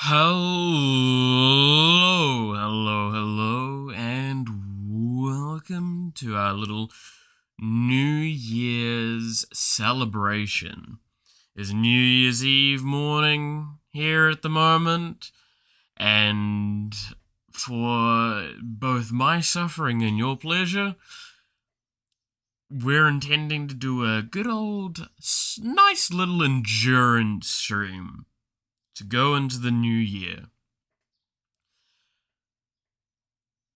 Hello, and welcome to our little New Year's celebration. It's New Year's Eve morning here at the moment, and for both my suffering and your pleasure, we're intending to do a good old, nice little endurance stream to go into the new year.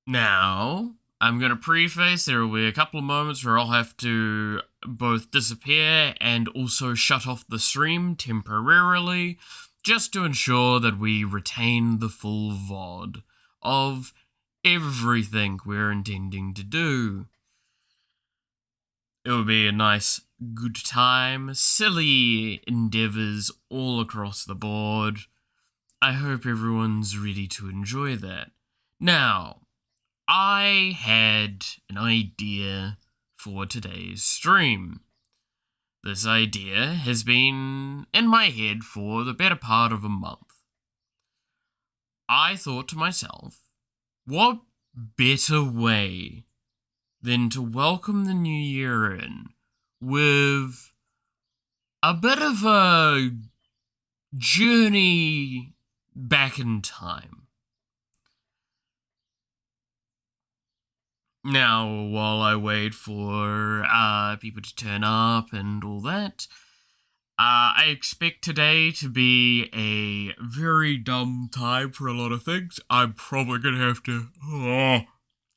Now, I'm going to preface there will be a couple of moments where I'll have to both disappear and also shut off the stream temporarily, just to ensure that we retain the full VOD of everything we're intending to do. It will be a nice, good time, silly endeavors all across the board. I hope everyone's ready to enjoy that. Now, I had an idea for today's stream. This idea has been in my head for the better part of a month. I thought to myself, what better way than to welcome the new year in with a bit of a journey back in time. Now, while I wait for people to turn up and all that, I expect today to be a very dumb time for a lot of things. I'm probably going to have to...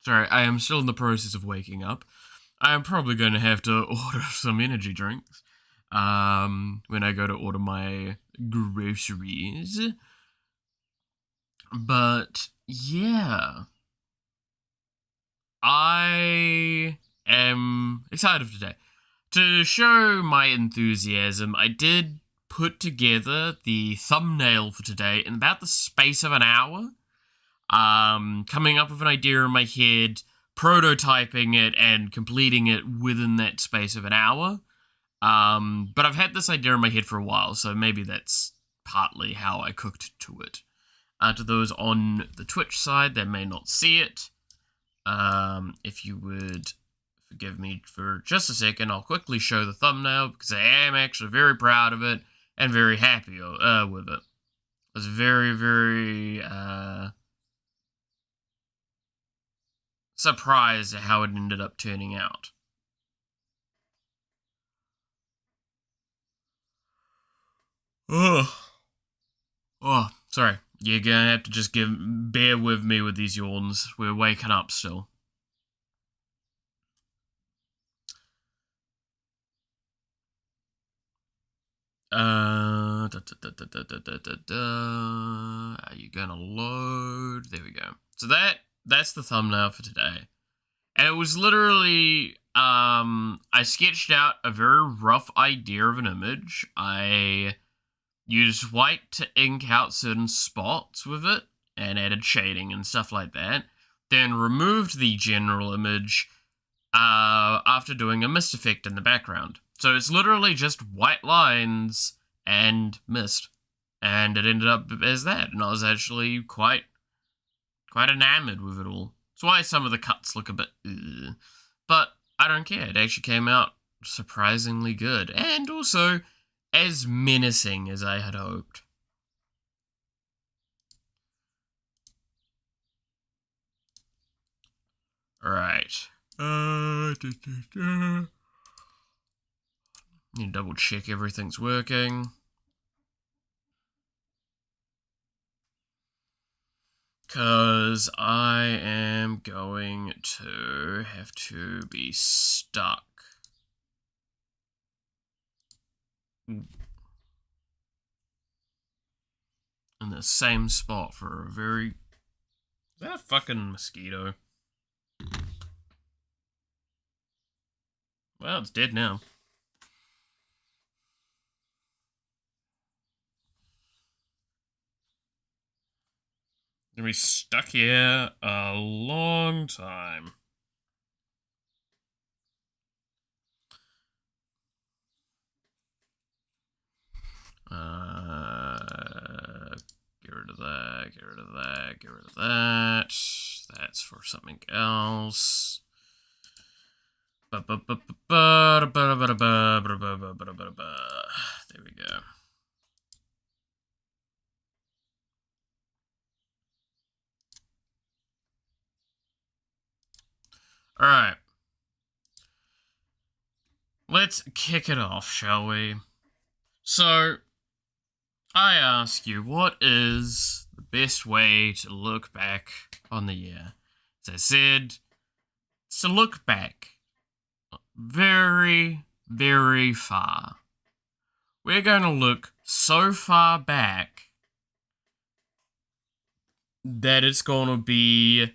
Sorry, I am still in the process of waking up. I am probably going to have to order some energy drinks when I go to order my groceries. But, yeah. I am excited for today. To show my enthusiasm, I did put together the thumbnail for today in about the space of an hour. Coming up with an idea in my head, prototyping it, and completing it within that space of an hour. But I've had this idea in my head for a while, so maybe that's partly how I cooked to it. To those on the Twitch side that may not see it, if you would forgive me for just a second, I'll quickly show the thumbnail, because I am actually very proud of it and very happy with it. I was very, very surprised at how it ended up turning out. Oh, sorry. You're gonna have to just bear with me with these yawns. We're waking up still. Are you gonna load? There we go. So that's the thumbnail for today. And it was literally, I sketched out a very rough idea of an image. I used white to ink out certain spots with it, and added shading and stuff like that. Then removed the general image, after doing a mist effect in the background. So it's literally just white lines and mist. And it ended up as that, and I was actually quite enamored with it all. That's why some of the cuts look a bit ugh. But I don't care, it actually came out surprisingly good, and also as menacing as I had hoped. Alright. Need to double check everything's working. Because I am going to have to be stuck. In the same spot for a very... Is that a fucking mosquito? Well, it's dead now. Gonna be stuck here a long time. Get rid of that. get rid of that, get rid of that. That's for something else. There we go. Alright. Let's kick it off, shall we? So, I ask you, what is the best way to look back on the year? As I said, it's to look back very, very far. We're going to look so far back that it's going to be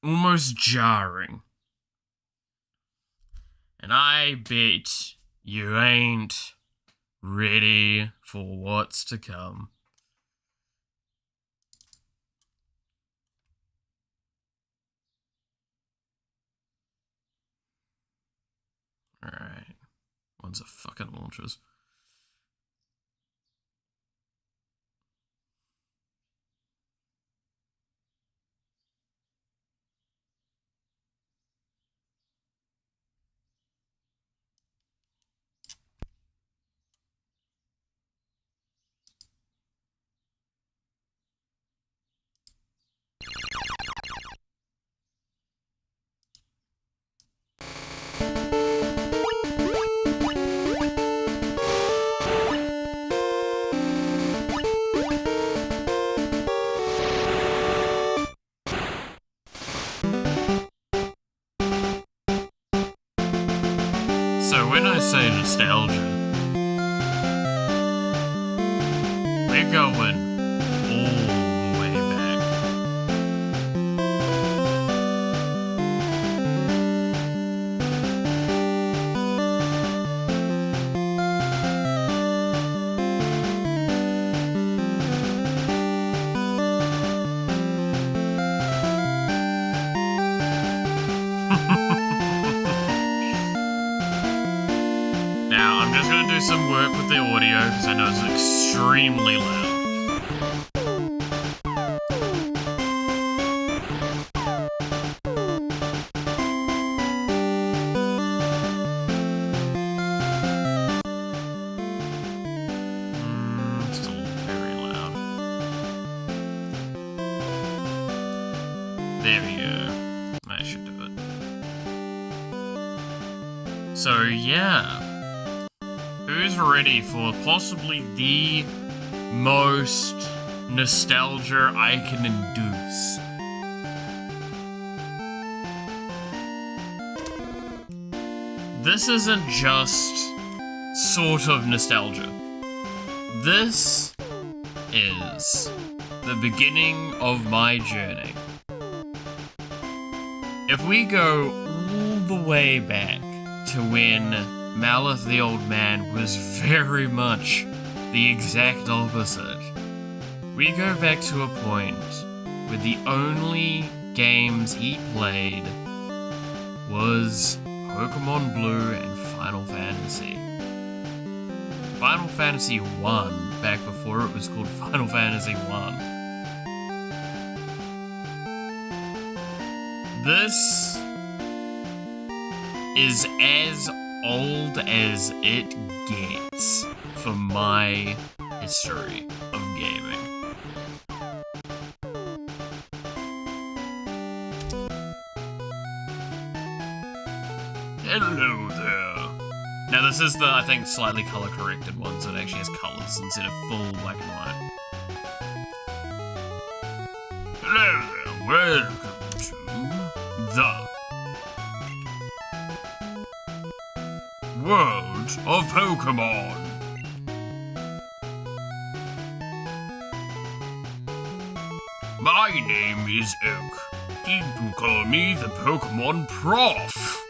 almost jarring. And I bet you ain't ready for what's to come. Alright. One's a fucking launchers. So when I say nostalgia, we're going all the way back. Now, I'm just going to do some work with the audio because I know it's extremely loud. Still very loud. There we go. That should do it. So, yeah. Who's ready for possibly the most nostalgia I can induce? This isn't just sort of nostalgia. This is the beginning of my journey. If we go all the way back to when Malith the Old Man was very much the exact opposite. We go back to a point where the only games he played was Pokemon Blue and Final Fantasy. Final Fantasy 1, back before it was called Final Fantasy 1. This is as old as it gets for my history of gaming. Hello there. Now this is the, I think, slightly color corrected one, so it actually has colors instead of full black and white. Hello there, welcome to the world of Pokemon. My name is Oak. People call me the Pokemon Prof.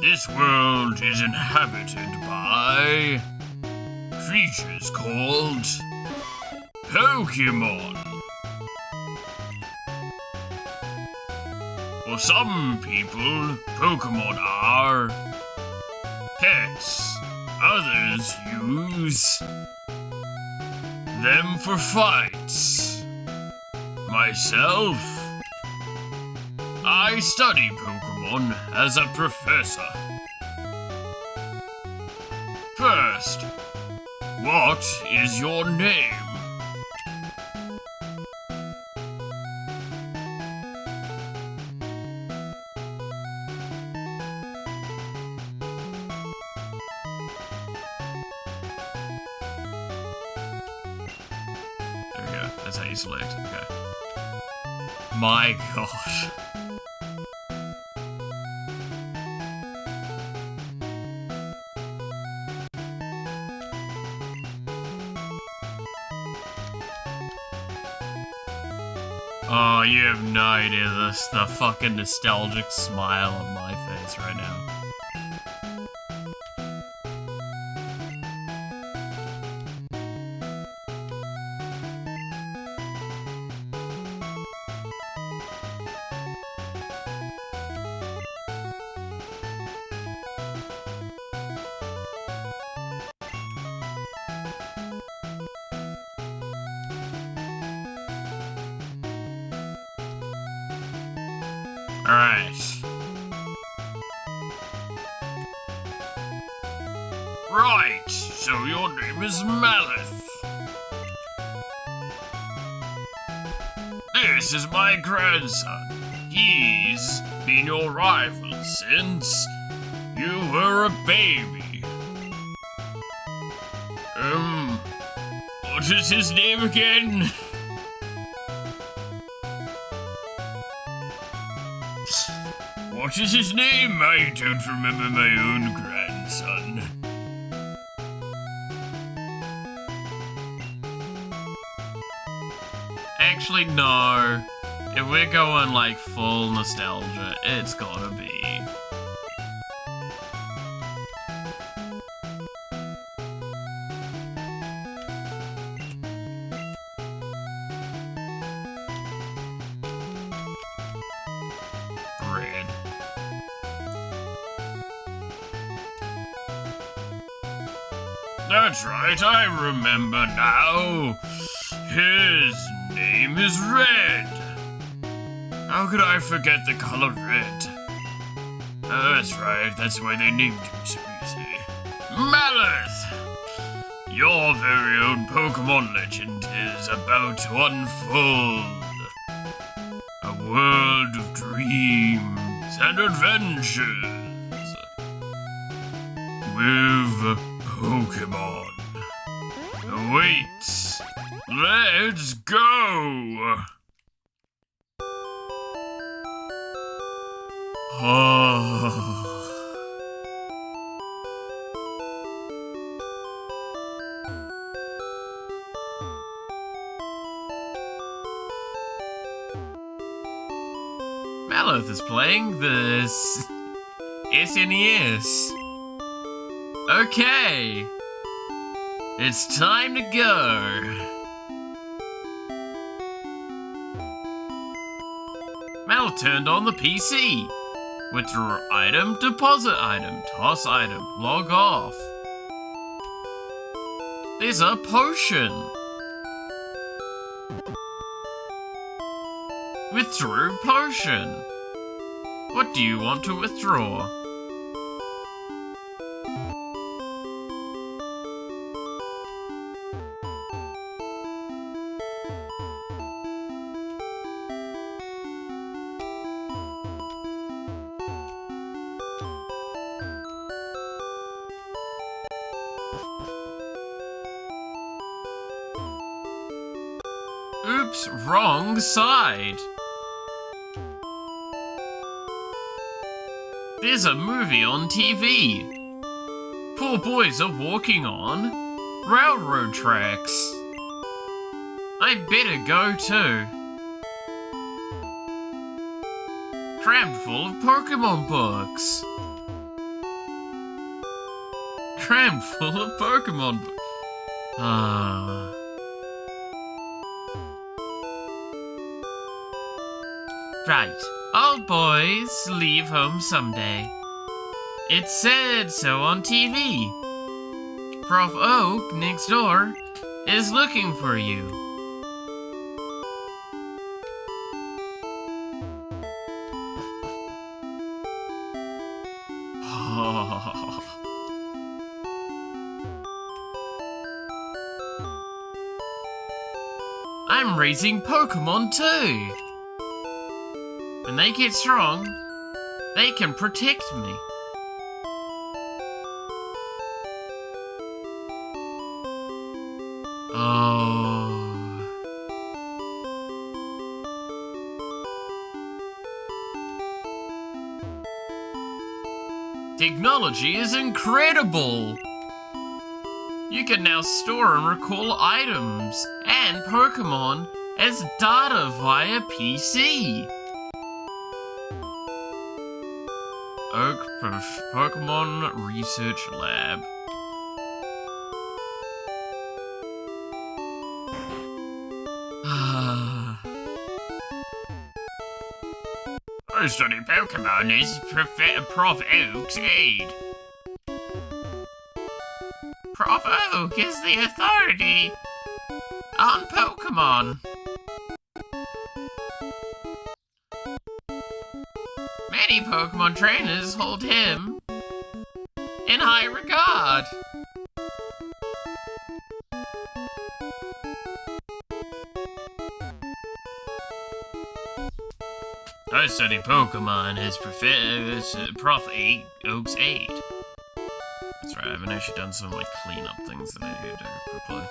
This world is inhabited by creatures called Pokemon. For some people, Pokemon are pets, Others use them for fights. Myself, I study Pokemon as a professor. First, what is your name? There we go. That's how you select. Okay. My gosh. Oh, you have no idea the fucking nostalgic smile on my face right now. Alright. Right, so your name is Malith. This is my grandson. He's been your rival since you were a baby. What is his name again? What is his name? I don't remember my own grandson. Actually, no. If we're going like full nostalgia, it's gotta be. Red. That's right, I remember now. His name is Red. How could I forget the color red? That's right, that's why they named him so easy. Malith! Your very own Pokemon legend is about to unfold. A world of dreams and adventures. With Pokemon. Wait, let's go! Oh. Malith is playing this SNES. Okay. It's time to go. Mal turned on the PC. Withdraw item, deposit item, toss item, log off. There's a potion. Withdraw potion. What do you want to withdraw? Oops, wrong side. There's a movie on TV. 4 boys are walking on railroad tracks. I better go too. Crammed full of Pokemon books. Crammed full of Pokemon books. Right, all boys leave home someday. It said so on TV. Prof Oak next door is looking for you. I'm raising Pokemon too. When they get strong, they can protect me. Oh. Technology is incredible! You can now store and recall items and Pokemon as data via PC. Oak Pokemon Research Lab. I study Pokemon as Prof Oak's aide. Prof Oak is the authority on Pokemon. Many Pokemon trainers hold him in high regard. I study Pokemon as Prof Oak's aide. That's right, I haven't actually done some like cleanup things that I need to do quickly.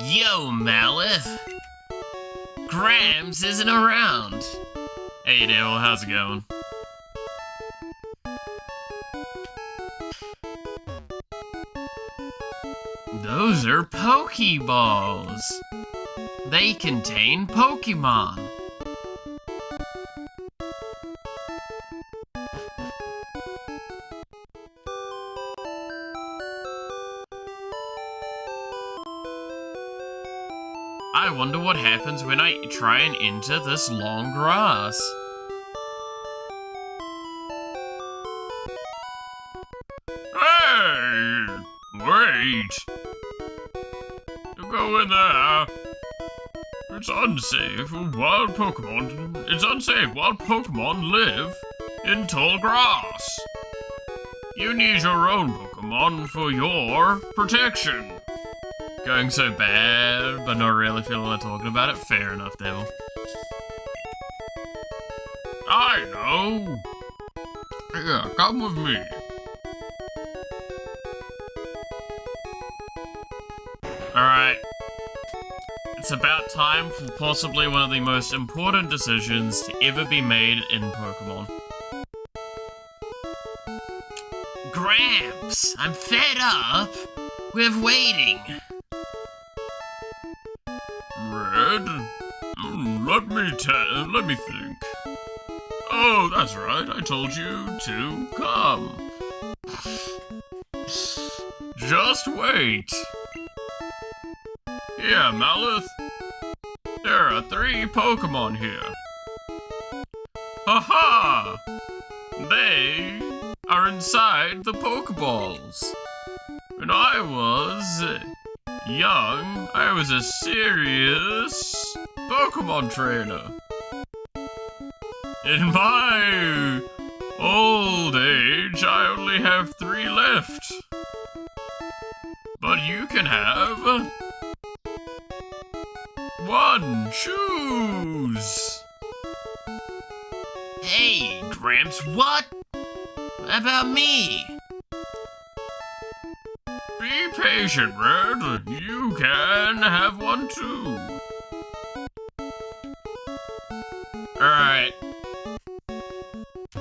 Yo, Malith! Grams isn't around. Hey, Dale, how's it going? Those are Pokeballs. They contain Pokemon. I wonder what happens when I try and enter this long grass. Hey! Wait! Go in there. It's unsafe while Pokemon live in tall grass. You need your own Pokemon for your protection. Going so bad, but not really feeling like talking about it. Fair enough, Devil. I know. Yeah, come with me. Alright. It's about time for possibly one of the most important decisions to ever be made in Pokemon. Gramps, I'm fed up with waiting. Red? Let me think. Oh, that's right, I told you to come. Just wait. Yeah, Malith. There are 3 Pokemon here. Haha! They are inside the Pokeballs. When I was young, I was a serious Pokemon trainer. In my old age, I only have 3 left. But you can have 1. Choose. Hey, Gramps, what about me? Be patient, Red. You can have one too. Alright.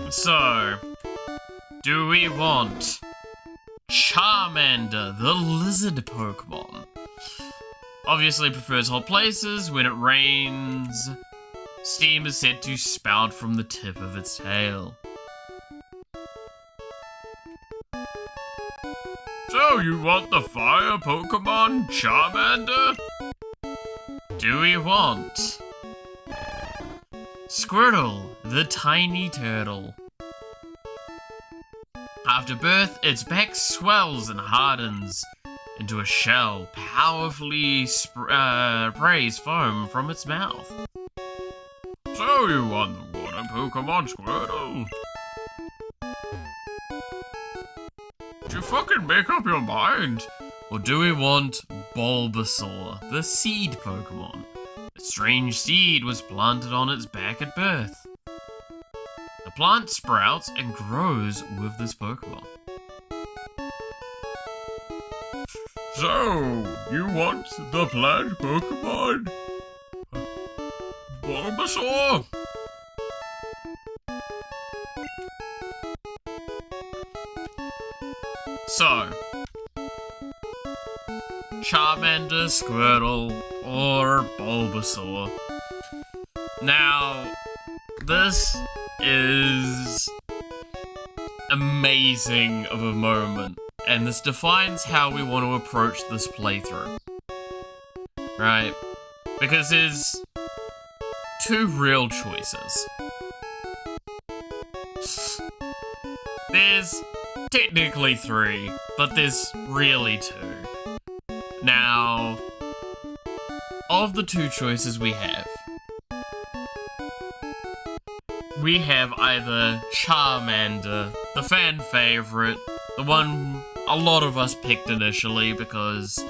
So, do we want Charmander, the lizard Pokemon? Obviously prefers hot places. When it rains, steam is said to spout from the tip of its tail. So, you want the fire Pokemon, Charmander? Do we want Squirtle, the tiny turtle? After birth, its back swells and hardens into a shell, powerfully sprays foam from its mouth. So you want the water Pokemon, Squirtle? Did you fucking make up your mind? Or do we want Bulbasaur, the seed Pokemon? A strange seed was planted on its back at birth. The plant sprouts and grows with this Pokemon. So, you want the plant Pokemon? Bulbasaur? So, Charmander, Squirtle, or Bulbasaur. Now, this is amazing of a moment, and this defines how we want to approach this playthrough. Right? Because there's two real choices. There's technically three, but there's really two. Now, of the two choices we have either Charmander, the fan favorite, the one a lot of us picked initially because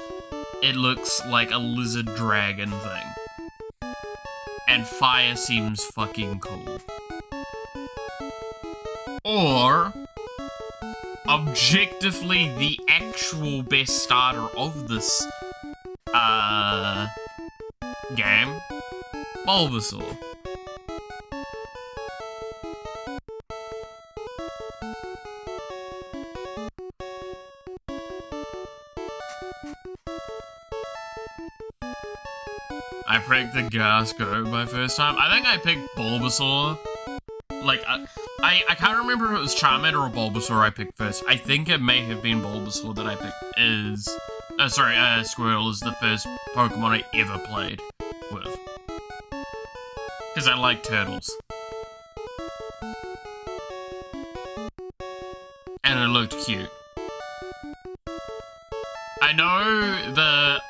it looks like a lizard dragon thing. And fire seems fucking cool. Or, objectively the actual best starter of this, game, Bulbasaur. I picked the Gasco my first time. I think I picked Bulbasaur. Like, I can't remember if it was Charmander or Bulbasaur I picked first. I think it may have been Bulbasaur that I picked Squirtle is the first Pokemon I ever played with. Because I like turtles. And it looked cute. I know the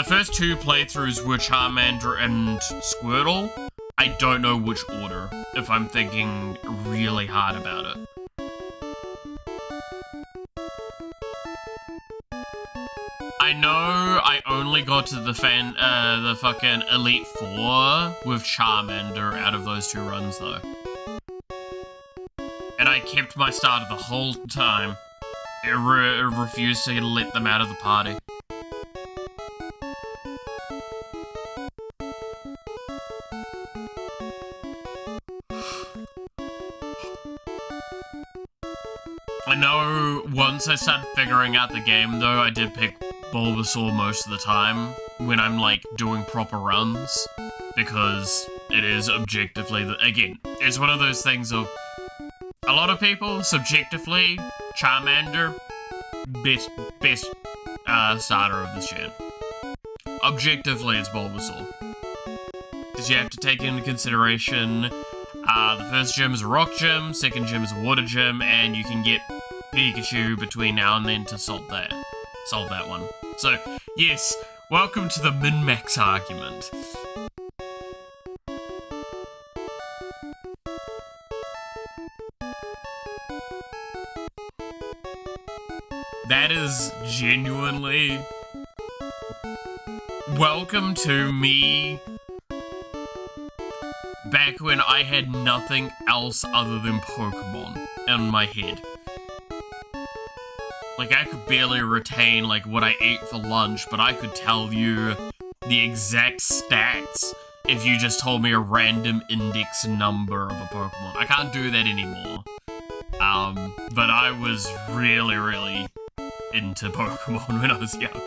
first two playthroughs were Charmander and Squirtle. I don't know which order, if I'm thinking really hard about it. I know I only got to the fucking Elite Four with Charmander out of those two runs though. And I kept my starter the whole time. It refused to let them out of the party. I know once I started figuring out the game though, I did pick Bulbasaur most of the time when I'm like doing proper runs, because it is objectively, again, it's one of those things of, a lot of people, subjectively, Charmander, best starter of this gen. Objectively, it's Bulbasaur. Because you have to take into consideration, the first gym is a rock gym, second gym is a water gym, and you can get Pikachu between now and then to solve that one. So, yes, welcome to the min-max argument. That is genuinely... Welcome to me back when I had nothing else other than Pokemon in my head. Like, I could barely retain, like, what I ate for lunch, but I could tell you the exact stats if you just told me a random index number of a Pokemon. I can't do that anymore. But I was really, really into Pokemon when I was young.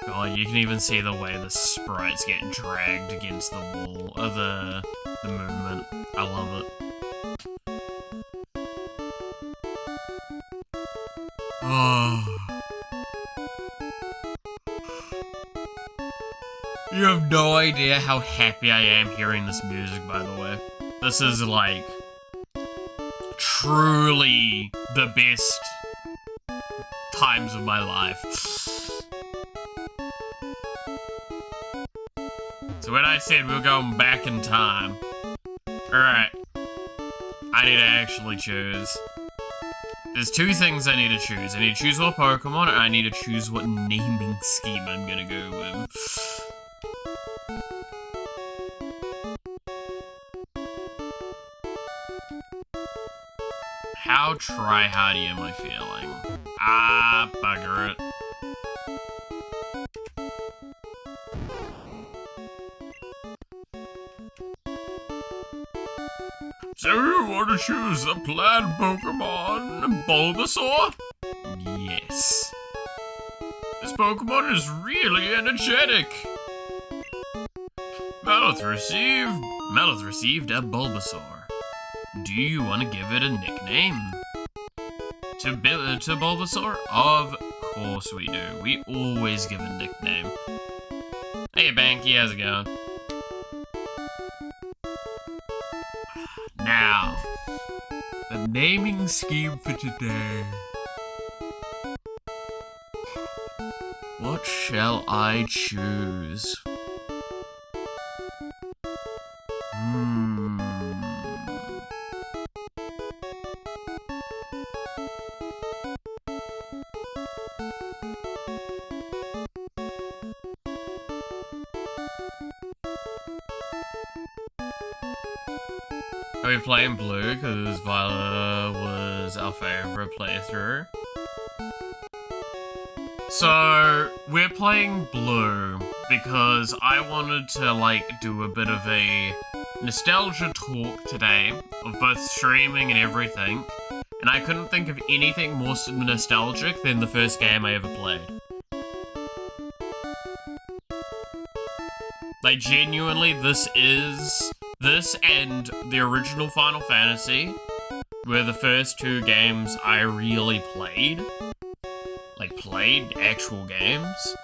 God, you can even see the way the sprites get dragged against the wall, or the movement. I love it. Oh. You have no idea how happy I am hearing this music, by the way. This is, like, truly the best times of my life. So when I said we were going back in time, alright, I need to actually choose. There's two things I need to choose. I need to choose what Pokemon, and I need to choose what naming scheme I'm gonna go with. How tryhardy am I feeling? Ah, bugger it. So you want to choose the plant Pokemon, Bulbasaur? Yes. This Pokemon is really energetic. Meloth received a Bulbasaur. Do you want to give it a nickname? To Bulbasaur? Of course we do. We always give a nickname. Hey Banky, how's it going? Now, the naming scheme for today. What shall I choose? Are we playing blue because Violet was our favorite playthrough? So, we're playing blue because I wanted to, like, do a bit of a nostalgia talk today of both streaming and everything, and I couldn't think of anything more nostalgic than the first game I ever played. Like, genuinely, this and the original Final Fantasy were the first two games I really played. Like, played actual games.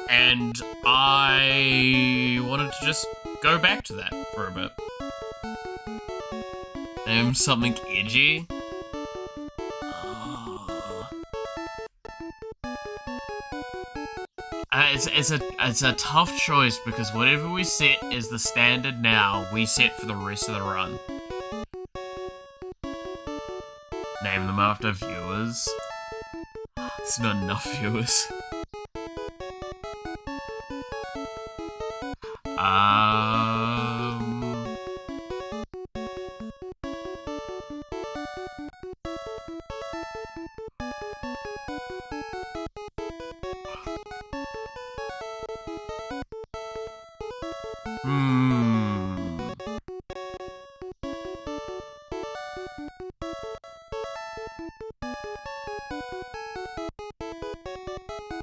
And I wanted to just go back to that for a bit. Name something edgy. It's a tough choice because whatever we set as the standard now, we set for the rest of the run. Name them after viewers. It's not enough viewers.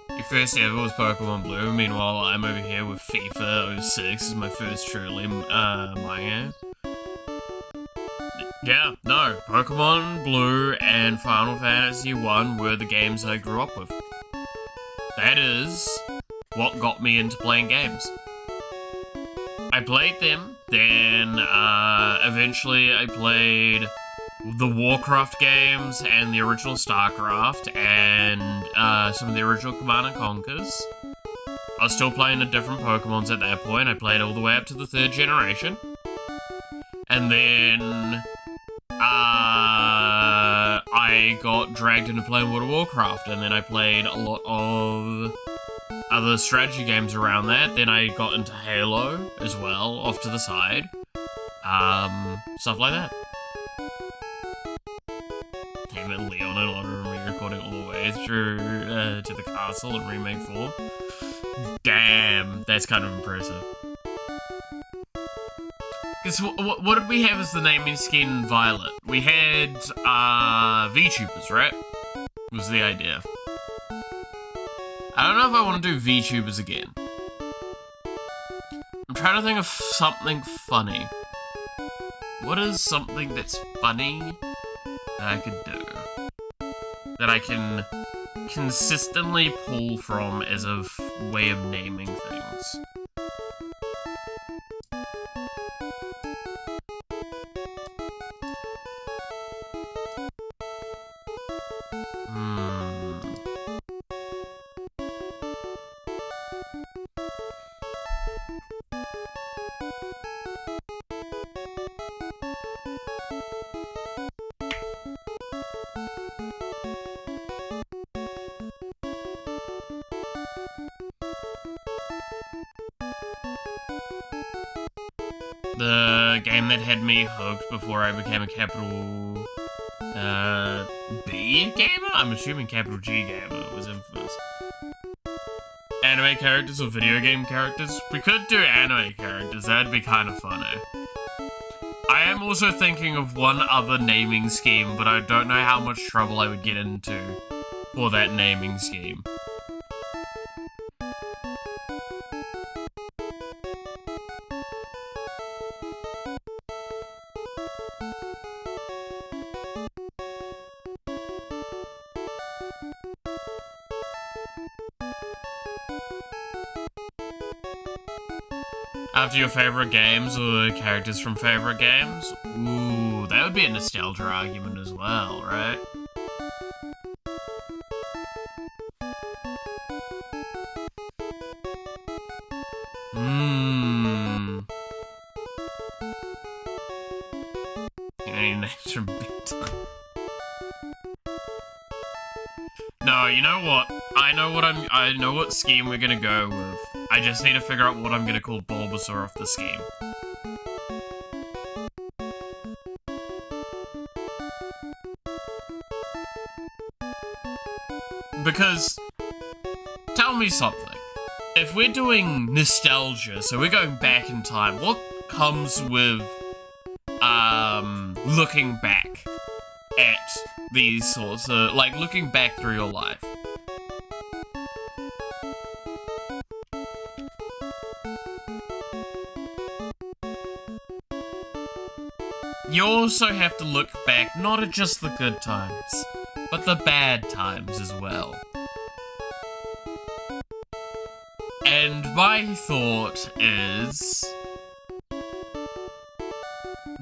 Your first ever was Pokemon Blue, meanwhile I'm over here with FIFA 06 as my first truly my game. Yeah, no, Pokemon Blue and Final Fantasy 1 were the games I grew up with. That is what got me into playing games. I played them, then eventually I played the Warcraft games and the original StarCraft and some of the original Command & Conquers. was still playing the different Pokemons at that point. I played all the way up to the 3rd generation. And then, I got dragged into playing World of Warcraft, and then I played a lot of other strategy games around that. Then I got into Halo as well, off to the side. Stuff like that. Damn it, Leon and Otter and re-recording all the way through to the castle in Remake 4. Damn, that's kind of impressive. Because what did we have as the naming scheme in Violet? We had, VTubers, right? Was the idea. I don't know if I want to do VTubers again. I'm trying to think of something funny. What is something that's funny that I could do? That I can consistently pull from as a way of naming things. The game that had me hooked before I became a capital B gamer? I'm assuming capital G gamer was Infamous. Anime characters or video game characters? We could do anime characters, that'd be kind of funny. I am also thinking of one other naming scheme, but I don't know how much trouble I would get into for that naming scheme. After your favorite games or characters from favorite games? Ooh, that would be a nostalgia argument as well, right? Any names from Big Time? No, you know what? I know what scheme we're gonna go with. I just need to figure out what I'm gonna call Bulbasaur off the scheme. Because, tell me something. If we're doing nostalgia, so we're going back in time, what comes with, looking back at these sorts of, like, looking back through your life? You also have to look back not at just the good times, but the bad times as well. And my thought is,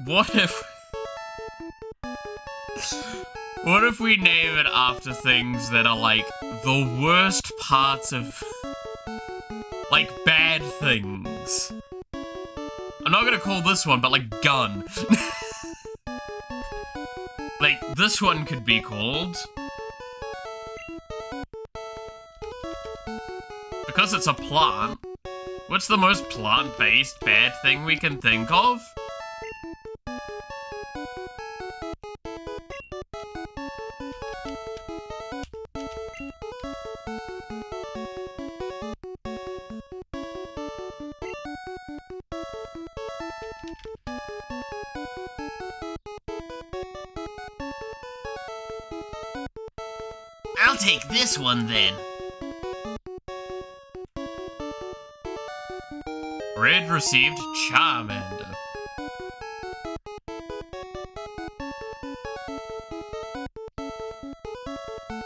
what if we name it after things that are like the worst parts of, like, bad things? I'm not gonna call this one, but like gun. Like, this one could be called, because it's a plant, what's the most plant-based bad thing we can think of? I'll take this one then. Red received Charmander.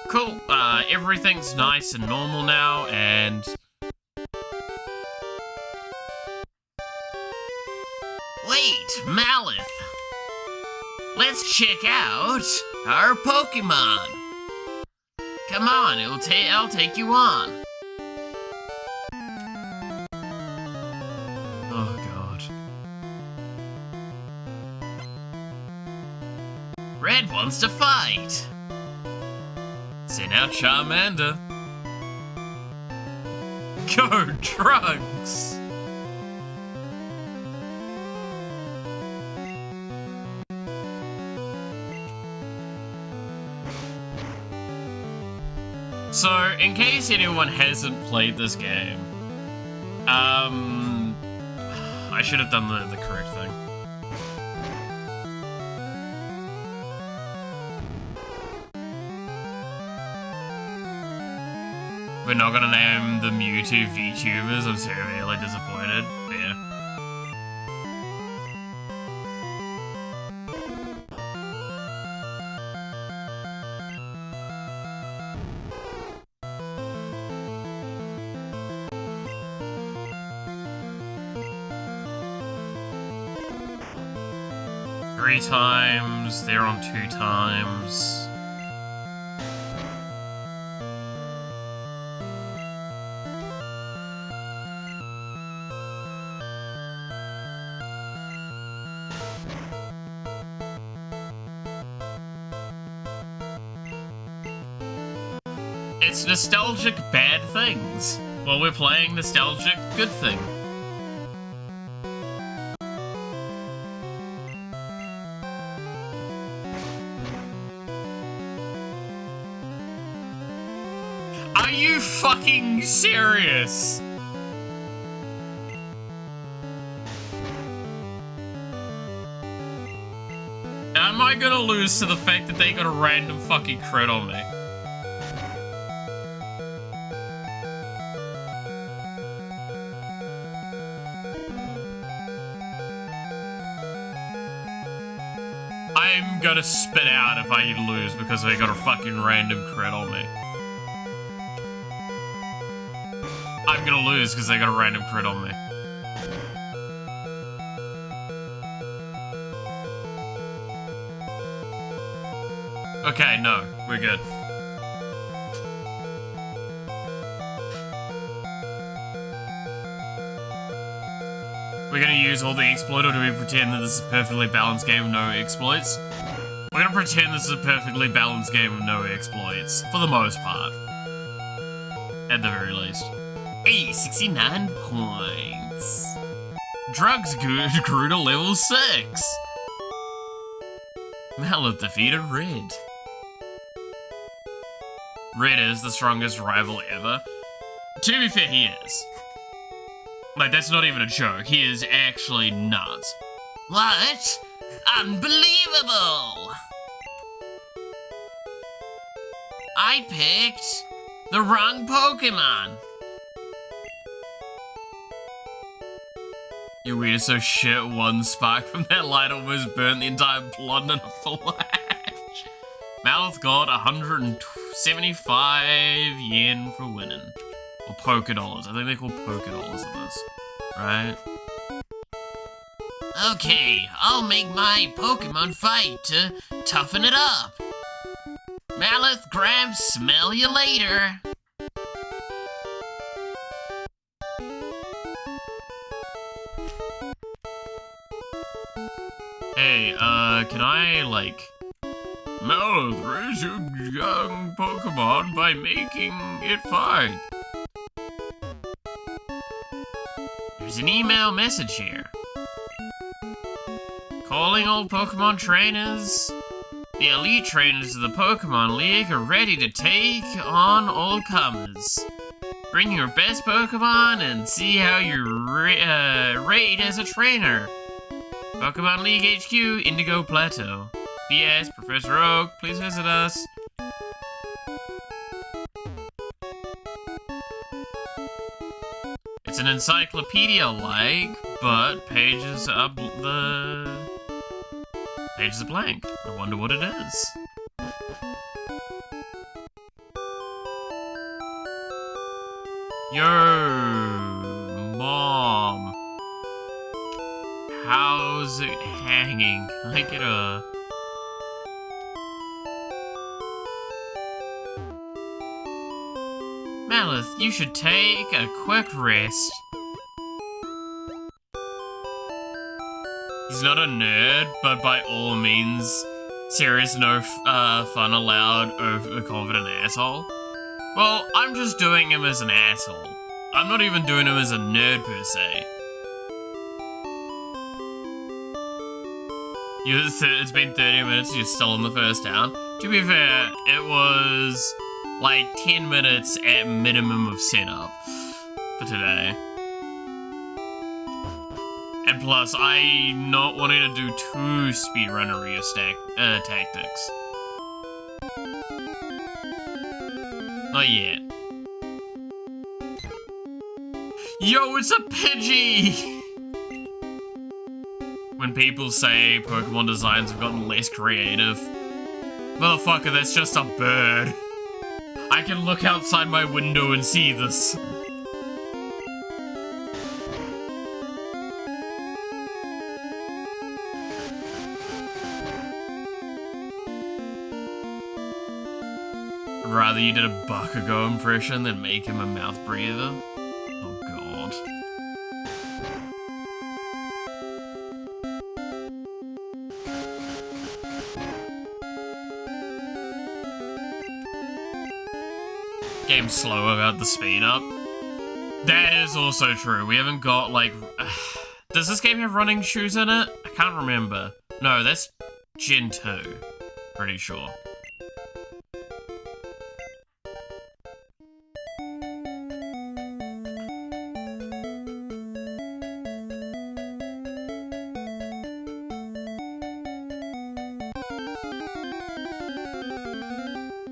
Cool, everything's nice and normal now, and... Wait, Malith! Let's check out our Pokemon! Come on, I'll take you on. Red wants to fight. Send out Charmander. Go, Drugs! So, in case anyone hasn't played this game, I should have done the correct thing. We're not gonna name the Mewtwo VTubers, I'm severely disappointed. But yeah. Three times, they're on 2 times. It's nostalgic bad things, while we're playing nostalgic good thing. Are you fucking serious? Am I gonna lose to the fact that they got a random fucking crit on me? I'm gonna spit out if I lose because they got a fucking random crit on me. I'm gonna lose because they got a random crit on me. Okay, no, we're good. We're gonna use all the exploit, or do we pretend that this is a perfectly balanced game with no exploits? We're gonna pretend this is a perfectly balanced game with no exploits, for the most part. At the very least. Hey, 69 points. Drugs grew to level 6. Mallet defeated Red. Red is the strongest rival ever. To be fair, he is. Like, that's not even a joke. He is actually nuts. What? Unbelievable! I picked the wrong Pokemon. Your weed is so shit, one spark from that light almost burnt the entire plot in a flash. Mallet got 175 yen for winning. Or polka dollars. I think they call polka dollars in this. Right? Okay, I'll make my Pokemon fight to toughen it up. Mallet, Gramps, smell you later. Hey, can I, like... Mallet, raise your young Pokemon by making it fight. There's an email message here. Calling all Pokemon trainers. The elite trainers of the Pokemon League are ready to take on all comers. Bring your best Pokemon and see how you rate as a trainer. Pokemon League HQ, Indigo Plateau. P.S. Professor Oak, please visit us. It's an encyclopedia-like, but pages are pages are blank. I wonder what it is. Yo, Mom. How's it hanging? Can I get a... Mallet, you should take a quick rest. He's not a nerd, but by all means, Serious, no fun allowed, overconfident asshole. Well, I'm just doing him as an asshole. I'm not even doing him as a nerd per se. It's been 30 minutes, you're still in the first town. To be fair, it was like 10 minutes at minimum of setup for today. And plus, I'm not wanting to do too speedrunnery tactics. Not yet. Yo, it's a Pidgey! When people say Pokemon designs have gotten less creative. Motherfucker, that's just a bird. I can look outside my window and see this. I'd rather you did a Bakugo impression than make him a mouth breather. Oh god. Game's slow about the speed up. That is also true. We haven't got like... does this game have running shoes in it? I can't remember. No, that's Gen 2. Pretty sure.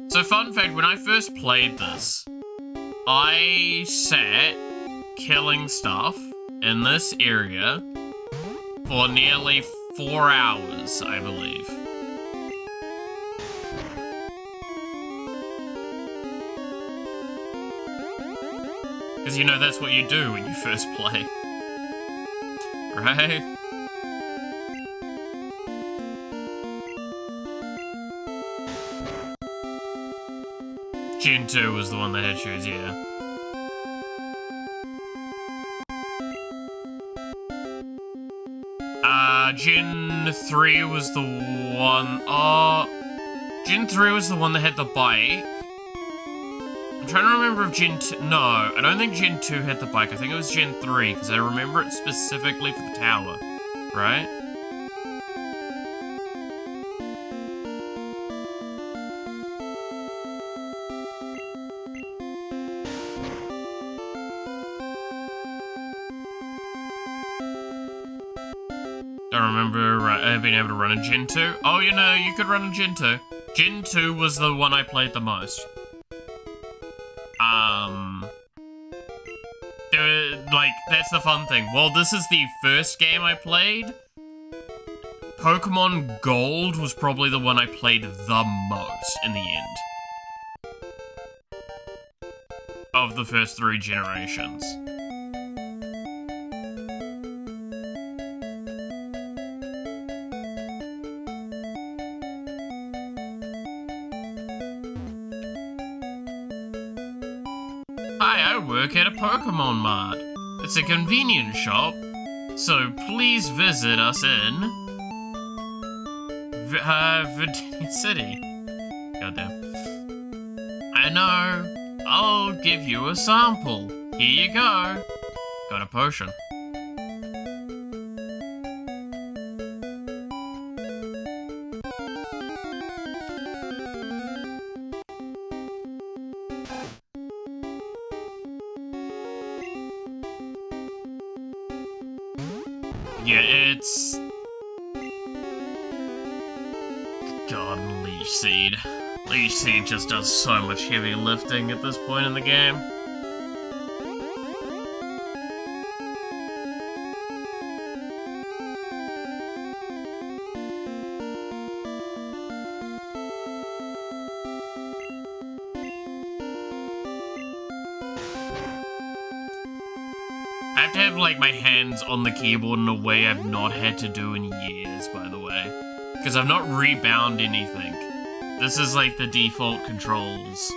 So fun fact, when I first played this, I sat killing stuff in this area for nearly 4 hours, I believe. Because you know that's what you do when you first play. Right? Gen 2 was the one that had shoes, yeah. Gen 3 was the one... Gen 3 was the one that had the bike. I'm trying to remember if Gen 2... No, I don't think Gen 2 had the bike. I think it was Gen 3, because I remember it specifically for the tower. Right? I remember being able to run a Gen 2. Oh, you know, you could run a Gen 2. Gen 2 was the one I played the most. Like, that's the fun thing. Well, this is the first game I played. Pokemon Gold was probably the one I played the most in the end. Of the first 3 generations. Hi, I work at a Pokemon Mart. It's a convenience shop, so please visit us in Virginia City. Goddamn. I know. I'll give you a sample. Here you go. Got a potion. Yeah, it's... God, Leech Seed. Leech Seed just does so much heavy lifting at this point in the game. I have to have, like, my hands on the keyboard in a way I've not had to do in years, by the way. Because I've not rebound anything. This is, like, the default controls.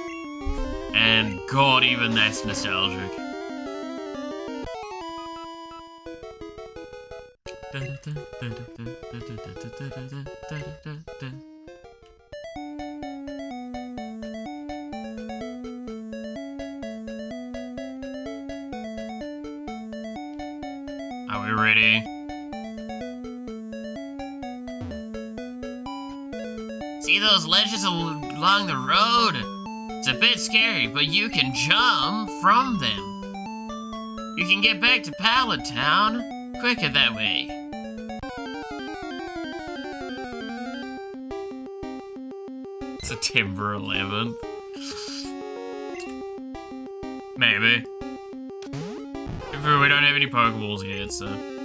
And, God, even that's nostalgic. ready. See those ledges along the road? It's a bit scary, but you can jump from them. You can get back to Pallet Town quicker that way. September 11th. Maybe. We don't have any Pokeballs yet, so. Yeah.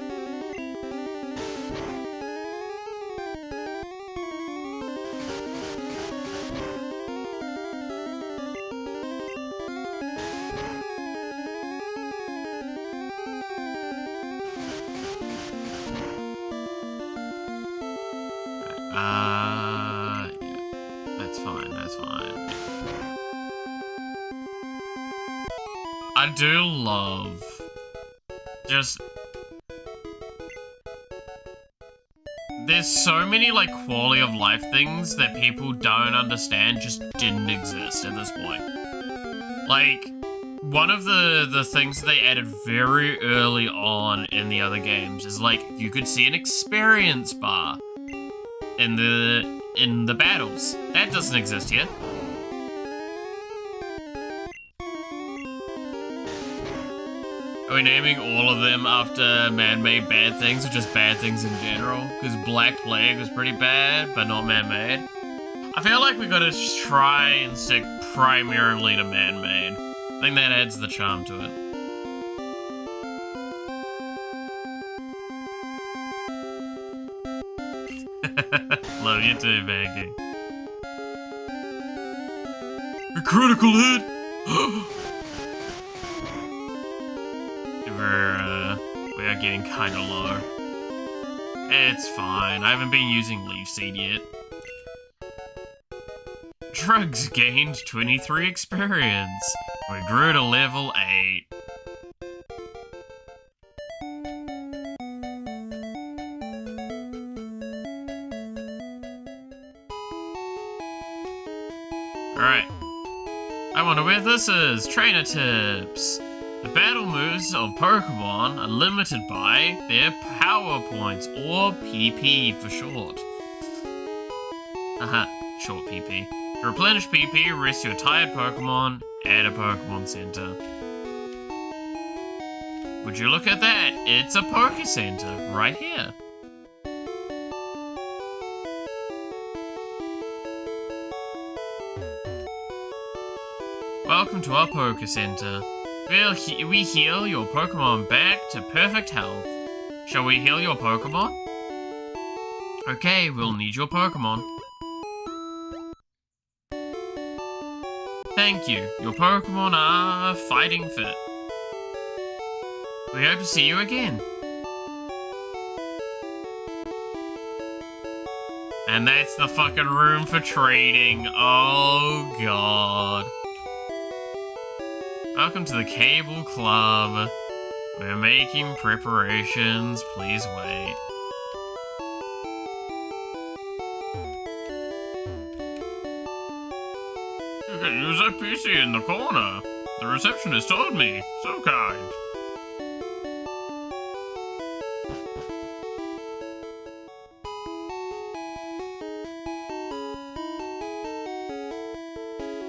That's fine, that's fine. I do love just there's so many like quality of life things that people don't understand just didn't exist at this point. Like one of the things they added very early on in the other games is like you could see an experience bar in the battles. That doesn't exist yet. Are we naming all of them after man-made bad things or just bad things in general? Because Black Plague was pretty bad, but not man-made. I feel like we gotta try and stick primarily to man-made. I think that adds the charm to it. Love you too, Maggie. A critical hit! We are getting kinda low. It's fine, I haven't been using Leaf Seed yet. Drugs gained 23 experience. We grew to level 8. Alright. I wonder where this is. Trainer tips. The battle moves of Pokemon are limited by their power points, or PP for short. Short PP. To replenish PP, rest your tired Pokemon at a Pokemon Center. Would you look at that? It's a Poke Center right here. Welcome to our Poke Center. We heal your Pokemon back to perfect health. Shall we heal your Pokemon? Okay, we'll need your Pokemon. Thank you. Your Pokemon are fighting fit. We hope to see you again. And that's the fucking room for trading. Oh god. Welcome to the Cable Club. We're making preparations. Please wait. You can use that PC in the corner. The receptionist told me. So kind.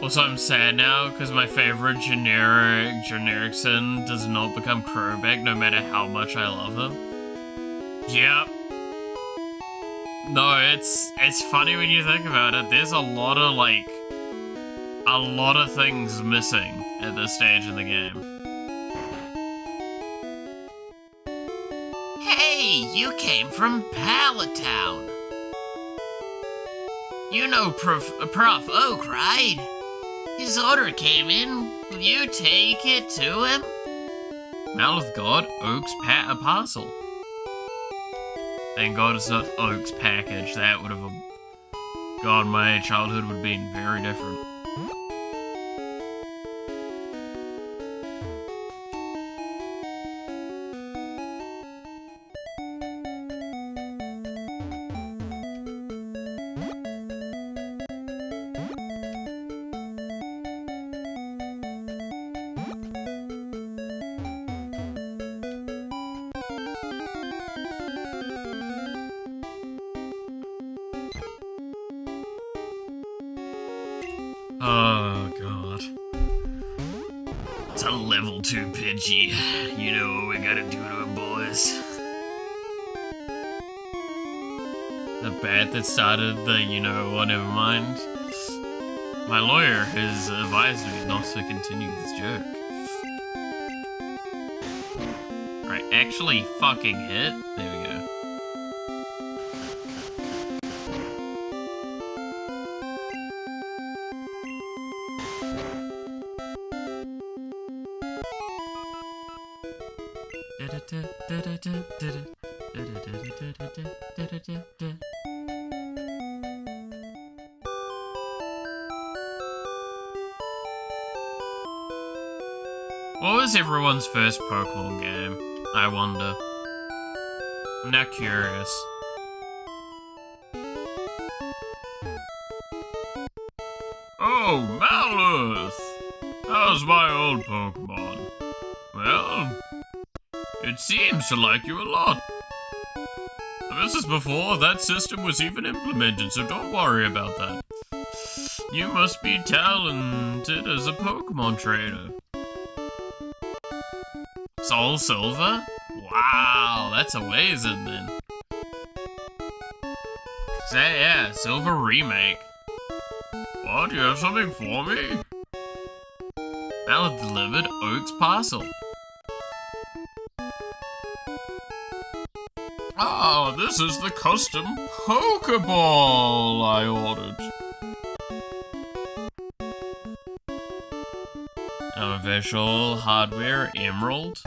Also, I'm sad now because my favorite generic sin does not become Crowback no matter how much I love him. Yep. No, it's funny when you think about it. There's a lot of things missing at this stage in the game. Hey, you came from Pallet Town. You know Prof Oak, right? His order came in. Will you take it to him? Malith God, Oak's a parcel. Thank God it's not Oak's package. That would have... God, my childhood would have been very different. Oh, God. It's a level 2 Pidgey. You know what we gotta do to him, boys. The bat that started the, never mind. My lawyer has advised me not to continue this joke. Right, actually fucking hit. There we go. What was everyone's first Pokemon game? I wonder. I'm now curious. Oh, Malith! How's my old Pokemon? Well, it seems to like you a lot. This is before that system was even implemented, so don't worry about that. You must be talented as a Pokemon trainer. Soul Silver? Wow, that's amazing then. Yeah, Silver Remake. What, do you have something for me? Mallet delivered Oak's parcel. Ah, this is the custom Pokeball I ordered. Official hardware, Emerald.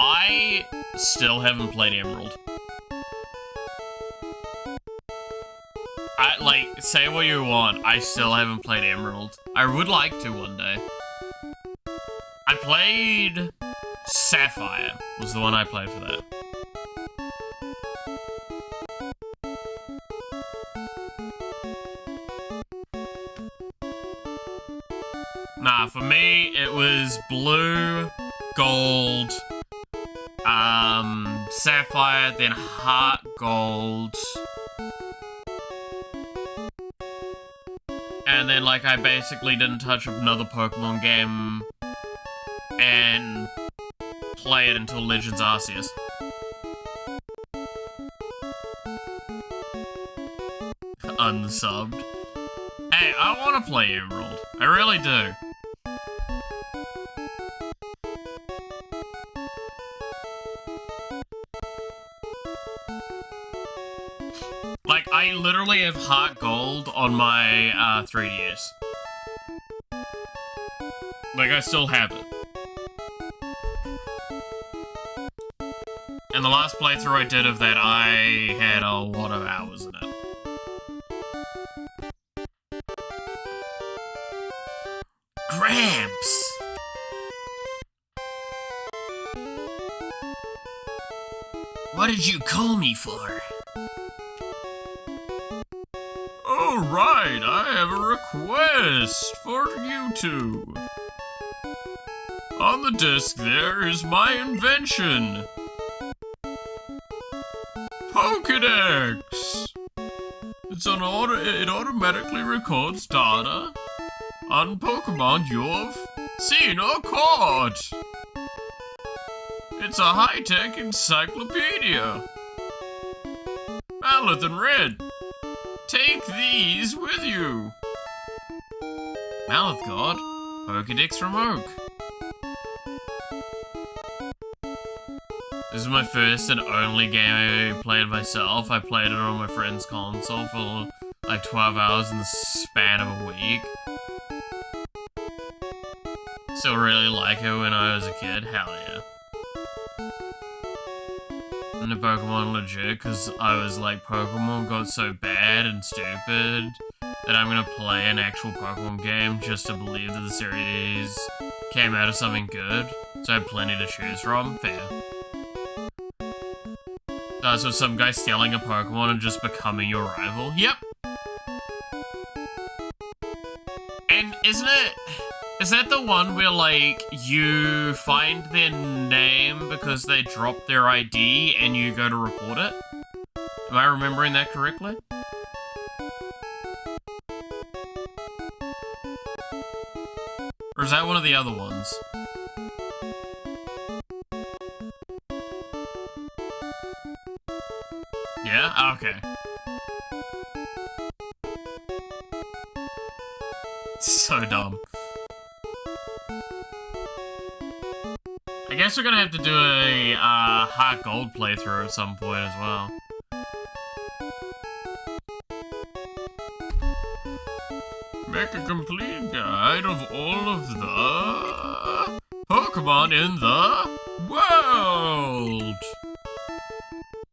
I still haven't played Emerald. Say what you want, I still haven't played Emerald. I would like to one day. I played Sapphire, was the one I played for that. Nah, for me, it was blue, gold, sapphire, then heart gold. And then, I basically didn't touch another Pokemon game and play it until Legends Arceus. Unsubbed. Hey, I want to play Emerald. I really do. I literally have heart gold on my 3DS. I still have it. And the last playthrough I did of that, I had a lot of hours in it. Gramps! What did you call me for? Oh, right, I have a request for you two. On the disc there is my invention. Pokédex! It automatically records data on Pokemon you've seen or caught. It's a high-tech encyclopedia. Mallet and Red, take these with you. Mallet God, Pokédex from Oak. This is my first and only game I played myself. I played it on my friend's console for 12 hours in the span of a week. Still really like it when I was a kid, hell yeah. And the Pokemon legit, because I was Pokemon got so bad and stupid that I'm gonna play an actual Pokemon game just to believe that the series came out of something good. So I had plenty to choose from, fair. So some guy stealing a Pokemon and just becoming your rival? Yep. And is that the one where, you find their name because they dropped their ID and you go to report it? Am I remembering that correctly? Or is that one of the other ones? Yeah? Okay. So dumb. I guess we're gonna have to do a Heart Gold playthrough at some point as well. Make a complete guide of all of the Pokemon in the world!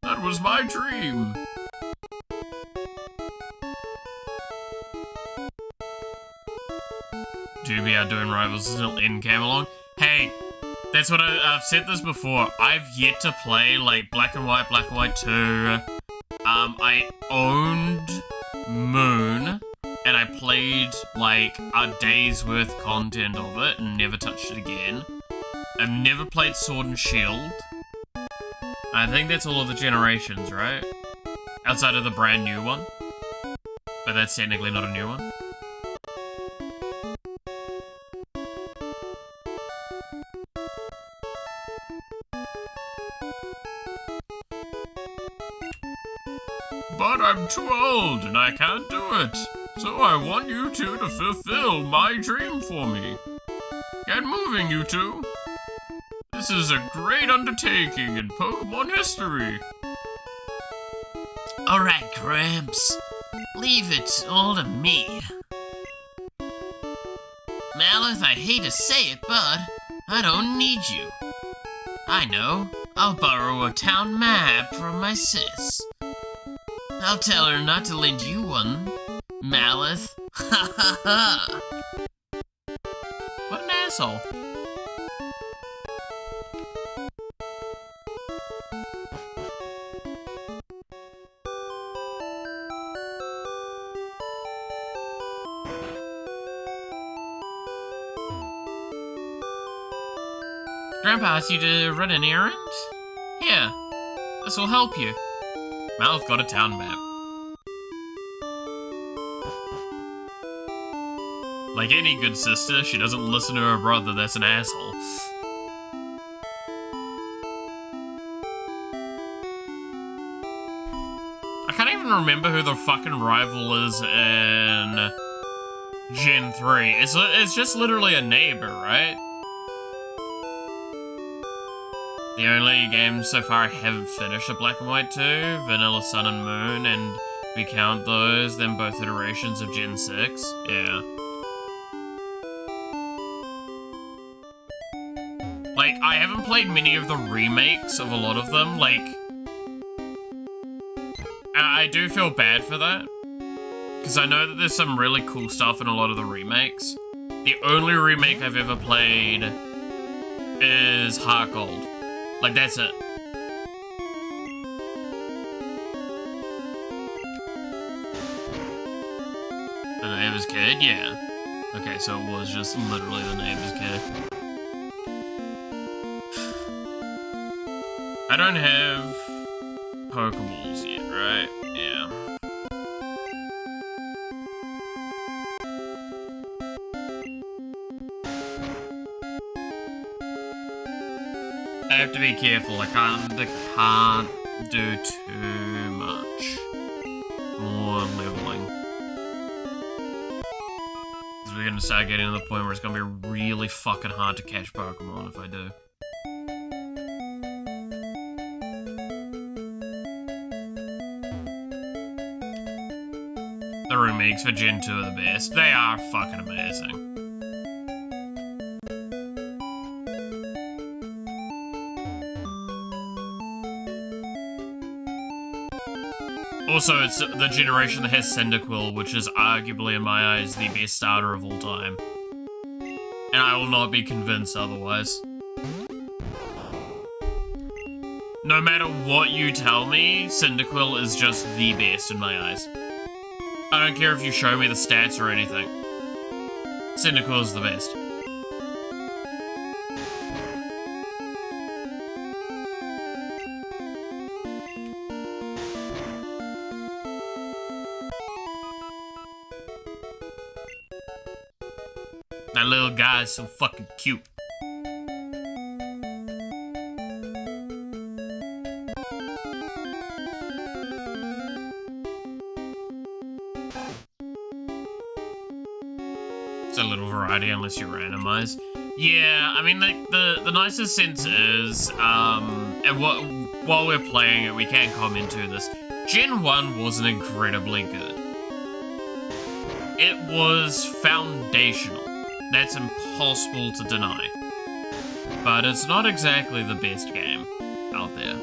That was my dream. Doobie out doing Rivals still in Camelon. Hey, that's what I've said this before. I've yet to play, like, Black and White 2. I owned Moon, and I played, like, a day's worth content of it and never touched it again. I've never played Sword and Shield. I think that's all of the generations, right? Outside of the brand new one. But that's technically not a new one. But I'm too old and I can't do it. So I want you two to fulfill my dream for me. Get moving, you two. This is a great undertaking in Pokemon history. Alright, Gramps. Leave it all to me. Malith, I hate to say it, but I don't need you. I know. I'll borrow a town map from my sis. I'll tell her not to lend you one, Malith. Ha ha ha! What an asshole. Grandpa asked you to run an errand? Here, this will help you. Mal's got a town map. Like any good sister, she doesn't listen to her brother that's an asshole. I can't even remember who the fucking rival is in Gen 3. It's just literally a neighbor, right? The only games so far I haven't finished are Black and White 2, Vanilla Sun and Moon, and we count those, then both iterations of Gen 6. Yeah. Like, I haven't played many of the remakes of a lot of them, like... I do feel bad for that. Because I know that there's some really cool stuff in a lot of the remakes. The only remake I've ever played is Heart Gold. Like, that's it. The neighbor's kid? Yeah. Okay, so it was just literally the neighbor's kid. I don't have Pokeballs yet, right? Yeah. I have to be careful, I can't do too much more leveling. Because we're gonna start getting to the point where it's gonna be really fucking hard to catch Pokemon if I do. The remakes for Gen 2 are the best. They are fucking amazing. Also, it's the generation that has Cyndaquil, which is arguably, in my eyes, the best starter of all time. And I will not be convinced otherwise. No matter what you tell me, Cyndaquil is just the best in my eyes. I don't care if you show me the stats or anything. Cyndaquil is the best. That little guy is so fucking cute. It's a little variety unless you randomize. Yeah, I mean, the nicest sense is, and while we're playing it, we can comment to this. Gen 1 wasn't incredibly good. It was foundational. That's impossible to deny. But it's not exactly the best game out there.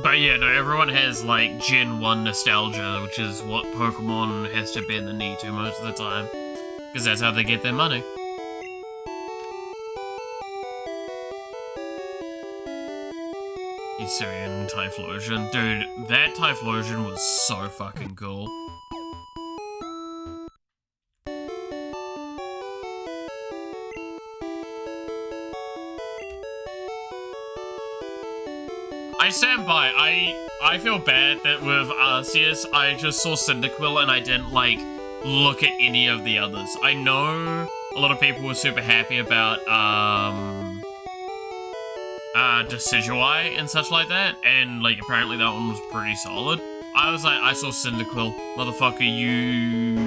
But yeah, no, everyone has, like, Gen 1 nostalgia, which is what Pokemon has to bend the knee to most of the time. Because that's how they get their money. Hisuian Typhlosion. Dude, that Typhlosion was so fucking cool. I stand by. I feel bad that with Arceus, I just saw Cyndaquil and I didn't, like, look at any of the others. I know a lot of people were super happy about, Decidueye and such like that, and, like, apparently that one was pretty solid. I was like, I saw Cyndaquil. Motherfucker, you...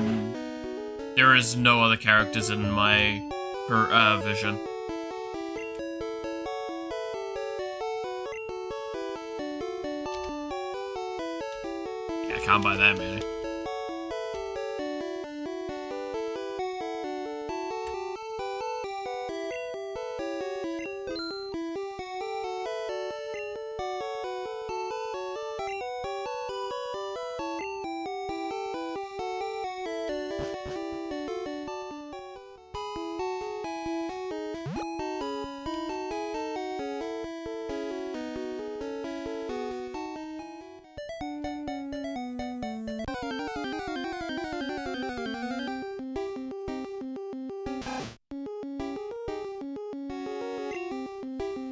There is no other characters in my vision. Can't buy that many.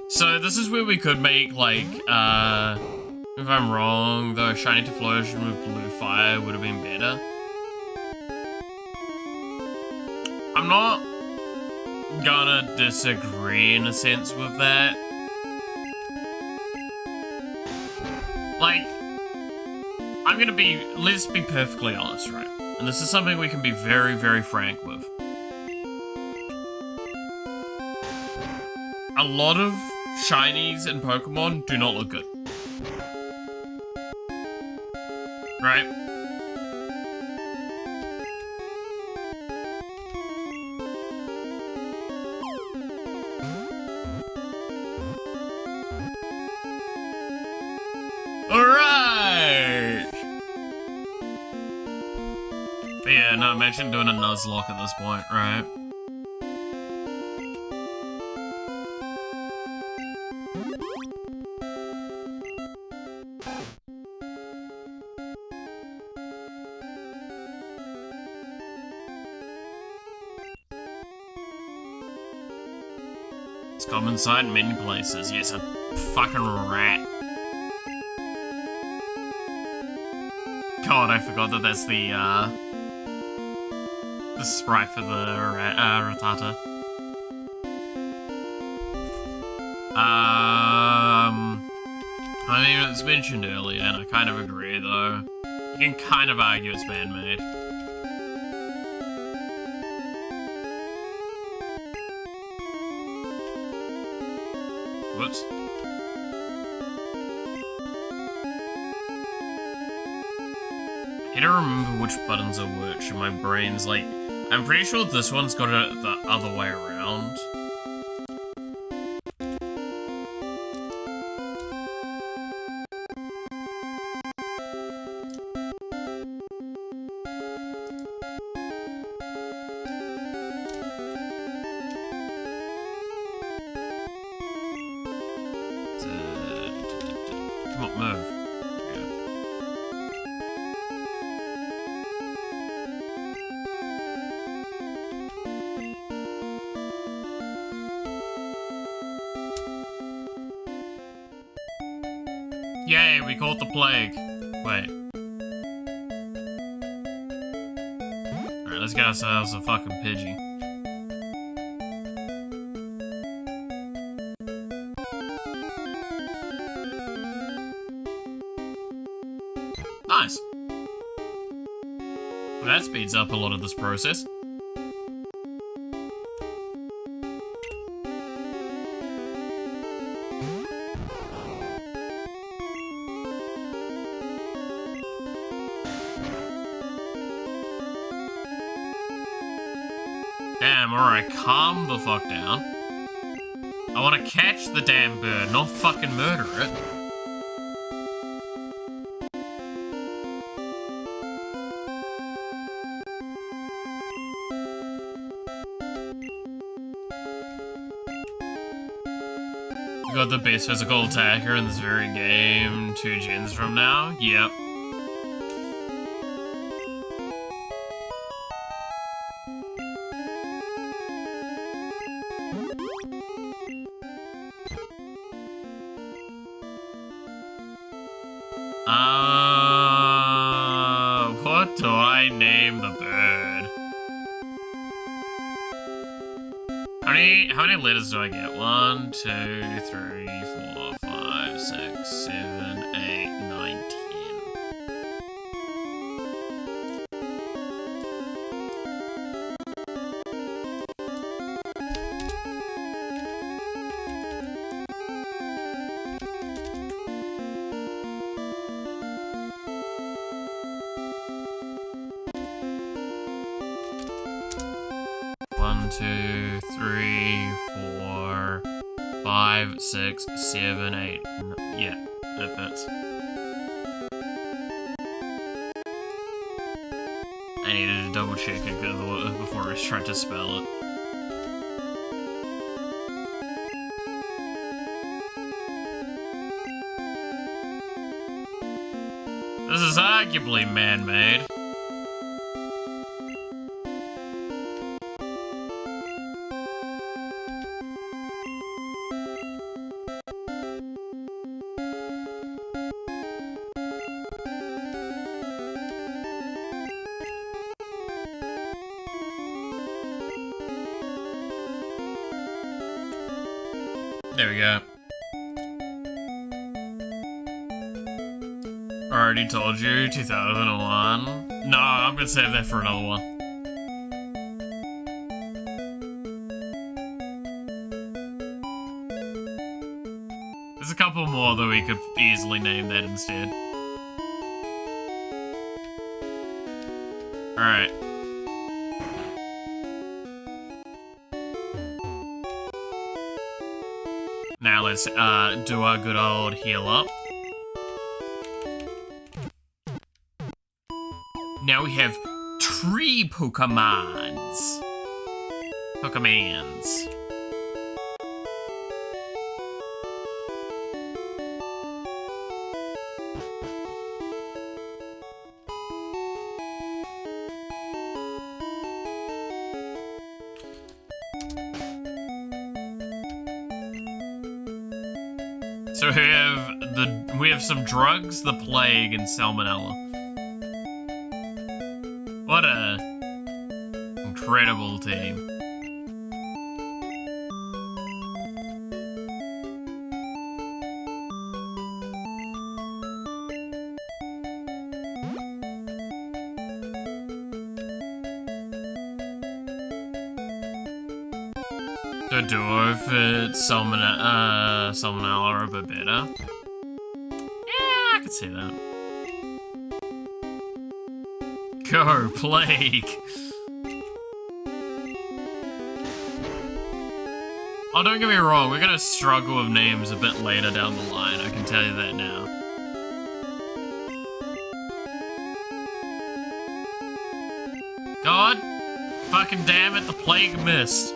So this is where we could make, like, if I'm wrong, though, Shiny Typhlosion with Blue Fire would have been better. I'm not gonna disagree in a sense with that. Like, I'm gonna be, let's be perfectly honest, right? And this is something we can be very, very frank with. A lot of shinies in Pokemon do not look good. Right? Alright! But yeah, no, imagine doing a Nuzlocke at this point, right? It's common sight in many places. Yes, a fucking rat. God, I forgot that that's the sprite for the Rattata. I mean, it was mentioned earlier, and I kind of agree, though. You can kind of argue it's man-made. Whoops. I don't remember which buttons are which, and my brain's like... I'm pretty sure this one's got it the other way around. move. Yay, we caught the plague. Wait. Alright, let's get ourselves a fucking Pidgey. Nice. Well, that speeds up a lot of this process. Damn, alright, calm the fuck down. I want to catch the damn bird, not fucking murder it. We got the best physical attacker in this very game 2 gens from now. Yep. What do I name the bird? How many letters do I get? 1, 2, 3, 4, 5, 6, 7, 8, 9, 1, 2, 3, 4, 5, 6, 7, 8. Yeah, that fits. I needed to double check it before I tried to spell it. This is arguably man-made. There we go. Already told you, 2001. No, I'm gonna save that for another one. There's a couple more that we could easily name that instead. Alright. Now let's do our good old heal up. Now we have 3 Pokemons. So we have some drugs, the plague, and salmonella. What a incredible team. The duo fit salmonella a bit better. Yeah, I could see that. Go, plague! Oh, don't get me wrong, we're gonna struggle with names a bit later down the line, I can tell you that now. God fucking damn it, the plague missed.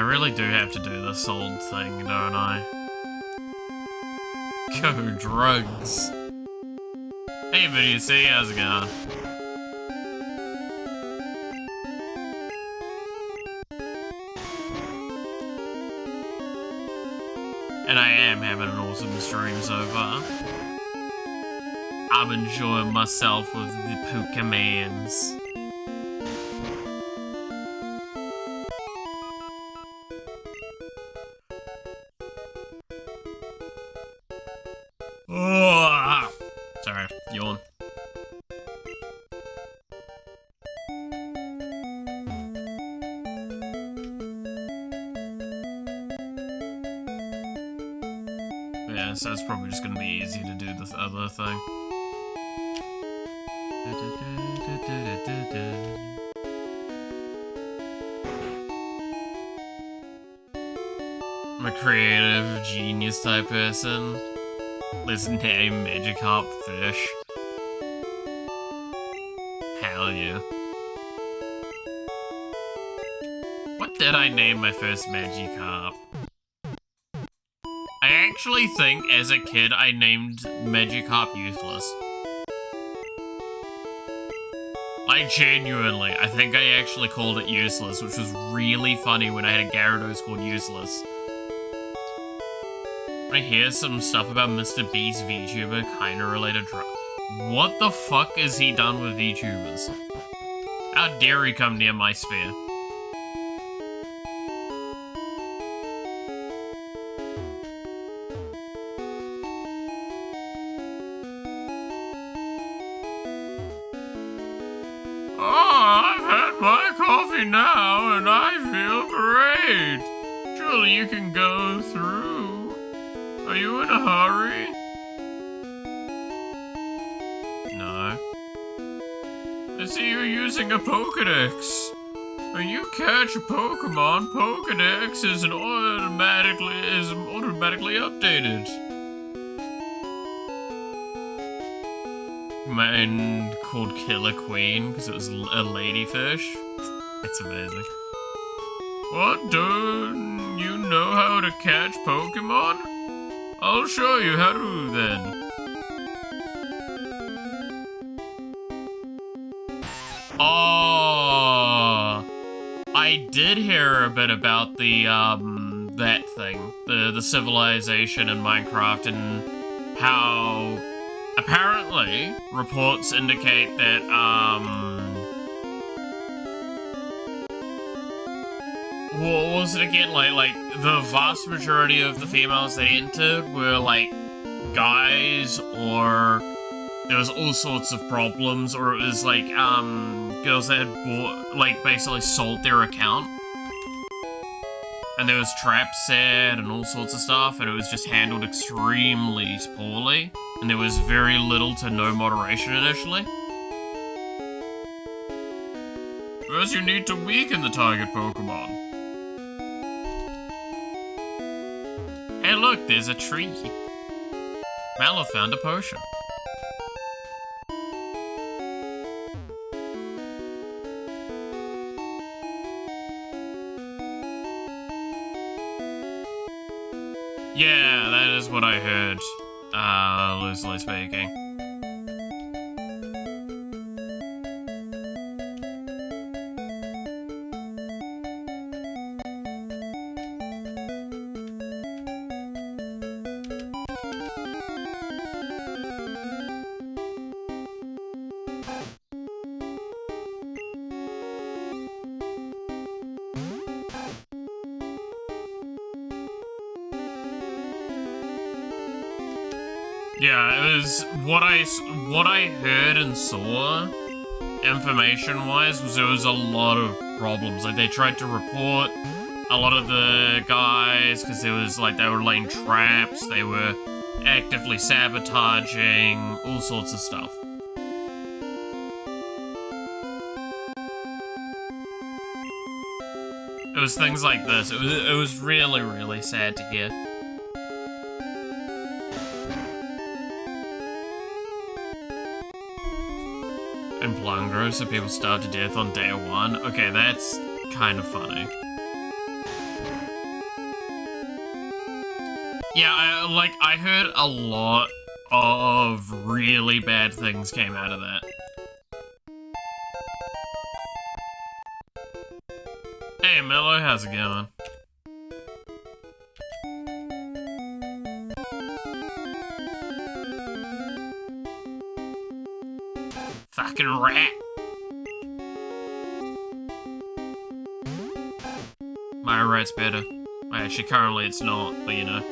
really do have to do the sold thing, don't I? Go drugs. Hey, VTC, how's it going? And I am having an awesome stream so far. I'm enjoying myself with the Pokemons. Oh, sorry, yawn. Yeah, so it's probably just gonna be easy to do this other thing. I'm a creative genius type person. Let's name Magikarp fish. Hell yeah. What did I name my first Magikarp? I actually think as a kid I named Magikarp Useless. Like genuinely, I think I actually called it Useless, which was really funny when I had a Gyarados called Useless. I hear some stuff about Mr. Beast VTuber kinda related What the fuck is he done with VTubers? How dare he come near my sphere? Oh, I've had my coffee now and I feel great. Surely you can go through. Are you in a hurry? No. I see you using a Pokedex. When you catch a Pokemon, Pokedex is automatically updated. Mine called Killer Queen because it was a ladyfish. It's amazing. What, don't you know how to catch Pokemon? I'll show you how to then. Oh, I did hear a bit about the that thing, the civilization in Minecraft, and how apparently reports indicate that what was it again? Like the vast majority of the females that entered were like guys, or there was all sorts of problems, or it was like girls that had basically sold their account, and there was traps set and all sorts of stuff, and it was just handled extremely poorly, and there was very little to no moderation initially. First, you need to weaken the target Pokemon. Hey look, there's a tree. Mallow found a potion. Yeah, that is what I heard, loosely speaking. Yeah, it was what I heard and saw, information-wise, was there was a lot of problems. Like, they tried to report a lot of the guys because there was like they were laying traps, they were actively sabotaging, all sorts of stuff. It was things like this. It was really, really sad to hear. And Blangro, so people starve to death on day one. Okay, that's kind of funny. Yeah, I heard a lot of really bad things came out of that. Hey, Mello, how's it going? Fucking rat. My rat's better. Actually, currently it's not, but you know.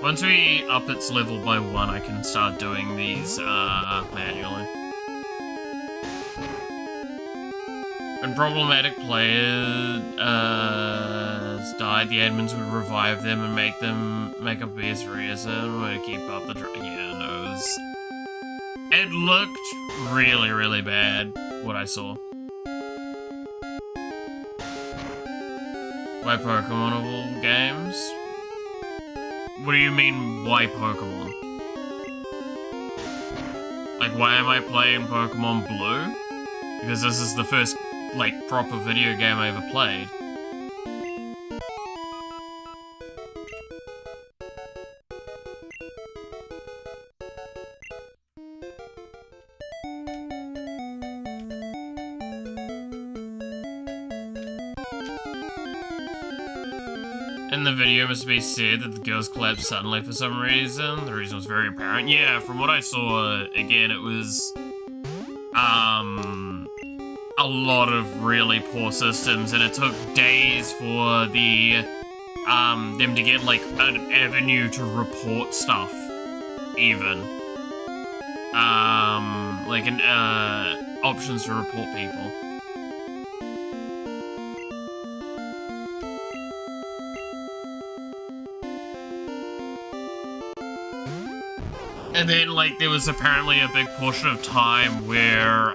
Once we up its level by 1, I can start doing these, manually. When problematic players, died, the admins would revive them and make up BS reason to keep up the yeah, no, it looked really, really bad, what I saw. Why Pokemon of all games? What do you mean, why Pokemon? Like, why am I playing Pokemon Blue? Because this is the first, like, proper video game I ever played. In the video, it must be said that the girls collapsed suddenly for some reason. The reason was very apparent. Yeah, from what I saw, again, it was, a lot of really poor systems, and it took days for the, them to get, like, an avenue to report stuff, even. Like, options to report people. And then, like, there was apparently a big portion of time where,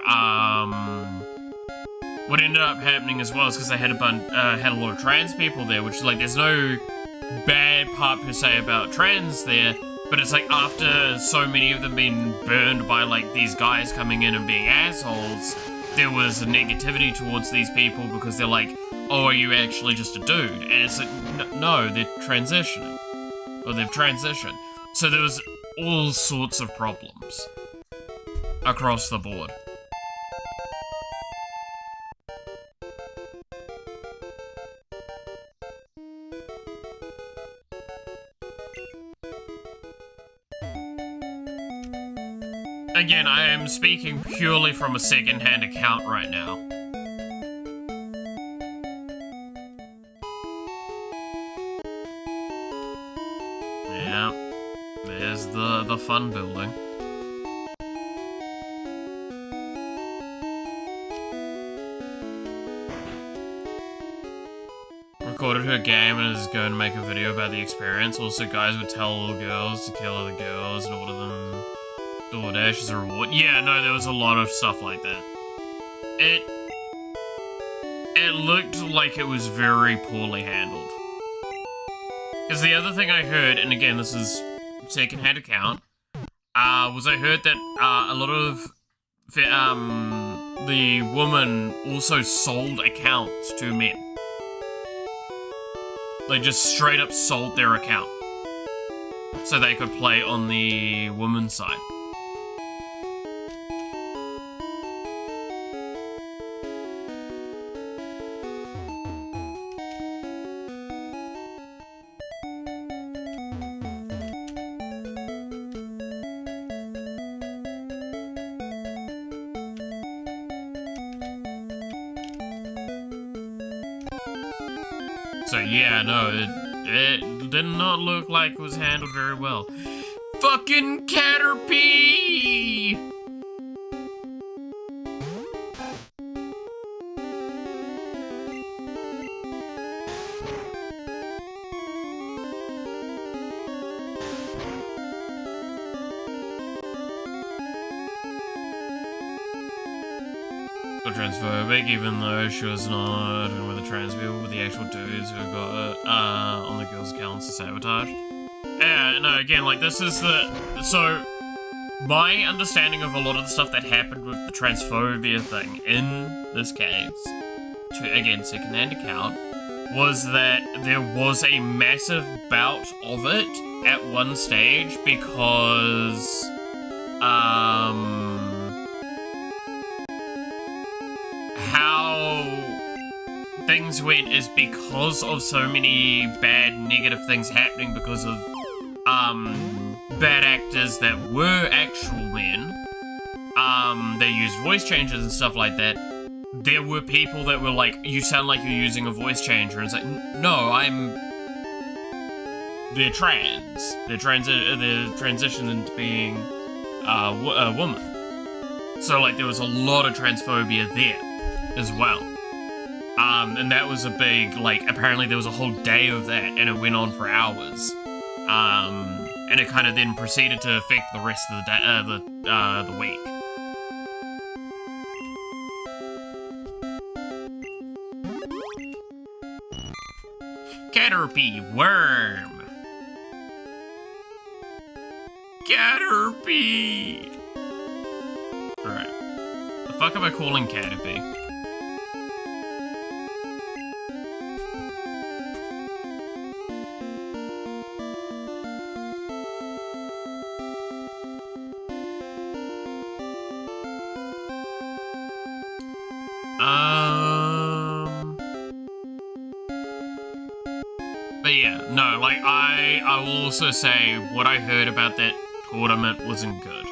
what ended up happening as well is because they had had a lot of trans people there, which, like, there's no bad part per se about trans there, but it's like after so many of them being burned by, like, these guys coming in and being assholes, there was a negativity towards these people because they're like, oh, are you actually just a dude? And it's like, no, they're transitioning. Or they've transitioned. So there was all sorts of problems across the board. Again, I am speaking purely from a second-hand account right now. Yeah. There's the fun building. Recorded her game and is going to make a video about the experience. Also, guys would tell little girls to kill other girls and order them DoorDash as a reward. Yeah, no, there was a lot of stuff like that. It looked like it was very poorly handled. Because the other thing I heard, and again, this is second-hand account, was I heard that a lot of the woman also sold accounts to men. They just straight up sold their account so they could play on the woman's side. So yeah, no, it did not look like it was handled very well. Fucking Caterpie! Transphobic, even though she was not with the trans people, with the actual dudes who got on the girls' accounts to sabotage. Yeah, no, again, like, this is the... So, my understanding of a lot of the stuff that happened with the transphobia thing in this case again, second-hand account, was that there was a massive bout of it at one stage because, how things went is because of so many bad negative things happening because of, bad actors that were actual men, they used voice changers and stuff like that. There were people that were like, you sound like you're using a voice changer, and it's like, no, they're trans. They're transitioned into being a woman. So, like, there was a lot of transphobia there as well. And that was a big, like, apparently there was a whole day of that, and it went on for hours. And it kind of then proceeded to affect the rest of the day, the week. Caterpie worm. Caterpie. Alright. The fuck am I calling Caterpie? But yeah, no, like, I will also say what I heard about that tournament wasn't good.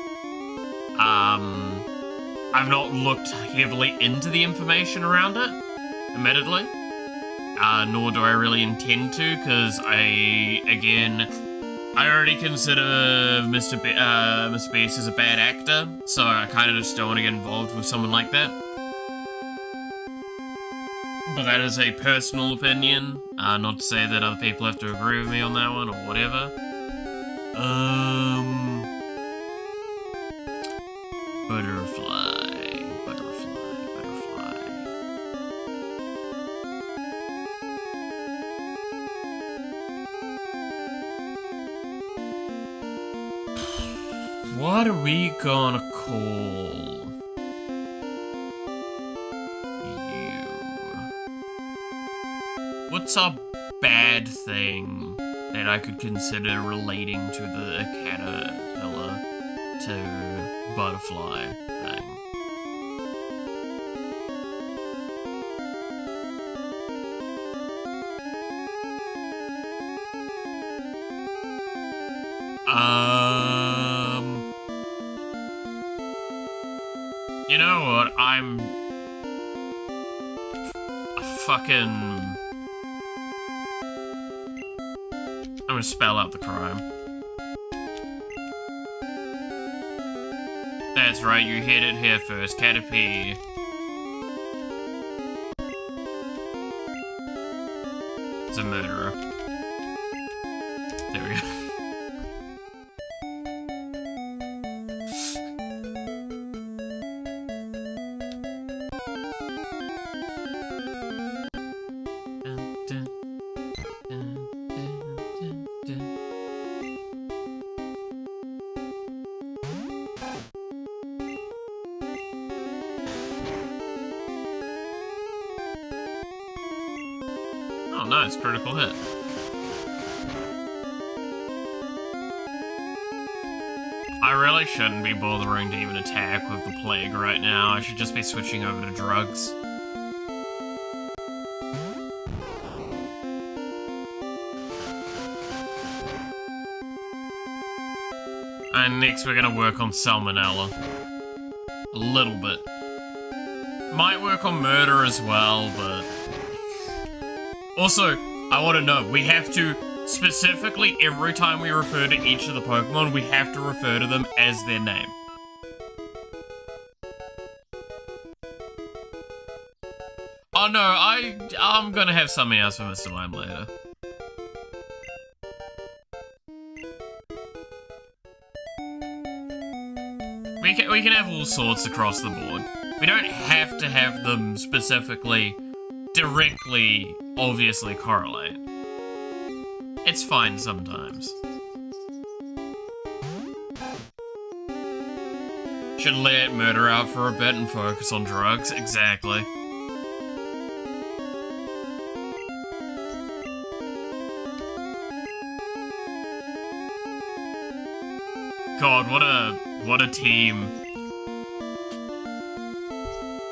I've not looked heavily into the information around it, admittedly. Nor do I really intend to, because I already consider Mr. Beast as a bad actor, so I kind of just don't want to get involved with someone like that. But that is a personal opinion, not to say that other people have to agree with me on that one, or whatever. Butterfly. What are we gonna call you? What's a bad thing that I could consider relating to the caterpillar to butterfly thing? You know what? I'm gonna spell out the crime. That's right, you hit it here first. Caterpie. It's a murderer. There we go. Oh, nice, critical hit. I really shouldn't be bothering to even attack with the plague right now. I should just be switching over to drugs. And next we're gonna work on salmonella. A little bit. Might work on murder as well, but... Also, I want to know, we have to, specifically every time we refer to each of the Pokemon, we have to refer to them as their name. Oh no, I'm gonna have something else for Mr. Lime later. We can have all sorts across the board. We don't have to have them specifically, directly, obviously correlate. It's fine sometimes. Should let murder out for a bit and focus on drugs, exactly. God, what a team.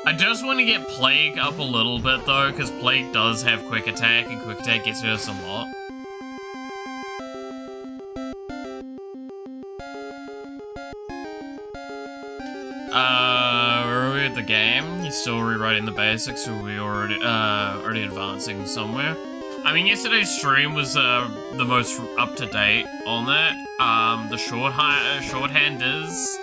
I just want to get Plague up a little bit though, because Plague does have quick attack, and quick attack gets us a lot. Where are we at the game? You're still rewriting the basics, or are we already advancing somewhere? I mean, yesterday's stream was the most up-to-date on that. The shorthand is,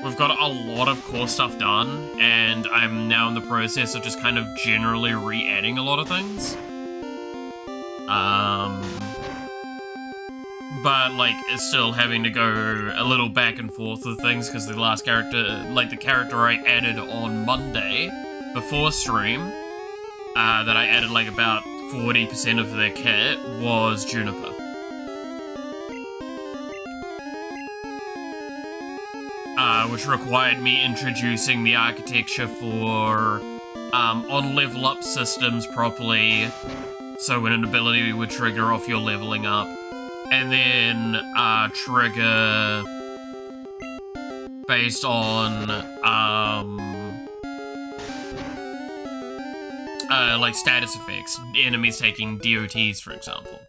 we've got a lot of core stuff done, and I'm now in the process of just kind of generally re-adding a lot of things. But, like, it's still having to go a little back and forth with things, because the last character, like, the character I added on Monday, before stream, that I added, like, about 40% of their kit was Juniper. Which required me introducing the architecture for on level up systems properly, so when an ability would trigger off your leveling up, and then trigger based on like status effects, enemies taking DOTs, for example.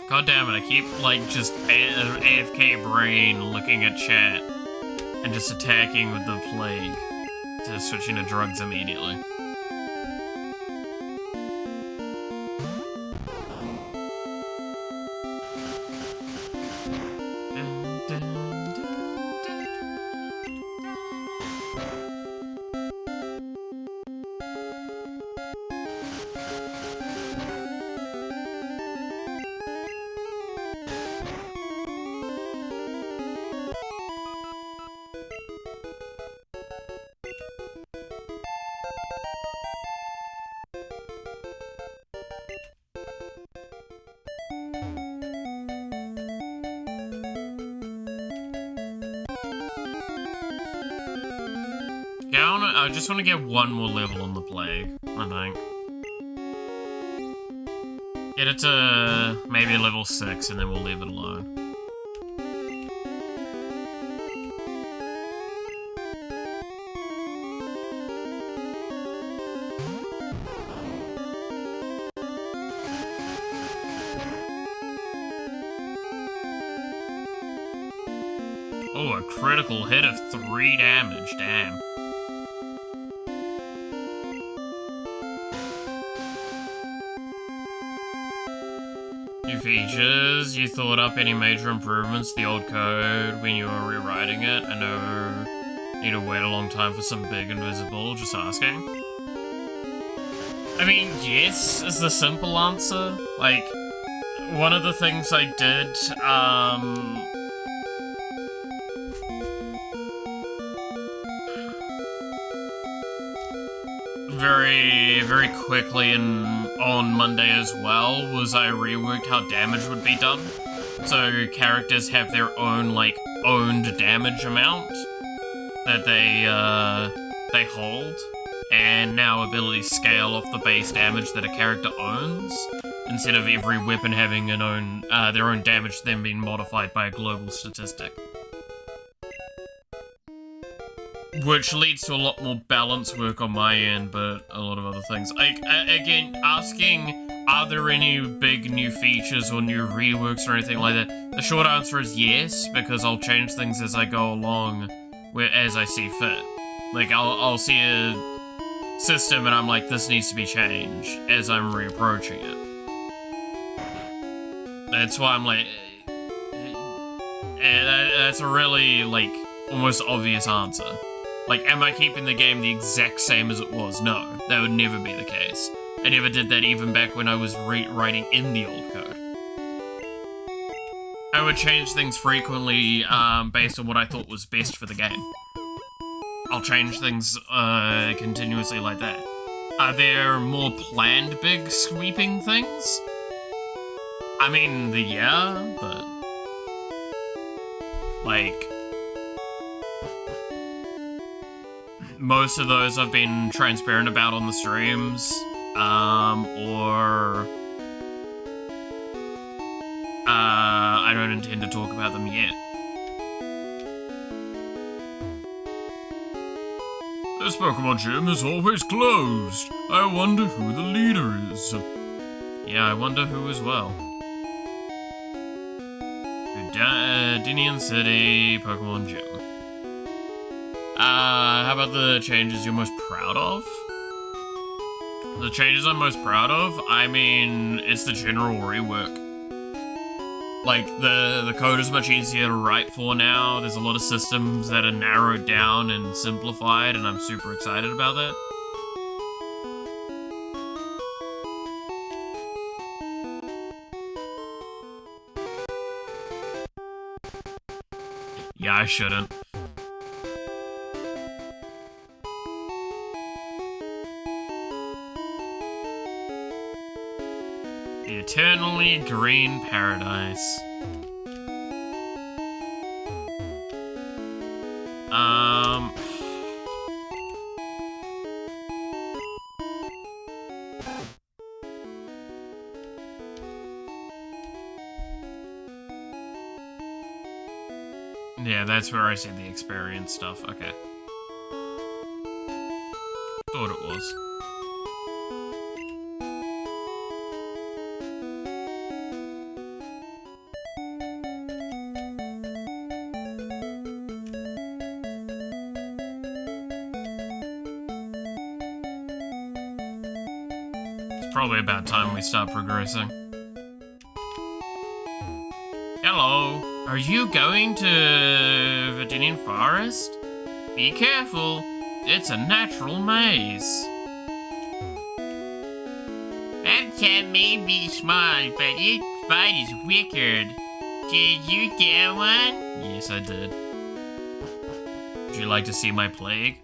God damn it, I keep, like, just AFK brain looking at chat and just attacking with the Plague, just switching to drugs immediately. I just want to get one more level on the Plague, I think. Get it to maybe level 6 and then we'll leave it alone. Oh, a critical hit of 3 damage, damn. New features, you thought up any major improvements to the old code when you were rewriting it? I know you need to wait a long time for some big invisible, just asking. I mean, yes is the simple answer. Like, one of the things I did, very quickly and on Monday as well was I reworked how damage would be done. So characters have their own, like, owned damage amount that they hold, and now abilities scale off the base damage that a character owns, instead of every weapon having their own damage then being modified by a global statistic. Which leads to a lot more balance work on my end, but a lot of other things. Like, again, asking, are there any big new features or new reworks or anything like that? The short answer is yes, because I'll change things as I go along, as I see fit. Like, I'll see a system and I'm like, this needs to be changed, as I'm reapproaching it. That's why I'm like, that's a really, like, almost obvious answer. Like, am I keeping the game the exact same as it was? No, that would never be the case. I never did that even back when I was writing in the old code. I would change things frequently based on what I thought was best for the game. I'll change things continuously like that. Are there more planned big sweeping things? I mean, yeah, but... like... most of those I've been transparent about on the streams, or... I don't intend to talk about them yet. This Pokemon gym is always closed. I wonder who the leader is. Yeah, I wonder who as well. Dinian City Pokemon Gym. How about the changes you're most proud of? The changes I'm most proud of? I mean, it's the general rework. Like, the code is much easier to write for now. There's a lot of systems that are narrowed down and simplified, and I'm super excited about that. Yeah, I shouldn't. The Eternally Green Paradise. Yeah, that's where I see the experience stuff. Okay. Thought it was. Probably about time we start progressing. Hello, are you going to Verdinian Forest? Be careful, it's a natural maze. That cat may be small, but its bite is wicked. Did you get one? Yes, I did. Would you like to see my plague?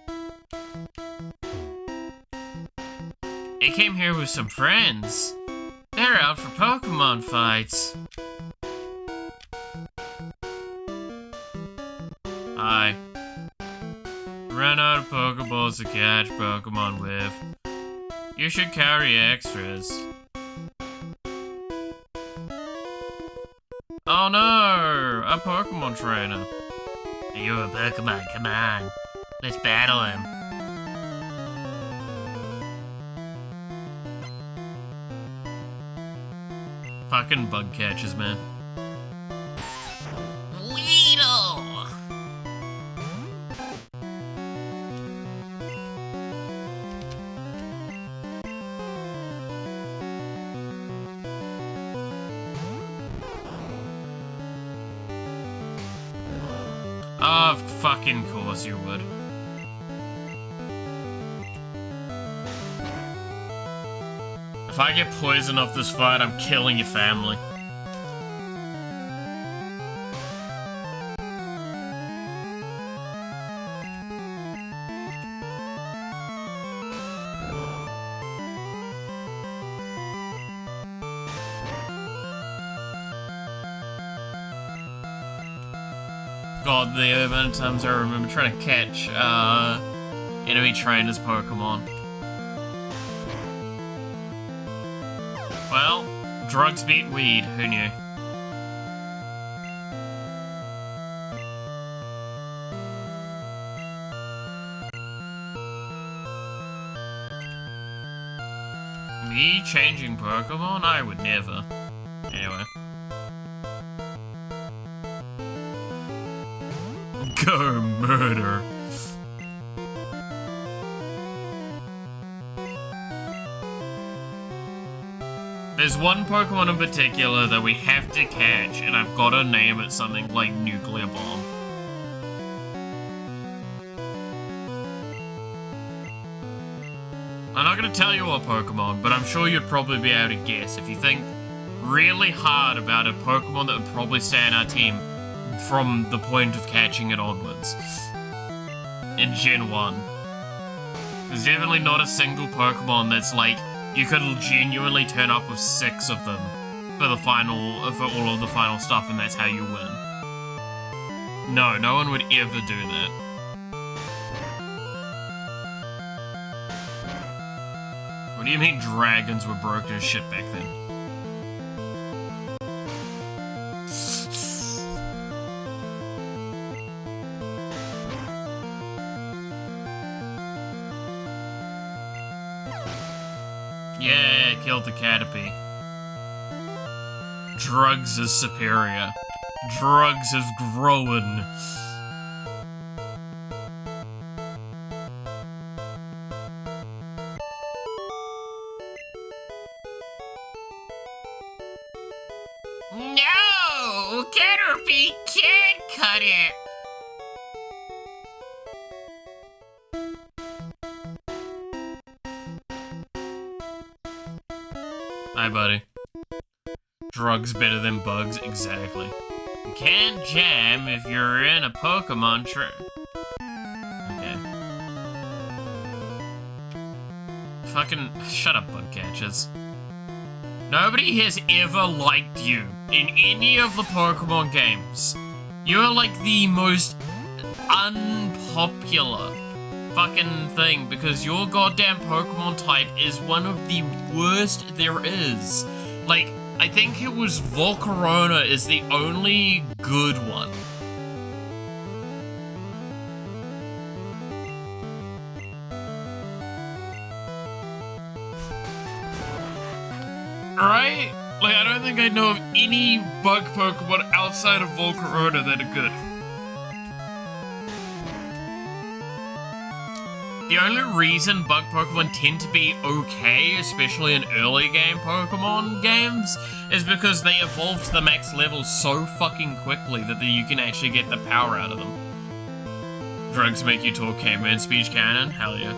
I came here with some friends. They're out for Pokemon fights. Hi. Ran out of Pokeballs to catch Pokemon with. You should carry extras. Oh no! A Pokemon trainer. You're a Pokemon, come on. Let's battle him. Fucking bug catchers, man. Weedle! Of fucking course you would. If I get poisoned off this fight, I'm killing your family. God, the amount of times I remember trying to catch enemy trainers Pokemon. Well, drugs beat weed, who knew? Me changing Pokemon? I would never. Anyway. Go murder. There's one Pokemon in particular that we have to catch, and I've got to name it something like Nuclear Bomb. I'm not going to tell you what Pokemon, but I'm sure you'd probably be able to guess. If you think really hard about a Pokemon that would probably stay in our team from the point of catching it onwards. In Gen 1. There's definitely not a single Pokemon that's like, you could genuinely turn up with 6 of them for the final, for all of the final stuff, and that's how you win. No, no one would ever do that. What do you mean dragons were broken as shit back then? Yeah, killed the Caterpie. Drugs is superior. Drugs is growing. No! Caterpie can't cut it! Hi, buddy. Drugs better than bugs, exactly. You can't jam if you're in a Pokemon tree. Okay. Fucking shut up, bug catchers. Nobody has ever liked you in any of the Pokemon games. You're like the most unpopular fucking thing because your goddamn Pokemon type is one of the worst there is. Like, I think it was Volcarona is the only good one. Right? Like, I don't think I know of any bug Pokemon outside of Volcarona that are good. The only reason bug Pokemon tend to be okay, especially in early game Pokemon games, is because they evolve to the max level so fucking quickly that you can actually get the power out of them. Drugs make you talk caveman speech canon? Hell yeah.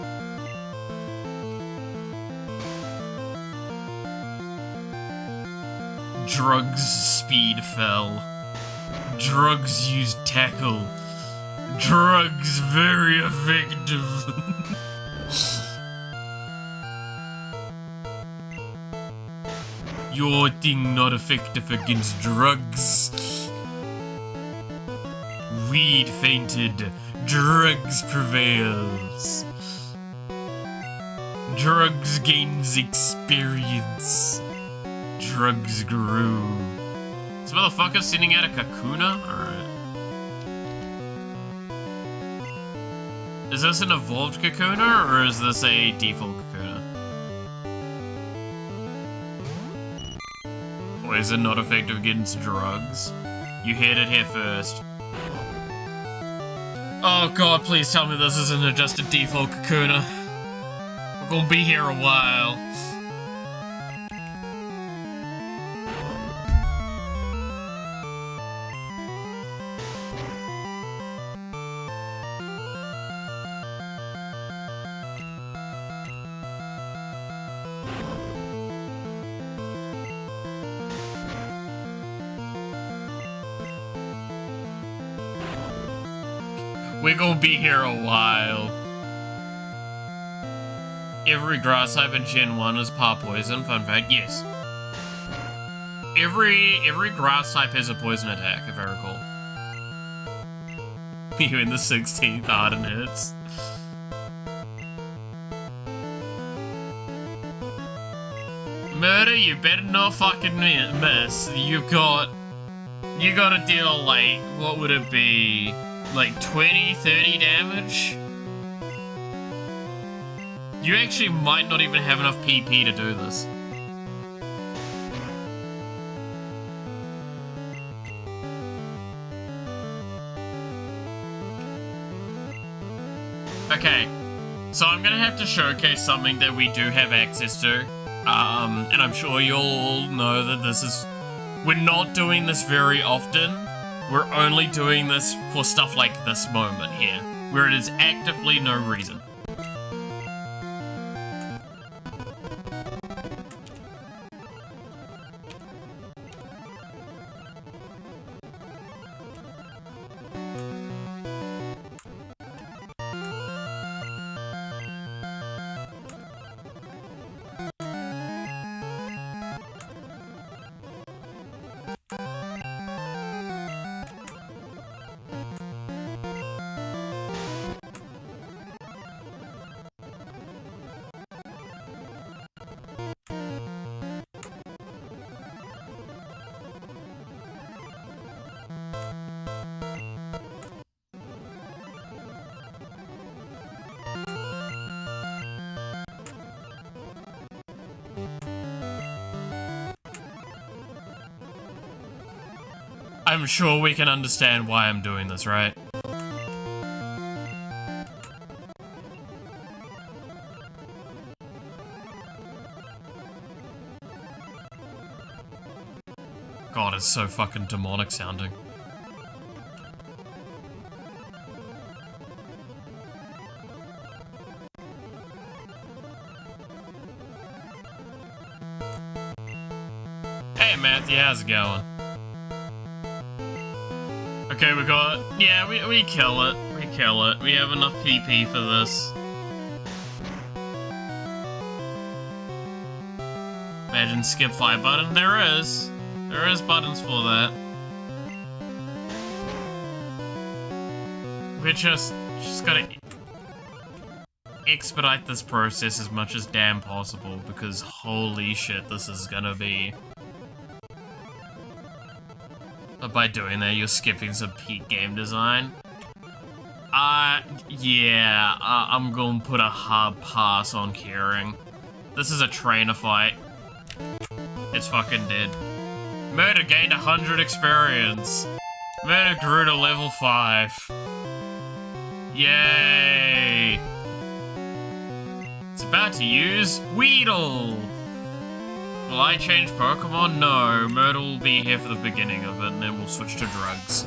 Drugs speed fell. Drugs use tackle. Drugs very effective. Your thing not effective against drugs. Weed fainted. Drugs prevails. Drugs gains experience. Drugs grew. This motherfucker sending out a Kakuna? Alright. Is this an evolved Kakuna, or is this a default Kakuna? Or is it not effective against drugs? You heard it here first. Oh god, please tell me this isn't just a default Kakuna. We're gonna be here a while. We're gonna be here a while. Every grass type in Gen 1 is part poison, fun fact, yes. Every grass type has a poison attack, if I recall. You in the 16th Arden hits. Murder, you better not fucking miss. You gotta deal like, what would it be? Like 20, 30 damage? You actually might not even have enough PP to do this. Okay, so I'm gonna have to showcase something that we do have access to. And I'm sure you'll all know that this is... We're not doing this very often. We're only doing this for stuff like this moment here, where it is actively no reason. I'm sure we can understand why I'm doing this, right? God, it's so fucking demonic sounding. Hey Matthew, how's it going? Okay, we got... Yeah, we kill it. We kill it. We have enough PP for this. Imagine skip fire button. There is. There is buttons for that. We're just gotta expedite this process as much as damn possible, because holy shit, this is gonna be... But by doing that, you're skipping some peak game design. Yeah, I'm gonna put a hard pass on caring. This is a trainer fight. It's fucking dead. Murder gained 100 experience. Murder grew to level 5. Yay! It's about to use Weedle. Will I change Pokemon? No. Murder will be here for the beginning of it, and then we'll switch to drugs.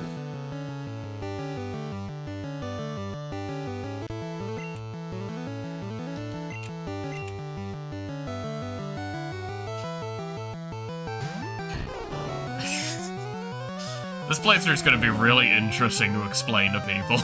This playthrough is going to be really interesting to explain to people.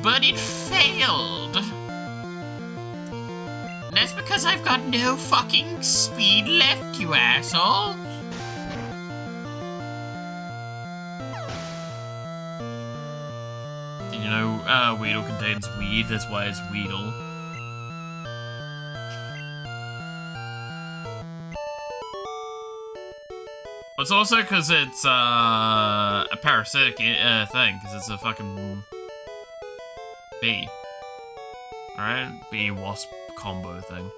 But it failed. And that's because I've got no fucking speed left, you asshole. Did you know Weedle contains weed? That's why it's Weedle. It's also because it's a parasitic thing, because it's a fucking bee. Alright? Bee-wasp combo thing.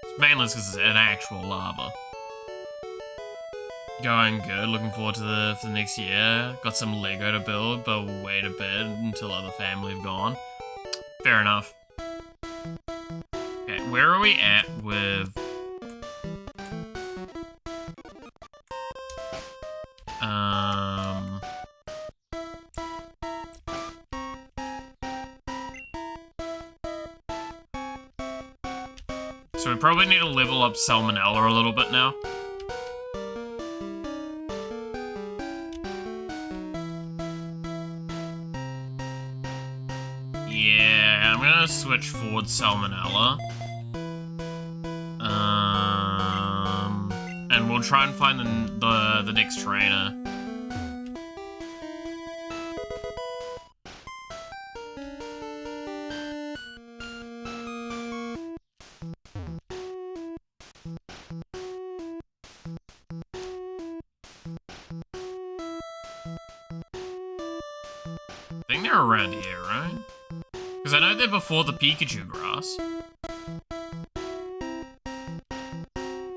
It's mainly because it's an actual larva. Going good, looking forward to for the next year. Got some Lego to build, but we'll wait a bit until other family have gone. Fair enough. Okay, where are we at with... So we probably need to level up Salmonella a little bit now. Yeah, I'm gonna switch forward Salmonella. And we'll try and find the next trainer. I think they're around here, right? Because I know they're before the Pikachu grass.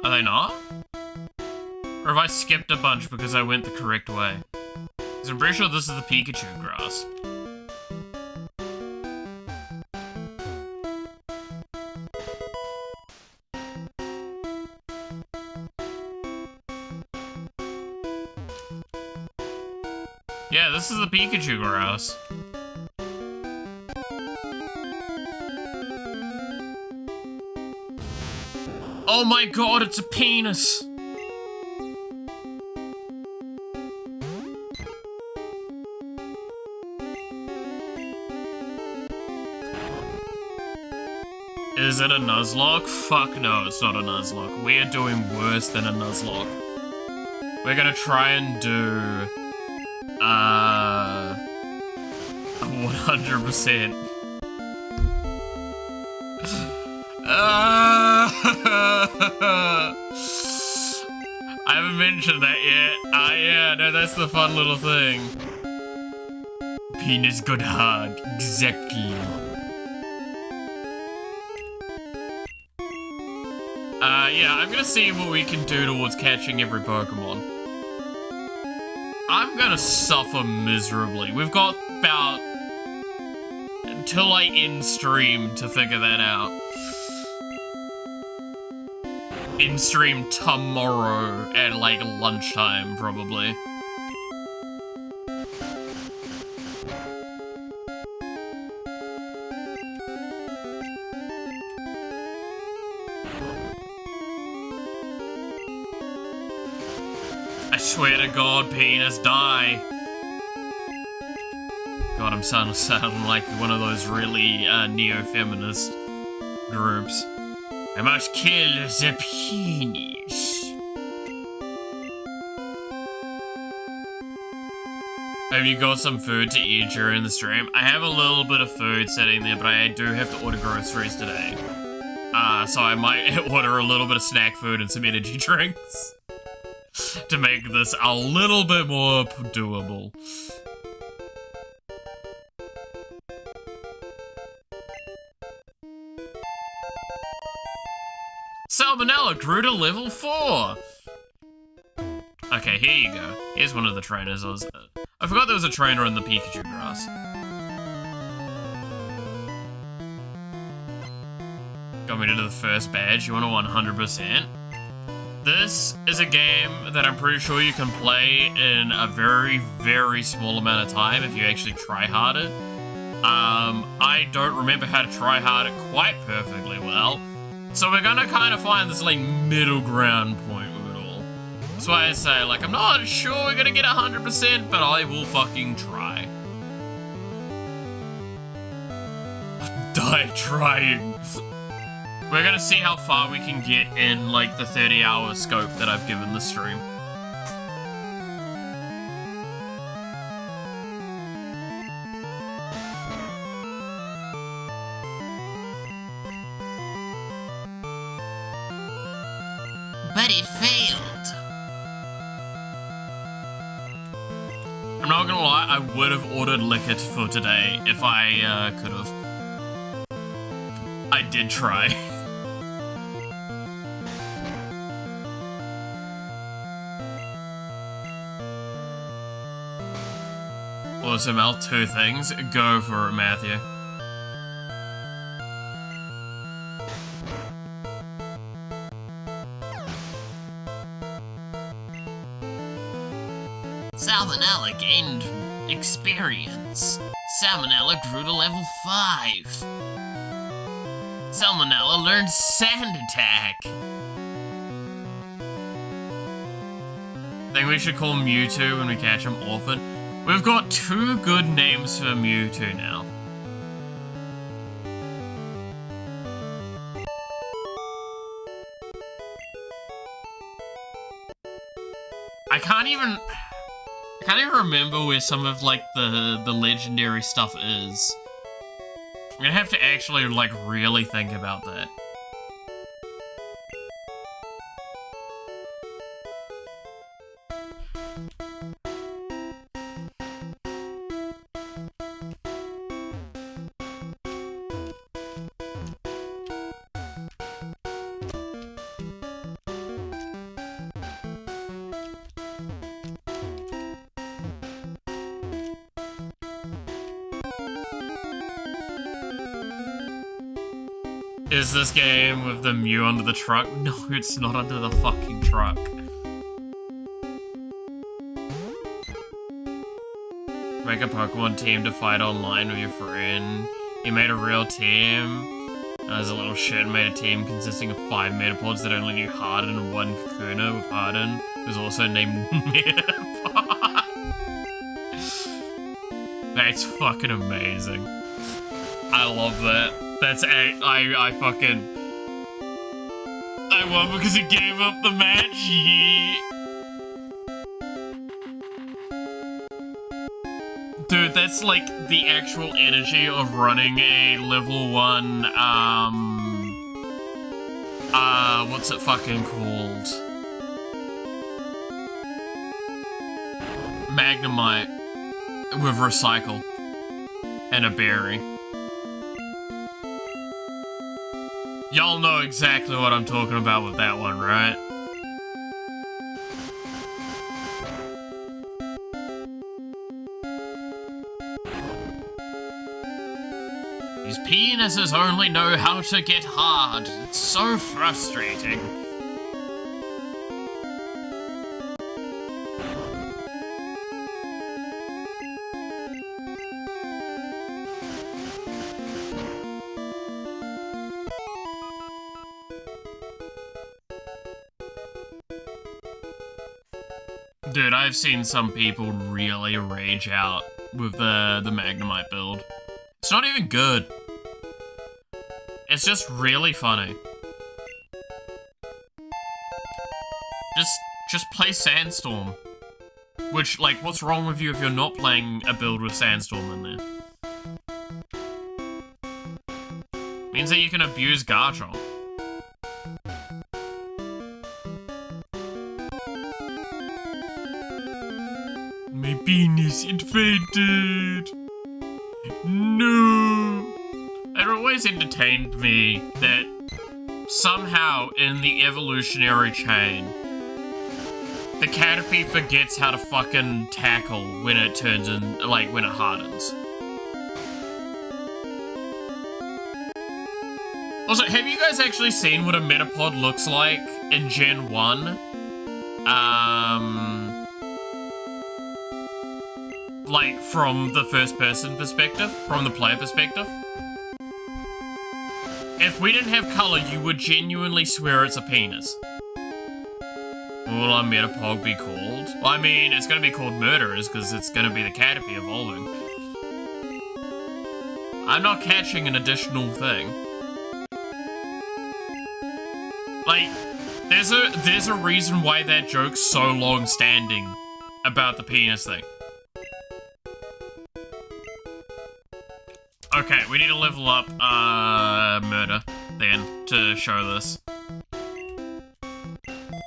Are they not? Or have I skipped a bunch because I went the correct way? Because I'm pretty sure this is the Pikachu grass. Yeah, this is the Pikachu grass. Oh my god, it's a penis! Is it a Nuzlocke? Fuck no, it's not a Nuzlocke. We're doing worse than a Nuzlocke. We're gonna try and do... 100%. mentioned that yet. Yeah, no, that's the fun little thing. Penis got hard. Exactly. Yeah, I'm gonna see what we can do towards catching every Pokemon. I'm gonna suffer miserably. We've got about until I end stream to figure that out. End stream tomorrow at like lunchtime, probably. I swear to God, penis, die. God, I'm sounding like one of those really neo-feminist groups. I must kill the penis. Have you got some food to eat during the stream? I have a little bit of food sitting there, but I do have to order groceries today. So I might order a little bit of snack food and some energy drinks to make this a little bit more doable. Salmonella grew to level 4. Okay, here you go. Here's one of the trainers. I forgot there was a trainer in the Pikachu grass. Got me to the first badge. You want to 100%? This is a game that I'm pretty sure you can play in a very, very small amount of time if you actually try hard it. I don't remember how to try hard it quite perfectly well. So we're gonna kind of find this like middle ground point with it all. That's why I say, like, I'm not sure we're gonna get 100%, but I will fucking try. Die trying. We're gonna see how far we can get in like the 30-hour scope that I've given the stream. But it failed. I'm not gonna lie, I would have ordered liquor for today if I could have. I did try. Awesome, L, 2 things. Go for it, Matthew. Salmonella gained experience. Salmonella grew to level 5. Salmonella learned Sand Attack. I think we should call Mewtwo when we catch him Orphan. We've got 2 good names for Mewtwo now. I can't even remember where some of like the legendary stuff is. I'm gonna have to actually like really think about that. Is this game with the Mew under the truck? No, it's not under the fucking truck. Make a Pokemon team to fight online with your friend. You made a real team. As a little shit, made a team consisting of 5 Metapods that only knew Harden and 1 Kakuna, with Harden, who's also named Metapod. That's fucking amazing. I love that. That's I won because he gave up the match. Yeah. Dude, that's like the actual energy of running a level 1, what's it fucking called? Magnemite with recycle and a berry. Y'all know exactly what I'm talking about with that one, right? These penises only know how to get hard. It's so frustrating. Dude, I've seen some people really rage out with the Magnemite build. It's not even good. It's just really funny. Just play Sandstorm. Which, like, what's wrong with you if you're not playing a build with Sandstorm in there? Means that you can abuse Garchomp. My penis inflated. No. It always entertained me that somehow in the evolutionary chain, the Caterpie forgets how to fucking tackle when it turns in, like, when it hardens. Also, have you guys actually seen what a Metapod looks like in Gen 1? Like, from the first-person perspective? From the player perspective? If we didn't have color, you would genuinely swear it's a penis. What will our Metapod be called? Well, I mean, it's gonna be called Murderers, because it's gonna be the Caterpie evolving. I'm not catching an additional thing. Like, there's a reason why that joke's so long-standing about the penis thing. Okay, we need to level up, Murder, then, to show this.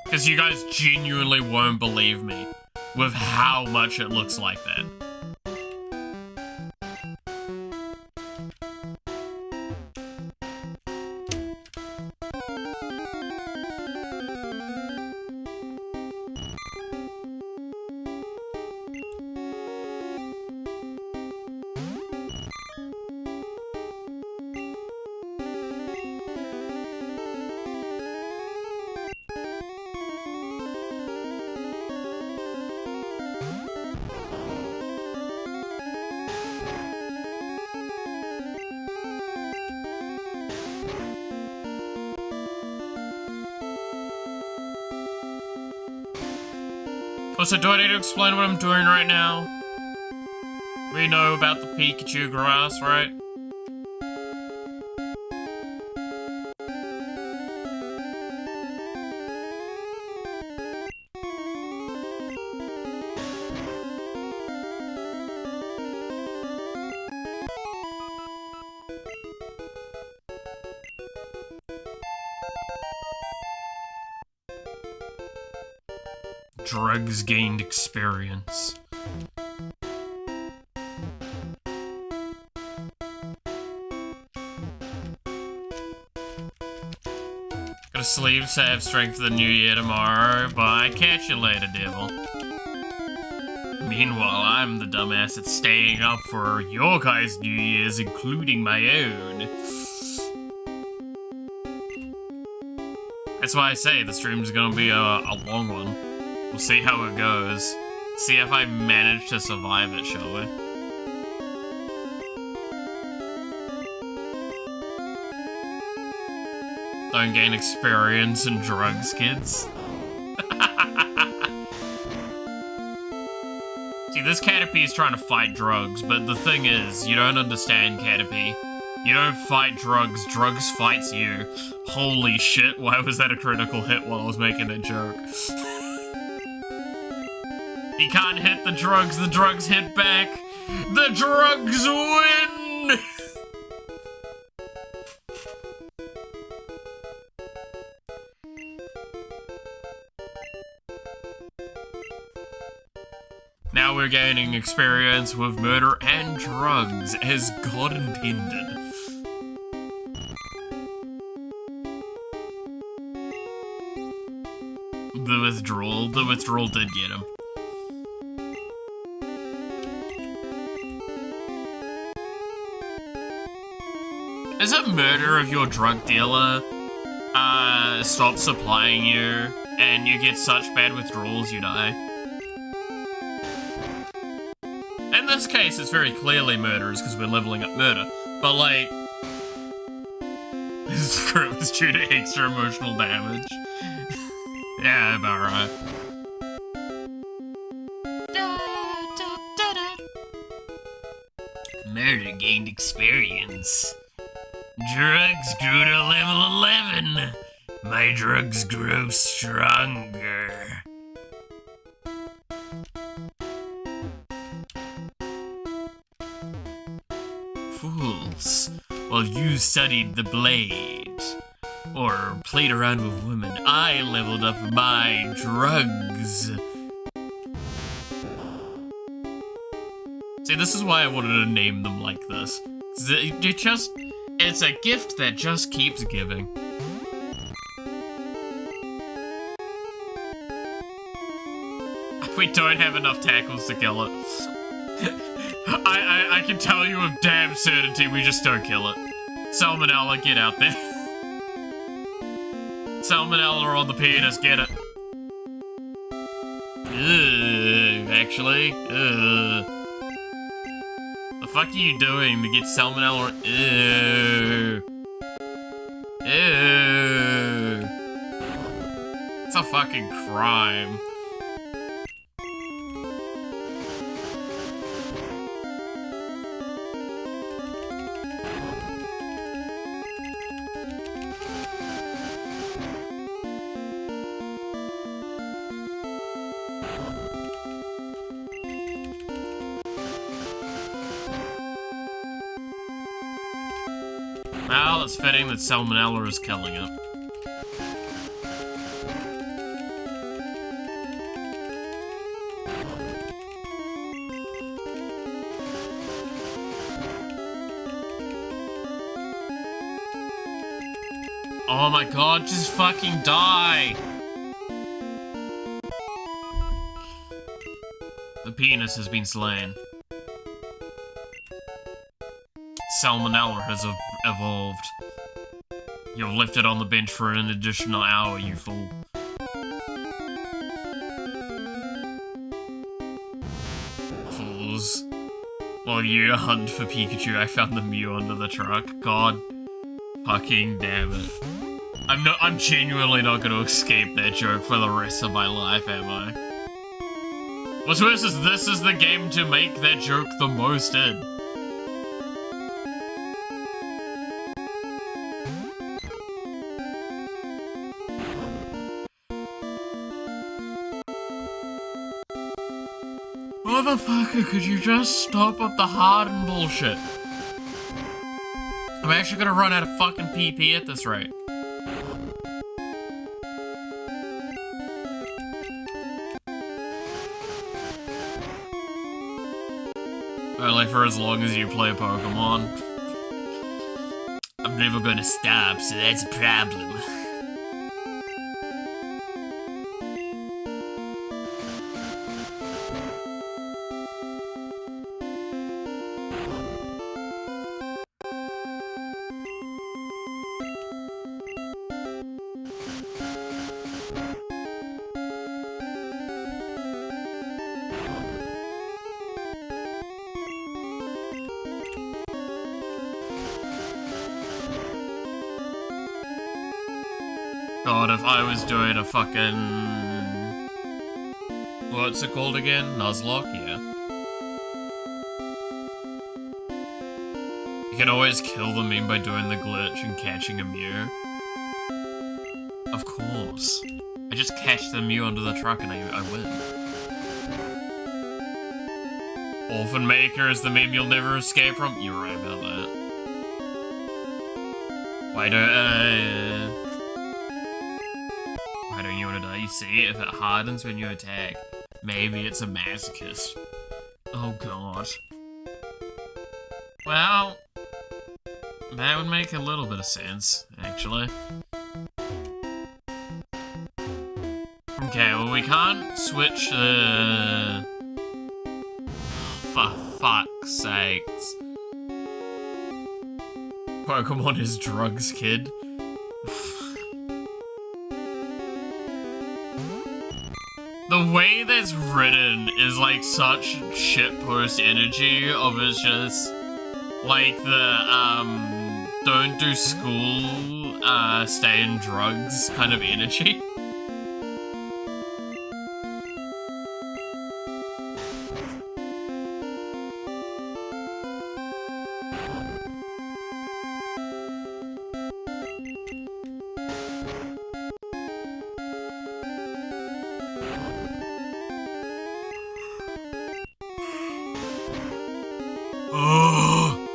Because you guys genuinely won't believe me with how much it looks like that. Also, do I need to explain what I'm doing right now? We know about the Pikachu grass, right? Drugs gained experience. Gotta sleep to have strength for the new year tomorrow. Bye, catch you later, devil. Meanwhile, I'm the dumbass that's staying up for your guys' New Year's, including my own. That's why I say the stream's gonna be a long one. We'll see how it goes. See if I manage to survive it, shall we? Don't gain experience in drugs, kids. See, this Caterpie is trying to fight drugs, but the thing is, you don't understand, Caterpie. You don't fight drugs, drugs fights you. Holy shit, why was that a critical hit while I was making that joke? He can't hit the drugs hit back. The drugs win! Now we're gaining experience with murder and drugs, as God intended. The withdrawal did get him. Is it murder if your drug dealer stops supplying you and you get such bad withdrawals you die? In this case, it's very clearly murderers because we're leveling up murder, but like, this script was due to extra emotional damage. Yeah, about right. Murder gained experience. Drugs grew to level 11. My drugs grow stronger. Fools. While you studied the blade, or played around with women, I leveled up my drugs. See, this is why I wanted to name them like this. It's a gift that just keeps giving. We don't have enough tackles to kill it. I can tell you with damn certainty we just don't kill it. Salmonella, get out there. Salmonella on the penis, get it. Ugh, actually. Ugh. The fuck are you doing to get salmonella? Ew. Ew. It's a fucking crime. Well, it's fitting that salmonella is killing it. Oh my god, just fucking die! The penis has been slain. Salmonella has evolved. You've left it on the bench for an additional hour, you fool. Fools. While you hunt for Pikachu, I found the Mew under the truck. God fucking damn it. I'm genuinely not gonna escape that joke for the rest of my life, am I? What's worse is this is the game to make that joke the most in. Motherfucker, could you just stop with the hardened bullshit? I'm actually gonna run out of fucking PP at this rate. Only for as long as you play Pokemon. I'm never gonna stop, so that's a problem. God, if I was doing a fucking... What's it called again? Nuzlocke? Yeah. You can always kill the meme by doing the glitch and catching a Mew. Of course. I just catch the Mew under the truck and I win. Orphan Maker is the meme you'll never escape from? You're right about that. Why don't you want to die? You see, if it hardens when you attack. Maybe it's a masochist. Oh god. Well, that would make a little bit of sense, actually. Okay, well we can't switch for fuck's sakes. Pokemon is drugs, kid. The way that's written is like such shitpost energy of it's just like the don't do school, stay in drugs kind of energy. Oh.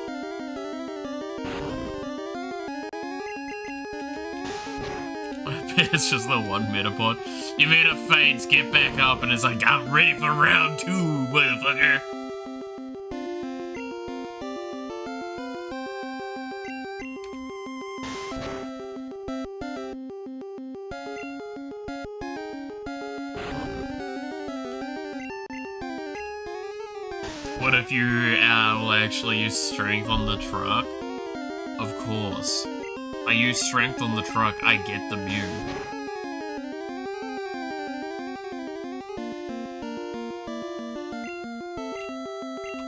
It's just the one Metapod. You made it faints, get back up, and it's like, I'm ready for round 2, motherfucker. What if you will actually use strength on the truck? Of course. I use strength on the truck, I get the Mew.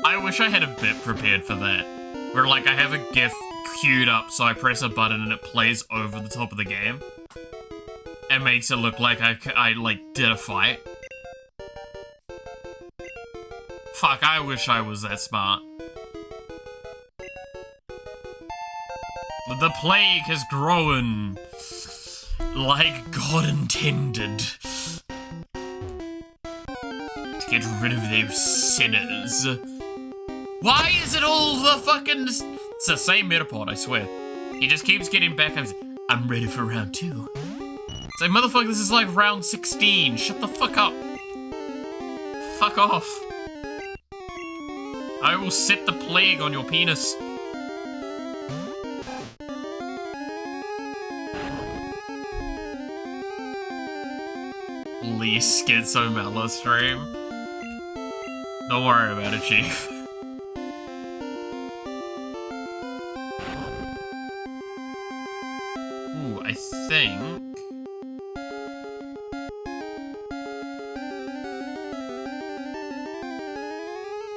I wish I had a bit prepared for that. Where like I have a GIF queued up so I press a button and it plays over the top of the game. It makes it look like I like did a fight. Fuck, I wish I was that smart. The plague has grown like God intended to get rid of those sinners. Why is it all the fucking... It's the same Metapod, I swear. He just keeps getting back up. I'm ready for round 2. It's like, motherfucker, this is like round 16. Shut the fuck up. Fuck off. I will set the plague on your penis. Least Schizomela stream. Don't worry about it, Chief. Ooh, I think...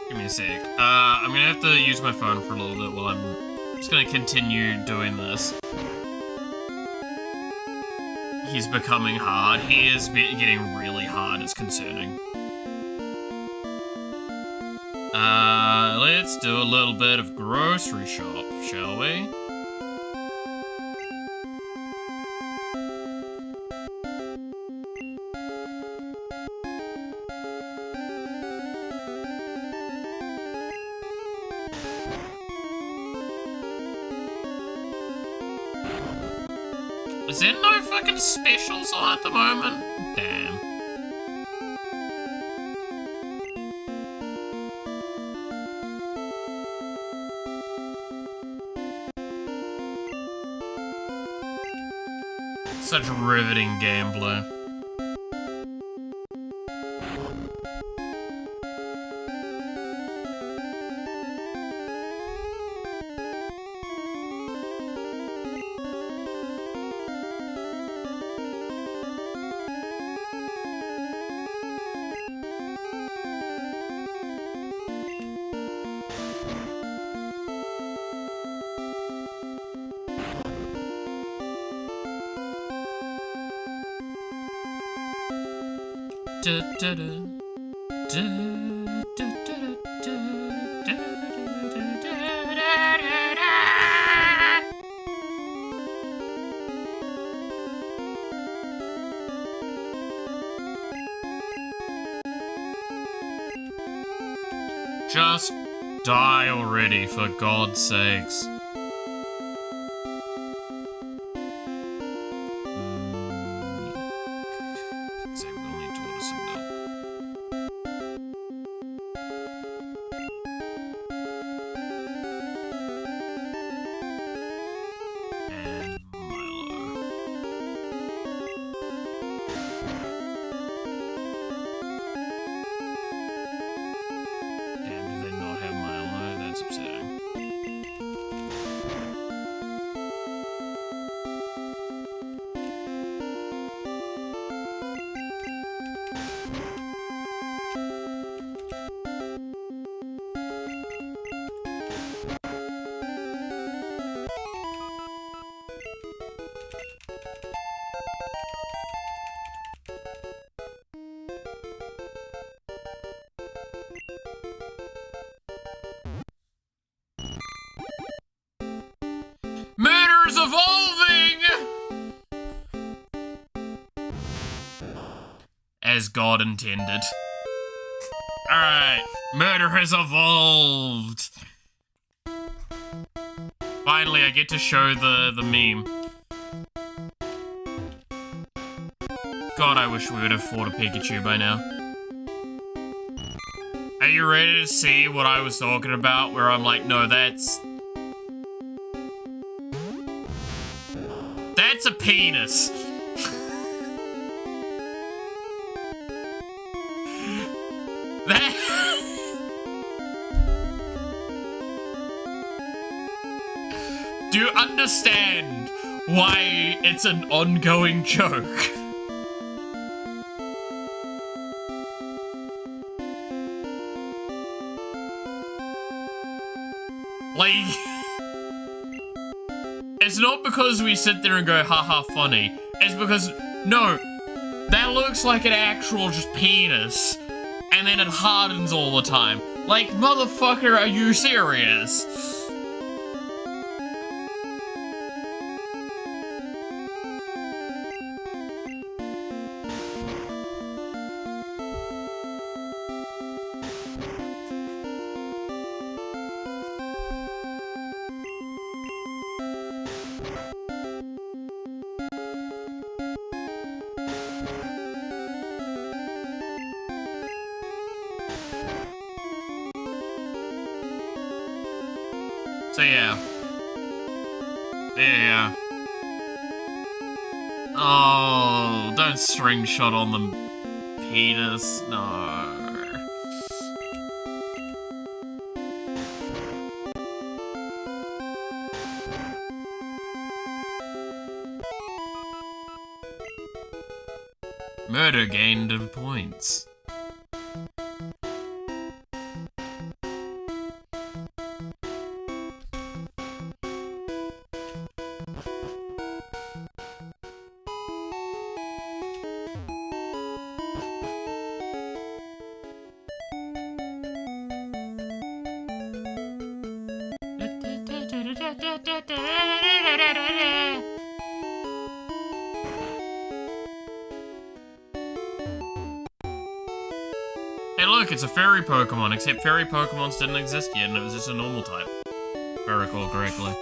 Give me a sec. I'm gonna have to use my phone for a little bit while I'm just gonna continue doing this. He's becoming hard. He is getting really hard. It's concerning. Let's do a little bit of grocery shop, shall we? Is there no fucking specials on at the moment? Damn. Such riveting gameplay. Just die already, for God's sakes. Say we'll need to order some milk. Murder is evolving! As God intended. Alright, murder has evolved. Finally, I get to show the meme. God, I wish we would have fought a Pikachu by now. Are you ready to see what I was talking about? Where I'm like, no, that's a penis. That... Do you understand why it's an ongoing joke? Like, it's not because we sit there and go, haha, funny. It's because, no, that looks like an actual just penis, and then it hardens all the time. Like, motherfucker, are you serious? So yeah. Yeah. Oh, don't string shot on the penis. No. Murder gained points. Hey look, it's a fairy Pokemon, except fairy Pokemons didn't exist yet and it was just a normal type. If I recall correctly.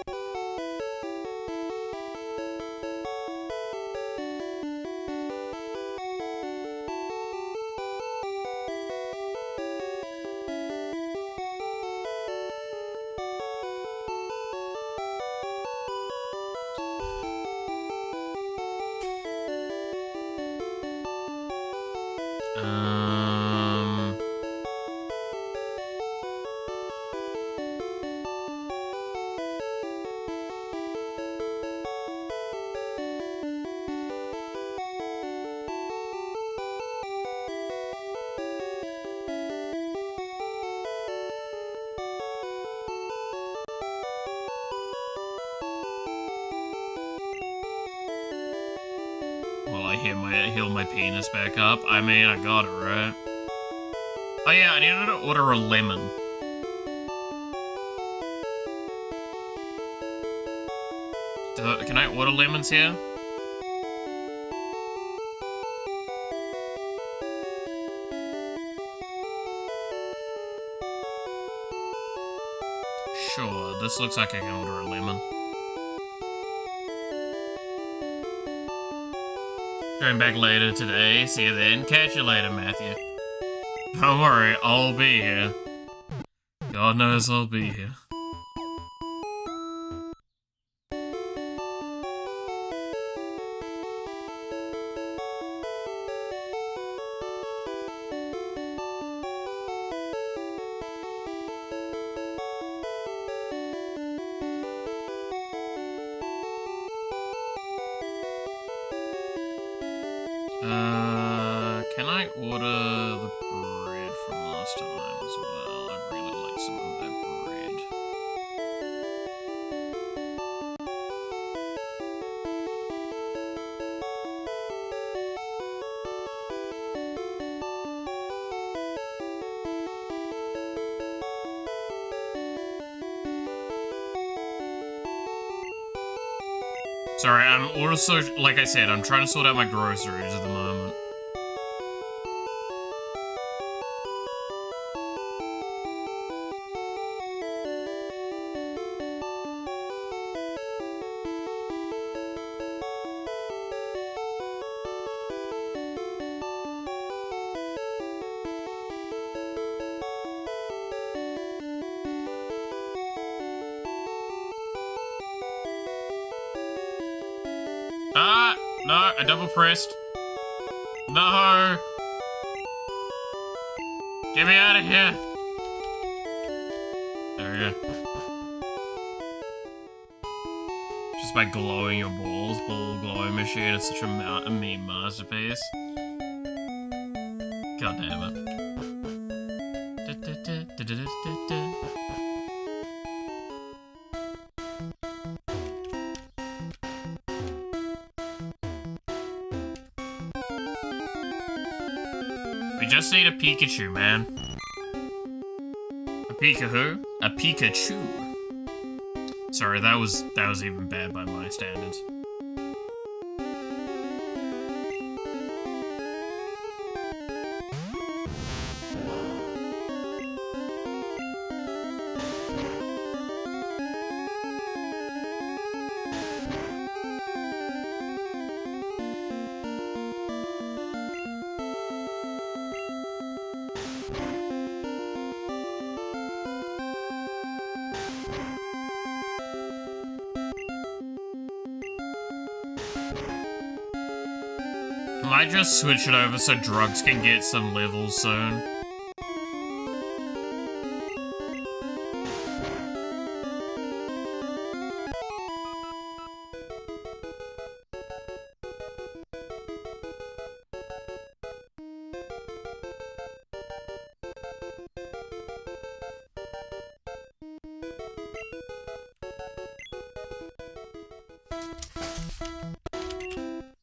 Well, I heal my penis back up. I mean, I got it, right? Oh yeah, I needed to order a lemon. Can I order lemons here? Sure, this looks like I can order a lemon. Join back later today. See you then. Catch you later, Matthew. Don't worry, I'll be here. God knows I'll be here. Can I order the bread from last time as well? I'd really like some of that bread. Sorry, I'm also, like I said, I'm trying to sort out my groceries at the moment. Ah! No, I double pressed. No! Get me out of here! There we go. Just by glowing your balls, ball glowing machine is such a meme masterpiece. God damn it. We just need a Pikachu, man. A Pikachu? A Pikachu. Sorry, that was even bad by my standards. I might just switch it over so drugs can get some levels soon.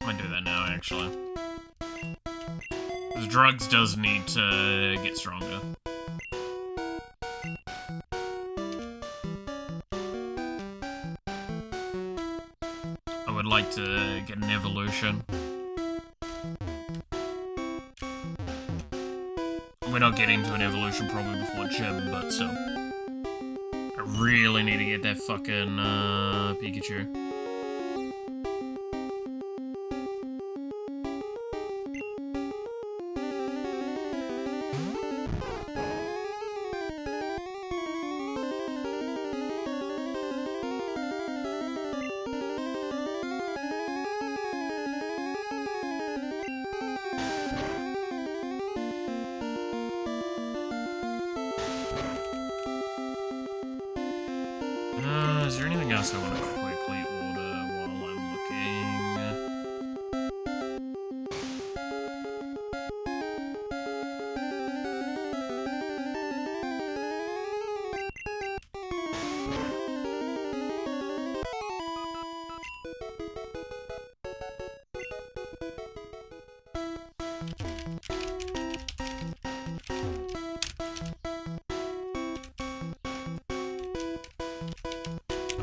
I might do that now, actually. Because drugs does need to get stronger. I would like to get an evolution. We're not getting to an evolution probably before gym, but still. I really need to get that fucking Pikachu. Is there anything else I want to quickly order while I'm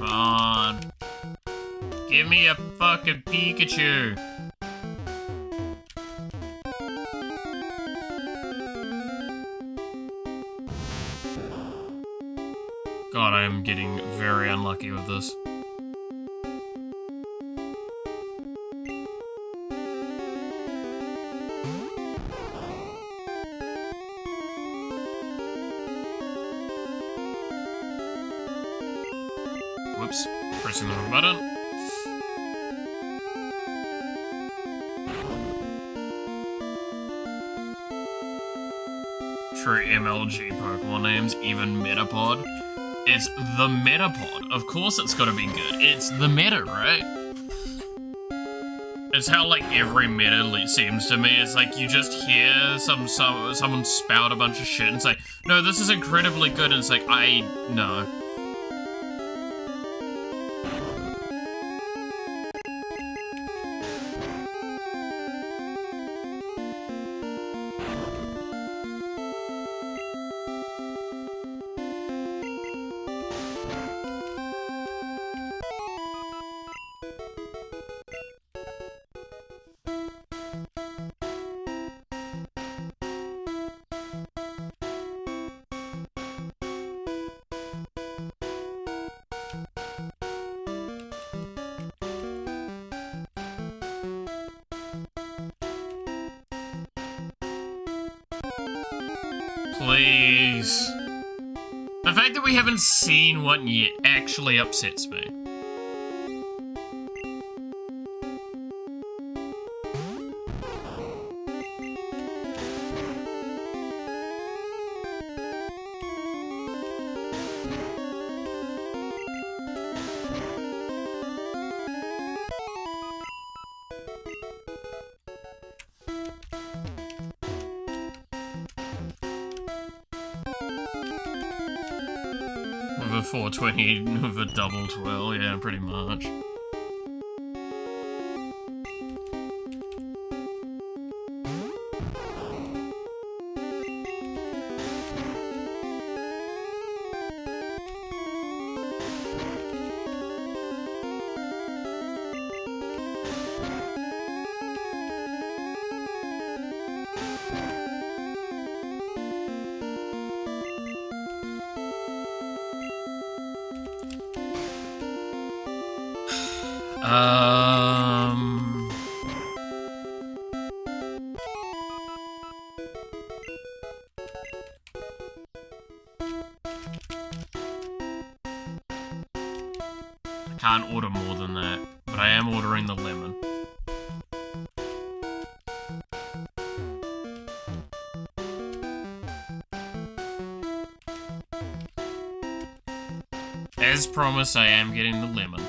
Come on. Give me a fucking Pikachu. God, I am getting very unlucky with this. Whoops, pressing the wrong button. True MLG Pokemon names, even Metapod. It's the Metapod. Of course it's gotta be good. It's the meta, right? It's how, like, every meta seems to me. It's like you just hear someone spout a bunch of shit and it's like, no, this is incredibly good, and it's like, no. Please. The fact that we haven't seen one yet actually upsets me. With a 420, with a double twirl, yeah, pretty much. I can't order more than that, but I am ordering the lemon. As promised, I am getting the lemon.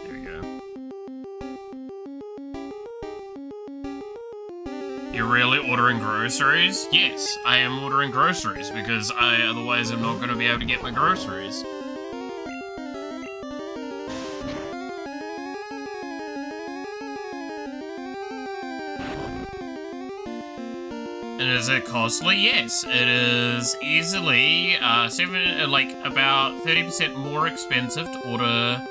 There we go. You're really ordering groceries? Yes, I am ordering groceries because otherwise I'm not going to be able to get my groceries. And is it costly? Yes, it is easily about 30% more expensive to order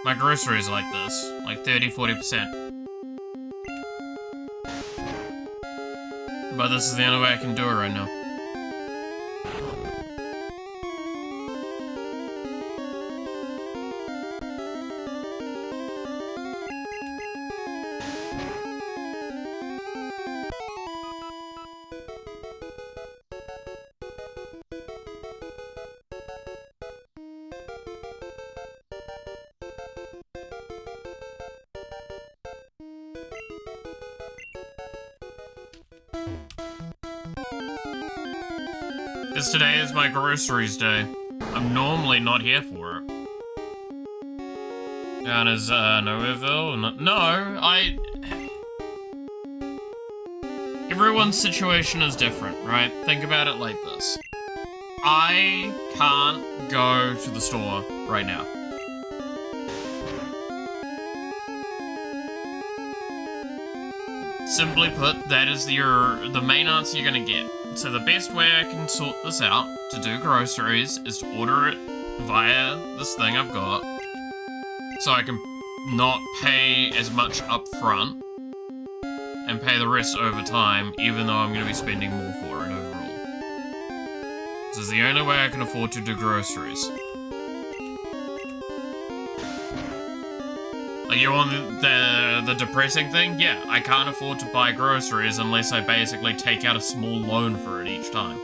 my groceries like this, like 30-40%. But this is the only way I can do it right now. Because today is my groceries day. I'm normally not here for it. Down as, Noeville? No, everyone's situation is different, right? Think about it like this. I can't go to the store right now. Simply put, that is the main answer you're gonna get. So the best way I can sort this out to do groceries is to order it via this thing I've got, so I can not pay as much up front and pay the rest over time, even though I'm going to be spending more for it overall. This is the only way I can afford to do groceries. Like, you want the depressing thing? Yeah, I can't afford to buy groceries unless I basically take out a small loan for it each time.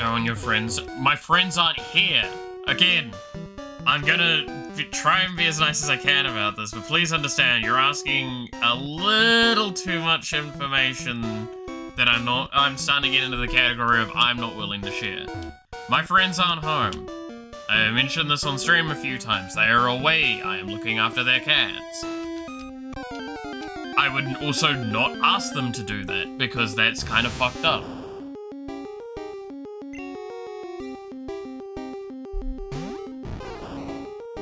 showing your friends. My friends aren't here. Again, I'm gonna try and be as nice as I can about this, but please understand, you're asking a little too much information that I'm starting to get into the category of I'm not willing to share. My friends aren't home. I mentioned this on stream a few times. They are away. I am looking after their cats. I would also not ask them to do that, because that's kind of fucked up.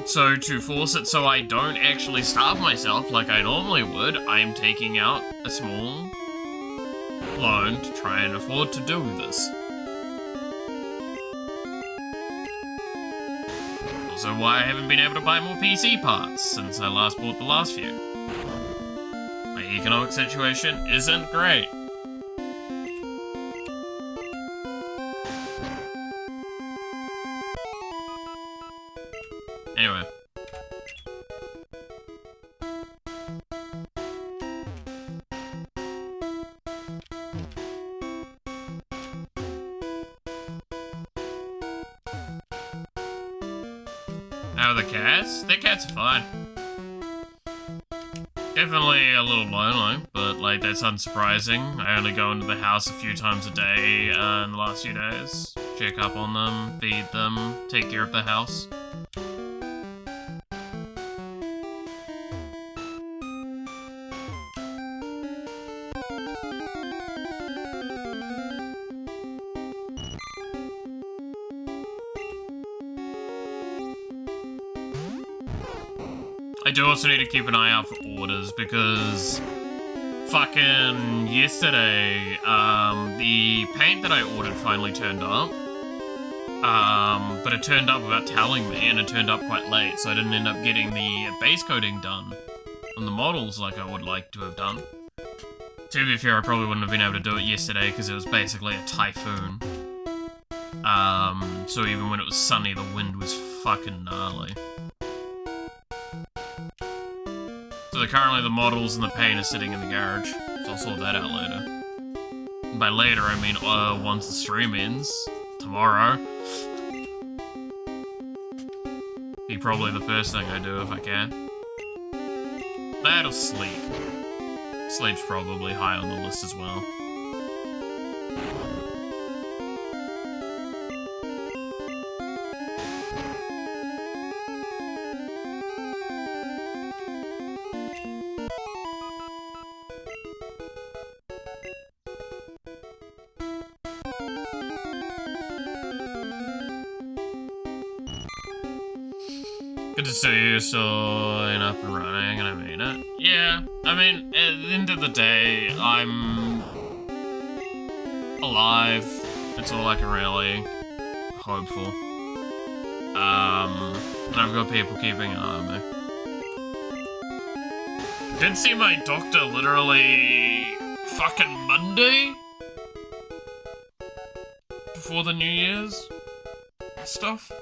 So to force it so I don't actually starve myself like I normally would, I'm taking out a small loan to try and afford to do this. Also why I haven't been able to buy more PC parts since I last bought the last few. My economic situation isn't great. Anyway. How are the cats? Their cats are fine. Definitely a little lonely, but like that's unsurprising. I only go into the house a few times a day in the last few days. Check up on them, feed them, take care of the house. I do also need to keep an eye out for orders because fucking yesterday, the paint that I ordered finally turned up. But it turned up without telling me, and it turned up quite late, so I didn't end up getting the base coating done on the models like I would like to have done. To be fair, I probably wouldn't have been able to do it yesterday because it was basically a typhoon. So even when it was sunny, the wind was fucking gnarly. So currently the models and the paint are sitting in the garage, so I'll sort that out later. And by later, I mean once the stream ends, tomorrow. Be probably the first thing I do if I can. That or sleep. Sleep's probably high on the list as well. Good to see you still up and running, and I mean it. Yeah, I mean, at the end of the day, I'm alive. That's all I can really hope for. And I've got people keeping an eye on me. Did see my doctor literally fucking Monday? Before the New Year's stuff.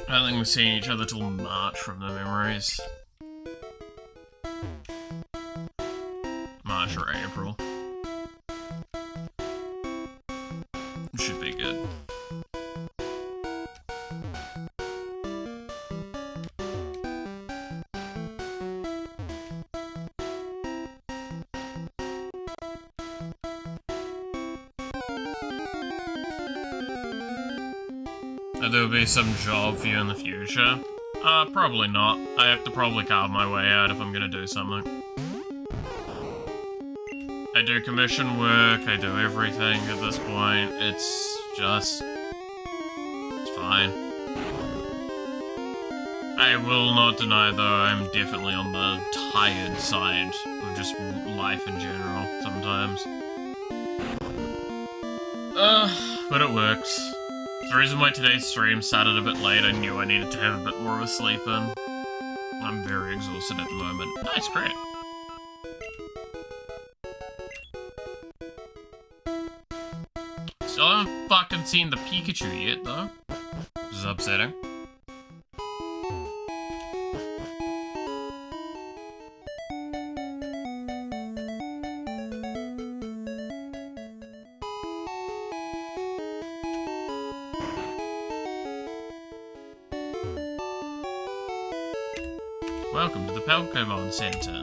I don't think we're seeing each other till March from the memories. March or April. It should be good. There'll be some job for you in the future. Probably not. I have to probably carve my way out if I'm gonna do something. I do commission work, I do everything at this point. It's just... it's fine. I will not deny though, I'm definitely on the tired side of just life in general, sometimes. But it works. The reason why today's stream started a bit late, I knew I needed to have a bit more of a sleep in. I'm very exhausted at the moment. Nice, great. Still haven't fucking seen the Pikachu yet, though. Which is upsetting. Welcome to the Pokemon Center.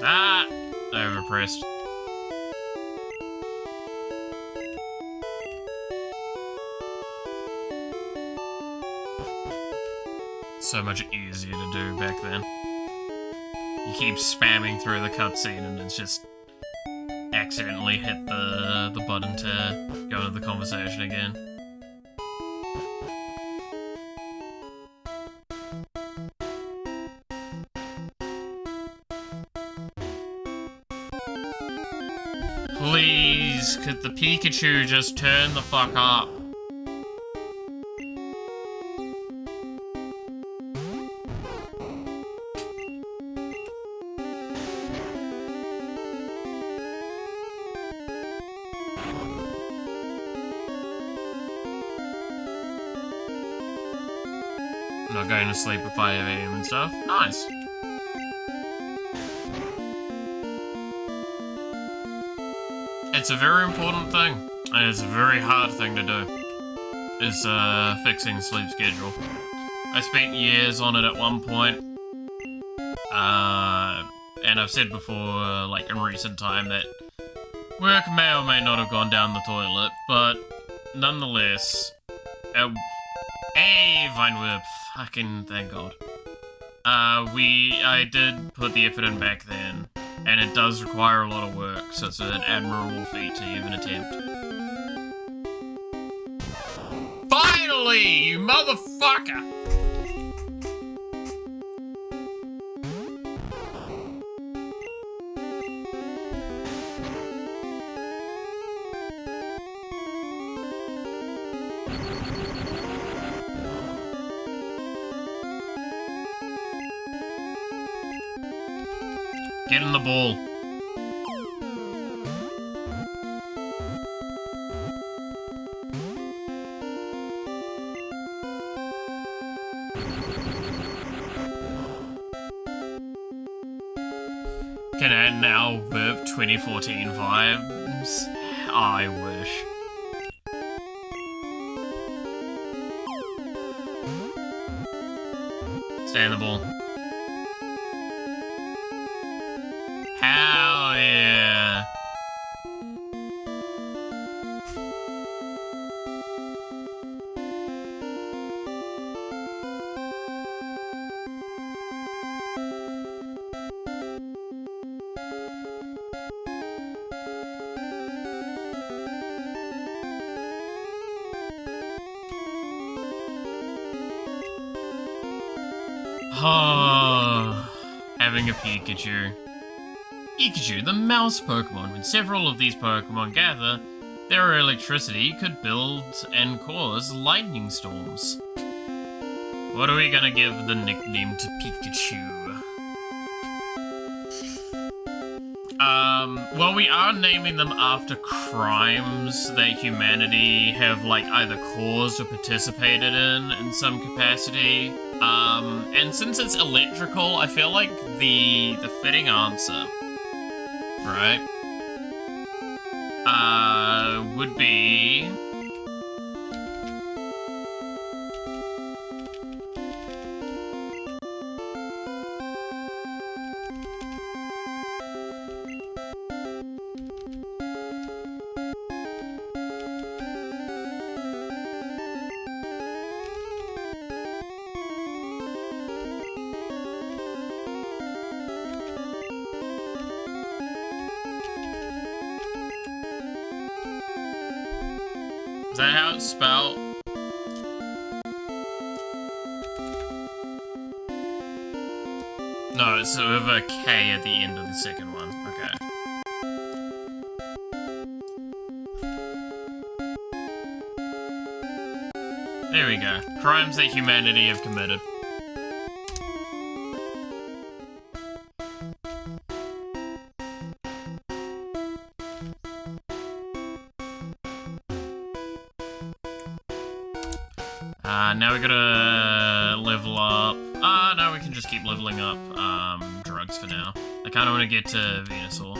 Ah! Overpressed. So much easier to do back then. You keep spamming through the cutscene and it's just accidentally hit the button to go into the conversation again. Please, could the Pikachu just turn the fuck up? Not going to sleep at 5 AM and stuff. Nice. It's a very important thing, and it's a very hard thing to do, is fixing sleep schedule. I spent years on it at one point, and I've said before, like in recent time, that work may or may not have gone down the toilet, but nonetheless, hey, Vinewhip, fucking thank God. I did put the effort in back then, and it does require a lot of work, so it's an admirable feat to even attempt. Finally, you motherfucker! Get in the ball. Can I now whip 2014 vibes? I wish. Stay in the ball. Hell yeah. Oh, having a Pikachu. Pikachu, the mouse Pokemon. When several of these Pokemon gather, their electricity could build and cause lightning storms. What are we gonna give the nickname to Pikachu? Well, we are naming them after crimes that humanity have, like, either caused or participated in some capacity. And since it's electrical, I feel like the fitting answer, right, would be... Is that how it's spelled? No, it's with a K at the end of the second one. Okay. There we go. Crimes that humanity have committed. Now we gotta level up. No, we can just keep leveling up, drugs for now. I kinda wanna get to Venusaur.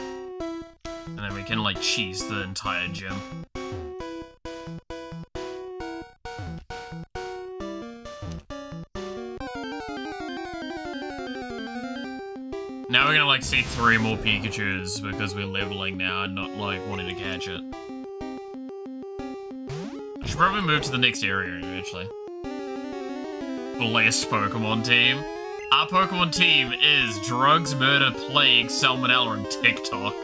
And then we can, like, cheese the entire gym. Now we're gonna like see 3 more Pikachus because we're leveling now and not like wanting to catch it. I should probably move to the next area eventually. Blessed Pokemon team. Our Pokemon team is drugs, murder, plague, salmonella, and TikTok.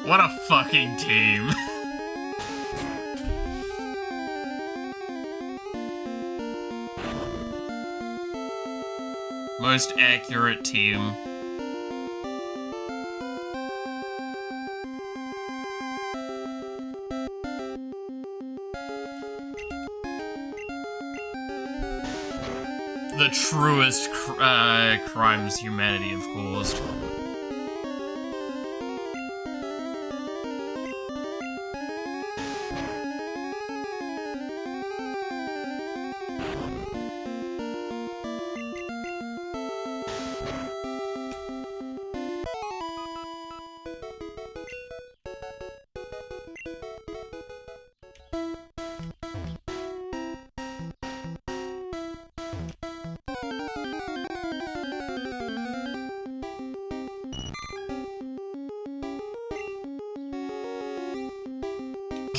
What a fucking team. Most accurate team. The truest crimes humanity have caused.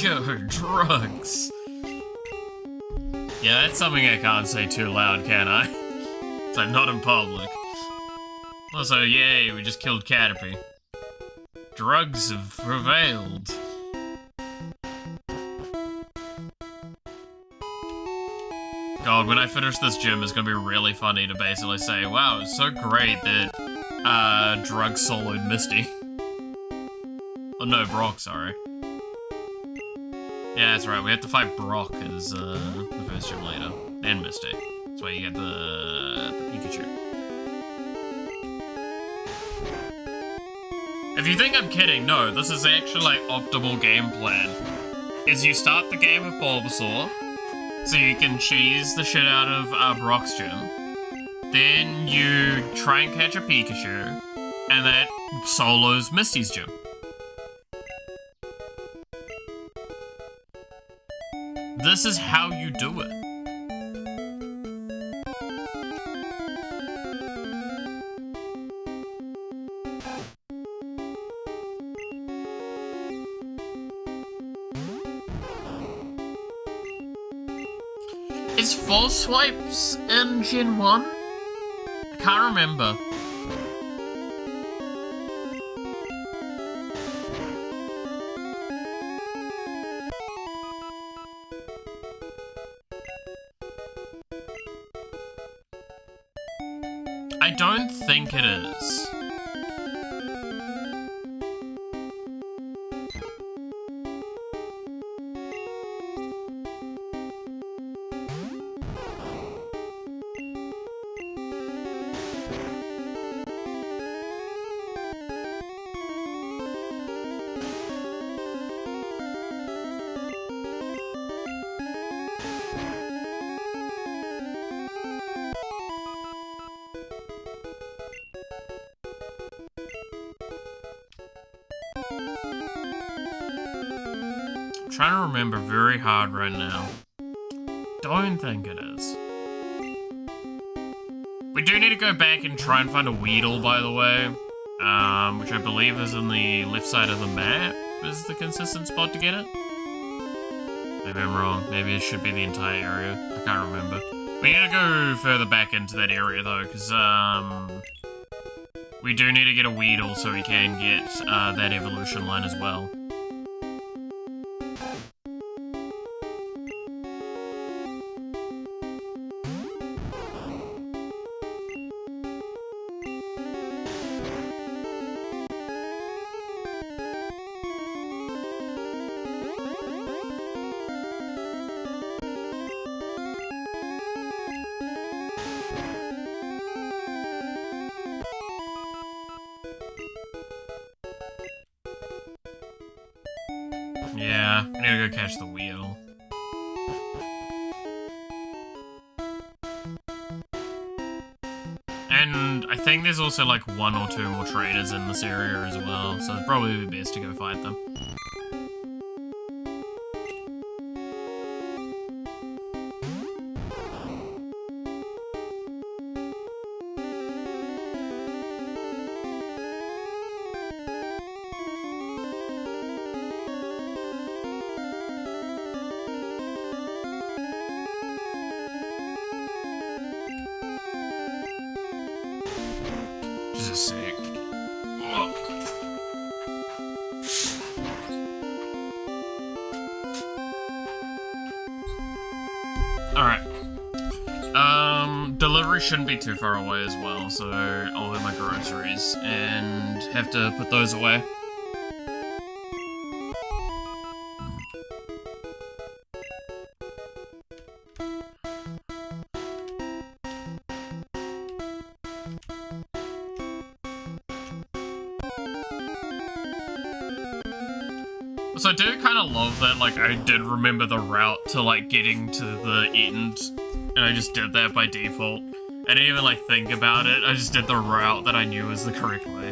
Go, drugs. Yeah, that's something I can't say too loud, can I? So I'm not in public. Also, yay, we just killed Caterpie. Drugs have prevailed. God, when I finish this gym, it's gonna be really funny to basically say, wow, it's so great that, drugs soloed Misty. Oh no, Brock, sorry. Yeah, that's right, we have to fight Brock as, the first gym leader. And Misty. That's why you get the Pikachu. If you think I'm kidding, no, this is actually, like, optimal game plan. Is you start the game with Bulbasaur, so you can cheese the shit out of, Brock's gym. Then you try and catch a Pikachu, and that solos Misty's gym. This is how you do it. Is false swipes in Gen 1? I can't remember. I don't think it is. Trying to remember very hard right now. Don't think it is. We do need to go back and try and find a Weedle, by the way. Which I believe is in the left side of the map, is the consistent spot to get it. Maybe I'm wrong. Maybe it should be the entire area. I can't remember. We need to go further back into that area, though, because, we do need to get a Weedle so we can get, that evolution line as well. Yeah, I need to go catch the wheel. And I think there's also like 1 or 2 more traders in this area as well, so it's probably best to go fight them. Alright. Delivery shouldn't be too far away as well, so I'll have my groceries and have to put those away. So I do kind of love that, like, I did remember the route to, like, getting to the end, and I just did that by default. I didn't even, like, think about it, I just did the route that I knew was the correct way.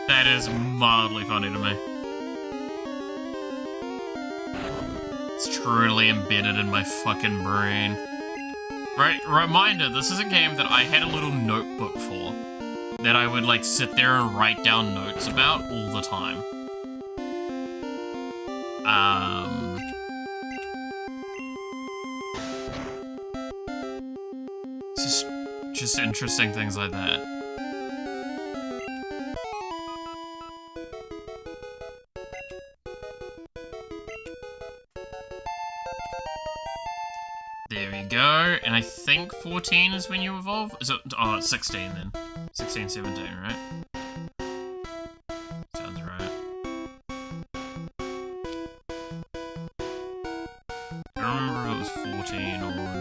That is mildly funny to me. It's truly embedded in my fucking brain. Right, reminder, this is a game that I had a little notebook for, that I would, like, sit there and write down notes about all the time. Just interesting things like that. There we go, and I think 14 is when you evolve? Is it? Oh, it's 16 then. 16, 17, right? Sounds right. I don't remember if it was 14 or not.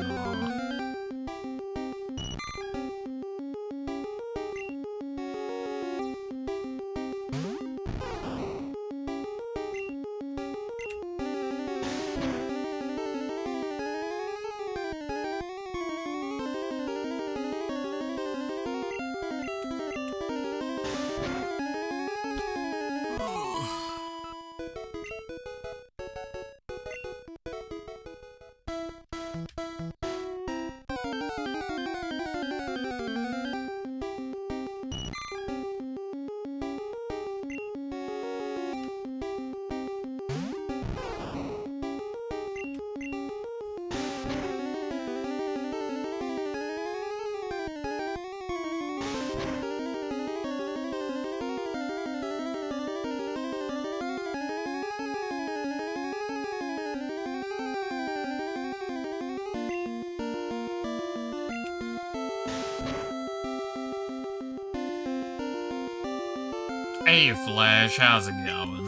Hey Flash, how's it going?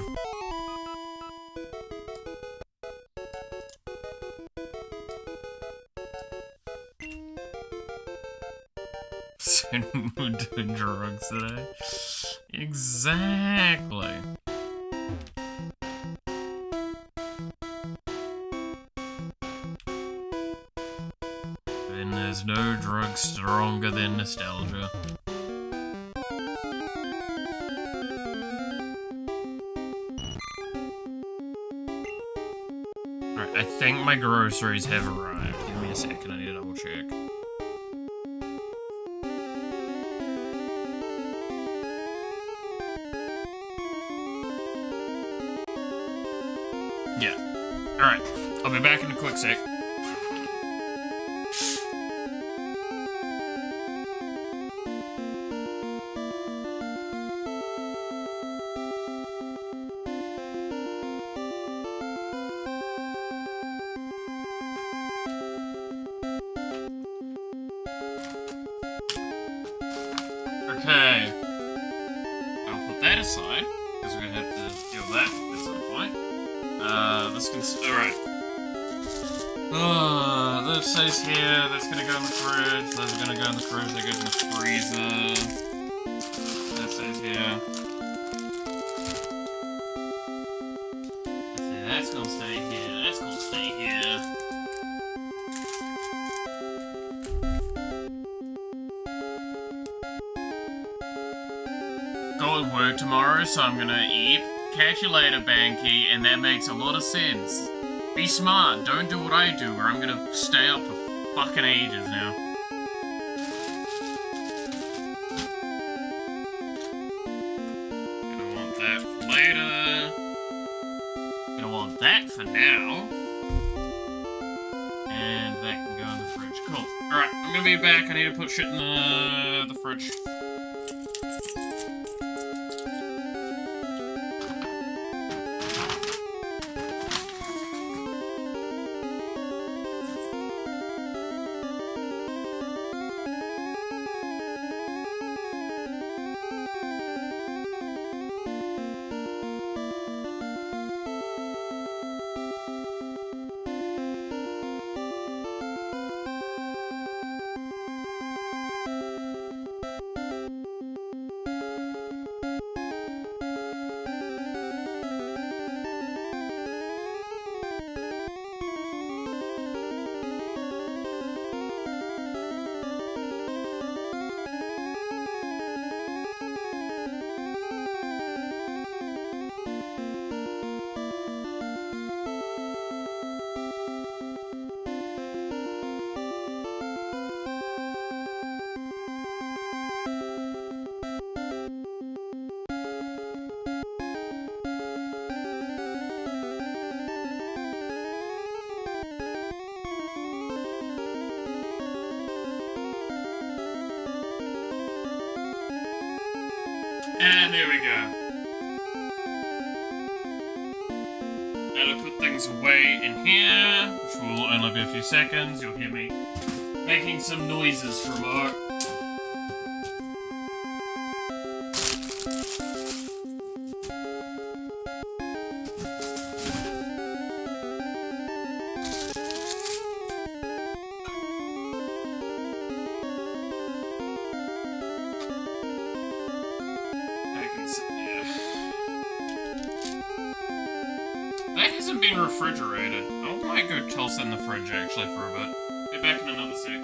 We're doing drugs today. Exactly. And there's no drug stronger than nostalgia. Alright, I think my groceries have arrived. Give me a second, I need to double check. Yeah. Alright, I'll be back in a quick sec. Okay. I'll put that aside, because we're gonna have to deal with that at some point. This can... Alright. This stays here, that's gonna go in the fridge, those are gonna go in the fridge, that goes in the freezer. That stays here. Let's see, that's gonna stay here, that's gonna stay here. Got work tomorrow, so I'm gonna eat. Catch you later, Banky, and that makes a lot of sense. Be smart, don't do what I do, or I'm gonna stay up for fucking ages now. Gonna want that for later. Gonna want that for now. And that can go in the fridge. Cool. Alright, I'm gonna be back. I need to put shit in the fridge. And there we go. That'll put things away in here, which will only be a few seconds. You'll hear me making some noises for a moment. Been refrigerated. I might go toss in the fridge actually for a bit. Be back in another sec.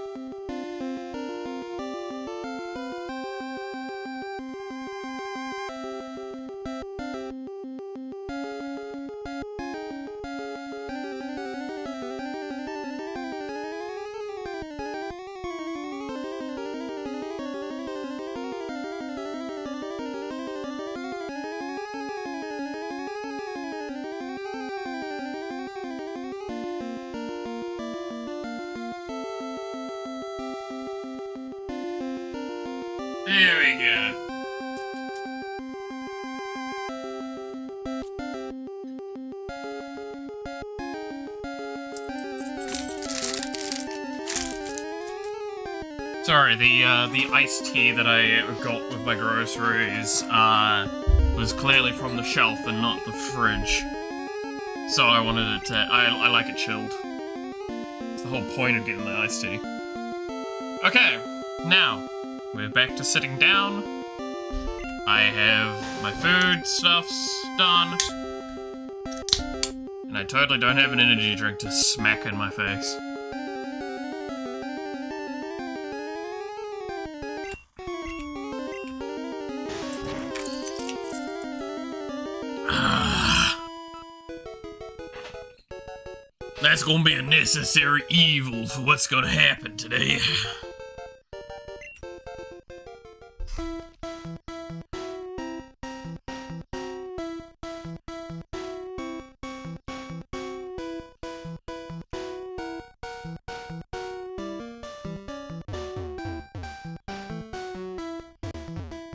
There we go. Sorry, the iced tea that I got with my groceries was clearly from the shelf and not the fridge. So I wanted it to. I like it chilled. It's the whole point of getting the iced tea. Okay, now. We're back to sitting down. I have my food stuffs done. And I totally don't have an energy drink to smack in my face. That's gonna be a necessary evil for what's gonna happen today.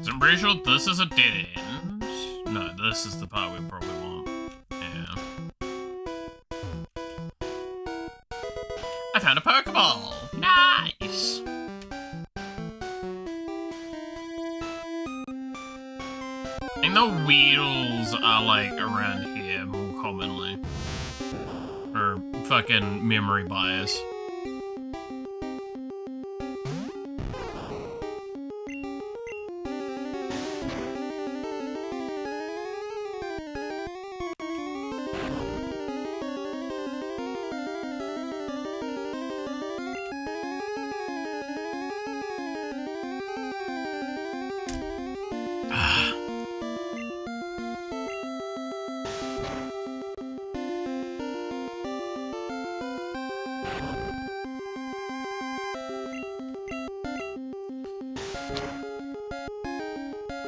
So I'm pretty sure this is a dead end. No, this is the part we probably want. Yeah. I found a Pokeball! Nice! I think the Weedles are like around here more commonly. Or fucking memory bias.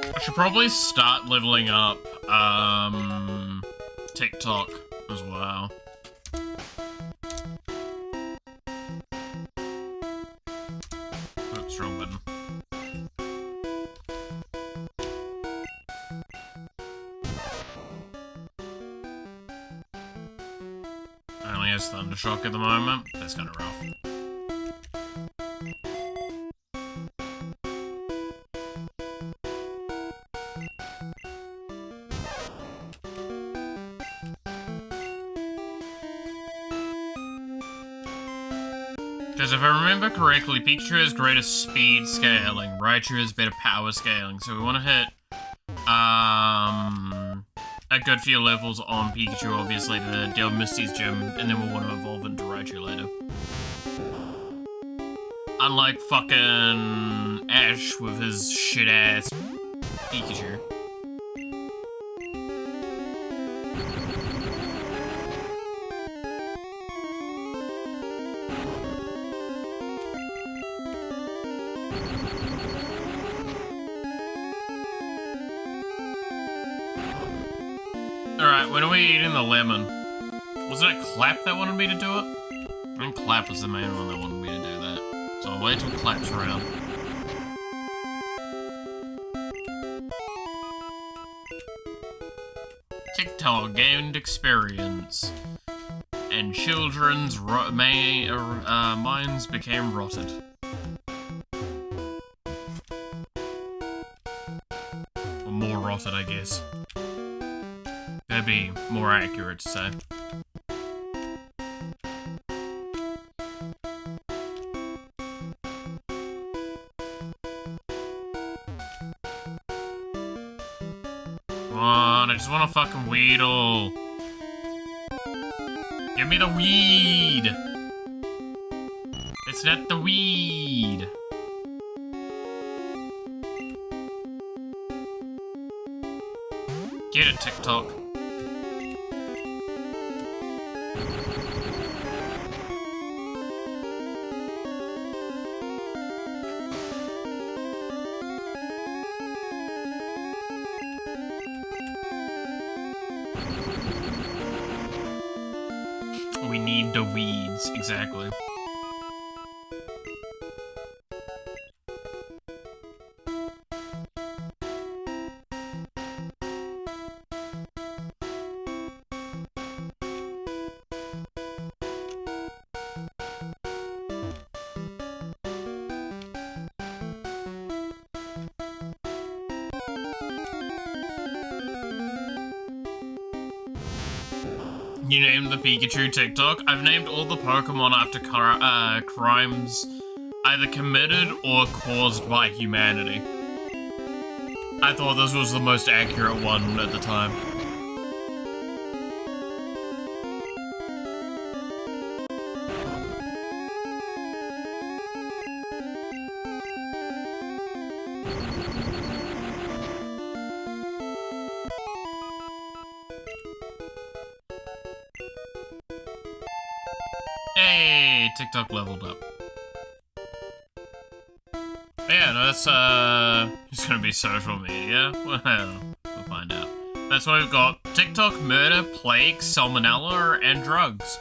I should probably start leveling up, TikTok as well. Oops, wrong button. Only has Thundershock at the moment. That's kind of rough. Because if I remember correctly, Pikachu has greater speed scaling, Raichu has better power scaling, so we want to hit, a good few levels on Pikachu, obviously, to deal with Misty's gym, and then we'll want to evolve into Raichu later. Unlike fucking Ash with his shit-ass Pikachu. Alright, when are we eating the lemon? Wasn't it Clap that wanted me to do it? I think Clap was the main one that wanted me to do that. So I'll wait till Clap's around. TikTok gained experience, and children's minds became rotted. Or more rotted, I guess. That'd be more accurate to say. Come on, I just want a fucking Weedle. Give me the weed. It's not the weed. Get it, TikTok. We need the weeds, exactly. You named the Pikachu TikTok? I've named all the Pokemon after crimes either committed or caused by humanity. I thought this was the most accurate one at the time. Hey, TikTok leveled up. Yeah, no, that's, it's gonna be social media. Well, we'll find out. That's why we've got TikTok, murder, plague, salmonella, and drugs.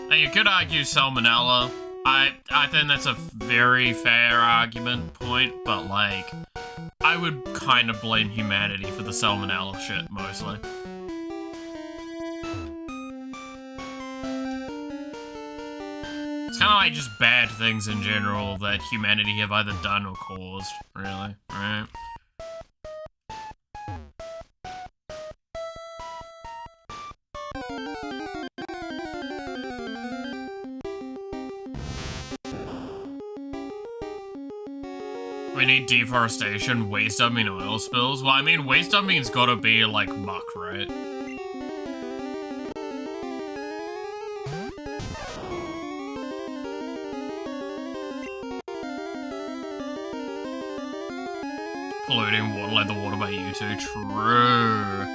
Now, you could argue salmonella. I think that's a very fair argument point, but, like, I would kind of blame humanity for the salmonella shit, mostly. It's kind of like just bad things in general that humanity have either done or caused, really, right? We need deforestation, waste dumping, oil spills. Well, I mean, waste dumping's gotta be, like, muck, right? Polluting water like the water by you two. True.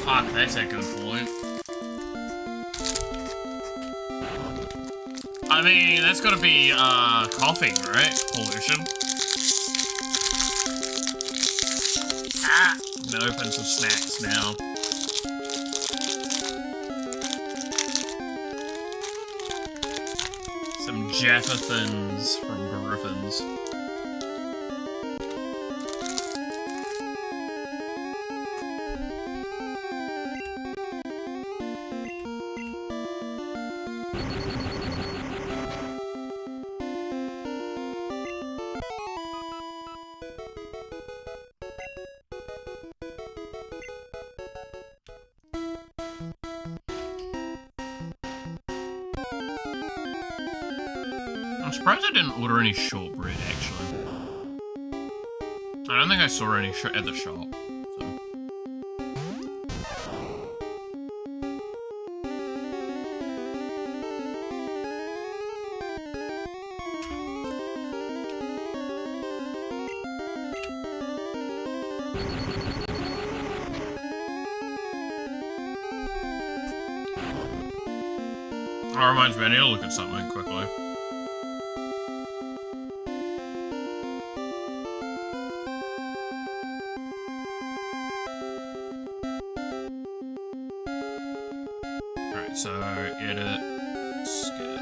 Fuck, that's a good point. I mean, that's gotta be, coughing, right? Pollution. Ah! I'm gonna open some snacks now. Some Jeffersons from Griffins. I'm surprised I didn't order any shortbread, actually. I don't think I saw any at the shop, so. That reminds me, I need to look at something quickly. Alright, so edit, skip.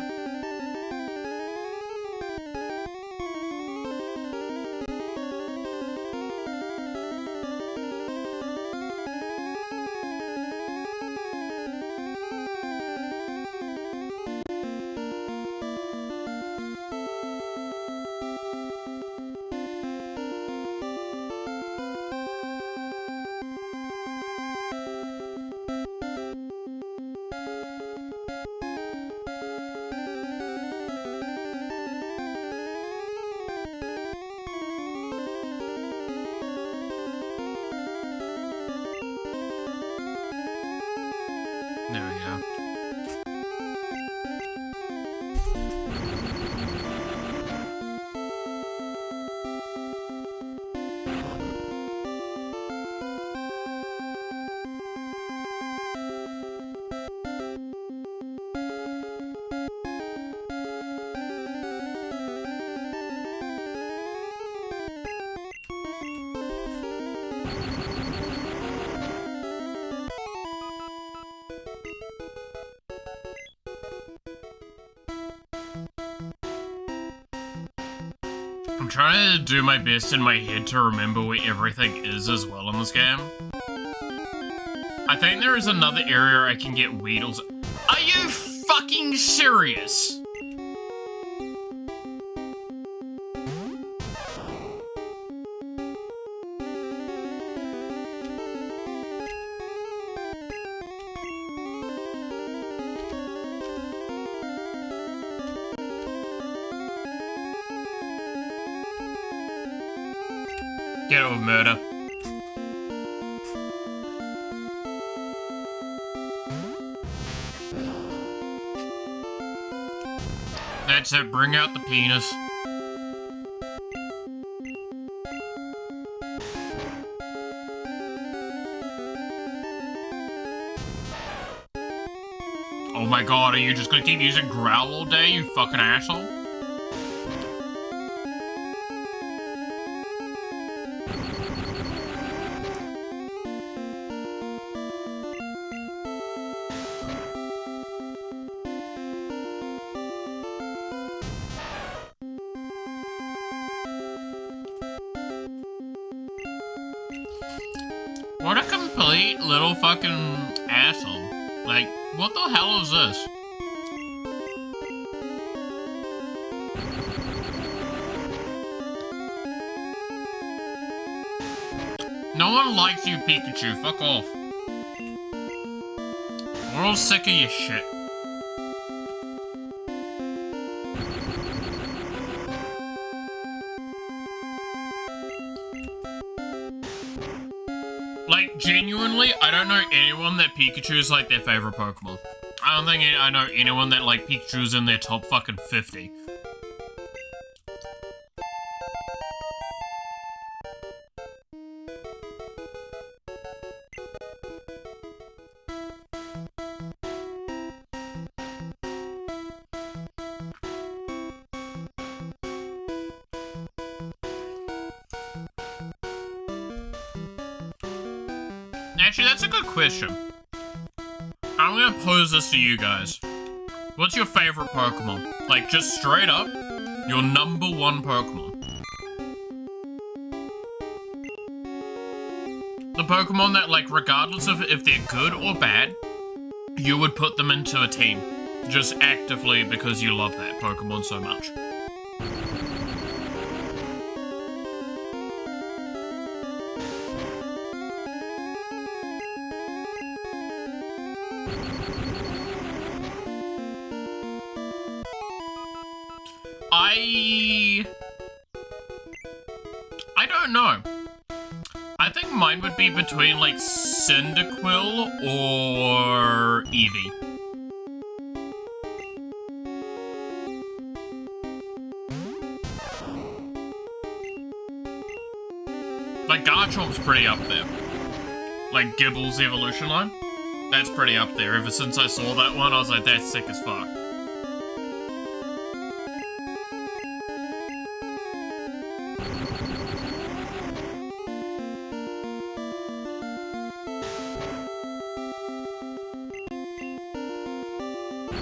I'm trying to do my best in my head to remember where everything is as well in this game. I think there is another area I can get Weedles. Are you fucking serious? Get it with murder. That's it, bring out the penis. Oh my god, are you just gonna keep using growl all day, you fucking asshole? What a complete little fucking asshole. Like, what the hell is this? No one likes you, Pikachu. Fuck off. We're all sick of your shit. Like, genuinely, I don't know anyone that Pikachu is, like, their favorite Pokemon. I don't think I know anyone that, like, Pikachu's in their top fucking 50. Actually, that's a good question. I'm gonna pose this to you guys. What's your favorite Pokemon? Like, just straight up, your number one Pokemon. The Pokemon that, like, regardless of if they're good or bad, you would put them into a team. Just actively because you love that Pokemon so much. I don't know. I think mine would be between, like, Cyndaquil or Eevee. Like, Garchomp's pretty up there. Like, Gibble's evolution line. That's pretty up there. Ever since I saw that one, I was like, that's sick as fuck.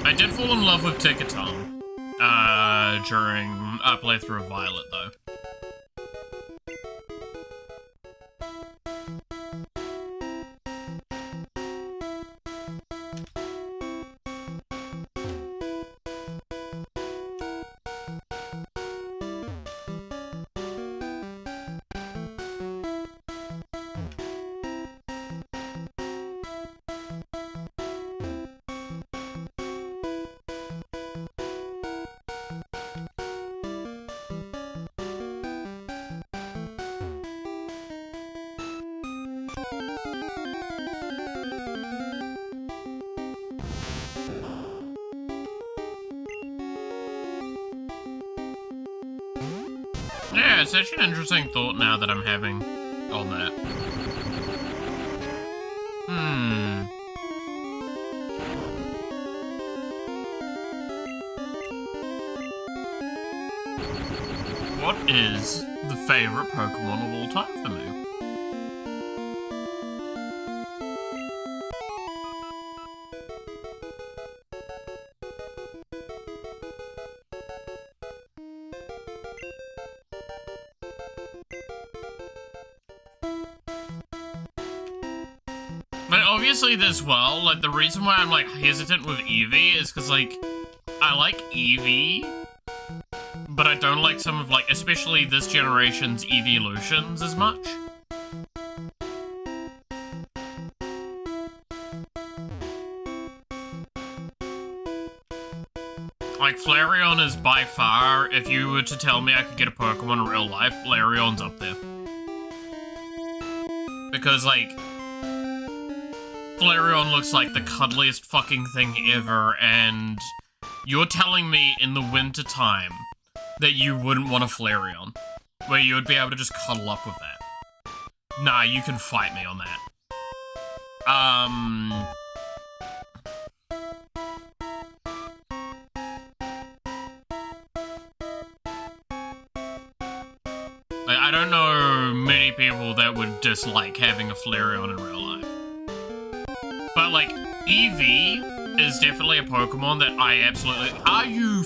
I did fall in love with Ticketon during a playthrough of Violet, though. Yeah, it's such an interesting thought now that I'm having on that. What is the favorite Pokemon of all time for me? But obviously this well, like, the reason why I'm, like, hesitant with Eevee is because, like, I like Eevee, but I don't like some of, like, especially this generation's evolutions as much. Like, Flareon is by far, if you were to tell me I could get a Pokemon in real life, Flareon's up there. Because, like, Flareon looks like the cuddliest fucking thing ever, and you're telling me in the winter time that you wouldn't want a Flareon, where you would be able to just cuddle up with that. Nah, you can fight me on that. Like, I don't know many people that would dislike having a Flareon in real life. But, like, Eevee is definitely a Pokemon that I absolutely... Are you...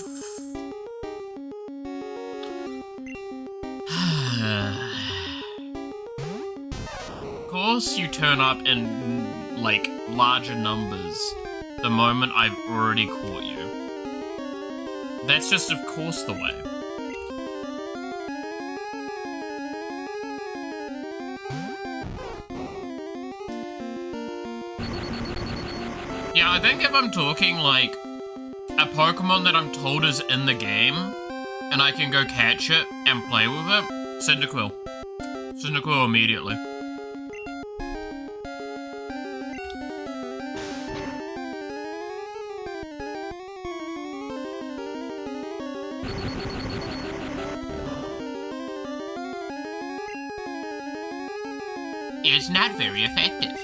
Of course you turn up in, like, larger numbers the moment I've already caught you. That's just, of course, the way. Yeah, I think if I'm talking, like, a Pokemon that I'm told is in the game, and I can go catch it and play with it, Cyndaquil. Cyndaquil immediately. It's not very effective.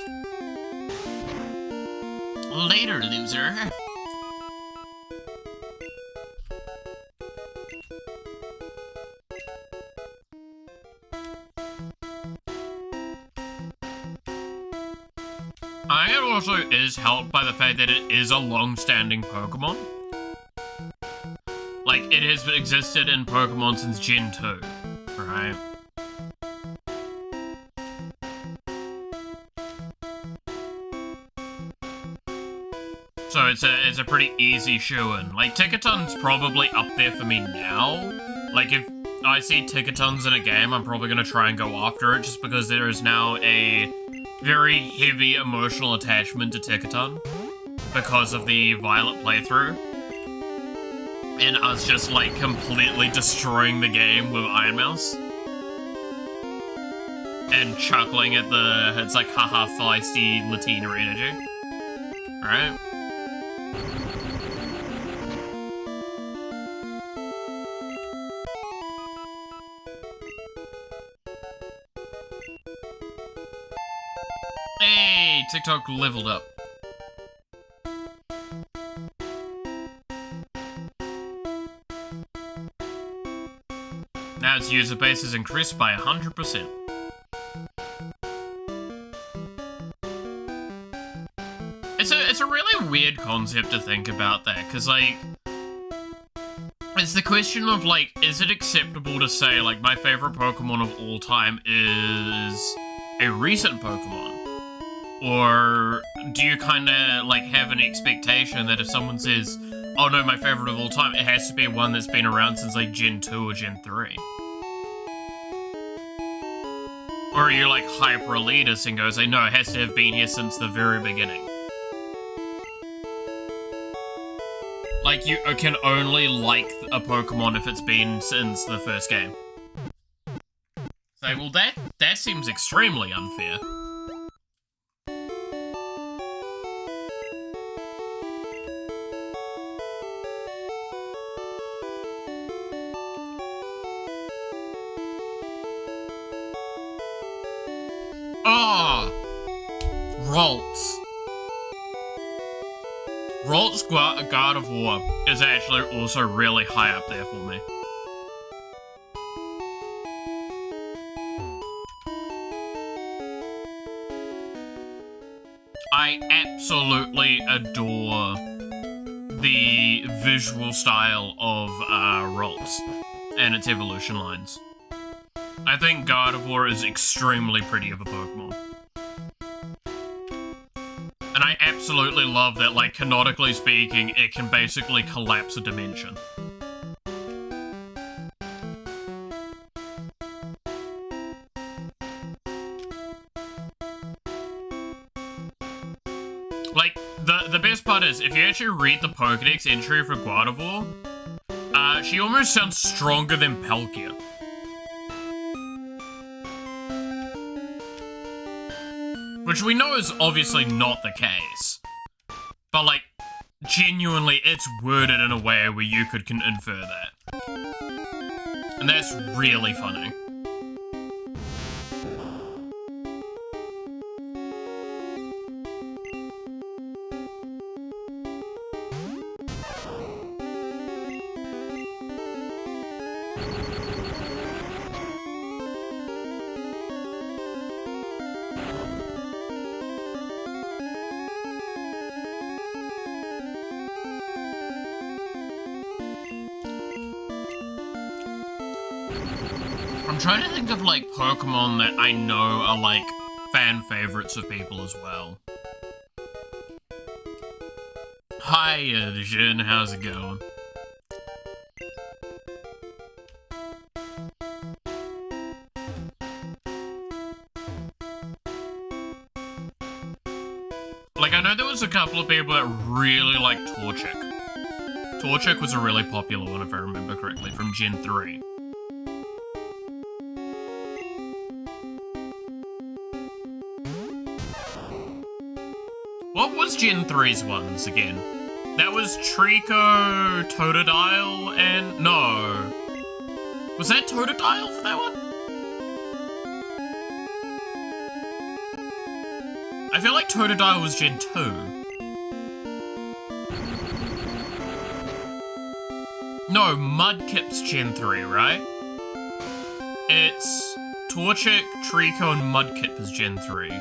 Later, loser. I think it also is helped by the fact that it is a long-standing Pokemon. Like, it has existed in Pokemon since Gen 2, right? So it's a pretty easy shoo-in. Like, Ticketon's probably up there for me now. Like, if I see Ticketon's in a game, I'm probably gonna try and go after it, just because there is now a very heavy emotional attachment to Ticketon because of the Violet playthrough. And us just, like, completely destroying the game with Iron Mouse. And chuckling at the, it's like, haha, feisty Latina energy. Alright? Hey, TikTok leveled up. Now its user base has increased by 100%. It's a really weird concept to think about that, because, like, it's the question of, like, is it acceptable to say, like, my favorite Pokemon of all time is a recent Pokemon? Or do you kind of, like, have an expectation that if someone says, oh no, my favorite of all time, it has to be one that's been around since, like, Gen 2 or Gen 3? Or are you, like, hyper elitist and goes, like, no, it has to have been here since the very beginning? Like, you can only like a Pokemon if it's been since the first game. So, well, that seems extremely unfair. Ah! Ralts. Ralts God of War is actually also really high up there for me. I absolutely adore the visual style of Ralts and its evolution lines. I think God of War is extremely pretty of a Pokemon. And I absolutely love that, like, canonically speaking, it can basically collapse a dimension. Like, the best part is, if you actually read the Pokedex entry for Gardevoir, she almost sounds stronger than Palkia. Which we know is obviously not the case. But, like, genuinely, it's worded in a way where you could infer that. And that's really funny. I'm trying to think of, like, Pokemon that I know are, like, fan favorites of people as well. Hi, Jin, how's it going? Like, I know there was a couple of people that really liked Torchic. Torchic was a really popular one, if I remember correctly, from Gen 3. What was Gen 3's ones again? That was Trico, Totodile, and... no. Was that Totodile for that one? I feel like Totodile was Gen 2. No, Mudkip's Gen 3, right? It's Torchic, Trico, and Mudkip is Gen 3.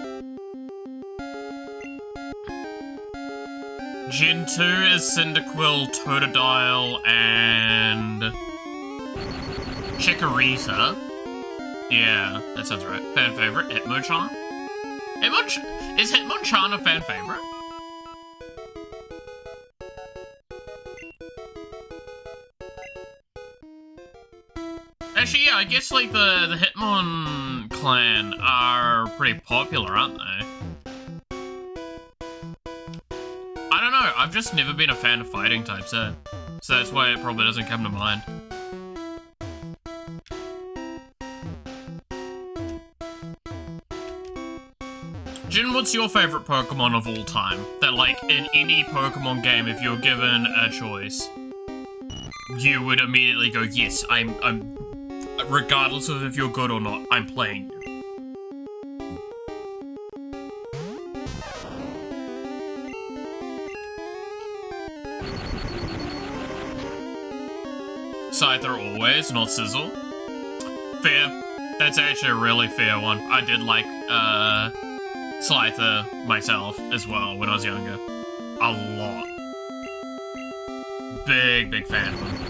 Gen 2 is Cyndaquil, Totodile, and... Chikorita. Yeah, that sounds right. Fan favorite, Hitmonchan. Is Hitmonchan a fan favorite? Actually, yeah, I guess, like, the Hitmon clan are pretty popular, aren't they? I don't know, I've just never been a fan of fighting types, so that's why it probably doesn't come to mind. Jin, what's your favorite Pokemon of all time? That, like, in any Pokemon game, if you're given a choice, you would immediately go, yes, I'm regardless of if you're good or not, I'm playing you. Scyther always, not Sizzle. Fair. That's actually a really fair one. I did like, Scyther myself as well when I was younger. A lot. Big fan of him.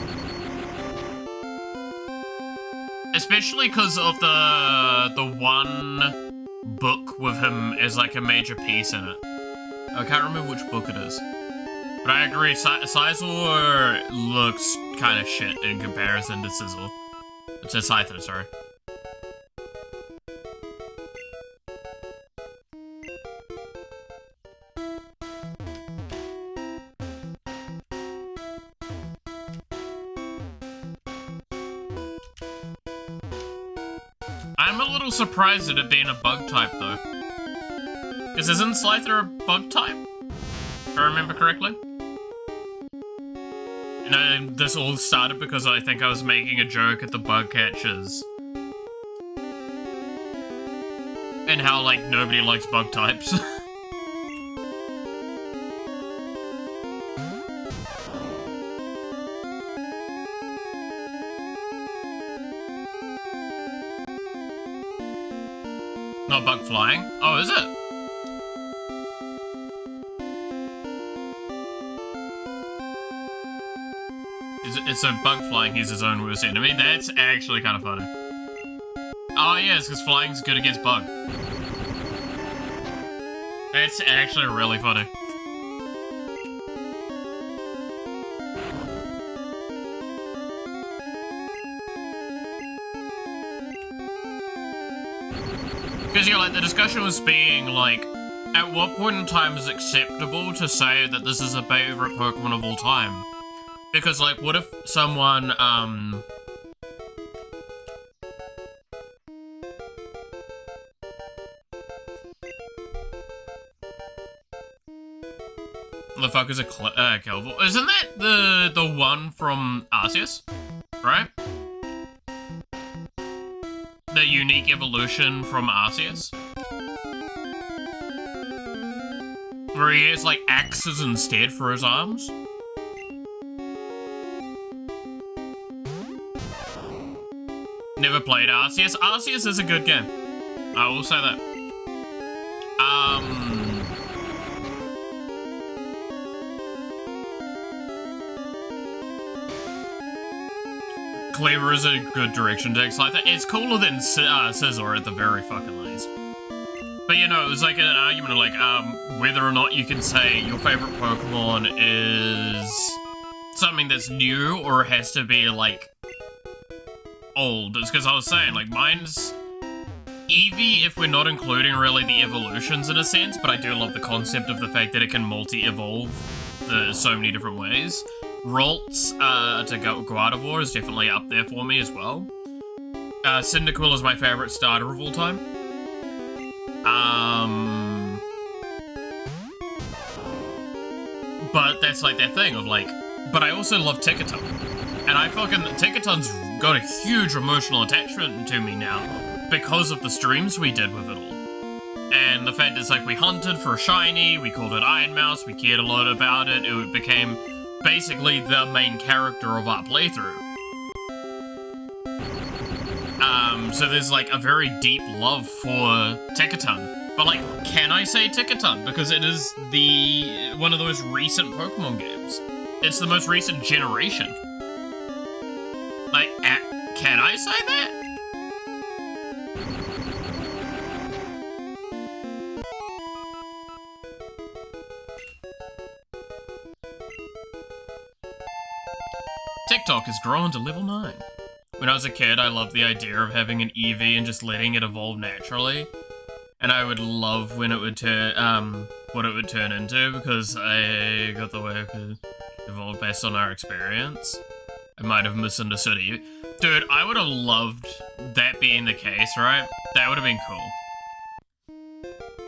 Especially because of the one book with him as like a major piece in it. I can't remember which book it is. But I agree, Scizor looks kind of shit in comparison to Sizzle. To Scyther, sorry. I'm a little surprised at it being a bug type, though. Because isn't Scyther a bug type? If I remember correctly? You know, this all started because I think I was making a joke at the bug catchers. And how, like, nobody likes bug types. Not bug flying? Oh, is it? It's a bug flying, he's his own worst enemy. That's actually kind of funny. Oh, yeah, it's because flying's good against bug. That's actually really funny. Because, yeah, like, the discussion was being, like, at what point in time is it acceptable to say that this is a favorite Pokemon of all time? Because, like, what if someone, the fuck is a Kelvil? Isn't that the one from Arceus? Right? The unique evolution from Arceus? Where he has, like, axes instead for his arms? Never played Arceus. Arceus is a good game. I will say that. Cleaver is a good direction to like that. It's cooler than Scizor at the very fucking least. But you know, it was like an argument of like, whether or not you can say your favorite Pokemon is something that's new or it has to be like old. It's because I was saying, like, mine's Eevee if we're not including really the evolutions in a sense, but I do love the concept of the fact that it can multi-evolve so many different ways. Ralts to Gardevoir is definitely up there for me as well. Cyndaquil is my favorite starter of all time. But that's like that thing of like, but I also love Tickaton. And I fucking, Tickaton's got a huge emotional attachment to me now because of the streams we did with it all. And the fact is, like, we hunted for a shiny, we called it Iron Mouse, we cared a lot about it, it became basically the main character of our playthrough. So there's like a very deep love for Tickaton. But like, can I say Tickaton? Because it is one of the most recent Pokemon games. It's the most recent generation. Like, can I say that? TikTok has grown to level 9. When I was a kid, I loved the idea of having an Eevee and just letting it evolve naturally. And I would love when it would turn, what it would turn into, because I got the way it could evolve based on our experience. I might have misunderstood it. Dude, I would have loved that being the case, right? That would have been cool.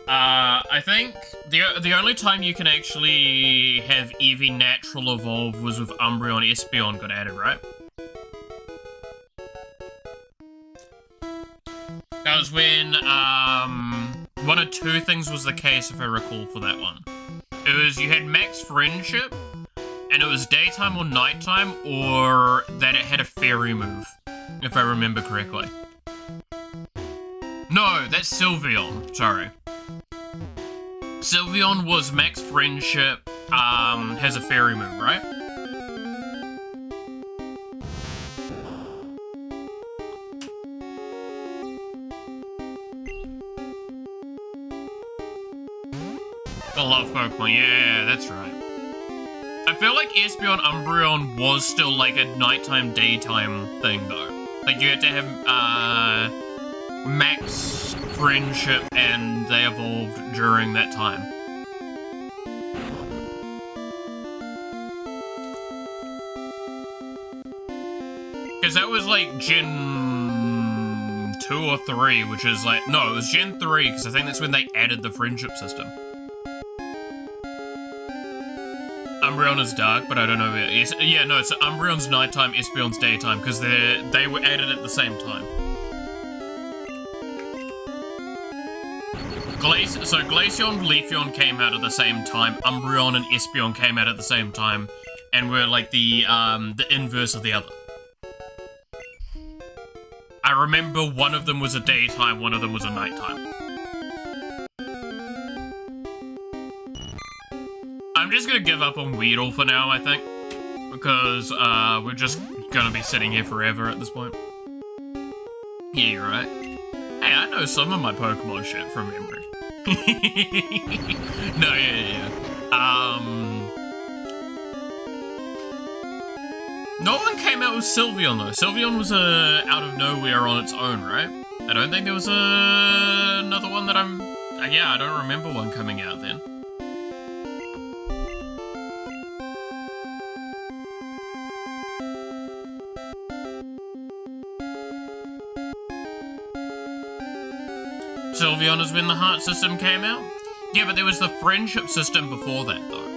I think the only time you can actually have Eevee natural evolve was with Umbreon Espeon got added, right? That was when, one of two things was the case, if I recall, for that one. It was you had max friendship, and it was daytime or nighttime, or that it had a fairy move, if I remember correctly. No, that's Sylveon, sorry. Sylveon was max friendship, has a fairy move, right? I love Pokemon, yeah, that's right. I feel like Espeon Umbreon was still like a nighttime, daytime thing though. Like you had to have, max friendship and they evolved during that time. Because that was like Gen 2 or 3, which is like, no, it was Gen 3, because I think that's when they added the friendship system. Umbreon is dark, but I don't know where. Yeah, no, it's Umbreon's nighttime, Espeon's daytime, because they were added at the same time. So Glaceon, Leafeon came out at the same time, Umbreon and Espeon came out at the same time, and were like the inverse of the other. I remember one of them was a daytime, one of them was a nighttime. I'm just gonna give up on Weedle for now, I think. Because, we're just gonna be sitting here forever at this point. Yeah, you're right. Hey, I know some of my Pokemon shit from memory. No, yeah. No one came out with Sylveon though. Sylveon was out of nowhere on its own, right? I don't think there was another one that yeah, I don't remember one coming out then. Sylveon is when the heart system came out? Yeah, but there was the friendship system before that though.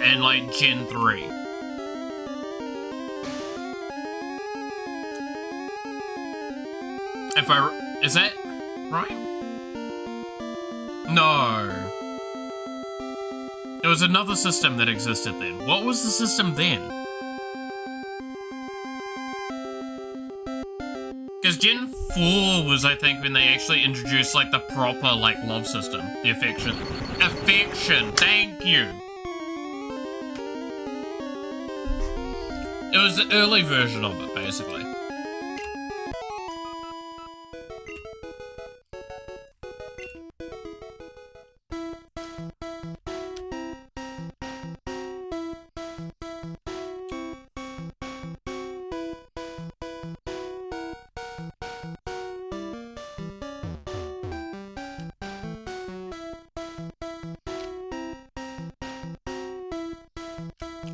And like Gen 3. Is that right? No. There was another system that existed then. What was the system then? Because Gen 4 was, I think, when they actually introduced, like, the proper, like, love system. The affection. Affection! Thank you! It was the early version of it, basically.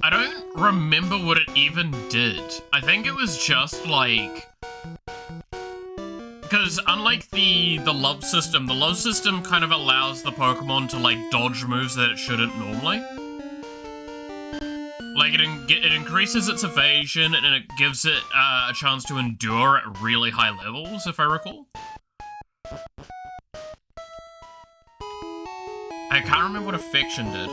I don't remember what it even did. I think it was just like... Because unlike the love system kind of allows the Pokemon to like dodge moves that it shouldn't normally. Like it increases its evasion and it gives it a chance to endure at really high levels, if I recall. I can't remember what affection did.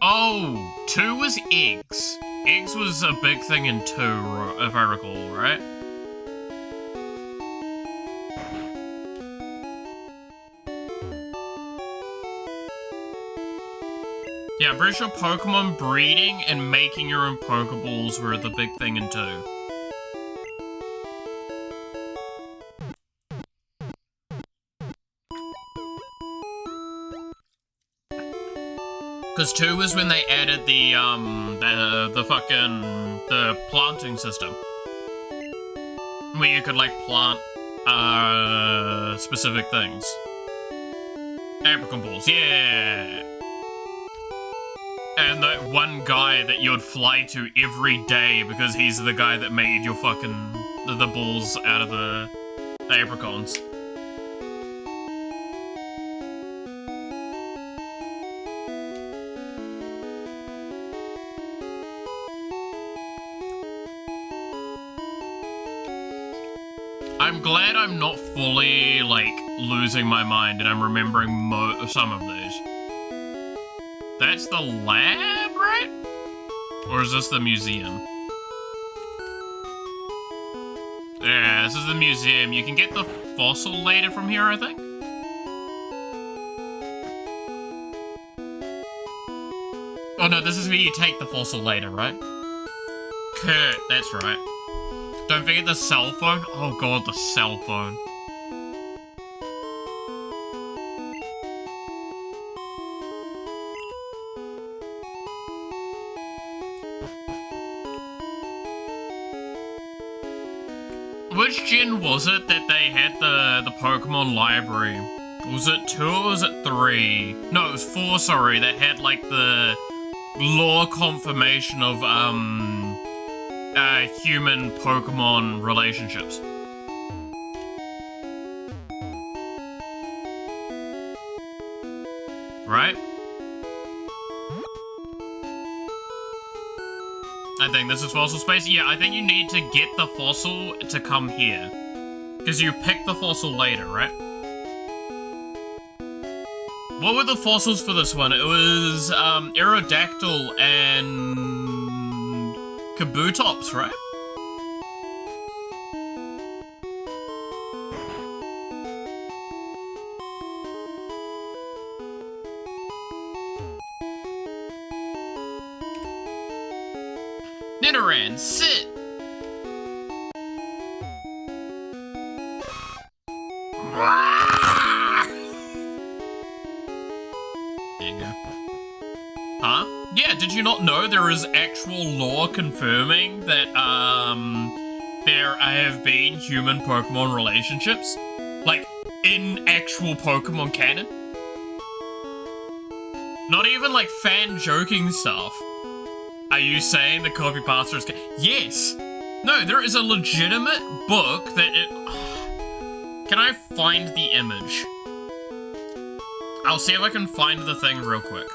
Oh, 2 was eggs. Eggs was a big thing in 2, if I recall, right? Yeah, I'm pretty sure Pokemon breeding and making your own Pokeballs were the big thing in 2. Because 2 was when they added the planting system. Where you could, like, plant, specific things. Apricot balls, yeah! And that one guy that you'd fly to every day because he's the guy that made your fucking, the balls out of the apricots. I'm glad I'm not fully, like, losing my mind and I'm remembering some of these. That's the lab, right? Or is this the museum? Yeah, this is the museum. You can get the fossil later from here, I think? Oh no, this is where you take the fossil later, right? Kurt, that's right. Don't forget the cell phone. Oh god, the cell phone. Which gen was it that they had the Pokemon library? Was it 2 or was it 3? No, it was 4, sorry, that had like the lore confirmation of human Pokemon relationships. Right? I think this is fossil space. Yeah, I think you need to get the fossil to come here. Because you pick the fossil later, right? What were the fossils for this one? It was Aerodactyl and Kabutops, right? Nidoran, sit! There you go. Huh? Yeah, did you not know there is actual lore confirming that, there have been human-Pokemon relationships? Like, in actual Pokemon canon? Not even, like, fan-joking stuff. Are you saying the copypasta is... Yes! No, there is a legitimate book that it... Can I find the image? I'll see if I can find the thing real quick.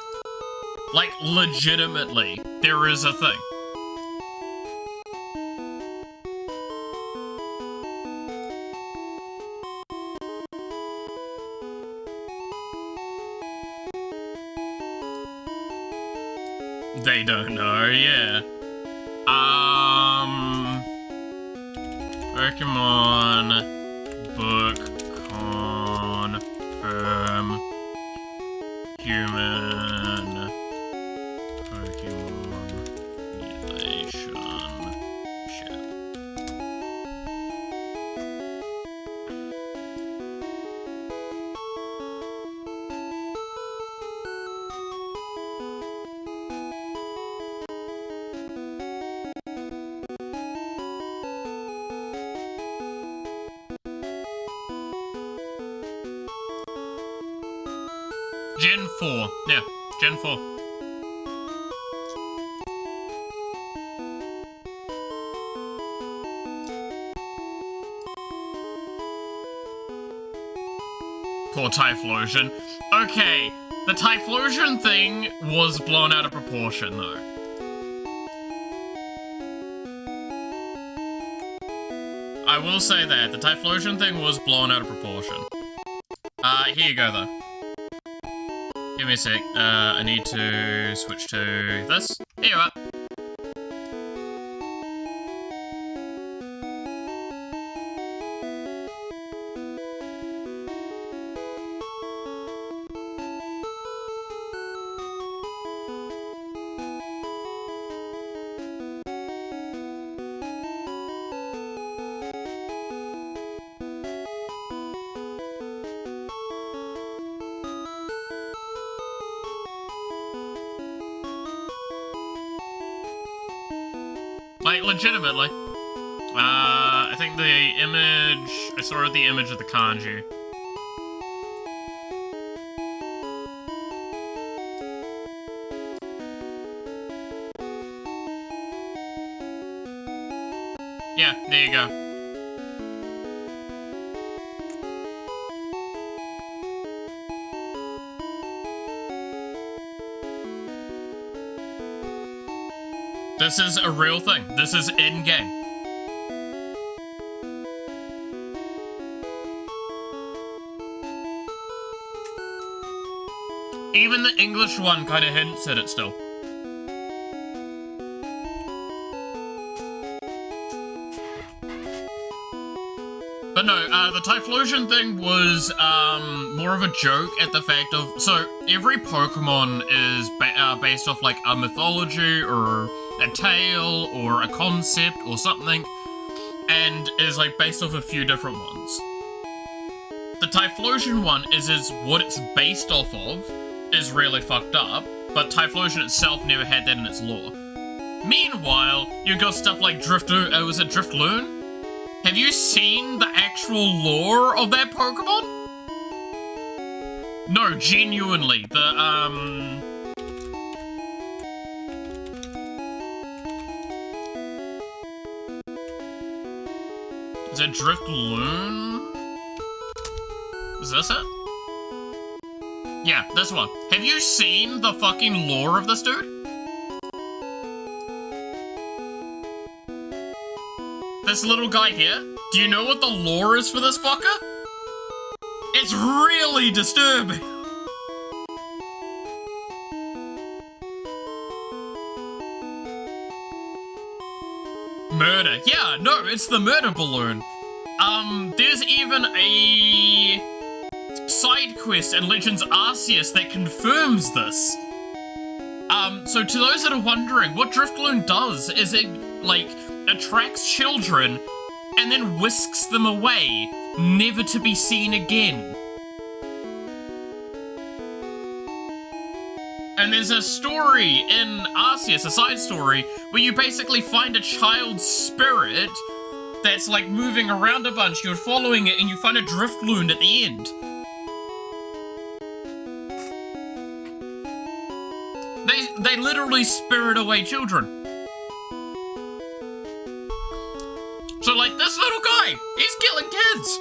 Like, legitimately, there is a thing. They don't know, yeah. Pokemon book confirm human Pokemon relationship. Gen 4. Yeah, Gen 4. Poor Typhlosion. Okay, the Typhlosion thing was blown out of proportion, though. I will say that. The Typhlosion thing was blown out of proportion. Here you go, though. Give me a sec. I need to switch to this. Here you are. Like, legitimately. I think the image... I saw the image of the kanji. Yeah, there you go. This is a real thing. This is in-game. Even the English one kind of hints at it still. But no, the Typhlosion thing was more of a joke at the fact of... So, every Pokemon is based off, like, a mythology or a tale or a concept or something, and is, like, based off a few different ones. The Typhlosion one is what it's based off of is really fucked up, but Typhlosion itself never had that in its lore. Meanwhile, you got stuff like was it Driftloon? Have you seen the actual lore of that Pokemon? No, genuinely, Is it Driftloon? Is this it? Yeah, this one. Have you seen the fucking lore of this dude? This little guy here? Do you know what the lore is for this fucker? It's really disturbing. Murder. Yeah, no, it's the murder balloon. There's even a side quest in Legends Arceus that confirms this. So to those that are wondering, what Driftloon does is it, like, attracts children and then whisks them away, never to be seen again. And there's a story in Arceus, a side story, where you basically find a child's spirit that's like moving around a bunch. You're following it and you find a Driftloon at the end. They literally spirit away children. So like this little guy, he's killing kids.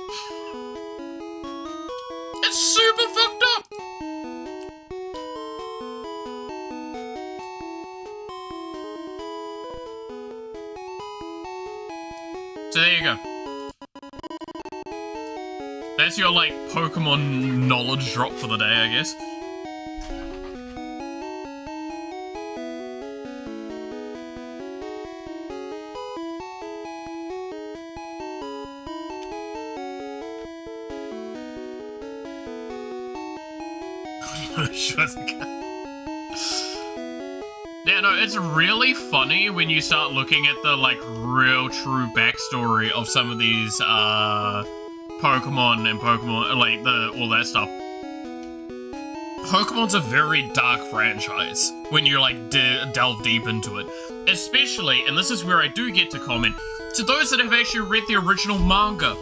It's super fucked up. So there you go. That's your like Pokemon knowledge drop for the day, I guess. Yeah, no, it's really funny when you start looking at the, like, real true backstory of some of these, Pokemon and Pokemon, like, all that stuff. Pokemon's a very dark franchise when you, like, delve deep into it. Especially, and this is where I do get to comment, to those that have actually read the original manga.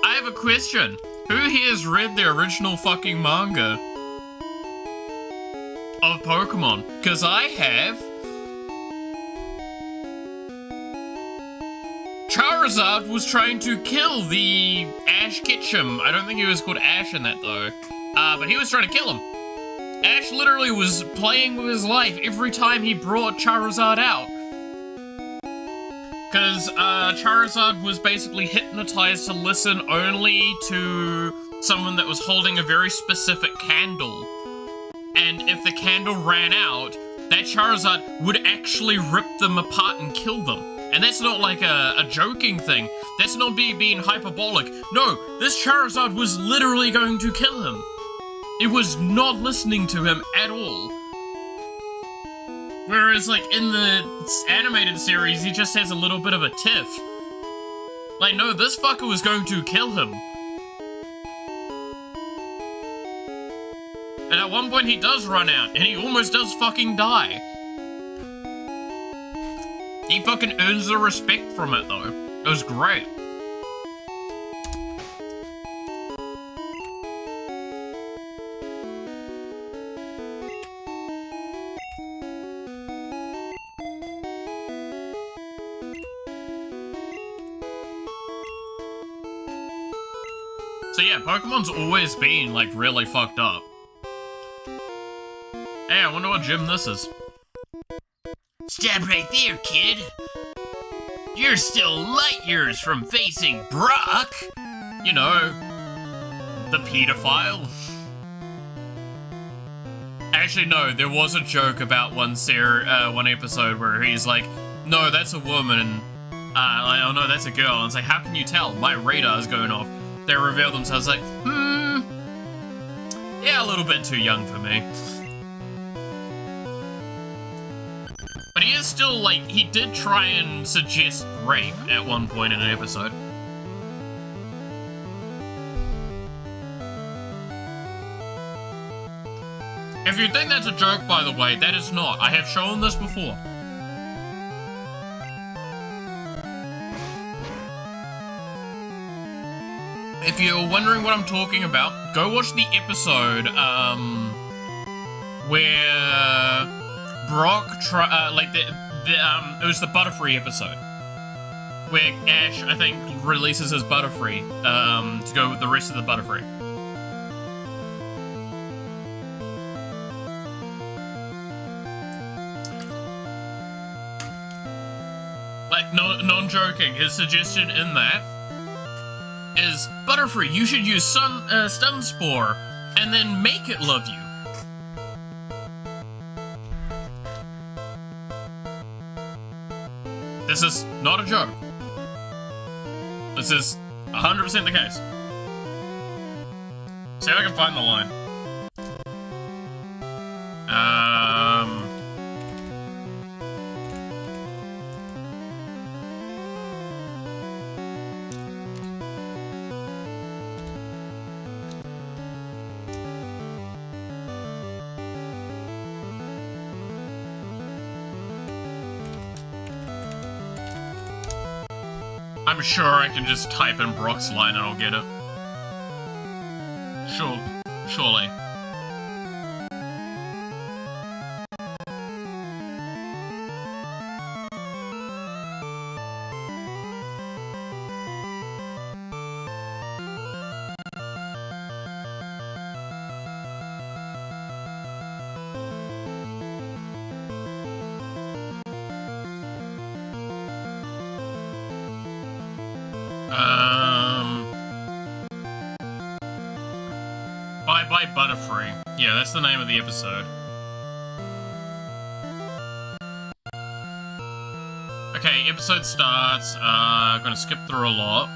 I have a question. Who here has read the original fucking manga of Pokemon? Because I have. Charizard was trying to kill the Ash Ketchum. I don't think he was called Ash in that though. But he was trying to kill him. Ash literally was playing with his life every time he brought Charizard out. Because Charizard was basically hypnotized to listen only to someone that was holding a very specific candle. And if the candle ran out, that Charizard would actually rip them apart and kill them. And that's not like a joking thing. That's not being hyperbolic. No, this Charizard was literally going to kill him. It was not listening to him at all. Whereas, like, in the animated series, he just has a little bit of a tiff. Like, no, this fucker was going to kill him. And at one point, he does run out, and he almost does fucking die. He fucking earns the respect from it, though. It was great. So yeah, Pokemon's always been, like, really fucked up. Hey, I wonder what gym this is. Stop right there, kid. You're still light years from facing Brock. You know, the pedophile. Actually, no, there was a joke about one episode where he's like, no, that's a woman. Like, oh no, that's a girl. And it's like, how can you tell? My radar's going off. They reveal themselves like, yeah, a little bit too young for me. But he is still, like, he did try and suggest rape at one point in an episode. If you think that's a joke, by the way, that is not. I have shown this before. If you're wondering what I'm talking about, go watch the episode, where Brock it was the Butterfree episode, where Ash, I think, releases his Butterfree, to go with the rest of the Butterfree. Like, non-joking, his suggestion in that is, Butterfree, you should use Stun Spore, and then make it love you. This is not a joke. This is 100% the case. See if I can find the line. I'm sure I can just type in Brock's line and I'll get it. Surely. Bye Butterfree. Yeah, that's the name of the episode. Okay, episode starts. Gonna skip through a lot.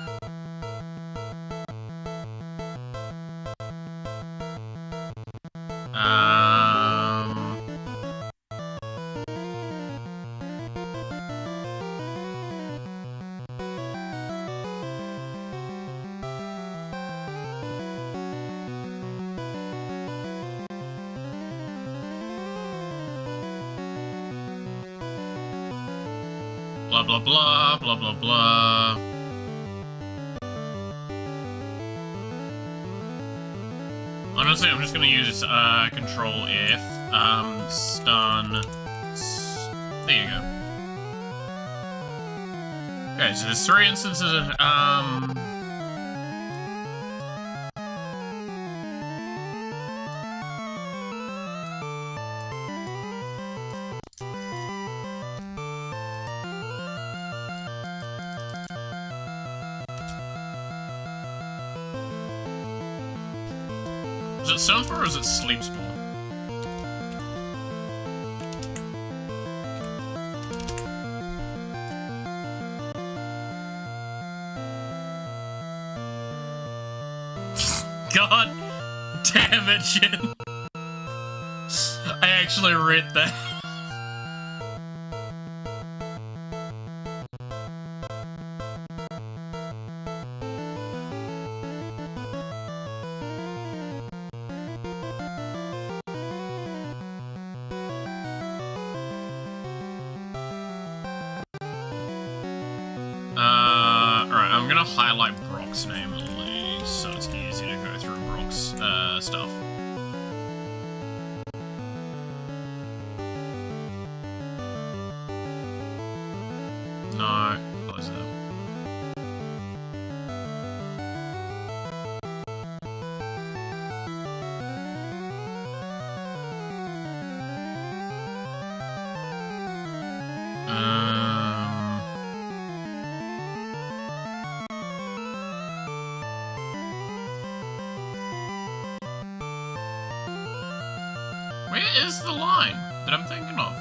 Blah blah blah blah blah blah. Honestly, I'm just gonna use Control F, stun. There you go. Okay, so there's 3 instances of Is it Stonespore or is it Sleepspore? God damn it, Shin. I actually read that. Alright, I'm gonna highlight Brock's name at least, so it's easy to go through Brock's, stuff. No, close that. Where is the line that I'm thinking of?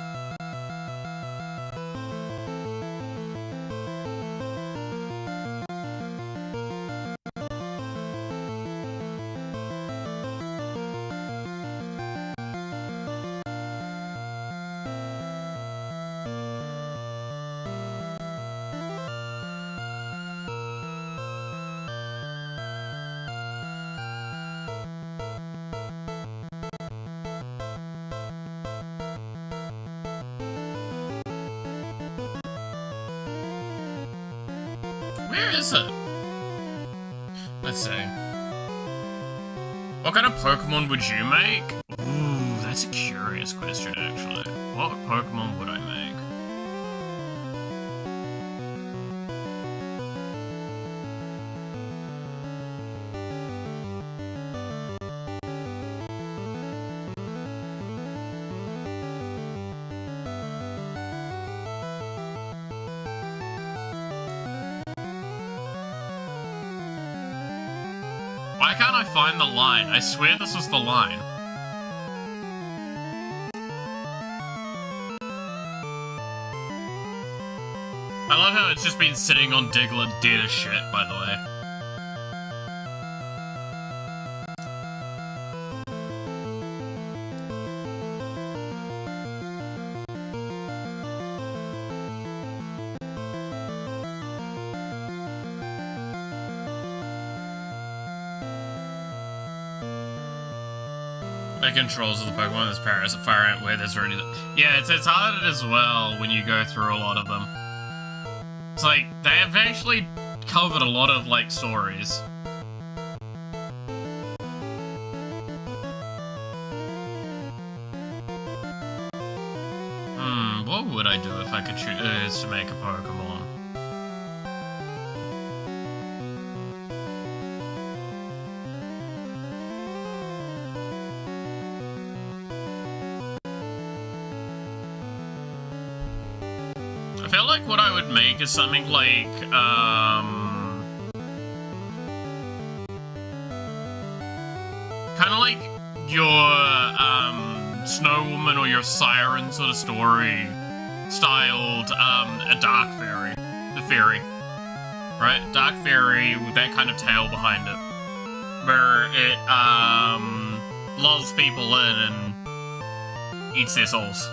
Where is it? Let's see. What kind of Pokemon would you make? Ooh, that's a curious question, actually. What Pokemon would I make? Why can't I find the line? I swear this was the line. I love how it's just been sitting on Diglett dead as shit, by the way. The controls of the Pokemon, there's Paras and Fire Ant, where there's already... Yeah, it's hard as well when you go through a lot of them. It's like, they have actually covered a lot of, like, stories. What would I do if I could choose to make a Pokemon? I feel like what I would make is something like, kind of like your, Snow Woman or your Siren sort of story styled, a Dark Fairy. The Fairy. Right? Dark Fairy with that kind of tale behind it. Where it, lulls people in and eats their souls.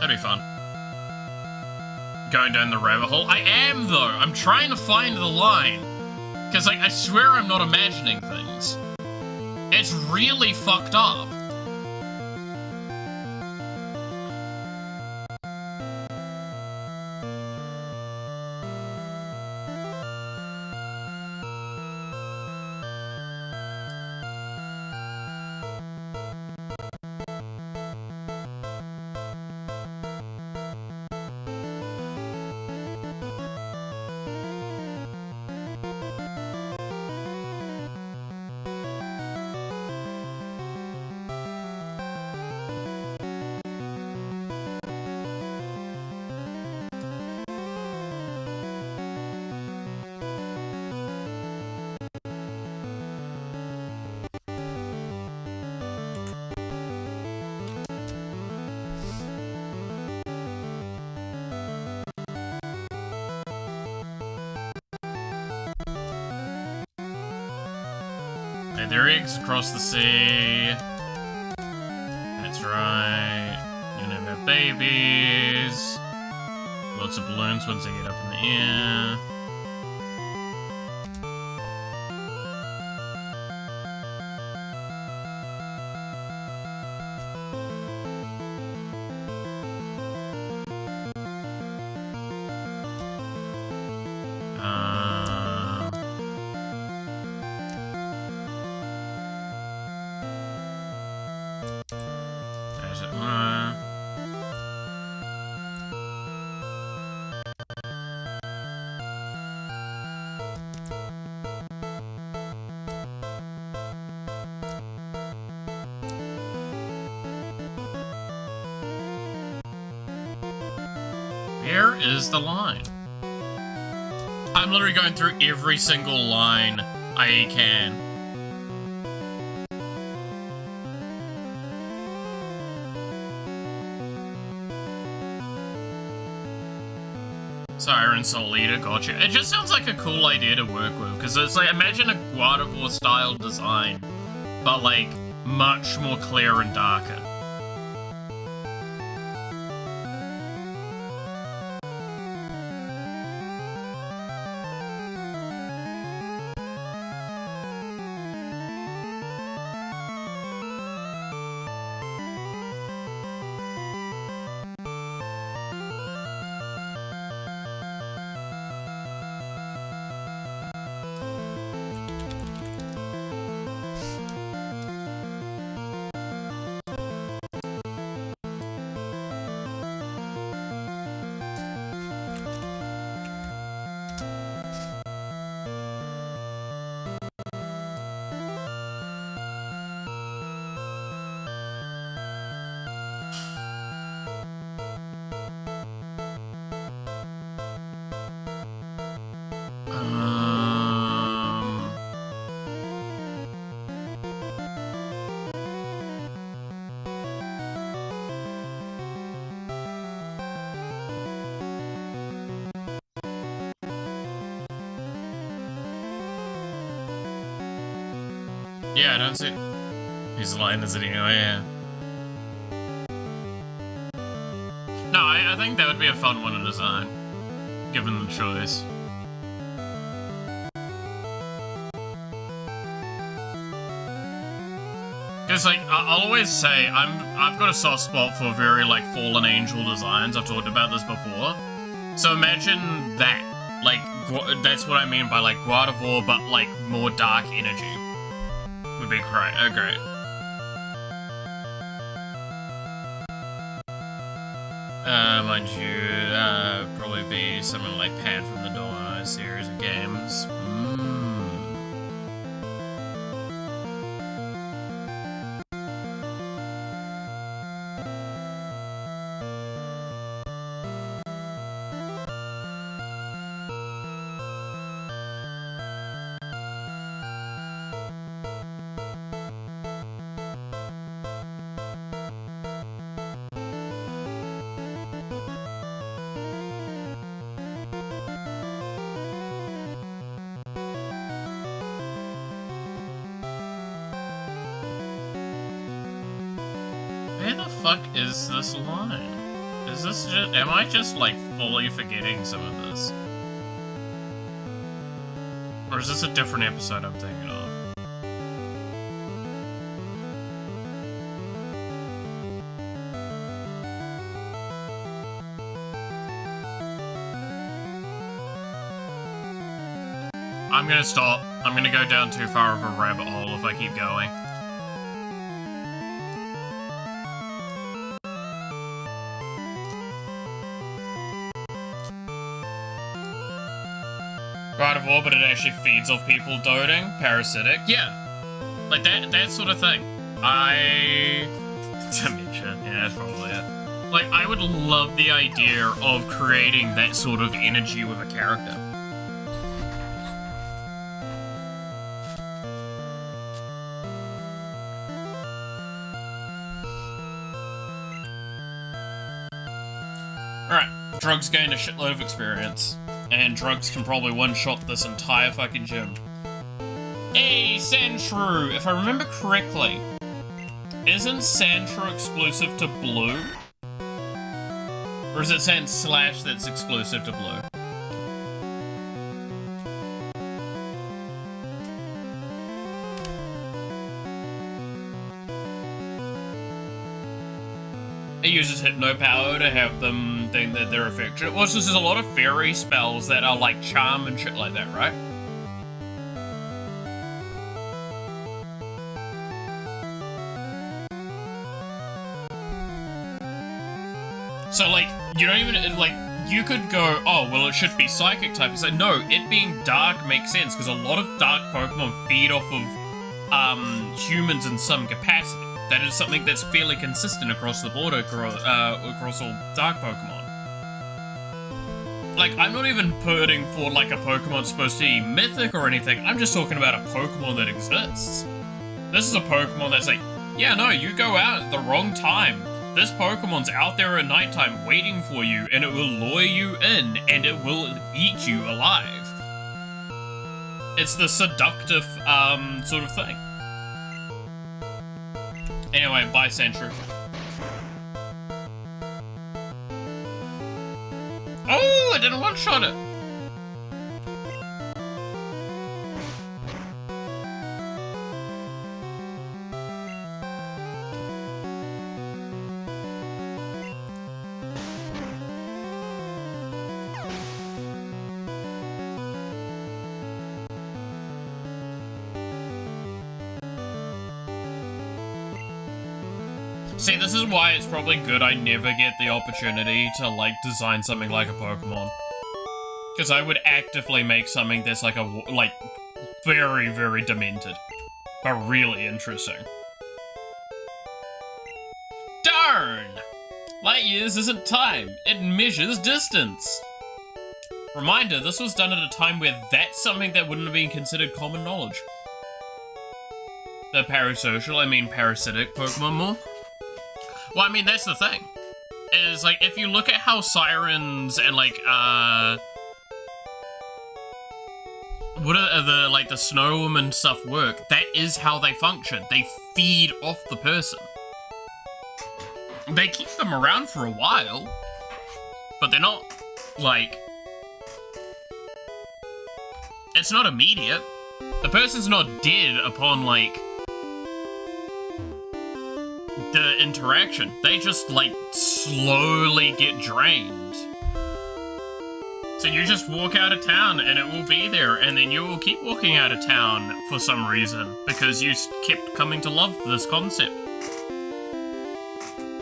That'd be fun. Going down the rabbit hole. I am, though. I'm trying to find the line. Because, like, I swear I'm not imagining things. It's really fucked up. Lay their eggs across the sea. That's right. You're gonna have babies. Lots of balloons once they get up in the air. There's it. Where is the line? I'm literally going through every single line I can. Siren Soul Eater, gotcha. It just sounds like a cool idea to work with, because it's like, imagine a Gardevoir style design, but like, much more clear and darker. Yeah, I don't see his line is it anyway, yeah. No, I think that would be a fun one to design, given the choice. Because, like, I'll always say, I've got a soft spot for very, like, fallen angel designs. I've talked about this before. So imagine that. Like, that's what I mean by, like, Gardevoir, but, like, more dark energy. Would be great. Oh, great. Mind you, probably be something like Pad from the Dawn series of games. Where the fuck is this line? Is this just, am I just like fully forgetting some of this? Or is this a different episode I'm thinking of? I'm gonna stop. I'm gonna go down too far of a rabbit hole if I keep going. Gardevoir, but it actually feeds off people doting. Parasitic. Yeah. Like that sort of thing. Dementia. Yeah, that's probably it. Like, I would love the idea of creating that sort of energy with a character. Alright, Drugs gained a shitload of experience. And Drugs can probably one-shot this entire fucking gym. Hey, Sandshrew! If I remember correctly, isn't Sandshrew exclusive to Blue? Or is it Sandslash that's exclusive to Blue? It uses Hypno Power to have them think that they're affectionate. Well, so there's a lot of fairy spells that are like charm and shit like that, right? So, like, you don't even, like, you could go, oh, well, it should be psychic type. It's like, no, it being dark makes sense, because a lot of dark Pokemon feed off of, humans in some capacity. That is something that's fairly consistent across the board, across all dark Pokemon. Like, I'm not even putting for, like, a Pokemon supposed to be mythic or anything. I'm just talking about a Pokemon that exists. This is a Pokemon that's like, yeah, no, you go out at the wrong time. This Pokemon's out there at nighttime waiting for you, and it will lure you in, and it will eat you alive. It's the seductive, sort of thing. Anyway, bye, Sandshrew. Oh, I didn't one-shot it! See, this is why it's probably good I never get the opportunity to, like, design something like a Pokemon. Because I would actively make something that's, like, very, very demented. But really interesting. Darn! Light years isn't time, it measures distance. Reminder, this was done at a time where that's something that wouldn't have been considered common knowledge. The parasocial, I mean parasitic Pokemon more. Well, I mean, that's the thing. Is, like, if you look at how sirens and, like, what are the snow woman stuff work, that is how they function. They feed off the person. They keep them around for a while, but they're not, like, it's not immediate. The person's not dead upon, like, the interaction. They just, like, slowly get drained. So you just walk out of town and it will be there, and then you will keep walking out of town for some reason, because you kept coming to love this concept.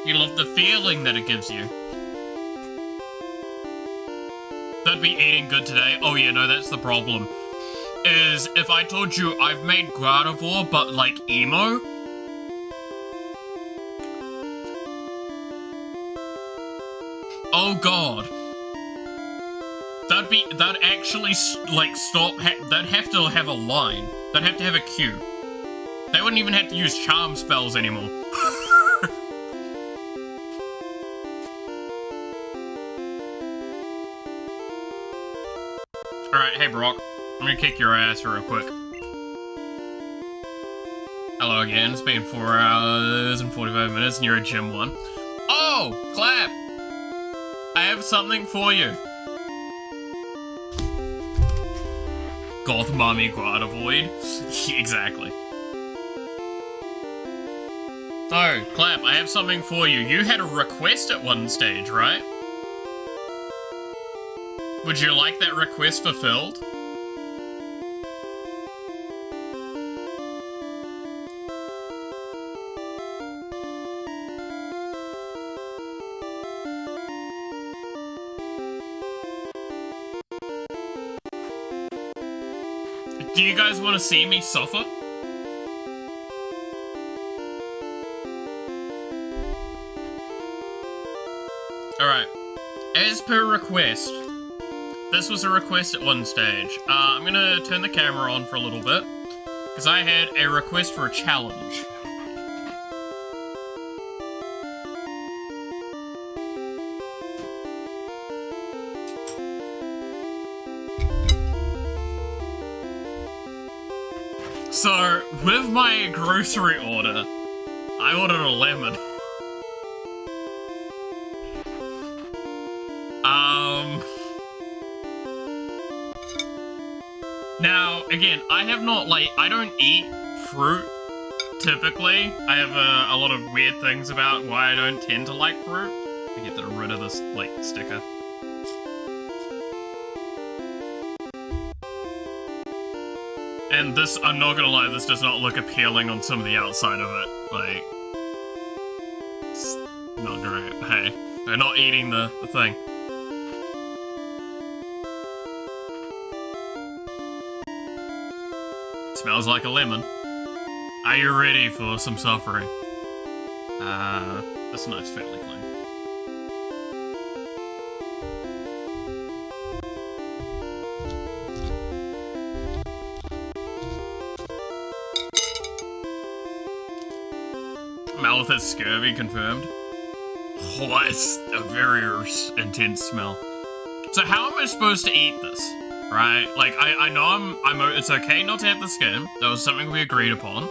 You love the feeling that it gives you. That'd be eating good today. Oh yeah, no, that's the problem. Is if I told you I've made Gardevoir, but like emo. Oh god. That'd actually, like, stop, they'd have to have a line. They'd have to have a cue. They wouldn't even have to use charm spells anymore. Alright, hey Brock. I'm gonna kick your ass real quick. Hello again, it's been 4 hours and 45 minutes and you're at Gym 1. Oh, clap! I have something for you. Goth Mommy Gardevoir. Exactly. So, Clap, I have something for you. You had a request at one stage, right? Would you like that request fulfilled? Do you guys want to see me suffer? Alright. As per request. This was a request at one stage. I'm gonna turn the camera on for a little bit, because I had a request for a challenge. So, with my grocery order, I ordered a lemon. Now, again, I have not, like, I don't eat fruit, typically. I have a lot of weird things about why I don't tend to like fruit. I get rid of this, like, sticker. And this, I'm not gonna lie, this does not look appealing on some of the outside of it. Like, it's not great. Hey, they're not eating the thing. Smells like a lemon. Are you ready for some suffering? That's nice, fairly clean. Malith has scurvy confirmed. Oh, that's a very intense smell. So how am I supposed to eat this? Right? Like, I know it's okay not to have the skin. That was something we agreed upon.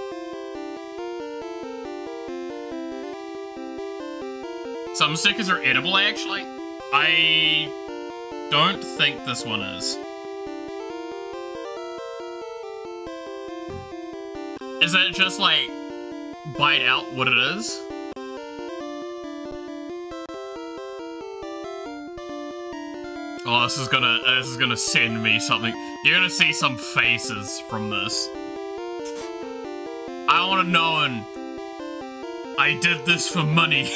Some stickers are edible, actually. I don't think this one is. Is that just, like, bite out what it is? Oh, this is gonna send me something. You're gonna see some faces from this. I wanna know, and I did this for money.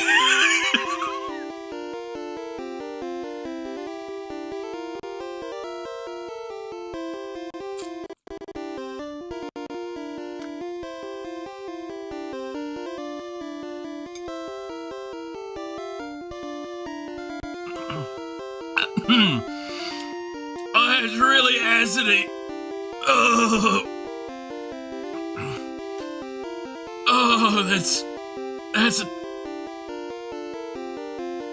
Oh, it's really acidy. Oh, oh, that's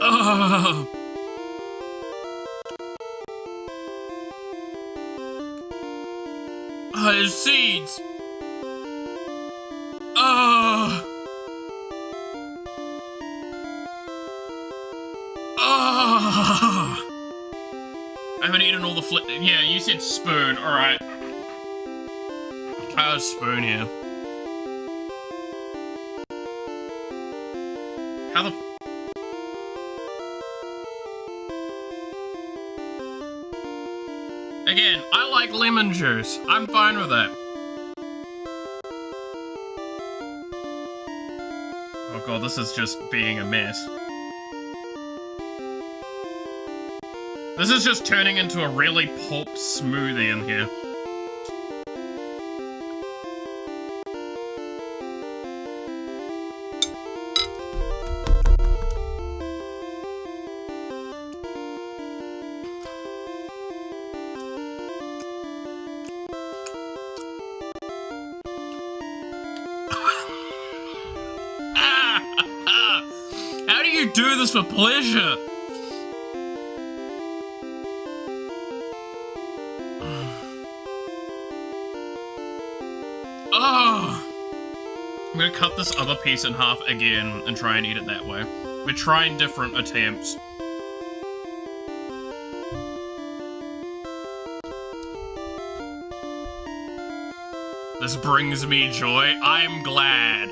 oh. Oh, there's seeds. Oh. Oh. I haven't eaten all the yeah, you said spoon, alright. I have a spoon here. How the... Again, I like lemon juice. I'm fine with that. Oh god, this is just being a mess. This is just turning into a really pulp smoothie in here. How do you do this for pleasure? Oh! I'm gonna cut this other piece in half again and try and eat it that way. We're trying different attempts. This brings me joy. I'm glad.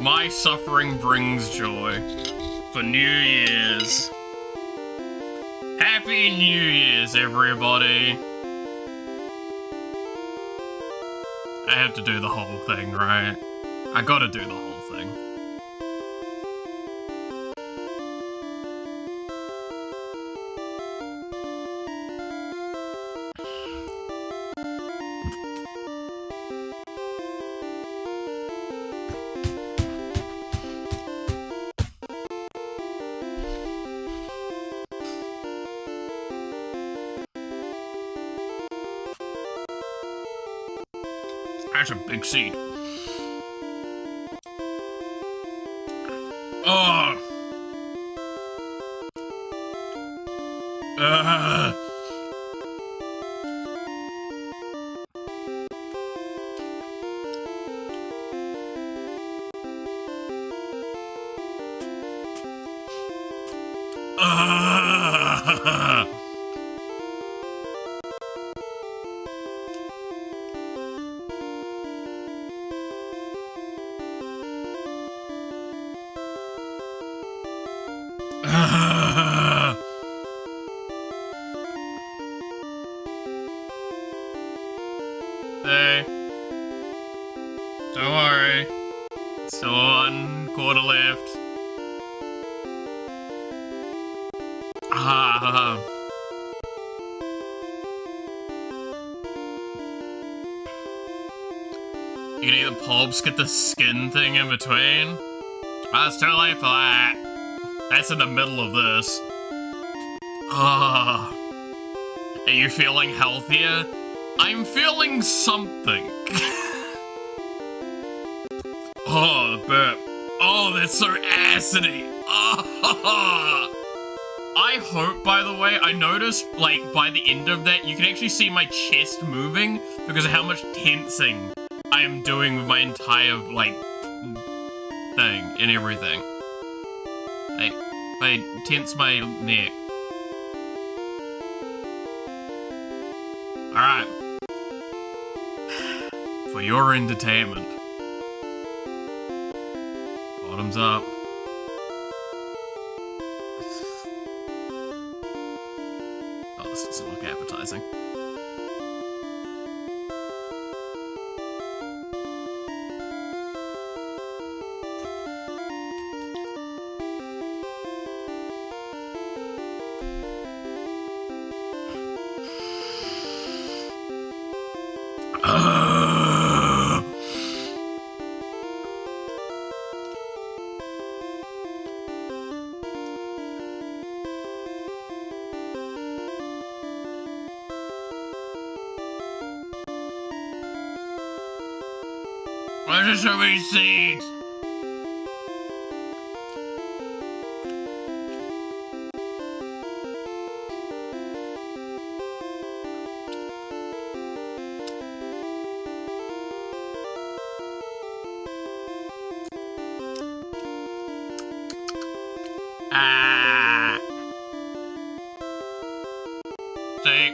My suffering brings joy. For New Year's. Happy New Year's, everybody. I have to do the whole thing, right? I gotta do the whole thing. That's a big seed. Oh. Hey. Don't worry. Still 1/4 left. You can eat the pulps, get the skin thing in between. Oh, it's too late for that. That's in the middle of this. Are you feeling healthier? I'm feeling something. Oh, the burp. Oh, that's so acidy. Oh. I hope, by the way, I noticed, like, by the end of that, you can actually see my chest moving because of how much tensing I am doing with my entire, like, thing and everything. I tense my neck. Alright. For your entertainment. Bottoms up. Oh, this doesn't look appetizing. Why is there so many seeds? See?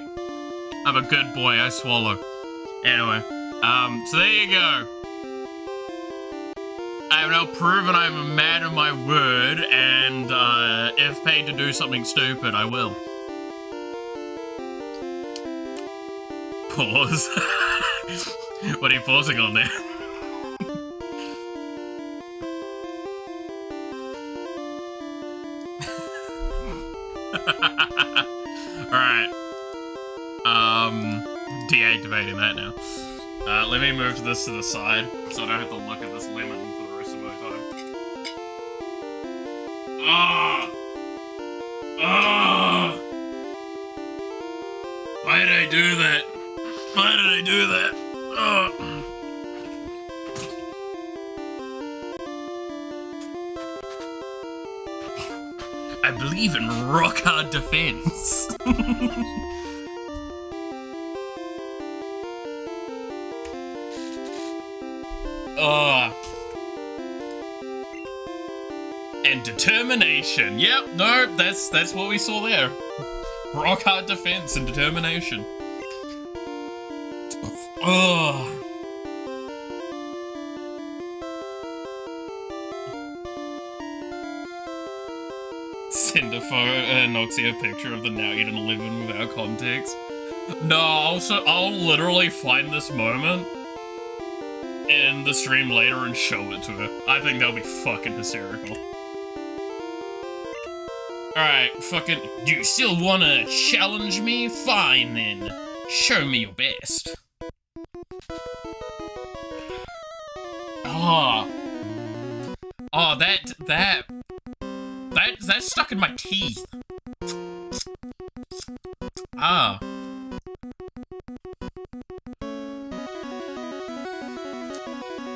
I'm a good boy, I swallow. Anyway, so there you go. I have now proven I'm a man of my word, and if paid to do something stupid, I will. pause. What are you pausing on there? Alright. Deactivating that now. Let me move this to the side so I don't have to look at this lemon for the rest of my time. Why did I do that? Why did I do that? I believe in rock hard defense. And determination. Yep, no, that's what we saw there. Rock hard defense and determination. Send a photo, Noxie a picture of the now eaten lemon without context. No, I'll literally find this moment in the stream later and show it to her. I think that'll be fucking hysterical. Alright, fucking, do you still wanna challenge me? Fine then. Show me your best. Oh, that's stuck in my teeth.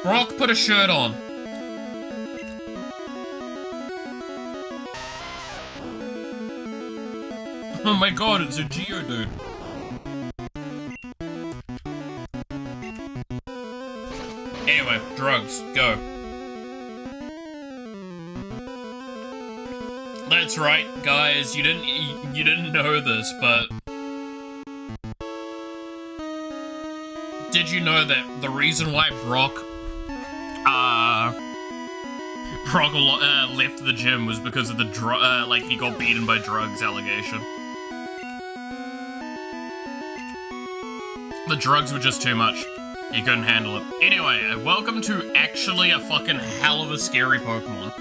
Brock, put a shirt on. Oh my god, it's a Geodude. Anyway, drugs, go. That's right, guys, you didn't know this, but did you know that the reason why Brock left the gym was because of the he got beaten by drugs allegation. The drugs were just too much. He couldn't handle it. Anyway, welcome to actually a fucking hell of a scary Pokemon.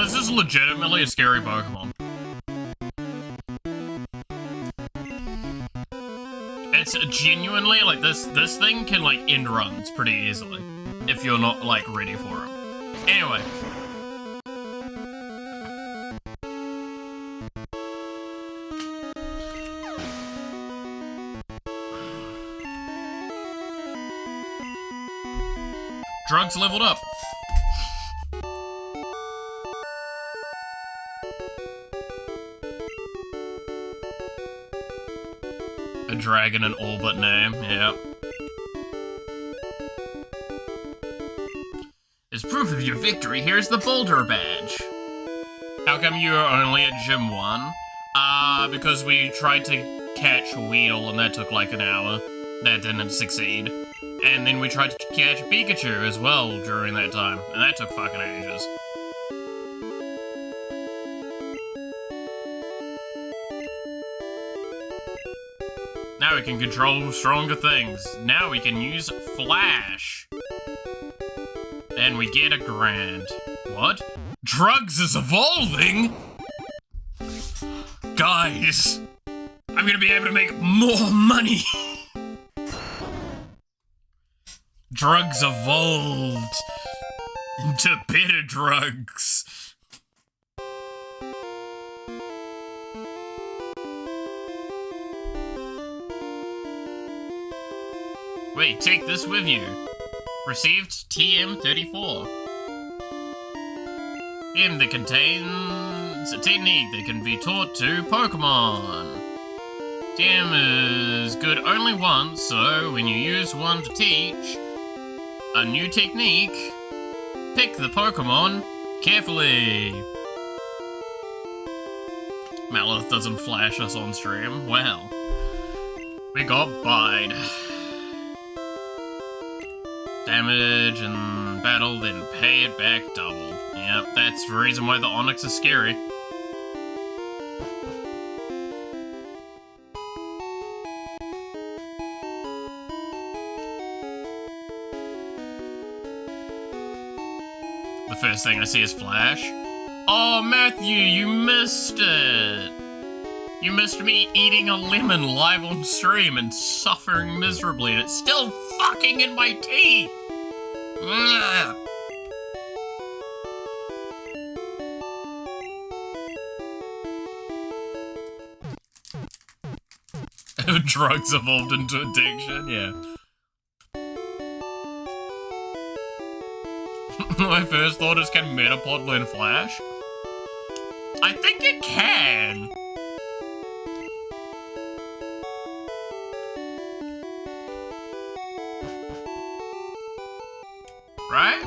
This is legitimately a scary Pokemon. It's genuinely, like, this thing can, like, end runs pretty easily. If you're not, like, ready for it. Anyway. Drugs leveled up. A dragon and all but name, yeah. As proof of your victory, here's the Boulder Badge. How come you are only at Gym 1? Because we tried to catch Weedle and that took like an hour. That didn't succeed. And then we tried to catch Pikachu as well during that time, and that took fucking ages. Now we can control stronger things. Now we can use Flash. And we get a grand. What? Drugs is evolving? Guys, I'm gonna be able to make more money. Drugs evolved into better drugs. Wait, take this with you. Received TM34. TM that contains a technique that can be taught to Pokemon. TM is good only once, so when you use one to teach a new technique, pick the Pokemon carefully. Malith doesn't flash us on stream. Well, we got bide. Damage and battle, then pay it back double. Yep, that's the reason why the Onix is scary. first thing I see is Flash. Oh, Matthew, you missed it. You missed me eating a lemon live on stream and suffering miserably, and it's still fucking in my teeth. Ugh. Drugs evolved into addiction, yeah. My first thought is, can Metapod learn Flash? I think it can. Right?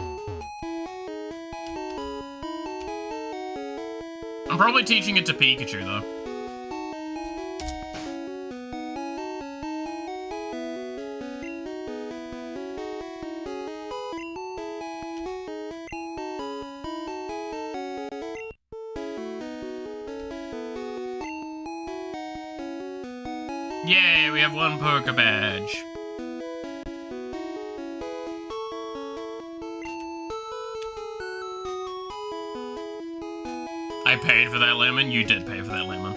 I'm probably teaching it to Pikachu, though. Yay, we have one poker badge. I paid for that lemon. You did pay for that lemon.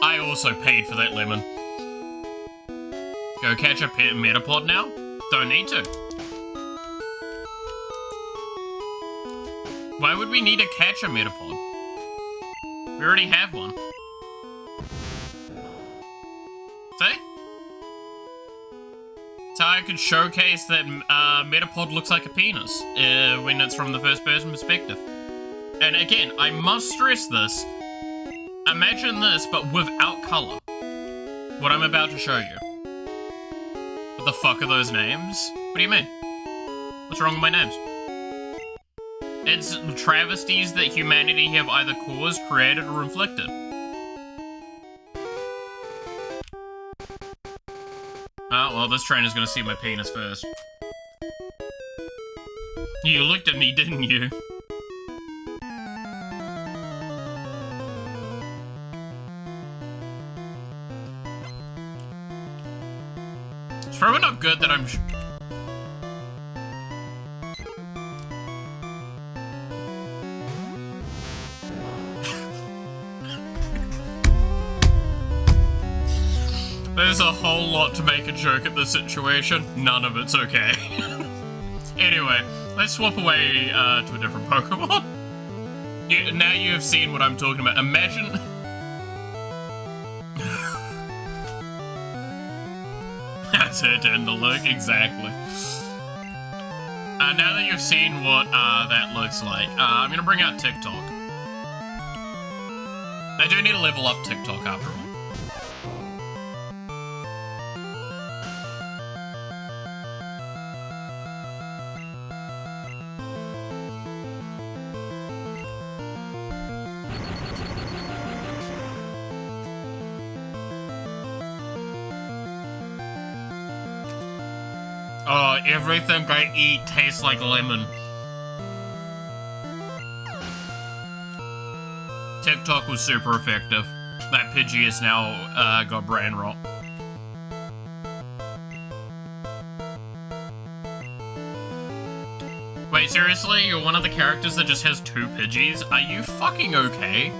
I also paid for that lemon. Go catch a Metapod now? Don't need to. Why would we need to catch a Metapod? We already have one. See? So I could showcase that Metapod looks like a penis when it's from the first person perspective. And again, I must stress this. Imagine this, but without color. What I'm about to show you. What the fuck are those names? What do you mean? What's wrong with my names? It's travesties that humanity have either caused, created, or inflicted. Oh, well, this trainer's gonna see my penis first. You looked at me, didn't you? It's probably not good that I'm There's a whole lot to make a joke at this situation. None of it's okay. Anyway, let's swap away to a different Pokemon. Now you have seen what I'm talking about. Imagine... That's her turn to look, exactly. Now that you've seen what that looks like, I'm gonna bring out TikTok. I do need to level up TikTok after all. Oh, everything I eat tastes like lemon. TikTok was super effective. That Pidgey has now got brain rot. Wait, seriously? You're one of the characters that just has 2 Pidgeys? Are you fucking okay?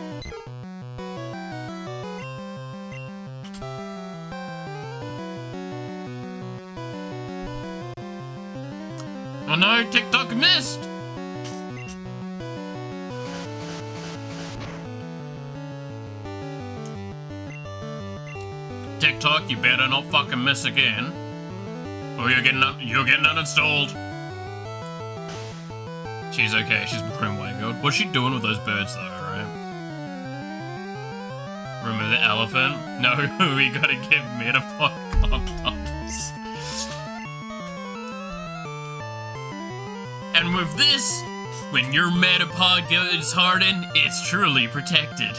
Oh no, TikTok missed! TikTok, you better not fucking miss again. Or you're getting uninstalled. She's okay, she's been way good. What's she doing with those birds though, right? Remember the elephant? No, we gotta give Metapod condoms. And with this, when your Metapod gets hardened, it's truly protected.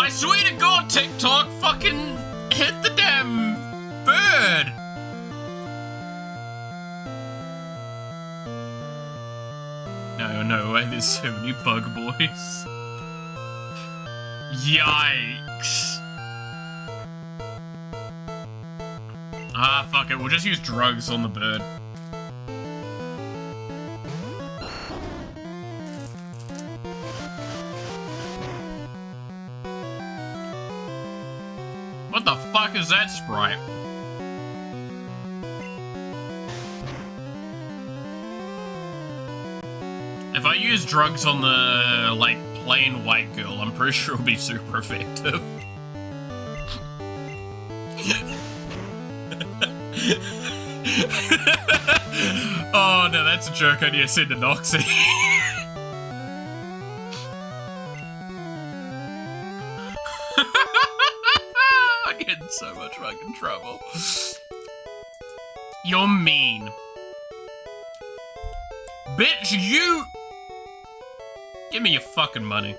I swear to God, TikTok, fucking hit the damn bird! No way, there's so many bug boys. Yikes. Ah, fuck it. We'll just use drugs on the bird. What the fuck is that sprite? If I use drugs on the, like, plain white girl, I'm pretty sure it'll be super effective. Oh no, that's a joke I need to send to Noxie. I'm getting so much fucking trouble. You're mean. Bitch, you... Give me your fucking money.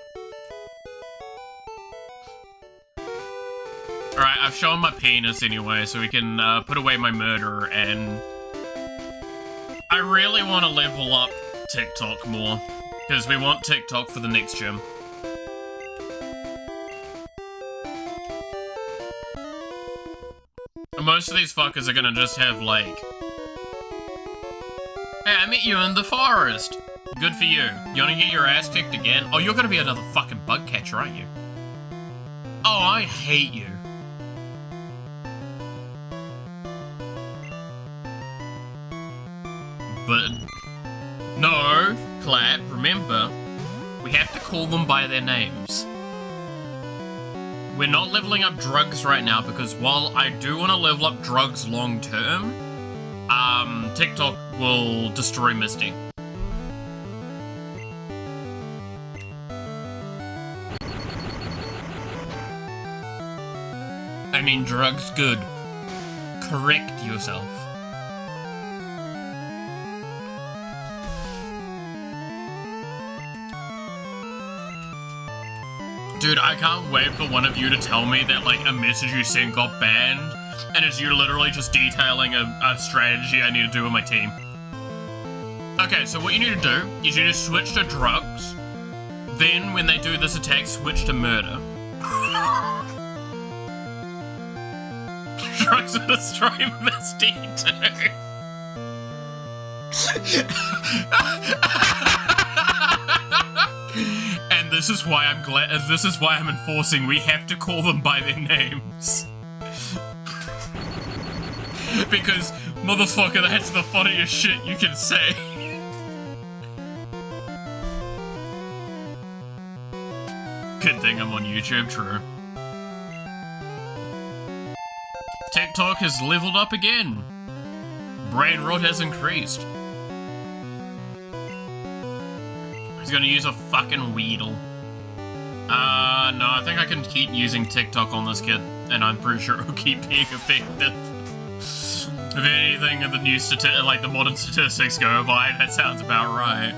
Alright, I've shown my penis anyway, so we can put away my murderer, and... I really want to level up TikTok more, because we want TikTok for the next gym. Most of these fuckers are gonna just have, like... Hey, I met you in the forest. Good for you. You wanna get your ass kicked again? Oh, you're gonna be another fucking bug catcher, aren't you? Oh, I hate you. But... No, Clap, remember, we have to call them by their names. We're not leveling up drugs right now because while I do want to level up drugs long term, TikTok will destroy Misty. I mean, drugs good. Correct yourself. Dude, I can't wait for one of you to tell me that, like, a message you sent got banned, and it's you literally just detailing a strategy I need to do with my team. Okay, so what you need to do is you just switch to drugs, then when they do this attack, switch to murder. Drugs will destroy Misty too. And this is why I'm glad. This is why I'm enforcing. We have to call them by their names. Because, motherfucker, that's the funniest shit you can say. Good thing I'm on YouTube, true. TikTok has leveled up again. Brain rot has increased. He's gonna use a fucking Weedle. No, I think I can keep using TikTok on this kid, and I'm pretty sure it'll keep being effective. If anything, the new like the modern statistics go by, that sounds about right.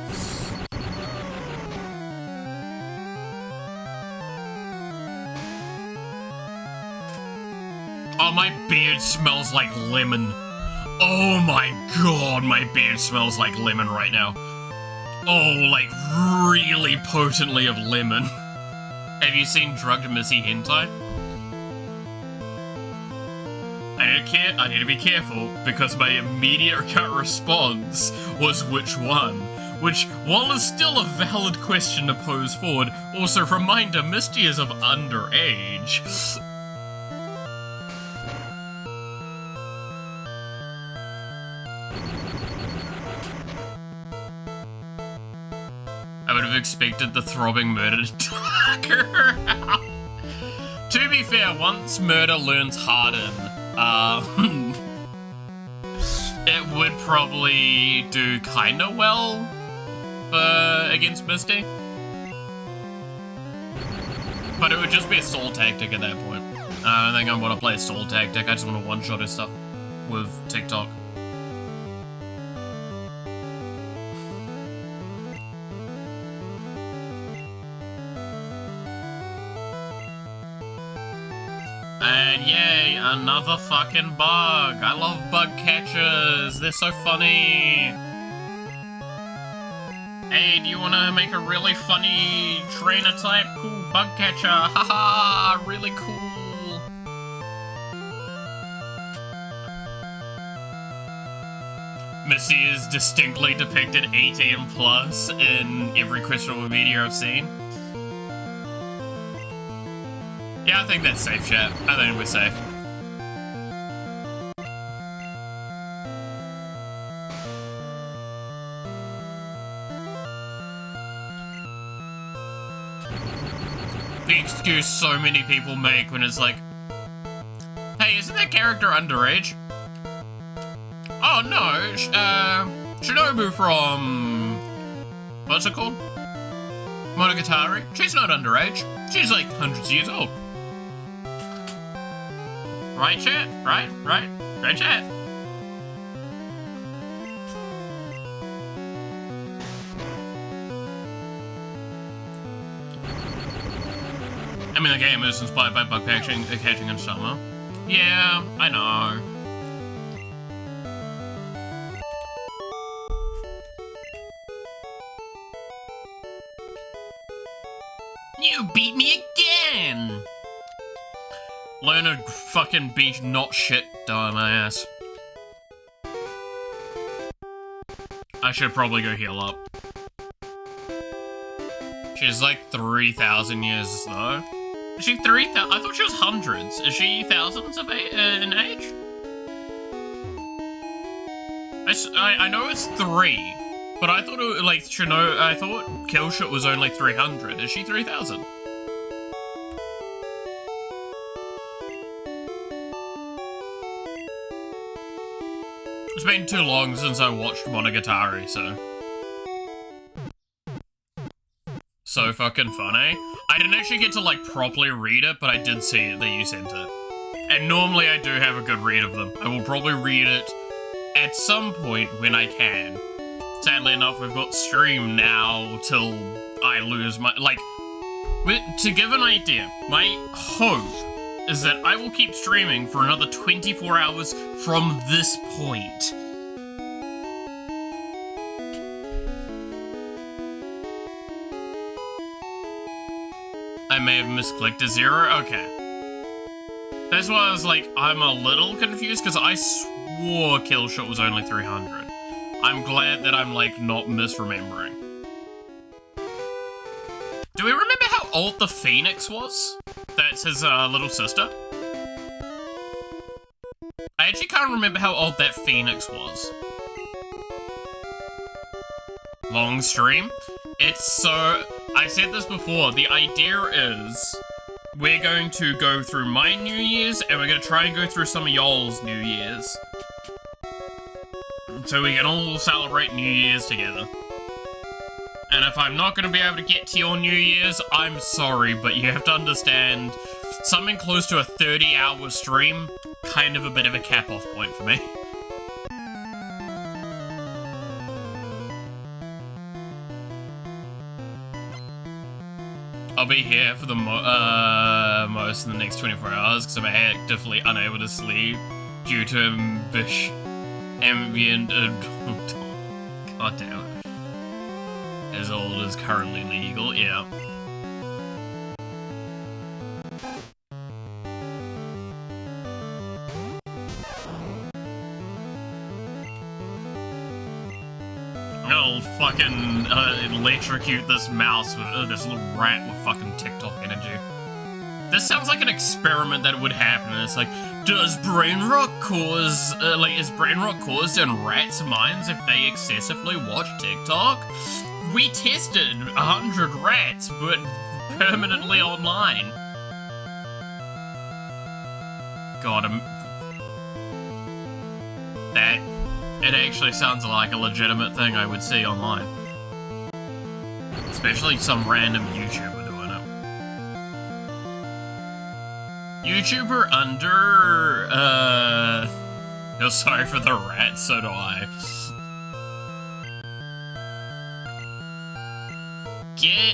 Oh, my beard smells like lemon. Oh my god, my beard smells like lemon right now. Oh, like really potently of lemon. Have you seen drugged Missy hentai? I need to be careful because my immediate gut response was which one. Which, while is still a valid question to pose forward, also reminder Misty is of underage. I would have expected the throbbing murder to talk her out. To be fair, once murder learns Harden, it would probably do kinda well against Misty. But it would just be a soul tactic at that point. I don't think I want to play a soul tactic, I just want to one-shot her stuff with TikTok. And yay, another fucking bug. I love bug catchers. They're so funny. Hey, do you want to make a really funny trainer type? Cool bug catcher. Haha, really cool. Missy is distinctly depicted 18 plus in every questionable media I've seen. Yeah, I think that's safe, chat. I think we're safe. The excuse so many people make when it's like, hey, isn't that character underage? Oh no, Shinobu from, what's it called? Monogatari. She's not underage. She's like hundreds of years old. Right, chat? Right, chat? I mean, the game is inspired by bug catching in summer. Yeah, I know. You beat me again! Learn to fucking be not shit, dumbass. I should probably go heal up. She's like 3,000 years though. Is she 3,000? I thought she was hundreds. Is she thousands of in age? I know it's 3, but I thought it like I thought Killshot was only 300. Is she 3,000? It's been too long since I watched Monogatari, so fucking funny. I didn't actually get to like properly read it, but I did see it that you sent it. And normally I do have a good read of them. I will probably read it at some point when I can. Sadly enough, we've got stream now till I lose my, like, to give an idea, my hope is that I will keep streaming for another 24 hours from this point. I may have misclicked a 0. Okay. That's why I was like, I'm a little confused, because I swore Killshot was only 300. I'm glad that I'm, like, not misremembering. Do we remember how old the Phoenix was? That's his little sister? I actually can't remember how old that Phoenix was. Long stream? It's so... I said this before, the idea is we're going to go through my New Year's and we're going to try and go through some of y'all's New Year's. So we can all celebrate New Year's together. And if I'm not going to be able to get to your New Year's, I'm sorry, but you have to understand, something close to a 30-hour stream, kind of a bit of a cap-off point for me. I'll be here for the most of the next 24 hours because I'm actively unable to sleep due to ambient God damn it. As old as currently legal, yeah. I'll fucking electrocute this mouse with this little rat with fucking TikTok energy. This sounds like an experiment that would happen. It's like, does brain rot cause, is brain rot caused in rats' minds if they excessively watch TikTok? We tested 100 rats, but permanently online. God, it actually sounds like a legitimate thing I would see online. Especially some random YouTuber doing it. YouTuber under, feel sorry for the rats, so do I.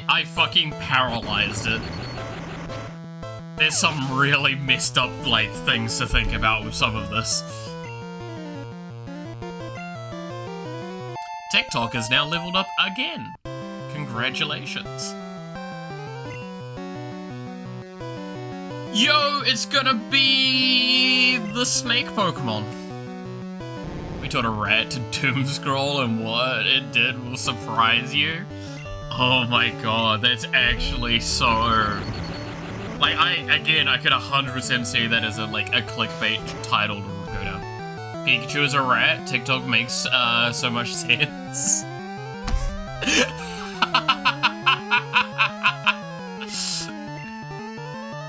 I fucking paralyzed it. There's some really messed up, like, things to think about with some of this. TikTok is now leveled up again. Congratulations. Yo, it's gonna be the snake Pokemon. we taught a rat to doom scroll, and what it did will surprise you. Oh my god, that's actually so... Like, I could 100% see that as a clickbait title to go down. Pikachu is a rat, TikTok makes so much sense.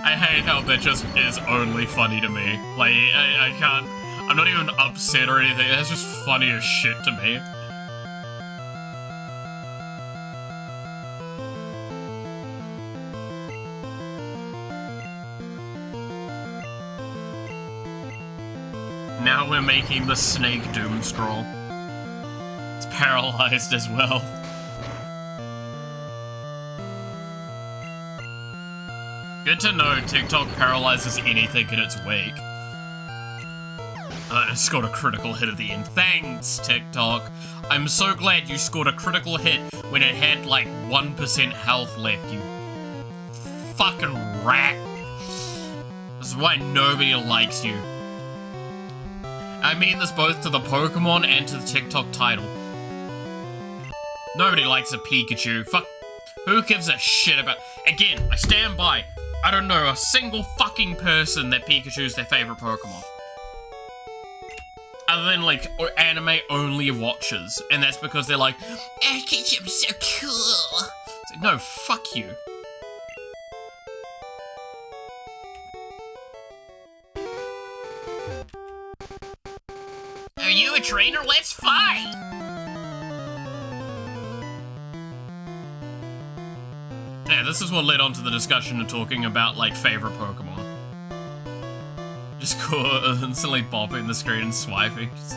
I hate how that just is only funny to me. Like, I can't... I'm not even upset or anything, that's just funny as shit to me. Now we're making the snake doom scroll. It's paralyzed as well. Good to know TikTok paralyzes anything in its wake. It scored a critical hit at the end. Thanks, TikTok. I'm so glad you scored a critical hit when it had like 1% health left, you fucking rat. This is why nobody likes you. I mean this both to the Pokemon and to the TikTok title. Nobody likes a Pikachu. Fuck. Who gives a shit about... Again, I stand by. I don't know a single fucking person that Pikachu's their favorite Pokemon. Other than, like, anime-only watchers. And that's because they're like, Pikachu's so cool. It's like, no, fuck you. Are you a trainer? Let's fight! Yeah, this is what led on to the discussion of talking about, like, favorite Pokemon. Just constantly bopping the screen and swiping. Just,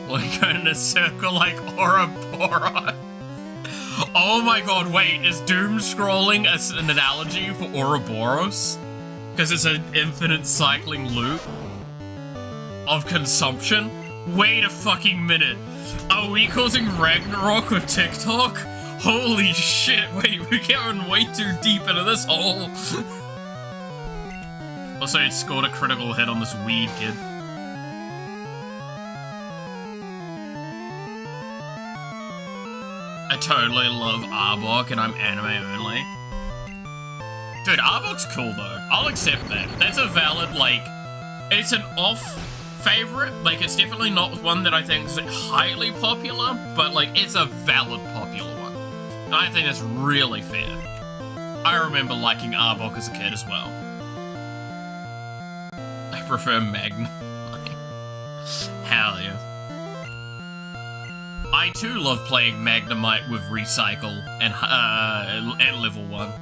like, going in a circle like Ouroboros. Oh my god, wait, is doom scrolling an analogy for Ouroboros? Because it's an infinite cycling loop of consumption? Wait a fucking minute. Are we causing Ragnarok with TikTok? Holy shit, wait, we're getting way too deep into this hole. Also, it scored a critical hit on this weed kid. I totally love Arbok and I'm anime only. Dude, Arbok's cool though. I'll accept that. That's a valid, like, it's an off favorite. Like, it's definitely not one that I think is highly popular, but like, it's a valid popular one. And I think that's really fair. I remember liking Arbok as a kid as well. I prefer Magnemite. Hell yeah. I too love playing Magnemite with Recycle and at level 1.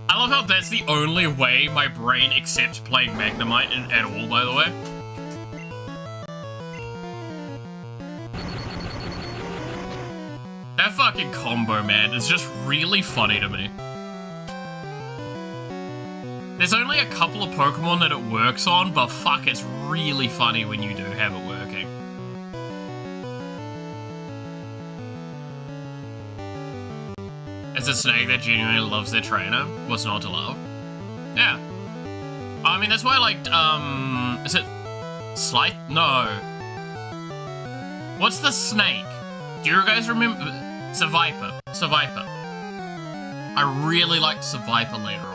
I love how that's the only way my brain accepts playing Magnemite at all, by the way. That fucking combo, man, is just really funny to me. There's only a couple of Pokemon that it works on, but fuck, it's really funny when you do have it working. As a snake that genuinely loves their trainer, what's not to love? Yeah. I mean, that's why I liked, is it Slight? No. What's the snake? Do you guys remember? Seviper. Seviper. I really liked Seviper later on.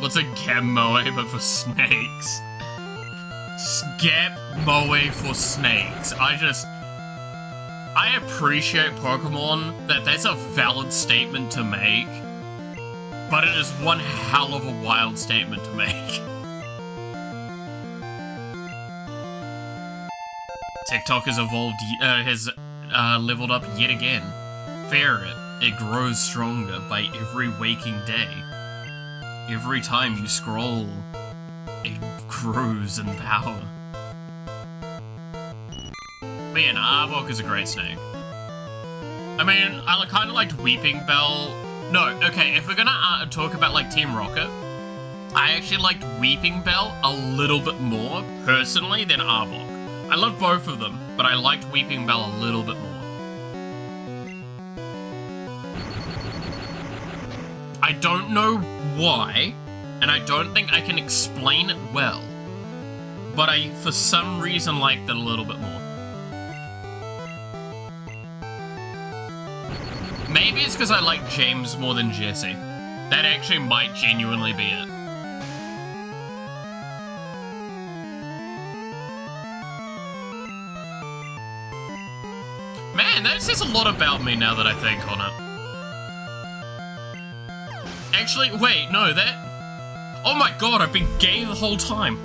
What's a Gamoe but for snakes? Gamoe for snakes. I appreciate Pokemon that that's a valid statement to make, but it is one hell of a wild statement to make. TikTok has evolved, leveled up yet again. Ferret, it grows stronger by every waking day. Every time you scroll, it grows in power. But yeah, Arbok is a great snake. I mean, I kind of liked Weeping Bell. No, okay, if we're gonna talk about like Team Rocket, I actually liked Weeping Bell a little bit more, personally, than Arbok. I love both of them, but I liked Weeping Bell a little bit more. I don't know why, and I don't think I can explain it well, but I, for some reason, liked it a little bit more. Maybe it's because I like James more than Jesse. That actually might genuinely be it. Man, that says a lot about me now that I think on it. Actually, wait, no, that... Oh my god, I've been gay the whole time.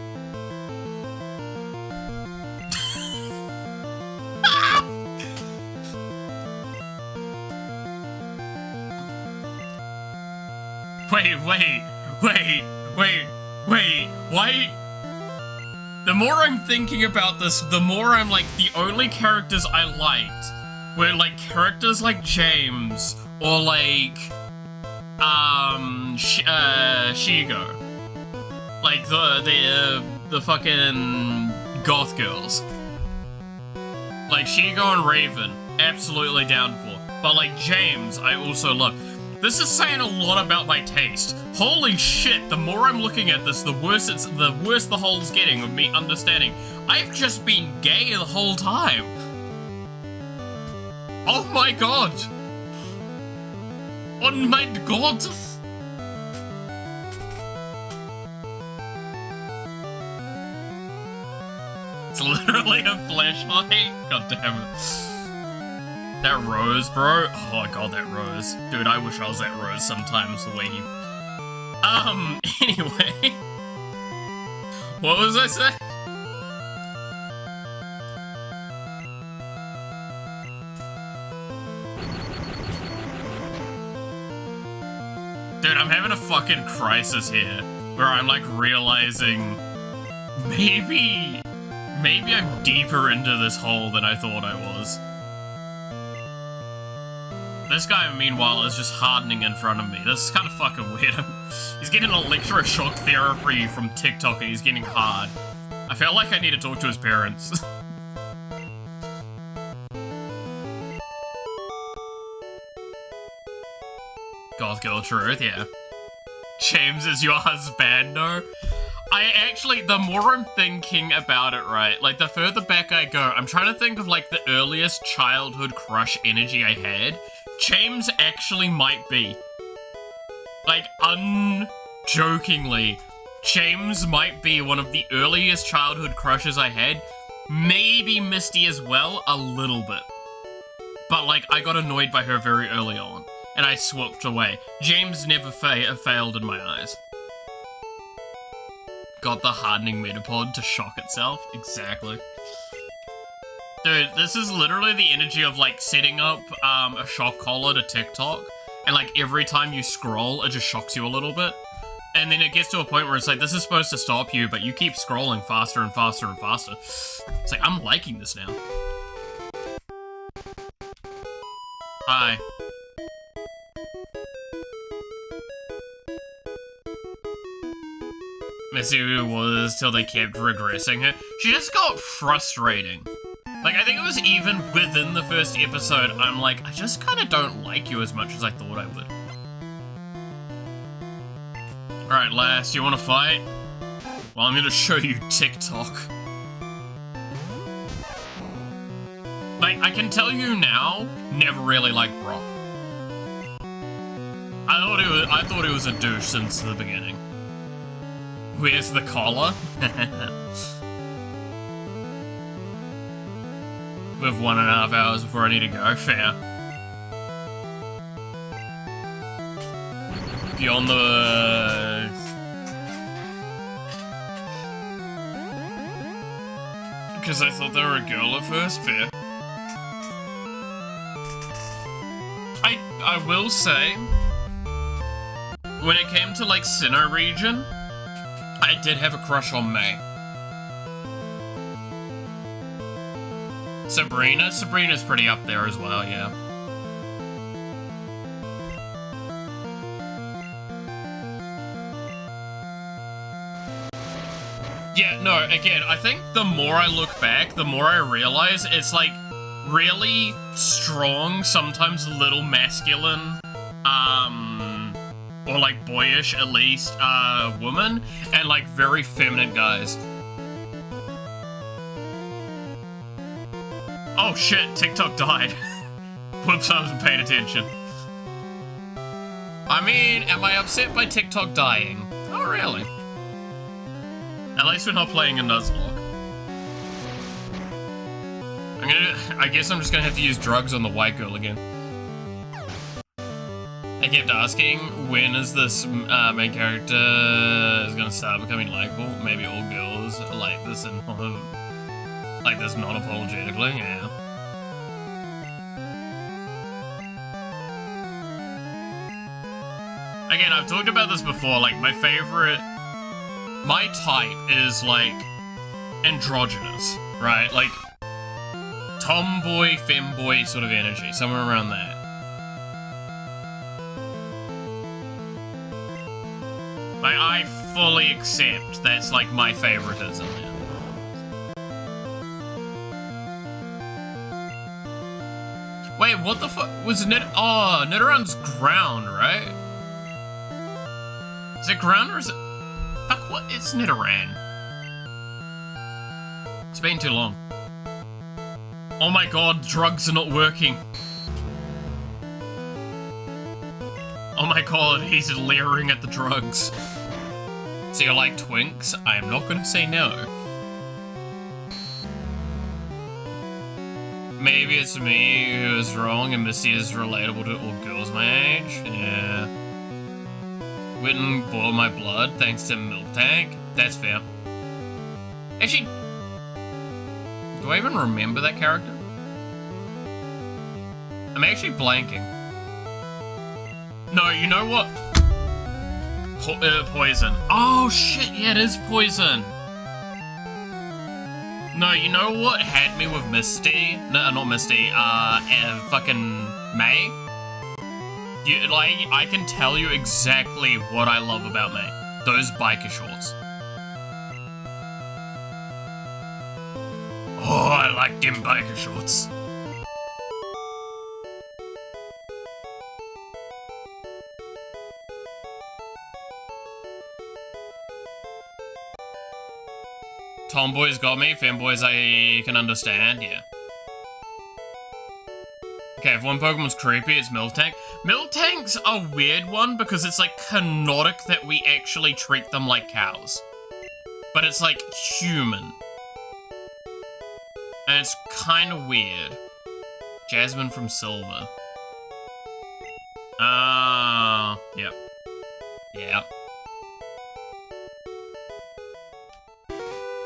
Wait, why? The more I'm thinking about this, the more I'm like, the only characters I liked were like characters like James or like, Shigo. Like the fucking goth girls. Like Shigo and Raven, absolutely down for. But like James, I also love. This is saying a lot about my taste. Holy shit, the more I'm looking at this, the worse the hole's getting of me understanding. I've just been gay the whole time. Oh my god. Oh my god. It's literally a flashlight. God damn it. That Rose, bro. Oh god, that Rose. Dude, I wish I was that Rose sometimes, the way he... Anyway. What was I saying? Dude, I'm having a fucking crisis here, where I'm like realizing maybe I'm deeper into this hole than I thought I was. This guy, meanwhile, is just hardening in front of me. This is kind of fucking weird. He's getting electroshock therapy from TikTok and he's getting hard. I feel like I need to talk to his parents. Goth Girl Truth, yeah. James is your husbando? I actually, the more I'm thinking about it, right, like the further back I go, I'm trying to think of like the earliest childhood crush energy I had. James actually might be. Like, unjokingly, James might be one of the earliest childhood crushes I had. Maybe Misty as well, a little bit. But, like, I got annoyed by her very early on, and I swapped away. James never failed in my eyes. Got the hardening metapod to shock itself. Exactly. Dude, this is literally the energy of, like, setting up a shock collar to TikTok, and, like, every time you scroll, it just shocks you a little bit. And then it gets to a point where it's like, this is supposed to stop you, but you keep scrolling faster and faster and faster. It's like, I'm liking this now. Hi. Missy was till they kept regressing her. She just got frustrating. Like, I think it was even within the first episode, I'm like, I just kind of don't like you as much as I thought I would. Alright, lass, you want to fight? Well, I'm gonna show you TikTok. Like, I can tell you now, never really liked Brock. I thought he was a douche since the beginning. Where's the collar? With 1.5 hours before I need to go. Fair. Beyond the... Because I thought they were a girl at first. Fair. I will say, when it came to, like, Sinnoh region, I did have a crush on May. Sabrina's pretty up there as well, yeah. Yeah, no, again, I think the more I look back, the more I realize it's like really strong, sometimes a little masculine, or like boyish at least, women, and like very feminine guys. Oh shit, TikTok died. Whoops, I wasn't paying attention. I mean, am I upset by TikTok dying? Oh, really? At least we're not playing a Nuzlocke. I guess I'm just gonna have to use drugs on the white girl again. I kept asking, when is this main character is gonna start becoming likable? Maybe all girls are like this and like this non-apologetically, yeah. Again, I've talked about this before, like my type is like androgynous, right? Like tomboy, femboy sort of energy, somewhere around that. Like, I fully accept that's like my favoritism now. Wait, what the fuck was Nidorun's ground, right? Is it ground or is it? Fuck, what? It's Nidoran. It's been too long. Oh my god, drugs are not working. Oh my god, he's leering at the drugs. So you like twinks? I am not gonna say no. Maybe it's me who is wrong and Misty is relatable to all girls my age. Yeah. Witten boiled my blood thanks to Milk Tank. That's fair. Actually, do I even remember that character? I'm actually blanking. No, you know what? Poison. Oh shit, yeah, it is poison. No, you know what had me with Misty? No, not Misty, fucking May? I can tell you exactly what I love about May. Those biker shorts. Oh, I like them biker shorts. Tomboys got me, femboys I can understand, yeah. Okay, if one Pokemon's creepy, it's Miltank. Miltank's a weird one because it's like canonic that we actually treat them like cows. But it's like human. And it's kind of weird. Jasmine from Silver. Yep. Yeah.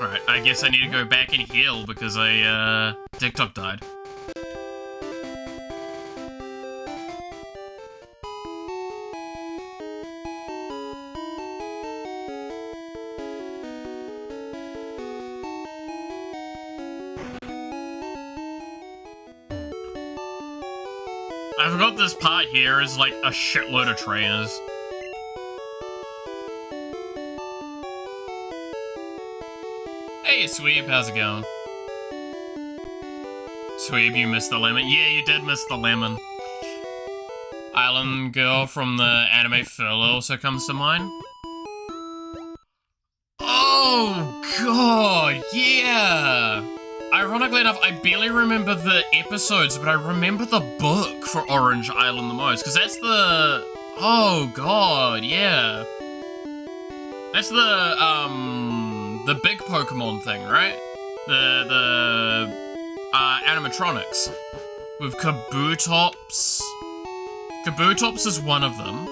Alright, I guess I need to go back and heal because TikTok died. I forgot this part here is like a shitload of trainers. Hey, Sweep, how's it going? Sweep, you missed the lemon. Yeah, you did miss the lemon. Island girl from the anime Furl also comes to mind. Oh, God, yeah! Ironically enough, I barely remember the episodes, but I remember the book for Orange Island the most, because that's the... Oh, God, yeah. That's the big Pokemon thing, right? The animatronics. With Kabutops. Kabutops is one of them.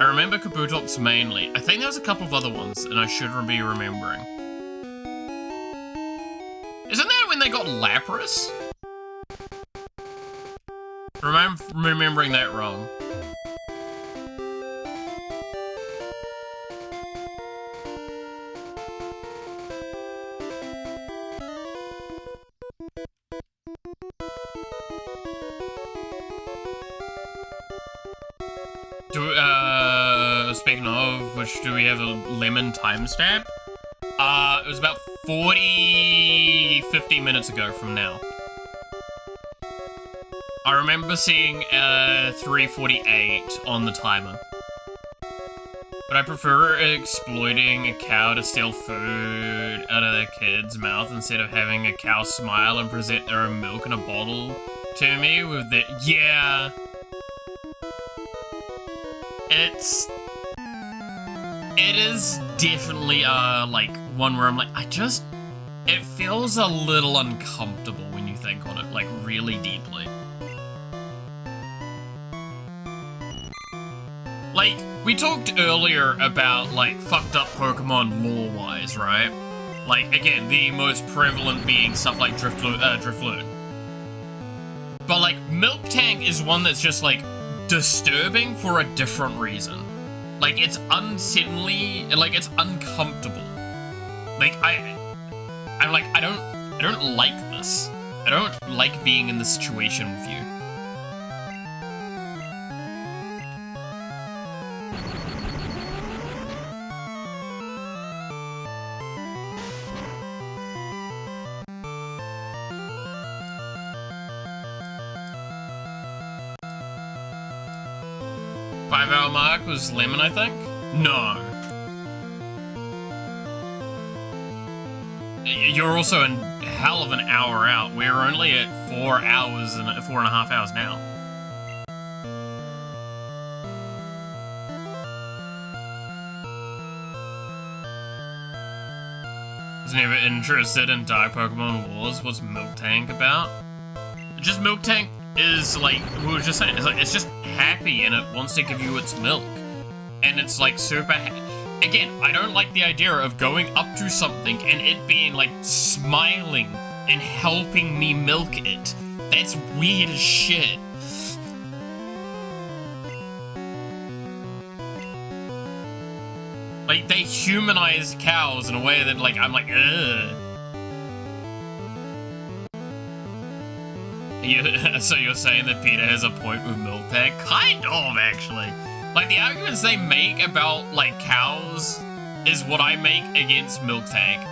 I remember Kabutops mainly. I think there was a couple of other ones, and I should be remembering. Isn't that when they got Lapras? Remembering that wrong. Speaking of which, do we have a lemon timestamp? It was about 50 minutes ago from now. I remember seeing 3:48 on the timer. But I prefer exploiting a cow to steal food out of their kid's mouth instead of having a cow smile and present their own milk in a bottle to me with their— yeah. It is definitely, like, one where I'm like, it feels a little uncomfortable when you think on it, like, really deeply. Like, we talked earlier about, like, fucked up Pokemon lore-wise, right? Like, again, the most prevalent being stuff like Drifloon. But, like, Miltank is one that's just, like, disturbing for a different reason. Like, it's unsettling, like, it's uncomfortable. Like, I'm like, I don't like this. I don't like being in this situation with you. Five-hour mark was Lemon, I think? No. You're also a hell of an hour out. We're only at 4 hours and 4.5 hours now. Was never interested in Dark Pokemon Wars. What's Miltank about? Just Miltank is like, we were just saying, it's just happy and it wants to give you its milk. And it's like super again, I don't like the idea of going up to something and it being like smiling and helping me milk it. That's weird as shit. Like, they humanize cows in a way that, like, I'm like, ugh. So you're saying that Peter has a point with Miltank? Kind of, actually. Like, the arguments they make about, like, cows is what I make against Miltank.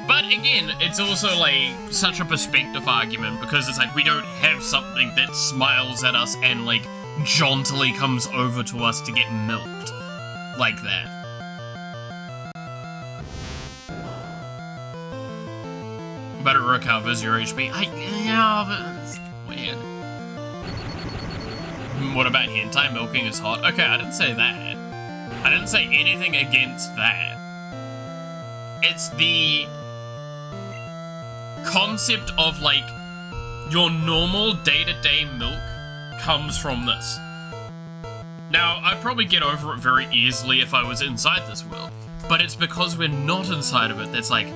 But again, it's also, like, such a perspective argument because it's like we don't have something that smiles at us and, like, jauntily comes over to us to get milked. Like that. But it recovers your HP. Yeah, but it's weird. What about hentai milking is hot? Okay, I didn't say that. I didn't say anything against that. It's the concept of, like, your normal day-to-day milk comes from this. Now, I'd probably get over it very easily if I was inside this world, but it's because we're not inside of it that's like,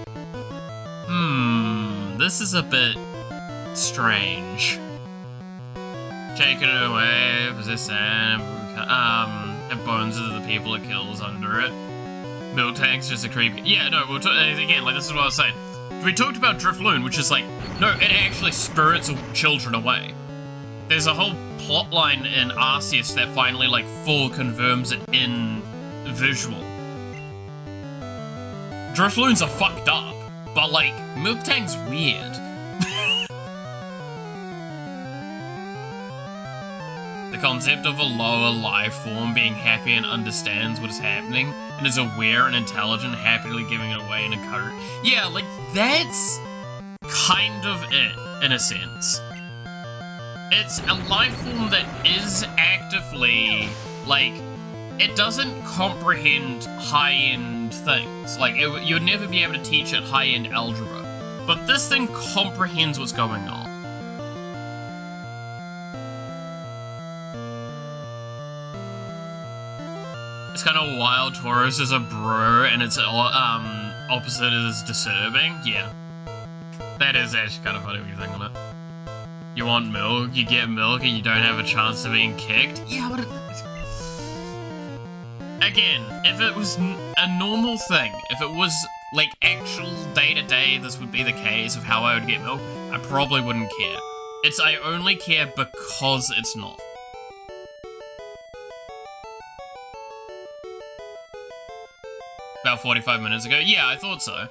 this is a bit strange. Taking it away, possess and have bones of the people it kills under it. Miltank's just a creepy. Yeah, no, again, like, this is what I was saying. We talked about Drifloon, which is like, no, it actually spirits children away. There's a whole plotline in Arceus that finally, like, full confirms it in visual. Drifloons are fucked up, but, like, Miltank's weird. The concept of a lower life form being happy and understands what is happening and is aware and intelligent, happily giving it away and encourage. Yeah, like, that's kind of it, in a sense. It's a life form that is actively, like, it doesn't comprehend high-end things. Like, you'd never be able to teach it high-end algebra. But this thing comprehends what's going on. It's kind of wild. Taurus is a bro, and its opposite is disturbing. Yeah. That is actually kind of funny when you think on it. You want milk, you get milk, and you don't have a chance of being kicked? Yeah, but again, if it was a normal thing, if it was, like, actual day-to-day, this would be the case of how I would get milk, I probably wouldn't care. I only care because it's not. About 45 minutes ago? Yeah, I thought so.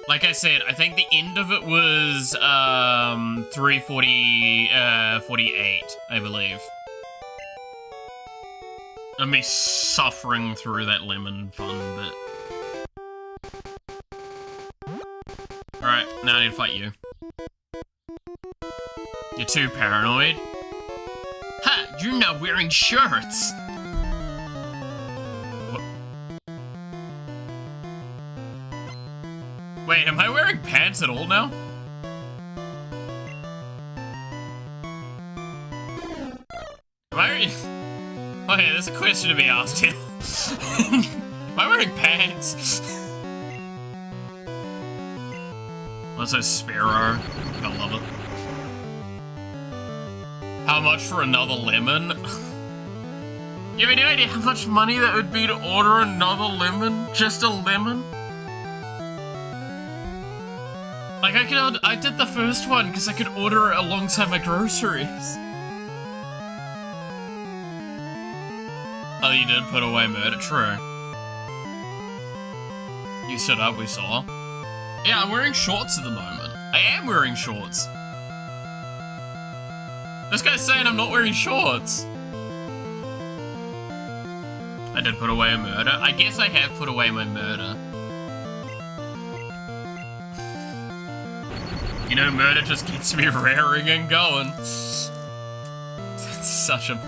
Like I said, I think the end of it was 3:48, I believe. Of me suffering through that lemon fun bit. Alright, now I need to fight you. You're too paranoid. Ha! You're not wearing shirts! Wait, am I wearing pants at all now? Am I... Oh yeah, there's a question to be asked here. Am I wearing pants? Also Sparrow. I love it. How much for another lemon? You have any idea how much money that would be to order another lemon? Just a lemon? Like, I did the first one because I could order it alongside my groceries. Oh, you did put away murder? True. You stood up, we saw. Yeah, I'm wearing shorts at the moment. I am wearing shorts. This guy's saying I'm not wearing shorts. I did put away a murder. I guess I have put away my murder. You know, murder just gets me raring and going. That's such a...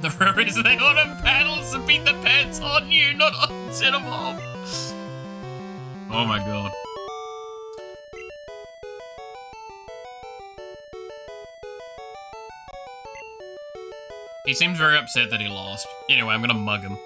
The real reason they order paddles to beat the pants on you, not on set them off. Oh my god. He seems very upset that he lost. Anyway, I'm gonna mug him.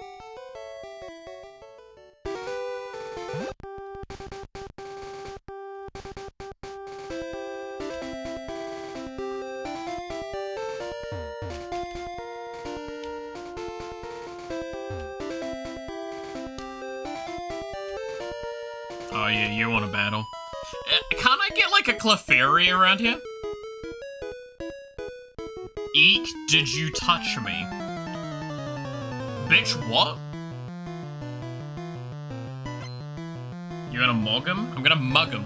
Oh yeah, you want a battle. Can't I get like a Clefairy around here? Eek, did you touch me? Bitch, what? You gonna mug him? I'm gonna mug him.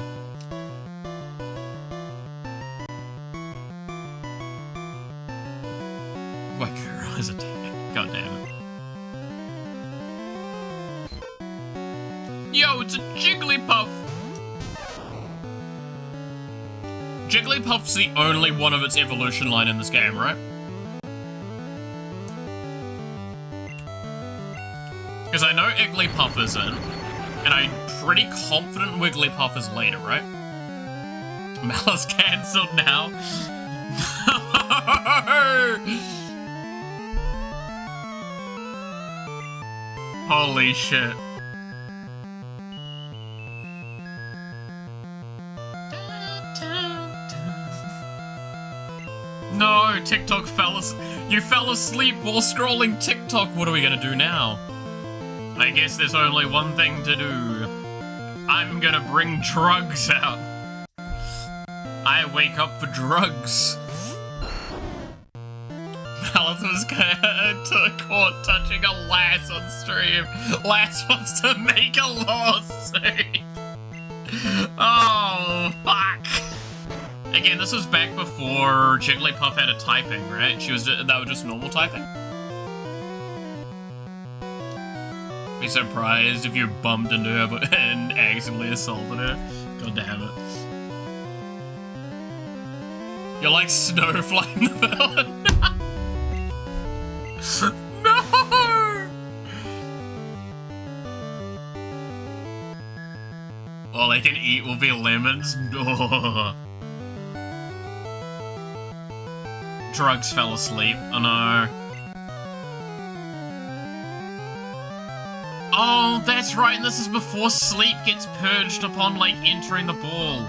Wakura is attacked. God damn it. Yo, it's a Jigglypuff! Jigglypuff's the only one of its evolution line in this game, right? Because I know Igglypuff is in, and I'm pretty confident Wigglypuff is later, right? Mal's cancelled now. No! Holy shit. No, TikTok you fell asleep while scrolling TikTok. What are we gonna do now? I guess there's only one thing to do. I'm gonna bring drugs out. I wake up for drugs. Malith was to court touching a lass on stream. Lass wants to make a lawsuit. Oh, fuck. Again, this was back before Jigglypuff had a typing, right? That was just normal typing? Be surprised if you bumped into her and accidentally assaulted her. God damn it. You're like Snowflake the villain. No! All they can eat will be lemons? No. Drugs fell asleep. Oh no. Oh, that's right, and this is before sleep gets purged upon, like, entering the ball.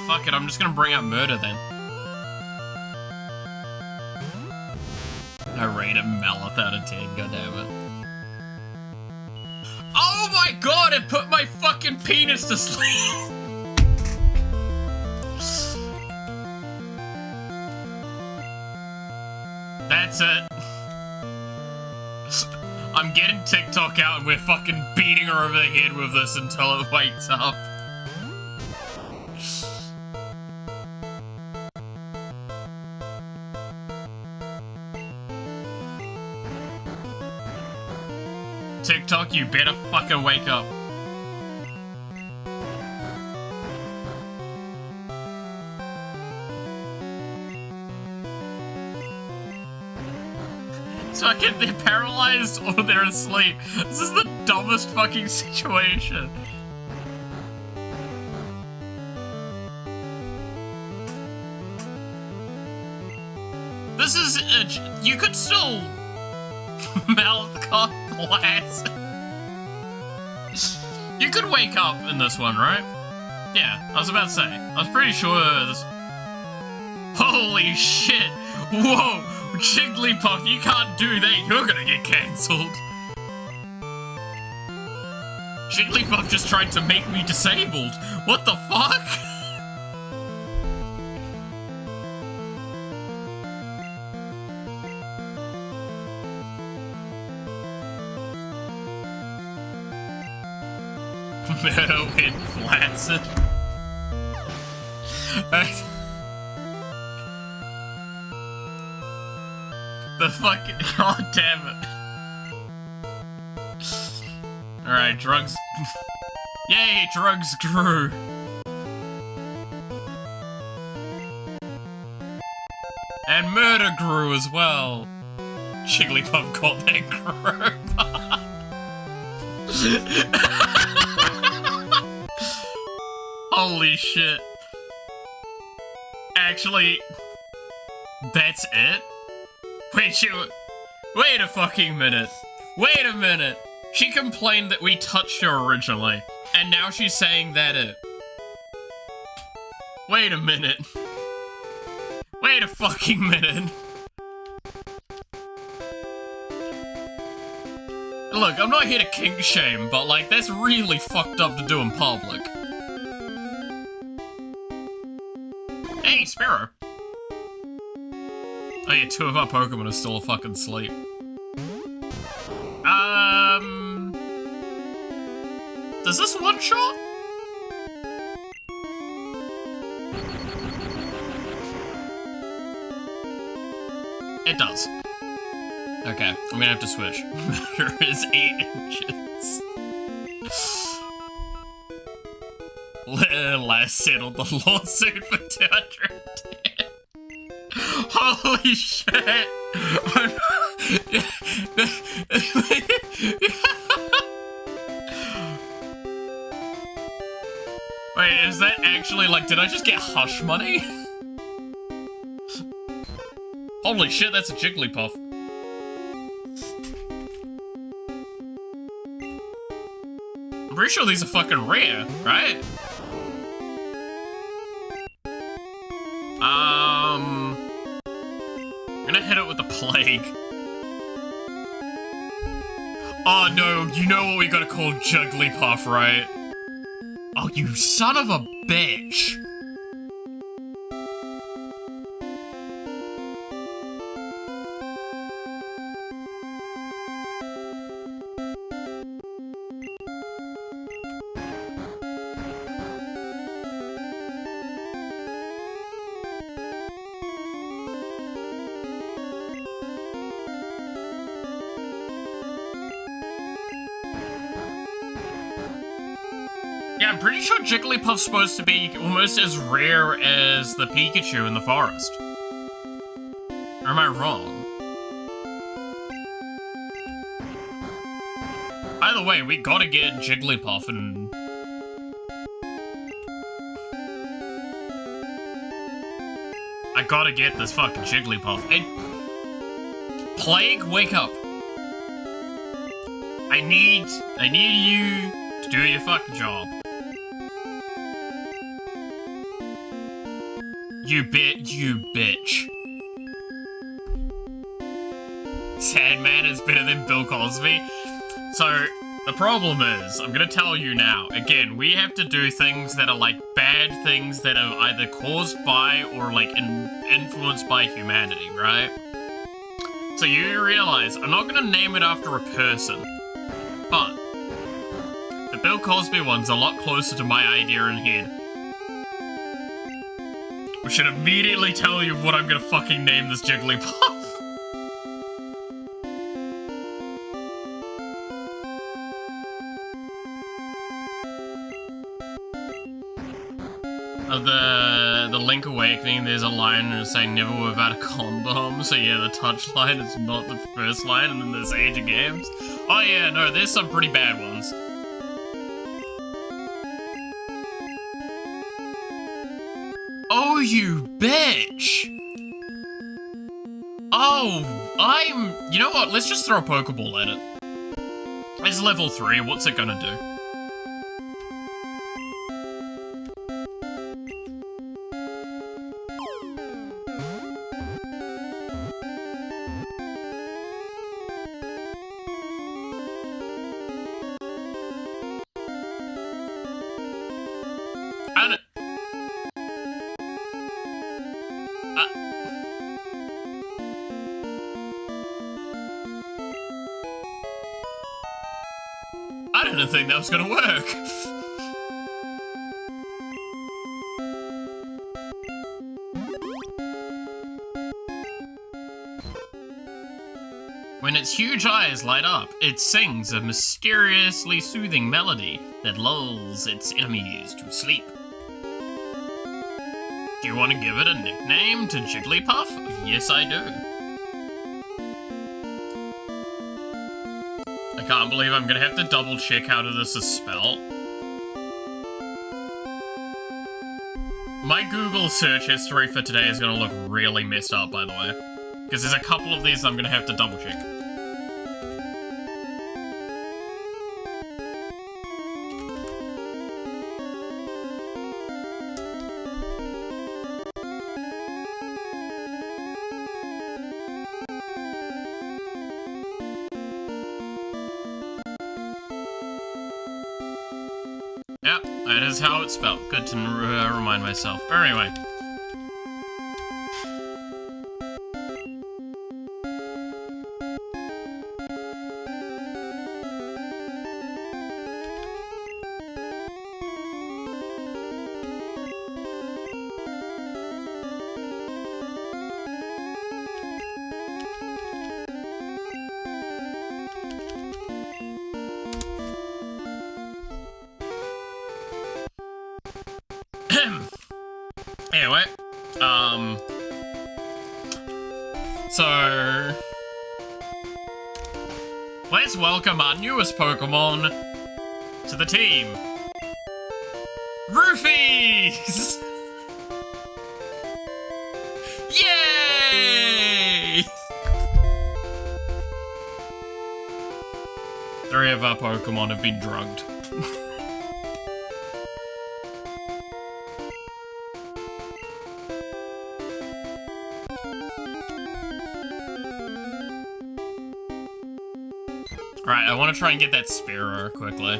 Fuck it, I'm just gonna bring up murder then. I rate it Malith out of 10, goddammit. Oh my my god, it put my fucking penis to sleep! That's it. I'm getting TikTok out and we're fucking beating her over the head with this until it wakes up. TikTok, you better fucking wake up. Fucking, they're paralyzed or they're asleep. This is the dumbest fucking situation. This is you could still mouth cock blast. You could wake up in this one, right? Yeah, I was about to say. I was pretty sure this. Holy shit! Whoa! Jigglypuff, you can't do that, you're gonna get cancelled. Jigglypuff just tried to make me disabled. What the fuck? Murder went flaccid. The fucking, god damn it. Alright, drugs. Yay, drugs grew. And murder grew as well. Jigglypuff got that group. Holy shit. Actually, that's it? Wait a fucking minute. Wait a minute. She complained that we touched her originally, and now she's saying that it. Wait a minute. Wait a fucking minute. Look, I'm not here to kink shame, but like, that's really fucked up to do in public. Hey, Sparrow. Oh yeah, two of our Pokemon are still fucking asleep. Does this one shot? It does. Okay, I'm gonna have to switch. There is 8 inches. Last settled the lawsuit for 210. Holy shit! Wait, is that actually, like, did I just get hush money? Holy shit, that's a Jigglypuff. I'm pretty sure these are fucking rare, right? I'm gonna hit it with the plague. Oh no, you know what we gotta call Jigglypuff, right? Oh, you son of a bitch! Yeah, I'm pretty sure Jigglypuff's supposed to be almost as rare as the Pikachu in the forest. Or am I wrong? Either way, we gotta get Jigglypuff and... I gotta get this fucking Jigglypuff. And... Plague, wake up. I need you to do your fucking job. You bitch. Sandman is better than Bill Cosby. So, The problem is, I'm gonna tell you now, again, we have to do things that are like bad things that are either caused by or like influenced by humanity, right? So you realize, I'm not gonna name it after a person, but the Bill Cosby one's a lot closer to my idea in head. We should immediately tell you what I'm gonna fucking name this Jigglypuff. The Link Awakening, there's a line and it's saying never without a condom, so yeah, the touch line is not the first line, and then there's Age of Games. Oh yeah, no, there's some pretty bad ones. Oh, you bitch! Oh, you know what, let's just throw a Pokeball at it. It's level 3, what's it gonna do? I didn't think that was gonna work. When its huge eyes light up, it sings a mysteriously soothing melody that lulls its enemies to sleep. Do you want to give it a nickname to Jigglypuff? Yes, I do. I can't believe I'm gonna have to double check how this is spelled. My Google search history for today is gonna look really messed up, by the way. Because there's a couple of these I'm gonna have to double check. Yep, that is how it's spelled. Good to remind myself. Anyway. Anyway, so let's welcome our newest Pokemon to the team. Roofies! Yay! 3 of our Pokemon have been drugged. Alright, I want to try and get that Spearow quickly.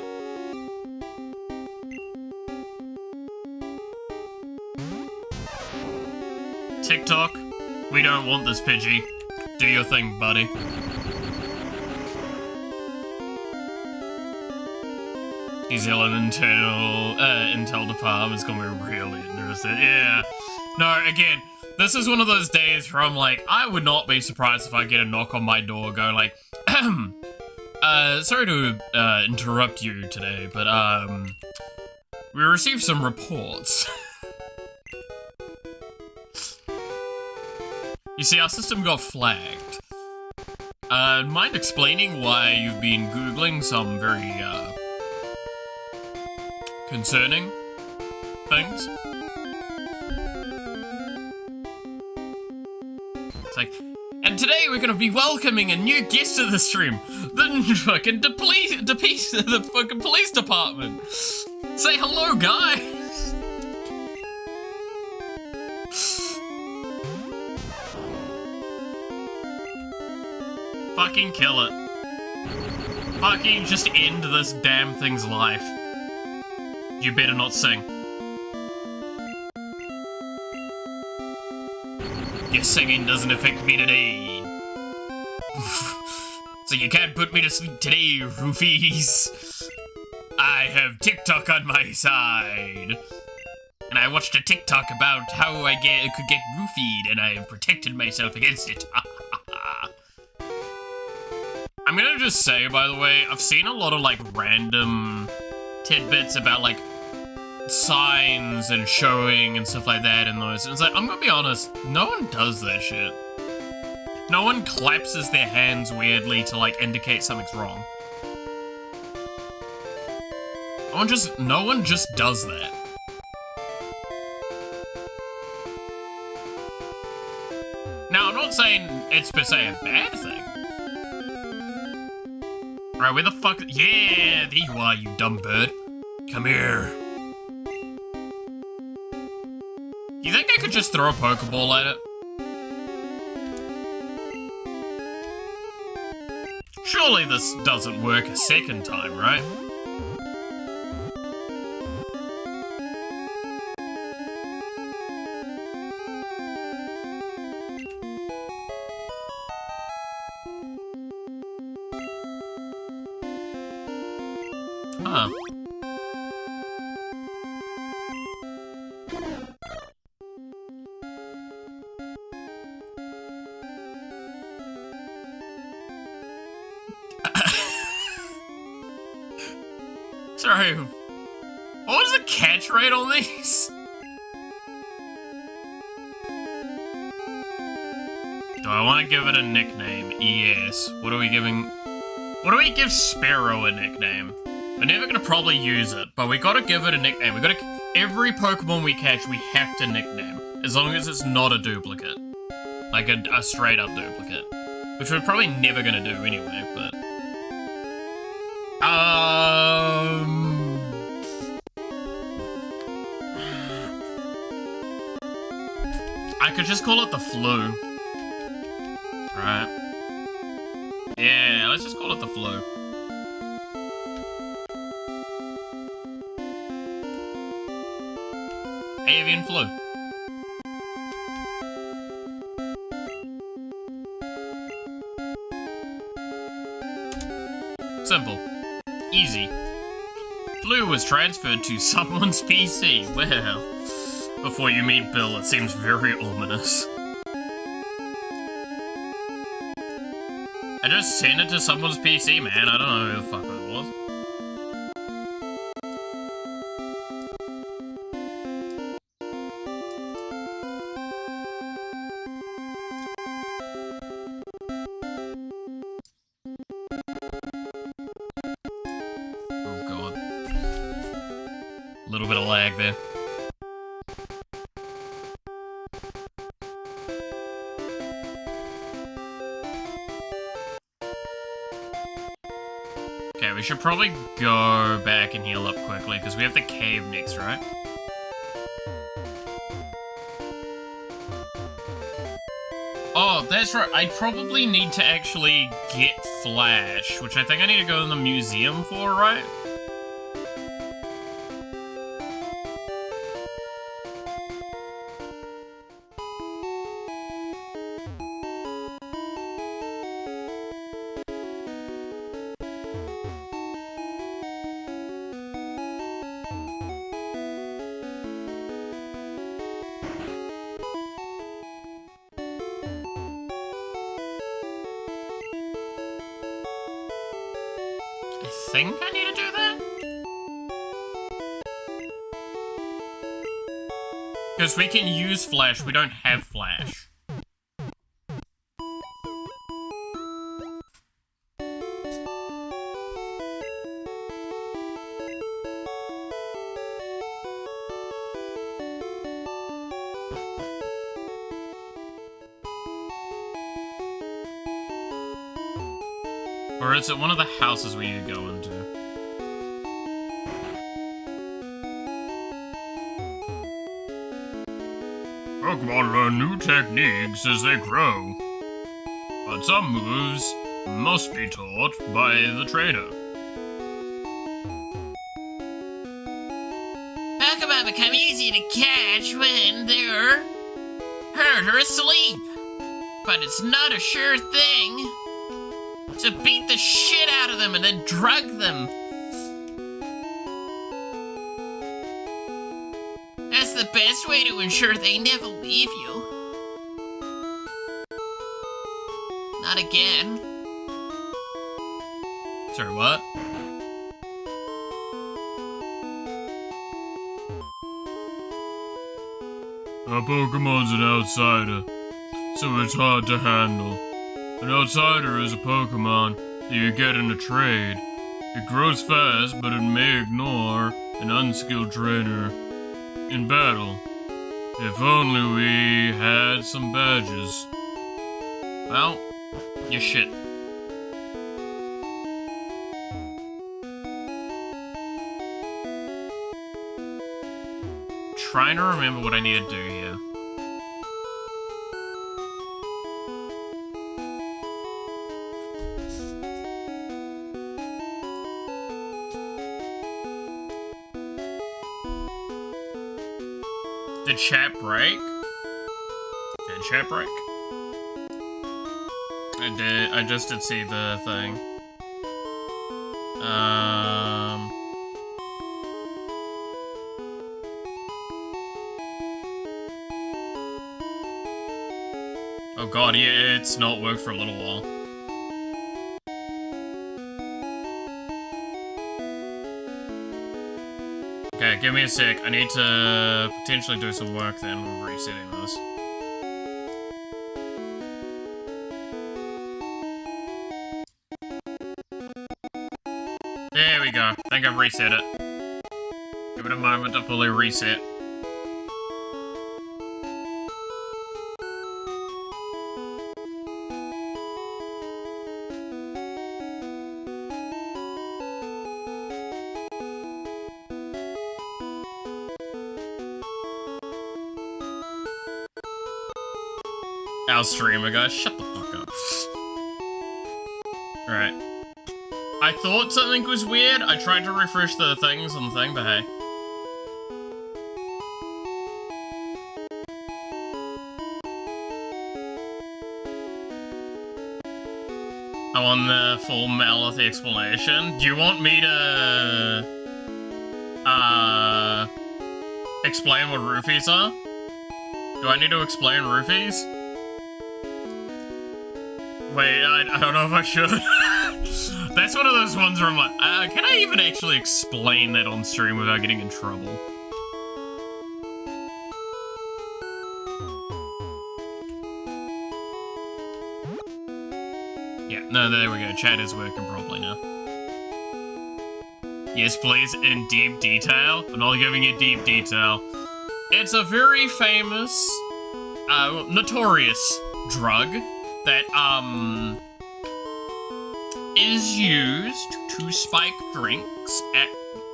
TikTok, we don't want this Pidgey. Do your thing, buddy. New Zealand Intel department's gonna be really interested. Yeah. No, again, this is one of those days where I'm like, I would not be surprised if I get a knock on my door go like, sorry to interrupt you today, but we received some reports. You see, our system got flagged. Mind explaining why you've been Googling some very concerning things? It's like, and today we're gonna be welcoming a new guest to the stream. The fucking the fucking police department. Say hello, guys. Fucking kill it. Fucking just end this damn thing's life. You better not sing. Your singing doesn't affect me today. So you can't put me to sleep today, roofies. I have TikTok on my side. And I watched a TikTok about how I could get roofied, and I have protected myself against it. I'm gonna just say, by the way, I've seen a lot of, like, random tidbits about, like, signs and showing and stuff like that in those. And it's like, I'm gonna be honest, no one does that shit. No one claps their hands weirdly to, like, indicate something's wrong. No one just does that. Now, I'm not saying it's per se a bad thing. Right, where the fuck? Yeah, there you are, you dumb bird. Come here. You think I could just throw a Pokeball at it? Surely this doesn't work a second time, right? Huh. Sorry. What was the catch rate on these? Do I want to give it a nickname? Yes. What do we give Sparrow a nickname? We're never gonna probably use it, but we gotta give it a nickname. Every Pokemon we catch, we have to nickname. As long as it's not a duplicate. Like a straight up duplicate. Which we're probably never gonna do anyway, but... I could just call it the flu. Right. Yeah, let's just call it the flu. Avian flu. Simple. Easy. Flu was transferred to someone's PC. Well, before you meet Bill, it seems very ominous. I just sent it to someone's PC, man. I don't know who the fuck it was. Oh god. A little bit of lag there. Okay, we should probably go back and heal up quickly, because we have the cave next, right? Oh, that's right. I probably need to actually get Flash, which I think I need to go to the museum for, right? I think I need to do that? Because we can use Flash, we don't have Flash. Or is it one of the houses we need to go into? Pokemon learn new techniques as they grow. But some moves must be taught by the trainer. Pokemon become easy to catch when they're hurt or asleep. But it's not a sure thing. So beat the shit out of them and then drug them. That's the best way to ensure they never leave you. Not again. Sorry, what? Our Pokemon's an outsider, so it's hard to handle. An outsider is a Pokemon that you get in a trade. It grows fast, but it may ignore an unskilled trainer in battle. If only we had some badges. Well, you shit. Trying to remember what I need to do here. Did chat break? Did chat break? I did. I just did see the thing. Oh god, yeah, it's not worked for a little while. Okay, give me a sec. I need to potentially do some work then with resetting this. There we go. I think I've reset it. Give it a moment to fully reset. Our streamer guys, shut the fuck up. Alright. I thought something was weird. I tried to refresh the things on the thing, but hey. I want the full Malith explanation. Do you want me to explain what roofies are? Do I need to explain roofies? Wait, I don't know if I should. That's one of those ones where I'm like, can I even actually explain that on stream without getting in trouble? Yeah, no, there we go. Chat is working properly now. Yes, please, in deep detail. I'm not giving you deep detail. It's a very famous, notorious drug that, is used to spike drinks,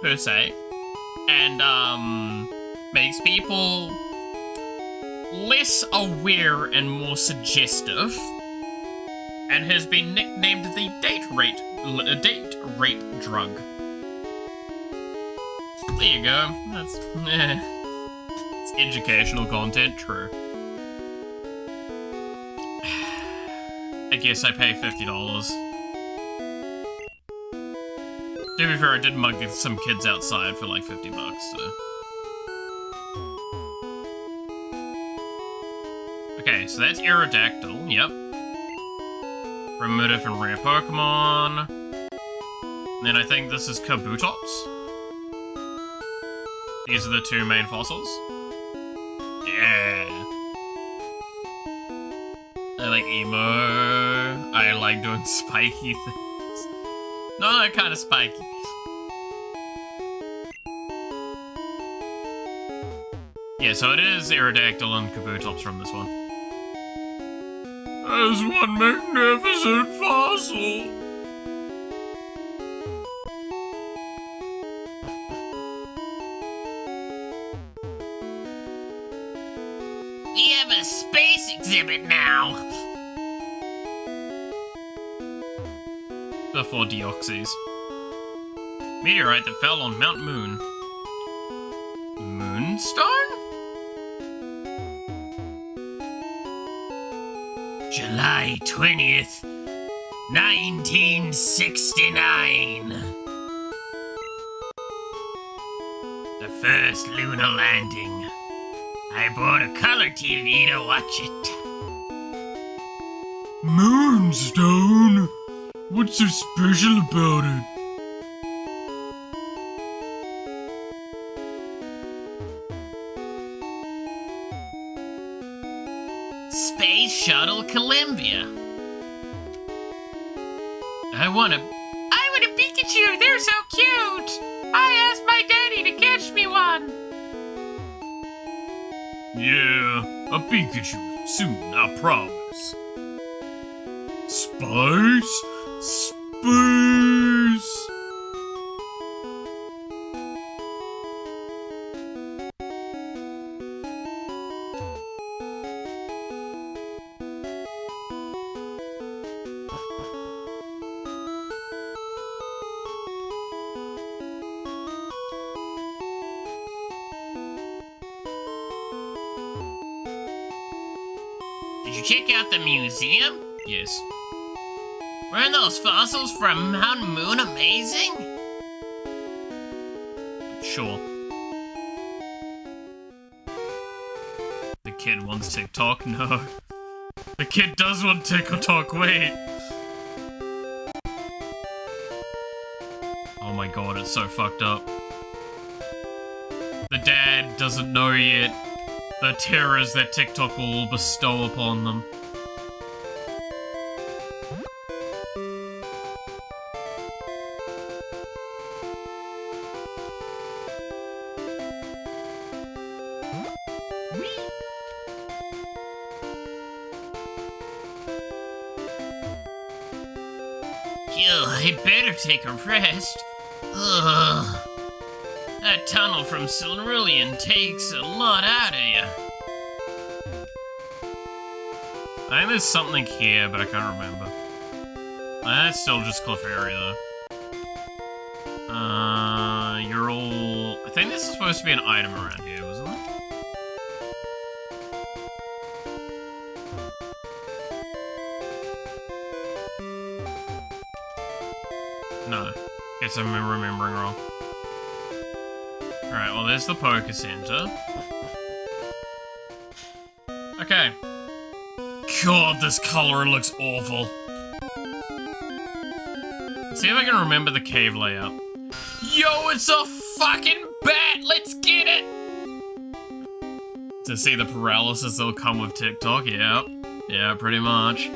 per se, and, makes people less aware and more suggestive, and has been nicknamed the date rape drug. There you go. That's, it's educational content, true. I guess I pay $50. To be fair, I did mug some kids outside for like 50 bucks, so. Okay, so that's Aerodactyl, yep. Primitive and rare Pokemon. And then I think this is Kabutops. These are the two main fossils. Yeah. I like emo. I like doing spiky things. No, they're kind of spiky. Yeah, so it is Aerodactyl and Kabutops from this one. As one magnificent fossil. We have a space exhibit now. The 4 deoxys. Meteorite that fell on Mount Moon. Moonstone? July 20th, 1969. The first lunar landing. I bought a color TV to watch it. Moonstone? What's so special about it? Space Shuttle Columbia. I want a Pikachu, they're so cute! I asked my daddy to catch me one. Yeah, a Pikachu soon, I promise. Space? Space! Did you check out the museum? Yes. Weren't those fossils from Mount Moon amazing? Sure. The kid wants TikTok? No. The kid does want TikTok, wait. Oh my god, it's so fucked up. The dad doesn't know yet the terrors that TikTok will bestow upon them. I better take a rest. Ugh. That tunnel from Silurian takes a lot out of you. I think there's something here, but I can't remember. That's still just Cliff area, though. You're all... I think this is supposed to be an item around here, wasn't it? No. Guess I'm remembering wrong. Alright, well there's the Poker Center. Okay. God, this color looks awful. Let's see if I can remember the cave layout. Yo, it's a fucking bat! Let's get it! To see the paralysis that'll come with TikTok, yeah. Yeah, pretty much.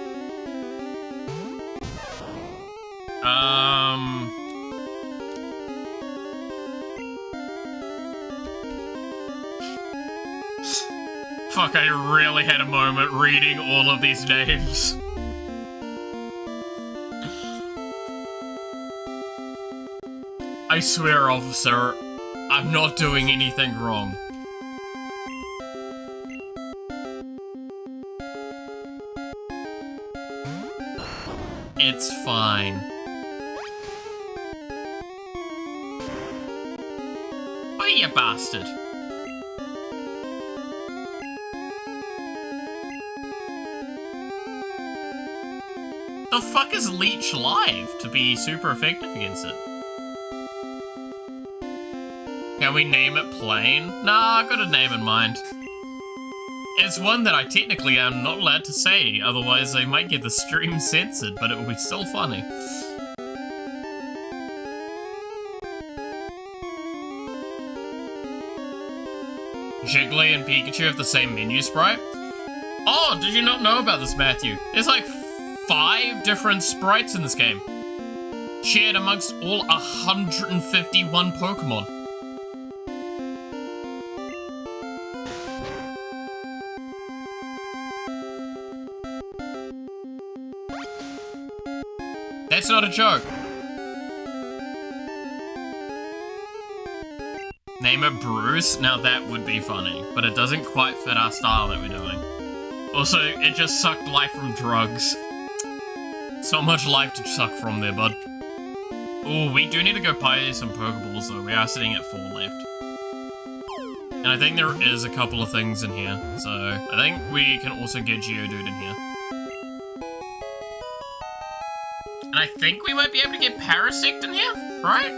Fuck, I really had a moment reading all of these names. I swear, officer, I'm not doing anything wrong. It's fine. Oh, you bastard. The fuck is Leech Live to be super effective against it? Can we name it Plain? Nah, I got a name in mind. It's one that I technically am not allowed to say, otherwise I might get the stream censored, but it will be still funny. Jiggly and Pikachu have the same menu sprite? Oh, did you not know about this, Matthew? There's like 5 different sprites in this game, shared amongst all 151 Pokemon. That's not a joke. Name it Bruce? Now that would be funny, but it doesn't quite fit our style that we're doing. Also, it just sucked life from drugs. So much life to suck from there, bud. Oh, we do need to go play some Pokeballs though. We are sitting at 4 left. And I think there is a couple of things in here. So I think we can also get Geodude in here. And I think we might be able to get Parasect in here, right?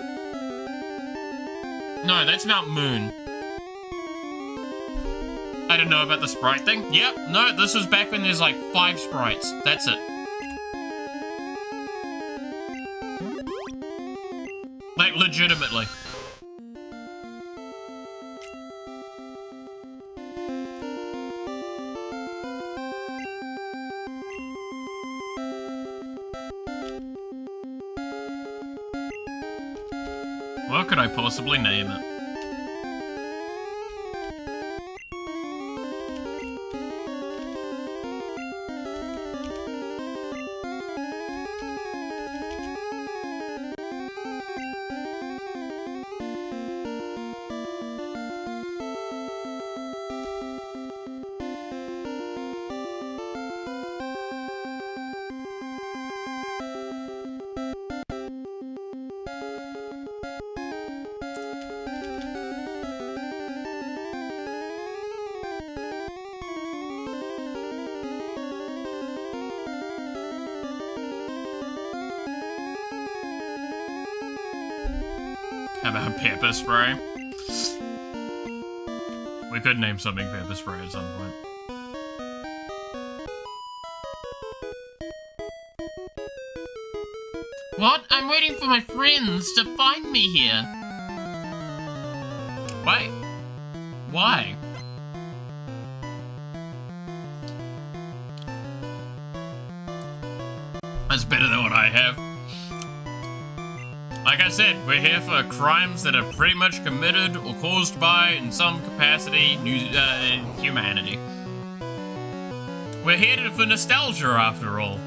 No, that's Mount Moon. I didn't know about the sprite thing. Yep, no, this was back when there's like 5 sprites. That's it. Like, legitimately. What could I possibly name it? How about pepper spray? We could name something pepper spray at some point. What? I'm waiting for my friends to find me here. Wait. Why? That's better than what I have. Like I said, we're here for crimes that are pretty much committed or caused by, in some capacity, humanity. We're here for nostalgia, after all.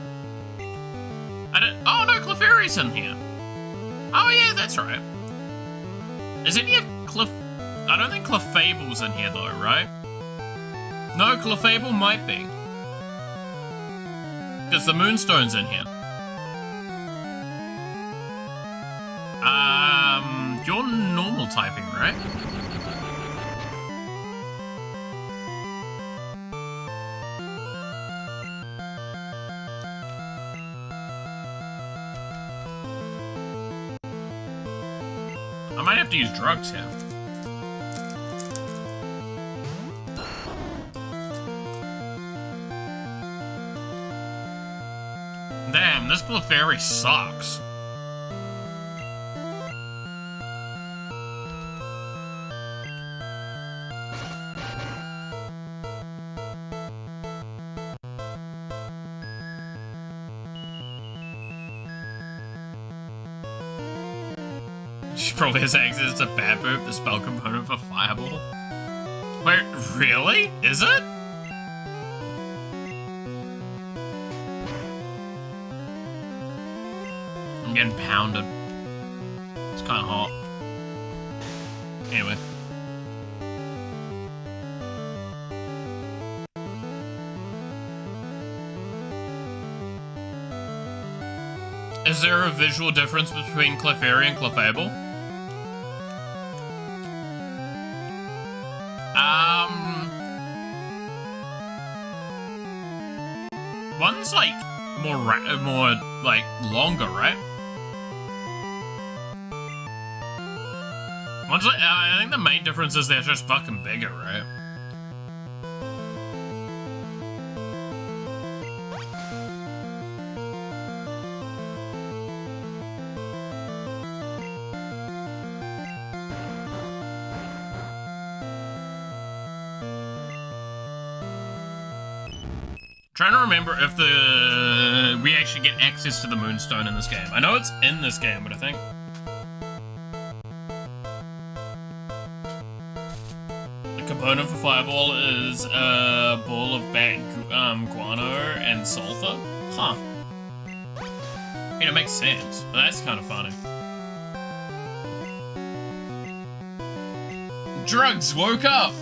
Oh no, Clefairy's in here. Oh yeah, that's right. Is any of I don't think Clefable's in here though, right? No, Clefable might be. Because the Moonstone's in here. You're normal typing, right? I might have to use drugs here. Damn, this Clefairy sucks. She probably has access to Bad Boop, the spell component for Fireball. Wait, really? Is it? I'm getting pounded. It's kind of hot. Anyway. Is there a visual difference between Clefairy and Clefable? One's like more like longer, right? One's like, I think the main difference is they're just fucking bigger, right? Trying to remember if we actually get access to the Moonstone in this game. I know it's in this game, but I think the component for Fireball is a ball of bat guano and sulfur. Huh. I mean, it makes sense, but that's kind of funny. Drugs woke up!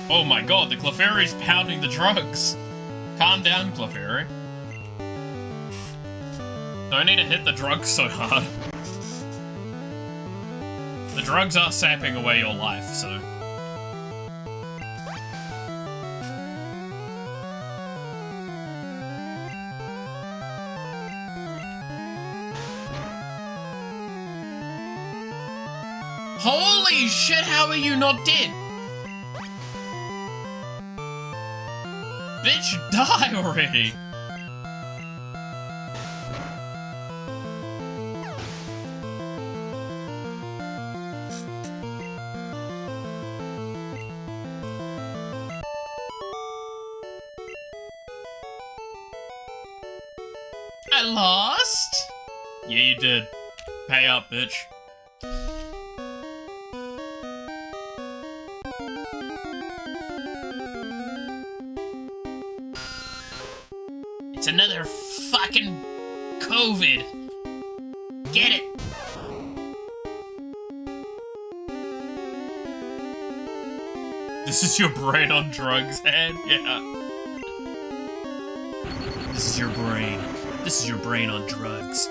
Oh my god, the Clefairy's pounding the drugs. Calm down, Clefairy. Don't need to hit the drugs so hard. The drugs are sapping away your life, so... Holy shit, how are you not dead? Bitch, die already! I lost? Yeah, you did. Pay up, bitch. It's another fucking COVID. Get it. This is your brain on drugs, Ed? Yeah. This is your brain. This is your brain on drugs.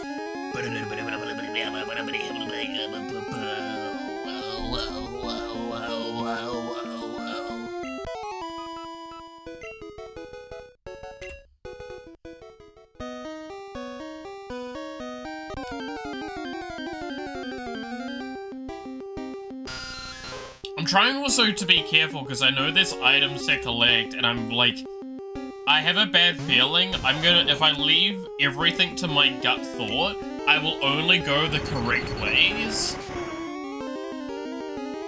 I'm trying also to be careful because I know there's items to collect and I'm like, I have a bad feeling if I leave everything to my gut thought, I will only go the correct ways.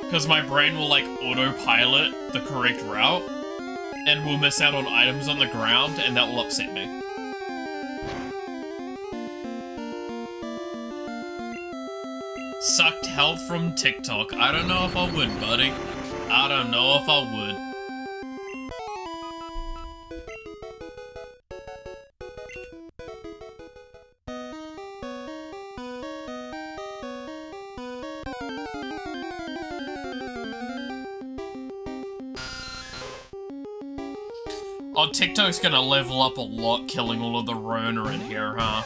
Because my brain will like autopilot the correct route and will miss out on items on the ground and that will upset me. Sucked health from TikTok. I don't know if I would, buddy. I don't know if I would. Oh, TikTok's gonna level up a lot killing all of the Rona in here, huh?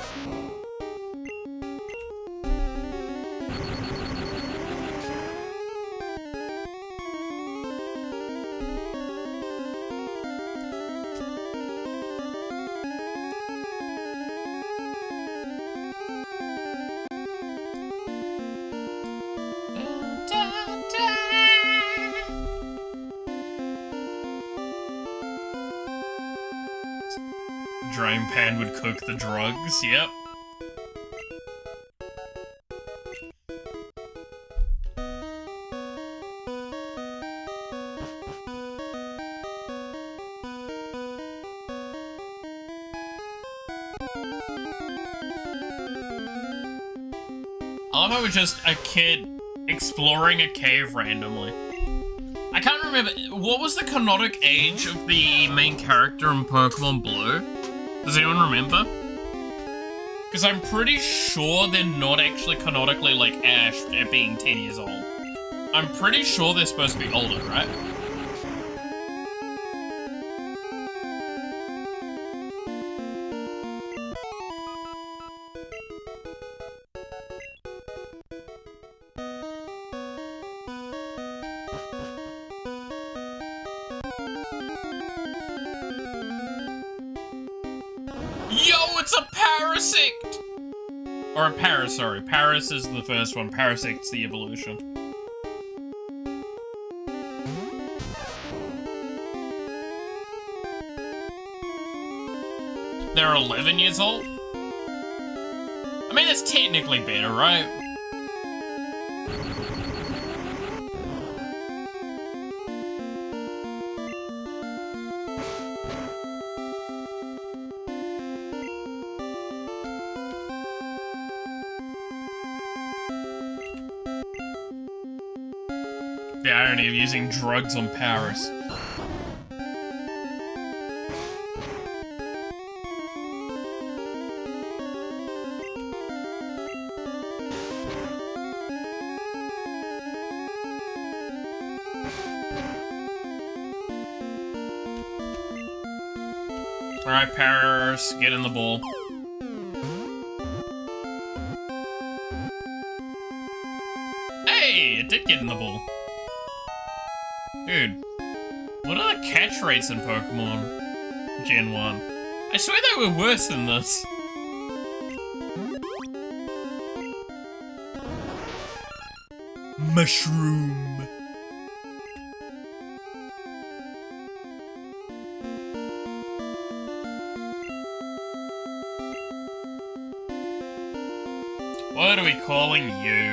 Drain pan would cook the drugs, yep. I love how we're just a kid exploring a cave randomly. I can't remember, what was the canonic age of the main character in Pokemon Blue? Does anyone remember? Because I'm pretty sure they're not actually canonically like Ash at being 10 years old. I'm pretty sure they're supposed to be older, right? Yo, it's a Parasect! Or a Paras, sorry. Paras is the first one. Parasect's the evolution. They're 11 years old? I mean, that's technically better, right? The irony of using drugs on Paris. Alright, Paris, get in the bowl. Hey, it did get in the ball. Dude, what are the catch rates in Pokemon Gen 1? I swear they were worse than this. Mushroom. What are we calling you?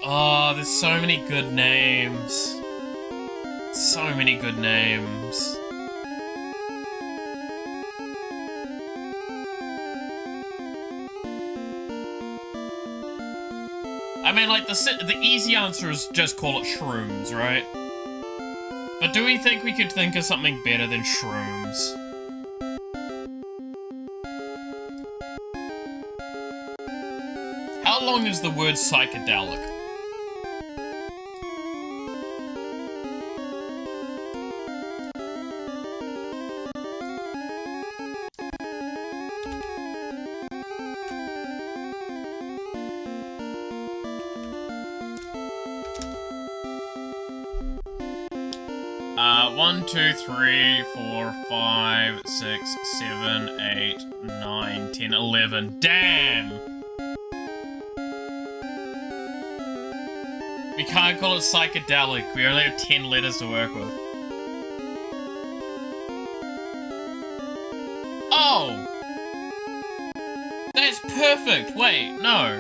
Oh, there's so many good names. So many good names. I mean, like, the easy answer is just call it shrooms, right? But do we think we could think of something better than shrooms? How long is the word psychedelic? One, 2, 3, 4, 5, 6, 7, 8, 9, 10, 11. Damn! We can't call it psychedelic. We only have 10 letters to work with. Oh! That's perfect! Wait, no.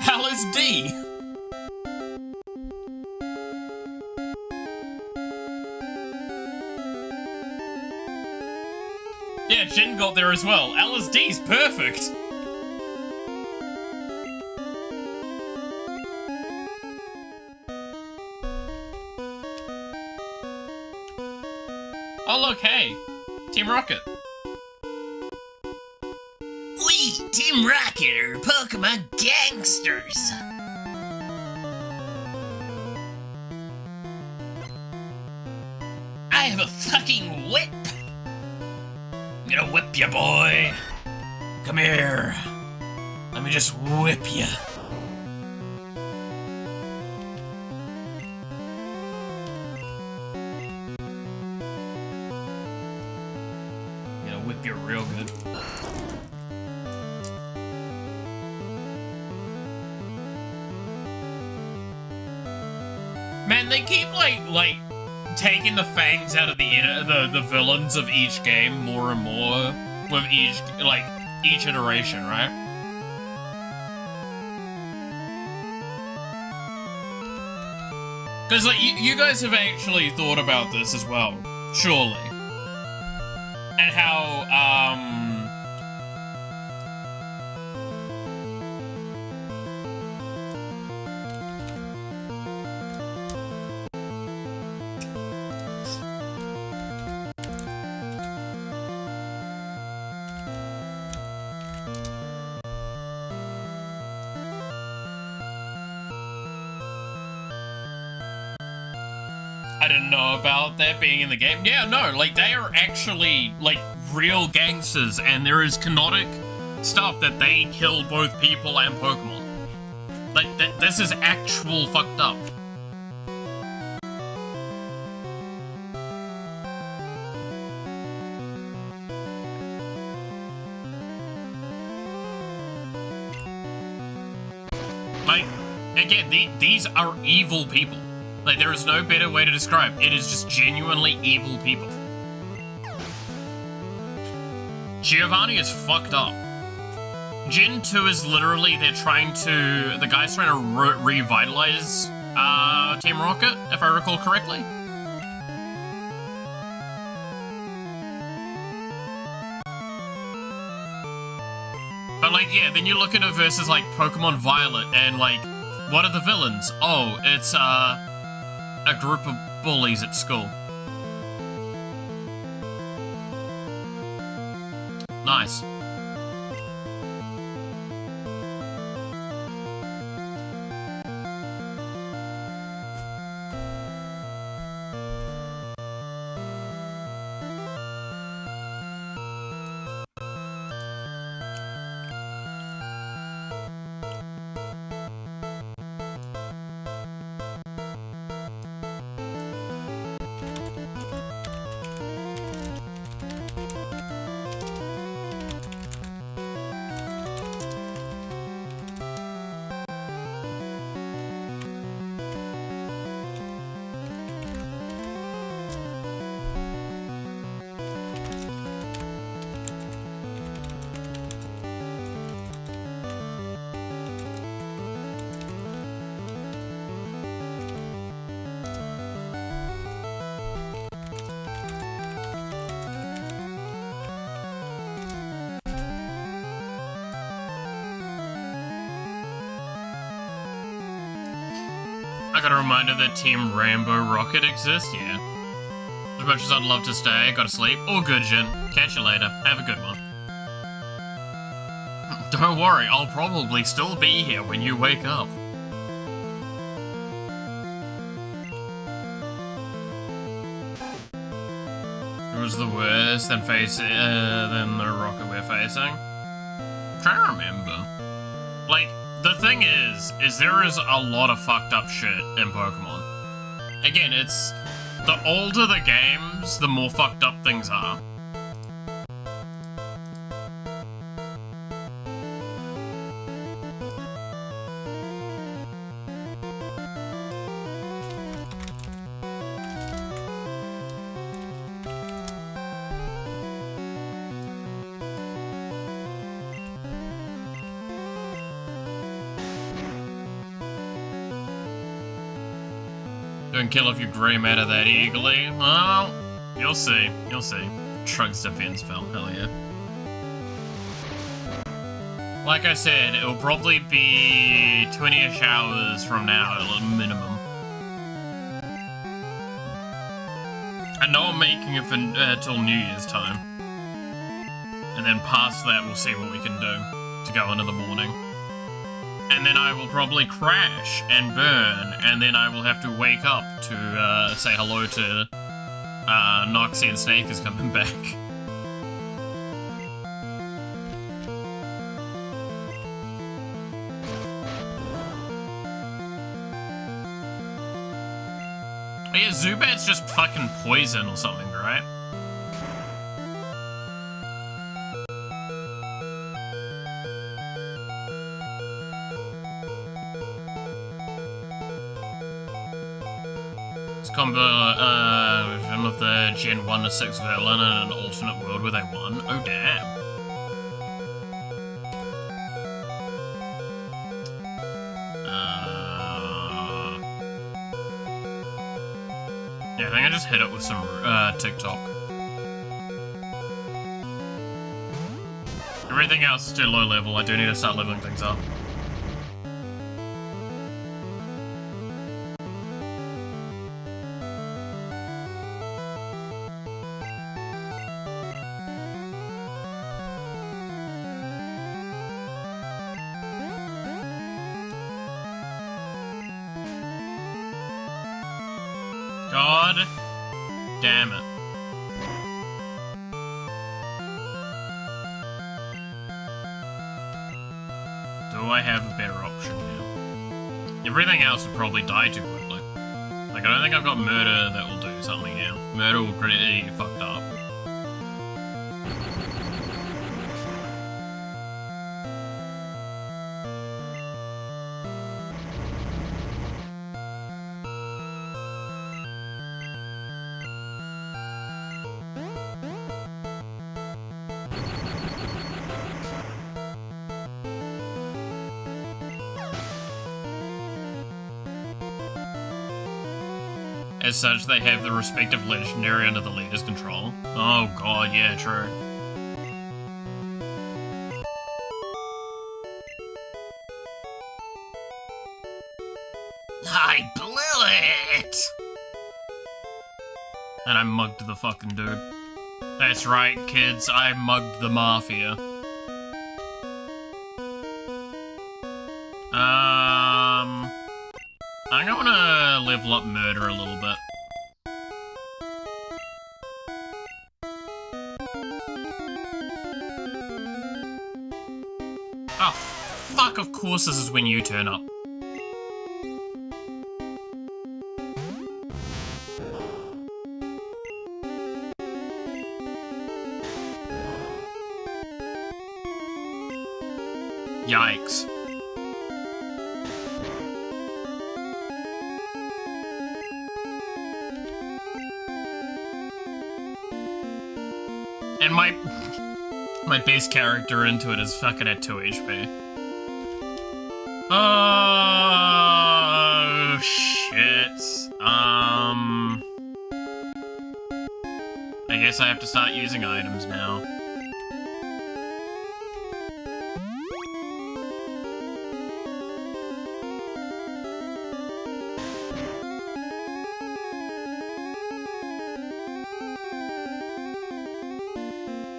LSD! Yeah, Jin got there as well. LSD's perfect! Oh look, hey! Team Rocket. We, Team Rocket, are Pokemon gangsters. I have a fucking whip. I'm gonna whip you, boy. Come here. Let me just whip you. I'm gonna whip you real good. Man, they keep like taking the fangs out of the villains of each game more and more with each iteration, right? Because like you guys have actually thought about this as well, surely, and how I didn't know about that being in the game. Yeah, no, like, they are actually, like, real gangsters, and there is canonic stuff that they kill both people and Pokemon. Like, this is actual fucked up. Like, again, these are evil people. Like, there is no better way to describe it. It is just genuinely evil people. Giovanni is fucked up. Gen 2 is literally, the guy's trying to revitalize Team Rocket, if I recall correctly. But like, yeah, then you look at it versus like Pokemon Violet, and like, what are the villains? Oh, it's a group of bullies at school. Nice. I got a reminder that Team Rainbow Rocket exists, yeah. As much as I'd love to stay, gotta sleep. All good, Jin. Catch you later. Have a good one. Don't worry, I'll probably still be here when you wake up. It was the worst than the rocket we're facing. I'm trying to remember. Like, the thing is there is a lot of fucked up shit in Pokemon. Again, it's the older the games, the more fucked up things are. Don't kill off your grey matter that eagerly. Well, you'll see. You'll see. Trug's defense fell. Hell yeah. Like I said, it'll probably be 20-ish hours from now at a minimum. I know I'm making it for till New Year's time. And then past that, we'll see what we can do to go into the morning. And then I will probably crash and burn, and then I will have to wake up to say hello to Noxie and Snake is coming back. Oh yeah, Zubat's just fucking poison or something, right? Combo version of the Gen 1 to 6 villain in an alternate world where they won. Oh damn. Yeah, I think I just hit it with some TikTok. Everything else is too low level. I do need to start leveling things up. God damn it. Do I have a better option now? Everything else would probably die too quickly. Like, I don't think I've got murder that will do something now. Murder will pretty fucked up. As such, they have the respective legendary under the leader's control. Oh god, yeah, true. I blew it! And I mugged the fucking dude. That's right, kids. I mugged the mafia. I'm gonna level up murder a little bit. Oh, fuck, of course this is when you turn up. Yikes. And my base character into it is fucking at 2 HP. Oh shit. I guess I have to start using items now.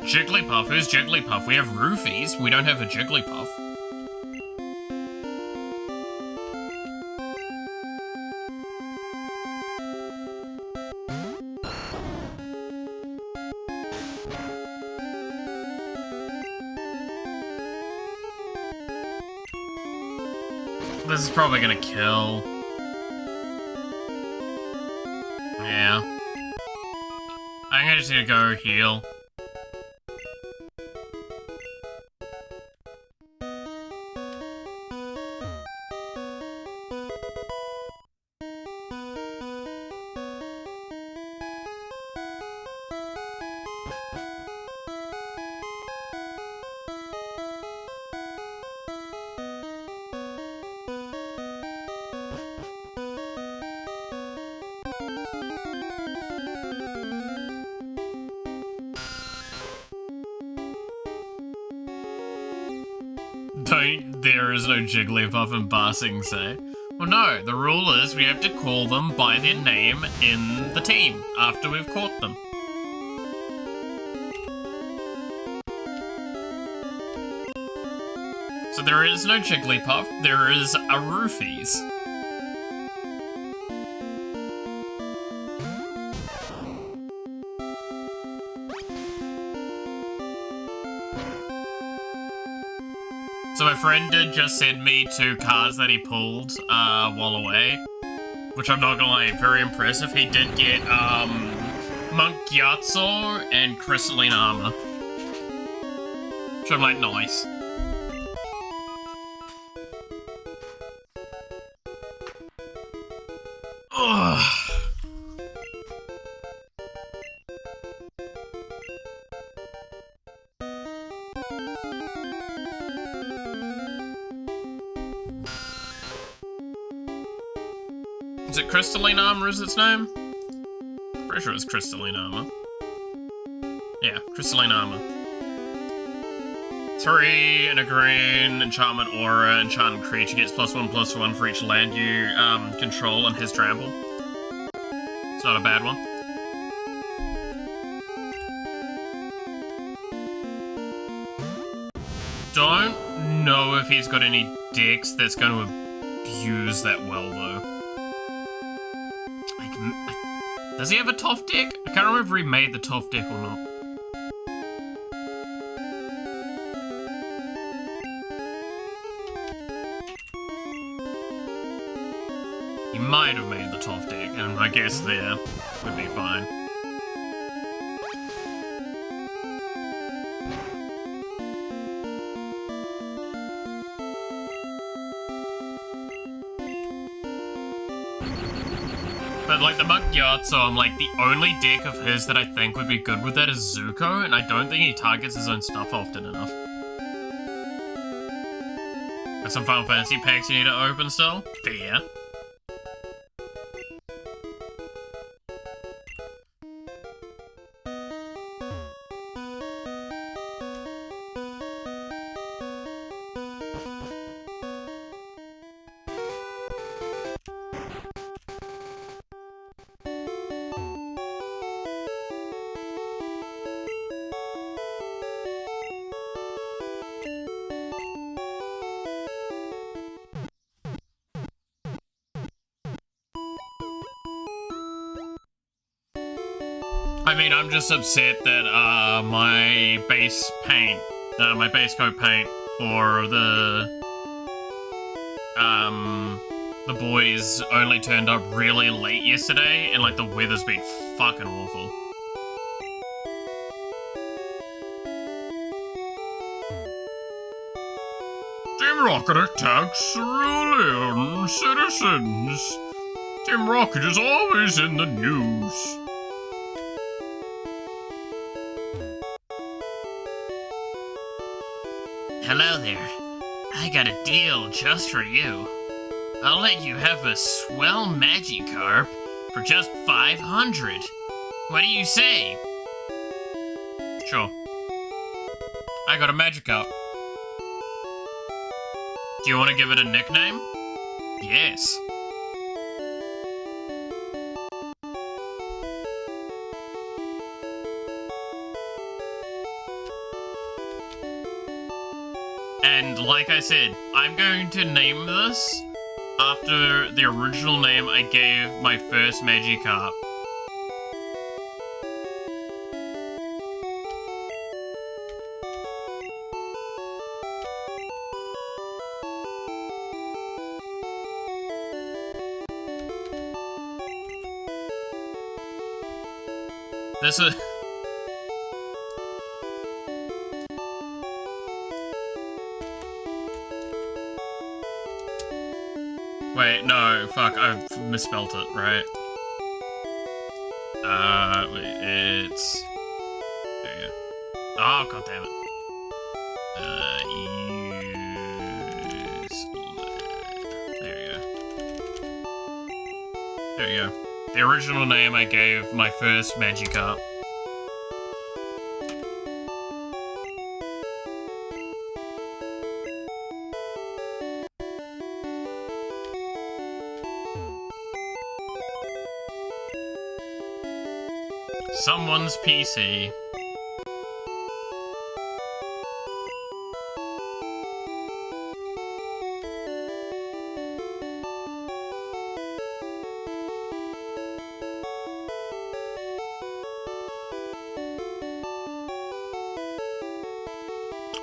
Jigglypuff? Who's Jigglypuff? We have Roofies. We don't have a Jigglypuff. This is probably gonna kill. Yeah. I'm gonna just need to go heal. There is no Jigglypuff in Ba Sing Se. Well, no, the rule is we have to call them by their name in the team after we've caught them. So there is no Jigglypuff, there is a Roofies. So my friend did just send me 2 cards that he pulled while away, which I'm not gonna lie, very impressive. He did get Monk Gyatso and Crystalline Armor, which I'm like, nice. Ugh. Is it Crystalline Armor is its name? Pretty sure it's Crystalline Armor. Yeah, Crystalline Armor. 3 and a green, enchantment aura, enchanted creature gets +1/+1 for each land you control and his trample. It's not a bad one. Don't know if he's got any decks that's going to abuse that well though. Does he have a Toph deck? I can't remember if he made the Toph deck or not. He might have made the Toph deck, and I guess there would be fine. But like the Monk Gyatso, I'm like, the only deck of his that I think would be good with that is Zuko, and I don't think he targets his own stuff often enough. Got some Final Fantasy packs you need to open still? Fair. I mean, I'm just upset that my base coat paint for the boys only turned up really late yesterday, and like the weather's been fucking awful. Team Rocket attacks civilian citizens. Team Rocket is always in the news. Hello there. I got a deal just for you. I'll let you have a swell Magikarp for just 500. What do you say? Sure. I got a Magikarp. Do you want to give it a nickname? Yes. And like I said, I'm going to name this after the original name I gave my first Magikarp. This is... Wait, no, fuck, I've misspelt it, right? It's... There you go. Oh, god damn it. There you go. There you go. The original name I gave my first Magikarp. Someone's PC.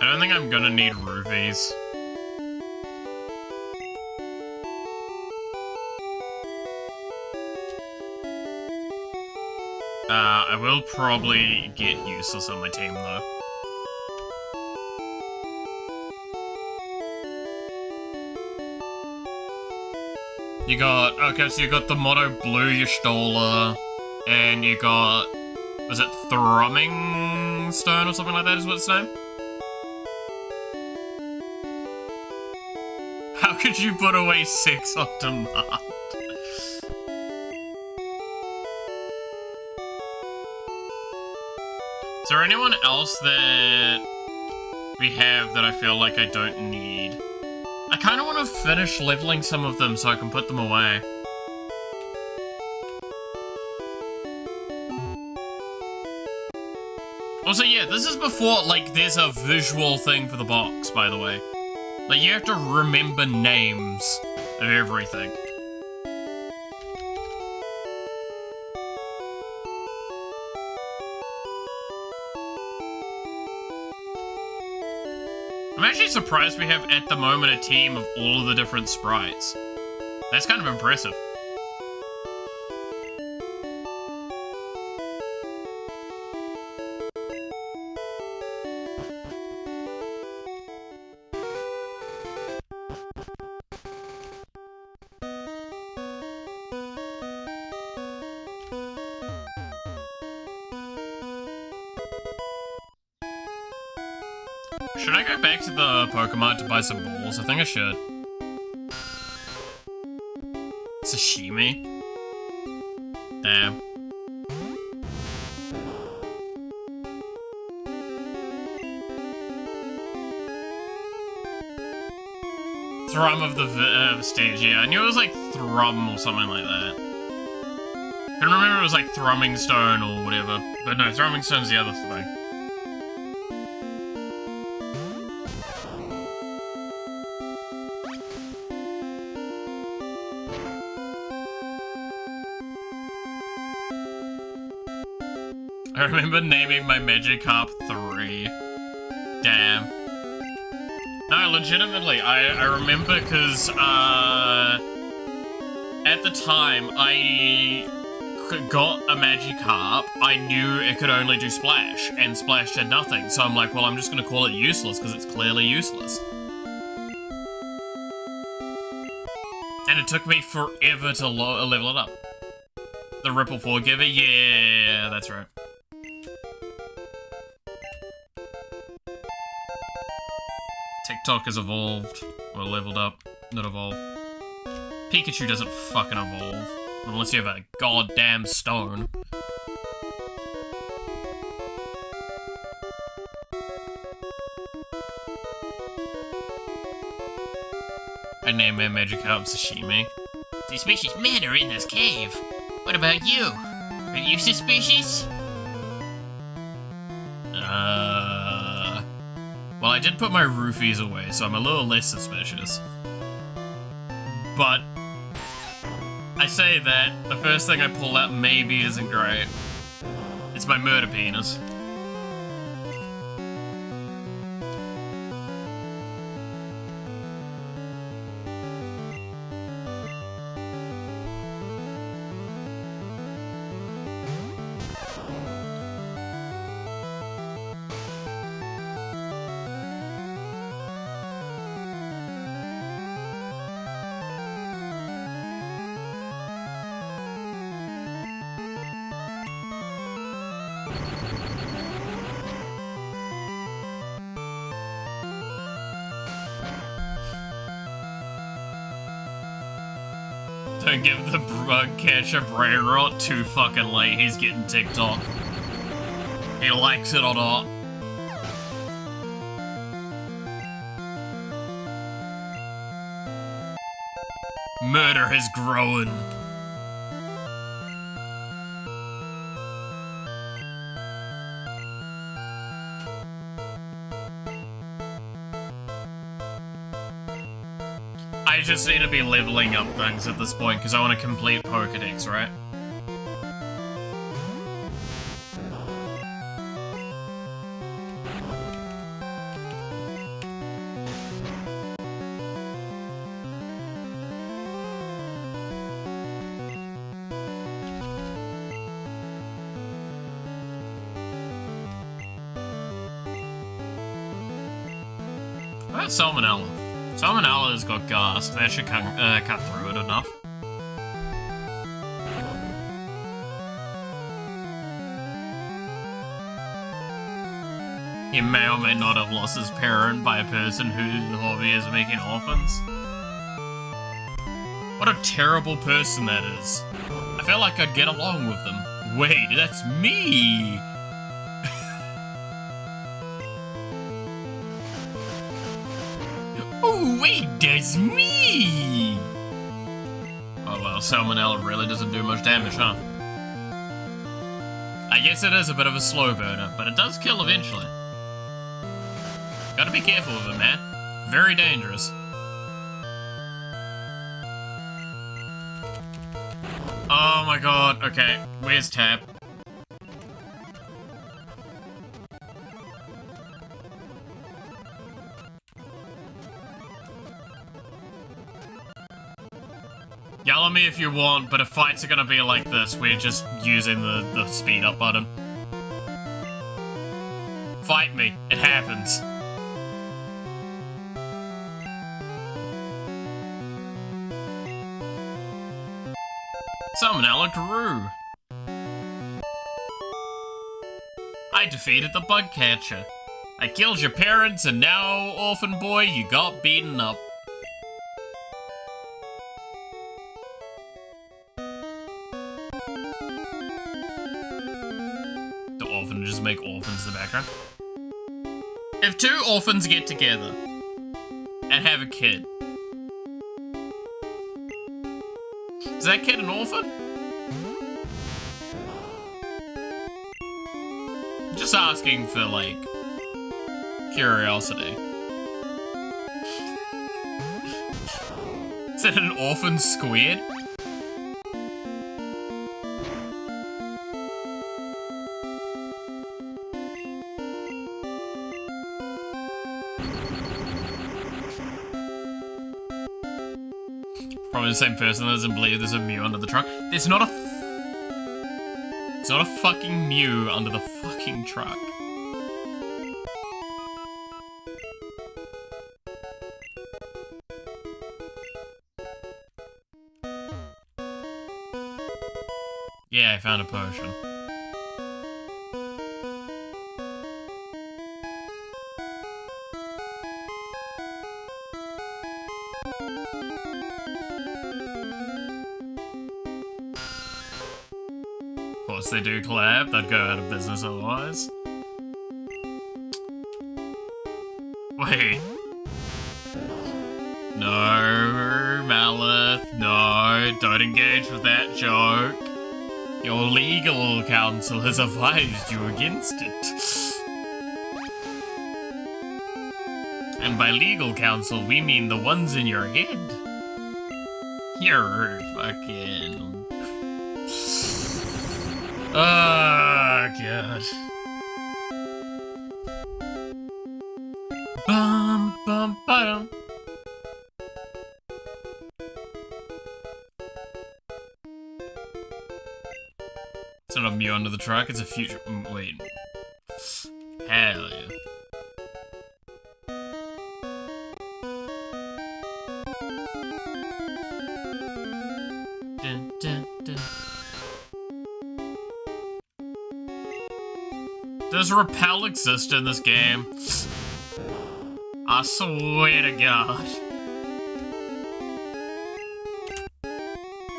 I don't think I'm gonna need rupees. I will probably get useless on my team though. You got, okay, so you got the Moto Blue Y'shtola, and you got, was it Thrumming Stone or something like that is what its name? How could you put away 6 on demand? Is there anyone else that we have that I feel like I don't need? I kind of want to finish leveling some of them so I can put them away. Also, yeah, this is before, like, there's a visual thing for the box, by the way. Like, you have to remember names of everything. I'm actually surprised we have, at the moment, a team of all of the different sprites. That's kind of impressive. Should I go back to the Pokemon to buy some balls? I think I should. Sashimi? Damn. Thrum of the stage, yeah. I knew it was like Thrum or something like that. I couldn't remember it was like Thrumming Stone or whatever. But no, Thrumming Stone's the other thing. I remember naming my Magikarp 3. Damn. No, legitimately, I remember because, at the time, I got a Magikarp, I knew it could only do Splash, and Splash did nothing, so I'm like, well, I'm just gonna call it useless, because it's clearly useless. And it took me forever to level it up. The Ripple Forgiver, yeah, that's right. TikTok has evolved, or leveled up, not evolved. Pikachu doesn't fucking evolve. Unless you have a goddamn stone. I named my Magikarp Sashimi. Suspicious men are in this cave. What about you? Are you suspicious? Well, I did put my roofies away, so I'm a little less suspicious. But I say that, the first thing I pull out maybe isn't great. It's my murder penis. Don't give the catcher brain rot too fucking late. He's getting TikTok. He likes it or not. Murder has grown. I just need to be leveling up things at this point, because I want to complete Pokedex, right? What about Salmonella? Salmonella's got gas. That should cut through it enough. He may or may not have lost his parent by a person whose hobby is making orphans. What a terrible person that is. I feel like I'd get along with them. Wait, that's me! Oh, wait, that's me! Oh well, Salmonella really doesn't do much damage, huh? I guess it is a bit of a slow burner, but it does kill eventually. Gotta be careful with it, man. Very dangerous. Oh my god, okay. Where's Tap? Yell at me if you want, but if fights are gonna be like this, we're just using the speed up button. Fight me. It happens. Salmonella grew. I defeated the bug catcher. I killed your parents, and now, orphan boy, you got beaten up. The orphan just make orphans the background. If two orphans get together and have a kid, is that kid an orphan? Just asking for, like, curiosity. Is that an orphan squid? Probably the same person that doesn't believe there's a Mew under the truck. There's not a... It's not a fucking Mew under the fucking truck. Yeah, I found a potion. Of course they do collab, they'd go out of business otherwise. Wait. No, Malith, no, don't engage with that joke. Your legal counsel has advised you against it. And by legal counsel, we mean the ones in your head. You're fucking... Oh, God. Bum, bum, ba-dum. It's not a Mew under the truck, it's a future... Wait. Hell yeah. Dun, dun, dun. Does repel exist in this game? I swear to God.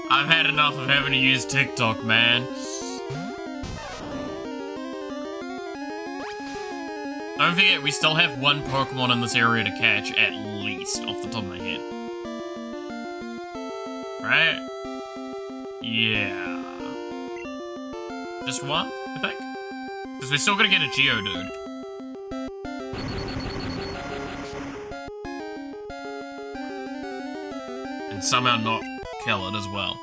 I've had enough of having to use TikTok, man. Don't forget, we still have one Pokemon in this area to catch, at least, off the top of my head. Right? Yeah. Just one, I think? Because we're still gonna get a Geodude. And somehow not kill it as well.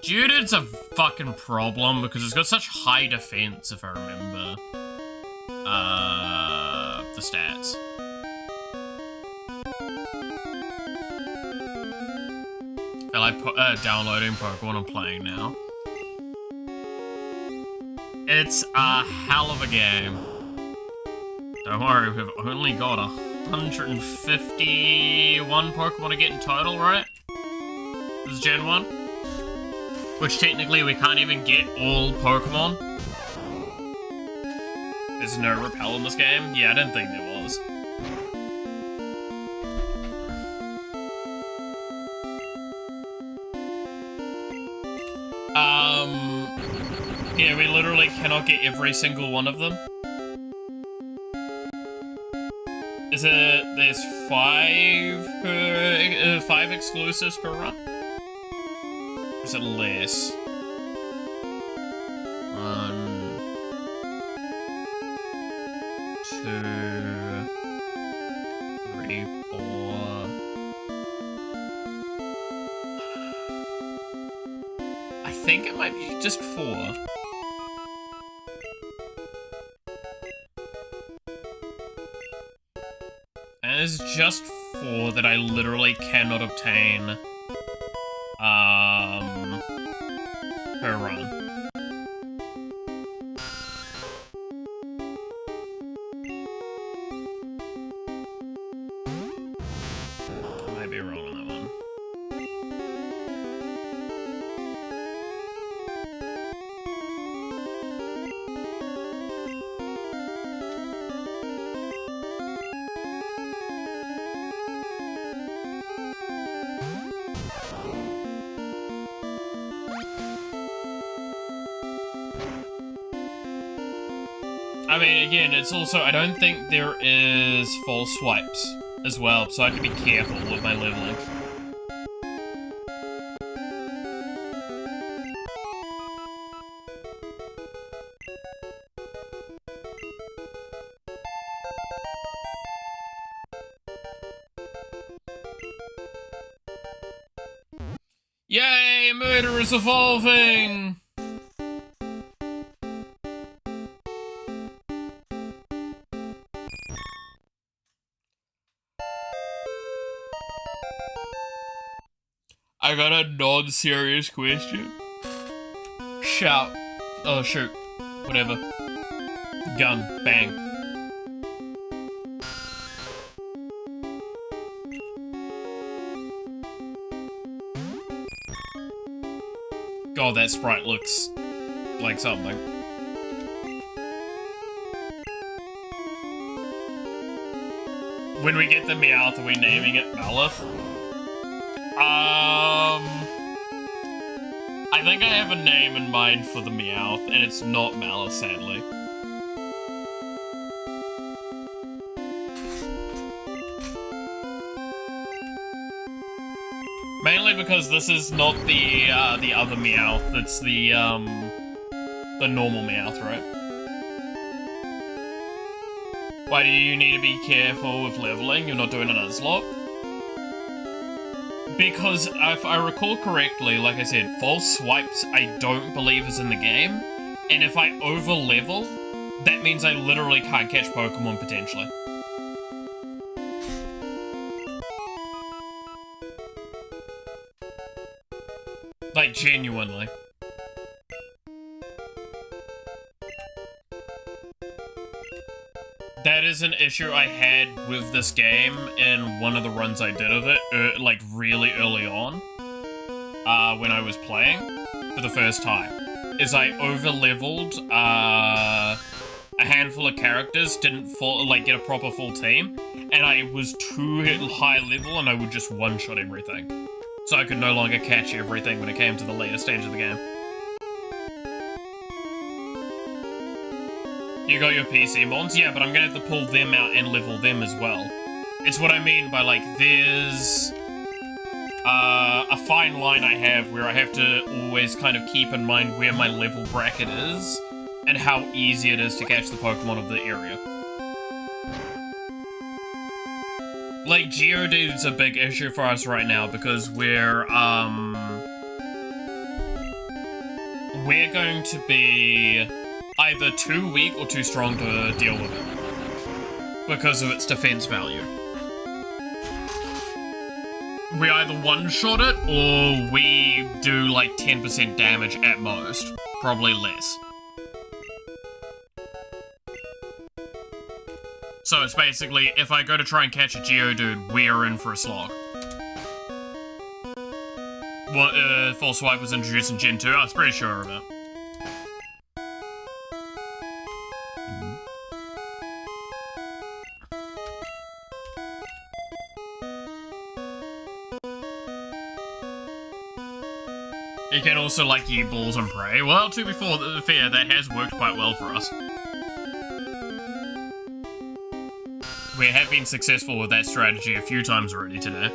Geodude's a fucking problem because it's got such high defense, if I remember. The stats. I feel like downloading Pokemon and playing now. It's a hell of a game. Don't worry, we've only got 151 Pokemon to get in total, right? This is Gen 1. Which technically we can't even get all Pokemon. There's no repel in this game? Yeah, I didn't think there was. Yeah, we literally cannot get every single one of them. Is it, there's 5 exclusives per run? Or is it less? 1, 2, 3, 4. I think it might be just 4. And it's just 4 that I literally cannot obtain, per run. I might be wrong on that one. I mean, again, it's also, I don't think there is false swipes as well, so I have to be careful with my leveling. Yay, murder is evolving! I got a non-serious question. Shout. Oh, shoot. Whatever. Gun. Bang. God, that sprite looks like something. When we get the Meowth, are we naming it Malith? I think I have a name in mind for the Meowth, and it's not Malith, sadly. Mainly because this is not the other Meowth, it's the normal Meowth, right? Why do you need to be careful with leveling? You're not doing an Nuzlocke? Because if I recall correctly, like I said, false swipes I don't believe is in the game, and if I over level, that means I literally can't catch Pokemon potentially. Like, genuinely. That is an issue I had with this game in one of the runs I did of it, like, really early on, when I was playing, for the first time, is I over-leveled, a handful of characters, didn't get a proper full team, and I was too high level and I would just one-shot everything. So I could no longer catch everything when it came to the later stage of the game. You got your PC mons? Yeah, but I'm gonna have to pull them out and level them as well. It's what I mean by, like, there's a fine line I have where I have to always kind of keep in mind where my level bracket is and how easy it is to catch the Pokemon of the area. Like, Geodude's a big issue for us right now because we're going to be either too weak or too strong to deal with it because of its defense value. We either one-shot it or we do like 10% damage at most, probably less. So it's basically, if I go to try and catch a Geodude, we're in for a slog. What, False Swipe was introduced in Gen 2? I was pretty sure of it. You can also, like, use balls and prey. Well, to be fair, that has worked quite well for us. We have been successful with that strategy a few times already today.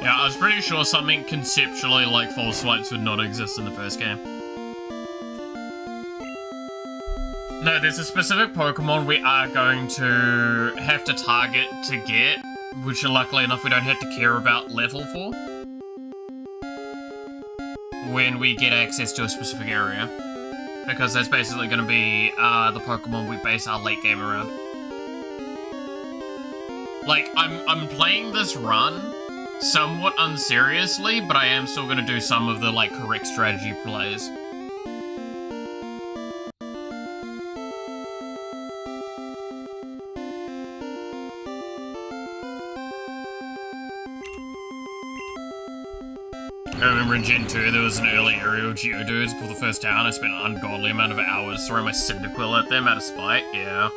Yeah, I was pretty sure something conceptually like false swipes would not exist in the first game. No, there's a specific Pokemon we are going to have to target to get, which luckily enough we don't have to care about level for, when we get access to a specific area. Because that's basically going to be the Pokemon we base our late game around. Like, I'm playing this run somewhat unseriously, but I am still going to do some of the, like, correct strategy plays. I remember in Gen 2 there was an early area of Geodudes for the first town. I spent an ungodly amount of hours throwing my Cyndaquil at them out of spite, yeah.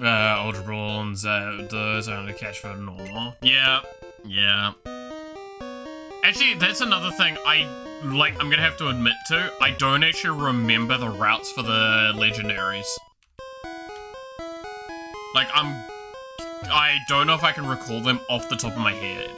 Ultra Brawl and those are only catch for normal. Yeah, yeah. Actually, Actually, that's another thing I'm gonna have to admit to. I don't actually remember the routes for the legendaries. Like, I don't know if I can recall them off the top of my head.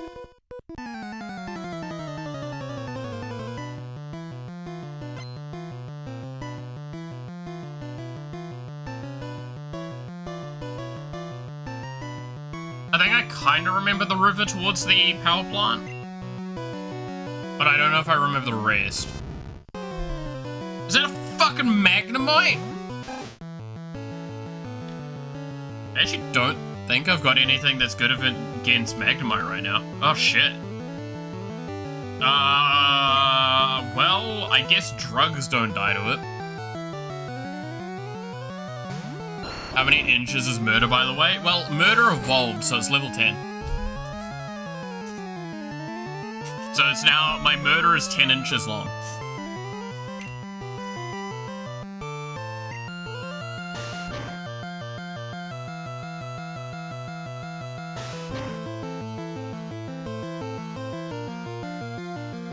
I think I kind of remember the river towards the power plant. But I don't know if I remember the rest. Is that a fucking Magnemite? I actually don't think I've got anything that's good against Magnemite right now. Oh shit. Well, I guess drugs don't die to it. How many inches is Murder, by the way? Well, Murder evolved, so it's level 10. So it's now, my Murder is 10 inches long.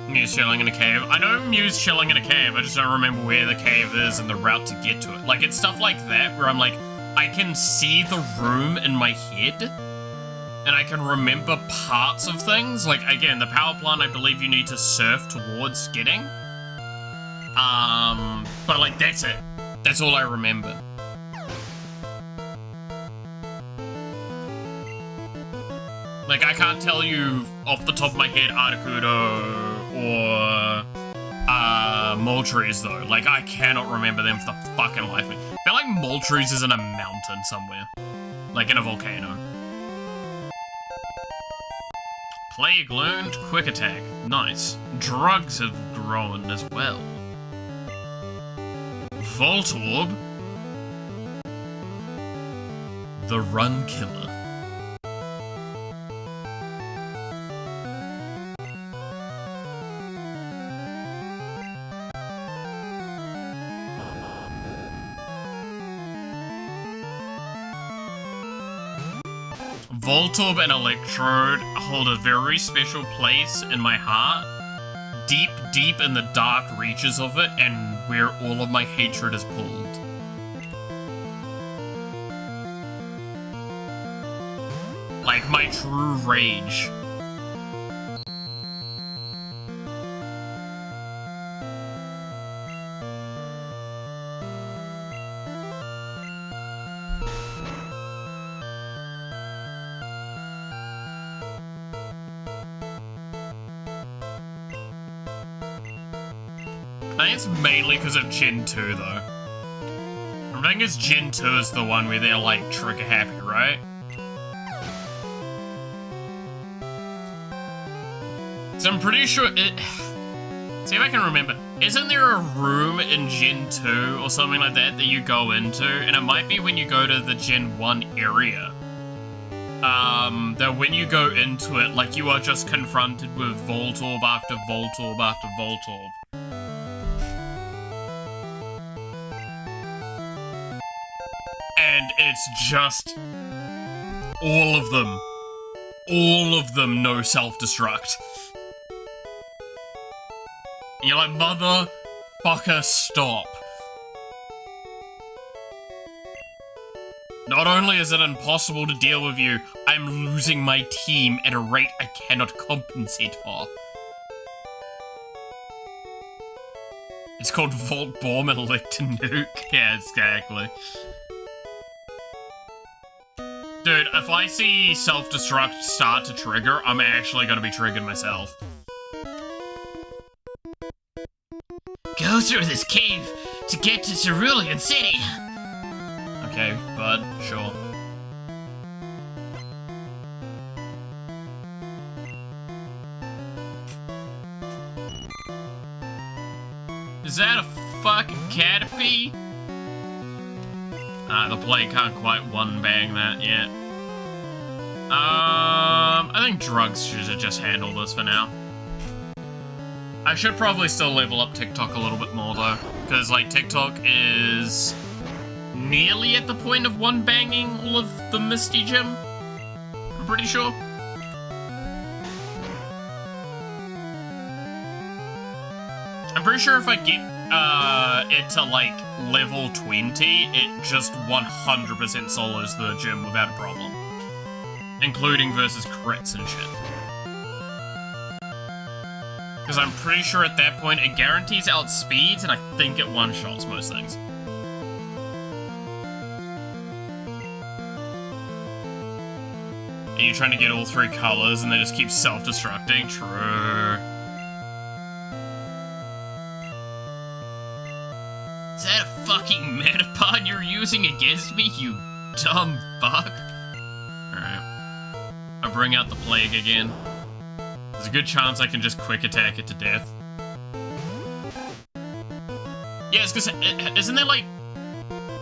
Mew's chilling in a cave. I know Mew's chilling in a cave, I just don't remember where the cave is and the route to get to it. Like, it's stuff like that where I'm like, I can see the room in my head, and I can remember parts of things. Like, again, the power plant, I believe you need to surf towards getting. But like, that's it. That's all I remember. Like, I can't tell you off the top of my head Articuno or Moltres though. Like, I cannot remember them for the fucking life of me. I feel like Moltres is in a mountain somewhere. Like in a volcano. Plague learned, quick attack. Nice. Drugs have grown as well. Voltorb. The Run Killer. Voltorb and Electrode hold a very special place in my heart, deep, deep in the dark reaches of it, and where all of my hatred is pulled. Like my true rage. I think it's mainly because of Gen 2, though. I think it's Gen 2 is the one where they're, like, trigger happy, right? So I'm pretty sure it... See if I can remember. Isn't there a room in Gen 2 or something like that that you go into? And it might be when you go to the Gen 1 area. That when you go into it, like, you are just confronted with Voltorb after Voltorb after Voltorb. And it's just all of them know self-destruct. And you're like, motherfucker, stop. Not only is it impossible to deal with you, I'm losing my team at a rate I cannot compensate for. It's called Volt Bomb and Elector Nuke. Yeah, exactly. Dude, if I see self-destruct start to trigger, I'm actually gonna be triggered myself. Go through this cave to get to Cerulean City. Okay, bud, sure. Is that a fucking Caterpie? The play can't quite one-bang that yet. I think drugs should just handle this for now. I should probably still level up TikTok a little bit more though, because like TikTok is nearly at the point of one-banging all of the Misty Gym. I'm pretty sure. I'm pretty sure if I get it to like level 20, it just 100% solos the gym without a problem. Including versus crits and shit. Because I'm pretty sure at that point it guarantees outspeeds, and I think it one-shots most things. And you're trying to get all 3 colors and they just keep self-destructing. True. Is that a fucking metapod you're using against me, you dumb fuck? Alright. I bring out the plague again. There's a good chance I can just quick attack it to death. Yeah, it's because, isn't there like...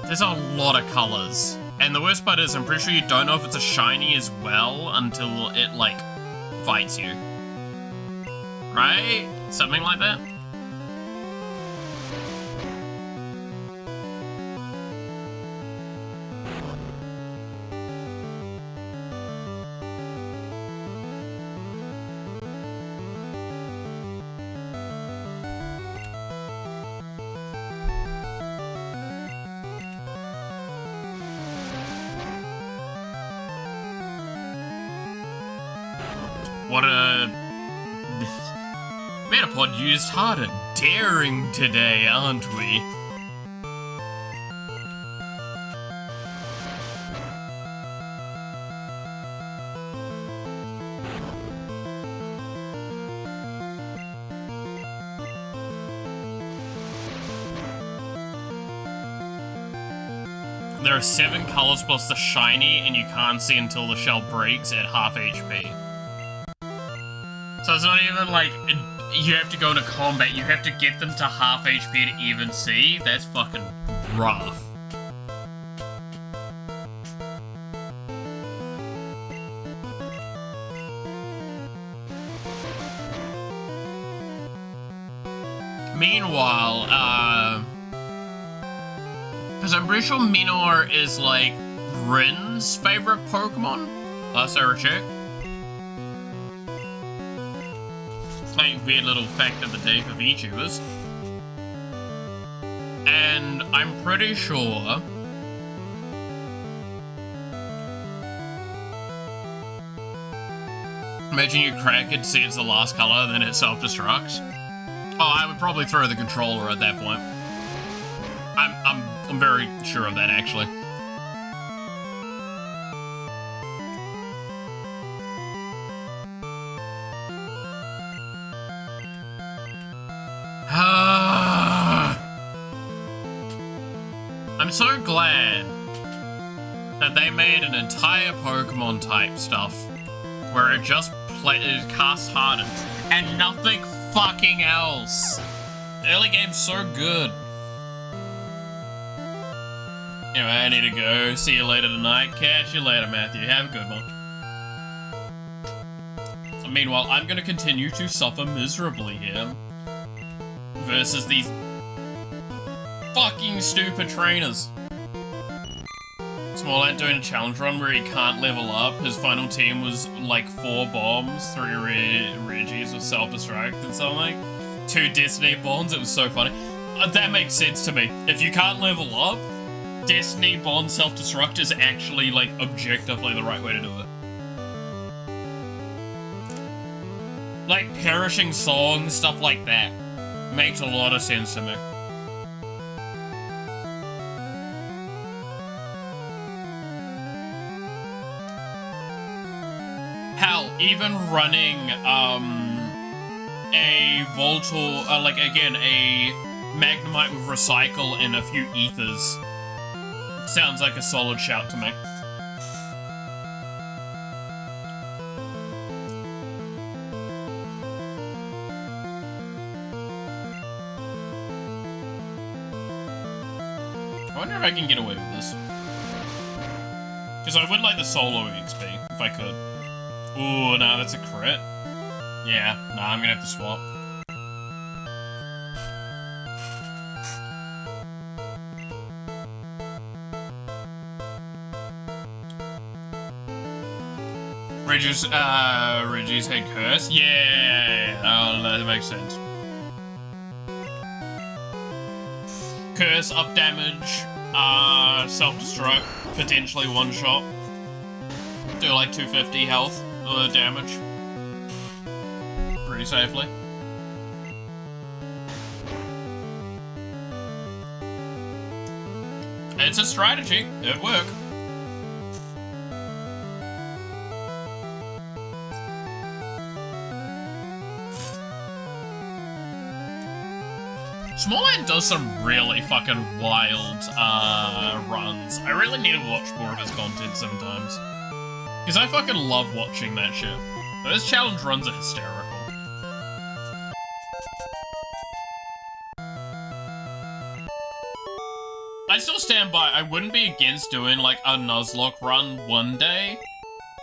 There's a lot of colors. And the worst part is, I'm pretty sure you don't know if it's a shiny as well until it, like, fights you. Right? Something like that? What a... Metapod used hard and daring today, aren't we? There are 7 colors plus the shiny, and you can't see until the shell breaks at half HP. So it's not even like, you have to go into combat, you have to get them to half HP to even see. That's fucking rough. Meanwhile, because I'm pretty sure Minor is like Rin's favorite Pokemon, last I checked. Like, weird little fact of the day for VTubers. And I'm pretty sure... Imagine you crack it, see it's the last color, then it self-destructs. Oh, I would probably throw the controller at that point. I'm very sure of that, actually. I'm so glad that they made an entire Pokemon type stuff where it just casts Harden and nothing fucking else. The early game's so good. Anyway, I need to go. See you later tonight. Catch you later, Matthew. Have a good one. So meanwhile, I'm gonna continue to suffer miserably here versus these fucking stupid trainers. Smallant doing a challenge run where he can't level up. His final team was like 4 bombs, 3 Regis with self-destruct and something. 2 Destiny bonds, it was so funny. That makes sense to me. If you can't level up, Destiny bond self-destruct is actually like objectively the right way to do it. Like perishing songs, stuff like that. Makes a lot of sense to me. Hell, even running, a Voltor, like, again, a Magnemite with Recycle and a few Ethers sounds like a solid shout to me. I wonder if I can get away with this. Because I would like the solo XP, if I could. Ooh, no, that's a crit. Yeah, nah, I'm gonna have to swap. Reggie's head curse? Yeah, oh, that makes sense. curse, up damage, self-destruct, potentially one shot. Do like 250 health damage. Pretty safely. It's a strategy. It'd work. Small Ant does some really fucking wild runs. I really need to watch more of his content sometimes. Because I fucking love watching that shit. Those challenge runs are hysterical. I still stand by, I wouldn't be against doing like a Nuzlocke run one day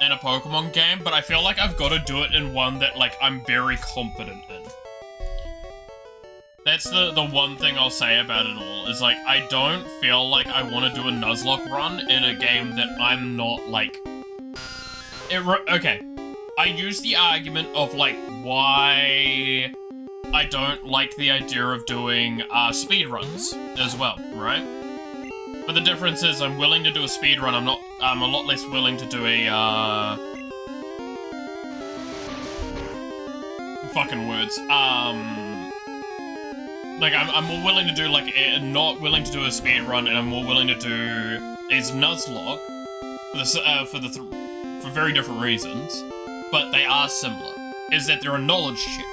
in a Pokemon game, but I feel like I've got to do it in one that like I'm very competent in. That's the one thing I'll say about it all, is like, I don't feel like I want to do a Nuzlocke run in a game that I'm not like... Okay, I use the argument of like, why I don't like the idea of doing speedruns as well, right? But the difference is I'm willing to do a speedrun, I'm a lot less willing to do a, fucking words, like, I'm more willing to do, like, not willing to do a speedrun, and I'm more willing to do is Nuzlocke, for very different reasons, but they are similar, is that they're a knowledge check,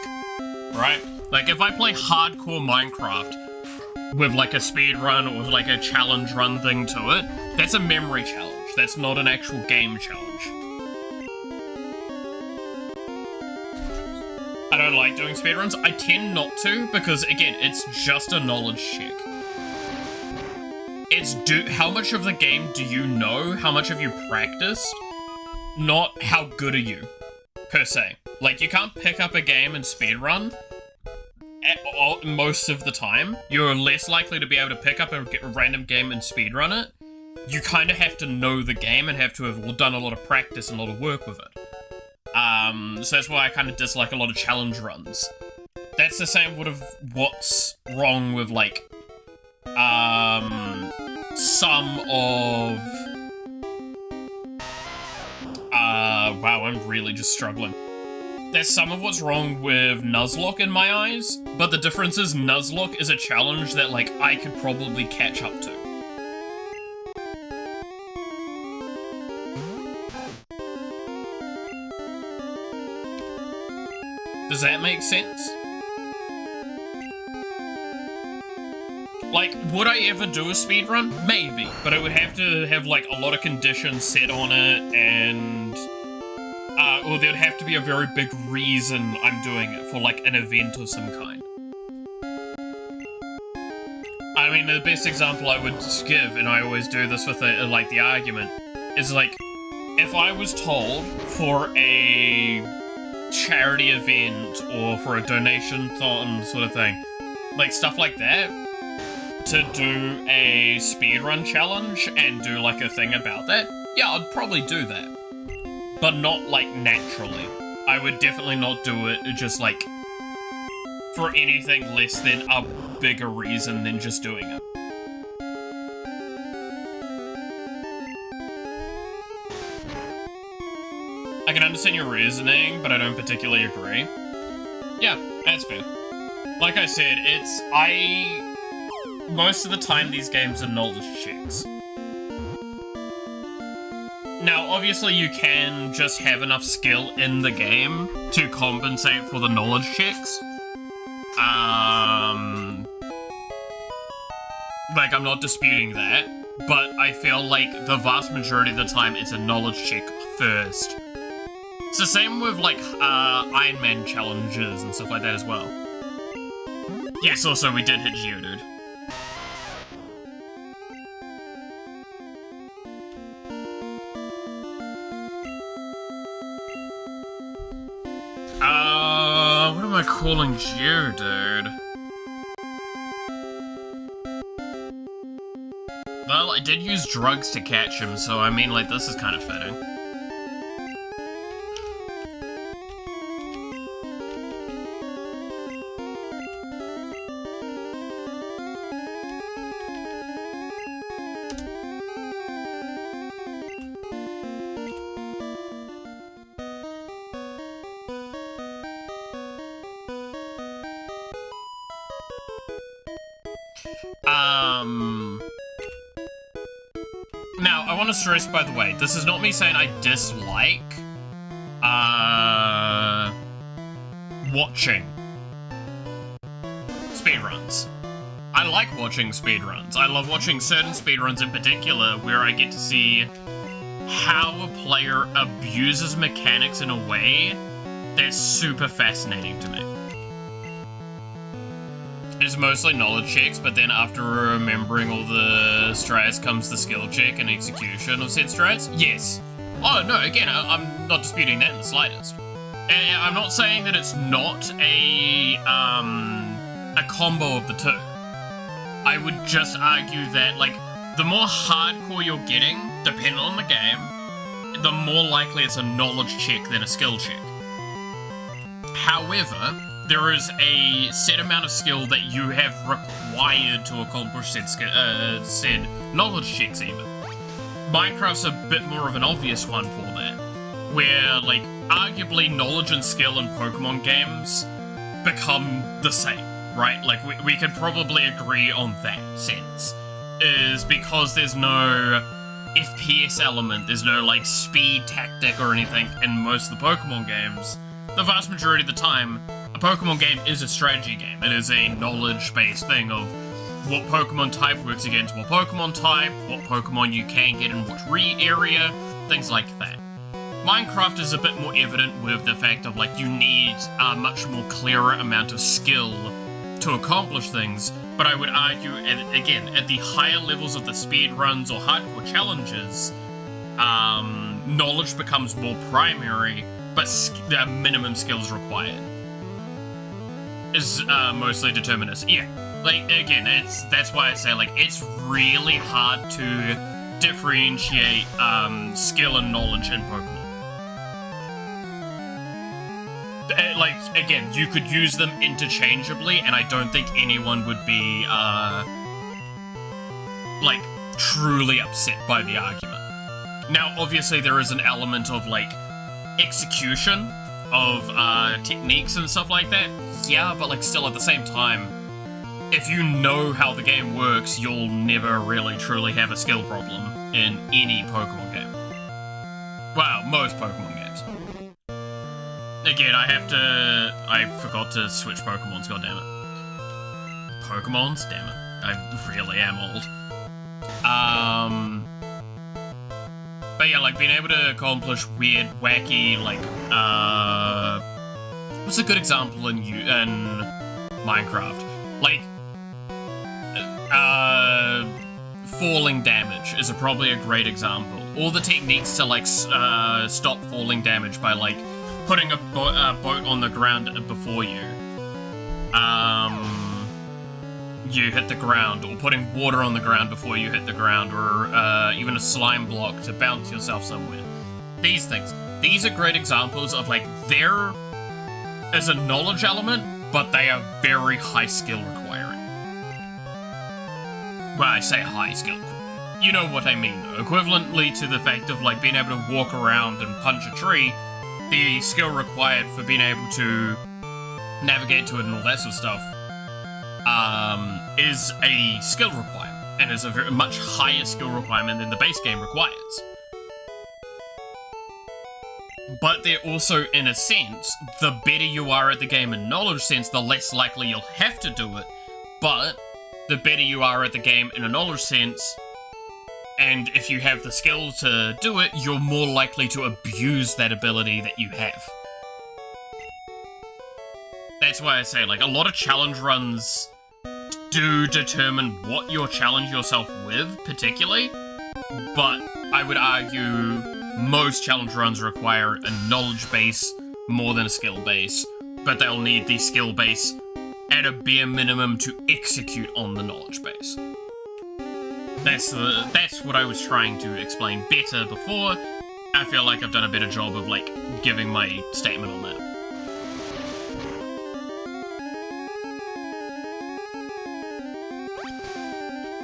right? Like, if I play hardcore Minecraft with, like, a speedrun or with, like, a challenge run thing to it, that's a memory challenge. That's not an actual game challenge. I don't like doing speedruns. I tend not to, because, again, it's just a knowledge check. It's how much of the game do you know? How much have you practiced? Not how good are you, per se. Like, you can't pick up a game and speedrun most of the time. You're less likely to be able to pick up a random game and speedrun it. You kind of have to know the game and have to have done a lot of practice and a lot of work with it. So that's why I kind of dislike a lot of challenge runs. That's the same with what's wrong with, like, some of... wow, I'm really just struggling. There's some of what's wrong with Nuzlocke in my eyes, but the difference is Nuzlocke is a challenge that, like, I could probably catch up to. Does that make sense? Like, would I ever do a speedrun? Maybe, but it would have to have, like, a lot of conditions set on it, and... or there'd have to be a very big reason I'm doing it, for, like, an event of some kind. I mean, the best example I would give, and I always do this with, like, the argument, is, like, if I was told for a charity event, or for a donation-thon sort of thing, like, stuff like that, to do a speedrun challenge and do, like, a thing about that, yeah, I'd probably do that. But not, like, naturally. I would definitely not do it just, like, for anything less than a bigger reason than just doing it. I can understand your reasoning, but I don't particularly agree. Yeah, that's fair. Like I said, most of the time these games are knowledge checks. Now, obviously you can just have enough skill in the game to compensate for the knowledge checks. Like, I'm not disputing that, but I feel like the vast majority of the time it's a knowledge check first. It's the same with, like, Iron Man challenges and stuff like that as well. Yes, also, we did hit Geodude. What am I calling Geodude? Well, I did use drugs to catch him, so I mean, like, this is kind of fitting. Now, I want to stress, by the way, this is not me saying I dislike, watching speedruns. I like watching speedruns. I love watching certain speedruns in particular where I get to see how a player abuses mechanics in a way that's super fascinating to me. It's mostly knowledge checks, but then after remembering all the strats comes the skill check and execution of said strats. Yes. Oh, no, again, I'm not disputing that in the slightest. And I'm not saying that it's not a combo of the two. I would just argue that, like, the more hardcore you're getting, depending on the game, the more likely it's a knowledge check than a skill check. However, there is a set amount of skill that you have required to accomplish said knowledge checks even. Minecraft's a bit more of an obvious one for that, where, like, arguably knowledge and skill in Pokemon games become the same, right? Like, we could probably agree on that sense, is because there's no FPS element, there's no, like, speed tactic or anything in most of the Pokemon games. The vast majority of the time, a Pokemon game is a strategy game. It is a knowledge-based thing of what Pokemon type works against what Pokemon type, what Pokemon you can get in which area, things like that. Minecraft is a bit more evident with the fact of, like, you need a much more clearer amount of skill to accomplish things, but I would argue, again, at the higher levels of the speedruns or hardcore challenges, knowledge becomes more primary, but minimum skills required is mostly deterministic. Yeah, like, again, that's why I say, like, it's really hard to differentiate skill and knowledge in Pokemon. Like, again, you could use them interchangeably, and I don't think anyone would be, like, truly upset by the argument. Now, obviously, there is an element of, like, execution of techniques and stuff like that. Yeah, but, like, still at the same time, if you know how the game works, you'll never really truly have a skill problem in any Pokemon game. Well, most Pokemon games. Again, I forgot to switch Pokemons, goddammit. Pokemons? Damn it. I really am old. But yeah, like, being able to accomplish weird, wacky, like, what's a good example in Minecraft? Like, falling damage is probably a great example. All the techniques to, like, stop falling damage by, like, putting a boat on the ground before you. You hit the ground, or putting water on the ground before you hit the ground, or even a slime block to bounce yourself somewhere. These things. These are great examples of, like, there is a knowledge element, but they are very high skill requiring. Well, I say high skill. You know what I mean, though. Equivalently to the fact of, like, being able to walk around and punch a tree, the skill required for being able to navigate to it and all that sort of stuff is a skill requirement, and is a very much higher skill requirement than the base game requires. But they're also, in a sense, the better you are at the game in knowledge sense, the less likely you'll have to do it, but the better you are at the game in a knowledge sense, and if you have the skill to do it, you're more likely to abuse that ability that you have. That's why I say, like, a lot of challenge runs do determine what you'll challenge yourself with, particularly, but I would argue most challenge runs require a knowledge base more than a skill base, but they'll need the skill base at a bare minimum to execute on the knowledge base. That's what I was trying to explain better before. I feel like I've done a better job of, like, giving my statement on that.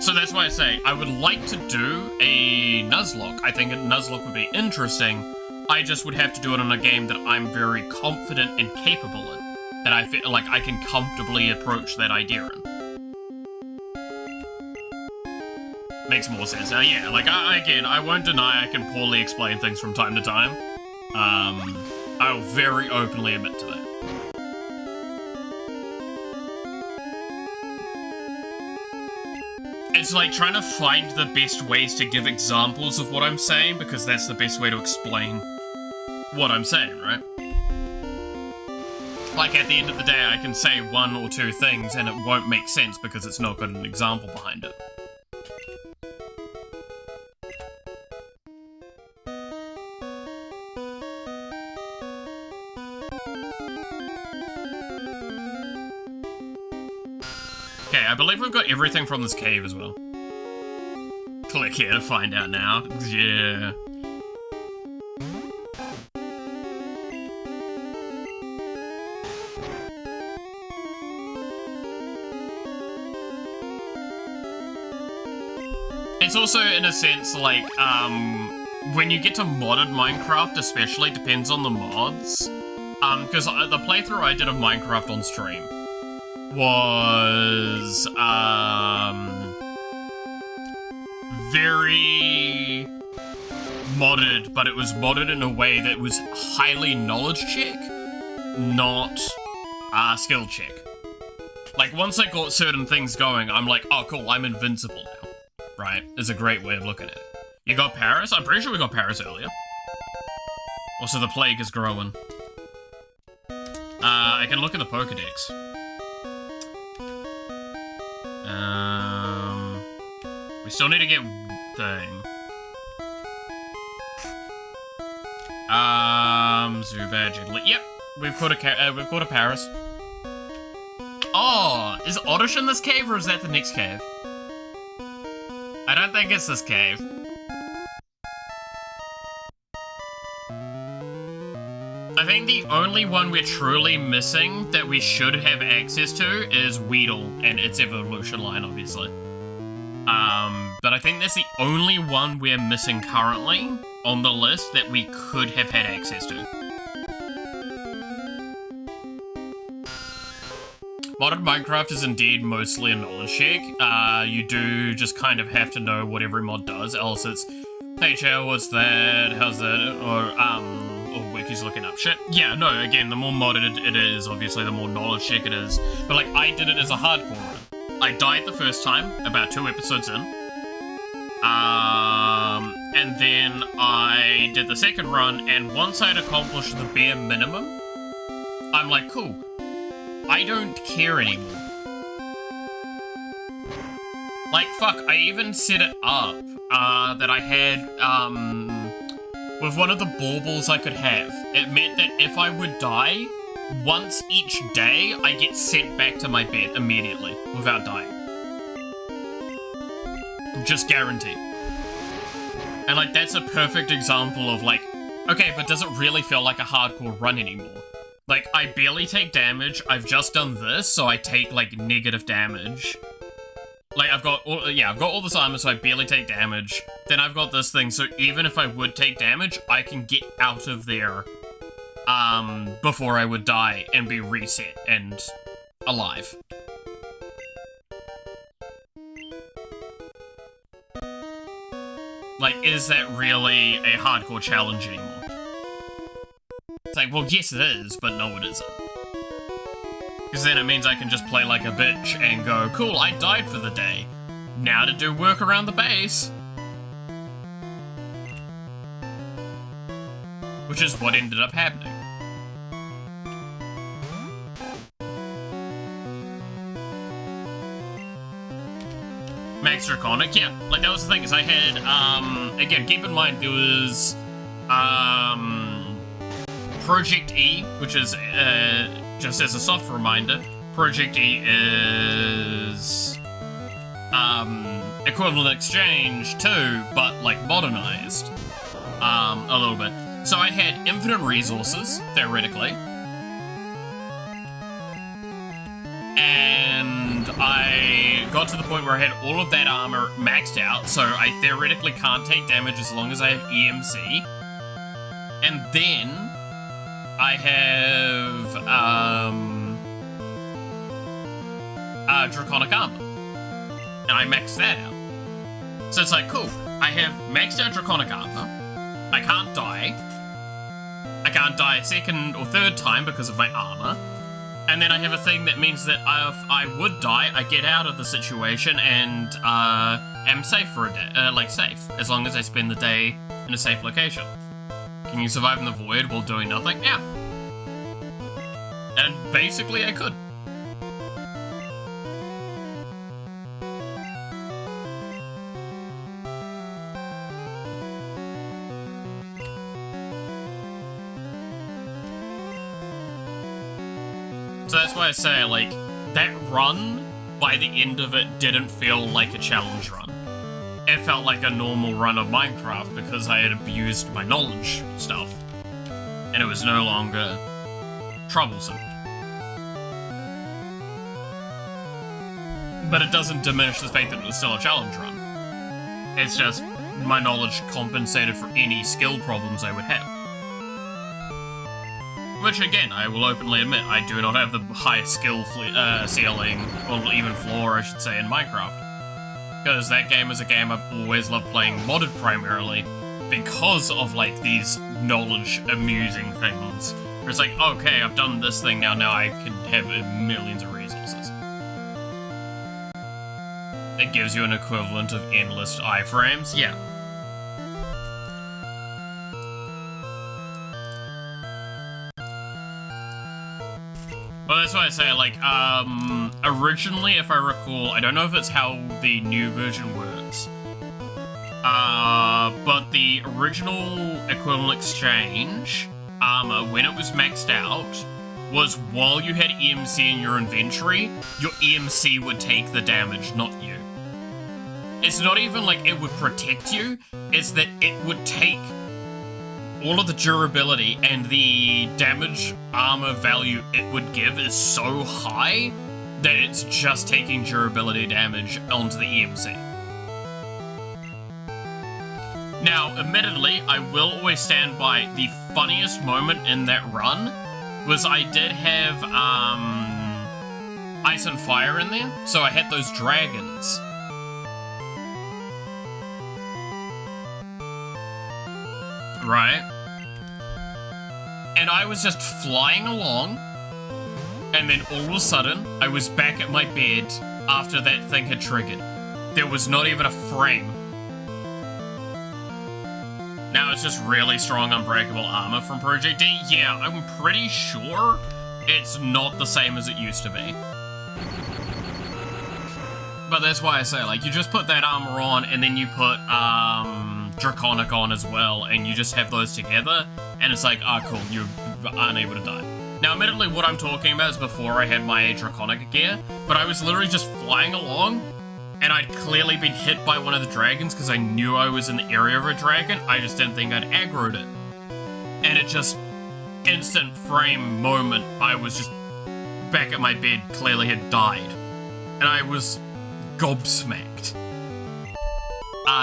So that's why I say, I would like to do a Nuzlocke. I think a Nuzlocke would be interesting. I just would have to do it on a game that I'm very confident and capable in. That I feel like I can comfortably approach that idea in. Makes more sense. Yeah, like, again, I won't deny I can poorly explain things from time to time. I'll very openly admit to that. It's like trying to find the best ways to give examples of what I'm saying, because that's the best way to explain what I'm saying, right? Like, at the end of the day, I can say one or two things and it won't make sense because it's not got an example behind it. Okay, I believe we've got everything from this cave as well. Click here to find out now. Yeah. It's also, in a sense, like, when you get to modded Minecraft especially, depends on the mods. Because the playthrough I did of Minecraft on stream was, very modded, but it was modded in a way that was highly knowledge check, not, skill check. Like, once I got certain things going, I'm like, oh cool, I'm invincible now. Right? Is a great way of looking at it. You got Paris? I'm pretty sure we got Paris earlier. Also, the plague is growing. I can look at the Pokedex. We still need to get thing. Zubat. Yep, we've got a Paris. Oh, is Oddish in this cave or is that the next cave? I don't think it's this cave. I think the only one we're truly missing that we should have access to is Weedle and its evolution line, obviously. But I think that's the only one we're missing currently on the list that we could have had access to. Modern Minecraft is indeed mostly a knowledge check. You do just kind of have to know what every mod does, else it's, hey Chow, what's that, how's that, or Wiki's looking up shit. Yeah, no, again, the more modded it is, obviously the more knowledge check it is. But like, I did it as a hardcore run. I died the first time, about 2 episodes in. And then I did the second run, and once I'd accomplished the bare minimum, I'm like, cool. I don't care anymore. Like, fuck, I even set it up, that I had, with one of the baubles I could have. It meant that if I would die, once each day, I get sent back to my bed immediately, without dying. Just guaranteed. And, like, that's a perfect example of, like, okay, but does it really feel like a hardcore run anymore? Like, I barely take damage, I've just done this, so I take, like, negative damage. Like, I've got all this armor, so I barely take damage. Then I've got this thing, so even if I would take damage, I can get out of there, before I would die and be reset and alive. Like, is that really a hardcore challenge anymore? It's like, well, yes it is, but no it isn't. Because then it means I can just play like a bitch and go, cool, I died for the day. Now to do work around the base. Which is what ended up happening. Max Draconic, yeah. Like, that was the thing, is I had, again, keep in mind, there was, Project E, which is, just as a soft reminder, Project E is, equivalent exchange too, but, like, modernized, a little bit. So I had infinite resources, theoretically, and I got to the point where I had all of that armor maxed out, so I theoretically can't take damage as long as I have EMC. And then I have Draconic armor, and I maxed that out. So it's like, cool, I have maxed out draconic armor, I can't die a second or third time because of my armor, and then I have a thing that means that if I would die, I get out of the situation and am safe for a day, safe, as long as I spend the day in a safe location. Can you survive in the void while doing nothing? Yeah. And basically I could. So that's why I say, like, that run, by the end of it, didn't feel like a challenge run. It felt like a normal run of Minecraft because I had abused my knowledge stuff. And it was no longer troublesome. But it doesn't diminish the fact that it was still a challenge run. It's just my knowledge compensated for any skill problems I would have. Which, again, I will openly admit, I do not have the highest skill ceiling, or even floor, I should say, in Minecraft. Because that game is a game I've always loved playing modded primarily, because of, like, these knowledge-amusing things. Where it's like, okay, I've done this thing now I can have millions of resources. It gives you an equivalent of endless iframes, yeah. Well, that's why I say, like, originally, if I recall, I don't know if it's how the new version works, but the original equivalent exchange armor, when it was maxed out, was while you had EMC in your inventory, your EMC would take the damage, not you. It's not even like it would protect you, it's that it would take all of the durability and the damage armor value it would give is so high that it's just taking durability damage onto the EMC. Now, admittedly, I will always stand by the funniest moment in that run was I did have ice and fire in there, so I had those dragons. Right? And I was just flying along, and then all of a sudden, I was back at my bed after that thing had triggered. There was not even a frame. Now it's just really strong unbreakable armor from Project D. Yeah, I'm pretty sure it's not the same as it used to be. But that's why I say, like, you just put that armor on, and then you put, Draconic on as well, and you just have those together, and it's like, ah, cool, you're unable to die. Now, admittedly, what I'm talking about is before I had my Draconic gear, but I was literally just flying along, and I'd clearly been hit by one of the dragons because I knew I was in the area of a dragon, I just didn't think I'd aggroed it. And it just, instant frame moment, I was just back at my bed, clearly had died. And I was gobsmacked.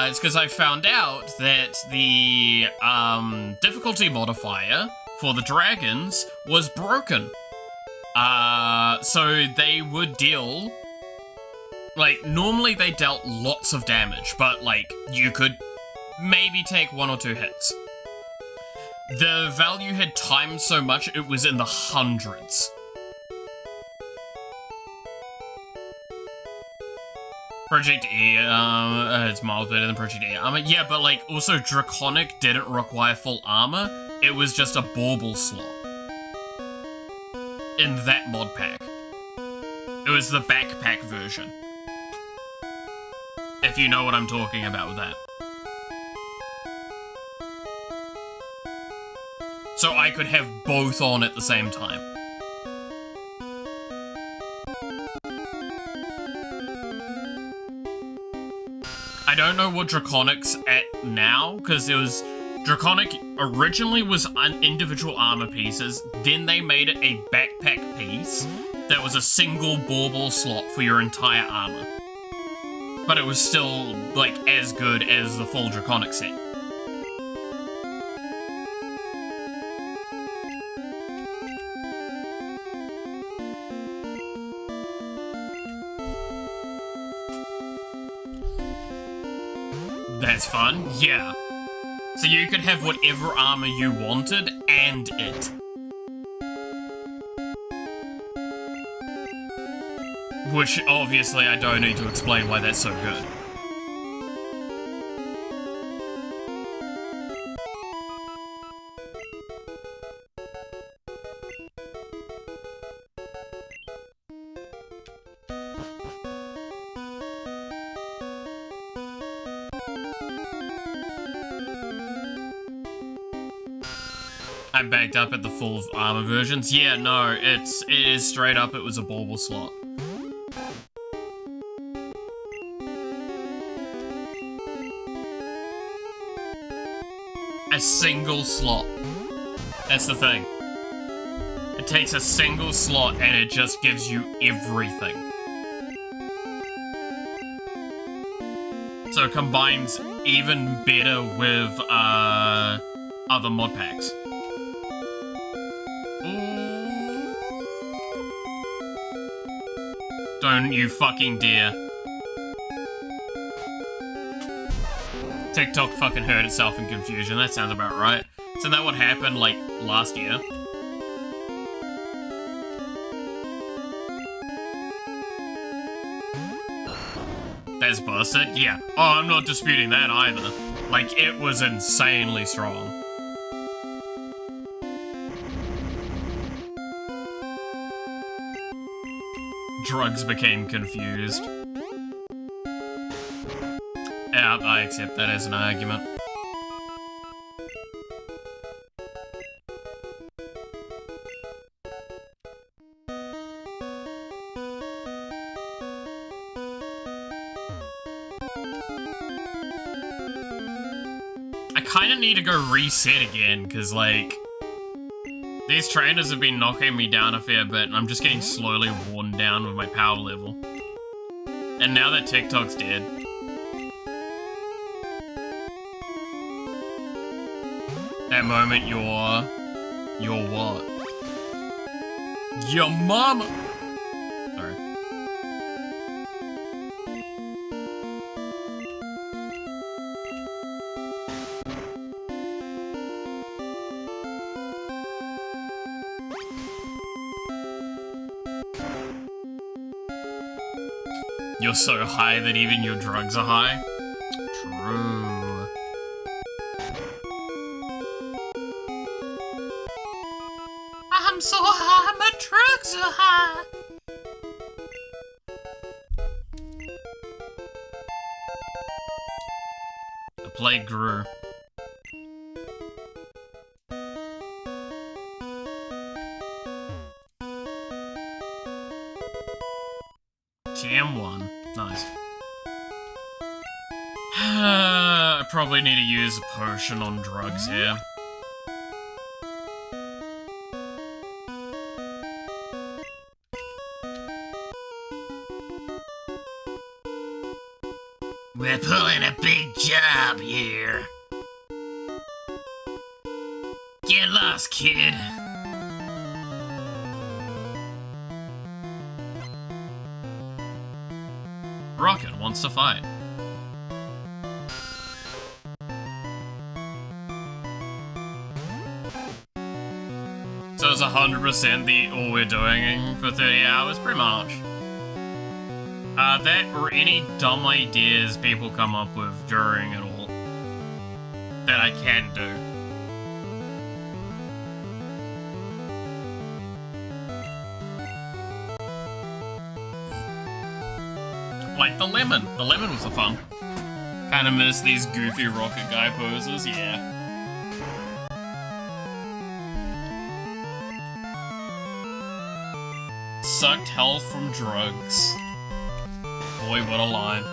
It's because I found out that the difficulty modifier for the dragons was broken. So they would deal, like, normally they dealt lots of damage, but, like, you could maybe take 1 or 2 hits. The value had timed so much, it was in the hundreds. Project E, it's miles better than Project E armor. Yeah, but, like, also Draconic didn't require full armor. It was just a bauble slot. In that mod pack. It was the backpack version. If you know what I'm talking about with that. So I could have both on at the same time. I don't know what Draconic's at now, because it was... Draconic originally was individual armor pieces, then they made it a backpack piece that was a single bauble slot for your entire armor. But it was still, like, as good as the full Draconic set. That's fun, yeah. So you could have whatever armor you wanted, and it. Which, obviously, I don't need to explain why that's so good. I backed up at the full armor versions. Yeah, no, it is straight up, it was a bauble slot. A single slot. That's the thing. It takes a single slot and it just gives you everything. So it combines even better with other mod packs. Ooh. Don't you fucking dare. TikTok fucking hurt itself in confusion. That sounds about right. Isn't that what happened, like, last year? That's busted? Yeah. Oh, I'm not disputing that either. Like, it was insanely strong. Drugs became confused. Yeah, I accept that as an argument. I kinda need to go reset again, because, like, these trainers have been knocking me down a fair bit, and I'm just getting slowly worn down with my power level. And now that TikTok's dead, that moment you're what? Your mama! Sorry. You're so high that even your drugs are high? True. I'm so high, my drugs are high. The plague grew. Jam 1. Nice. I probably need to use a potion on drugs here. We're pulling a big job here. Get lost, kid. Rocket wants to fight. So it's 100% all we're doing for 30 hours, pretty much. That or any dumb ideas people come up with during it all that I can do. Like the lemon. The lemon was a fun. Kinda miss these goofy rocket guy poses, yeah. Sucked health from drugs. Boy, what a line.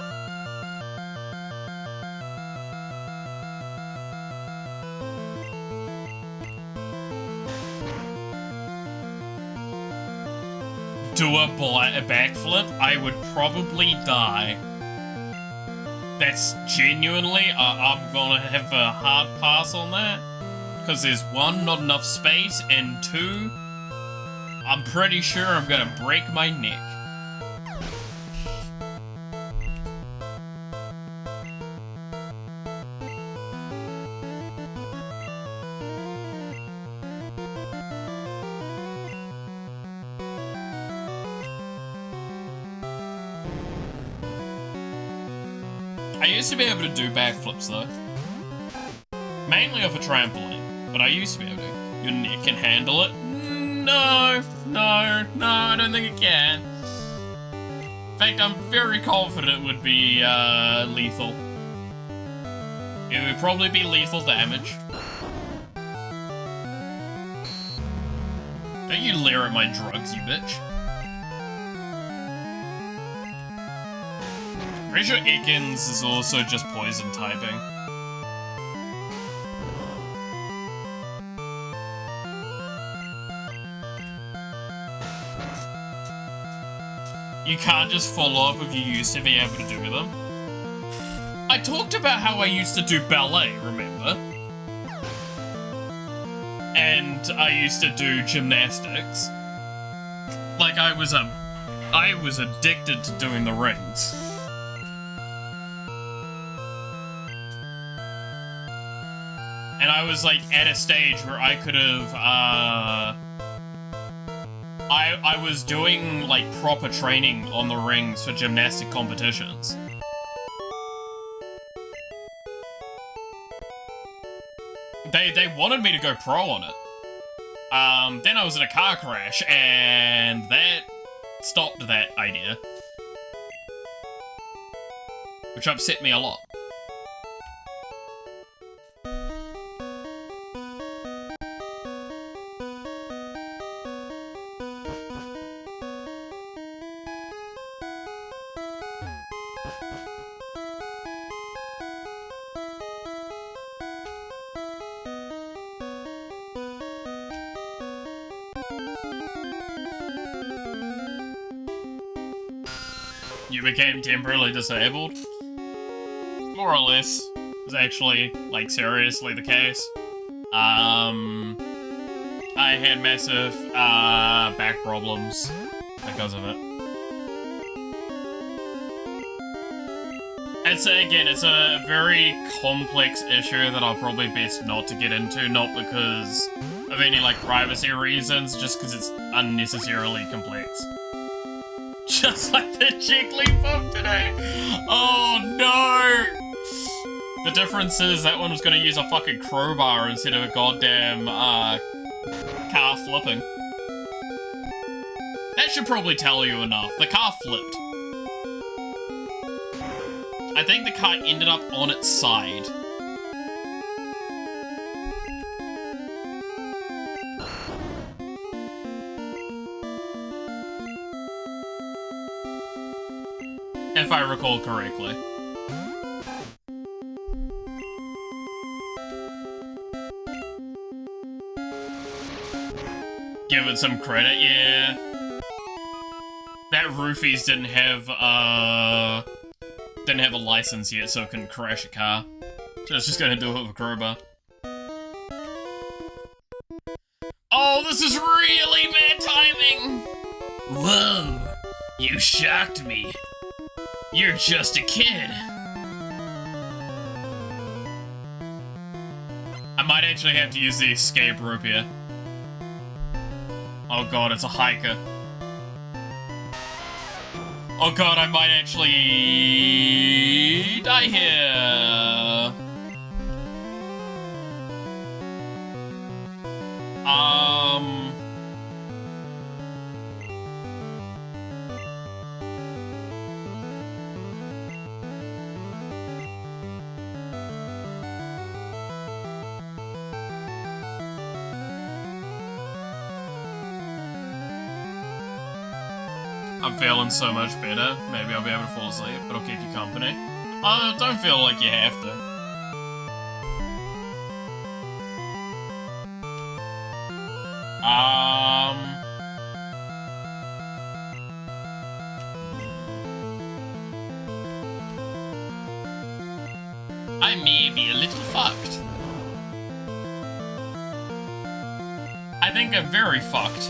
Do a backflip, I would probably die. That's genuinely, I'm gonna have a hard pass on that. Because there's one, not enough space, and two, I'm pretty sure I'm gonna break my neck. I used to be able to do backflips though. Mainly off a trampoline, but I used to be able to. Your neck can handle it? No, I don't think it can. In fact, I'm very confident it would be lethal. It would probably be lethal damage. Don't you leer at my drugs, you bitch. Pretty sure Ekans is also just poison typing. You can't just follow up if you used to be able to do them. I talked about how I used to do ballet, remember? And I used to do gymnastics. Like I was addicted to doing the rings. And I was like at a stage where I could have I was doing like proper training on the rings for gymnastic competitions. They wanted me to go pro on it. Then I was in a car crash and that stopped that idea. Which upset me a lot. You became temporarily disabled? More or less. It's actually, like, seriously the case. I had massive, back problems because of it. It's a very complex issue that I'll probably best not to get into, not because of any, like, privacy reasons, just because it's unnecessarily complex. Just like the Jigglypuff today. Oh no! The difference is that one was gonna use a fucking crowbar instead of a goddamn car flipping. That should probably tell you enough. The car flipped. I think the car ended up on its side. If I recall correctly. Give it some credit, yeah. That Roofies didn't have a license yet, so it couldn't crash a car. So it's just gonna do it with a crowbar. Oh, this is really bad timing! Whoa, you shocked me. You're just a kid. I might actually have to use the escape rope here. Oh god, it's a hiker. Oh god, I might actually die here. I'm feeling so much better. Maybe I'll be able to fall asleep, but I'll keep you company. Don't feel like you have to. I may be a little fucked. I think I'm very fucked.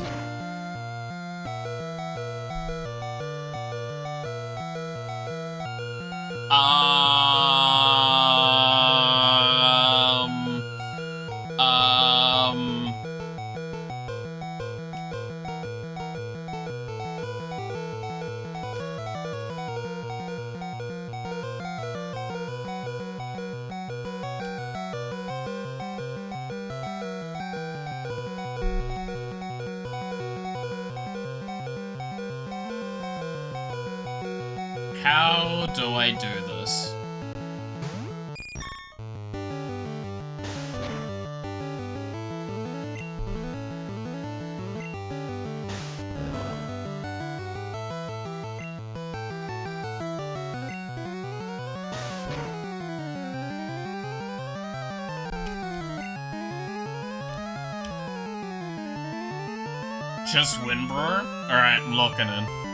How do I do this? Just Windbrewer? Alright, I'm locking in.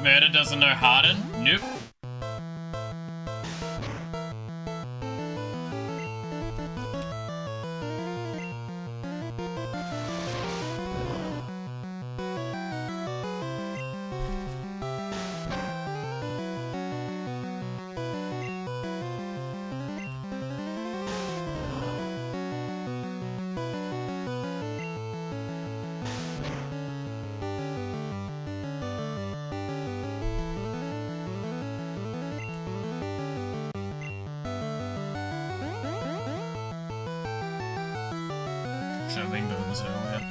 Murder doesn't know Harden? Nope. Should have been doing this earlier.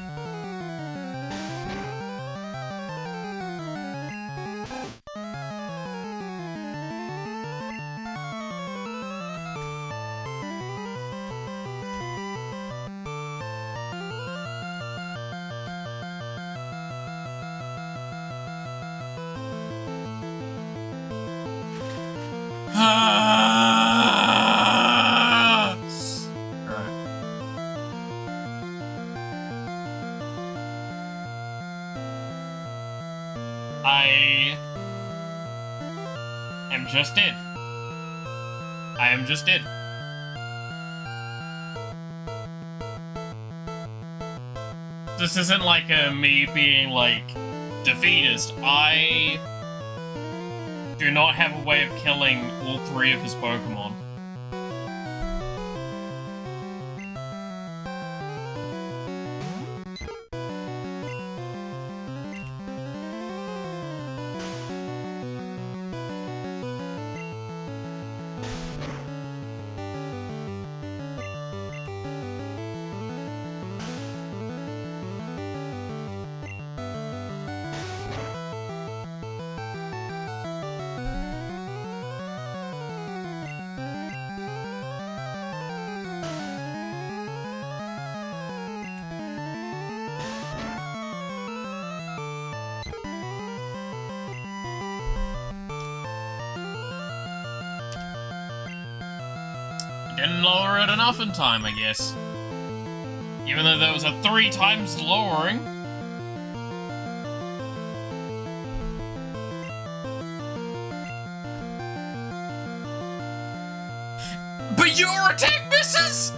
I am just dead. I am just dead. This isn't like me being like defeatist. I do not have a way of killing all 3 of his Pokemon. Didn't lower it enough in time, I guess. Even though that was a 3 times lowering. But your attack misses!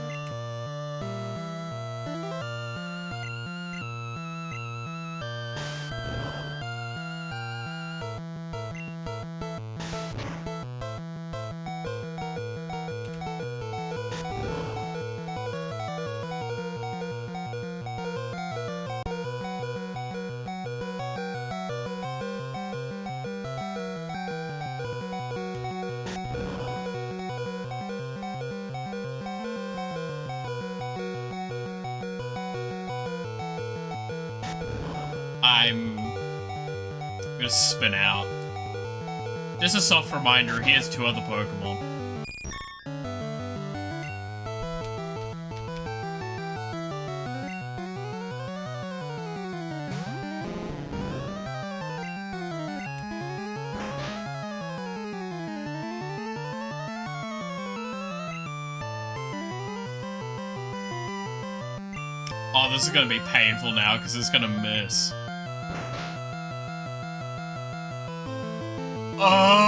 I'm gonna spin out. Just a soft reminder, he has 2 other Pokemon. Oh, this is gonna be painful now, because it's gonna miss. Oh!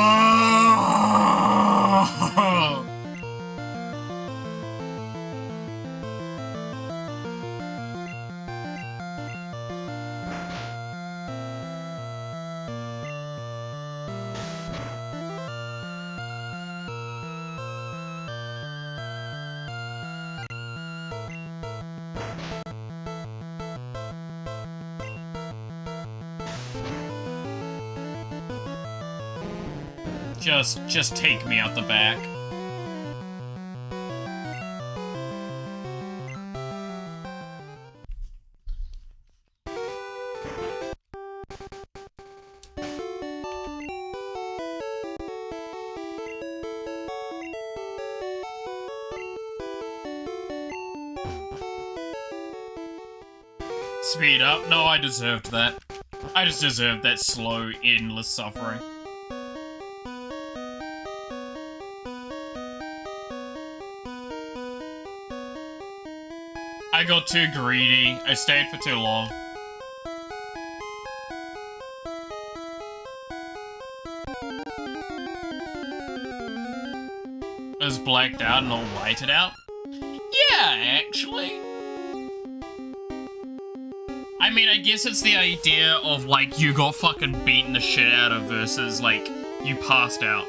Just take me out the back. Speed up? No, I deserved that. I just deserved that slow, endless suffering. I got too greedy. I stayed for too long. I was blacked out and not whited out? Yeah, actually. I mean, I guess it's the idea of, like, you got fucking beaten the shit out of versus, like, you passed out.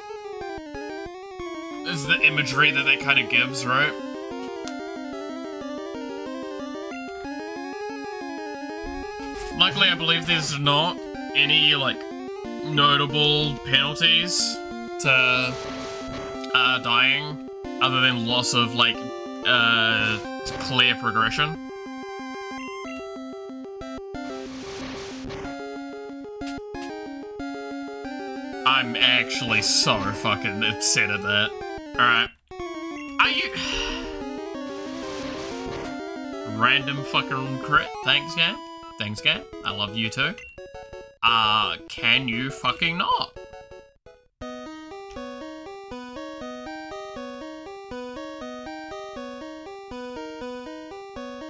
Is the imagery that kind of gives, right? Luckily, I believe there's not any, like, notable penalties to dying other than loss of, like, clear progression. I'm actually so fucking upset at that. Alright. Are you... Random fucking crit. Thanks, game. Thanks, game. I love you too. Can you fucking not?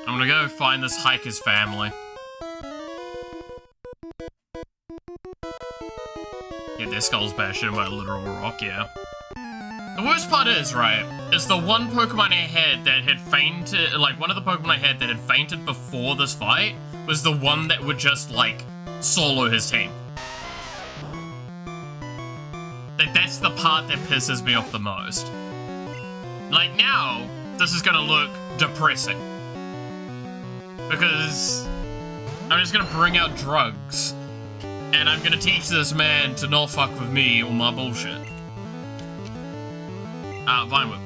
I'm gonna go find this hiker's family. Get their skulls bashed in by a literal rock, yeah. The worst part is, right, is the one Pokemon I had that had fainted, like, one of the Pokemon I had that had fainted before this fight was the one that would just, like, solo his team. That's the part that pisses me off the most. Like, now, this is gonna look depressing. Because I'm just gonna bring out drugs. And I'm gonna teach this man to not fuck with me or my bullshit. Vine Whip.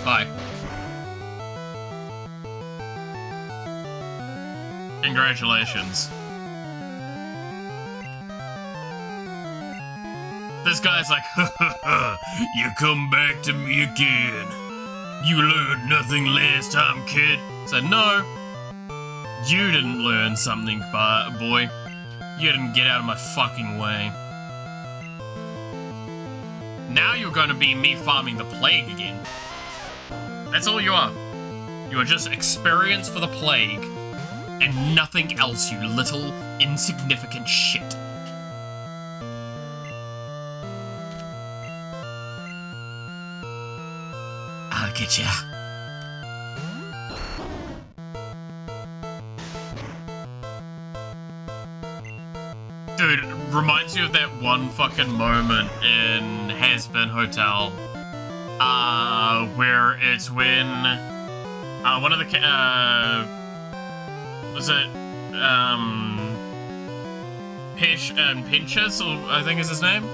Bye. Congratulations. This guy's like, ha ha ha, you come back to me again. You learned nothing last time, kid. Said, no. You didn't learn something, boy. You didn't get out of my fucking way. Now you're gonna be me farming the plague again. That's all you are. You are just experience for the plague, and nothing else, you little, insignificant shit. I'll get ya. Dude, reminds you of that one fucking moment in Has Been Hotel, where it's when, one of the, was it, Pinchas, or I think is his name,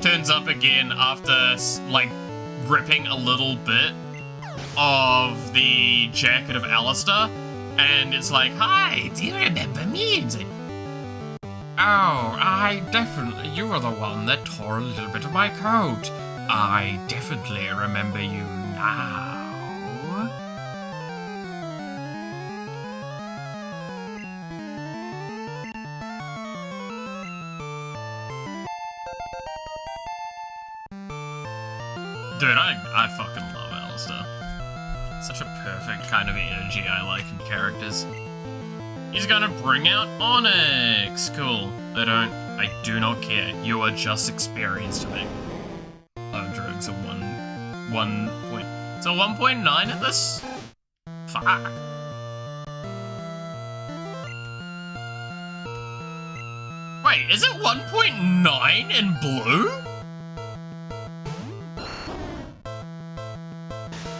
turns up again after, like, ripping a little bit of the jacket of Alistair, and it's like, hi, do you remember me? And it's like, oh, I definitely, you were the one that tore a little bit of my coat. I definitely remember you now. Dude, I fucking love Alistair. Such a perfect kind of energy I like in characters. He's gonna bring out Onyx. Cool. I do not care. You are just experience to me. Oh, drugs are 1 point. So 1.9 at this? Fuck. Wait, is it 1.9 in blue?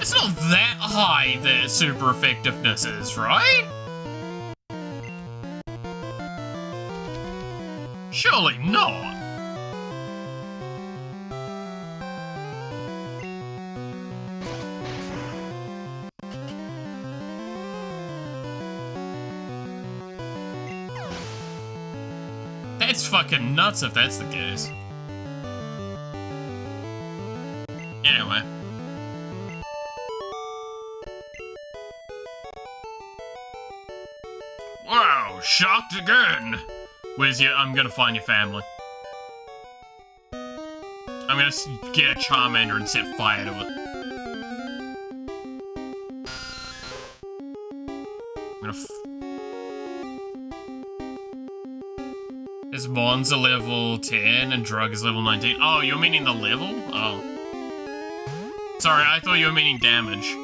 It's not that high that super effectiveness is, right? Surely not. That's fucking nuts if that's the case. Anyway. Wow, shocked again. Where's your... I'm gonna find your family. I'm gonna get a Charmander and set fire to it. I'm gonna This Mon's a level 10 and Drug is level 19. Oh, you're meaning the level? Oh. Sorry, I thought you were meaning damage.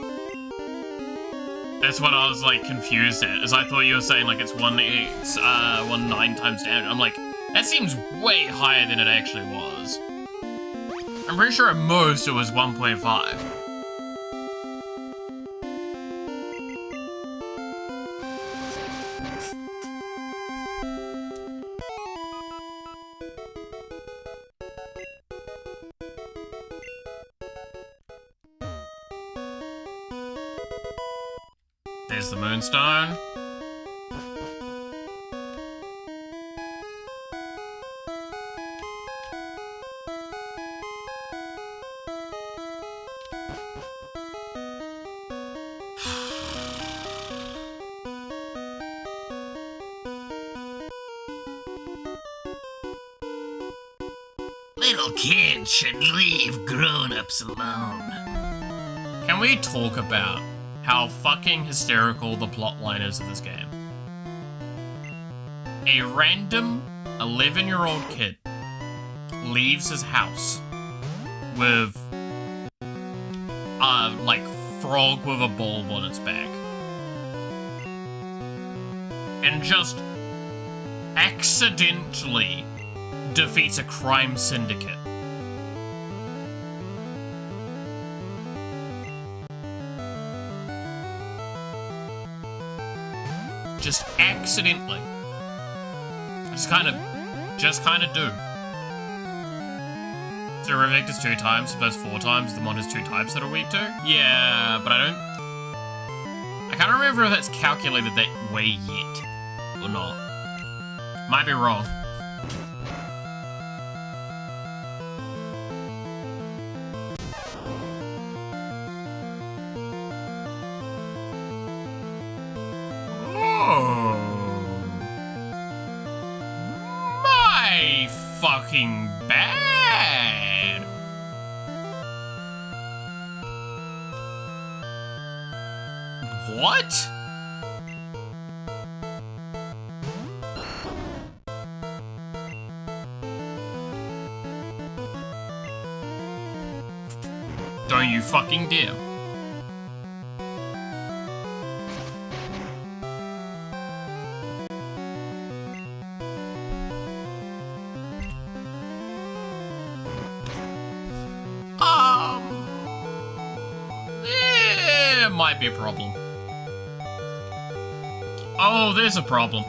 That's what I was, like, confused at, as I thought you were saying, like, it's 9 times damage. I'm like, that seems way higher than it actually was. I'm pretty sure at most it was 1.5. There's the Moonstone. Little kids should leave grown-ups alone. Can we talk about how fucking hysterical the plotline is of this game? A random 11-year-old kid leaves his house with a, like, frog with a bulb on its back. And just accidentally defeats a crime syndicate. Just accidentally. Just kind of do. So Revect is 2 times, suppose 4 times, the mod has 2 types that are weak too? Yeah, but I can't remember if that's calculated that way yet, or not. Might be wrong. My fucking bad. What? Don't you fucking dare. Might be a problem. Oh, there's a problem.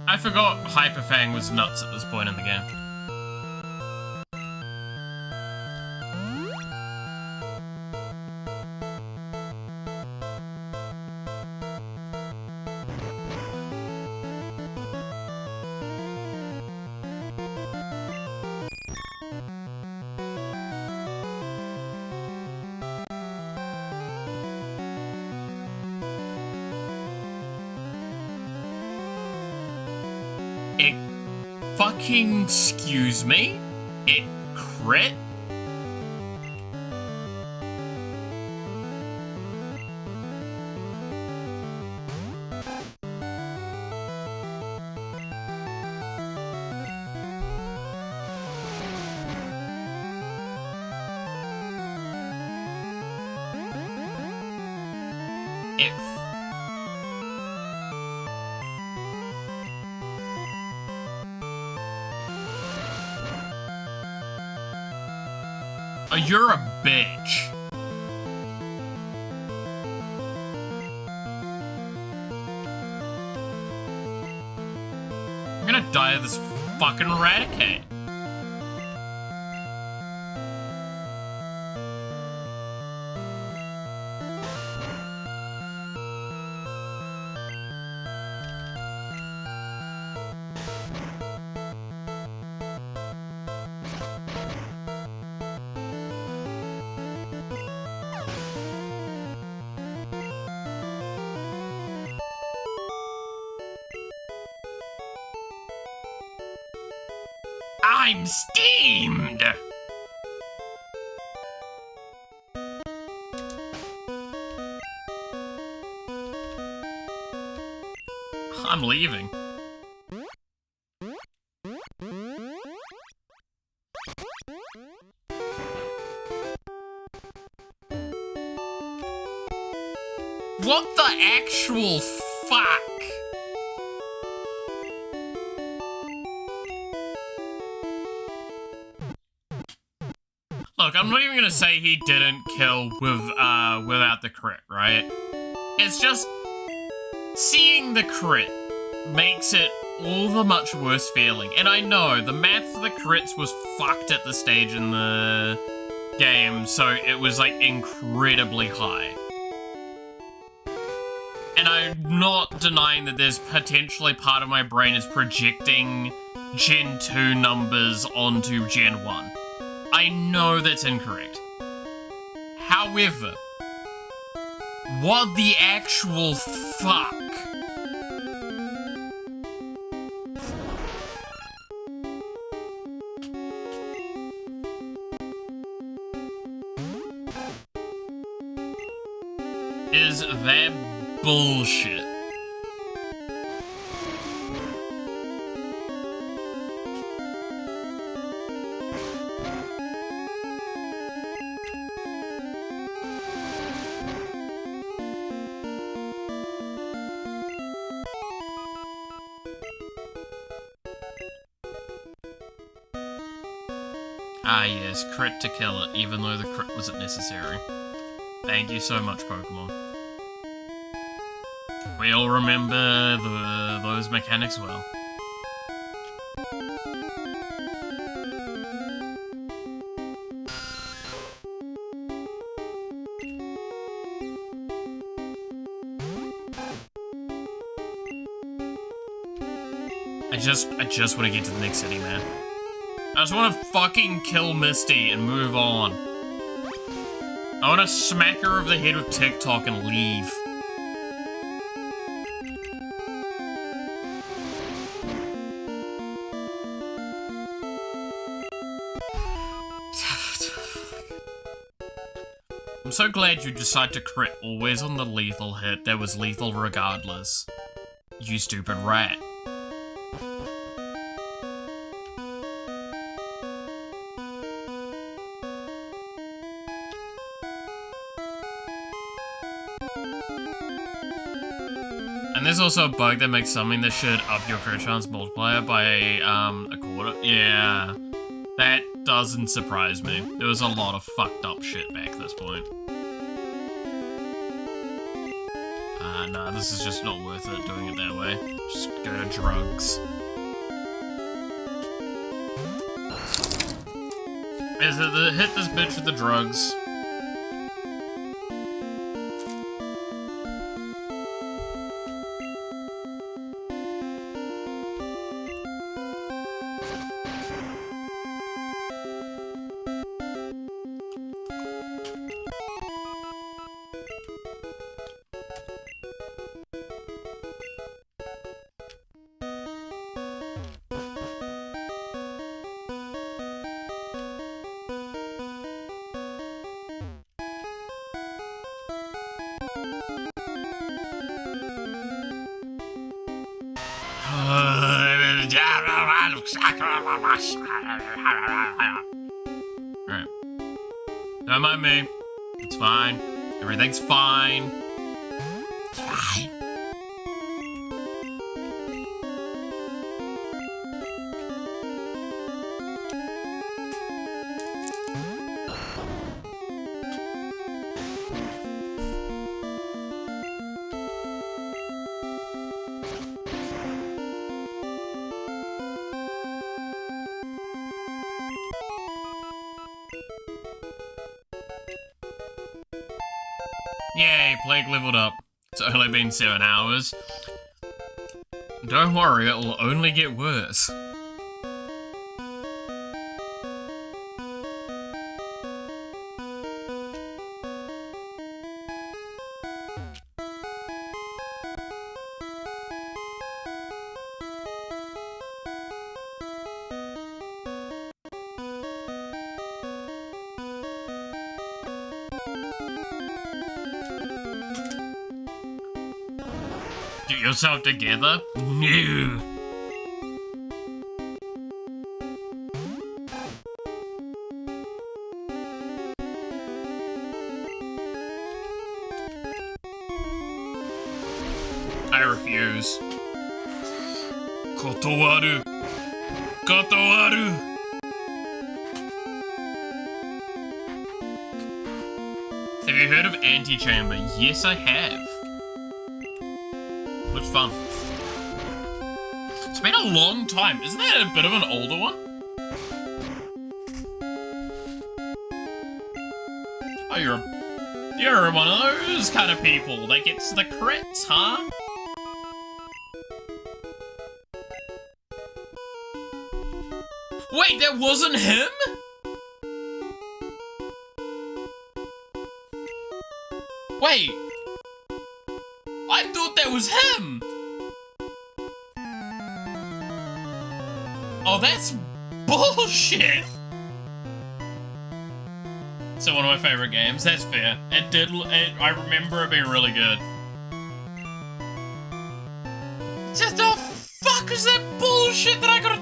I forgot Hyperfang was nuts at this point in the game. Fucking excuse me? It crit? Oh, you're a bitch. I'm gonna die of this fucking Raticate. I'm steamed! I'm leaving. What the actual fuck? Look, I'm not even gonna say he didn't kill with without the crit, right? It's just seeing the crit makes it all the much worse feeling. And I know the math for the crits was fucked at the stage in the game, so it was like incredibly high. And I'm not denying that there's potentially part of my brain is projecting Gen 2 numbers onto Gen 1. I know that's incorrect. However, what the actual fuck? Is that bullshit? Ah yes, crit to kill it, even though the crit wasn't necessary. Thank you so much, Pokemon. We all remember those mechanics well. I just want to get to the next city, man. I just want to fucking kill Misty and move on. I want to smack her over the head with TikTok and leave. I'm so glad you decide to crit always on the lethal hit that was lethal regardless. You stupid rat. And there's also a bug that makes something that should up your crit chance multiplier by a quarter. Yeah, that doesn't surprise me. There was a lot of fucked up shit back at this point. Nah, this is just not worth it doing it that way. Just go to drugs. Is it the hit this bitch with the drugs? Alright. Don't mind me. It's fine. Everything's fine. It's fine. Yay, Plague leveled up. It's only been 7 hours. Don't worry, it will only get worse. Get yourself together? No. I refuse. Kotowaru. Kotowaru. Have you heard of Antechamber? Yes, I have. Looks fun. It's been a long time. Isn't that a bit of an older one? Oh, you're one of those kind of people that gets the crits, huh? Wait, that wasn't him? Wait. I thought that was him! Oh, that's bullshit! So one of my favorite games, that's fair. I remember it being really good. Just the fuck is that bullshit that I gotta...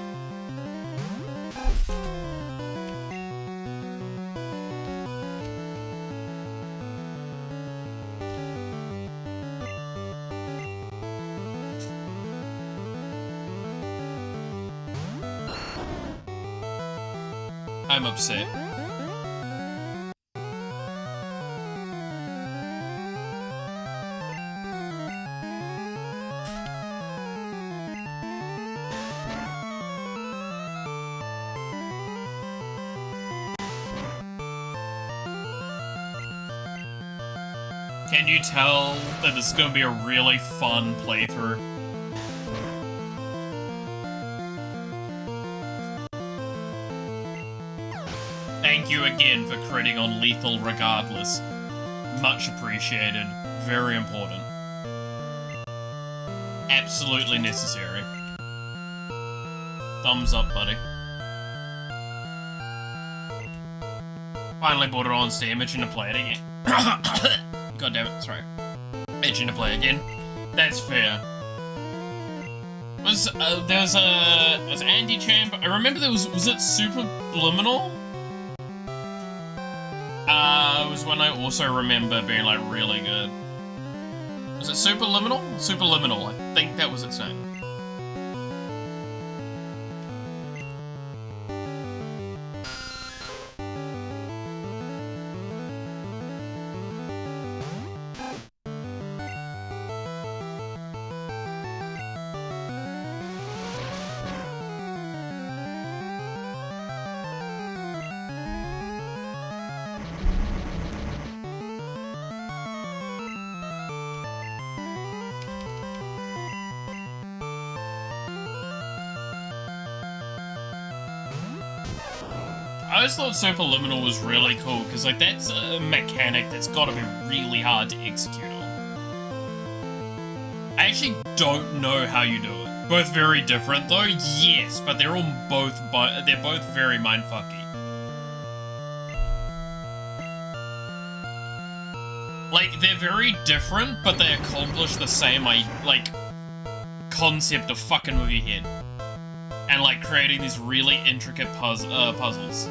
I'm upset. Can you tell that this is going to be a really fun playthrough? Thank you again for critting on lethal regardless. Much appreciated. Very important. Absolutely necessary. Thumbs up, buddy. Finally bought it on Steam, itching to play it again. God damn it, sorry. Itching to play again. That's fair. There was Antechamber. I remember there was it Superliminal? It was when I also remember being like really good. Was it Superliminal? Superliminal, I think that was its name. I always thought Superliminal was really cool, because like that's a mechanic that's gotta be really hard to execute on. I actually don't know how you do it. Both very different though, yes, but they're both very mindfucky. Like, they're very different, but they accomplish the same, like, concept of fucking with your head. And, like, creating these really intricate puzzles.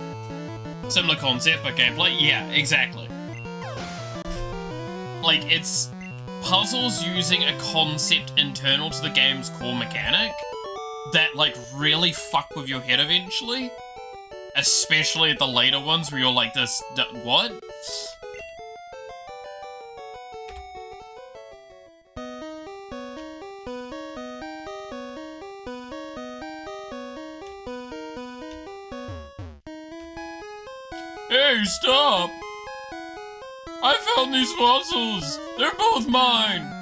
Similar concept, but gameplay? Yeah, exactly. Like, it's puzzles using a concept internal to the game's core mechanic that, like, really fuck with your head eventually. Especially the later ones where you're like this, what? Hey, stop! I found these fossils! They're both mine!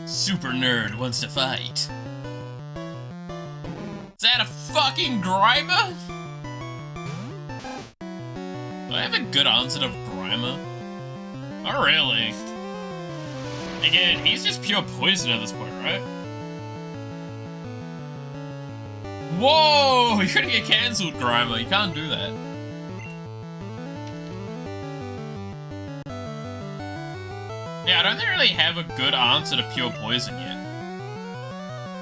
Super nerd wants to fight. Is that a fucking Grimer? Do I have a good answer to Grimer? Not really. Again, he's just pure poison at this point, right? Whoa! You're gonna get cancelled, Grimer. You can't do that. Yeah, I don't really have a good answer to pure poison yet.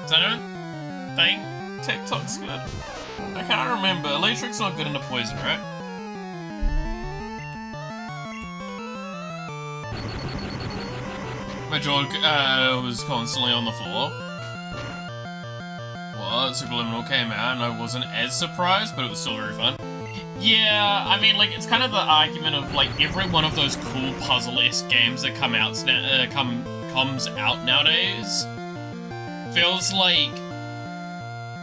Cause I don't think TikTok's good. I can't remember. Electric's not good into poison, right? My jaw was constantly on the floor. What? Superliminal came out and I wasn't as surprised, but it was still very fun. Yeah, I mean, like, it's kind of the argument of, like, every one of those cool puzzle-esque games that comes out nowadays feels like,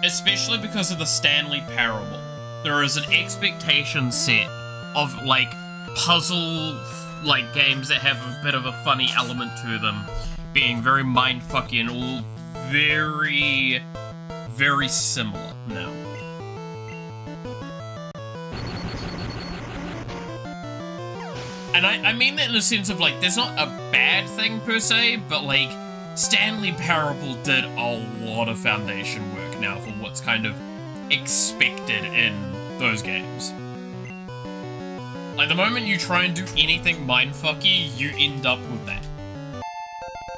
especially because of the Stanley Parable, there is an expectation set of, like, puzzle, like, games that have a bit of a funny element to them, being very mindfucky and all very, very similar now. And I mean that in the sense of, like, there's not a bad thing per se, but, like, Stanley Parable did a lot of foundation work now for what's kind of expected in those games. Like, the moment you try and do anything mindfucky, you end up with that.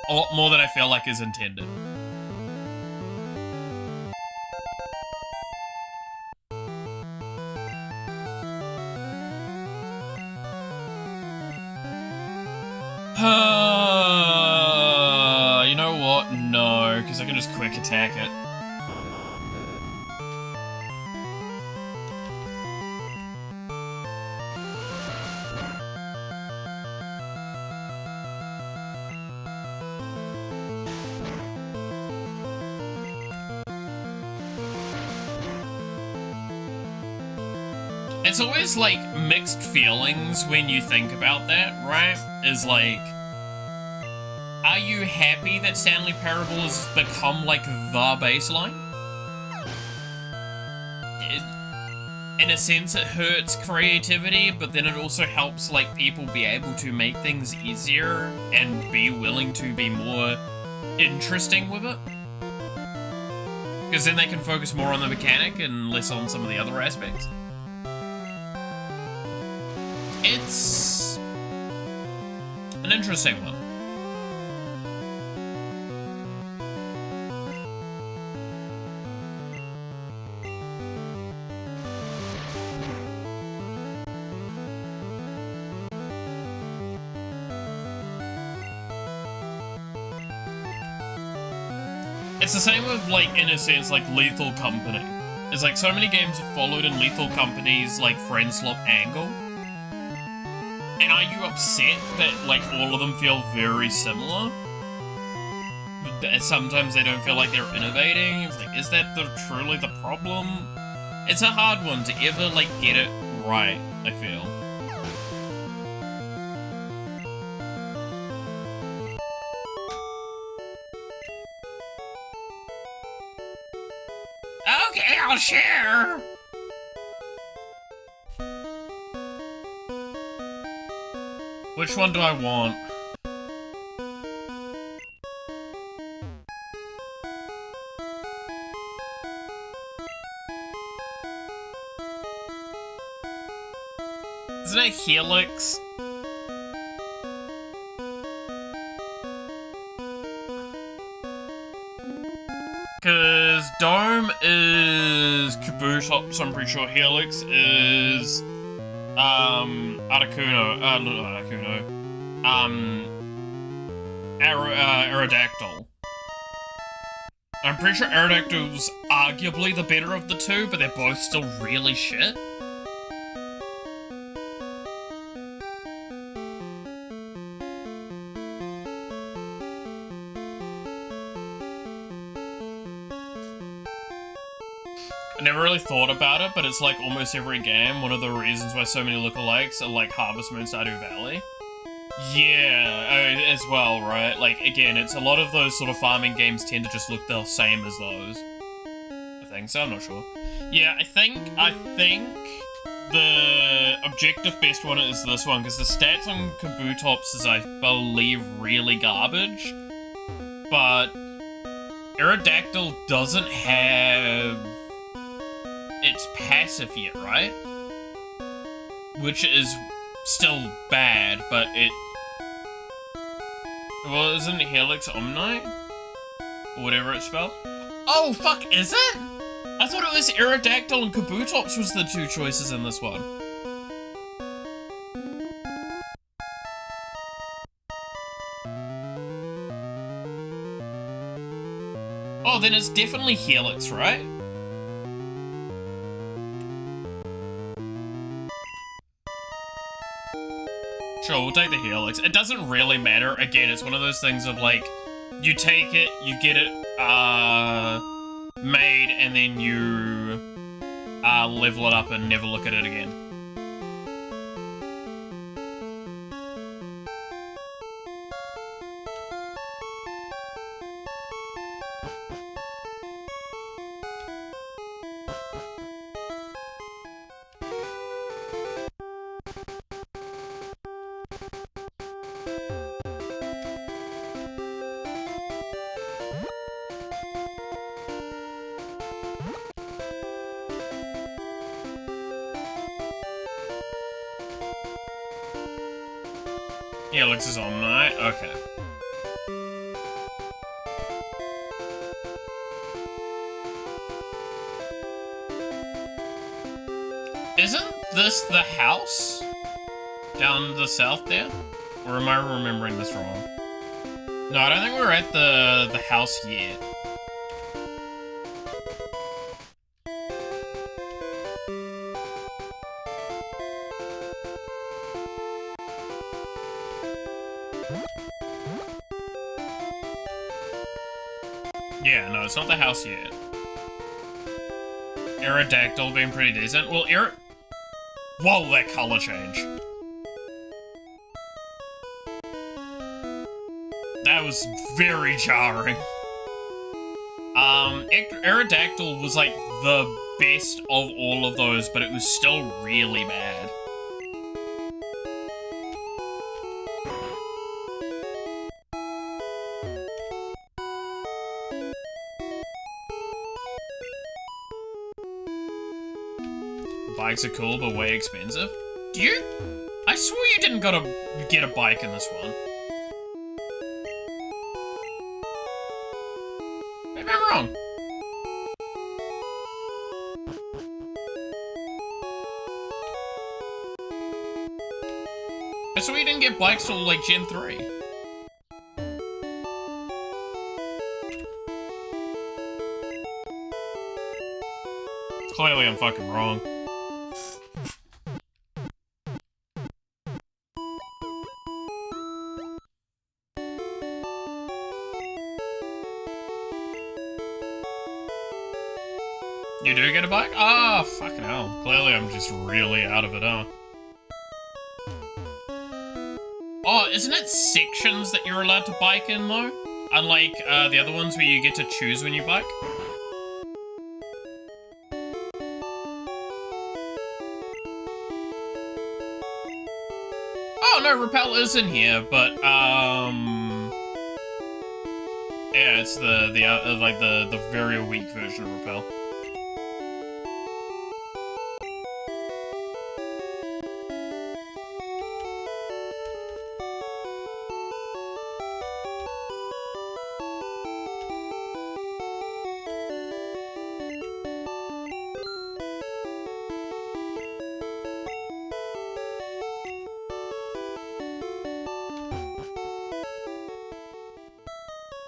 A lot more than I feel like is intended. You know what? No, because I can just quick attack it. It's always, like, mixed feelings when you think about that, right? Is like, are you happy that Stanley Parable has become, like, the baseline? In a sense, it hurts creativity, but then it also helps, like, people be able to make things easier and be willing to be more interesting with it. Because then they can focus more on the mechanic and less on some of the other aspects. It's an interesting one. It's the same with, like, in a sense, like, Lethal Company. It's like so many games have followed in Lethal Company's, like, friend swap angle. And are you upset that, like, all of them feel very similar? Sometimes they don't feel like they're innovating. It's like, is that truly the problem? It's a hard one to ever, like, get it right, I feel. Okay, I'll share! Which one do I want? Isn't it Helix? Cause Dome is Kabuto, so I'm pretty sure Helix is Articuno, not Articuno, Aerodactyl. I'm pretty sure Aerodactyl's arguably the better of the two, but they're both still really shit. I never really thought about it, but it's like almost every game, one of the reasons why so many lookalikes are like Harvest Moon, Stardew Valley. Yeah, as well, right? Like, again, it's a lot of those sort of farming games tend to just look the same as those. I think so, I'm not sure. Yeah, I think the objective best one is this one, because the stats on Kabutops is, I believe, really garbage. But Aerodactyl doesn't have its passive yet, right? Which is still bad, but it... Well, isn't it Helix Omnite? Or whatever it's spelled? Oh, fuck, is it? I thought it was Aerodactyl and Kabutops was the two choices in this one. Oh, then it's definitely Helix, right? Sure, we'll take the Helix. It doesn't really matter. Again, it's one of those things of like, you take it, you get it made, and then you level it up and never look at it again. Helix is on night. Okay. Isn't this the house down the south there? Or am I remembering this wrong? No, I don't think we're at the house yet. Yeah, no, it's not the house yet. Aerodactyl being pretty decent. Well, whoa, that color change. That was very jarring. Aerodactyl was like the best of all of those, but it was still really bad. Bikes are cool, but way expensive. I swore you didn't gotta get a bike in this one. Maybe I'm wrong. I swore you didn't get bikes till like Gen 3. Clearly I'm fucking wrong. You do get a bike? Ah, oh, fucking hell. Clearly I'm just really out of it, huh? Oh, isn't it sections that you're allowed to bike in, though? Unlike the other ones where you get to choose when you bike? Oh, no, Repel is in here, but, yeah, it's the very weak version of Repel.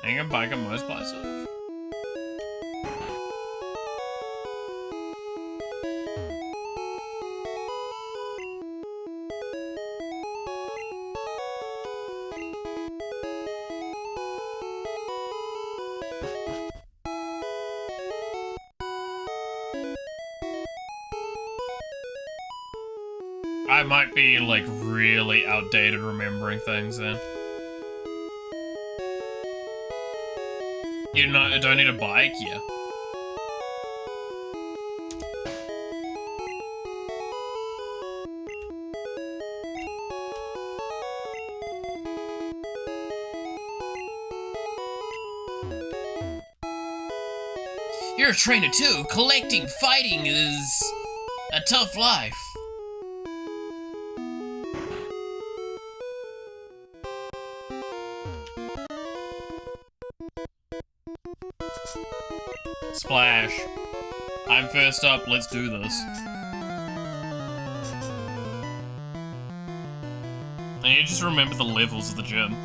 I can bike at most places. I might be, like, really outdated remembering things then. You know, I don't need a bike? Yeah. You're a trainer too. Collecting, fighting is a tough life. Splash. I'm first up, let's do this. And you just remember the levels of the gym.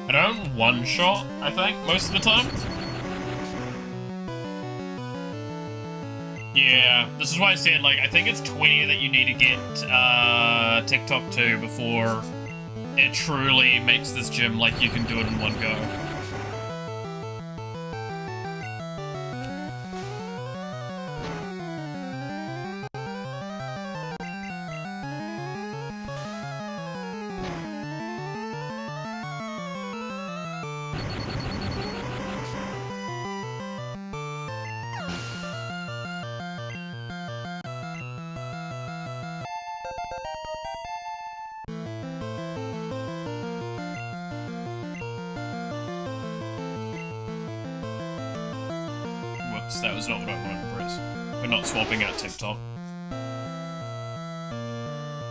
I don't one-shot, I think, most of the time. Yeah, this is why I said, like, I think it's 20 that you need to get TikTok to before it truly makes this gym like you can do it in one go. That was not what I wanted to press. We're not swapping out TikTok.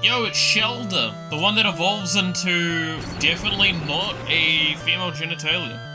Yo, it's Shelder, the one that evolves into definitely not a female genitalia.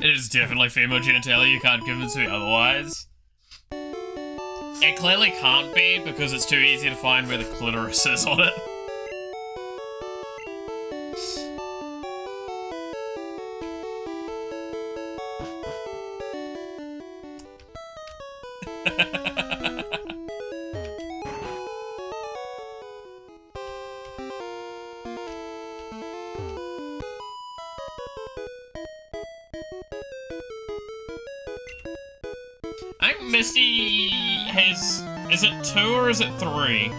It is definitely female genitalia, you can't convince me otherwise. It clearly can't be, because it's too easy to find where the clitoris is on it. I think Misty has... Is it 2 or is it 3?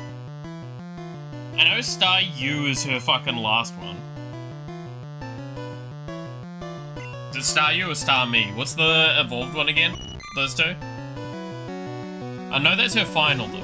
I know Star U is her fucking last one. Is it Star U or Star Me? What's the evolved one again? Those two? I know that's her final though.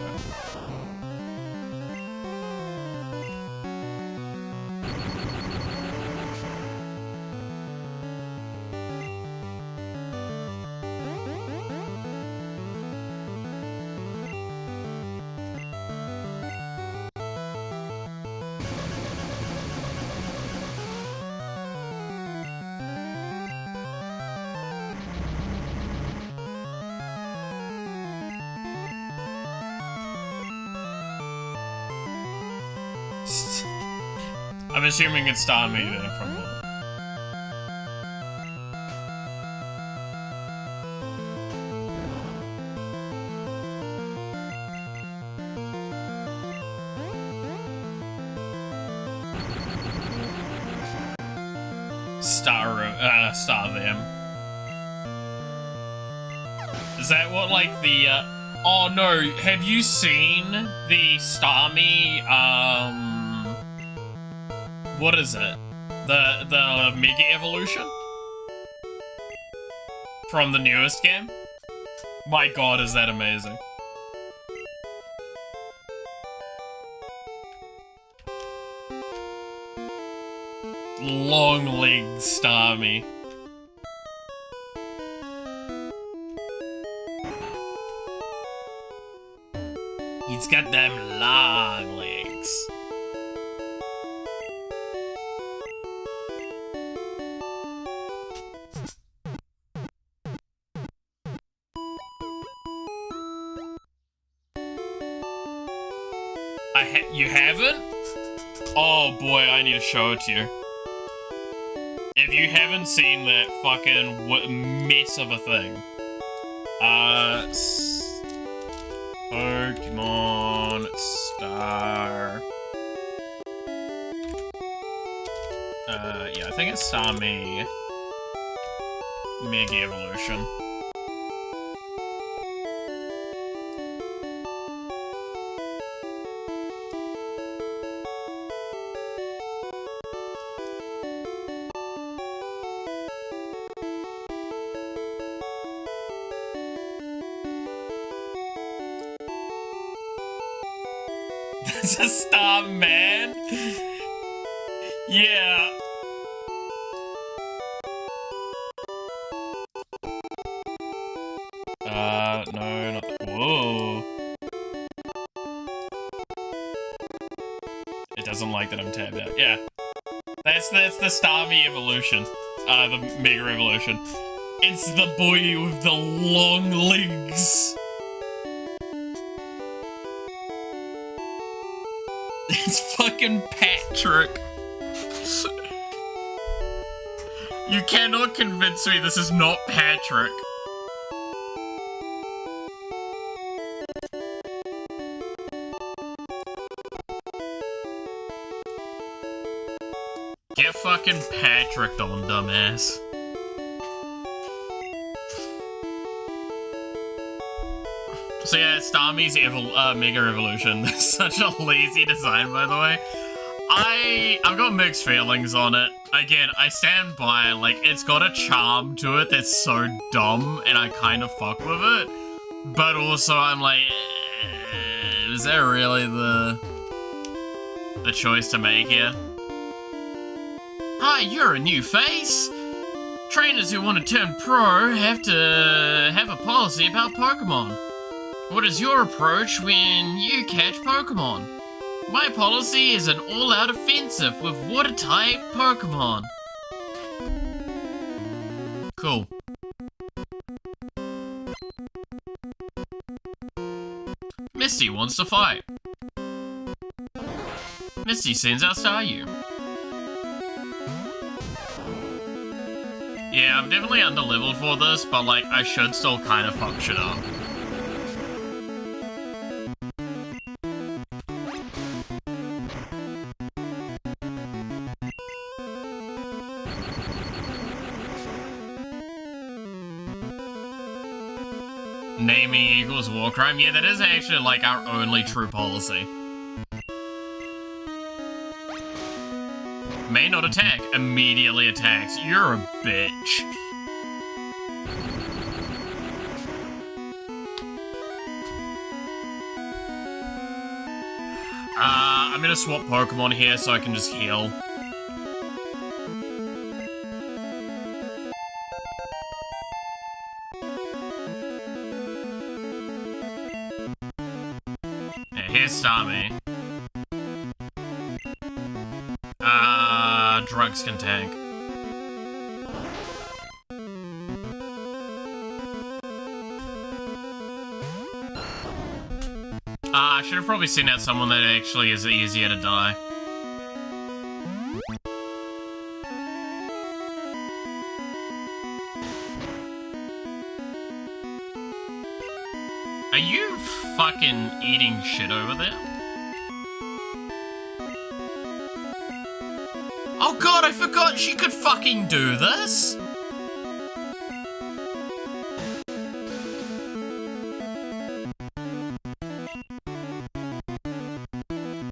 I'm assuming it's Star Me then, probably. Star them. Is that what, like, the, Oh no, have you seen the Star Me, what is it? The Mega Evolution? From the newest game? My god, is that amazing. long legs Starmie. He's got them long legs. You haven't? Oh boy, I need to show it to you. If you haven't seen that fucking mess of a thing, Pokemon Star. Yeah, I think it's Starmie Mega Evolution. That's a star, man. Yeah. No, not that. Whoa. It doesn't like that I'm tabbed out. Yeah. That's the Starmie evolution. The Mega Evolution. It's the boy with the long legs. It's fucking Patrick. You cannot convince me this is not Patrick. Get fucking Patricked on, dumbass. So yeah, Starmie's Mega Evolution. Such a lazy design, by the way. I've got mixed feelings on it. Again, I stand by, like, it's got a charm to it that's so dumb, and I kind of fuck with it. But also, I'm like, is that really the choice to make here? Hi, you're a new face. Trainers who want to turn pro have to have a policy about Pokemon. What is your approach when you catch Pokemon? My policy is an all-out offensive with water-type Pokemon. Cool. Misty wants to fight. Misty sends out Staryu. Yeah, I'm definitely under-leveled for this, but like, I should still kind of fuck shit up. Naming equals war crime? Yeah, that is actually like our only true policy. May not attack, immediately attacks. You're a bitch. I'm gonna swap Pokemon here so I can just heal. Here's Starmie. Drugs can tank. I should have probably sent out someone that actually is easier to die. Are you fucking eating shit over there? Oh god, I forgot she could fucking do this!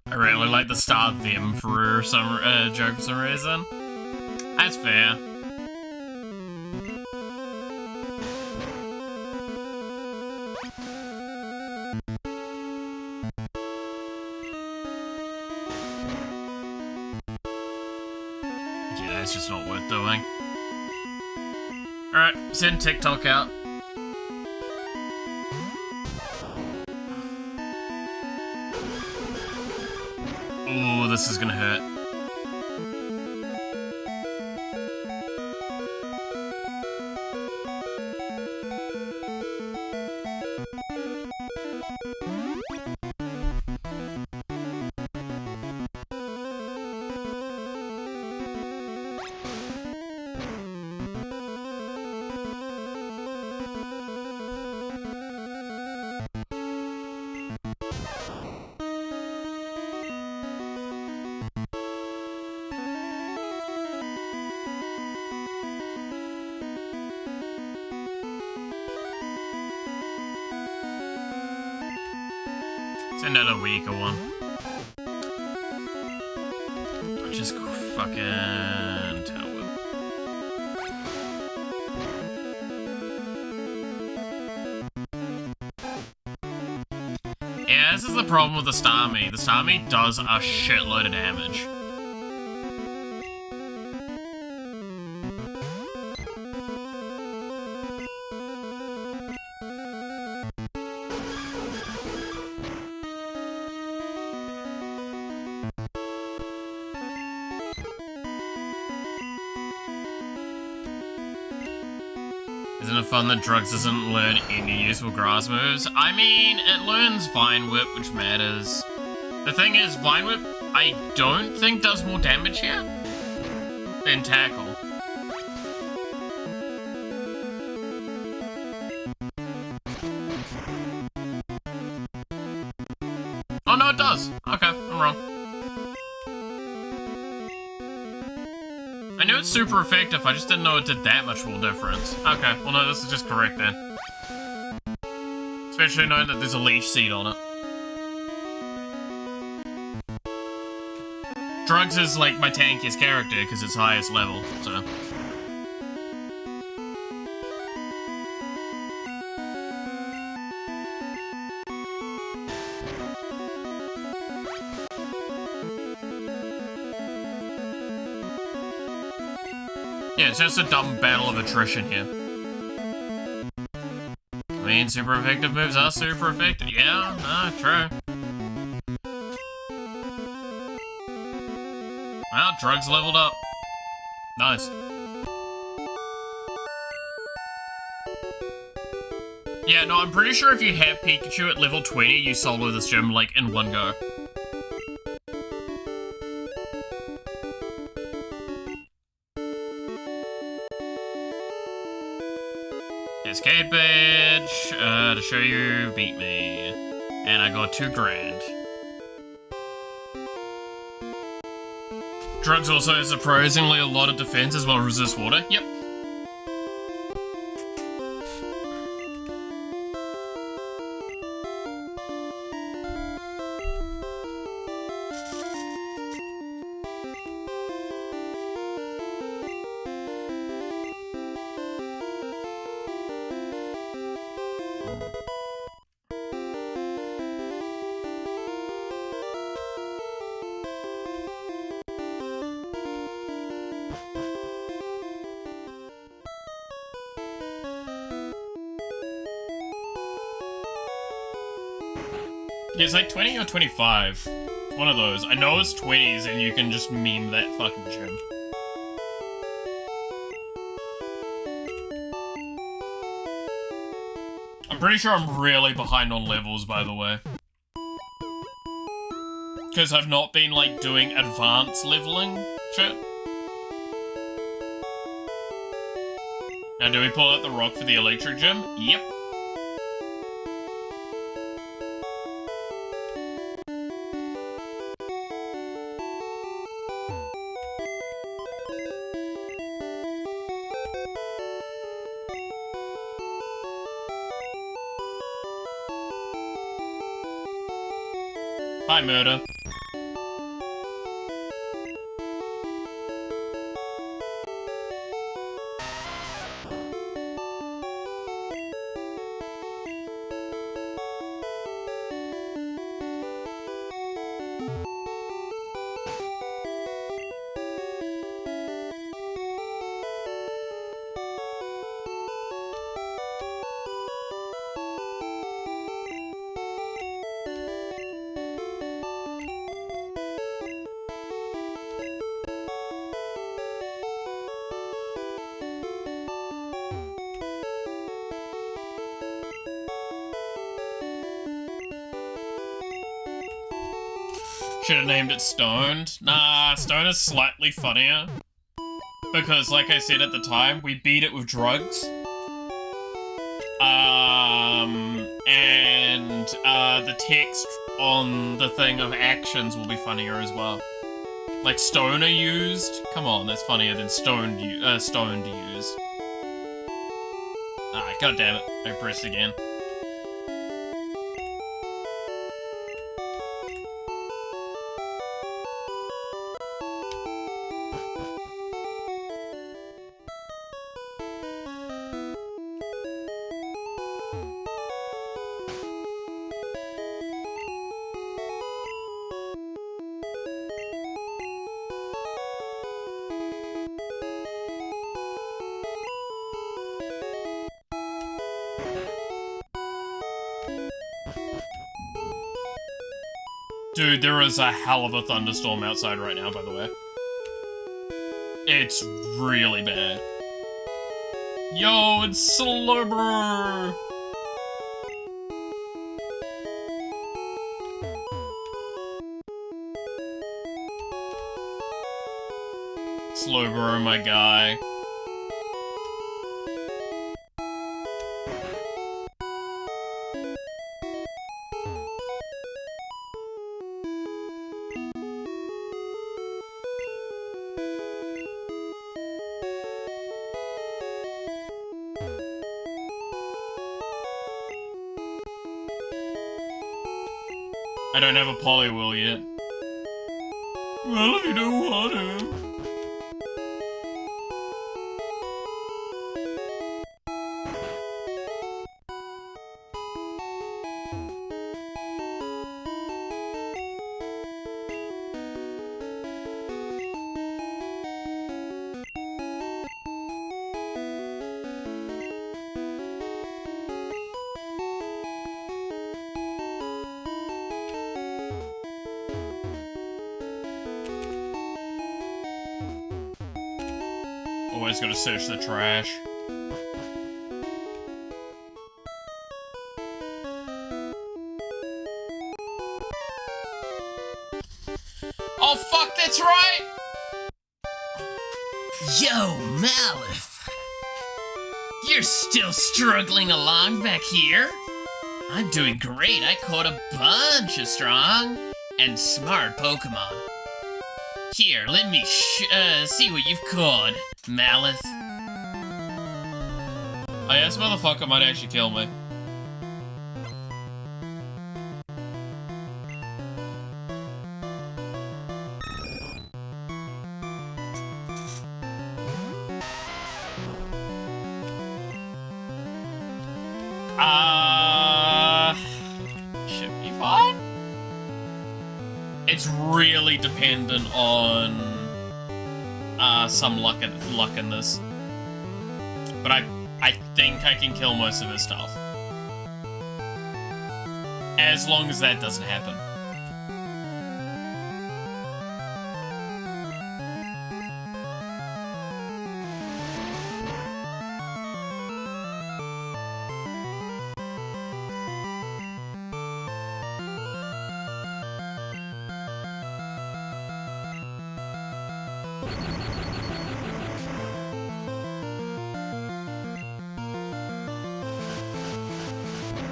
I really like the start of them for some joke for some reason. That's fair. it's just not worth doing. Alright, send TikTok out. Ooh, this is gonna hurt. Send out a weaker one. Just fucking tower. Yeah, this is the problem with the Starmie. The Starmie does a shitload of damage. Isn't it fun that Drugs doesn't learn any useful grass moves? I mean, it learns Vine Whip, which matters. The thing is, Vine Whip, I don't think does more damage here than Tackle. Oh no, it does! Okay, I'm wrong. I knew it's super effective, I just didn't know it did that much more difference. Okay, well no, this is just correct then. Especially knowing that there's a leech seed on it. Drugs is like my tankiest character because it's highest level, so. Yeah, it's just a dumb battle of attrition here. I mean, super effective moves are super effective. Yeah, no, true. Well, Drugs leveled up. Nice. Yeah, no, I'm pretty sure if you have Pikachu at level 20, you solo this gym, like, in one go. Cascade badge, to show you beat me. And I got 2 grand. Drugs also has surprisingly a lot of defense as well as resist water. Yep. Yeah, it's like 20 or 25. One of those. I know it's 20s and you can just meme that fucking gym. I'm pretty sure I'm really behind on levels, by the way. Because I've not been, like, doing advanced leveling shit. Now, do we pull out the rock for the electric gym? Yep. Hi, Murder. Should have named it Stoned. Nah, Stone is slightly funnier. Because, like I said at the time, we beat it with drugs. And the text on the thing of actions will be funnier as well. Like stoner used? Come on, that's funnier than stoned used. Ah, god damn it. I pressed again. Dude, there is a hell of a thunderstorm outside right now, by the way. It's really bad. Yo, it's Slurber! Slurber, my guy. I don't have a polywheel yet. Well, if you don't want to. Always gotta search the trash. Oh fuck, that's right! Yo, Malith! You're still struggling along back here? I'm doing great. I caught a bunch of strong and smart Pokemon. Here, let me see what you've caught, Malith. Oh yeah, this motherfucker might actually kill me. Should be fine. It's really dependent on some luck in this. But I think I can kill most of his stuff. As long as that doesn't happen.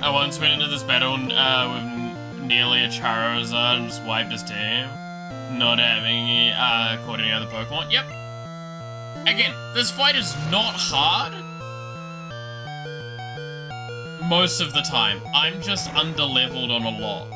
I once went into this battle with nearly a Charizard and just wiped his team, not having caught any other Pokemon. Yep. Again, this fight is not hard most of the time. I'm just underleveled on a lot.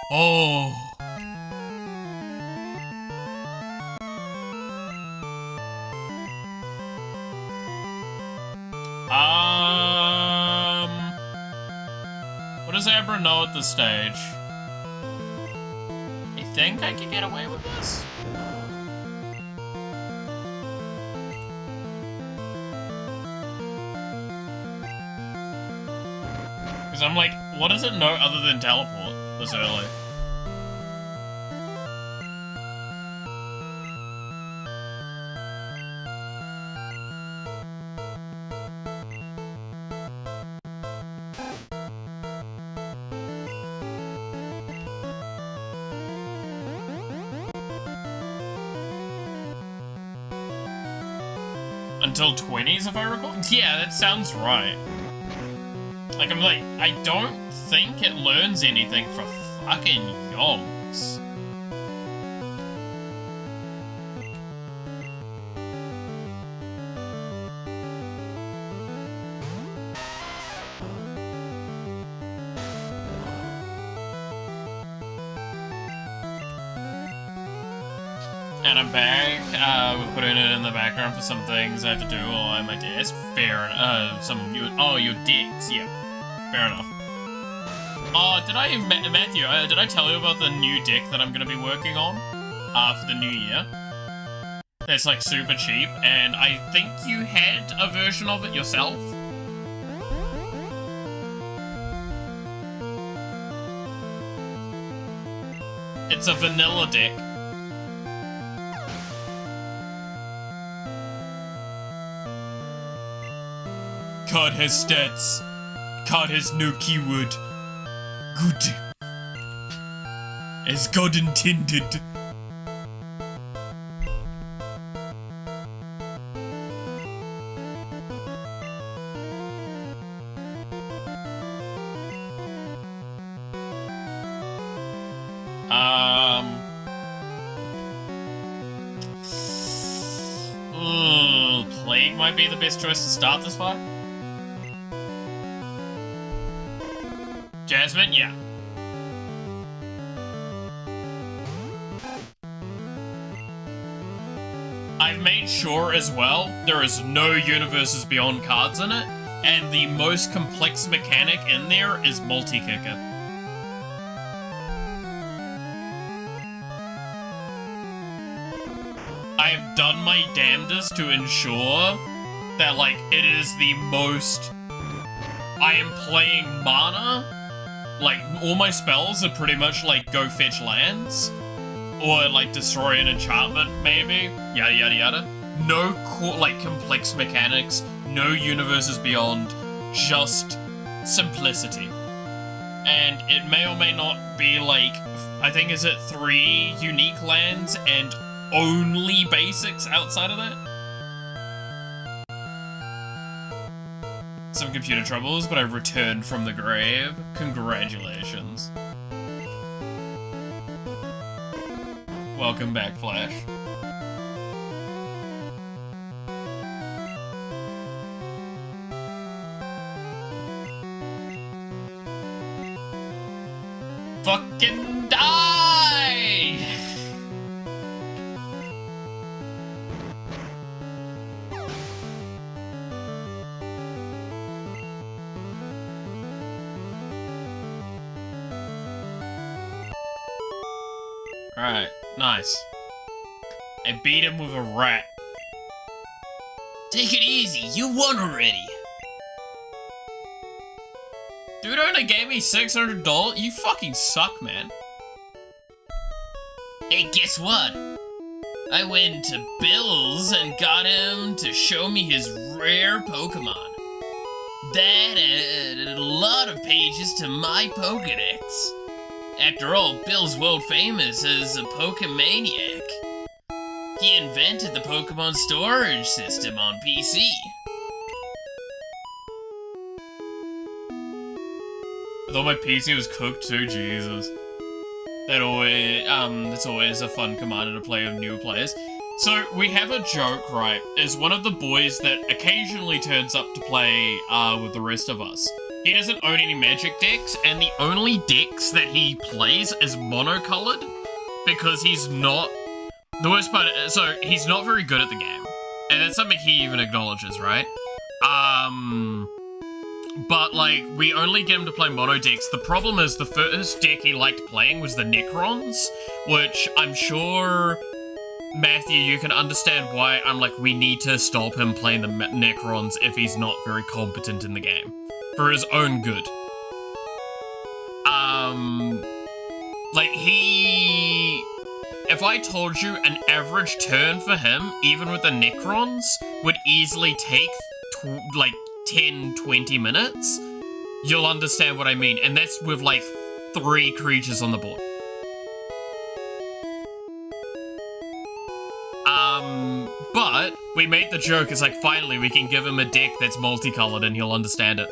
Oh. does Abra know at this stage? I think I can get away with this? Because I'm like, what does it know other than teleport this early? Until 20s, if I recall? Yeah, that sounds right. Like, I'm like, I don't think it learns anything for fucking yonks. And I'm back. We're putting it in the background for some things I have to do while I'm at my desk. Fair enough. Your dicks, yeah. Fair enough. Oh, Matthew, did I tell you about the new deck that I'm gonna be working on? For the new year? It's like super cheap, and I think you had a version of it yourself? It's a vanilla deck. Card has stats. Card has no keyword. Good. As God intended. Plague might be the best choice to start this fight. Jasmine, yeah. I've made sure as well there is no universes beyond cards in it, and the most complex mechanic in there is multi-kicker. I have done my damnedest to ensure that, like, it is the most... I am playing mana. Like, all my spells are pretty much like go fetch lands, or like destroy an enchantment, maybe, yada yada yada. No like complex mechanics, no universes beyond, just simplicity. And it may or may not be like, I think is it 3 unique lands and only basics outside of that? Some computer troubles, but I've returned from the grave. Congratulations. Welcome back, Flash. Fucking die! Alright, nice. I beat him with a rat. Take it easy, you won already. Dude only gave me $600? You fucking suck, man. Hey, guess what? I went to Bill's and got him to show me his rare Pokemon. That added a lot of pages to my Pokedex. After all, Bill's world famous as a Pokemaniac. He invented the Pokemon storage system on PC. I thought my PC was cooked too, Jesus. That's always a fun commander to play with new players. So, we have a joke, right, is one of the boys that occasionally turns up to play, with the rest of us. He doesn't own any magic decks, and the only decks that he plays is monocolored, because he's not... The worst part, so, he's not very good at the game. And that's something he even acknowledges, right? but, like, we only get him to play mono decks. The problem is the first deck he liked playing was the Necrons, which I'm sure, Matthew, you can understand why I'm like, we need to stop him playing the Necrons if he's not very competent in the game. For his own good. Like, if I told you an average turn for him, even with the Necrons, would easily take, like, 10, 20 minutes, you'll understand what I mean. And that's with, like, 3 creatures on the board. But we made the joke, it's like, finally, we can give him a deck that's multicolored and he'll understand it.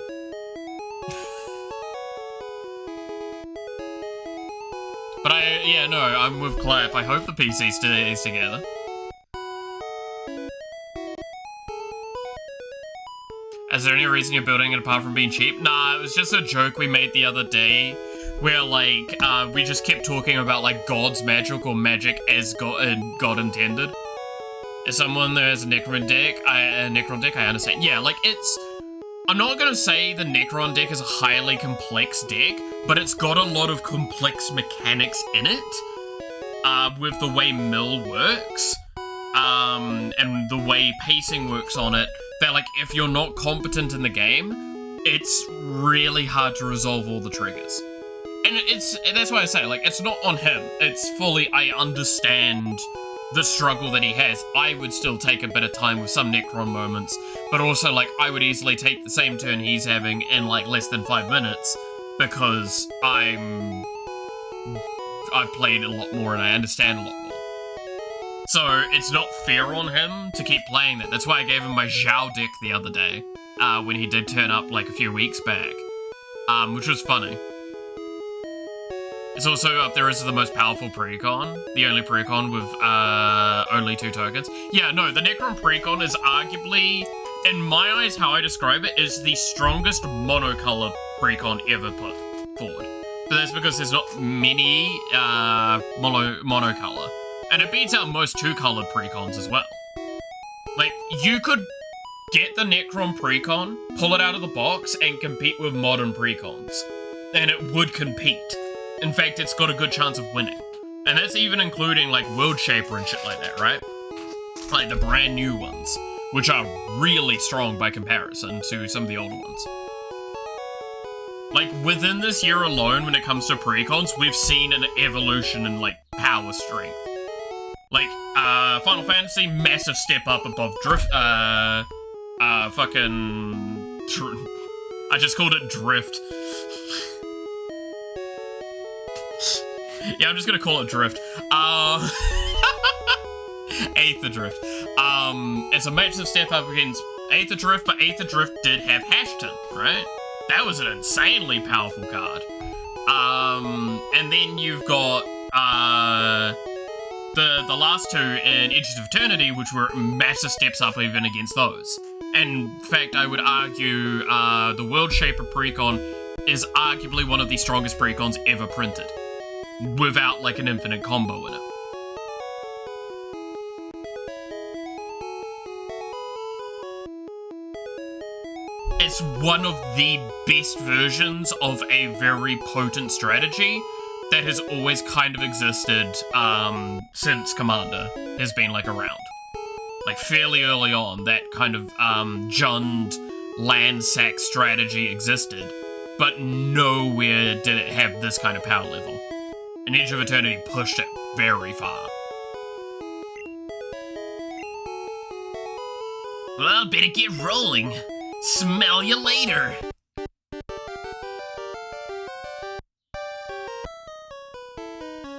But yeah, no, I'm with Clap. I hope the PC stays together. Is there any reason you're building it apart from being cheap? Nah, it was just a joke we made the other day where, like, we just kept talking about, like, God's magic or magic as God intended. As someone that has a Necron deck, I understand. Yeah, like, I'm not gonna say the Necron deck is a highly complex deck, but it's got a lot of complex mechanics in it, with the way mill works, and the way pacing works on it, that, like, if you're not competent in the game, it's really hard to resolve all the triggers. And that's why I say, like, it's not on him, it's fully, I understand the struggle that he has. I would still take a bit of time with some Necron moments, but also, like, I would easily take the same turn he's having in, like, less than 5 minutes, because I've played a lot more and I understand a lot more. So, it's not fair on him to keep playing that. That's why I gave him my Zhao deck the other day, when he did turn up, like, a few weeks back, which was funny. It's also up there as the most powerful precon. The only precon with only 2 tokens. Yeah, no, the Necron precon is arguably, in my eyes, how I describe it, is the strongest monocolor precon ever put forward. But that's because there's not many monocolor. And it beats out most 2-colored precons as well. Like, you could get the Necron precon, pull it out of the box, and compete with modern precons. And it would compete. In fact, it's got a good chance of winning. And that's even including, like, World Shaper and shit like that, right? Like, the brand new ones, which are really strong by comparison to some of the older ones. Like, within this year alone, when it comes to precons, we've seen an evolution in, like, power strength. Like, Final Fantasy, massive step up above Drift, I just called it Drift. Yeah, I'm just gonna call it Drift. Aether Drift. It's a massive step up against Aether Drift, but Aether Drift did have Hashton, right? That was an insanely powerful card. And then you've got, the last 2 in Edges of Eternity, which were massive steps up even against those. And in fact, I would argue, the World Shaper precon is arguably one of the strongest precons ever printed. Without, like, an infinite combo in it. It's one of the best versions of a very potent strategy that has always kind of existed, since Commander has been, like, around. Like, fairly early on, that kind of, Jund land sack strategy existed, but nowhere did it have this kind of power level. And Edge of Eternity pushed it very far. Well, better get rolling. Smell you later.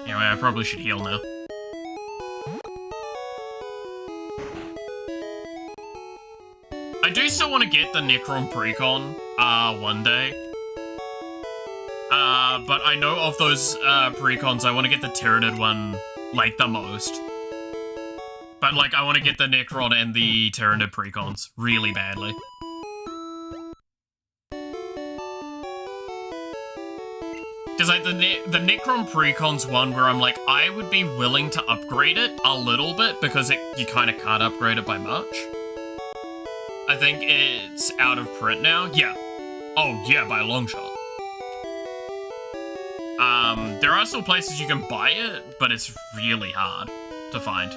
Anyway, I probably should heal now. I do still want to get the Necron precon, one day. But I know of those, precons, I want to get the Tyranid one, like, the most. But, like, I want to get the Necron and the Tyranid precons really badly. Because, like, the Necron precon's one where I'm like, I would be willing to upgrade it a little bit, because you kind of can't upgrade it by much. I think it's out of print now. Yeah. Oh, yeah, by a long shot. There are still places you can buy it, but it's really hard to find.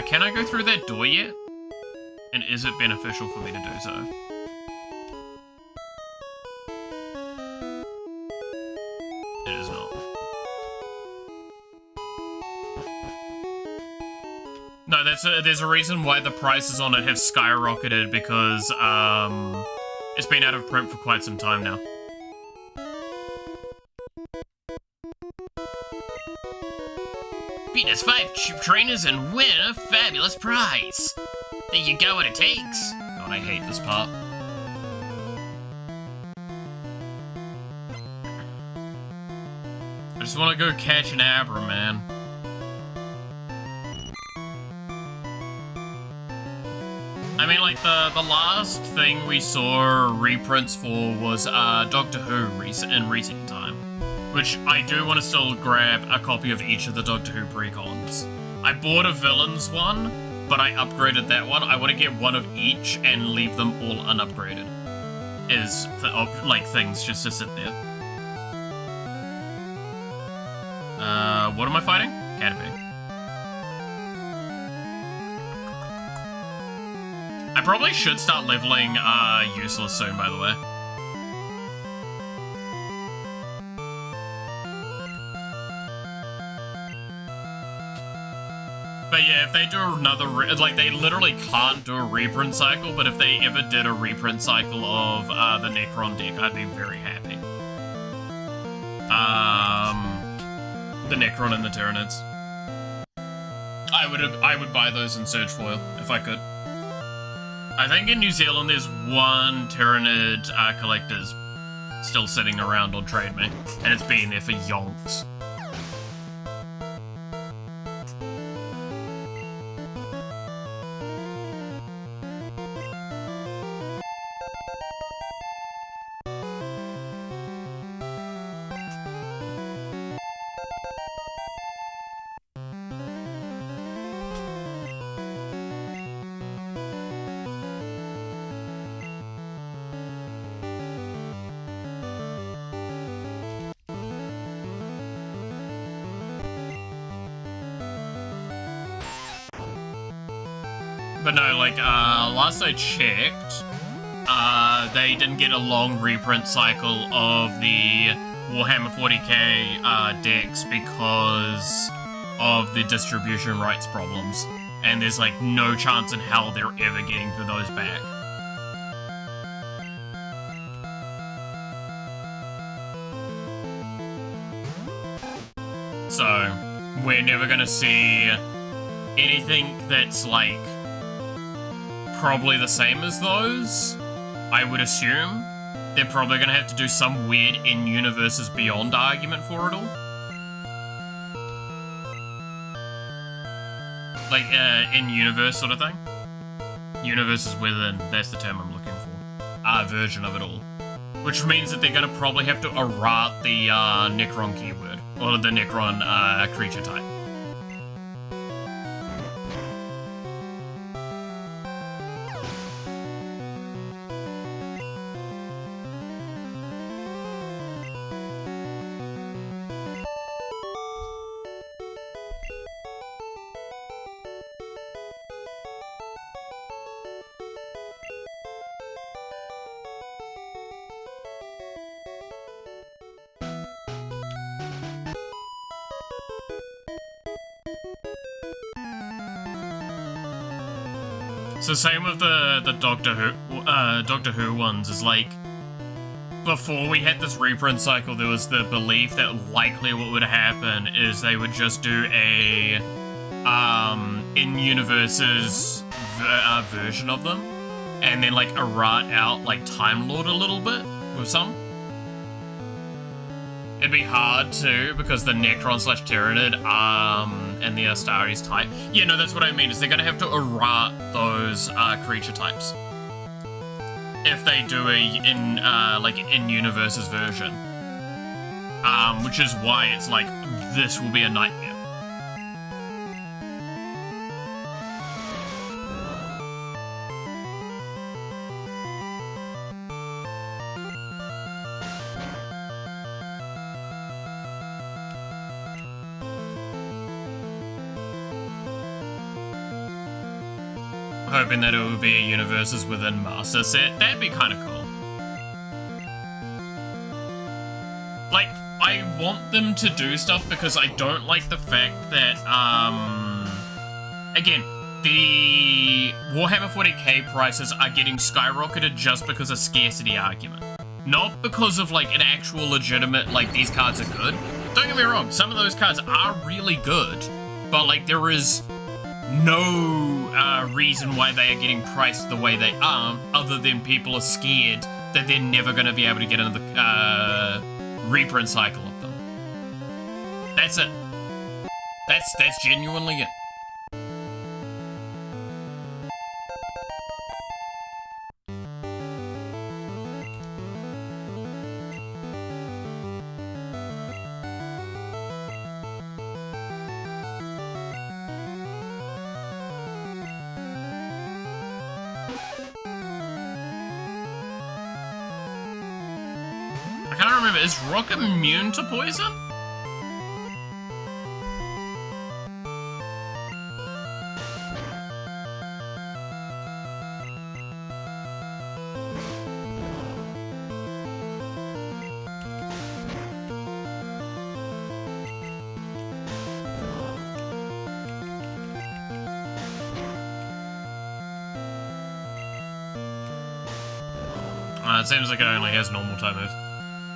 Can I go through that door yet? And is it beneficial for me to do so? It is not. No, there's a reason why the prices on it have skyrocketed, because it's been out of print for quite some time now. Beat us 5 trainers and win a fabulous prize. Think you got what it takes? God, I hate this part. I just want to go catch an Abra, man. I mean, like, the last thing we saw reprints for was Doctor Who in recent time, which I do want to still grab a copy of each of the Doctor Who precons. I bought a villains one, but I upgraded that one. I want to get one of each and leave them all unupgraded. Like, things just to sit there. What am I fighting? Caterpie. I probably should start leveling Useless soon, by the way. But yeah, if they do another, like, they literally can't do a reprint cycle, but if they ever did a reprint cycle of the Necron deck, I'd be very happy. The Necron and the Tyranids. I would buy those in Surge Foil, if I could. I think in New Zealand there's one Tyranid collector's still sitting around on Trade Me, and it's been there for yonks. But no, like, last I checked, they didn't get a long reprint cycle of the Warhammer 40k decks because of the distribution rights problems. And there's, like, no chance in hell they're ever getting those back. So, we're never gonna see anything that's, like, probably the same as those, I would assume. They're probably gonna have to do some weird in-universes beyond argument for it all. Like, in-universe sort of thing. Universes within, that's the term I'm looking for. Version of it all. Which means that they're gonna probably have to errata the, Necron keyword. Or the Necron, creature type. So same with the Doctor Who ones, is like, before we had this reprint cycle, there was the belief that likely what would happen is they would just do a, in-universes version of them, and then, like, errata out, like, Time Lord a little bit with some. It'd be hard too, because the Necron / Tyranid, and the Astari's type. Yeah, no, that's what I mean, is they're gonna have to errata those, creature types. If they do a, in-universes version. Which is why it's like, this will be a nightmare. hoping that it would be a universes within master set. That'd be kind of cool. Like, I want them to do stuff because I don't like the fact that, again, the Warhammer 40k prices are getting skyrocketed just because of scarcity argument. Not because of, like, an actual legitimate, like, these cards are good. Don't get me wrong, some of those cards are really good, but, like, there is no reason why they are getting priced the way they are, other than people are scared that they're never going to be able to get into the reprint cycle of them. That's it. That's genuinely it. I can't remember, is Rock immune to poison? It seems like it only has normal type moves.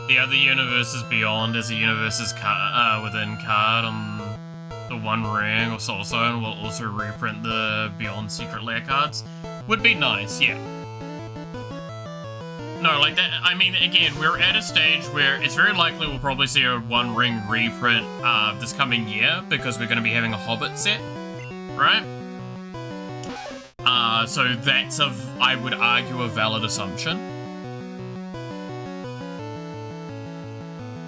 The other universes beyond is a universes within card on the One Ring or Soulstone will also reprint the Beyond Secret Lair cards. Would be nice, yeah. No, like that, I mean, again, we're at a stage where it's very likely we'll probably see a One Ring reprint this coming year because we're going to be having a Hobbit set, right? So that's I would argue, a valid assumption.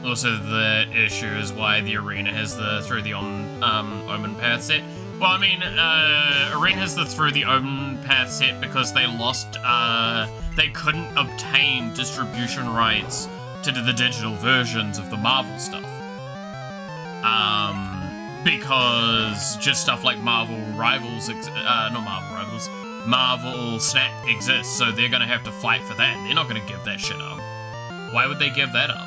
Also, the issue is why the Arena has the Through the Omen Path set. Well, I mean, Arena has the Through the Omen Path set because they lost, they couldn't obtain distribution rights to the digital versions of the Marvel stuff. Because just stuff like Marvel Rivals, not Marvel Rivals, Marvel Snap exists, so they're gonna have to fight for that, and they're not gonna give that shit up. Why would they give that up?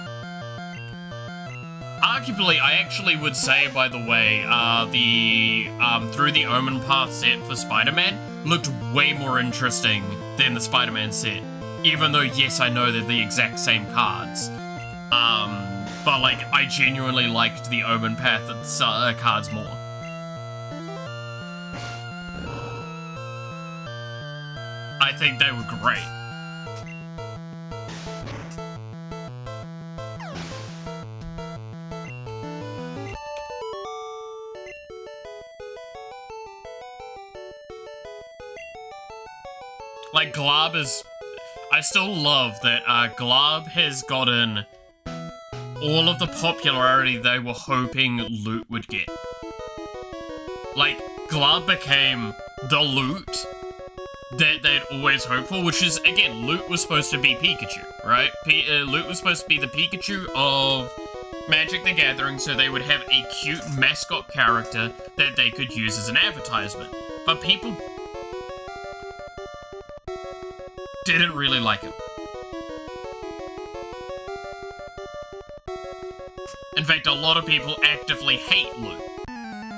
Arguably, I actually would say, by the way, the Through the Omen Path set for Spider-Man looked way more interesting than the Spider-Man set. Even though, yes, I know they're the exact same cards. But, like, I genuinely liked the Omen Path cards more. I think they were great. Like, Glob is... I still love that Glob has gotten all of the popularity they were hoping Loot would get. Like, Glob became the Loot that they'd always hoped for, which is, again, Loot was supposed to be Pikachu, right? Loot was supposed to be the Pikachu of Magic the Gathering, so they would have a cute mascot character that they could use as an advertisement. But people didn't really like him. In fact, a lot of people actively hate Loot.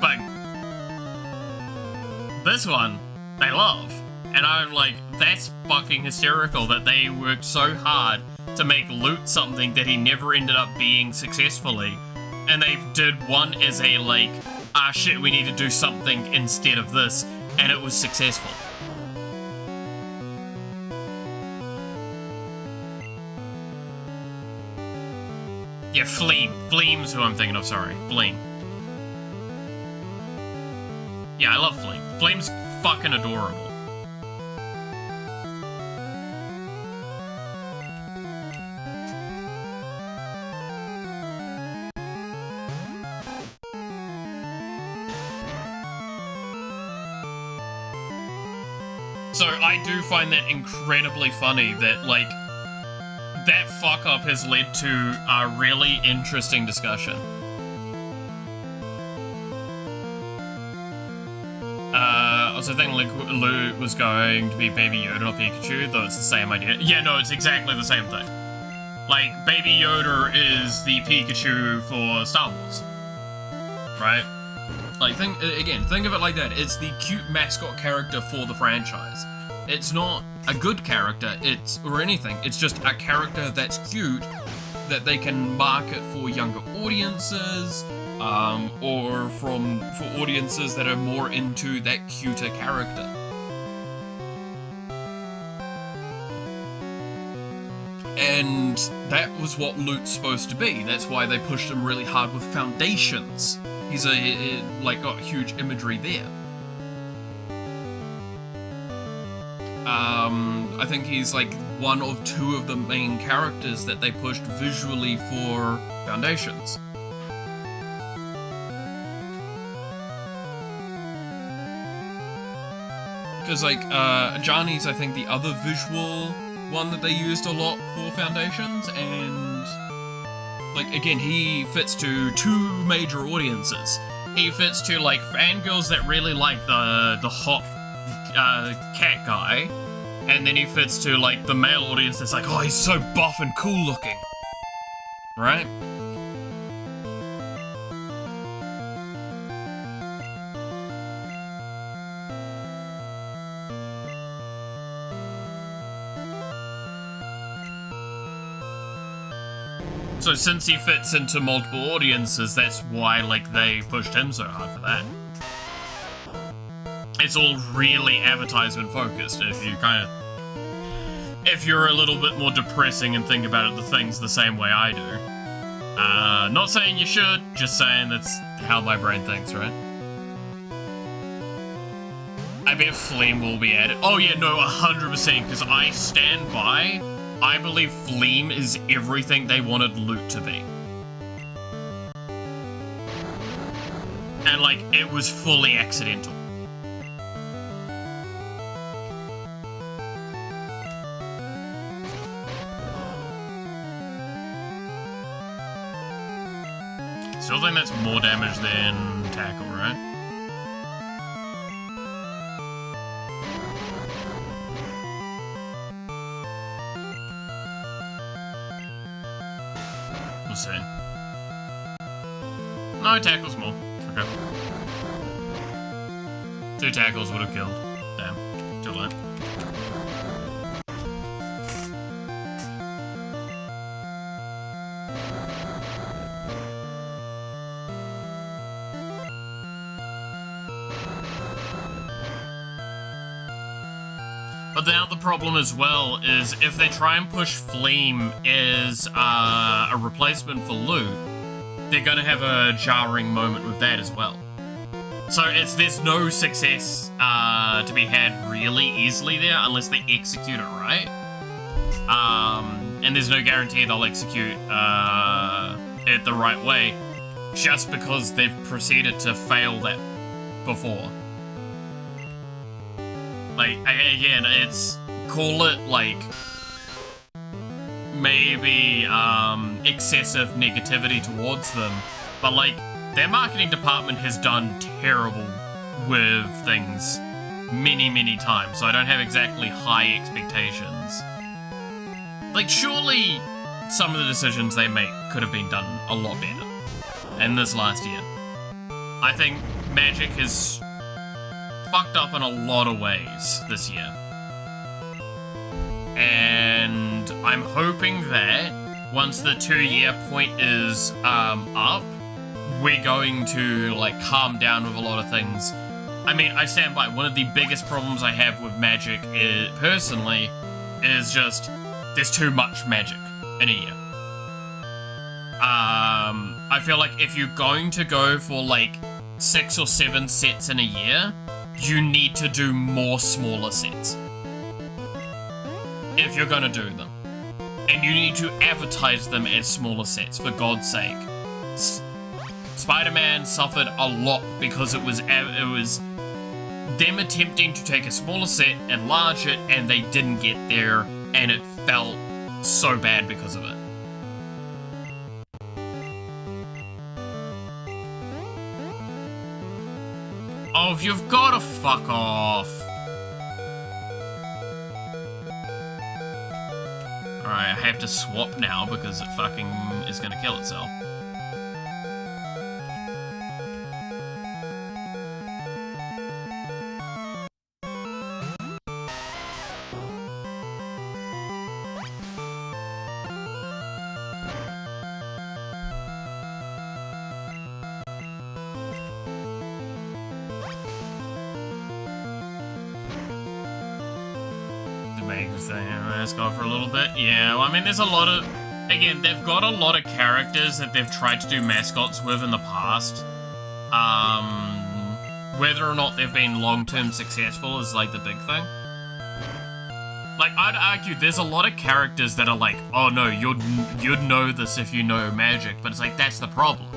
But this one, they love. And I'm like, that's fucking hysterical that they worked so hard to make Loot something that he never ended up being successfully. And they did one as a, like, shit, we need to do something instead of this. And it was successful. Yeah, Fleam. Fleam's who I'm thinking of, sorry. Fleam. Yeah, I love Fleam. Fleam's fucking adorable. So I do find that incredibly funny that, like, that fuck-up has led to a really interesting discussion. also think Luke was going to be Baby Yoda or Pikachu, though it's the same idea. Yeah, no, it's exactly the same thing. Like, Baby Yoda is the Pikachu for Star Wars. Right? Like, think of it like that. It's the cute mascot character for the franchise. It's not a good character, or anything. It's just a character that's cute that they can market for younger audiences, or for audiences that are more into that cuter character. And that was what Luke's supposed to be. That's why they pushed him really hard with Foundations. He's got huge imagery there. I think he's like one of two of the main characters that they pushed visually for Foundations. Because like Ajani's I think the other visual one that they used a lot for Foundations, and like again he fits to two major audiences. He fits to like fangirls that really like the hot cat guy, and then he fits to like the male audience that's like, oh, he's so buff and cool looking, right? So since he fits into multiple audiences, that's why like they pushed him so hard for that. It's all really advertisement focused. If you're a little bit more depressing and think about it, the things the same way I do. Not saying you should, just saying that's how my brain thinks, right? I bet Flame will be added. Oh yeah, no, 100%, because I stand by. I believe Flame is everything they wanted Luke to be. And like, it was fully accidental. Still think that's more damage than tackle, right? We'll see. No, tackles more. Okay. 2 tackles would have killed. Damn. Too late. But the other problem as well is if they try and push Flame as a replacement for Luke, they're going to have a jarring moment with that as well. So there's no success to be had really easily there unless they execute it right. And there's no guarantee they'll execute it the right way just because they've proceeded to fail that before. Like, again, call it, like, maybe, excessive negativity towards them, but, like, their marketing department has done terrible with things many, many times, so I don't have exactly high expectations. Like, surely some of the decisions they make could have been done a lot better in this last year. I think Magic has fucked up in a lot of ways this year. And I'm hoping that once the 2-year point is up, we're going to like calm down with a lot of things. I mean, I stand by, one of the biggest problems I have with Magic personally is just there's too much Magic in a year. I feel like if you're going to go for like 6 or 7 sets in a year, you need to do more smaller sets if you're gonna do them. And you need to advertise them as smaller sets, for God's sake. Spider-Man suffered a lot because it was them attempting to take a smaller set, enlarge it, and they didn't get there, and it felt so bad because of it. Oh Elf, you've gotta fuck off. Alright, I have to swap now because it fucking is gonna kill itself. Mask off for a little bit. Yeah, well, I mean, there's a lot of... Again, they've got a lot of characters that they've tried to do mascots with in the past. Whether or not they've been long-term successful is, like, the big thing. Like, I'd argue there's a lot of characters that are like, oh no, you'd know this if you know magic, but it's like, that's the problem.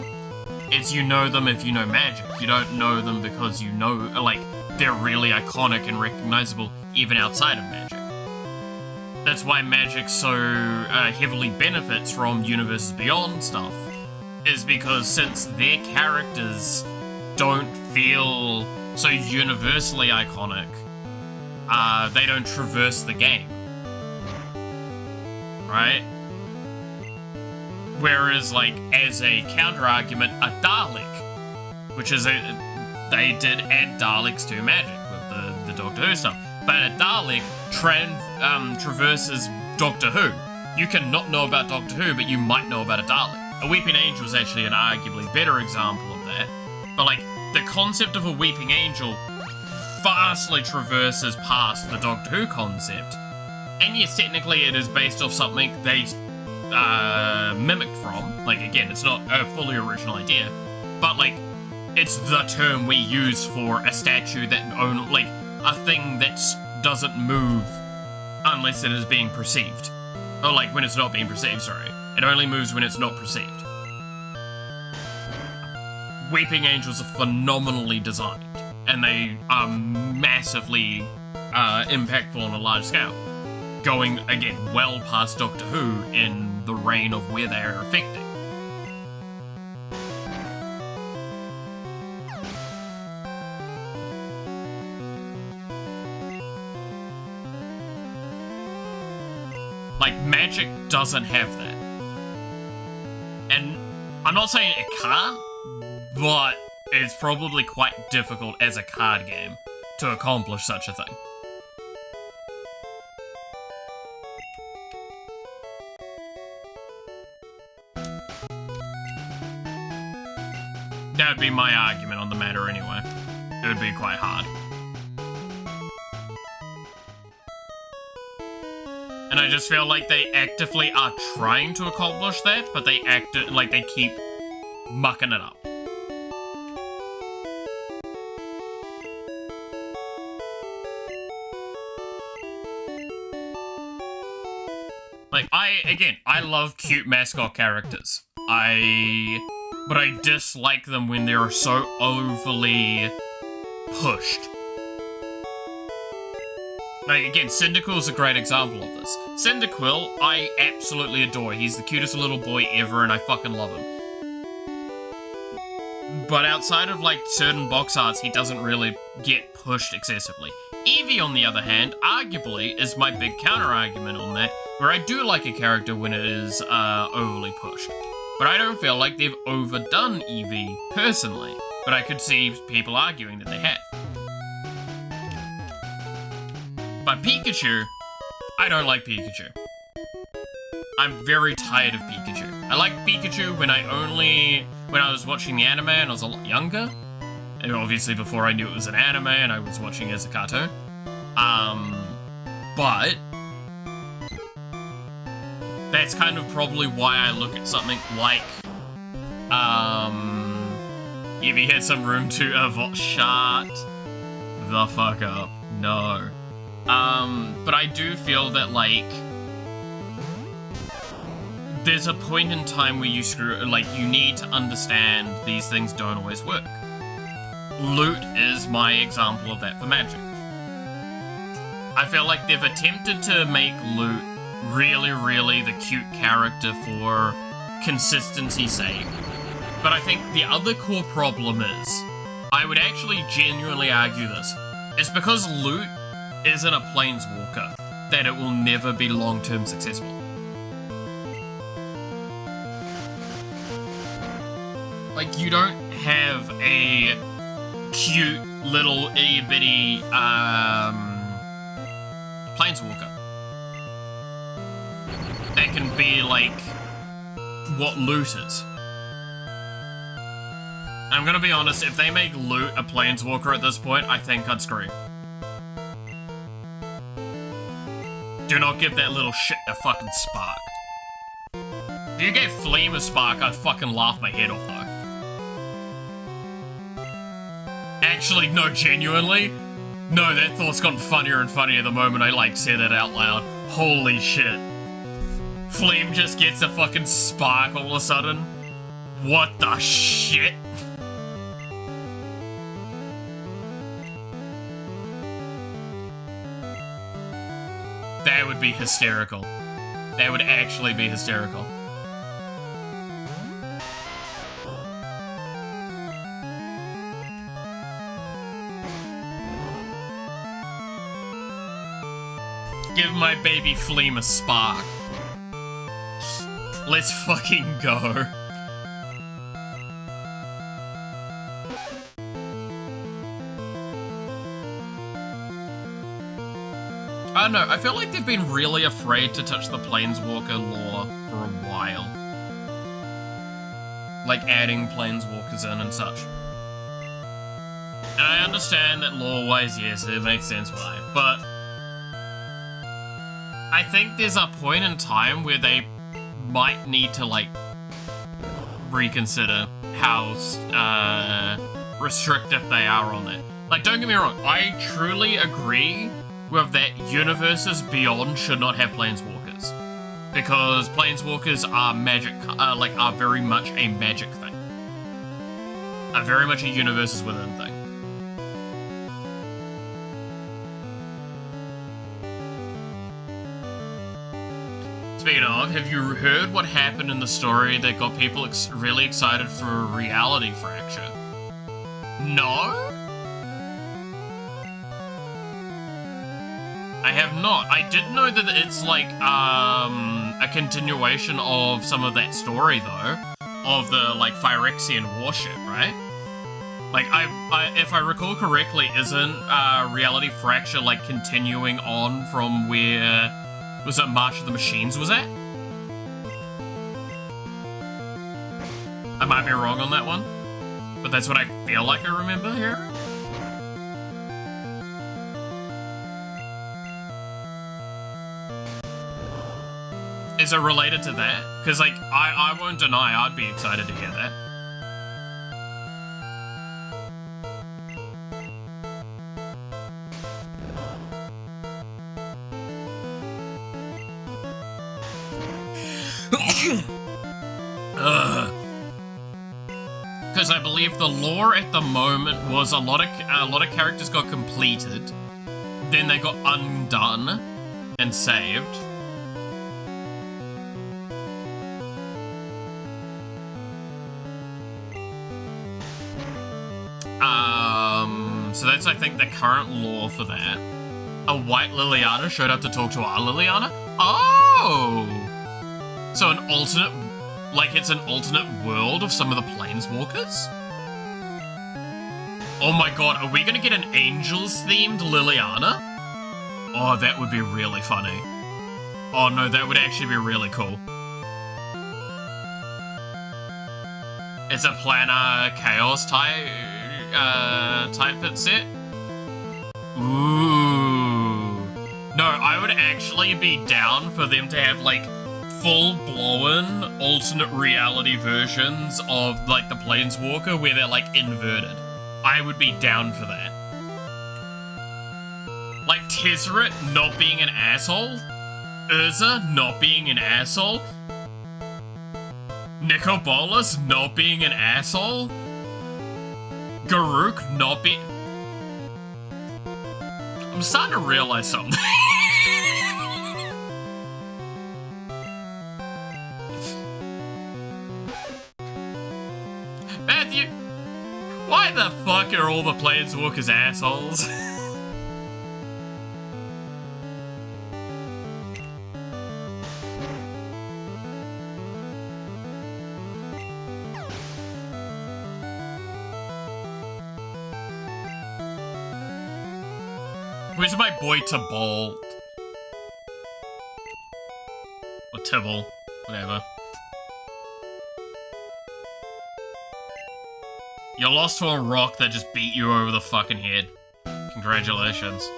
It's you know them if you know magic. You don't know them because you know, like, they're really iconic and recognizable even outside of magic. That's why magic so heavily benefits from Universes Beyond stuff, is because since their characters don't feel so universally iconic, they don't traverse the game, right? Whereas, like, as a counter-argument, a Dalek, which is they did add Daleks to magic with the Doctor Who stuff, but a Dalek traverses Doctor Who. You can not know about Doctor Who, but you might know about a Dalek. A Weeping Angel is actually an arguably better example of that. But, like, the concept of a Weeping Angel vastly traverses past the Doctor Who concept. And yes, technically it is based off something they mimicked from. Like, again, it's not a fully original idea, but, like, it's the term we use for a statue that only, like, a thing that doesn't move unless it is being perceived. Or, like, when it's not being perceived, sorry. It only moves when it's not perceived. Weeping Angels are phenomenally designed, and they are massively impactful on a large scale. Going, again, well past Doctor Who in the reign of where they are affecting. Like, magic doesn't have that. And I'm not saying it can't, but it's probably quite difficult as a card game to accomplish such a thing. That would be my argument on the matter anyway. It would be quite hard. And I just feel like they actively are trying to accomplish that, but they they keep mucking it up. Like, I love cute mascot characters. But I dislike them when they're so overly pushed. Like, again, Cyndaquil's a great example of this. Cyndaquil, I absolutely adore. He's the cutest little boy ever, and I fucking love him. But outside of, like, certain box arts, he doesn't really get pushed excessively. Eevee, on the other hand, arguably, is my big counter-argument on that, where I do like a character when it is overly pushed. But I don't feel like they've overdone Eevee, personally. But I could see people arguing that they have. But Pikachu, I don't like Pikachu. I'm very tired of Pikachu. I liked Pikachu when I was watching the anime and I was a lot younger. And obviously before I knew it was an anime and I was watching it as a cartoon. But that's kind of probably why I look at something like, if he had some room to shut the fuck up. No. But I do feel that, like, there's a point in time where you need to understand these things don't always work. Loot is my example of that for Magic. I feel like they've attempted to make Loot really, really the cute character for consistency's sake. But I think the other core problem is, I would actually genuinely argue this. It's because loot isn't a planeswalker that it will never be long-term successful. Like, you don't have a cute little itty-bitty planeswalker that can be like what loot is. I'm gonna be honest, if they make loot a planeswalker at this point, I think I'd scream. Do not give that little shit a fucking spark. If you gave Fleam a spark, I'd fucking laugh my head off though. Actually, no, genuinely. No, that thought's gotten funnier and funnier the moment I, like, said it out loud. Holy shit. Fleam just gets a fucking spark all of a sudden. What the shit? That would be hysterical. That would actually be hysterical. Give my baby Fleam a spark. Let's fucking go. I don't know, I feel like they've been really afraid to touch the Planeswalker lore for a while. Like adding Planeswalkers in and such. And I understand that lore-wise, yes, it makes sense why, but I think there's a point in time where they might need to, like, reconsider how restrictive they are on that. Like, don't get me wrong, I truly agree with that universes beyond should not have planeswalkers. Because planeswalkers are magic, are very much a magic thing. Are very much a universes within thing. Speaking of, have you heard what happened in the story that got people really excited for a reality fracture? No? I have not. I did know that it's like, a continuation of some of that story, though. Of the, like, Phyrexian warship, right? Like, if I recall correctly, isn't, Reality Fracture, like, continuing on from where... Was it March of the Machines was at? I might be wrong on that one, but that's what I feel like I remember here. Is it related to that? Because, like, I won't deny I'd be excited to hear that. Because I believe the lore at the moment was a lot of characters got completed, then they got undone and saved. So that's, I think, the current lore for that. A white Liliana showed up to talk to our Liliana? Oh! So an alternate, like it's an alternate world of some of the Planeswalkers? Oh my god, are we gonna get an Angels-themed Liliana? Oh, that would be really funny. Oh no, that would actually be really cool. It's a planar chaos type fit set? Ooh. No, I would actually be down for them to have, like, full-blown alternate reality versions of, like, the Planeswalker where they're, like, inverted. I would be down for that. Like, Tezzeret not being an asshole? Urza not being an asshole? Nicobolas not being an asshole? Garruk not being... I'm starting to realize something. Why the fuck are all the planeswalkers assholes? Where's my boy Tybalt? Or Tibble, whatever. You lost to a rock that just beat you over the fucking head. Congratulations.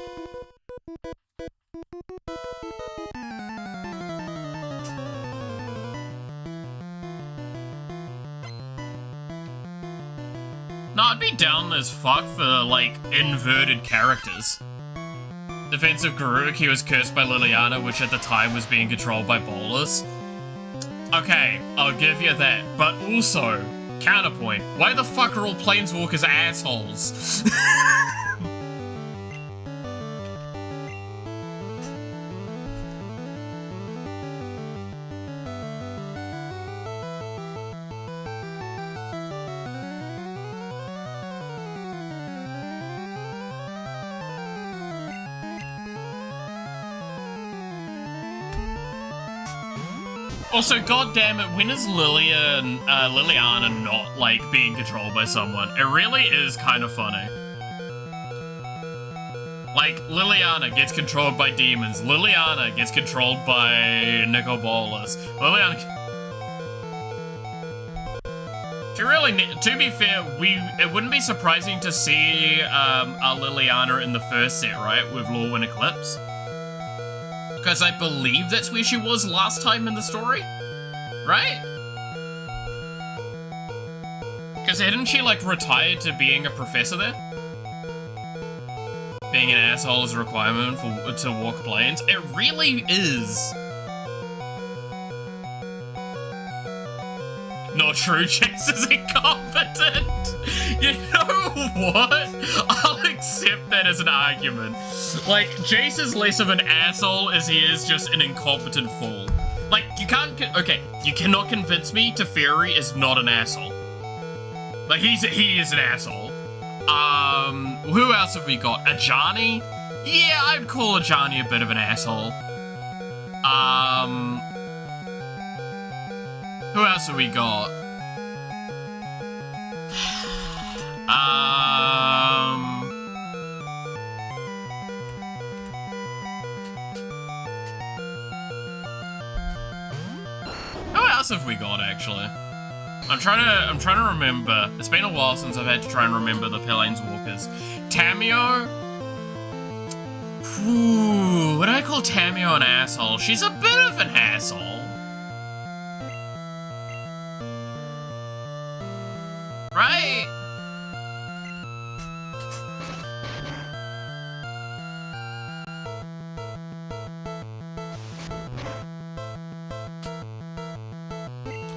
No, I'd be down as fuck for, like, inverted characters. Defensive Garruk, he was cursed by Liliana, which at the time was being controlled by Bolas. Okay, I'll give you that. But also, counterpoint, why the fuck are all planeswalkers assholes? Also, goddammit, when is Liliana not, like, being controlled by someone? It really is kind of funny. Like, Liliana gets controlled by demons. Liliana gets controlled by Nicol Bolas. Liliana... To be fair, it wouldn't be surprising to see a Liliana in the first set, right? With Lorwyn Eclipse. Because I believe that's where she was last time in the story, right? Because hadn't she, like, retired to being a professor there? Being an asshole is a requirement to walk planes. It really is. Not true, Jace is incompetent. You know what? I'll accept that as an argument. Like, Jace is less of an asshole as he is just an incompetent fool. Like, you can't, okay, you cannot convince me Teferi is not an asshole. Like, he is an asshole. Who else have we got? Ajani? Yeah, I'd call Ajani a bit of an asshole. Who else have we got? Who else have we got, actually? I'm trying to remember. It's been a while since I've had to try and remember the Planeswalkers. Tamio? Ooh, would I call Tamio an asshole? She's a bit of an asshole. Right?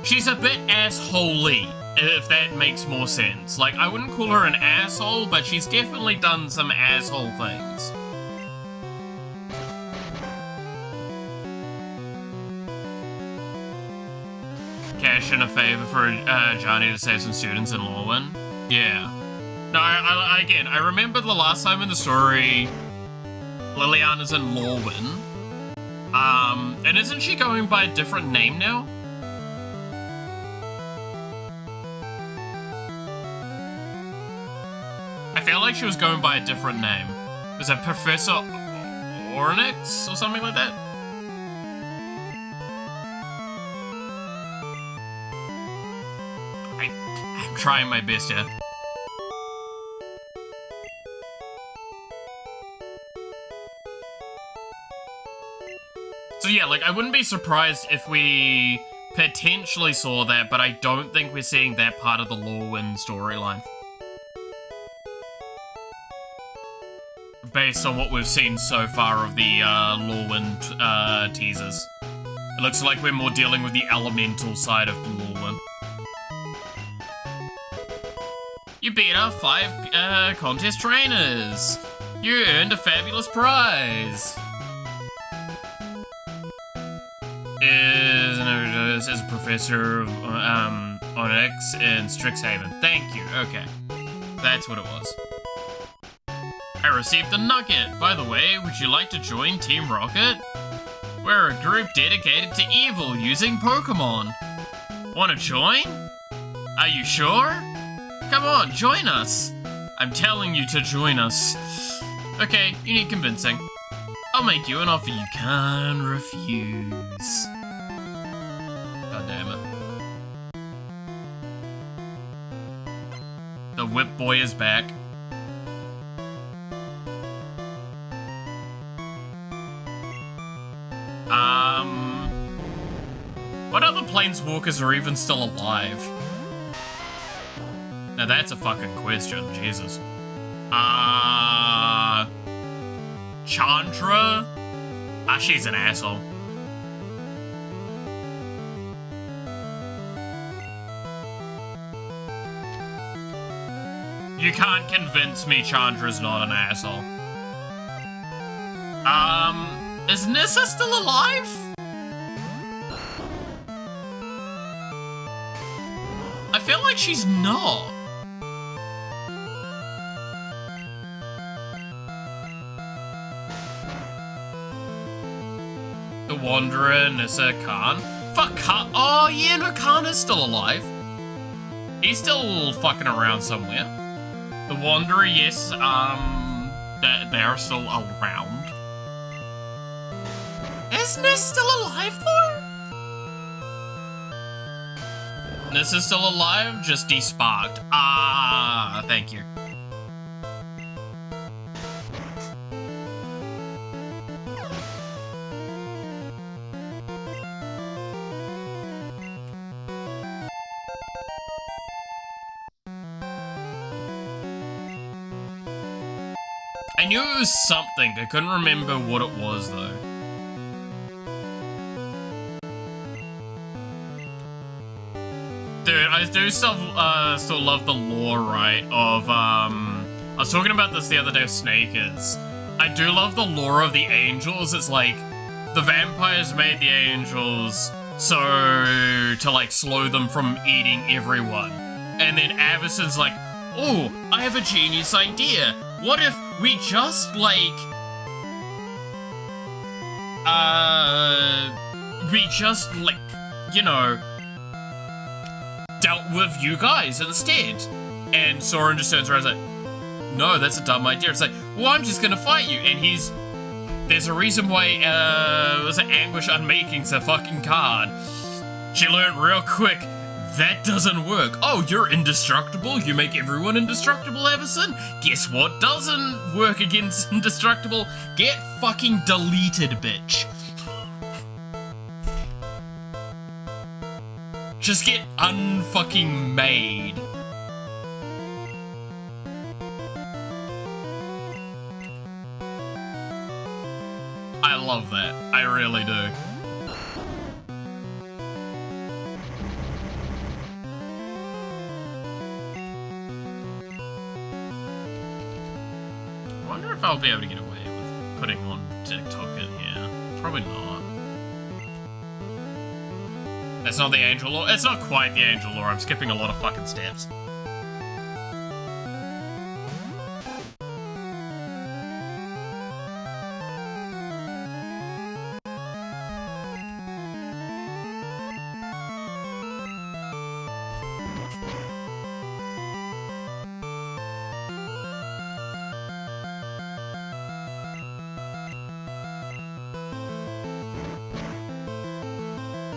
She's a bit assholey, if that makes more sense. Like, I wouldn't call her an asshole, but she's definitely done some asshole things. Cash in a favor for Johnny to save some students in Lorwyn. Yeah. No, again, I remember the last time in the story, Liliana's in Lorwyn. And isn't she going by a different name now? I feel like she was going by a different name. Was it Professor Ornix or something like that? I'm trying my best here. So yeah, like, I wouldn't be surprised if we potentially saw that, but I don't think we're seeing that part of the Lorwyn storyline. Based on what we've seen so far of the Lorwyn teasers. It looks like we're more dealing with the elemental side of Lorwyn. You beat our 5 contest trainers! You earned a fabulous prize! Is a professor of Onyx in Strixhaven. Thank you, okay. That's what it was. I received a nugget. By the way, would you like to join Team Rocket? We're a group dedicated to evil using Pokemon. Wanna join? Are you sure? Come on, join us. I'm telling you to join us. Okay, you need convincing. I'll make you an offer you can't refuse. God damn it. The Whip Boy is back. What other planeswalkers are even still alive? Now that's a fucking question, Jesus. Chandra? She's an asshole. You can't convince me Chandra's not an asshole. Is Nissa still alive? I feel like she's not. The Wanderer, Nissa, Khan. Fuck, Khan. Oh, yeah, no, Khan is still alive. He's still fucking around somewhere. The Wanderer, yes, they're still around. Is Niss still alive, though? Niss is still alive, just desparked. Thank you. I knew it was something, I couldn't remember what it was, though. Dude, I do still love the lore, right, of, I was talking about this the other day with Snakers. I do love the lore of the angels. It's like, the vampires made the angels to, like, slow them from eating everyone. And then Avacyn's like, oh, I have a genius idea. What if we just, like, you know, dealt with you guys instead? And Soren just turns around and is like, no, that's a dumb idea. It's like, well, I'm just gonna fight you. And there's a reason why, was it Anguish Unmaking's a fucking card. She learned real quick, that doesn't work. Oh, you're indestructible? You make everyone indestructible, Avacyn? Guess what doesn't work against indestructible? Get fucking deleted, bitch. Just get unfucking made. I love that. I really do. I wonder if I'll be able to get away with putting on TikTok in here. Probably not. That's not the angel lore. It's not quite the angel lore. I'm skipping a lot of fucking steps.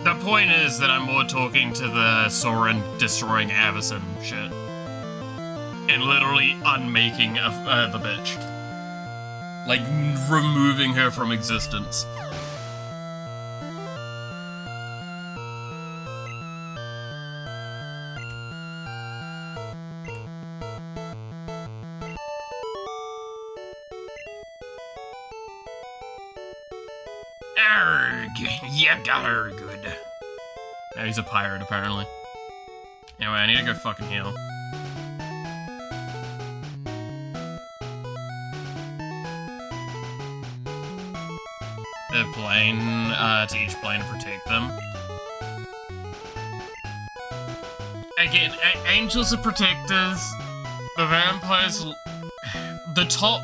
The point is that I'm more talking to the Soren destroying Avacyn shit. And literally unmaking the bitch. Like, removing her from existence. Arrgh! Yep, arrgh. Now he's a pirate, apparently. Anyway, I need to go fucking heal. The plane, to each plane to protect them. Again, angels are protectors. the vampires, the top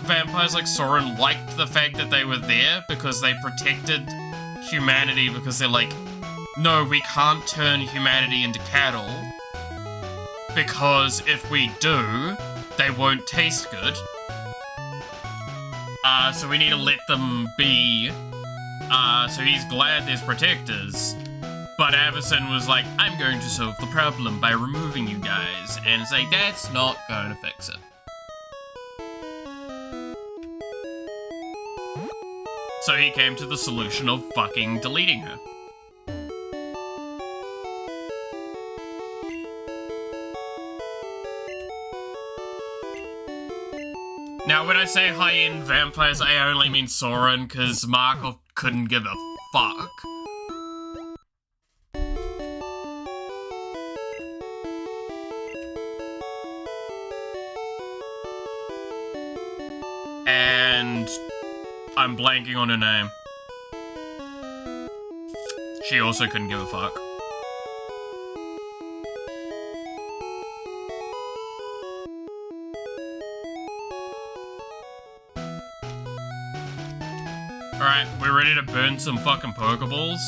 vampires like Soren liked the fact that they were there because they protected humanity, because they're like, no, we can't turn humanity into cattle, because if we do, they won't taste good. So we need to let them be. So he's glad there's protectors. But Avison was like, I'm going to solve the problem by removing you guys. And it's like, that's not going to fix it. So he came to the solution of fucking deleting her. Now, when I say high-end vampires, I only mean Soren, because Markov couldn't give a fuck. And I'm blanking on her name. She also couldn't give a fuck. Alright, we're ready to burn some fucking Pokeballs.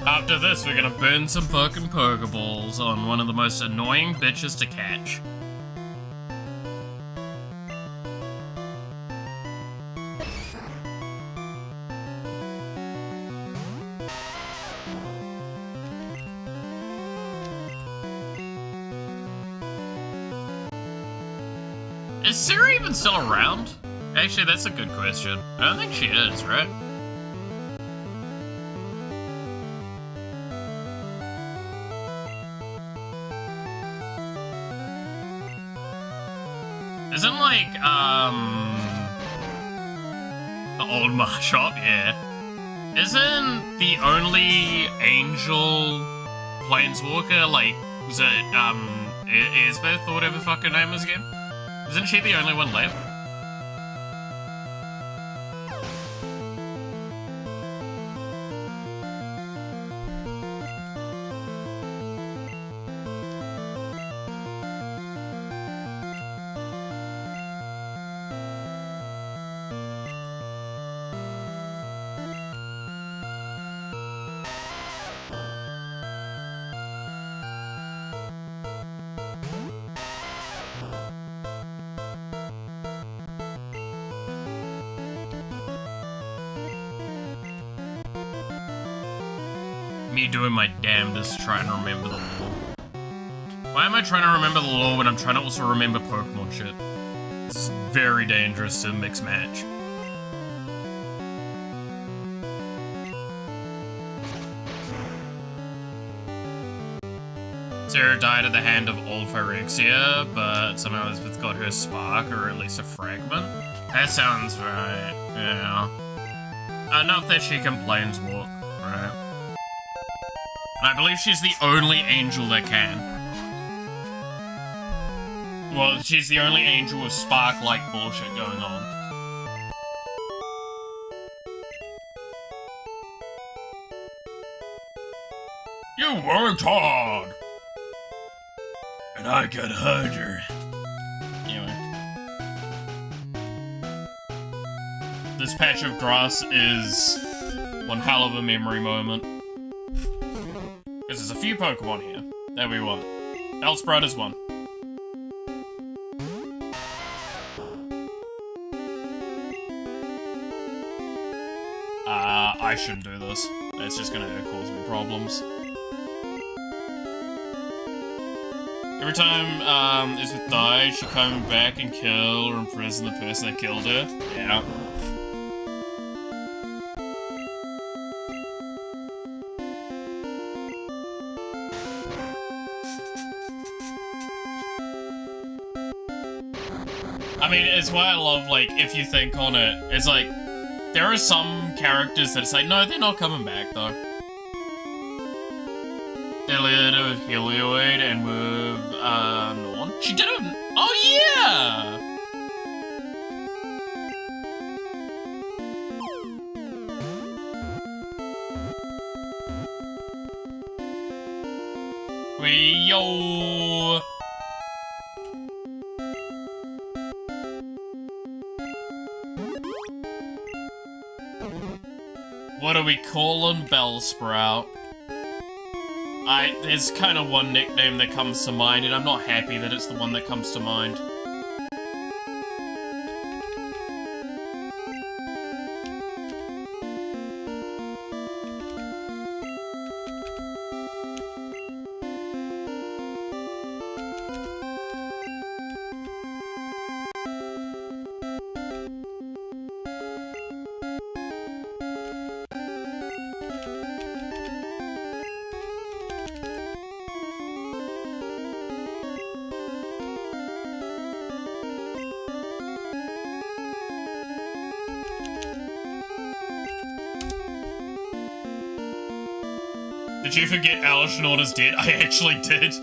After this, we're gonna burn some fucking Pokeballs on one of the most annoying bitches to catch. Is Sarah even still around? Actually, that's a good question. I don't think she is, right? Isn't like, the old Machop, yeah. Isn't the only angel planeswalker, like, was it, Elizabeth or whatever the fuck her name is again? Isn't she the only one left? Me doing my damnedest trying to remember the lore. Why am I trying to remember the lore when I'm trying to also remember Pokemon shit? This is very dangerous to mix match. Sarah died at the hand of old Phyrexia, but somehow Elizabeth got her spark, or at least a fragment. That sounds right, yeah. Enough that she can planeswalk, right? I believe she's the only angel that can. Well, she's the only angel with spark-like bullshit going on. You worked hard! And I got harder. Anyway. This patch of grass is one hell of a memory moment. Because there's a few Pokemon here that we want. Bellsprout is one. I shouldn't do this. That's just gonna cause me problems. Every time Elizabeth died, she come back and kill or imprison the person that killed her. Yeah. I mean, it's why I love, like, if you think on it, it's like, There are some characters that say, no, they're not coming back, though. They did it with Helioid and with, Norn. She did it with... Oh, yeah! Yo! What are we calling Bellsprout? There's kind of one nickname that comes to mind, and I'm not happy that it's the one that comes to mind. Did you forget Alishnorn is dead? I actually did.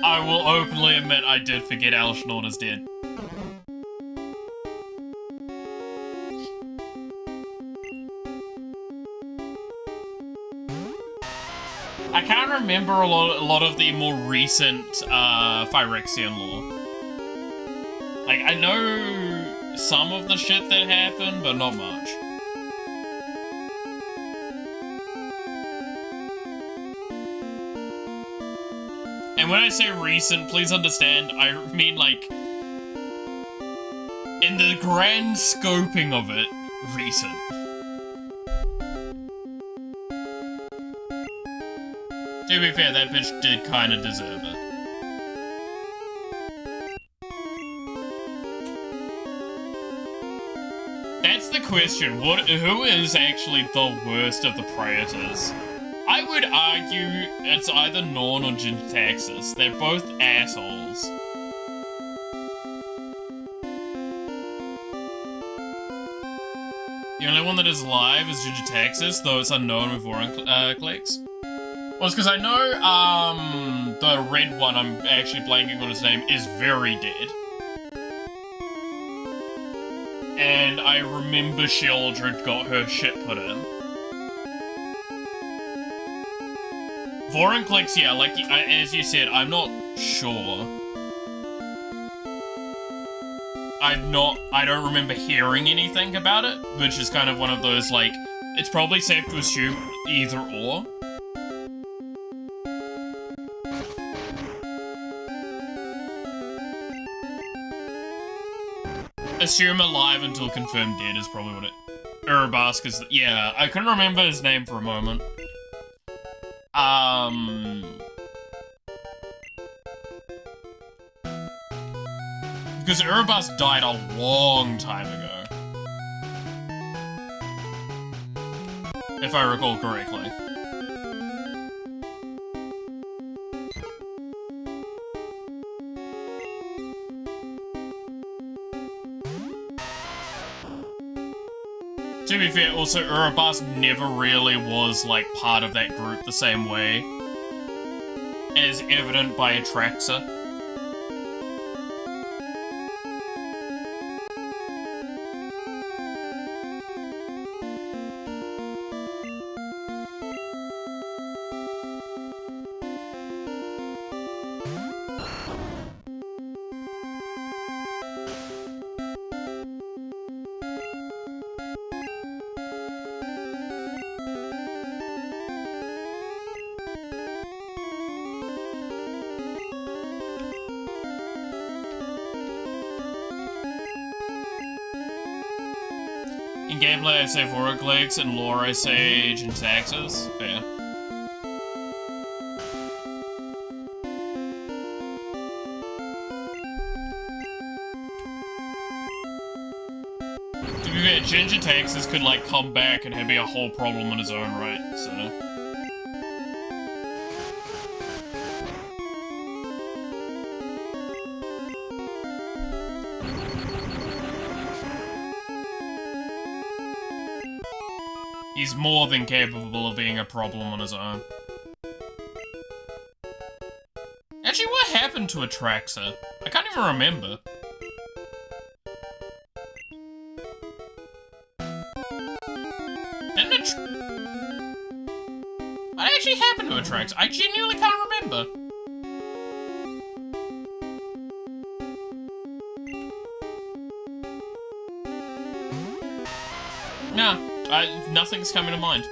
I will openly admit I did forget Alishnorn is dead. I can't remember a lot of the more recent Phyrexian lore. Like, I know some of the shit that happened, but not much. And when I say recent, please understand, I mean, like, in the grand scoping of it, recent. To be fair, that bitch did kinda deserve it. That's the question. Who is actually the worst of the Praetors? I would argue it's either Norn or Gintaxis. They're both assholes. The only one that is alive is Gintaxis, though it's unknown with Vorinclex. Well, it's because I know, the red one, I'm actually blanking on his name, is very dead. And I remember Sheldred got her shit put in. Vorinclex, yeah, like, as you said, I'm not sure. I don't remember hearing anything about it, which is kind of one of those, like, it's probably safe to assume either or. Assume alive until confirmed dead is probably what it... Erebus, is... Yeah, I couldn't remember his name for a moment. Because Erebus died a long time ago. If I recall correctly. To be fair, also, Erebus never really was, like, part of that group the same way, as evident by Atraxa. In gameplay, I say Vorinclex, in lore, I say Gintaxis. Fair. To be fair, Gintaxis could, like, come back and be a whole problem in his own right, so... He's more than capable of being a problem on his own. Actually, what happened to Atraxa? I can't even remember. What actually happened to Atraxa? I genuinely can't remember. Nah, nothing's coming to mind.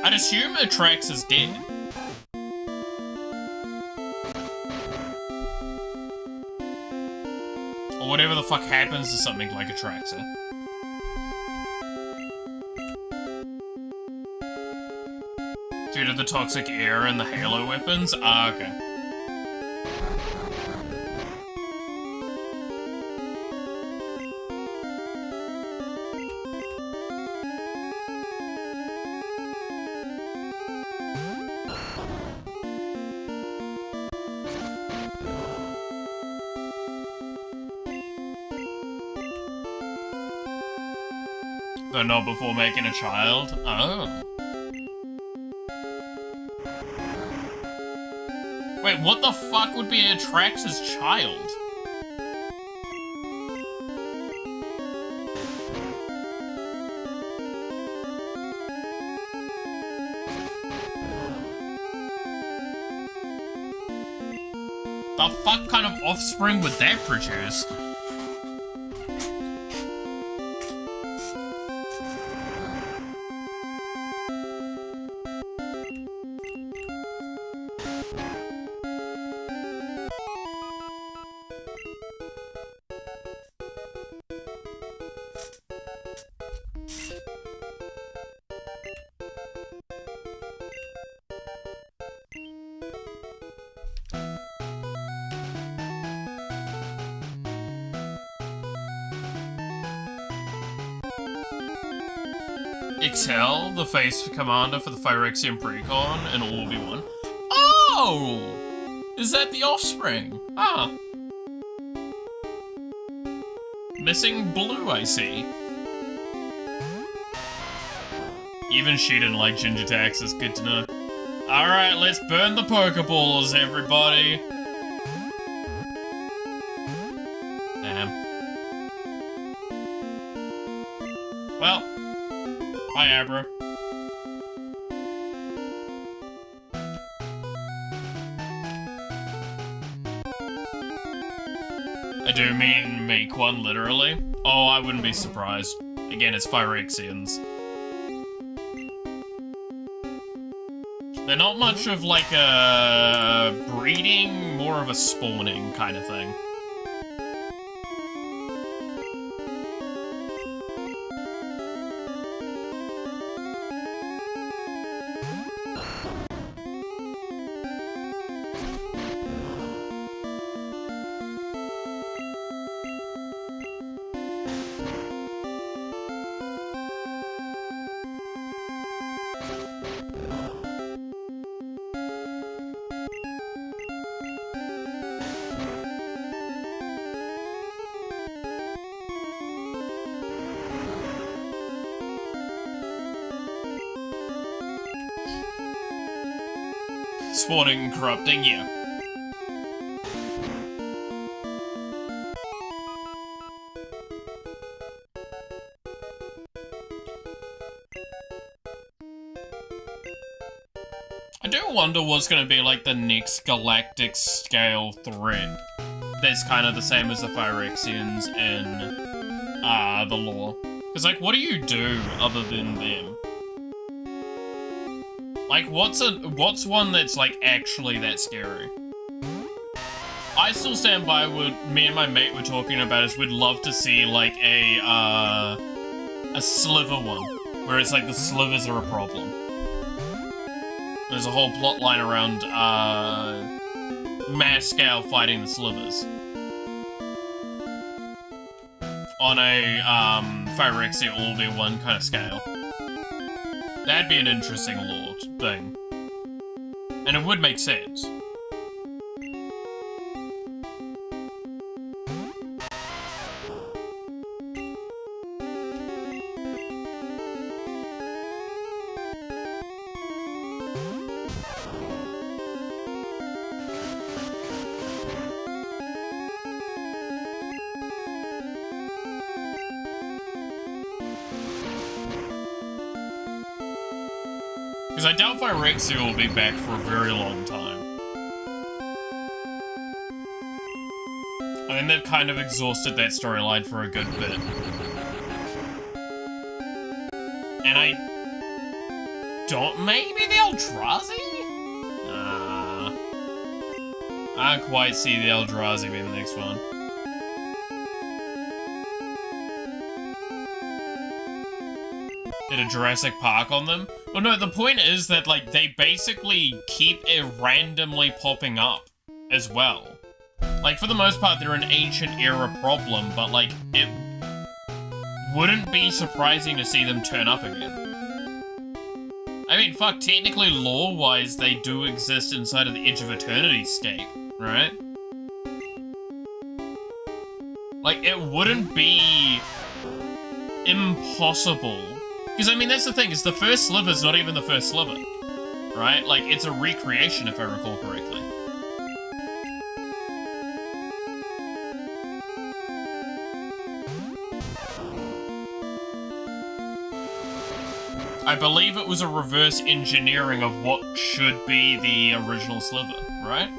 I'd assume Atraxa's dead. Or whatever the fuck happens to something like Atraxa. Due to the toxic air and the halo weapons? Ah, okay. But not before making a child? Oh. Wait, what the fuck would be Atraxa's child? The fuck kind of offspring would that produce? Excel, the face commander for the Phyrexian Precon, and Obi-Wan. Oh! Is that the offspring? Ah. Missing blue, I see. Even she didn't like ginger taxes, good to know. Alright, let's burn the Pokeballs, everybody. Damn. Well. Bye, Abra. I do mean make one, literally. Oh, I wouldn't be surprised. Again, it's Phyrexians. They're not much of like a breeding, more of a spawning kind of thing. Spawning and corrupting, yeah. I do wonder what's gonna be like the next galactic scale threat that's kind of the same as the Phyrexians in the lore. Because like, what do you do other than them? Like, what's one that's, like, actually that scary? I still stand by what me and my mate were talking about is we'd love to see, like, a sliver one. Where it's like the slivers are a problem. There's a whole plot line around, mass scale fighting the slivers. On a, Phyrexia All-Be-One kind of scale. That'd be an interesting lore thing. And it would make sense. Because I doubt Phyrexia will be back for a very long time. I think they've kind of exhausted that storyline for a good bit. And I don't... Maybe the Eldrazi? I don't quite see the Eldrazi being the next one. Did a Jurassic Park on them? Well, no, the point is that, like, they basically keep it randomly popping up as well. Like, for the most part, they're an ancient era problem, but, like, it wouldn't be surprising to see them turn up again. I mean, fuck, technically, lore-wise, they do exist inside of the Edge of Eternity scape, right? Like, it wouldn't be impossible. Because, I mean, that's the thing, is the first sliver's not even the first sliver, right? Like, it's a recreation, if I recall correctly. I believe it was a reverse engineering of what should be the original sliver, right?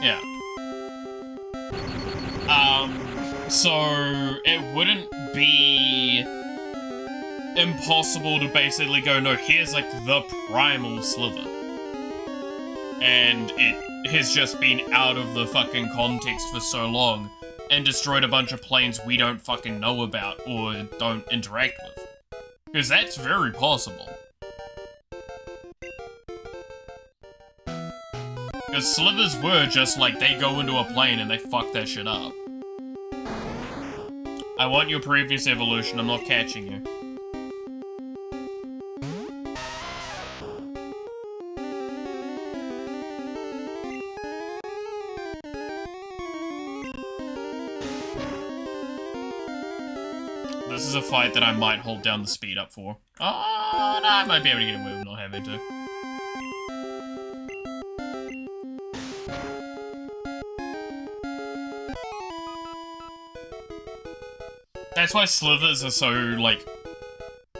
Yeah. So it wouldn't be impossible to basically go, no, here's like the primal sliver. And it has just been out of the fucking context for so long and destroyed a bunch of planes we don't fucking know about or don't interact with. Because that's very possible. Because slivers were just like, they go into a plane and they fuck that shit up. I want your previous evolution, I'm not catching you. This is a fight that I might hold down the speed up for. Oh, no, I might be able to get away with not having to. That's why slithers are so, like,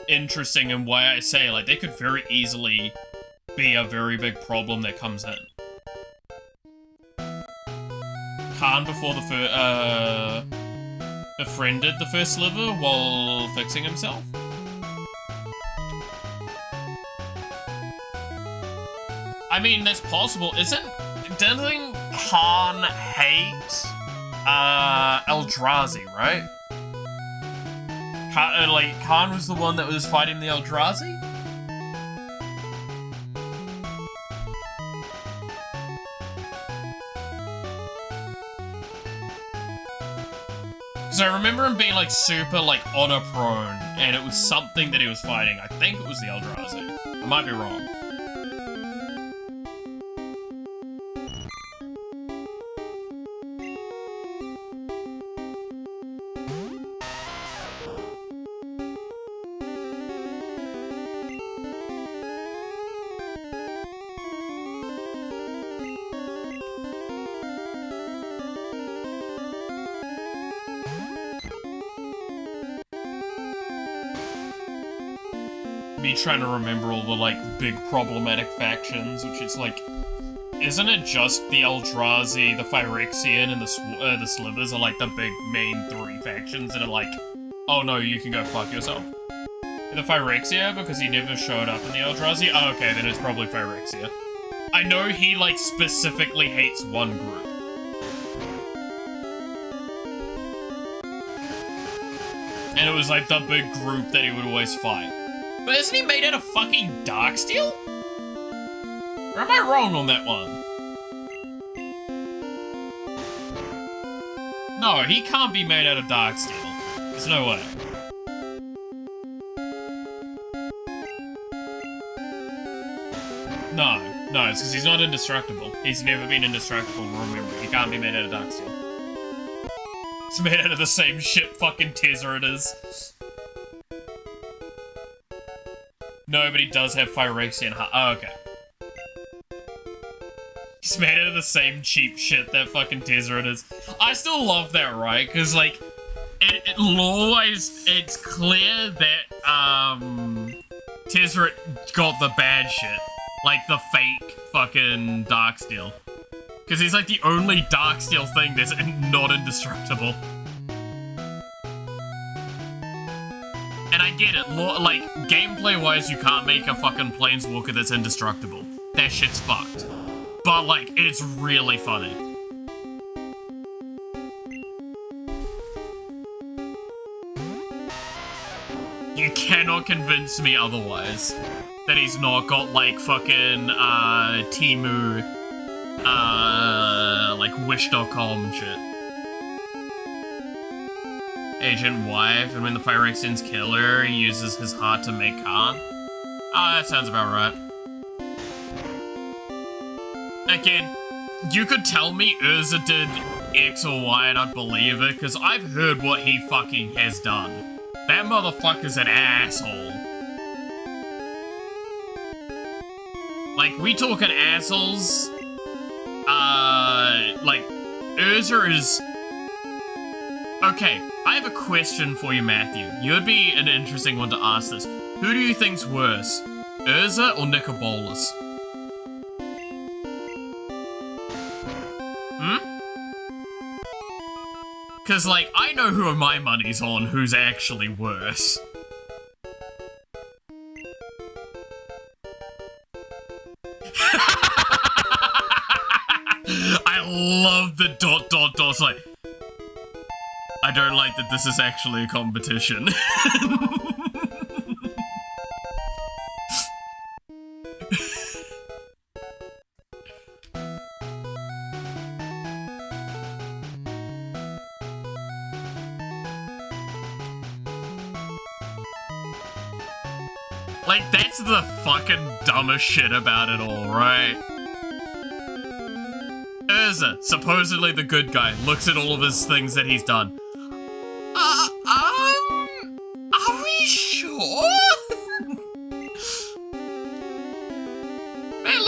interesting and why I say, like, they could very easily be a very big problem that comes in. Khan before the befriended the first sliver while fixing himself? I mean, that's possible. Doesn't Khan hate, Eldrazi, right? Khan was the one that was fighting the Eldrazi? Because I remember him being, like, super, like, honor prone, and it was something that he was fighting. I think it was the Eldrazi. I might be wrong. Me trying to remember all the, like, big problematic factions, which is, like, isn't it just the Eldrazi, the Phyrexian, and the Slivers are, like, the big main three factions that are like, oh no, you can go fuck yourself? The Phyrexia, because he never showed up in the Eldrazi? Oh, okay, then it's probably Phyrexia. I know he, like, specifically hates one group. And it was, like, the big group that he would always fight. But isn't he made out of fucking Darksteel? Or am I wrong on that one? No, he can't be made out of Darksteel. There's no way. No, it's because he's not indestructible. He's never been indestructible, remember. He can't be made out of Darksteel. It's made out of the same shit fucking Tezzeret is. No, but he does have Phyrexian heart. Oh, okay. He's made out of the same cheap shit that fucking Tezzeret is. I still love that, right? Because, like, lore-wise, it's clear that, Tezzeret got the bad shit. Like the fake fucking Darksteel. Because he's like the only Darksteel thing that's not indestructible. And I get it, like, gameplay-wise, you can't make a fucking Planeswalker that's indestructible. That shit's fucked. But, like, it's really funny. You cannot convince me otherwise that he's not got, like, fucking, Temu, like, Wish.com shit. Agent Wife, and when the Phyrexians kill her, he uses his heart to make Khan. That sounds about right. Again, you could tell me Urza did X or Y and I'd believe it, because I've heard what he fucking has done. That motherfucker's an asshole. Like, we talking assholes? Like, Urza is... Okay, I have a question for you, Matthew. You'd be an interesting one to ask this. Who do you think's worse? Urza or Nicobolus? Cause, like, I know who my money's on who's actually worse. I love the ... like... I don't like that this is actually a competition. Like, that's the fucking dumbest shit about it all, right? Urza, supposedly the good guy, looks at all of his things that he's done. Are we sure? Man,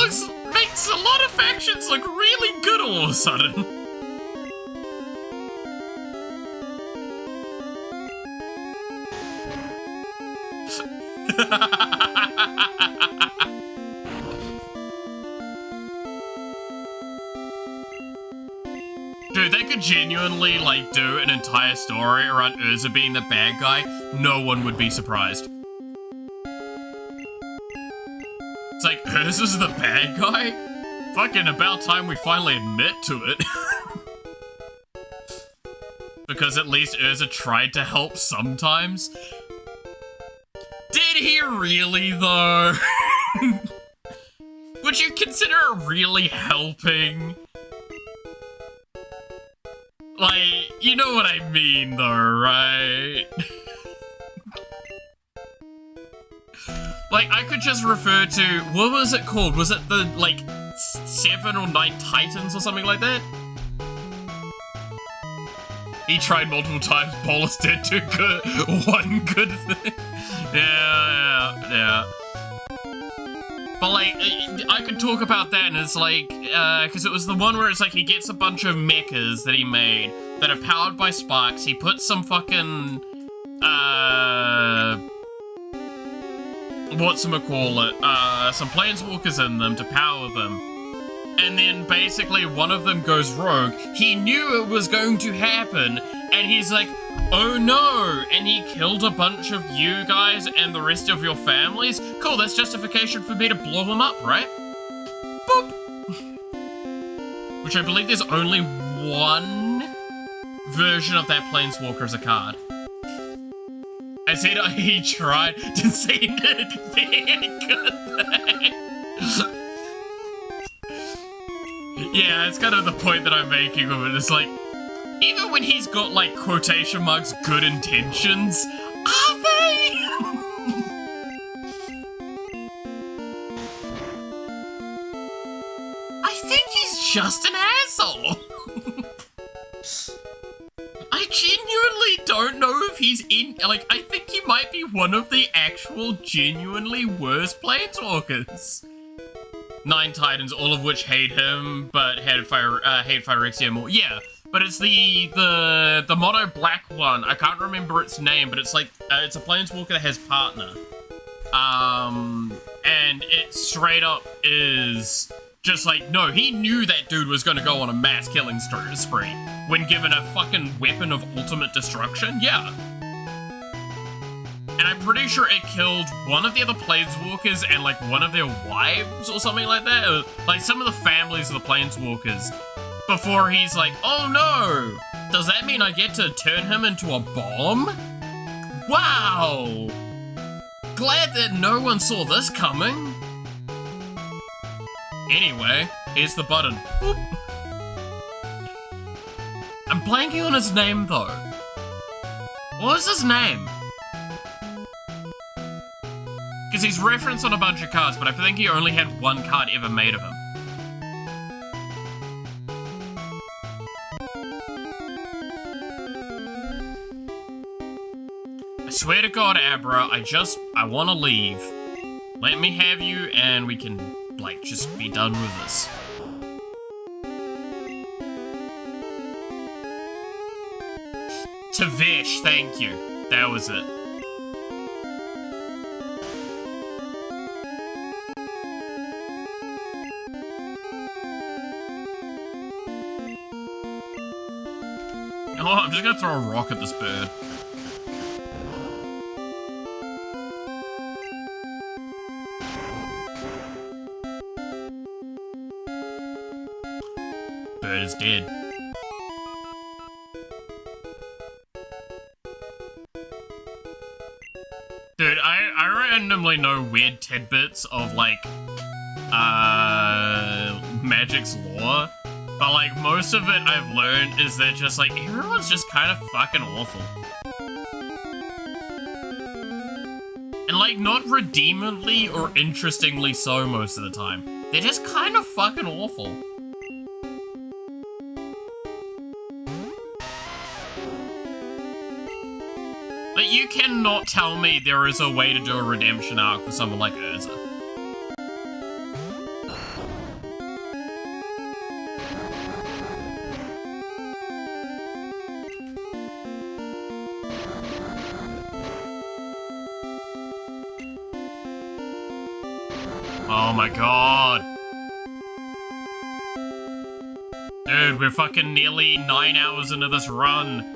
makes a lot of factions look really good all of a sudden. Dude, they could genuinely, like, do an entire story around Urza being the bad guy. No one would be surprised. It's like, Urza's the bad guy? Fucking about time we finally admit to it. Because at least Urza tried to help sometimes. Did he really, though? Would you consider it really helping? Like, you know what I mean, though, right? Like, I could just refer to... What was it called? Was it the, like, 7 or 9 Titans or something like that? He tried multiple times, Bolus did one good thing. Yeah. But, like, I could talk about that, and it's like, because it was the one where it's like he gets a bunch of mechas that he made that are powered by sparks. He puts some fucking, whatchamacallit, some planeswalkers in them to power them. And then basically one of them goes rogue. He knew it was going to happen, and he's like, oh no, and he killed a bunch of you guys and the rest of your families? Cool, that's justification for me to blow them up, right? Boop. Which I believe there's only one version of that Planeswalker as a card. I said he tried to say good thing. Yeah, it's kind of the point that I'm making of it. It's like, even when he's got, like, quotation marks, good intentions, are they? I think he's just an asshole. I genuinely don't know if he's like, I think he might be one of the actual genuinely worst Planeswalkers. 9 Titans, all of which hate him, but hate Phyrexia more. Yeah. But it's the mono black one. I can't remember its name, but it's like, it's a Planeswalker that has partner. And it straight up is just like, no, he knew that dude was gonna go on a mass killing spree when given a fucking weapon of ultimate destruction, yeah. And I'm pretty sure it killed one of the other planeswalkers and like one of their wives or something like that. Or, like some of the families of the planeswalkers before he's like, oh no, does that mean I get to turn him into a bomb? Wow. Glad that no one saw this coming. Anyway, here's the button. Boop. I'm blanking on his name though. What was his name? Because he's referenced on a bunch of cards, but I think he only had one card ever made of him. I swear to God, Abra, I want to leave. Let me have you and we can, like, just be done with this. Tavish, thank you. That was it. Oh, I'm just gonna throw a rock at this bird. Bird is dead. Dude, I randomly know weird tidbits of, like, Magic's lore. But, like, most of it I've learned is that just, like, everyone's just kind of fucking awful. And, like, not redeemably or interestingly so most of the time. They're just kind of fucking awful. But you cannot tell me there is a way to do a redemption arc for someone like Urza. Oh my god. Dude, we're fucking nearly 9 hours into this run.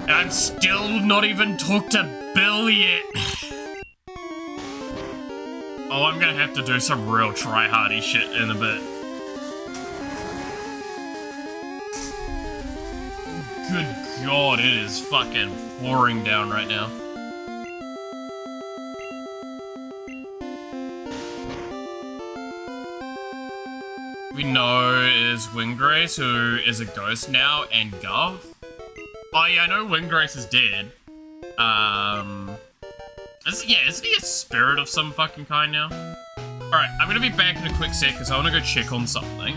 And I'm still not even talked to Bill yet. Oh, I'm gonna have to do some real try-hardy shit in a bit. Good god, it is fucking pouring down right now. We know is Windgrace, who is a ghost now, and Gov. Oh yeah, I know Windgrace is dead. Isn't he a spirit of some fucking kind now? Alright, I'm gonna be back in a quick sec because I want to go check on something.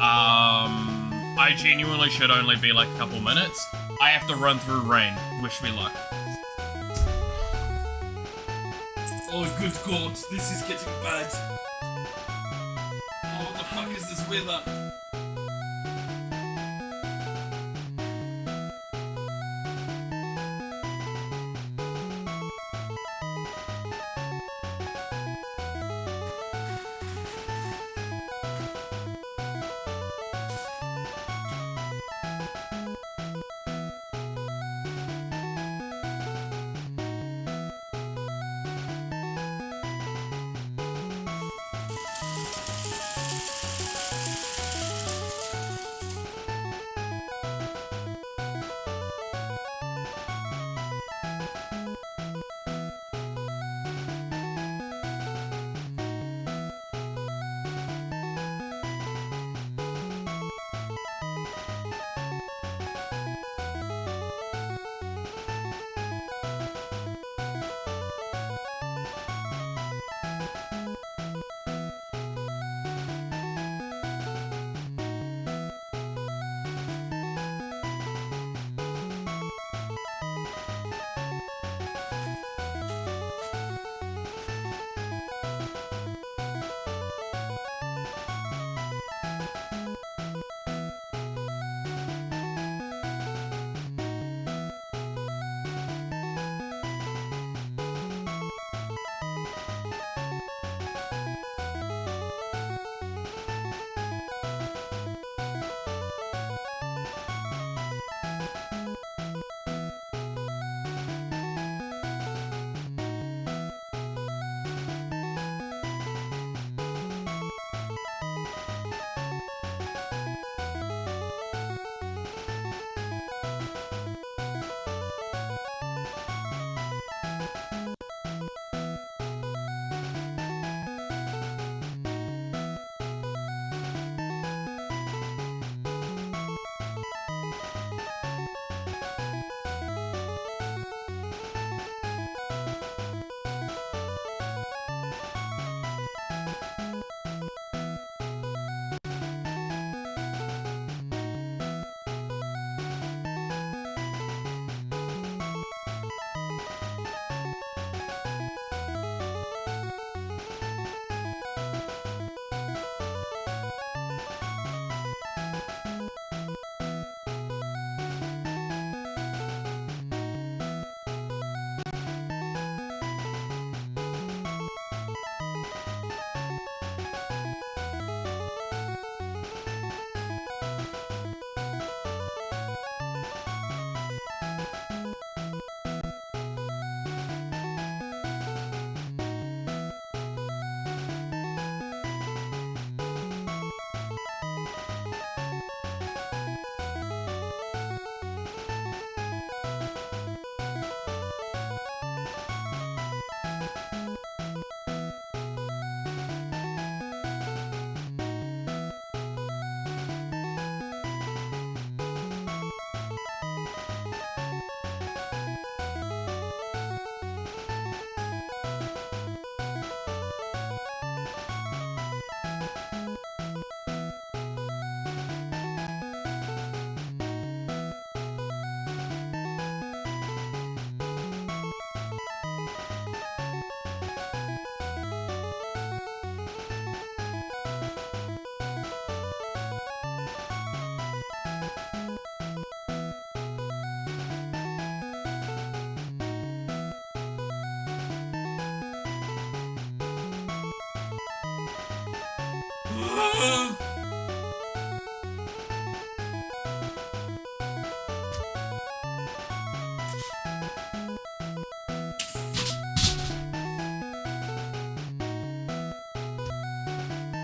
I genuinely should only be like a couple minutes. I have to run through rain. Wish me luck. Oh good god, this is getting bad. Oh, what the fuck is this weather?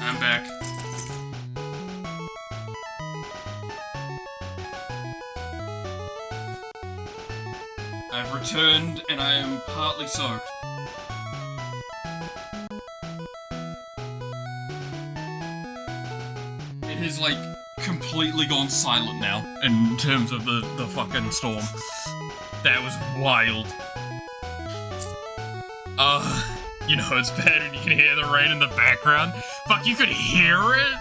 I'm back. I've returned and I am partly soaked. It has, like, completely gone silent now in terms of the fucking storm. That was wild. You know it's bad when you can hear the rain in the background. Fuck, you could hear it?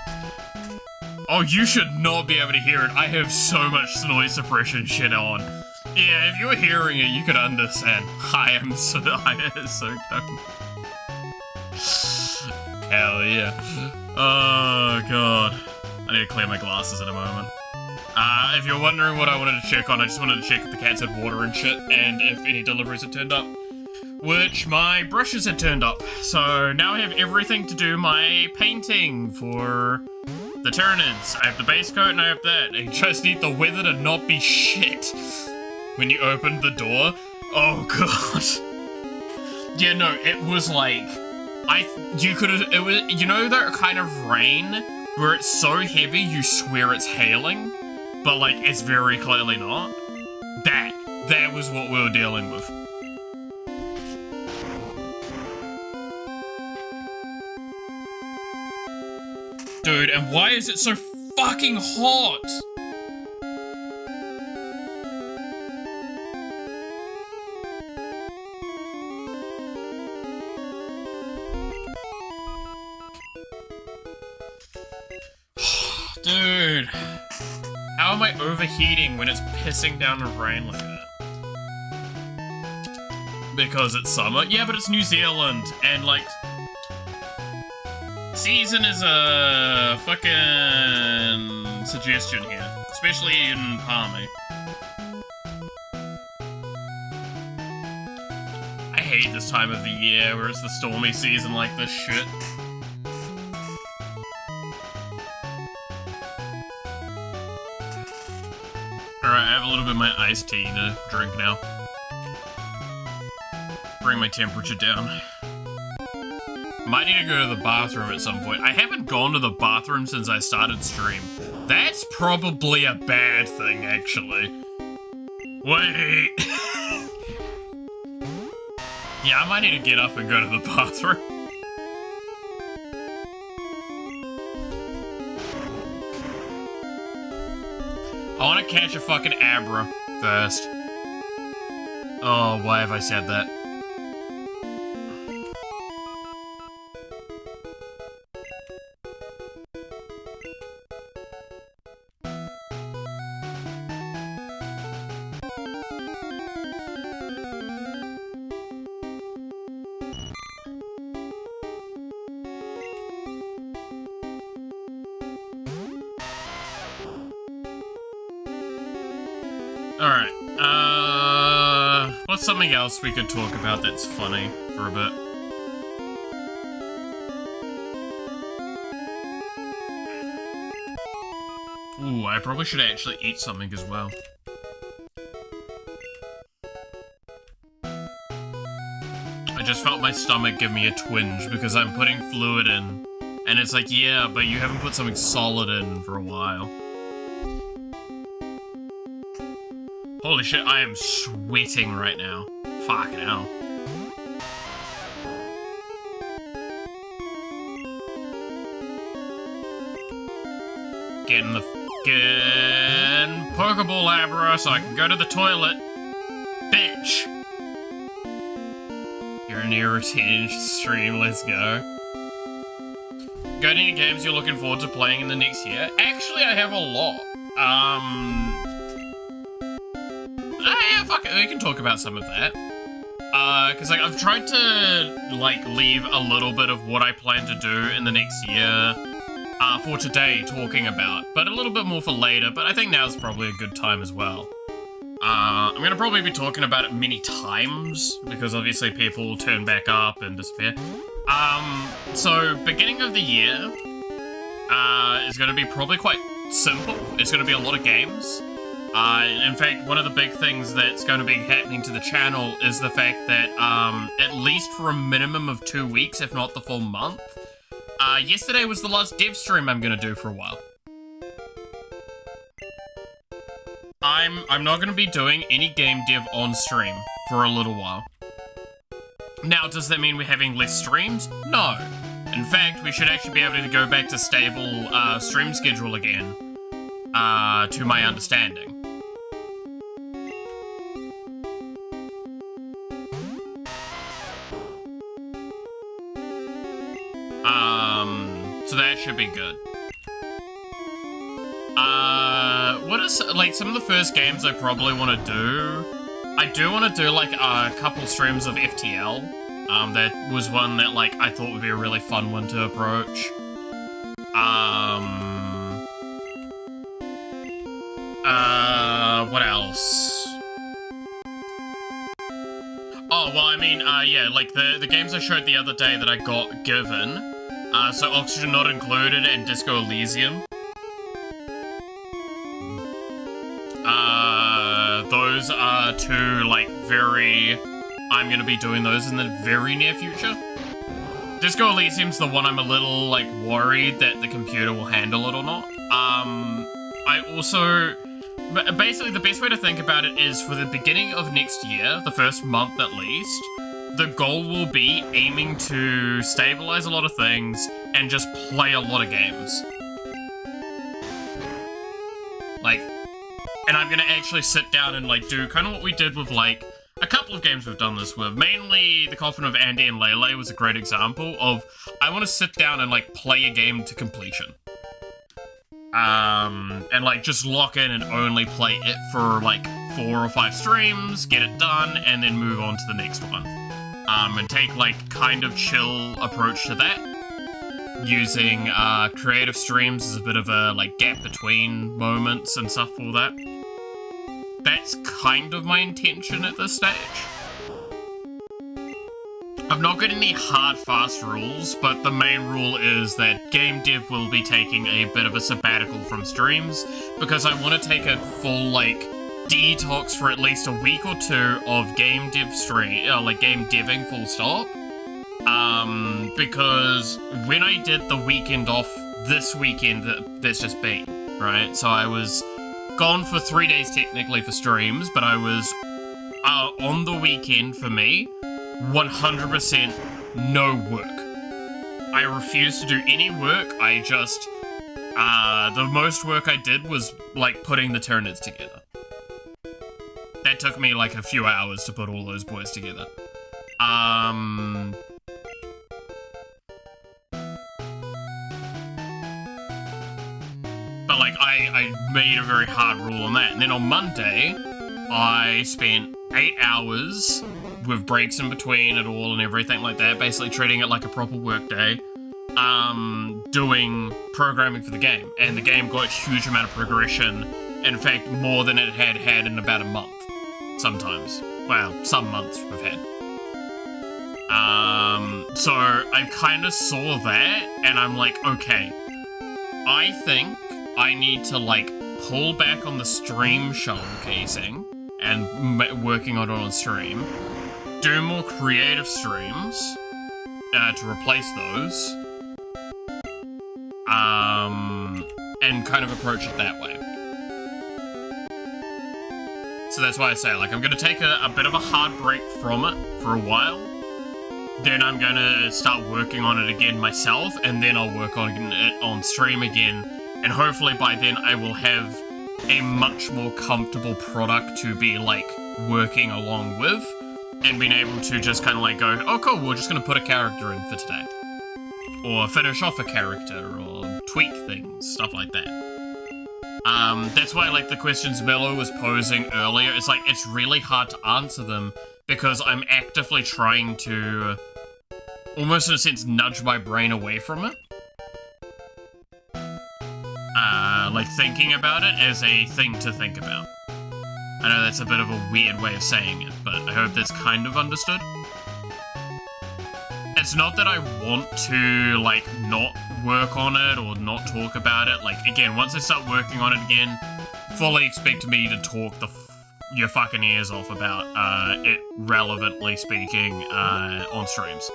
Oh, you should not be able to hear it. I have so much noise suppression shit on. Yeah, if you were hearing it, you could understand. I am so dumb. Hell yeah. Oh, God. I need to clear my glasses in a moment. If you're wondering what I wanted to check on, I just wanted to check if the cats had water and shit, and if any deliveries had turned up. Which my brushes had turned up. So now I have everything to do my painting for the Tyranids. I have the base coat and I have that. I just need the weather to not be shit. When you opened the door, oh god. Yeah, no, it was like, you could have, it was, you know that kind of rain where it's so heavy you swear it's hailing, but like it's very clearly not? That was what we were dealing with. Dude, and why is it so fucking hot? Dude, how am I overheating when it's pissing down the rain like that? Because it's summer? Yeah, but it's New Zealand, and like, season is a fucking suggestion here, especially in Palmy. I hate this time of the year where it's the stormy season like this shit. Alright, I have a little bit of my iced tea to drink now. Bring my temperature down. Might need to go to the bathroom at some point. I haven't gone to the bathroom since I started stream. That's probably a bad thing, actually. Wait. Yeah, I might need to get up and go to the bathroom. I want to catch a fucking Abra first. Oh, why have I said that? Alright, what's something else we could talk about that's funny for a bit? Ooh, I probably should actually eat something as well. I just felt my stomach give me a twinge because I'm putting fluid in. And it's like, yeah, but you haven't put something solid in for a while. Holy shit, I am sweating right now. Fucking hell. Getting the fucking Pokeball Abra so I can go to the toilet. Bitch! You're an irritating stream, let's go. Got any games you're looking forward to playing in the next year? Actually, I have a lot. Yeah, fuck it, we can talk about some of that. Cause like, I've tried to, like, leave a little bit of what I plan to do in the next year, for today talking about, but a little bit more for later, but I think now's probably a good time as well. I'm gonna probably be talking about it many times, because obviously people will turn back up and disappear. So, beginning of the year, is going to be probably quite simple. It's going to be a lot of games. In fact, one of the big things that's going to be happening to the channel is the fact that, at least for a minimum of 2 weeks, if not the full month, yesterday was the last dev stream I'm going to do for a while. I'm not going to be doing any game dev on stream for a little while. Now, does that mean we're having less streams? No. In fact, we should actually be able to go back to stable stream schedule again, to my understanding. So that should be good. What is, like, some of the first games I probably want to do? I do want to do, like, a couple streams of FTL. That was one that, like, I thought would be a really fun one to approach. What else? Oh, well, I mean, yeah, like, the games I showed the other day that I got given, so Oxygen Not Included and Disco Elysium. Those are two, like, I'm gonna be doing those in the very near future. Disco Elysium's the one I'm a little, like, worried that the computer will handle it or not. I also... Basically, the best way to think about it is for the beginning of next year, the first month at least, the goal will be aiming to stabilize a lot of things and just play a lot of games. Like, and I'm gonna actually sit down and, like, do kind of what we did with, like, a couple of games we've done this with. Mainly, The Coffin of Inde and Lele was a great example of, I want to sit down and, like, play a game to completion. And, like, just lock in and only play it for, like, 4 or 5 streams, get it done, and then move on to the next one. And take, like, kind of chill approach to that. Using, creative streams as a bit of a, like, gap between moments and stuff for that. That's kind of my intention at this stage. I've not got any hard, fast rules, but the main rule is that game dev will be taking a bit of a sabbatical from streams, because I want to take a full, like, detox for at least a week or 2 of game dev like, game deving full stop. Because when I did the weekend off this weekend that's just been, right? So I was gone for 3 days technically for streams, but I was on the weekend for me, 100% no work. I refused to do any work. I just, the most work I did was, like, putting the Tyranids together. That took me, like, a few hours to put all those boys together. But, like, I made a very hard rule on that. And then on Monday, I spent 8 hours with breaks in between it all and everything like that, basically treating it like a proper work day, doing programming for the game. And the game got a huge amount of progression, in fact, more than it had in about a month, sometimes. Well, some months we've had. So I kind of saw that, and I'm like, okay, I think I need to, like, pull back on the stream showcasing and working on it on stream, do more creative streams to replace those, and kind of approach it that way. So that's why I say, like, I'm going to take a bit of a hard break from it for a while, then I'm going to start working on it again myself, and then I'll work on it on stream again, and hopefully by then I will have a much more comfortable product to be, like, working along with, and being able to just kind of, like, go, oh cool, we're just going to put a character in for today. Or finish off a character, or tweak things, stuff like that. That's why, like, the questions Milo was posing earlier, it's like, it's really hard to answer them, because I'm actively trying to, almost in a sense, nudge my brain away from it. Like, thinking about it as a thing to think about. I know that's a bit of a weird way of saying it, but I hope that's kind of understood. it's not that I want to, like, not work on it or not talk about it. Like, again, once I start working on it again, fully expect me to talk your fucking ears off about it relevantly speaking on streams.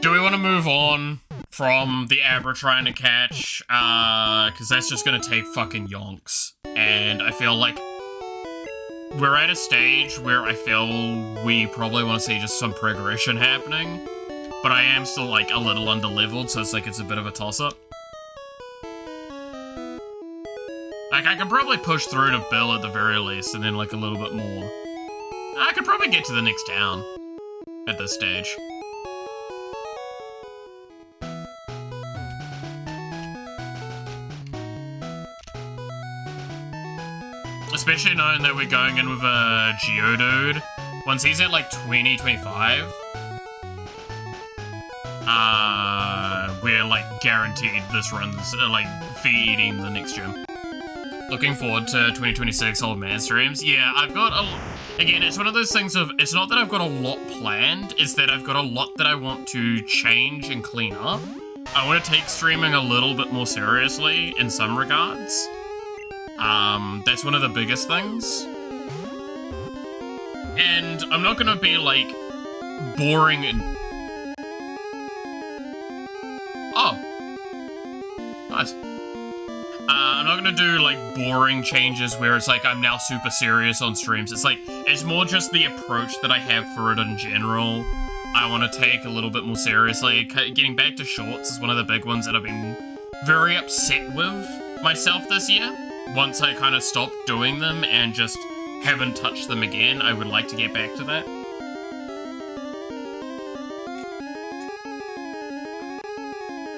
Do we want to move on from the Abra trying to catch? Because that's just going to take fucking yonks. And I feel like we're at a stage where I feel we probably want to see just some progression happening. But I am still, like, a little under-leveled, so it's like it's a bit of a toss-up. Like, I can probably push through to Bill at the very least, and then, like, a little bit more. I could probably get to the next town at this stage. Especially knowing that we're going in with a Geodude. Once he's at like 20, 25, we're like guaranteed this run's like feeding the next gym. Looking forward to 2026 Old Man streams. Yeah, I've got again, it's one of those things of, it's not that I've got a lot planned, it's that I've got a lot that I want to change and clean up. I want to take streaming a little bit more seriously in some regards. That's one of the biggest things. And I'm not gonna be, like, boring and... Oh. Nice. I'm not gonna do, like, boring changes where it's like I'm now super serious on streams. It's like, it's more just the approach that I have for it in general. I want to take a little bit more seriously. Getting back to shorts is one of the big ones that I've been very upset with myself this year. Once I kind of stopped doing them and just haven't touched them again, I would like to get back to that.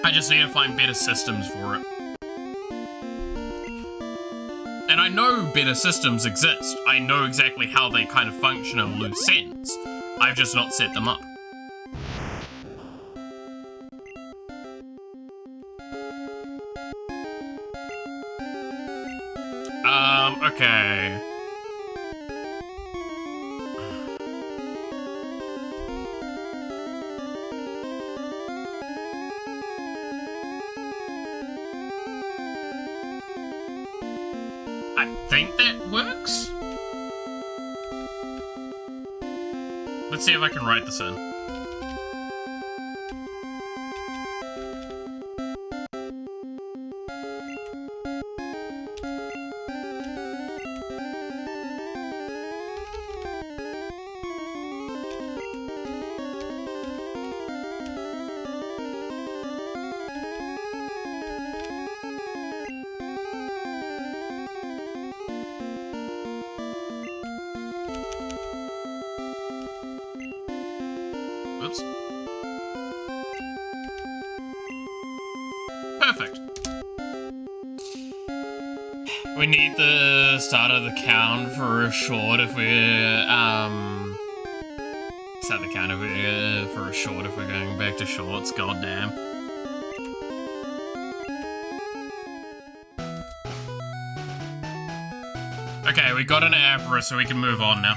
I just need to find better systems for it. And I know better systems exist. I know exactly how they kind of function in loose ends. I've just not set them up. Okay. I think that works. Let's see if I can write this in. Oops. Perfect. We need the start of the count for a short if we're, start the count for a short if we're going back to shorts, goddamn. Okay, we got an Abra, so we can move on now.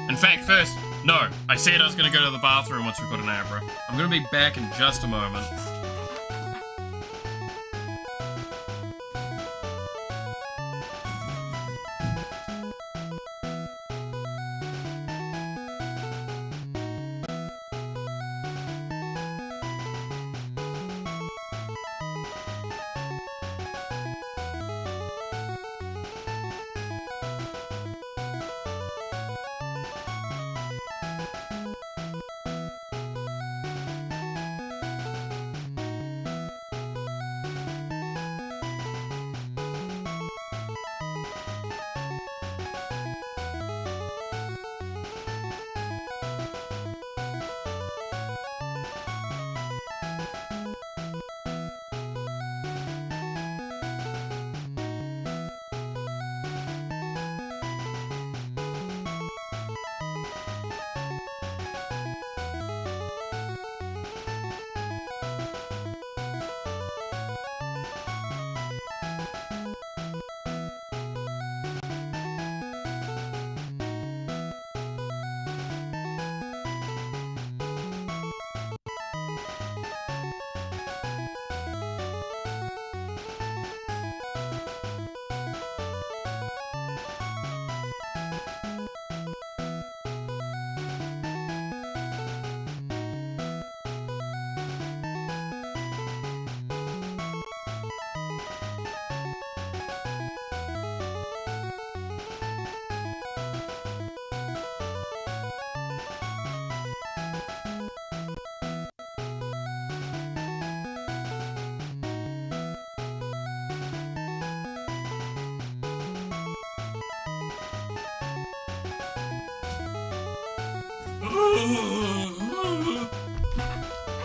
In fact, first, no, I said I was gonna go to the bathroom once we got an Abra. I'm gonna be back in just a moment.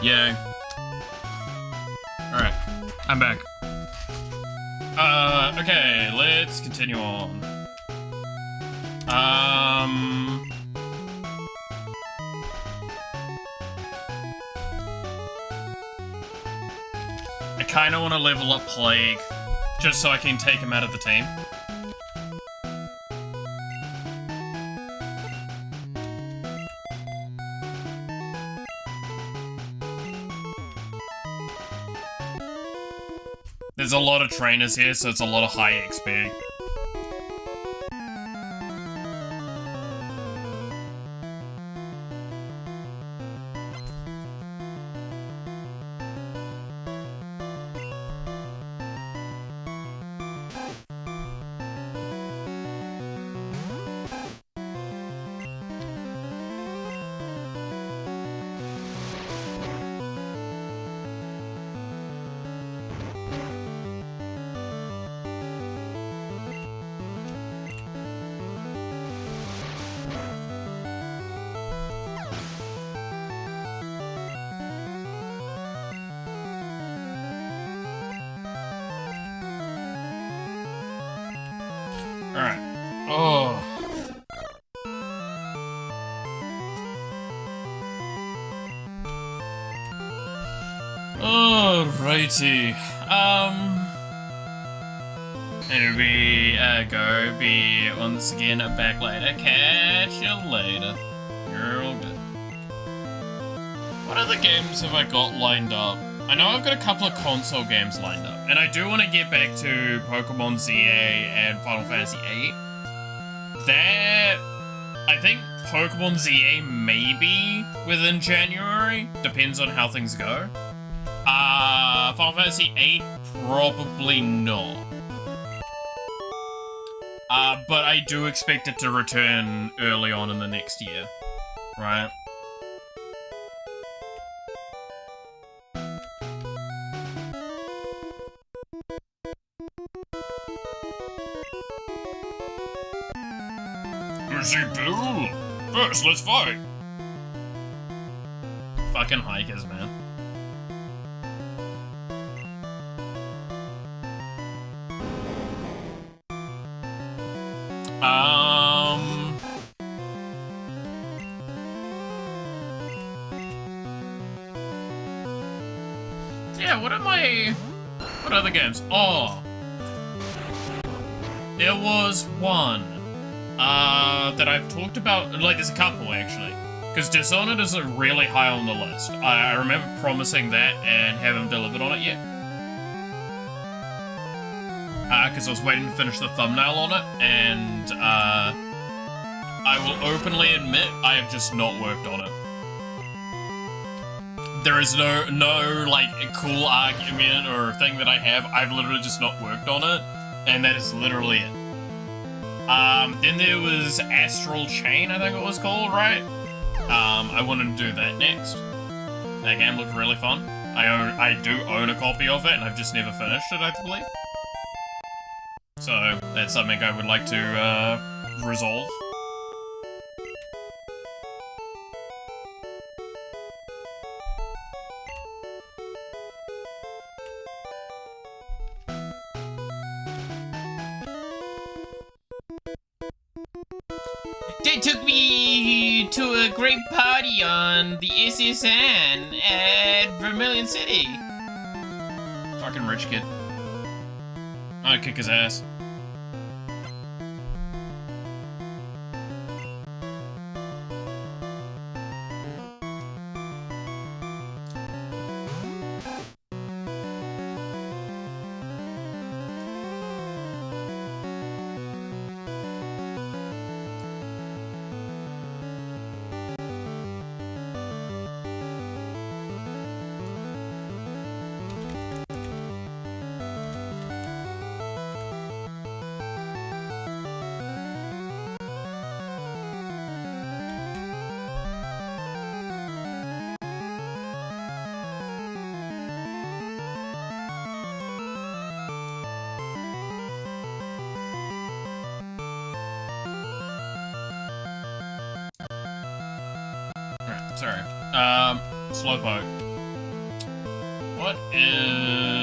Yay. Alright, I'm back. Okay, let's continue on. I kinda wanna level up Plague, just so I can take him out of the team. There's a lot of trainers here, so it's a lot of high XP. Alright. Oh. Alrighty. Here we go. Be once again back later. Catch you later. You're all good. What other games have I got lined up? I know I've got a couple of console games lined up, and I do want to get back to Pokemon ZA and Final Fantasy VIII. That, I think Pokemon ZA maybe within January, depends on how things go. Final Fantasy VIII, probably not. But I do expect it to return early on in the next year, right? Bill. First, let's fight. Fucking hikers, man. Yeah, what other games? Oh. There was one. That I've talked about, like, there's a couple, actually. Because Dishonored is really high on the list. I remember promising that and haven't delivered on it yet. Because I was waiting to finish the thumbnail on it, and, I will openly admit I have just not worked on it. There is no, like, cool argument or thing that I have. I've literally just not worked on it, and that is literally it. Then there was Astral Chain, I think it was called, right? I wanted to do that next. That game looked really fun. I do own a copy of it, and I've just never finished it, I believe. So, that's something I would like to, resolve. They took me to a great party on the SSN at Vermilion City. Fucking rich kid. I'd kick his ass. sorry. Slowpoke. What is...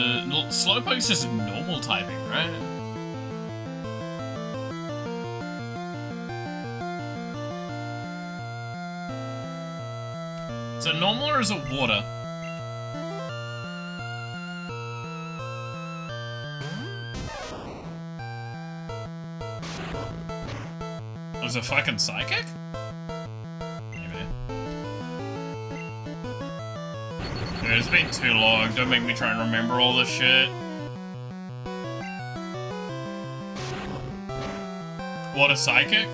Slowpoke's just normal typing, right? Is it normal or is it water? Is it fucking psychic? Maybe. Dude, it's been too long. Don't make me try and remember all this shit. Water psychic?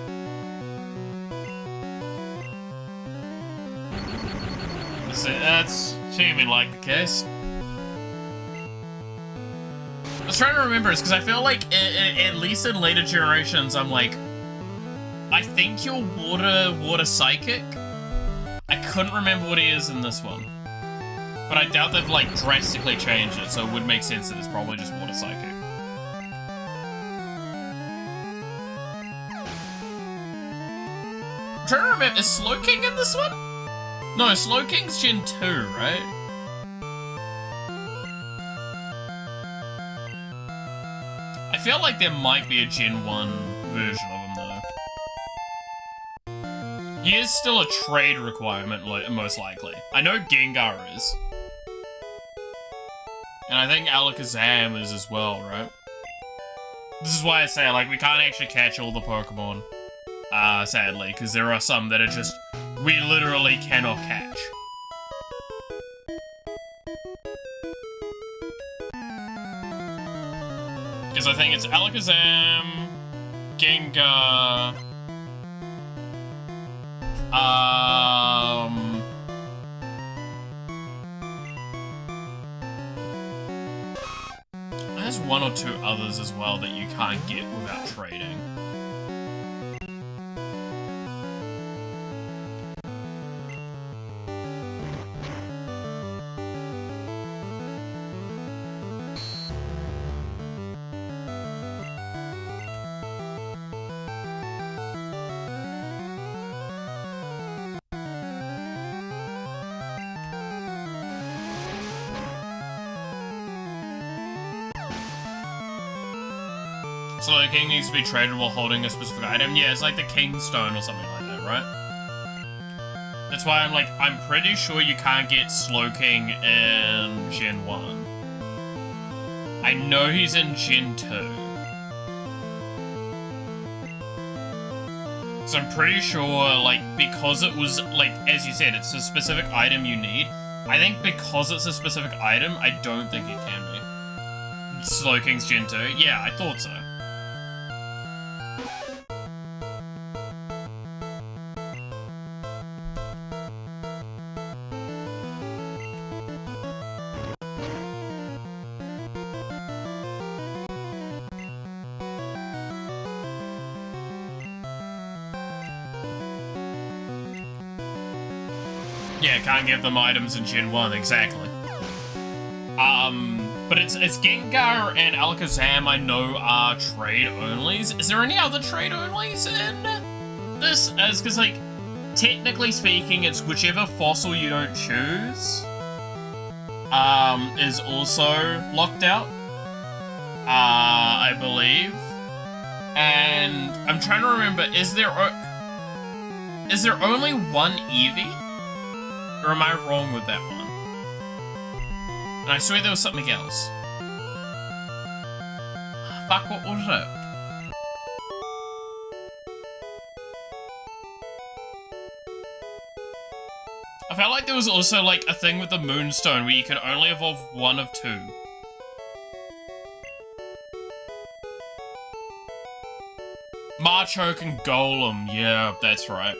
That's seeming like the case. I was trying to remember this because I feel like, at least in later generations, I'm like, I think you're water psychic. I couldn't remember what he is in this one. But I doubt they've, like, drastically changed it, so it would make sense that it's probably just water psychic. I'm trying to remember, is Slowking in this one? No, Slowking's Gen 2, right? I feel like there might be a Gen 1 version of him, though. He is still a trade requirement, most likely. I know Gengar is. And I think Alakazam is as well, right? This is why I say, like, we can't actually catch all the Pokemon, sadly, because there are some that are just, we literally cannot catch. Because I think it's Alakazam, Gengar, there's one or two others as well that you can't get without trading. So the king needs to be traded while holding a specific item? Yeah, it's like the King Stone or something like that, right? That's why I'm like, I'm pretty sure you can't get Slowking in Gen 1. I know he's in Gen 2. So I'm pretty sure, like, because it was, like, as you said, it's a specific item you need. I think because it's a specific item, I don't think it can be. Slowking's Gen 2? Yeah, I thought so. Yeah, can't give them items in Gen 1, exactly. But it's Gengar and Alakazam I know are trade-onlys. Is there any other trade-onlys in this? Because, like, technically speaking, it's whichever fossil you don't choose, is also locked out, I believe. And I'm trying to remember, is there only one Eevee? Or am I wrong with that one? And I swear there was something else. Fuck, what was it? I felt like there was also, like, a thing with the Moonstone where you could only evolve one of two. Machoke and Golem, yeah, that's right.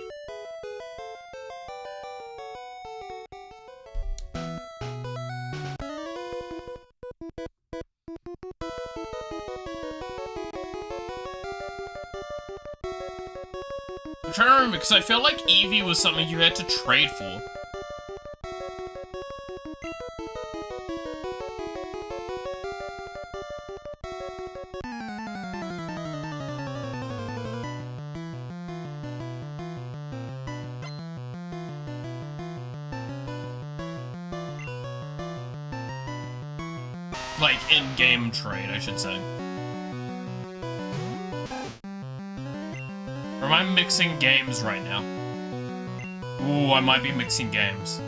I'm trying to remember, because I felt like Eevee was something you had to trade for. Like, in-game trade, I should say. Or am I mixing games right now? Ooh, I might be mixing games.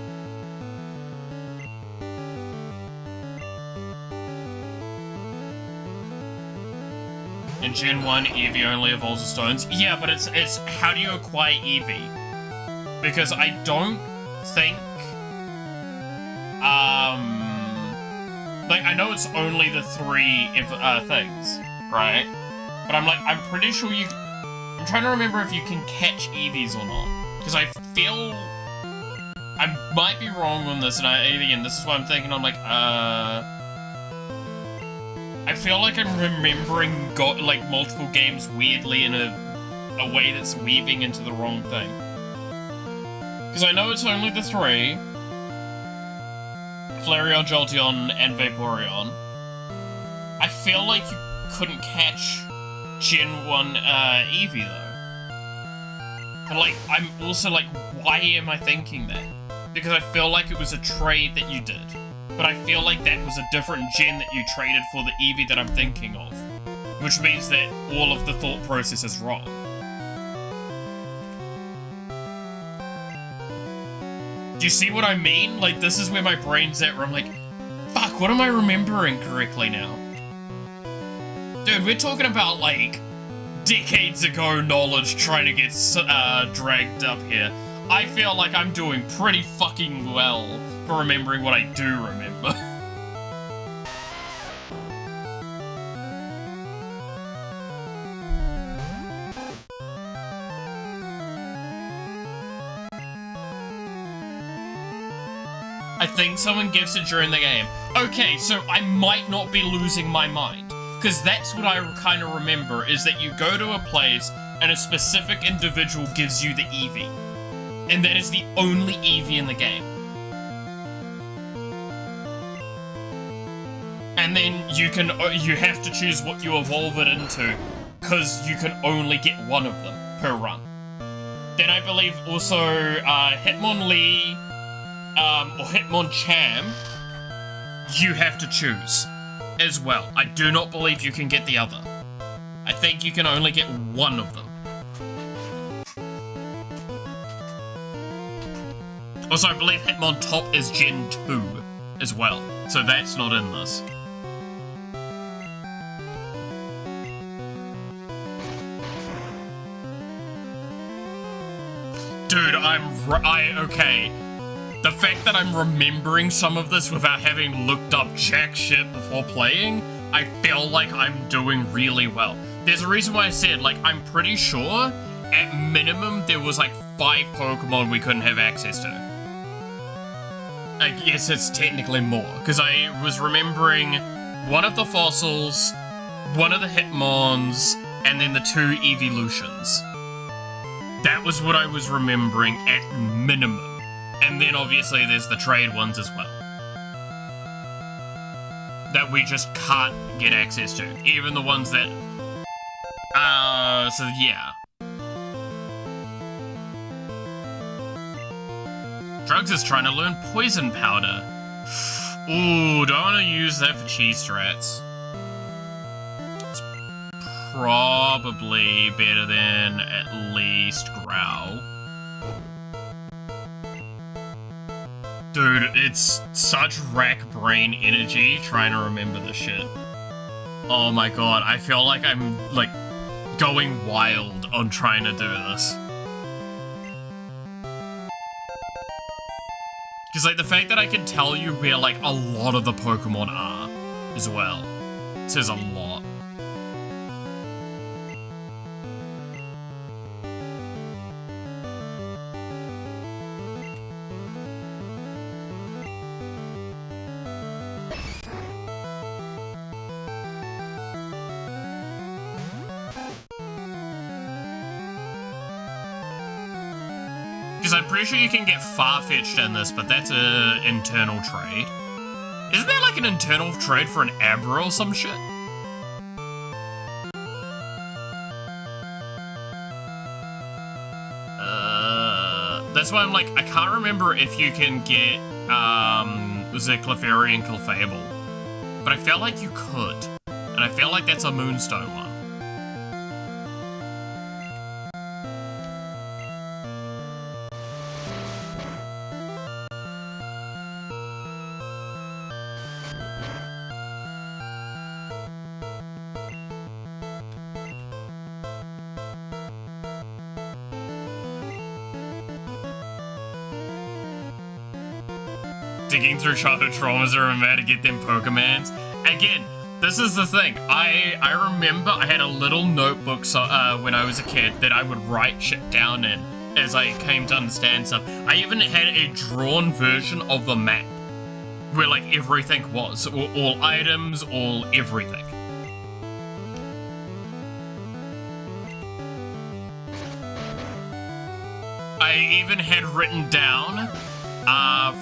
In Gen 1, Eevee only evolves with stones. Yeah, but it's how do you acquire Eevee? Because I don't think... Like, I know it's only the 3 things, right? But I'm pretty sure you... I'm trying to remember if you can catch Eevees or not. Because I feel... I might be wrong on this, and again, this is what I'm thinking. I'm like, I feel like I'm remembering like multiple games weirdly in a way that's weaving into the wrong thing. Because I know it's only the 3. Flareon, Jolteon, and Vaporeon. I feel like you couldn't catch Gen 1 Eevee though. And like, I'm also like, why am I thinking that? Because I feel like it was a trade that you did. But I feel like that was a different gen that you traded for the Eevee that I'm thinking of. Which means that all of the thought process is wrong. Do you see what I mean? Like, this is where my brain's at, where I'm like, fuck, what am I remembering correctly now? Dude, we're talking about, like, decades ago knowledge trying to get dragged up here. I feel like I'm doing pretty fucking well for remembering what I do remember. I think someone gives it during the game. Okay, so I might not be losing my mind. Because that's what I kind of remember, is that you go to a place and a specific individual gives you the Eevee. And that is the only Eevee in the game. And then you have to choose what you evolve it into, because you can only get one of them per run. Then I believe also Hitmonlee or Hitmonchan, you have to choose as well. I do not believe you can get the other. I think you can only get one of them. Also, I believe Hitmontop is Gen 2 as well, so that's not in this. Dude, okay. The fact that I'm remembering some of this without having looked up jack shit before playing, I feel like I'm doing really well. There's a reason why I said, like, I'm pretty sure, at minimum, there was like 5 Pokemon we couldn't have access to. I guess it's technically more, because I was remembering one of the fossils, one of the Hitmons, and then the 2 Evolutions. That was what I was remembering at minimum. And then obviously there's the trade ones as well. That we just can't get access to. Even the ones that... so yeah. Drugs is trying to learn Poison Powder. Ooh, don't want to use that for cheese strats. It's probably better than at least Growl. Dude, it's such rack brain energy trying to remember this shit. Oh my god, I feel like I'm, like, going wild on trying to do this. Because, like, the fact that I can tell you where, like, a lot of the Pokemon are, as well, says a lot. Because I'm pretty sure you can get Farfetch'd in this, but that's an internal trade. Isn't there like an internal trade for an Abra or some shit? That's why I'm like, I can't remember if you can get, Clefairy and Clefable. but I felt like you could. And I feel like that's a Moonstone one. Digging through childhood traumas to remember to get them Pokemons. Again, this is the thing. I remember I had a little notebook when I was a kid that I would write shit down in as I came to understand stuff. I even had a drawn version of the map where like everything was. All items, all everything. I even had written down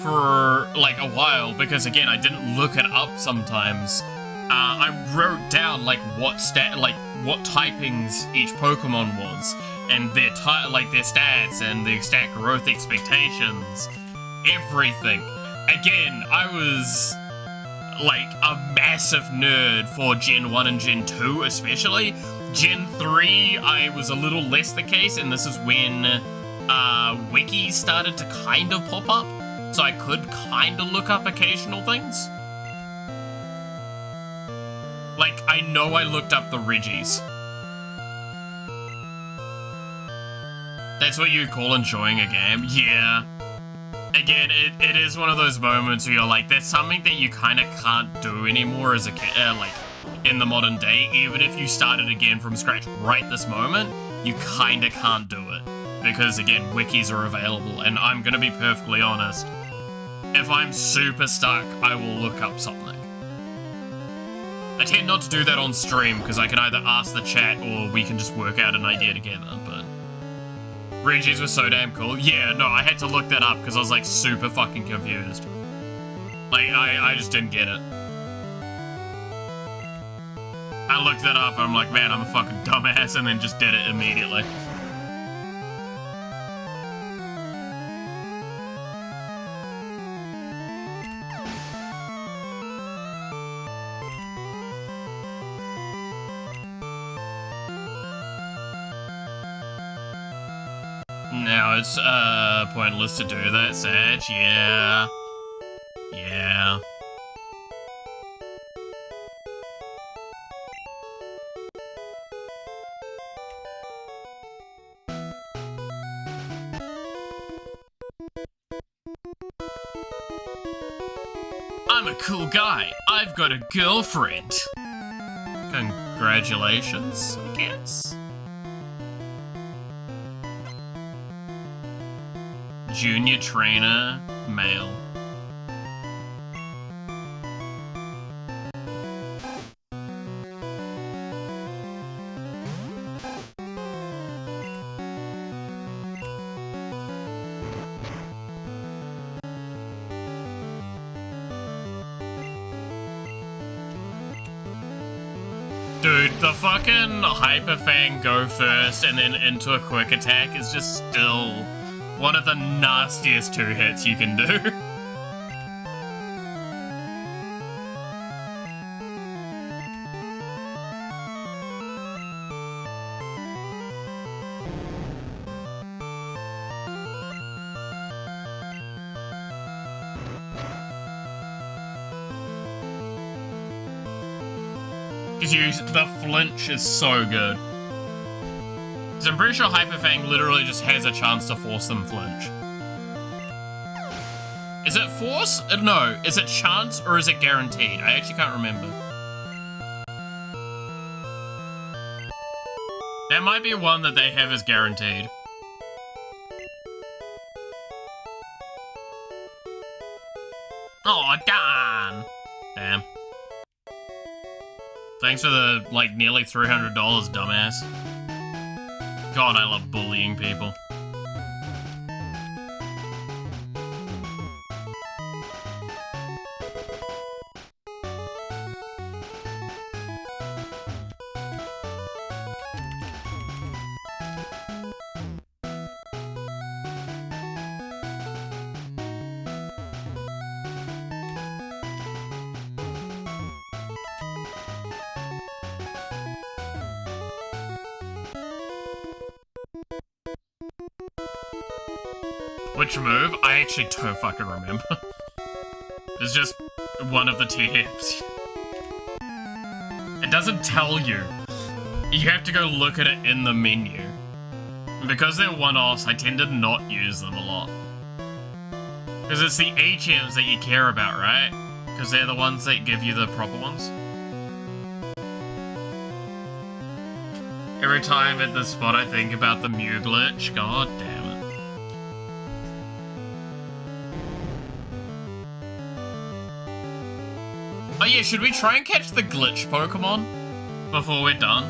for like a while, because again I didn't look it up sometimes. I wrote down like what typings each Pokemon was, and their their stats and their stat growth expectations, everything. Again, I was like a massive nerd for Gen 1 and Gen 2 especially. Gen 3 I was a little less the case, and this is when wikis started to kind of pop up, so I could kind of look up occasional things. Like, I know I looked up the Reggies. That's what you call enjoying a game? Yeah. Again, it is one of those moments where you're like, there's something that you kind of can't do anymore as a kid, like, in the modern day. Even if you started again from scratch right this moment, you kind of can't do it. Because, again, wikis are available, and I'm gonna be perfectly honest. If I'm super stuck, I will look up something. I tend not to do that on stream, because I can either ask the chat, or we can just work out an idea together, but... Reggies was so damn cool. Yeah, no, I had to look that up, because I was, like, super fucking confused. Like, I just didn't get it. I looked that up, and I'm like, man, I'm a fucking dumbass, and then just did it immediately. Now it's, pointless to do that, Sag. Yeah. Yeah. I'm a cool guy. I've got a girlfriend. Congratulations, I guess. Junior trainer, male. Dude, the fucking Hyper Fang go first and then into a quick attack is just still one of the nastiest two hits you can do. Because the flinch is so good. So I'm pretty sure Hyper Fang literally just has a chance to force them flinch. Is it force? No. Is it chance or is it guaranteed? I actually can't remember. There might be one that they have as guaranteed. Oh, darn. Damn. Thanks for the, like, nearly $300, dumbass. God, I love bullying people. Which move? I actually don't fucking remember. It's just one of the TMs. It doesn't tell you. You have to go look at it in the menu. And because they're one-offs, I tend to not use them a lot. Because it's the HMs that you care about, right? Because they're the ones that give you the proper ones. Every time at this spot I think about the Mew glitch, god damn it. Oh yeah, should we try and catch the glitch Pokemon before we're done?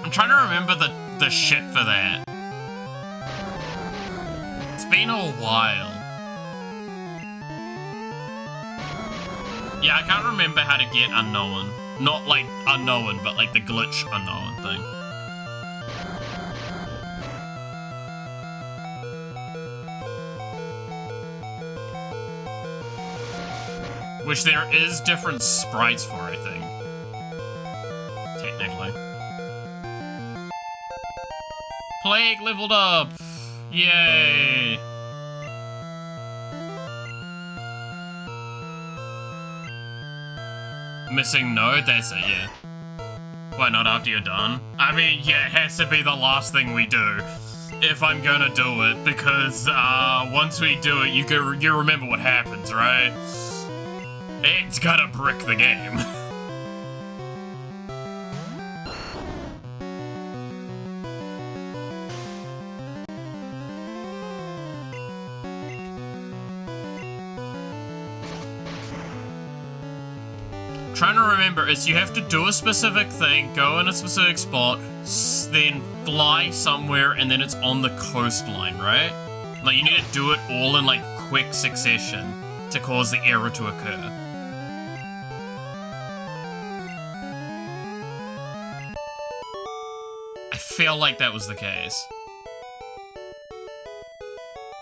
I'm trying to remember the shit for that. It's been a while. Yeah, I can't remember how to get Unknown. Not like Unknown, but like the glitch Unknown thing. Which there is different sprites for, I think. Technically. Plague leveled up! Yay! Missing node? That's it, yeah. Why not after you're done? I mean, yeah, it has to be the last thing we do. If I'm gonna do it, because, once we do it, you remember what happens, right? It's gonna brick the game. Trying to remember is you have to do a specific thing, go in a specific spot, then fly somewhere, and then it's on the coastline, right? Like, you need to do it all in, like, quick succession to cause the error to occur. I feel like that was the case.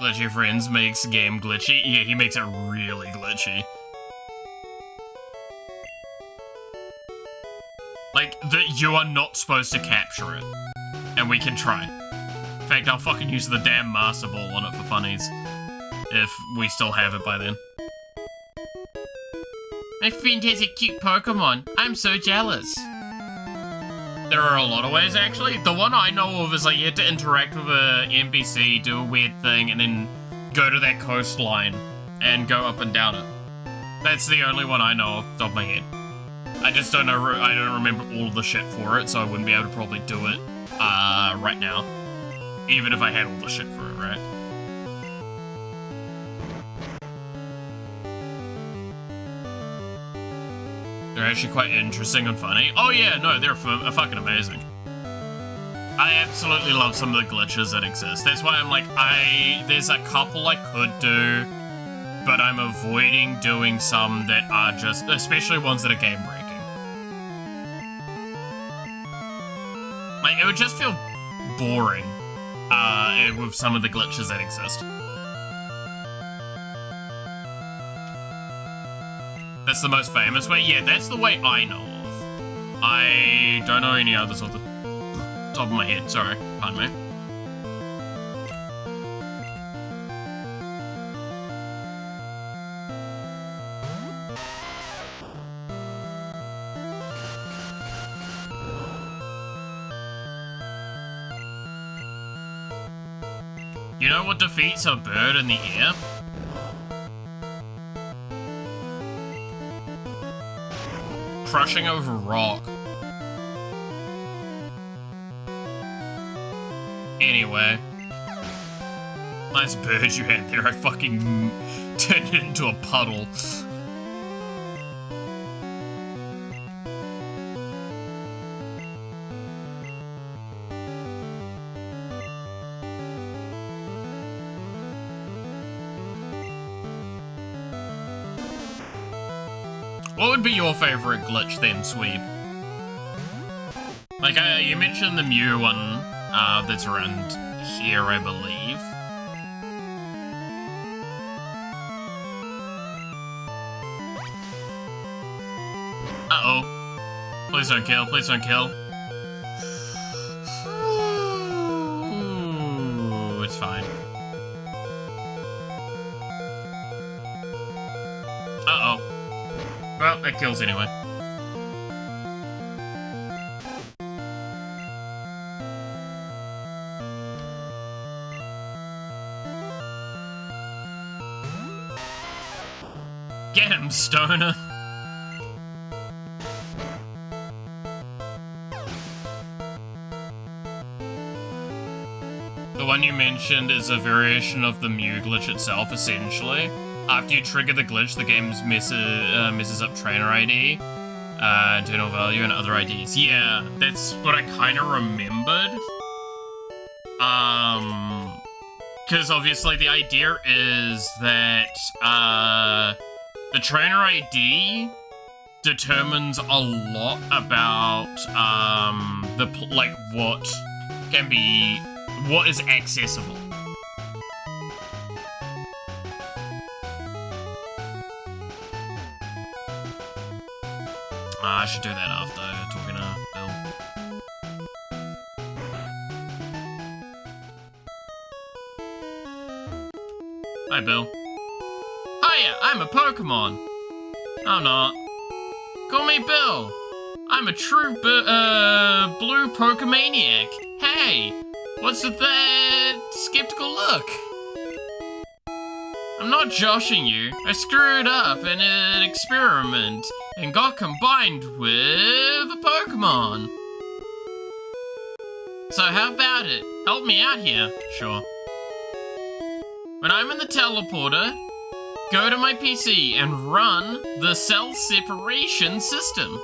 Glitchy Friends makes game glitchy. Yeah, he makes it really glitchy. Like, that you are not supposed to capture it. And we can try. In fact, I'll fucking use the damn Master Ball on it for funnies. If we still have it by then. My friend has a cute Pokemon. I'm so jealous. There are a lot of ways, actually. The one I know of is, like, you have to interact with a NPC, do a weird thing, and then go to that coastline and go up and down it. That's the only one I know off the top of my head. I just don't know, I don't remember all the shit for it, so I wouldn't be able to probably do it, right now. Even if I had all the shit for it, right? They're actually quite interesting and funny. Oh yeah, no, they're fucking amazing. I absolutely love some of the glitches that exist. That's why I'm like, there's a couple I could do, but I'm avoiding doing some that are just, especially ones that are game breaking. Like, it would just feel boring, with some of the glitches that exist. That's the most famous way? Yeah, that's the way I know of. I don't know any others off the top of my head, sorry. Pardon me. You know what defeats a bird in the air? Crushing over rock. Anyway. Nice bird you had there. I fucking turned it into a puddle. What would be your favorite glitch then, Sweep? Like, you mentioned the Mew one, that's around here, I believe. Uh-oh. Please don't kill, please don't kill. fine. Uh-oh. Well, that kills anyway. Get him, stoner! The one you mentioned is a variation of the Mew glitch itself, essentially. After you trigger the glitch, the game messes up trainer ID, internal value, and other IDs. Yeah, that's what I kind of remembered. Because obviously the idea is that, the trainer ID determines a lot about, what is accessible. I should do that after talking to Bill. Hi, Bill. Hiya, I'm a Pokemon. I'm not. Call me Bill. I'm a true blue Pokemaniac. Hey, what's with that skeptical look? I'm not joshing you. I screwed up in an experiment and got combined with a Pokemon. So how about it? Help me out here. Sure. When I'm in the teleporter, go to my PC and run the cell separation system.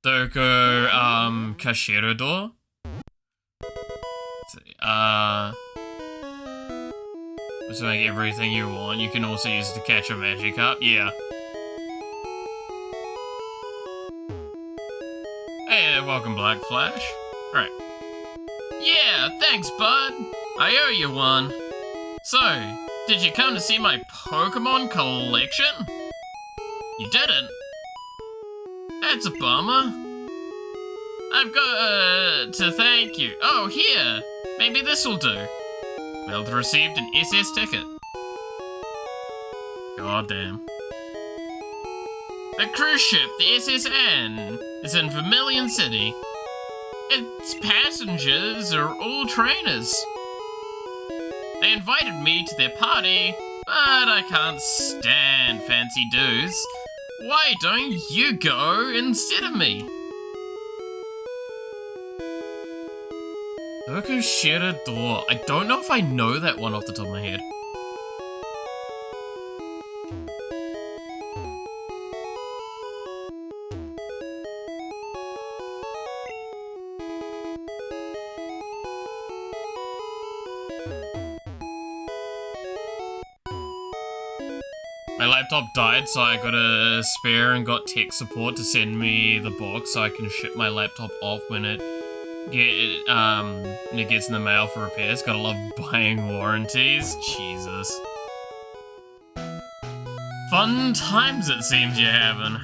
Doko, Kashirodo? To make everything you want. You can also use it to catch a Magikarp. Yeah. Hey, welcome, Black Flash. Right. Yeah, thanks, bud. I owe you one. So, did you come to see my Pokemon collection? You didn't? That's a bummer. I've got to thank you. Oh, here. Maybe this'll do. Mailed received an SS ticket. God damn. A cruise ship, the SSN, is in Vermilion City. Its passengers are all trainers. They invited me to their party, but I can't stand fancy dudes. Why don't you go instead of me? Dokushira door. I don't know if I know that one off the top of my head. My laptop died, so I got a spare and got tech support to send me the box so I can ship my laptop off when it gets in the mail for repairs. Gotta love buying warranties. Jesus. Fun times it seems you're having.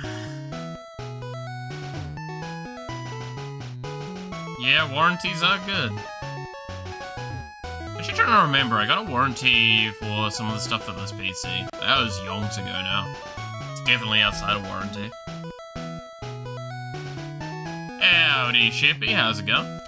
Yeah, warranties are good. I'm actually trying to remember, I got a warranty for some of the stuff for this PC. That was yonks ago now. It's definitely outside of warranty. Howdy, Shippy, how's it going?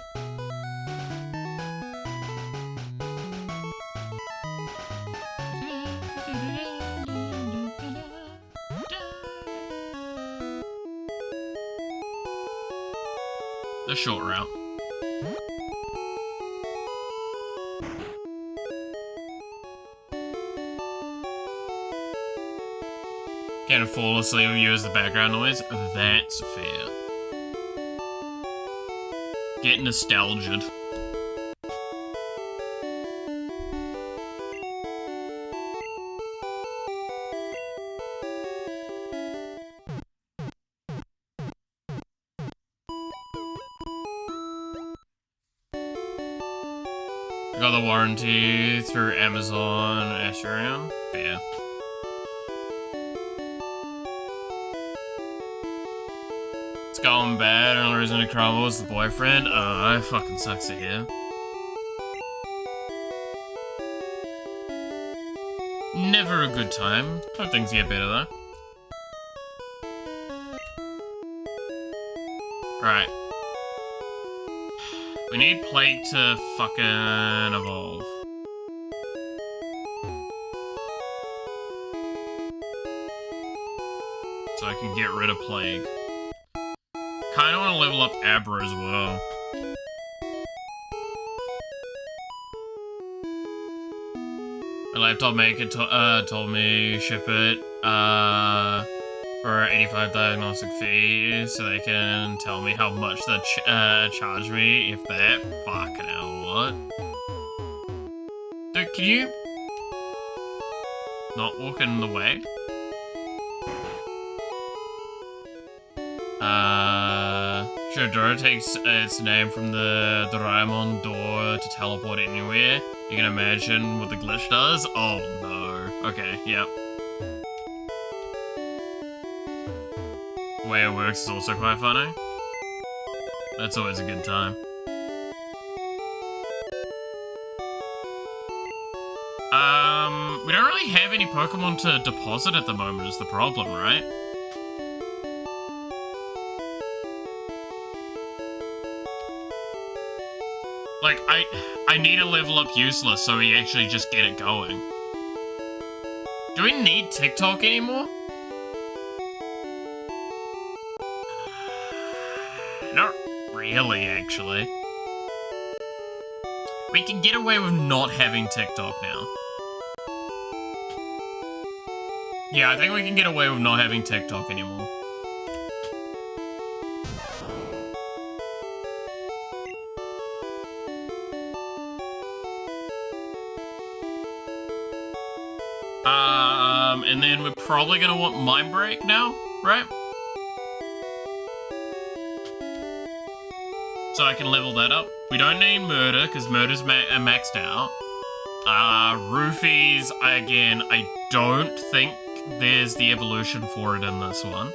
The short route. Can't fall asleep with you as the background noise? That's fair. Get nostalgic. I got the warranty through Amazon Asurion. Fair. It's going bad, and the reason to crumble was the boyfriend. It fucking sucks to hear. Never a good time. Hope things get better though. Right. We need Plague to fucking evolve. So I can get rid of Plague. Kinda wanna level up Abra as well. My laptop maker told me ship it for 85 diagnostic fee, so they can tell me how much they charge me if that. Fucking hell, what? Dude, can you not walk in the way? Sure, Dora takes its name from the Doraemon door to teleport anywhere. You can imagine what the glitch does? Oh no. Okay, yep. The way it works is also quite funny. That's always a good time. We don't really have any Pokemon to deposit at the moment is the problem, right? Like, I need to level up Useless so we actually just get it going. Do we need TikTok anymore? Not really, actually. We can get away with not having TikTok now. Yeah, I think we can get away with not having TikTok anymore. And then we're probably gonna want Mind Break now, right? So I can level that up. We don't need Murder, because Murder's maxed out. Roofies, again, I don't think there's the evolution for it in this one.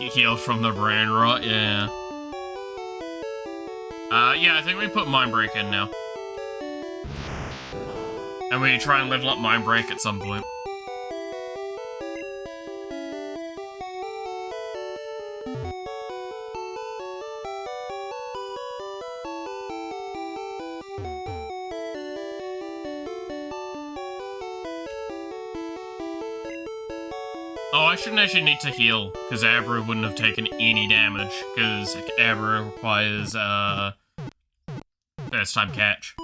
You heal from the brain rot, yeah. Yeah, I think we put Mind Break in now. And we try and level up Mind Break at some point. Oh, I shouldn't actually need to heal, because Abra wouldn't have taken any damage, because Abra requires, first time catch.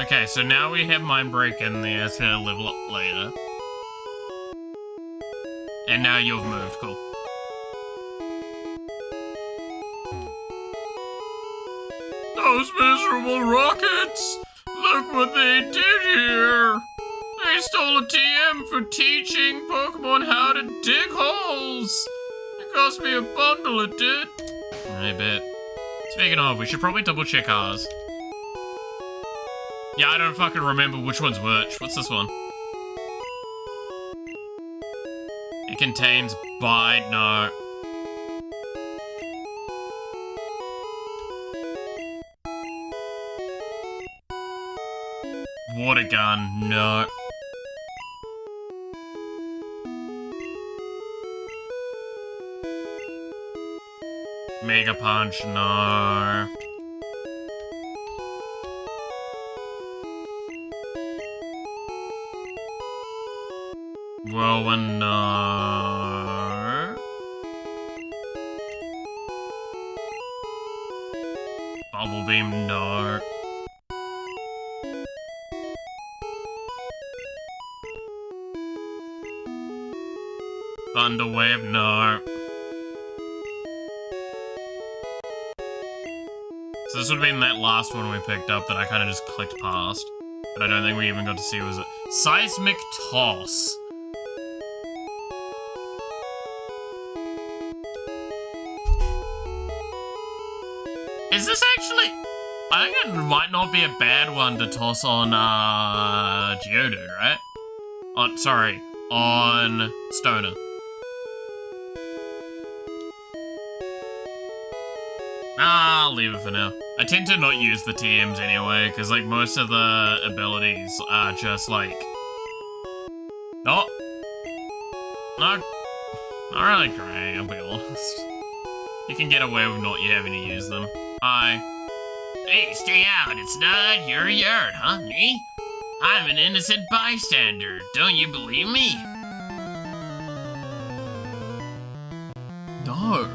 Okay, so now we have Mind Break in there, it's gonna level up later. And now you've moved, cool. Those miserable rockets! Look what they did here! They stole a TM for teaching Pokemon how to dig holes! It cost me a bundle, it did. I bet. Speaking of, we should probably double check ours. Yeah, I don't fucking remember which one's which. What's this one? It contains bite, no. Water gun, no. Mega punch, no. Whirlwind, no. Bubble beam, no. Thunder wave, no. So this would have been that last one we picked up that I kind of just clicked past. But I don't think we even got to see, was it? Seismic Toss. Is this actually... I think it might not be a bad one to toss on, Geodude, right? On Stoner. I'll leave it for now. I tend to not use the TMs anyway, because, like, most of the abilities are just, like... Not really great, I'll be honest. You can get away with not having to use them. Hi. Hey, stay out. It's not your yard, huh? Me? I'm an innocent bystander. Don't you believe me? No.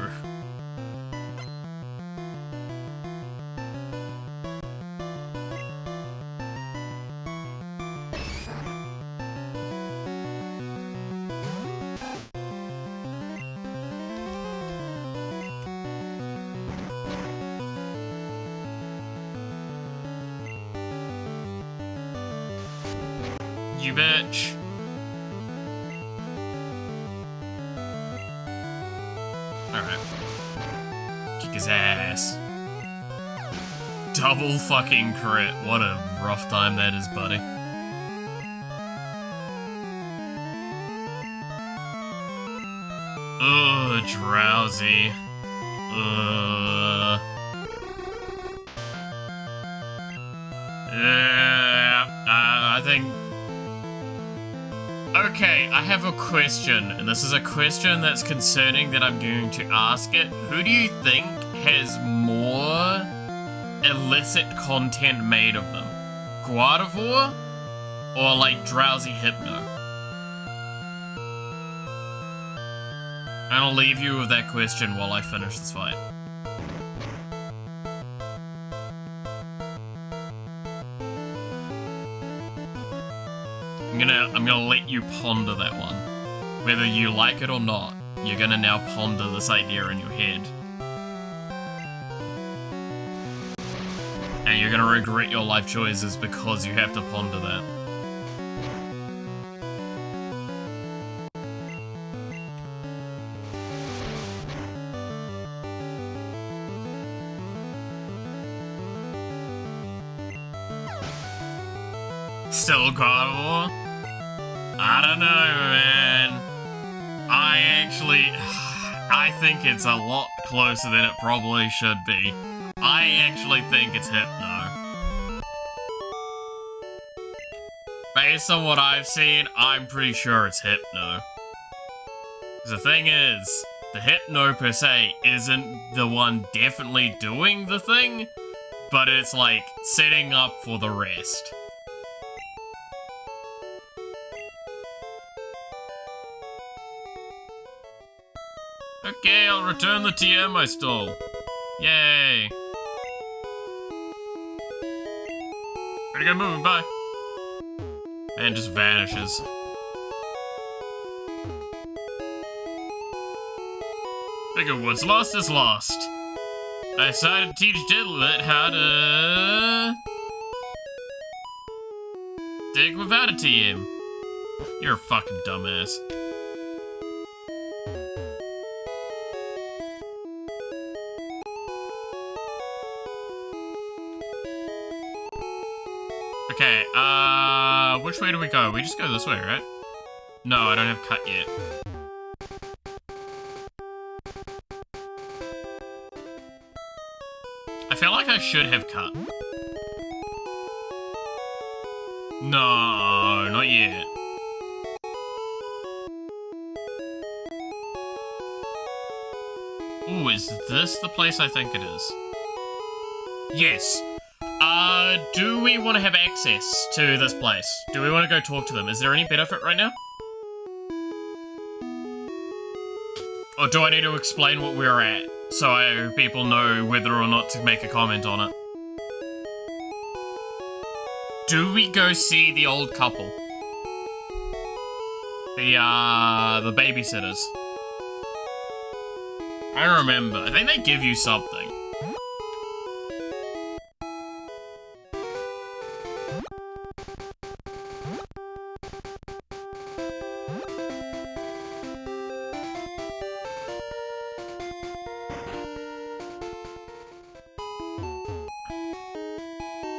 You bitch. Alright. Kick his ass. Double fucking crit. What a rough time that is, buddy. Ugh, drowsy. Ugh. Yeah, I think... Okay, I have a question, and this is a question that's concerning that I'm going to ask it. Who do you think has more illicit content made of them? Gardevoir or, like, Drowsy Hypno? And I'll leave you with that question while I finish this fight. I'm gonna let you ponder that one. Whether you like it or not, you're gonna now ponder this idea in your head. And you're gonna regret your life choices because you have to ponder that. Still Gardevoir? I don't know, man. I think it's a lot closer than it probably should be. I actually think it's Hypno. Based on what I've seen, I'm pretty sure it's Hypno. 'Cause the thing is, the Hypno per se isn't the one definitely doing the thing, but it's like setting up for the rest. Okay, I'll return the TM I stole. Yay. Pretty good moving, bye. Man just vanishes. Figure what's lost is lost. I decided to teach Diddlet how to... dig without a TM. You're a fucking dumbass. Okay, which way do we go? We just go this way, right? No, I don't have cut yet. I feel like I should have cut. No, not yet. Ooh, is this the place I think it is? Yes. Do we want to have access to this place? Do we want to go talk to them? Is there any benefit right now? Or do I need to explain what we're at, so people know whether or not to make a comment on it? Do we go see the old couple? The babysitters. I don't remember. I think they give you something.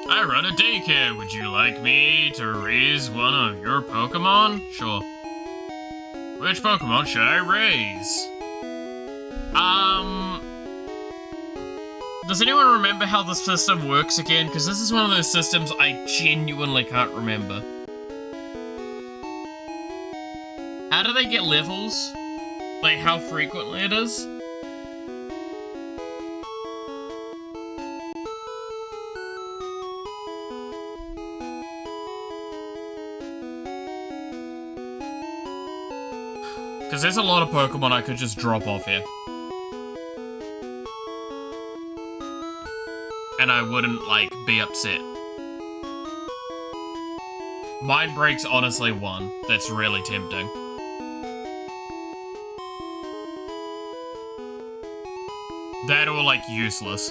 I run a daycare. Would you like me to raise one of your Pokemon? Sure. Which Pokemon should I raise? Does anyone remember how the system works again? Because this is one of those systems I genuinely can't remember. How do they get levels? Like, how frequently it is? Because there's a lot of Pokemon I could just drop off here. And I wouldn't, like, be upset. Mind Break's honestly one that's really tempting. That or, like, useless.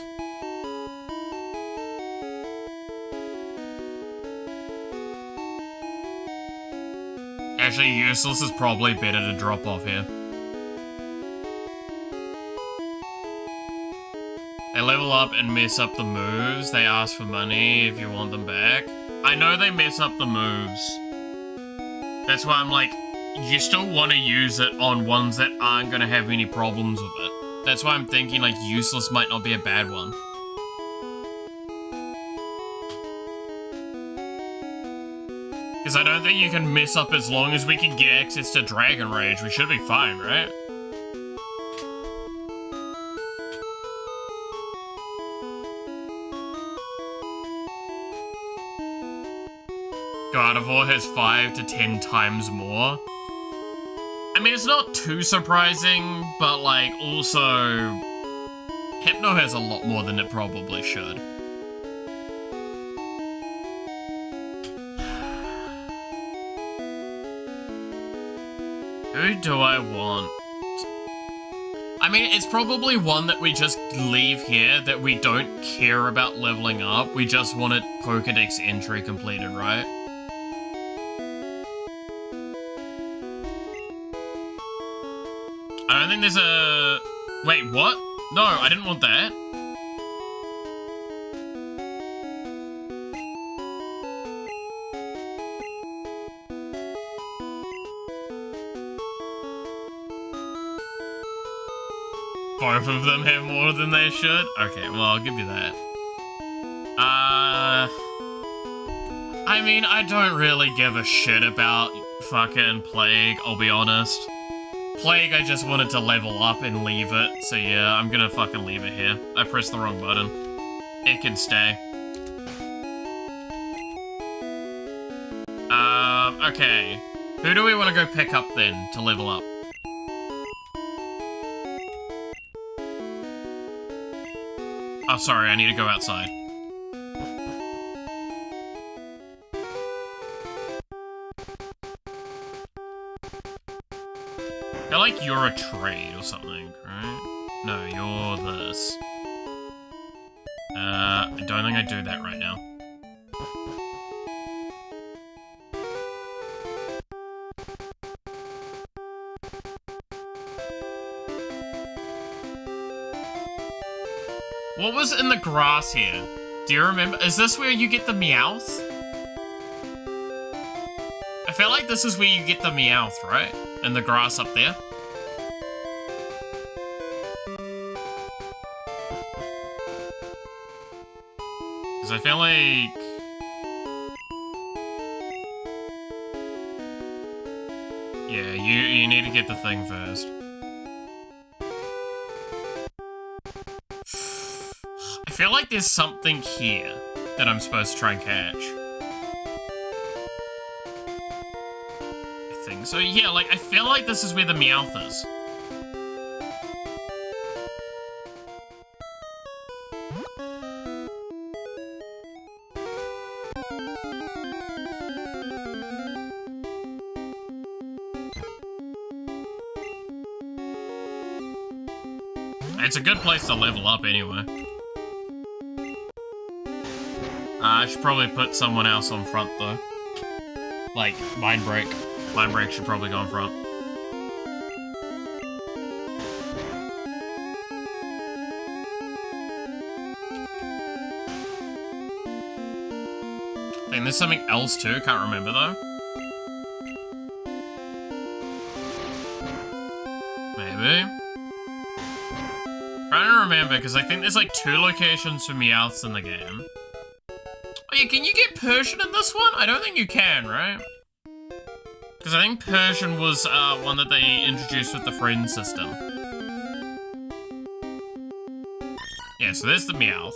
Actually, useless is probably better to drop off here. They level up and mess up the moves. They ask for money if you want them back. I know they mess up the moves. That's why I'm like, you still want to use it on ones that aren't going to have any problems with it. That's why I'm thinking, like, useless might not be a bad one. Because I don't think you can mess up as long as we can get access to Dragon Rage. We should be fine, right? Gardevoir has 5 to 10 times more. I mean, it's not too surprising, but, like, also... Hypno has a lot more than it probably should. Who do I want? I mean, it's probably one that we just leave here that we don't care about leveling up. We just want it Pokedex entry completed, right? I don't think there's a... Wait, what? No, I didn't want that. Both of them have more than they should? Okay, well, I'll give you that. I mean, I don't really give a shit about fucking Plague, I'll be honest. Plague, I just wanted to level up and leave it, so yeah, I'm gonna fucking leave it here. I pressed the wrong button. It can stay. Okay. Who do we want to go pick up then, to level up? Oh, sorry, I need to go outside. I feel like you're a trade or something, right? No, you're this. I don't think I do that right now. What was in the grass here? Do you remember? Is this where you get the Meowth? I feel like this is where you get the Meowth, right? In the grass up there. Because I feel like... Yeah, you need to get the thing first. I feel like there's something here that I'm supposed to try and catch. I think so. Yeah, like, I feel like this is where the Meowth is. It's a good place to level up anyway. I should probably put someone else on front though. Like, Mind Break. Mind Break should probably go in front. And there's something else too, can't remember though. Maybe. Trying to remember, because I think there's like 2 locations for Meowths in the game. Oh yeah, can you get Persian in this one? I don't think you can, right? Because I think Persian was one that they introduced with the friend system. Yeah, so there's the Meowth.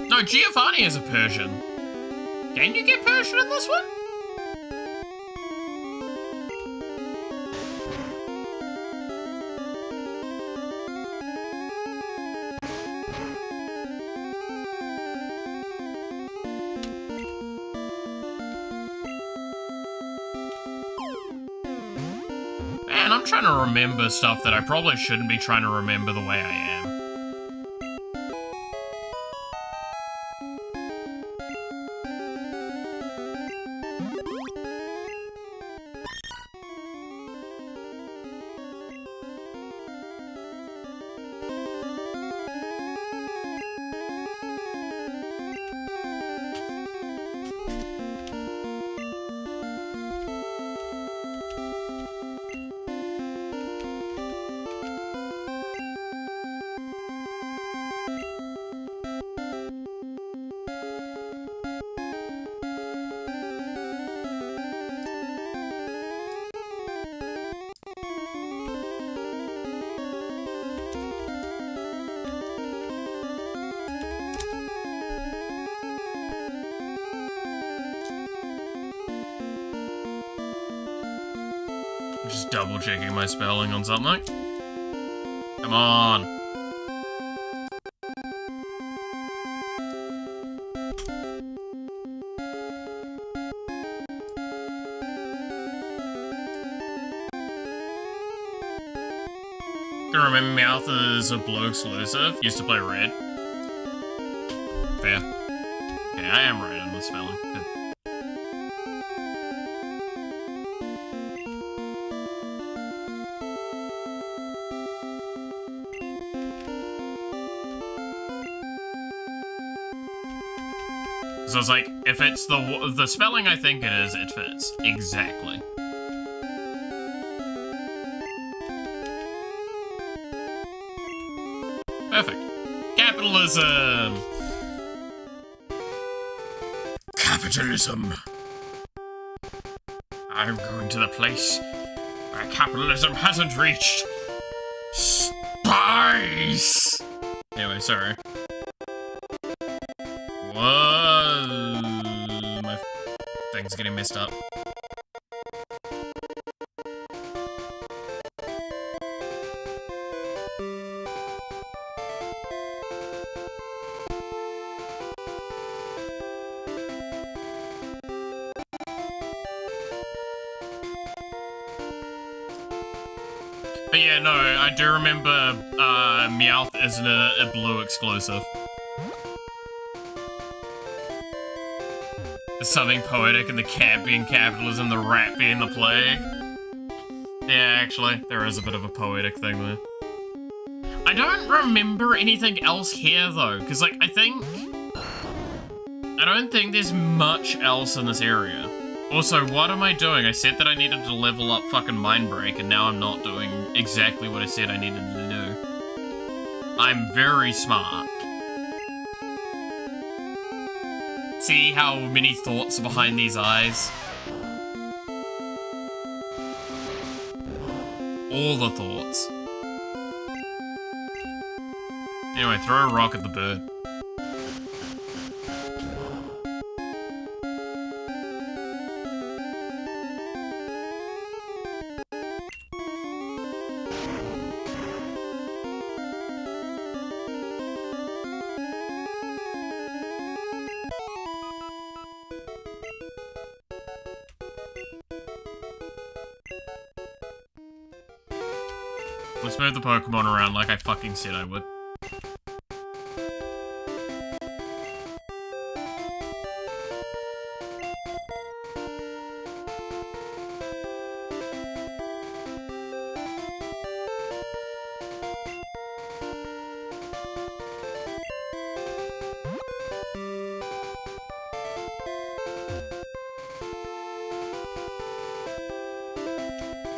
No, Giovanni is a Persian. Can you get Persian in this one? Man, I'm trying to remember stuff that I probably shouldn't be trying to remember the way I am. Just double checking my spelling on something. Come on. Can remember Meowth is a blue exclusive. Used to play red. Fair. Okay, I am right on the spelling. Good. So I was like, if it's the spelling I think it is, it fits. Exactly. Perfect. Capitalism! Capitalism! I'm going to the place where capitalism hasn't reached. Spice! Anyway, sorry. Whoa! My thing's getting messed up. But yeah, no, I do remember Meowth isn't a blue exclusive. There's something poetic in the cat being capitalism, the rat being the plague. Yeah, actually, there is a bit of a poetic thing there. I don't remember anything else here, though, because, like, I don't think there's much else in this area. Also, what am I doing? I said that I needed to level up fucking Mindbreak, and now I'm not doing exactly what I said I needed to do. I'm very smart. See how many thoughts are behind these eyes? All the thoughts. Anyway, throw a rock at the bird. Let's move the Pokemon around like I fucking said I would.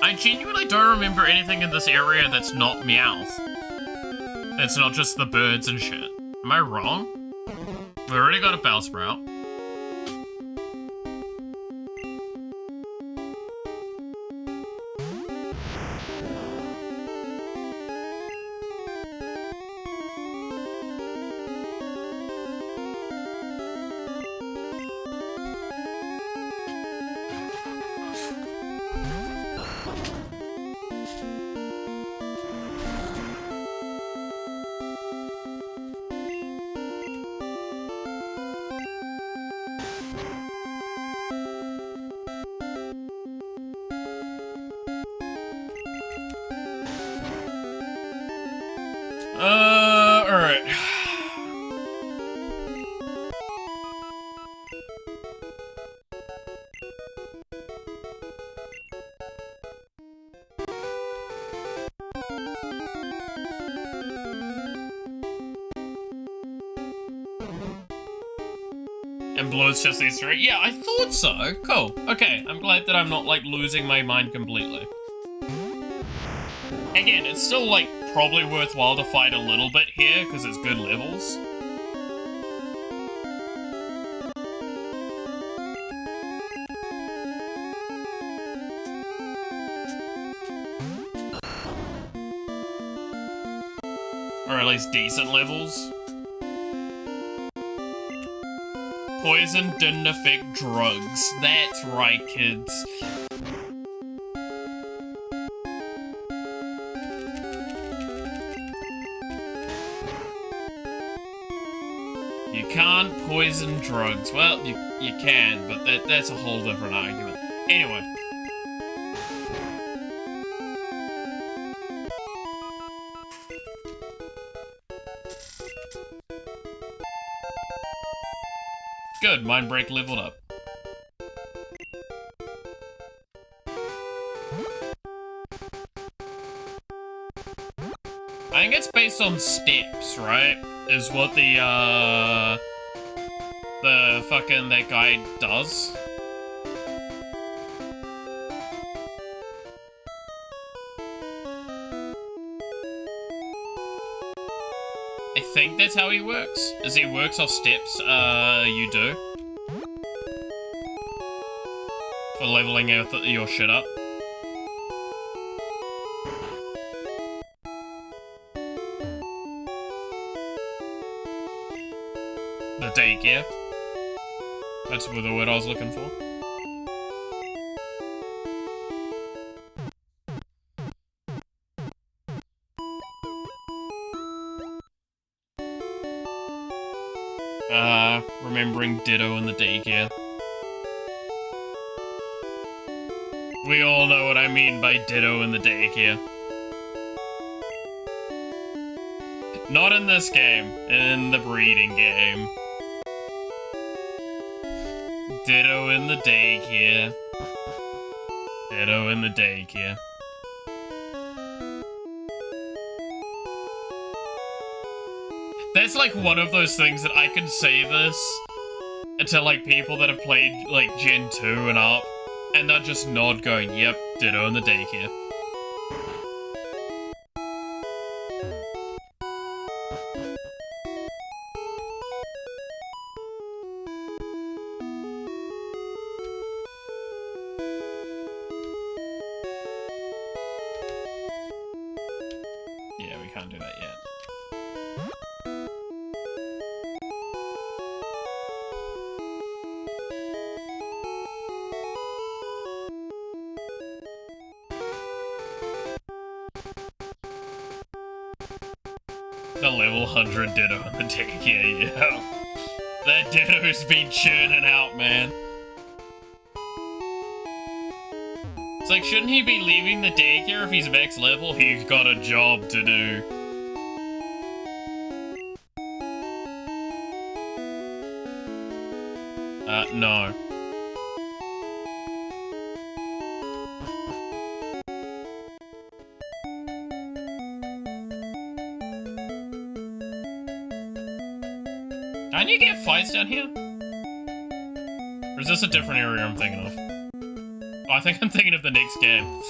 I genuinely don't remember anything in this area that's not Meowth. That's not just the birds and shit. Am I wrong? We already got a Bellsprout. Alright. And blue is just Easter egg? Yeah, I thought so. Cool. Okay, I'm glad that I'm not, like, losing my mind completely. Again, it's still, like, probably worthwhile to fight a little bit here, because it's good levels. Or at least decent levels. Poison didn't affect drugs. That's right, kids. You can't poison drugs. Well, you can, but that's a whole different argument. Anyway. Good, Mind Break leveled up. I think it's based on steps, right? Is what the fucking that guy does. I think that's how he works. Is he works off steps, you do. For leveling out your shit up. The daycare. That's the word I was looking for. Remembering Ditto in the daycare. We all know what I mean by Ditto in the daycare. Not in this game, in the breeding game. Ditto in the daycare. Ditto in the daycare. That's like one of those things that I can say this to like people that have played like Gen 2 and up, and they'll just nod going, yep, Ditto in the daycare. Yeah, we can't do that yet. The level 100 Ditto in the daycare, yeah. That Ditto's been churning out, man. It's like, shouldn't he be leaving the daycare if he's max level? He's got a job to do. No. Can you get fights down here? Or is this a different area I'm thinking of? Oh, I think I'm thinking of the next game.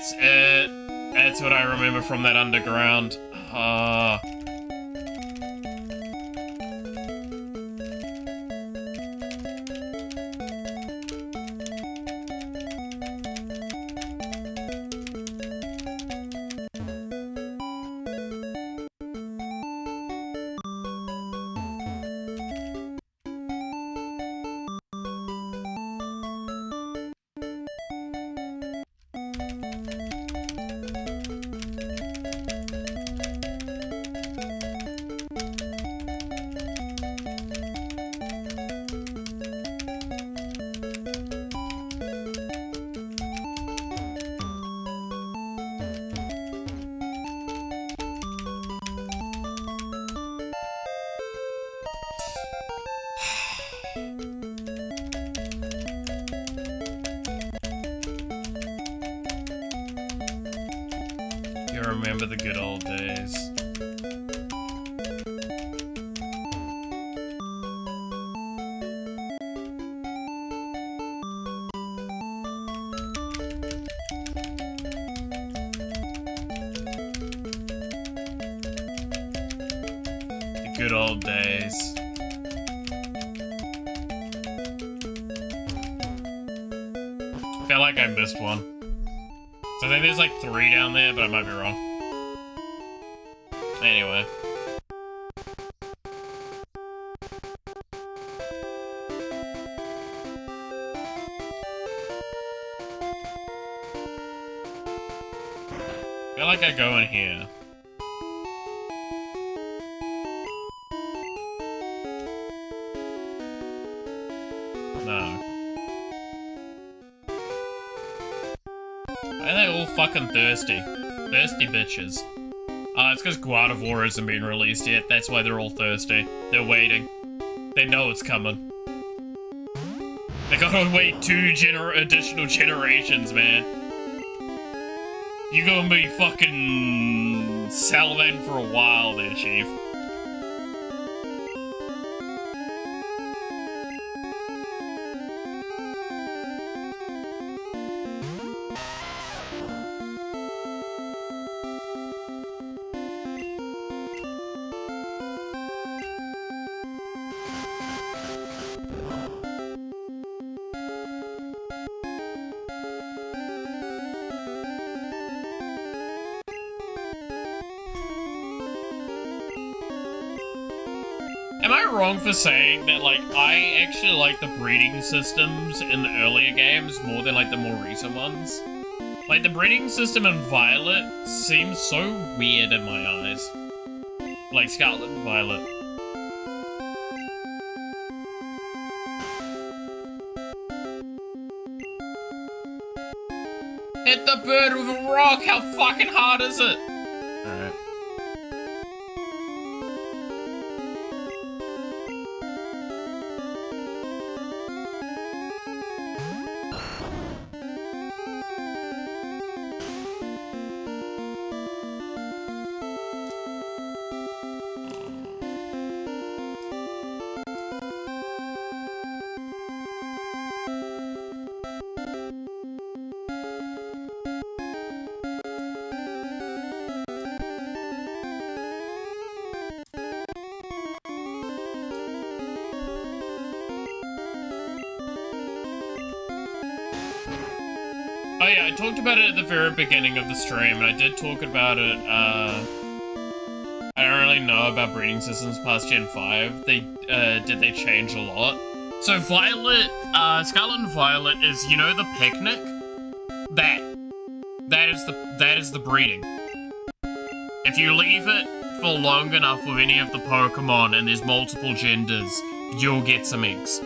That's it. That's what I remember from that underground. You remember the good old days. The good old days. I feel like I missed one. So I think there's like 3 down there, but I might be wrong. Anyway. I feel like I go in here. No. Why are they all fucking thirsty? Thirsty bitches. It's because Guadivore hasn't been released yet. That's why they're all thirsty. They're waiting. They know it's coming. They gotta wait 2 additional generations, man. You gonna be fucking salivating for a while there, Chief. Am I wrong for saying that, like, I actually like the breeding systems in the earlier games more than, like, the more recent ones? Like, the breeding system in Violet seems so weird in my eyes. Like, Scarlet and Violet. Hit the bird with a rock! How fucking hard is it? Alright. Oh yeah, I talked about it at the very beginning of the stream, and I did talk about it, I don't really know about breeding systems past Gen 5. Did they change a lot? So Violet, Scarlet and Violet is, you know, the picnic? That is the breeding. If you leave it for long enough with any of the Pokemon and there's multiple genders, you'll get some eggs.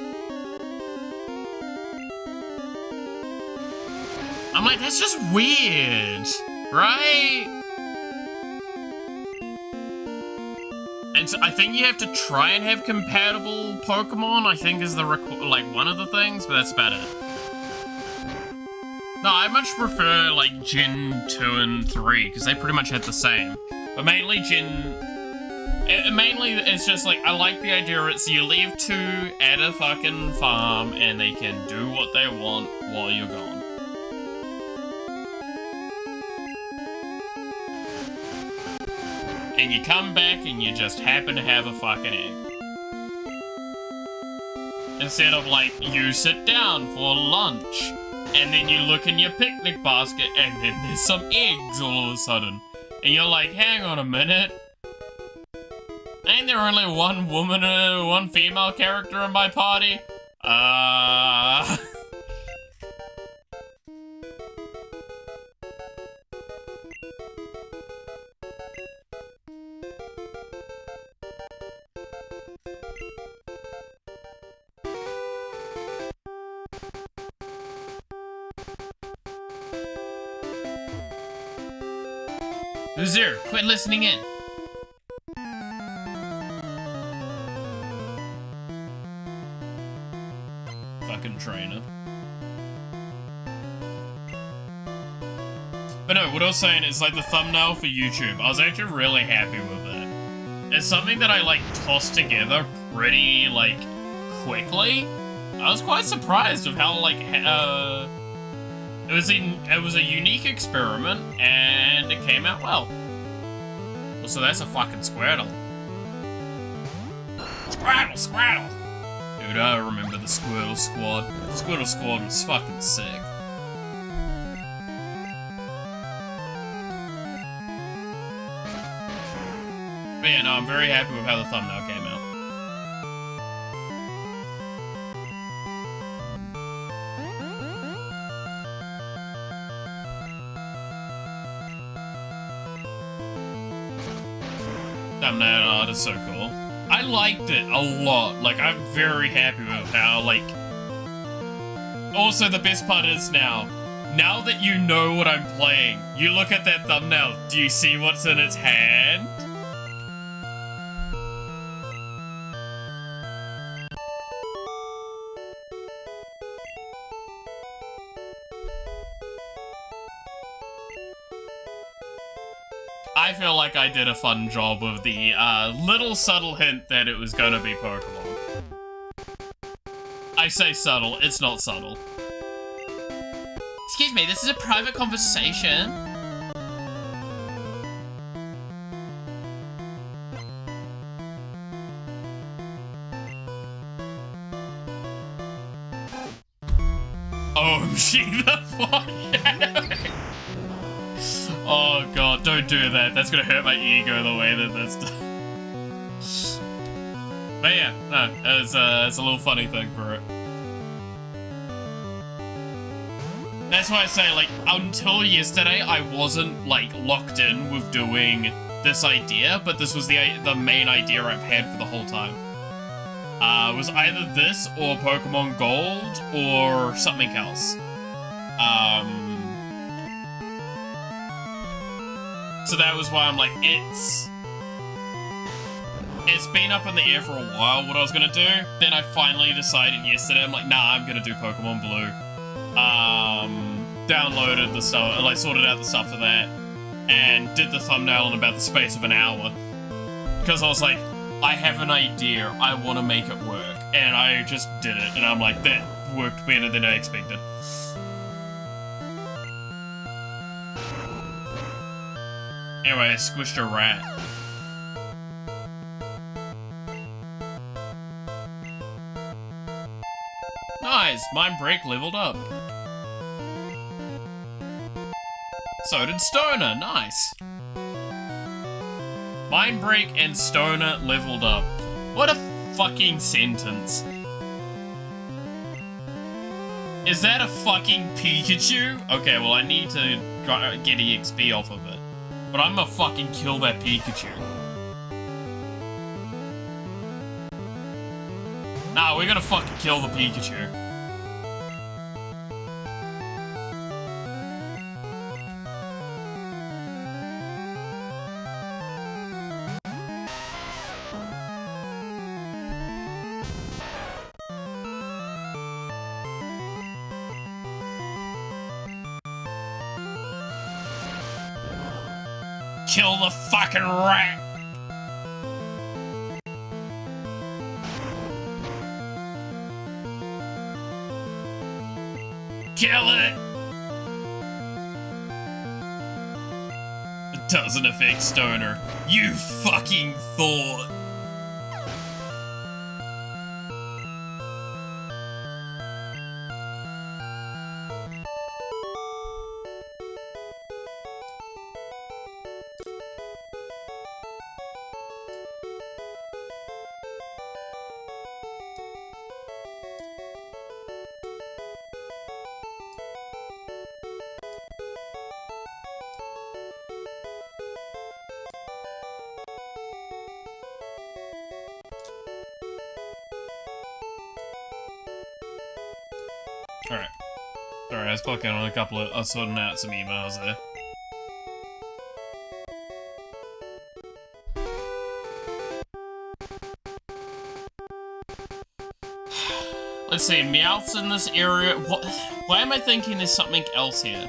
I'm like, that's just weird, right? And so I think you have to try and have compatible Pokemon, I think is the like one of the things, but that's about it. No, I much prefer like Gen 2 and 3, because they pretty much had the same. But mainly mainly it's just like, I like the idea it's you leave 2 at a fucking farm and they can do what they want while you're gone. and you come back and you just happen to have a fucking egg. Instead of like, you sit down for lunch, and then you look in your picnic basket, and then there's some eggs all of a sudden. And you're like, hang on a minute. Ain't there only one woman, one female character in my party? Who's there? Quit listening in. Fucking trainer. But no, what I was saying is like the thumbnail for YouTube. I was actually really happy with it. It's something that I like tossed together pretty like quickly. I was quite surprised of how like it was a unique experiment and it came out well. So that's a fucking Squirtle. Squirtle, Squirtle! Dude, I remember the Squirtle Squad. The Squirtle Squad was fucking sick. But yeah, no, I'm very happy with how the thumbnail came out. Thumbnail art is so cool. I liked it a lot. Like, I'm very happy with how, like... Also, the best part is now that you know what I'm playing, you look at that thumbnail, do you see what's in its hand? I feel like I did a fun job with the little subtle hint that it was gonna be Pokemon. I say subtle, it's not subtle. Excuse me, this is a private conversation. Oh, she the fuck out. Oh god, don't do that. That's gonna hurt my ego the way that that's done. But yeah, no, it's a little funny thing for it. That's why I say, like, until yesterday, I wasn't, like, locked in with doing this idea, but this was the main idea I've had for the whole time. It was either this, or Pokemon Gold, or something else. So that was why I'm like, it's been up in the air for a while what I was gonna do. Then I finally decided yesterday, I'm like, nah, I'm gonna do Pokemon Blue. Downloaded the stuff, like sorted out the stuff for that, and did the thumbnail in about the space of an hour. Because I was like, I have an idea, I want to make it work. And I just did it, and I'm like, that worked better than I expected. Anyway, I squished a rat. Nice! Mind Break leveled up. So did Stoner, nice. Mind Break and Stoner leveled up. What a fucking sentence. Is that a fucking Pikachu? Okay, well I need to get EXP off of it. But I'm gonna fucking kill that Pikachu. Nah, we're gonna fucking kill the Pikachu. Kill the fucking rat! Kill it! doesn't affect Stoner. You fucking thought. Alright. Sorry, I was clicking on a couple of... I was sorting out some emails there. Let's see, Meowth's in this area. What? Why am I thinking there's something else here?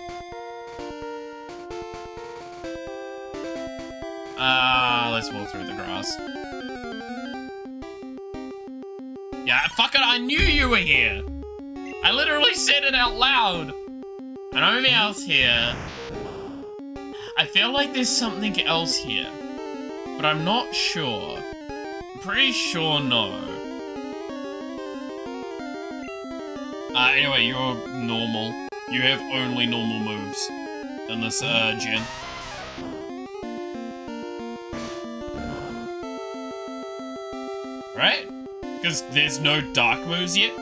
Let's walk through the grass. Yeah, fuck it, I knew you were here! I literally said it out loud! I know Meowth's here. I feel like there's something else here. But I'm not sure. I'm pretty sure no. Anyway, you're normal. You have only normal moves in this, gen. Right? Because there's no dark moves yet.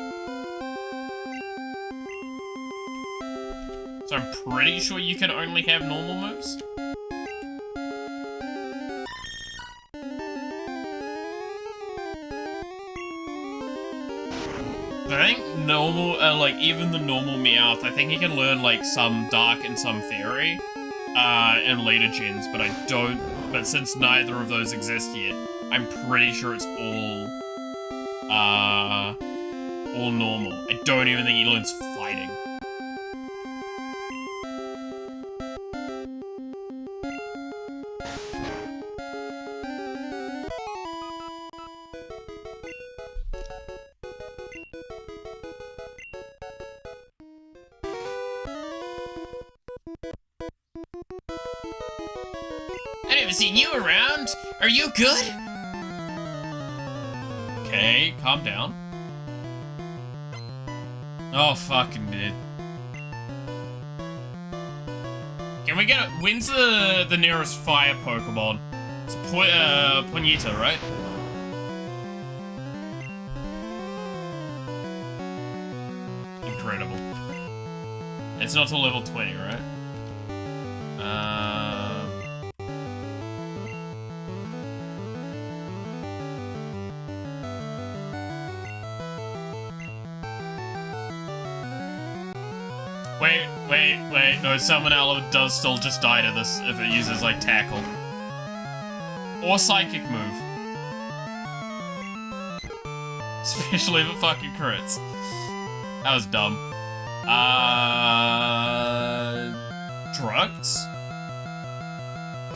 So I'm pretty sure you can only have normal moves. I think normal, like, even the normal Meowth, I think he can learn, like, some Dark and some Fairy, in later gens, but since neither of those exist yet, I'm pretty sure it's all normal. I don't even think he learns fighting. I haven't seen you around. Are you good? Okay, calm down. Oh, fucking dude. Can we get when's the nearest fire Pokemon? It's Ponyta, right? Incredible. It's not till level 20, right? Wait, no, Salmonella does still just die to this if it uses, like, Tackle. Or Psychic move. Especially if it fucking crits. That was dumb. Drugs?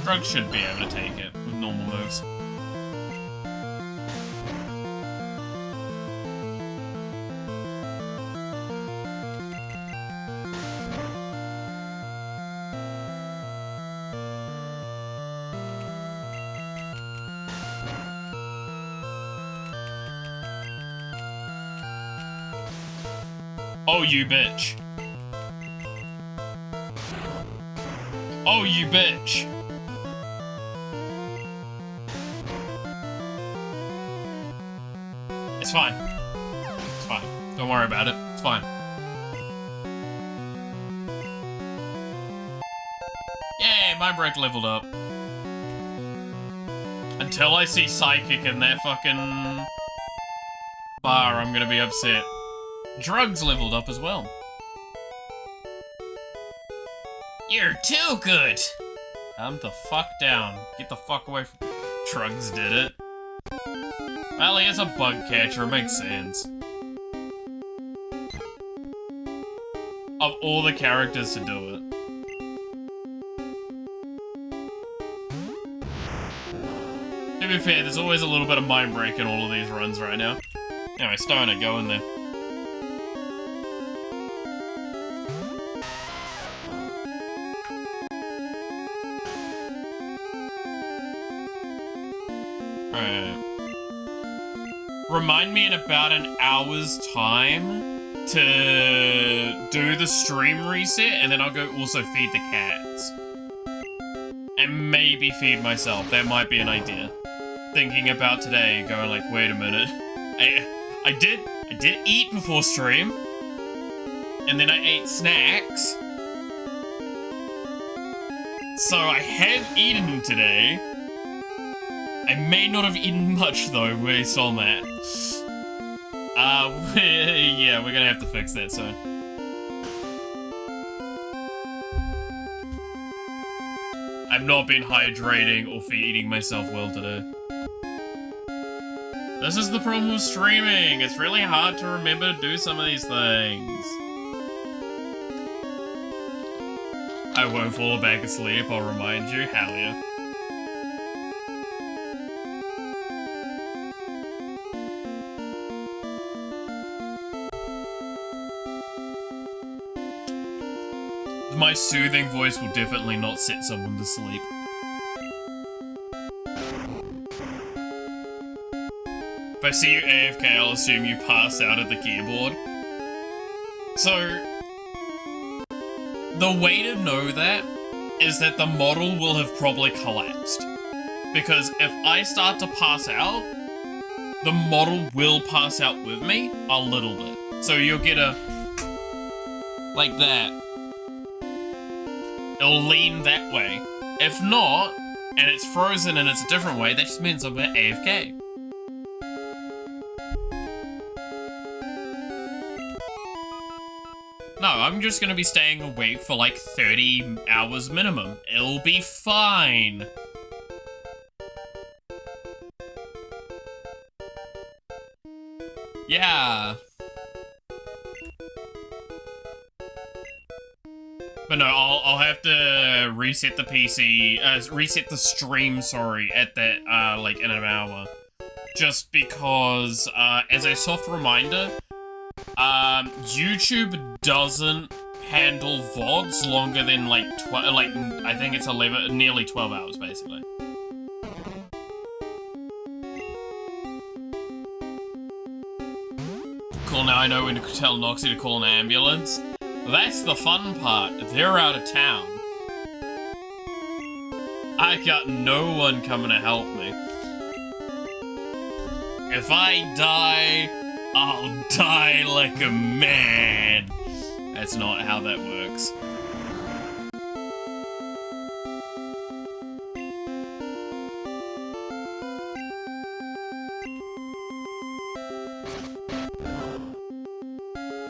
Drugs should be able to take it with normal moves. Oh, you bitch. Oh, you bitch. It's fine. It's fine. Don't worry about it. It's fine. Yay, my break leveled up. Until I see Psychic in that fucking bar, I'm gonna be upset. Drugs leveled up as well. You're too good. Calm the fuck down. Get the fuck away from... Drugs did it. Well, he is a bug catcher, it makes sense. Of all the characters to do it. To be fair, there's always a little bit of mind break in all of these runs right now. Anyway, Stoner, go in there. Alright. Remind me in about an hour's time to do the stream reset, and then I'll go also feed the cats. And maybe feed myself. That might be an idea. Thinking about today, going like, wait a minute. I did eat before stream, and then I ate snacks. So I have eaten today. I may not have eaten much though, based on that. Yeah, we're gonna have to fix that soon. I've not been hydrating or feeding myself well today. This is the problem with streaming. It's really hard to remember to do some of these things. I won't fall back asleep, I'll remind you. Hell yeah. My soothing voice will definitely not set someone to sleep. If I see you AFK, I'll assume you pass out at the keyboard. So, the way to know that is that the model will have probably collapsed. Because if I start to pass out, the model will pass out with me a little bit. So you'll get a... like that. It'll lean that way. If not, and it's frozen and it's a different way, that just means I'm at AFK. No, I'm just gonna be staying awake for like 30 hours minimum. It'll be fine. Yeah. But no, I'll have to reset the PC, reset the stream, sorry, at that, like, in an hour. Just because, as a soft reminder, YouTube doesn't handle VODs longer than, like, I think it's 11, nearly 12 hours, basically. Cool, now I know when to tell Noxy to call an ambulance. That's the fun part. They're out of town. I got no one coming to help me. If I die, I'll die like a man. That's not how that works.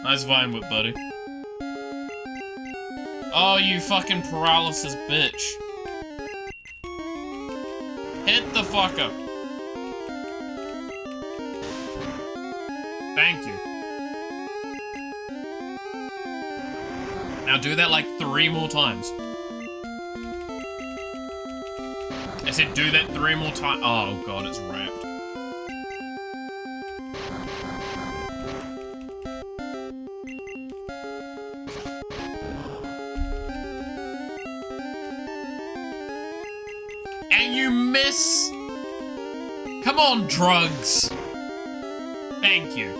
Nice vine whip, buddy. Oh, you fucking paralysis bitch. Hit the fucker. Thank you. Now do that like 3 more times. I said do that 3 more times. Oh god, it's wrapped. And you miss! Come on, drugs! Thank you.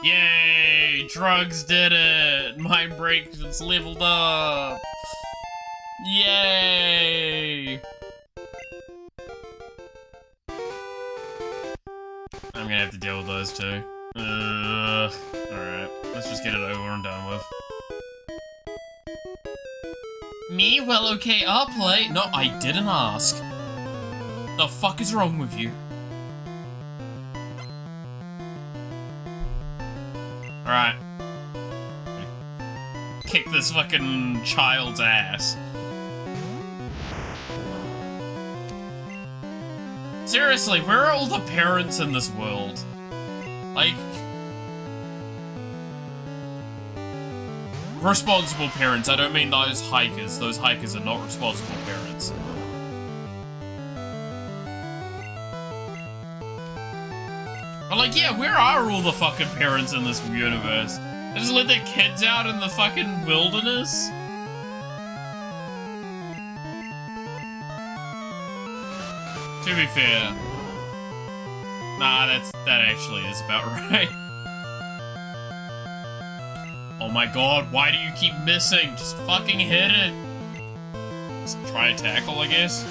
Yay! Drugs did it! Mind break is leveled up! Yay! I'm gonna have to deal with those two. Alright, let's just get it over and done with. Me? Well, okay, I'll play. No, I didn't ask. The fuck is wrong with you? Alright. Kick this fucking child's ass. Seriously, where are all the parents in this world? Like... responsible parents, I don't mean those hikers. Those hikers are not responsible parents. But like, yeah, where are all the fucking parents in this universe? They just let their kids out in the fucking wilderness? To be fair, nah, that actually is about right. Oh my god, why do you keep missing? Just fucking hit it. Just try a tackle, I guess.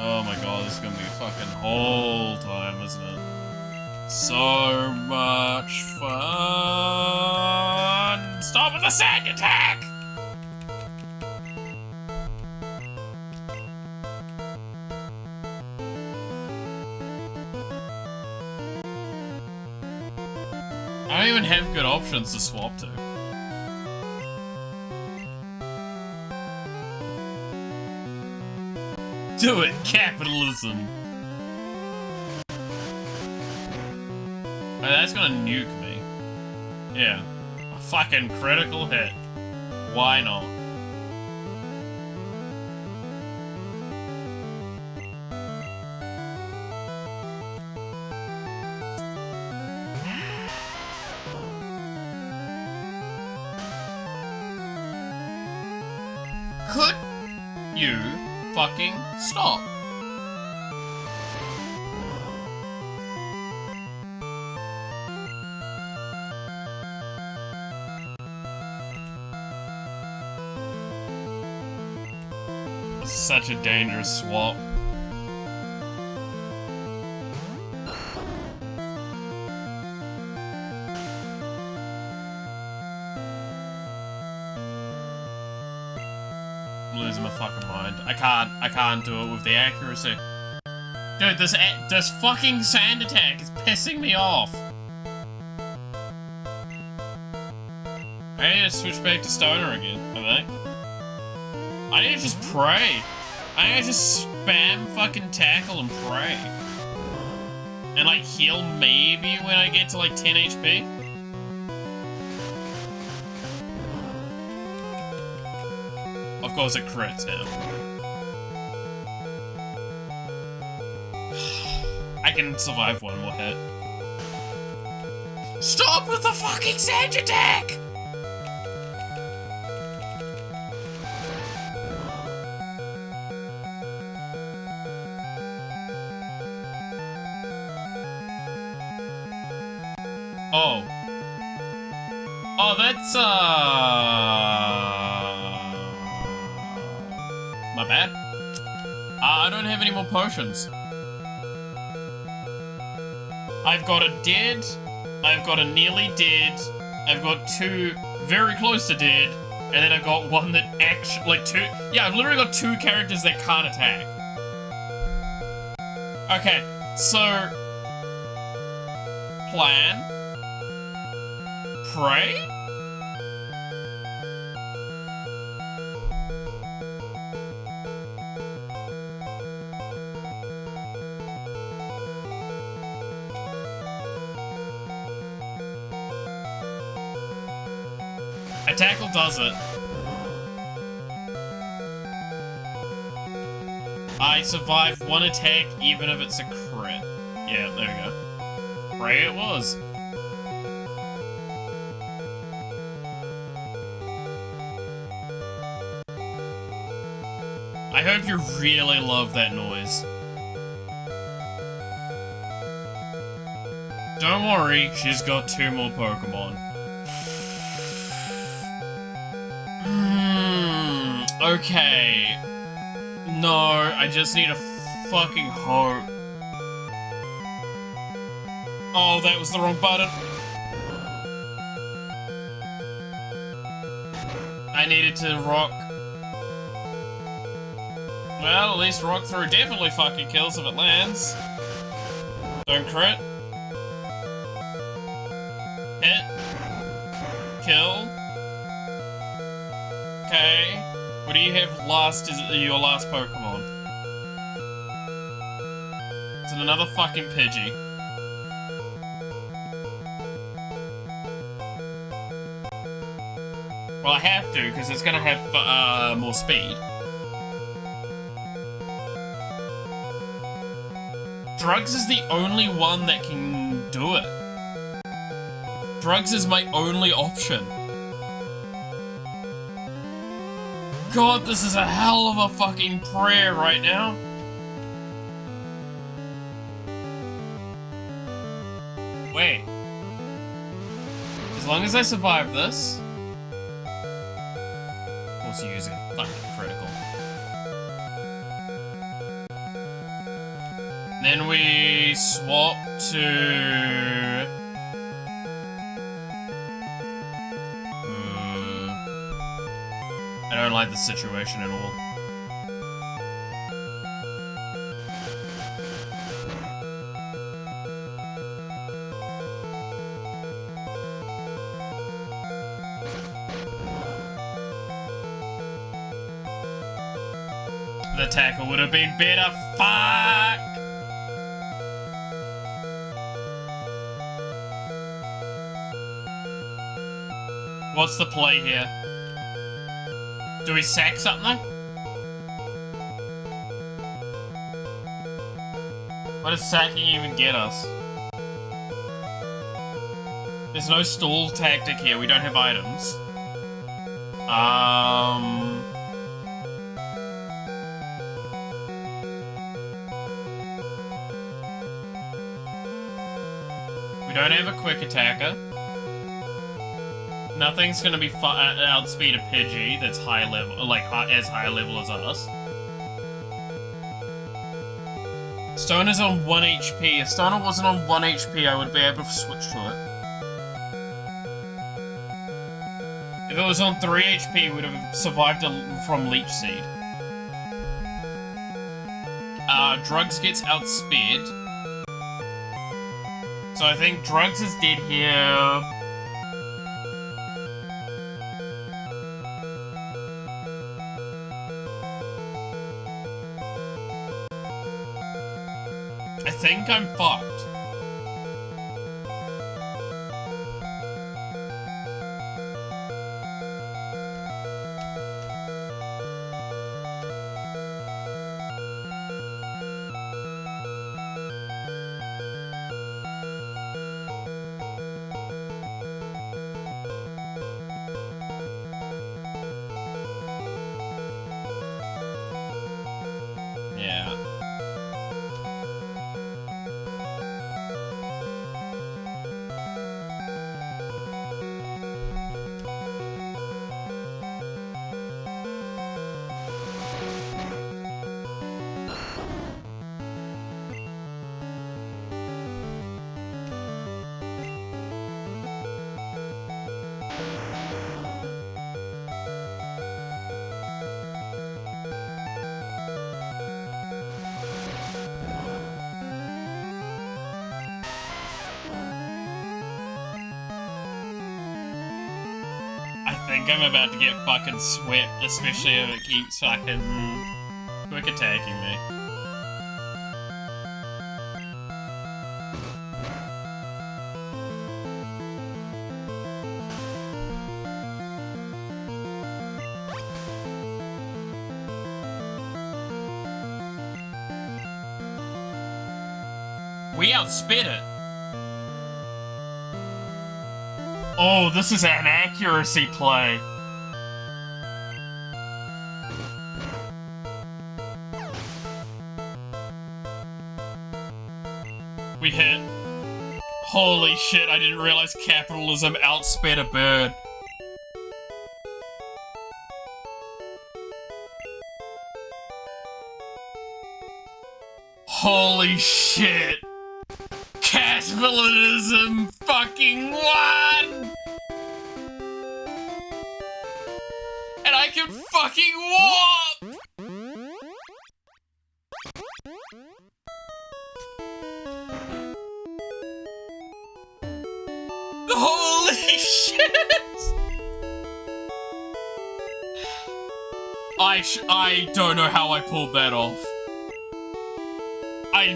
Oh my god, this is gonna be a fucking whole time, isn't it? So much fun! Stop with the sand attack! I don't even have good options to swap to. Do it, capitalism! Oh, that's gonna nuke me. Yeah. A fucking critical hit. Why not? Could you fucking stop? This is such a dangerous swap. I'm losing my fucking mind. I can't do it with the accuracy. Dude, this fucking sand attack is pissing me off. I need to switch back to stoner again, I think. I need to just pray. I need to just spam fucking tackle and pray. And like heal maybe when I get to like 10 HP. Of course it crits him. I can survive one more hit. Stop with the fucking sand attack! Oh. Oh, that's, my bad. I don't have any more potions. I've got a dead, I've got a nearly dead, I've got two very close to dead, and then I've got one that actually, like two, yeah, I've literally got two characters that can't attack. Okay, so, plan, pray? A tackle does it. I survived one attack even if it's a crit. Yeah, there we go. Pray it was. I hope you really love that noise. Don't worry, she's got two more Pokemon. Okay. No, I just need a fucking hope. Oh, that was the wrong button. I needed to rock. Well, at least rock through definitely fucking kills if it lands. Don't crit. Hit. Kill. Okay. What do you have last? Is it your last Pokemon? Is it another fucking Pidgey? Well, I have to, because it's gonna have more speed. Drugs is the only one that can do it. Drugs is my only option. God, this is a hell of a fucking prayer right now. Wait. As long as I survive this... Of course, you use a fucking critical. Then we swap to... I don't like the situation at all. The tackle would have been better. Fuck! What's the play here? Do we sack something? What does sacking even get us? There's no stall tactic here. We don't have items. We don't have a quick attacker. Nothing's gonna be outspeed a Pidgey that's high level, like as high level as us. Stoner's on 1 HP. If Stoner wasn't on 1 HP, I would be able to switch to it. If it was on 3 HP, we'd have survived from Leech Seed. Drugs gets outspeed. So I think Drugs is dead here. I think I'm fucked. Yeah. I think I'm about to get fucking swept, especially if it keeps fucking quick attacking me. We outspit it. Oh, this is an accuracy play. We hit. Holy shit, I didn't realize capitalism outsped a bird. Holy shit. Capitalism fucking won! And I can fucking warp! Holy shit! I don't know how I pulled that off. I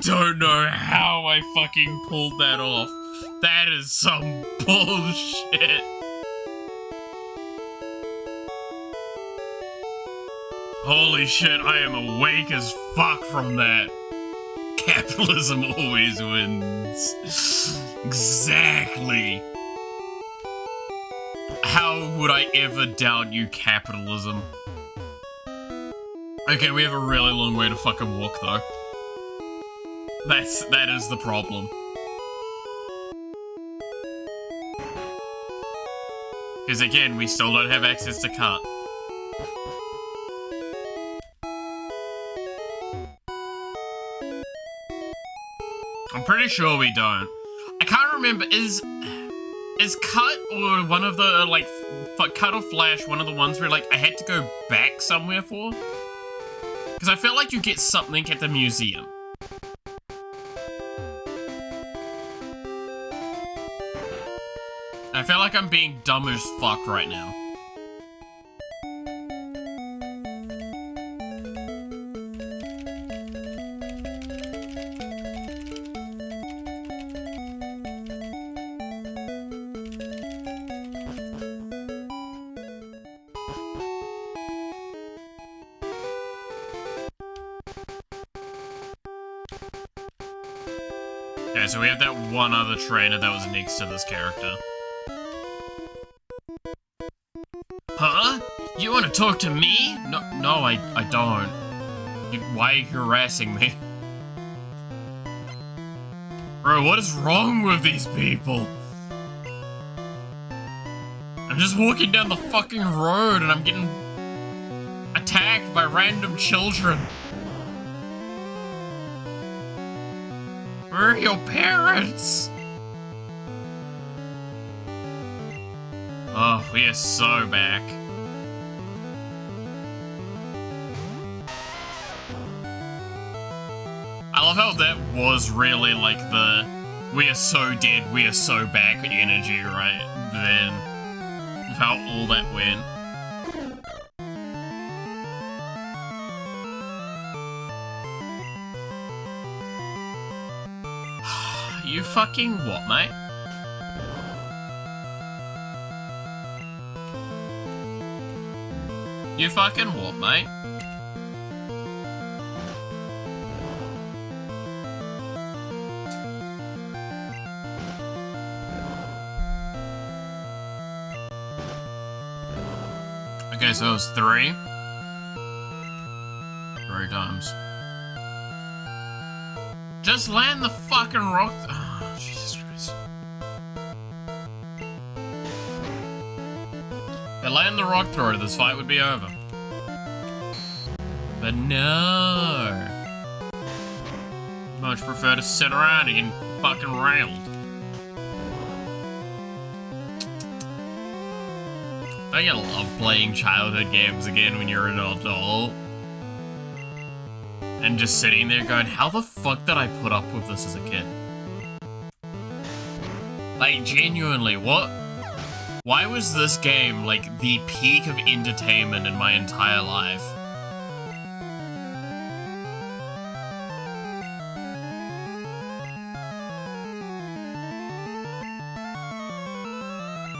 don't know how I fucking pulled that off. That is some bullshit. Holy shit, I am awake as fuck from that. Capitalism always wins. Exactly. How would I ever doubt you, capitalism? Okay, we have a really long way to fucking walk, though. That is the problem. Because again, we still don't have access to cut. I'm pretty sure we don't. I can't remember, is cut or one of the, like, cut or flash one of the ones where, like, I had to go back somewhere for? Because I felt like you get something at the museum. I feel like I'm being dumb as fuck right now. Okay, so we have that one other trainer that was next to this character. Huh? You want to talk to me? No, I don't. Why are you harassing me? Bro, what is wrong with these people? I'm just walking down the fucking road and I'm getting attacked by random children. Where are your parents? Oh, we are so back. I love how that was really like the we are so dead, we are so back energy right then. With how all that went. You fucking what, mate? You fucking what, mate? Okay, so it was 3. 3 times. Just land the fucking rock. Oh, Jesus Christ. If I land the rock thrower, this fight would be over. But no. Much prefer to sit around and get fucking railed. Don't you love playing childhood games again when you're an adult? And just sitting there going, how the fuck did I put up with this as a kid? Like, genuinely, what? Why was this game, like, the peak of entertainment in my entire life?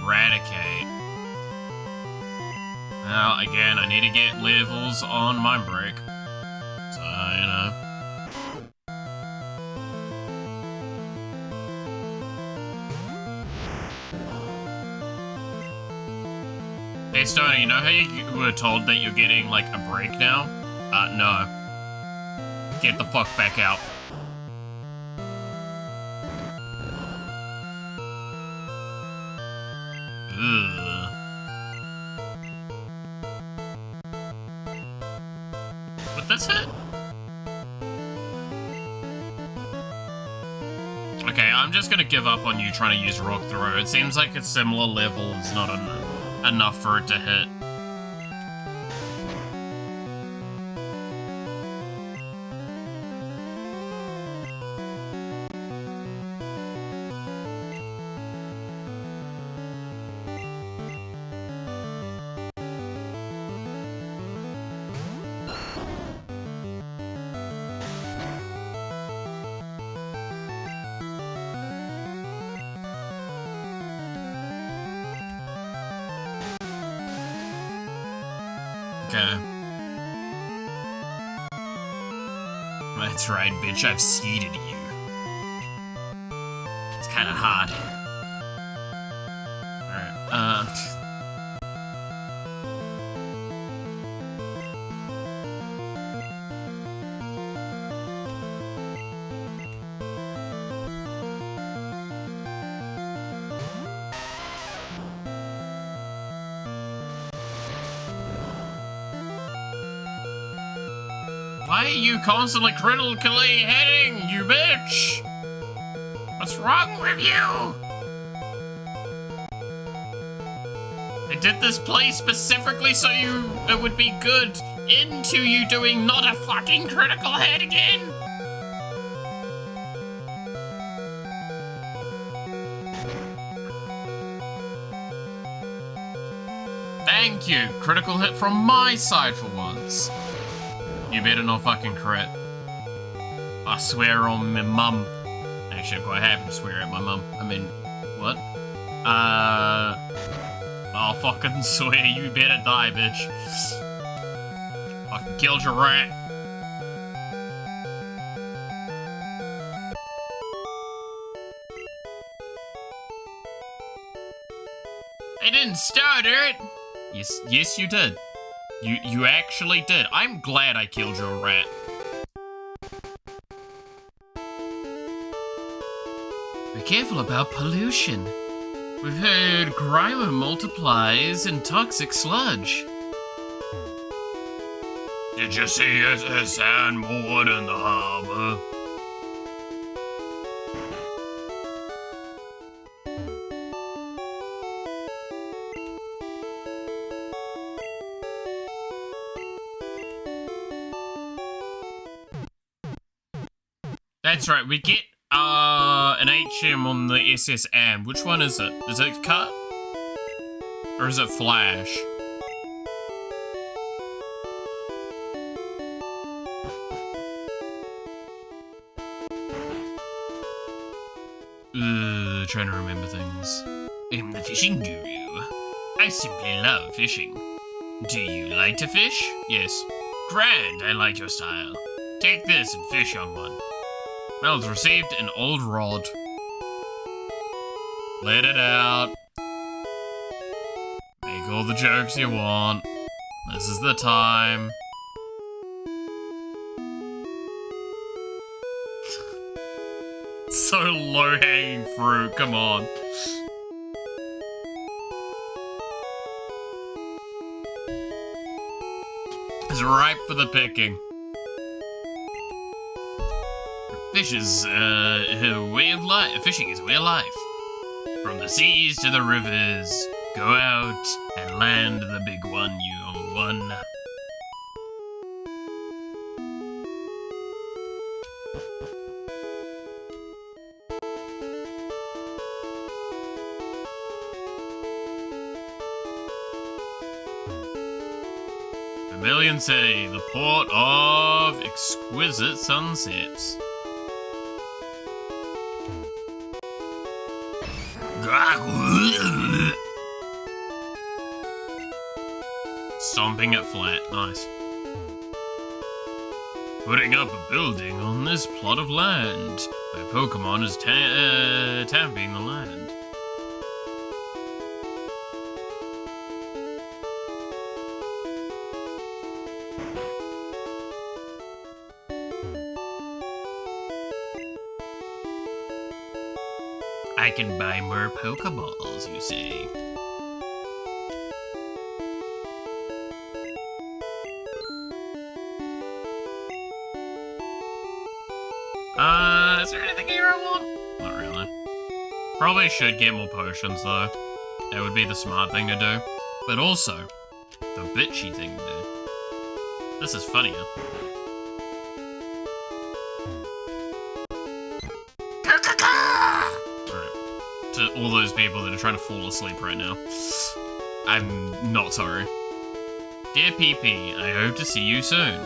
Eradicate. Now, again, I need to get levels on my break. So, you know. Hey, Stoner, you know how you were told that you're getting, like, a break now? No. Get the fuck back out. Ugh. Would this hit? Okay, I'm just gonna give up on you trying to use Rock Throw. It seems like a similar level is not enough for it to hit. Okay. That's right, bitch. I've seeded you. It's kind of hard. Alright, why are you constantly critically hitting, you bitch? What's wrong with you? I did this play specifically so it would be good into you doing not a fucking critical hit again. Thank you. Critical hit from my side for once. You better not fucking crit. I swear on my mum. Actually, I'm quite happy to swear at my mum. I mean, what? I'll fucking swear you better die, bitch. Fucking killed your rat. I didn't start it. Yes, you did. You actually did. I'm glad I killed your rat. Be careful about pollution. We've heard grima multiplies in toxic sludge. Did you see SS and moored in the harbor? That's right, we get an HM on the SS Am. Which one is it? Is it Cut? Or is it Flash? Trying to remember things. I'm the fishing guru. I simply love fishing. Do you like to fish? Yes. Grand, I like your style. Take this and fish on one. Mel's received an old rod. Let it out. Make all the jokes you want. This is the time. So low-hanging fruit, come on. It's ripe for the picking. Fishing is a way of life. Fishing is a way of life. From the seas to the rivers, go out and land the big one, you young one. Vermilion City, the port of exquisite sunsets. Stomping it flat, nice. Putting up a building on this plot of land. My Pokemon is tamping the land. I can buy more Pokeballs, you say? Is there anything here I want? Not really. Probably should get more potions, though. That would be the smart thing to do. But also, the bitchy thing to do. This is funnier. To all those people that are trying to fall asleep right now. I'm not sorry. Dear PP, I hope to see you soon.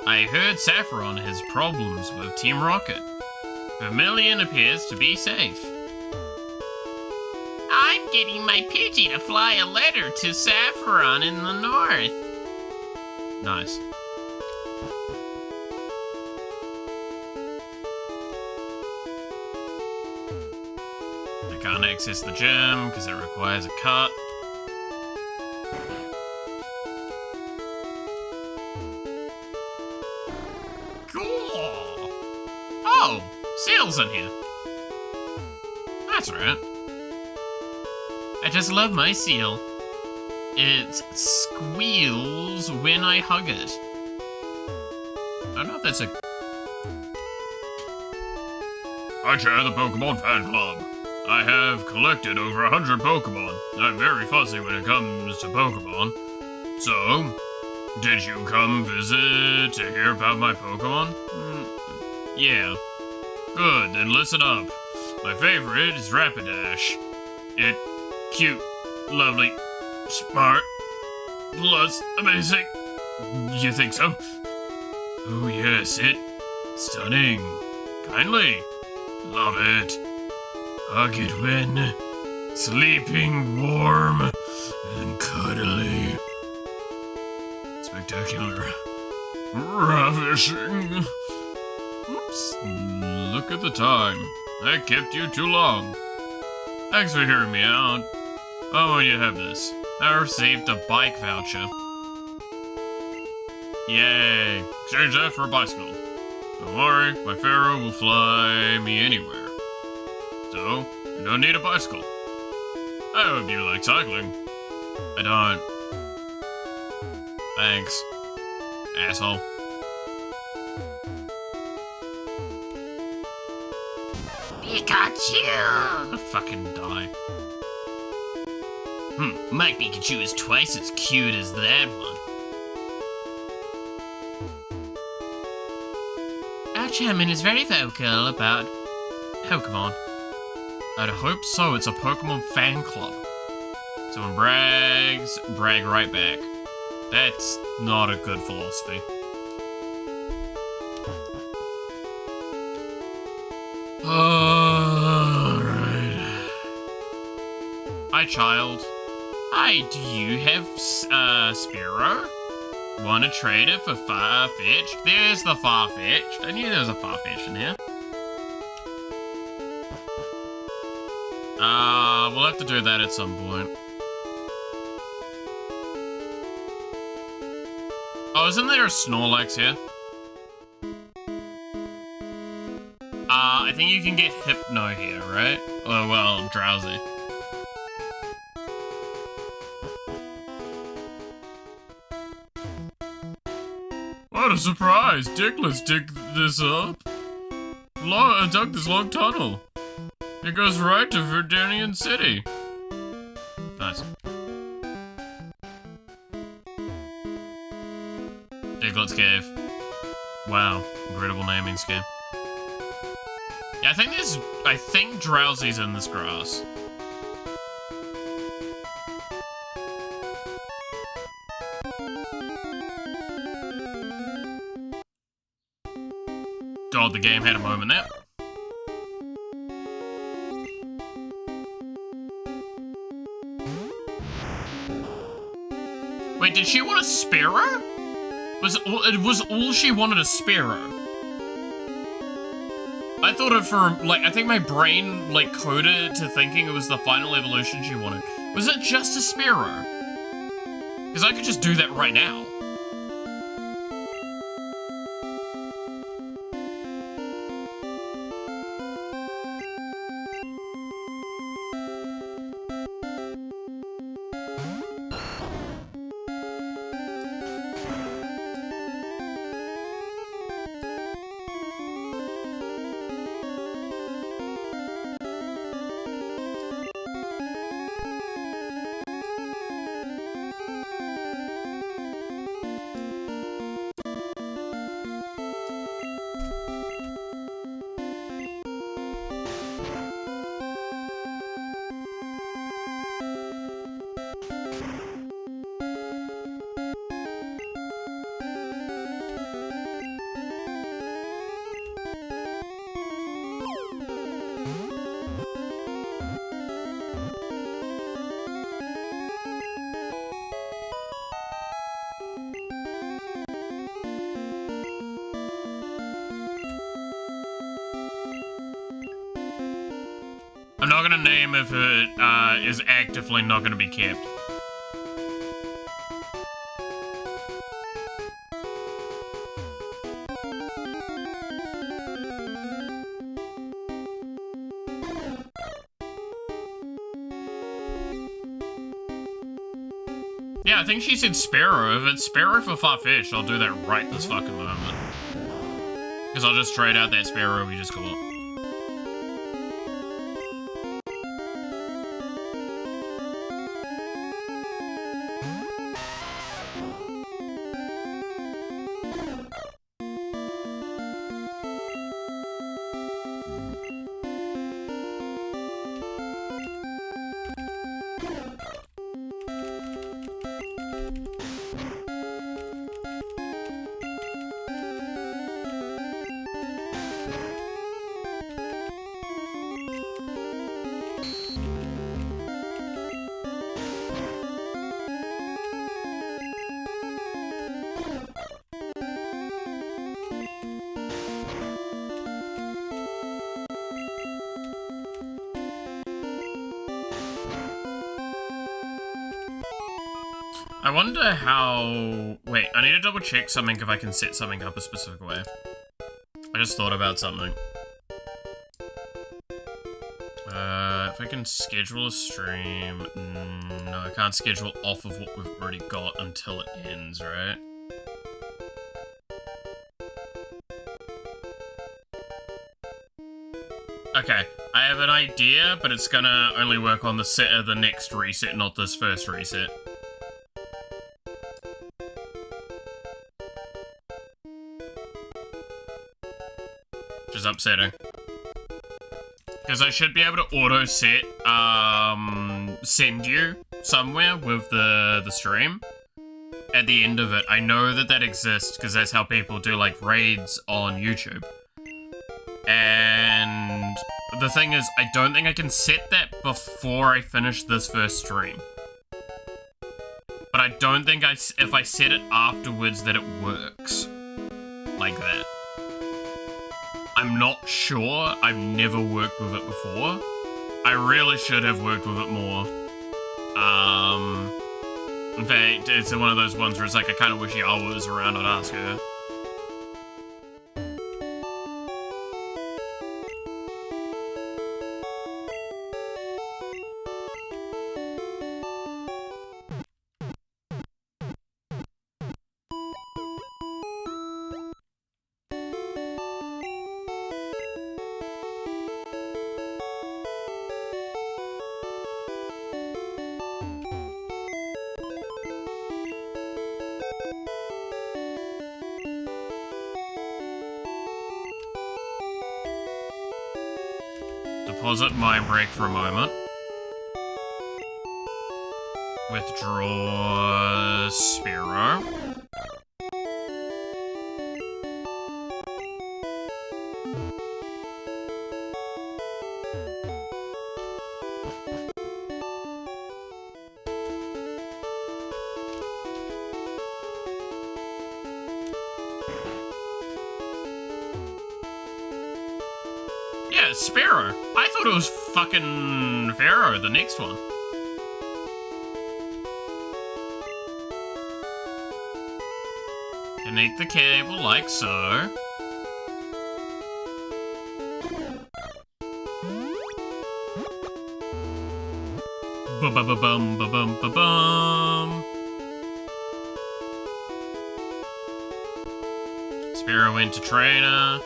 I heard Saffron has problems with Team Rocket. Vermilion appears to be safe. I'm getting my Pidgey to fly a letter to Saffron in the north. Nice. I can't access the gym because it requires a cut. Cool. Oh, Seal's in here. That's right. I just love my seal. It squeals when I hug it. I don't know if that's a... I chair the Pokemon fan club. I have collected over 100 Pokemon. I'm very fussy when it comes to Pokemon. So, did you come visit to hear about my Pokemon? Yeah. Good, then listen up. My favorite is Rapidash. It... cute, lovely, smart, plus amazing. You think so? Oh yes, it... stunning. Kindly. Love it. Hug it when sleeping warm and cuddly. Spectacular. Ravishing. Oops. Look at the time. I kept you too long. Thanks for hearing me out. Oh, when you have this. I received a bike voucher. Yay. Exchange that for a bicycle. Don't worry, my Pharaoh will fly me anywhere. So, I don't need a bicycle. I hope you like cycling. I don't. Thanks. Asshole. Pikachu! Fucking die. My Pikachu is twice as cute as that one. Our chairman is very vocal about Pokemon. I'd hope so. It's a Pokemon fan club. Someone brags, brag right back. That's not a good philosophy. Alright. Hi, child. Hi, do you have, Spearow? Want to trade it for Farfetch'd? There's the Farfetch'd. I knew there was a Farfetch'd in here. We'll have to do that at some point. Oh, isn't there a Snorlax here? I think you can get Hypno here, right? Oh, well, Drowsy. What a surprise! Dick, let's dig this up. I dug this long tunnel. It goes right to Verdanian City. Nice. Diglett's Cave. Wow, incredible naming scheme. Yeah, I think Drowsy's in this grass. God, the game had a moment there. Wait, did she want a Spearow? Was all she wanted a Spearow? I thought it I think my brain, coded it to thinking it was the final evolution she wanted. Was it just a Spearow? Because I could just do that right now. I'm not gonna name if it is actively not gonna be kept. Yeah, I think she said Sparrow. If it's Sparrow for Farfetch, I'll do that right this fucking moment. Because I'll just trade out that Sparrow we just got. I wonder how... Wait, I need to double check something if I can set something up a specific way. I just thought about something. If I can schedule a stream... No, I can't schedule off of what we've already got until it ends, right? Okay, I have an idea, but it's gonna only work on the next reset, not this first reset. Which is upsetting. Because I should be able to auto-set, send you somewhere with the stream at the end of it. I know that that exists, because that's how people do, like, raids on YouTube. And the thing is, I don't think I can set that before I finish this first stream. But I don't think if I set it afterwards that it works like that. I'm not sure. I've never worked with it before. I really should have worked with it more. In fact, it's one of those ones where it's like, I kind of wish Yawa was around. I'd ask her. Deposit mind break for a moment. Withdraw Sparrow. Yeah, Sparrow. I thought it was fucking Pharaoh, the next one. Connect the cable like so. Ba-ba-ba-bum, ba-bum, ba-bum. Sparrow went to trainer.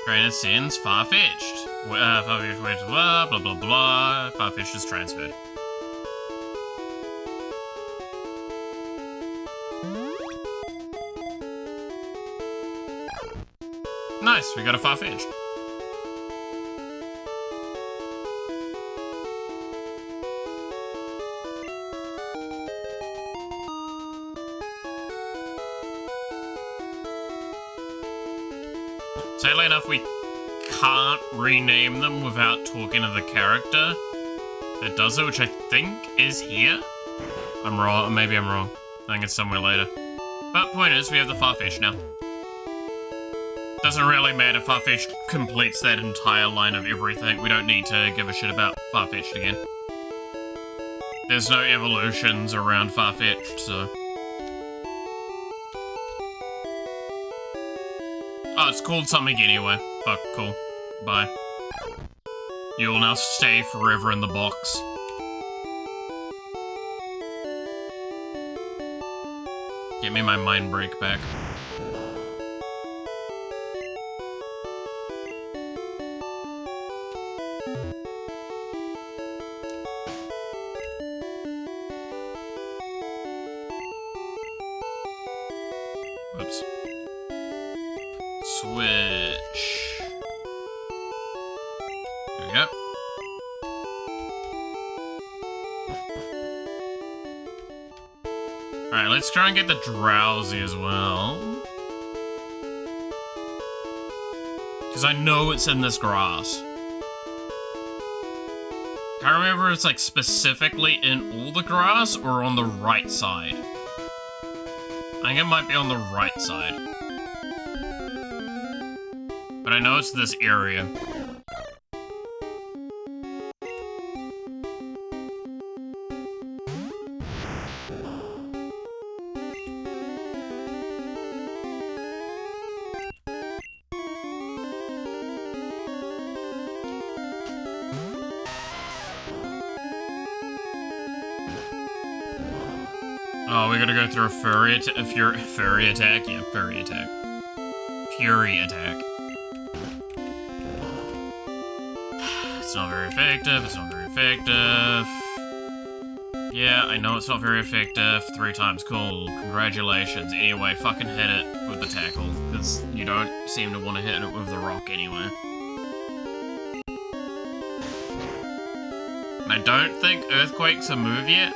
Trainer sends Farfetched. Farfetched went to blah, blah, blah, blah. Farfetched is transferred. Nice, we got a Farfetched. Sadly enough, we can't rename them without talking to the character that does it, which I think is here. I'm wrong, maybe I'm wrong. I think it's somewhere later. But point is, we have the Farfetch now. doesn't really matter. Farfetch'd completes that entire line of everything. We don't need to give a shit about Farfetch'd again. There's no evolutions around Farfetch'd, so... Oh, it's called something anyway. Fuck, cool. Bye. You will now stay forever in the box. Get me my mind break back. Whoops. Switch. There we go. Alright, let's try and get the drowsy as well. Because I know it's in this grass. Can't remember if it's like specifically in all the grass or on the right side. I think it might be on the right side. But I know it's this area. Oh, we gotta go through a furry attack. Furry attack? Yeah, furry attack. Fury attack. It's not very effective, it's not very effective. Yeah, I know it's not very effective. 3 times, cool. Congratulations. Anyway, fucking hit it with the tackle, because you don't seem to want to hit it with the rock anyway. And I don't think Earthquake's a move yet.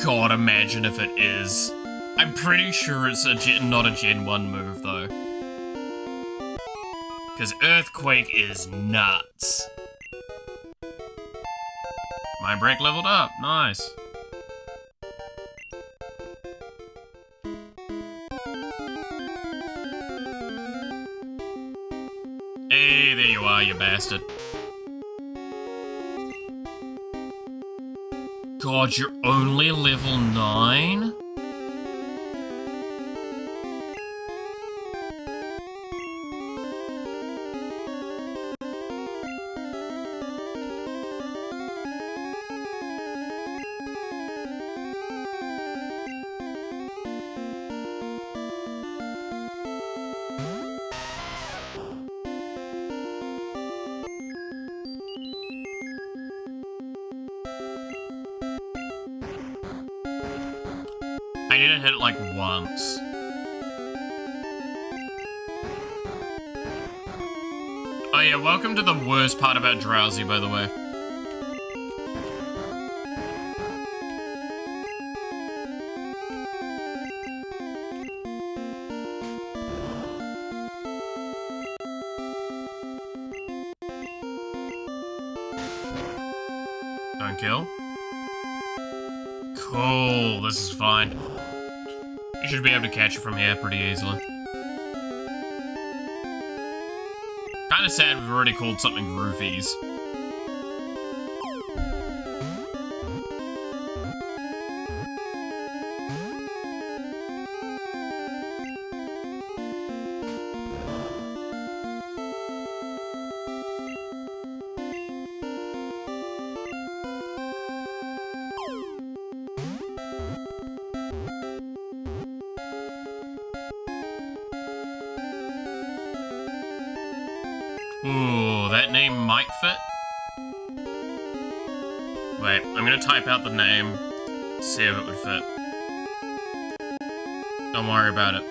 God, imagine if it is. I'm pretty sure it's not a Gen 1 move, though. Because Earthquake is nuts. Mind Break leveled up. Nice. Hey, there you are, you bastard. God, you're only level 9? I need to hit it like once. Oh yeah, welcome to the worst part about Drowsy, by the way. Don't kill. Cool, this is fine. You should be able to catch it from here pretty easily. Kinda sad we've already called something roofies. Ooh, that name might fit. Wait, I'm gonna type out the name, see if it would fit. Don't worry about it.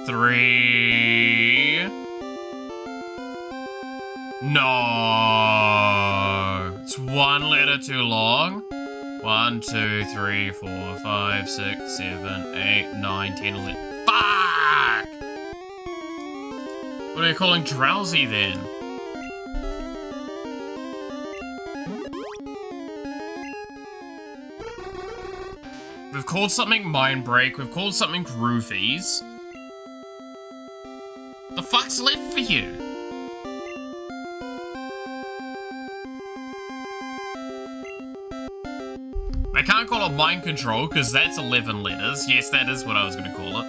Three... No! It's 1 letter too long. 1, 2, 3, 4, 5, 6, 7, 8, 9, 10, 11. Fuck! What are you calling Drowsy then? We've called something Mind Break. We've called something Roofies. The fuck's left for you? I can't call it Mind Control because that's 11 letters. Yes, that is what I was going to call it.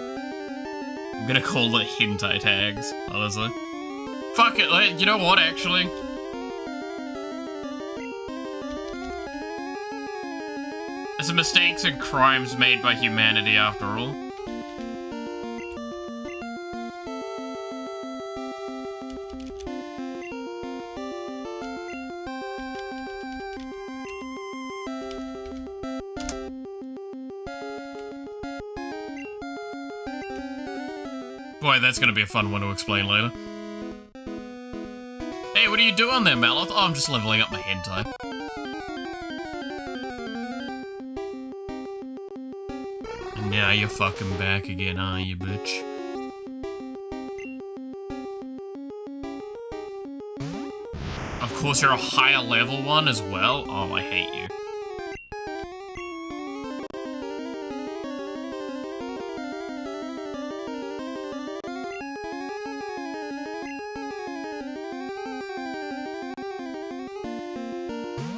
I'm going to call it hentai tags, honestly. Fuck it, you know what, actually? It's mistakes and crimes made by humanity, after all. Boy, that's gonna be a fun one to explain later. Hey, what are you doing there, Maloth? Oh, I'm just leveling up my hentai. And now you're fucking back again, are you, bitch? Of course, you're a higher level one as well. Oh, I hate you.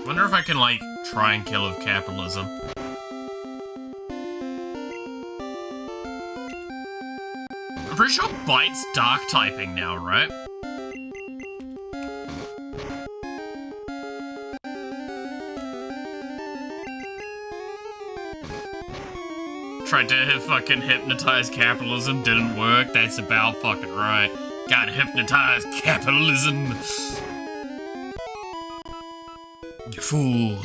Wonder if I can, like, try and kill with capitalism. I'm pretty sure Bite's dark typing now, right? Tried to fucking hypnotize capitalism, didn't work. That's about fucking right. Gotta hypnotize capitalism. You fool.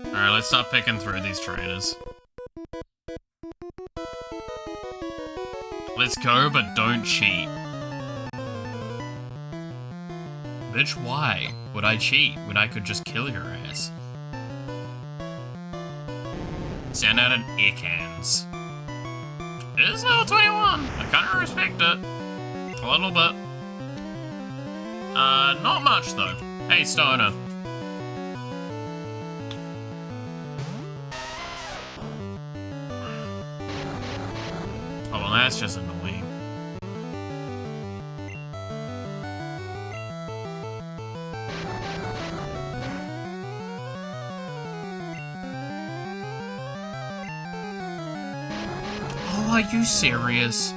Alright, let's start picking through these trainers. Let's go, but don't cheat. Bitch, why would I cheat when I could just kill your ass? Send out an Ekans. It is level 21. I kind of respect it. A little bit. Not much though. Hey, Stoner. Oh, well, that's just annoying. Oh, are you serious?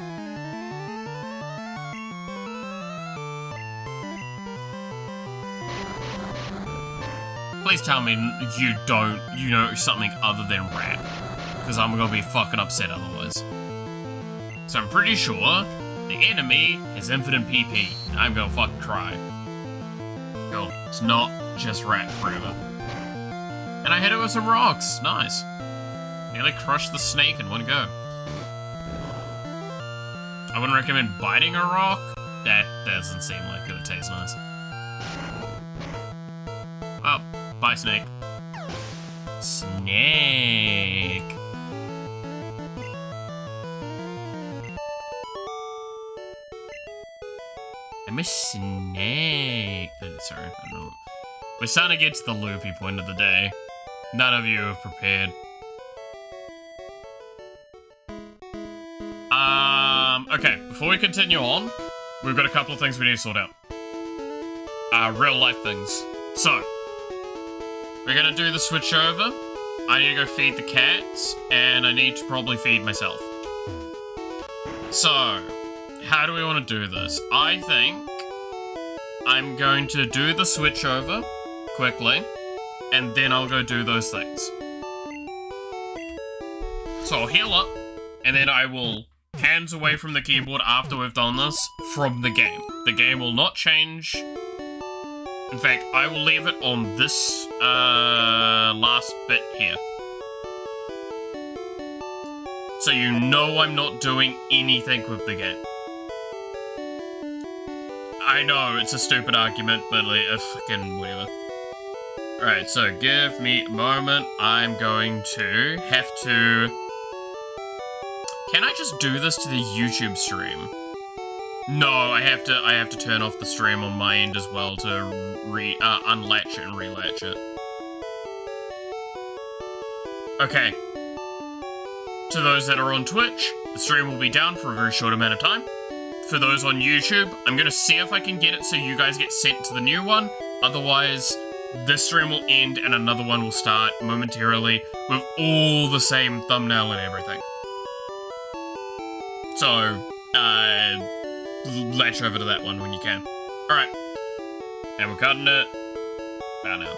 Please tell me you know something other than rap. Because I'm gonna be fucking upset otherwise. So I'm pretty sure the enemy is infinite PP. I'm gonna fucking cry. Cool. It's not just rap forever. And I hit it with some rocks. Nice. Nearly crushed the snake in one go. I wouldn't recommend biting a rock. That doesn't seem like it would taste nice. Oh, bye, snake. Snake. I'm a snake. Sorry, I don't know. We're starting to get to the loopy point of the day. None of you have prepared. Okay, before we continue on, we've got a couple of things we need to sort out. Real life things. So, we're gonna do the switch over. I need to go feed the cats, and I need to probably feed myself. So, how do we want to do this? I think I'm going to do the switch over quickly, and then I'll go do those things. So I'll heal up, and then I will hands away from the keyboard after we've done this from the game. The game will not change. In fact, I will leave it on this last bit here. So you know I'm not doing anything with the game. I know, it's a stupid argument, but like, fucking whatever. Alright, so give me a moment. I'm going to have to... Can I just do this to the YouTube stream? No, I have to turn off the stream on my end as well to unlatch it and relatch it. Okay. To those that are on Twitch, the stream will be down for a very short amount of time. For those on YouTube, I'm gonna see if I can get it so you guys get sent to the new one. Otherwise, this stream will end and another one will start momentarily with all the same thumbnail and everything. So, latch over to that one when you can. Alright. And we're cutting it. Bye now.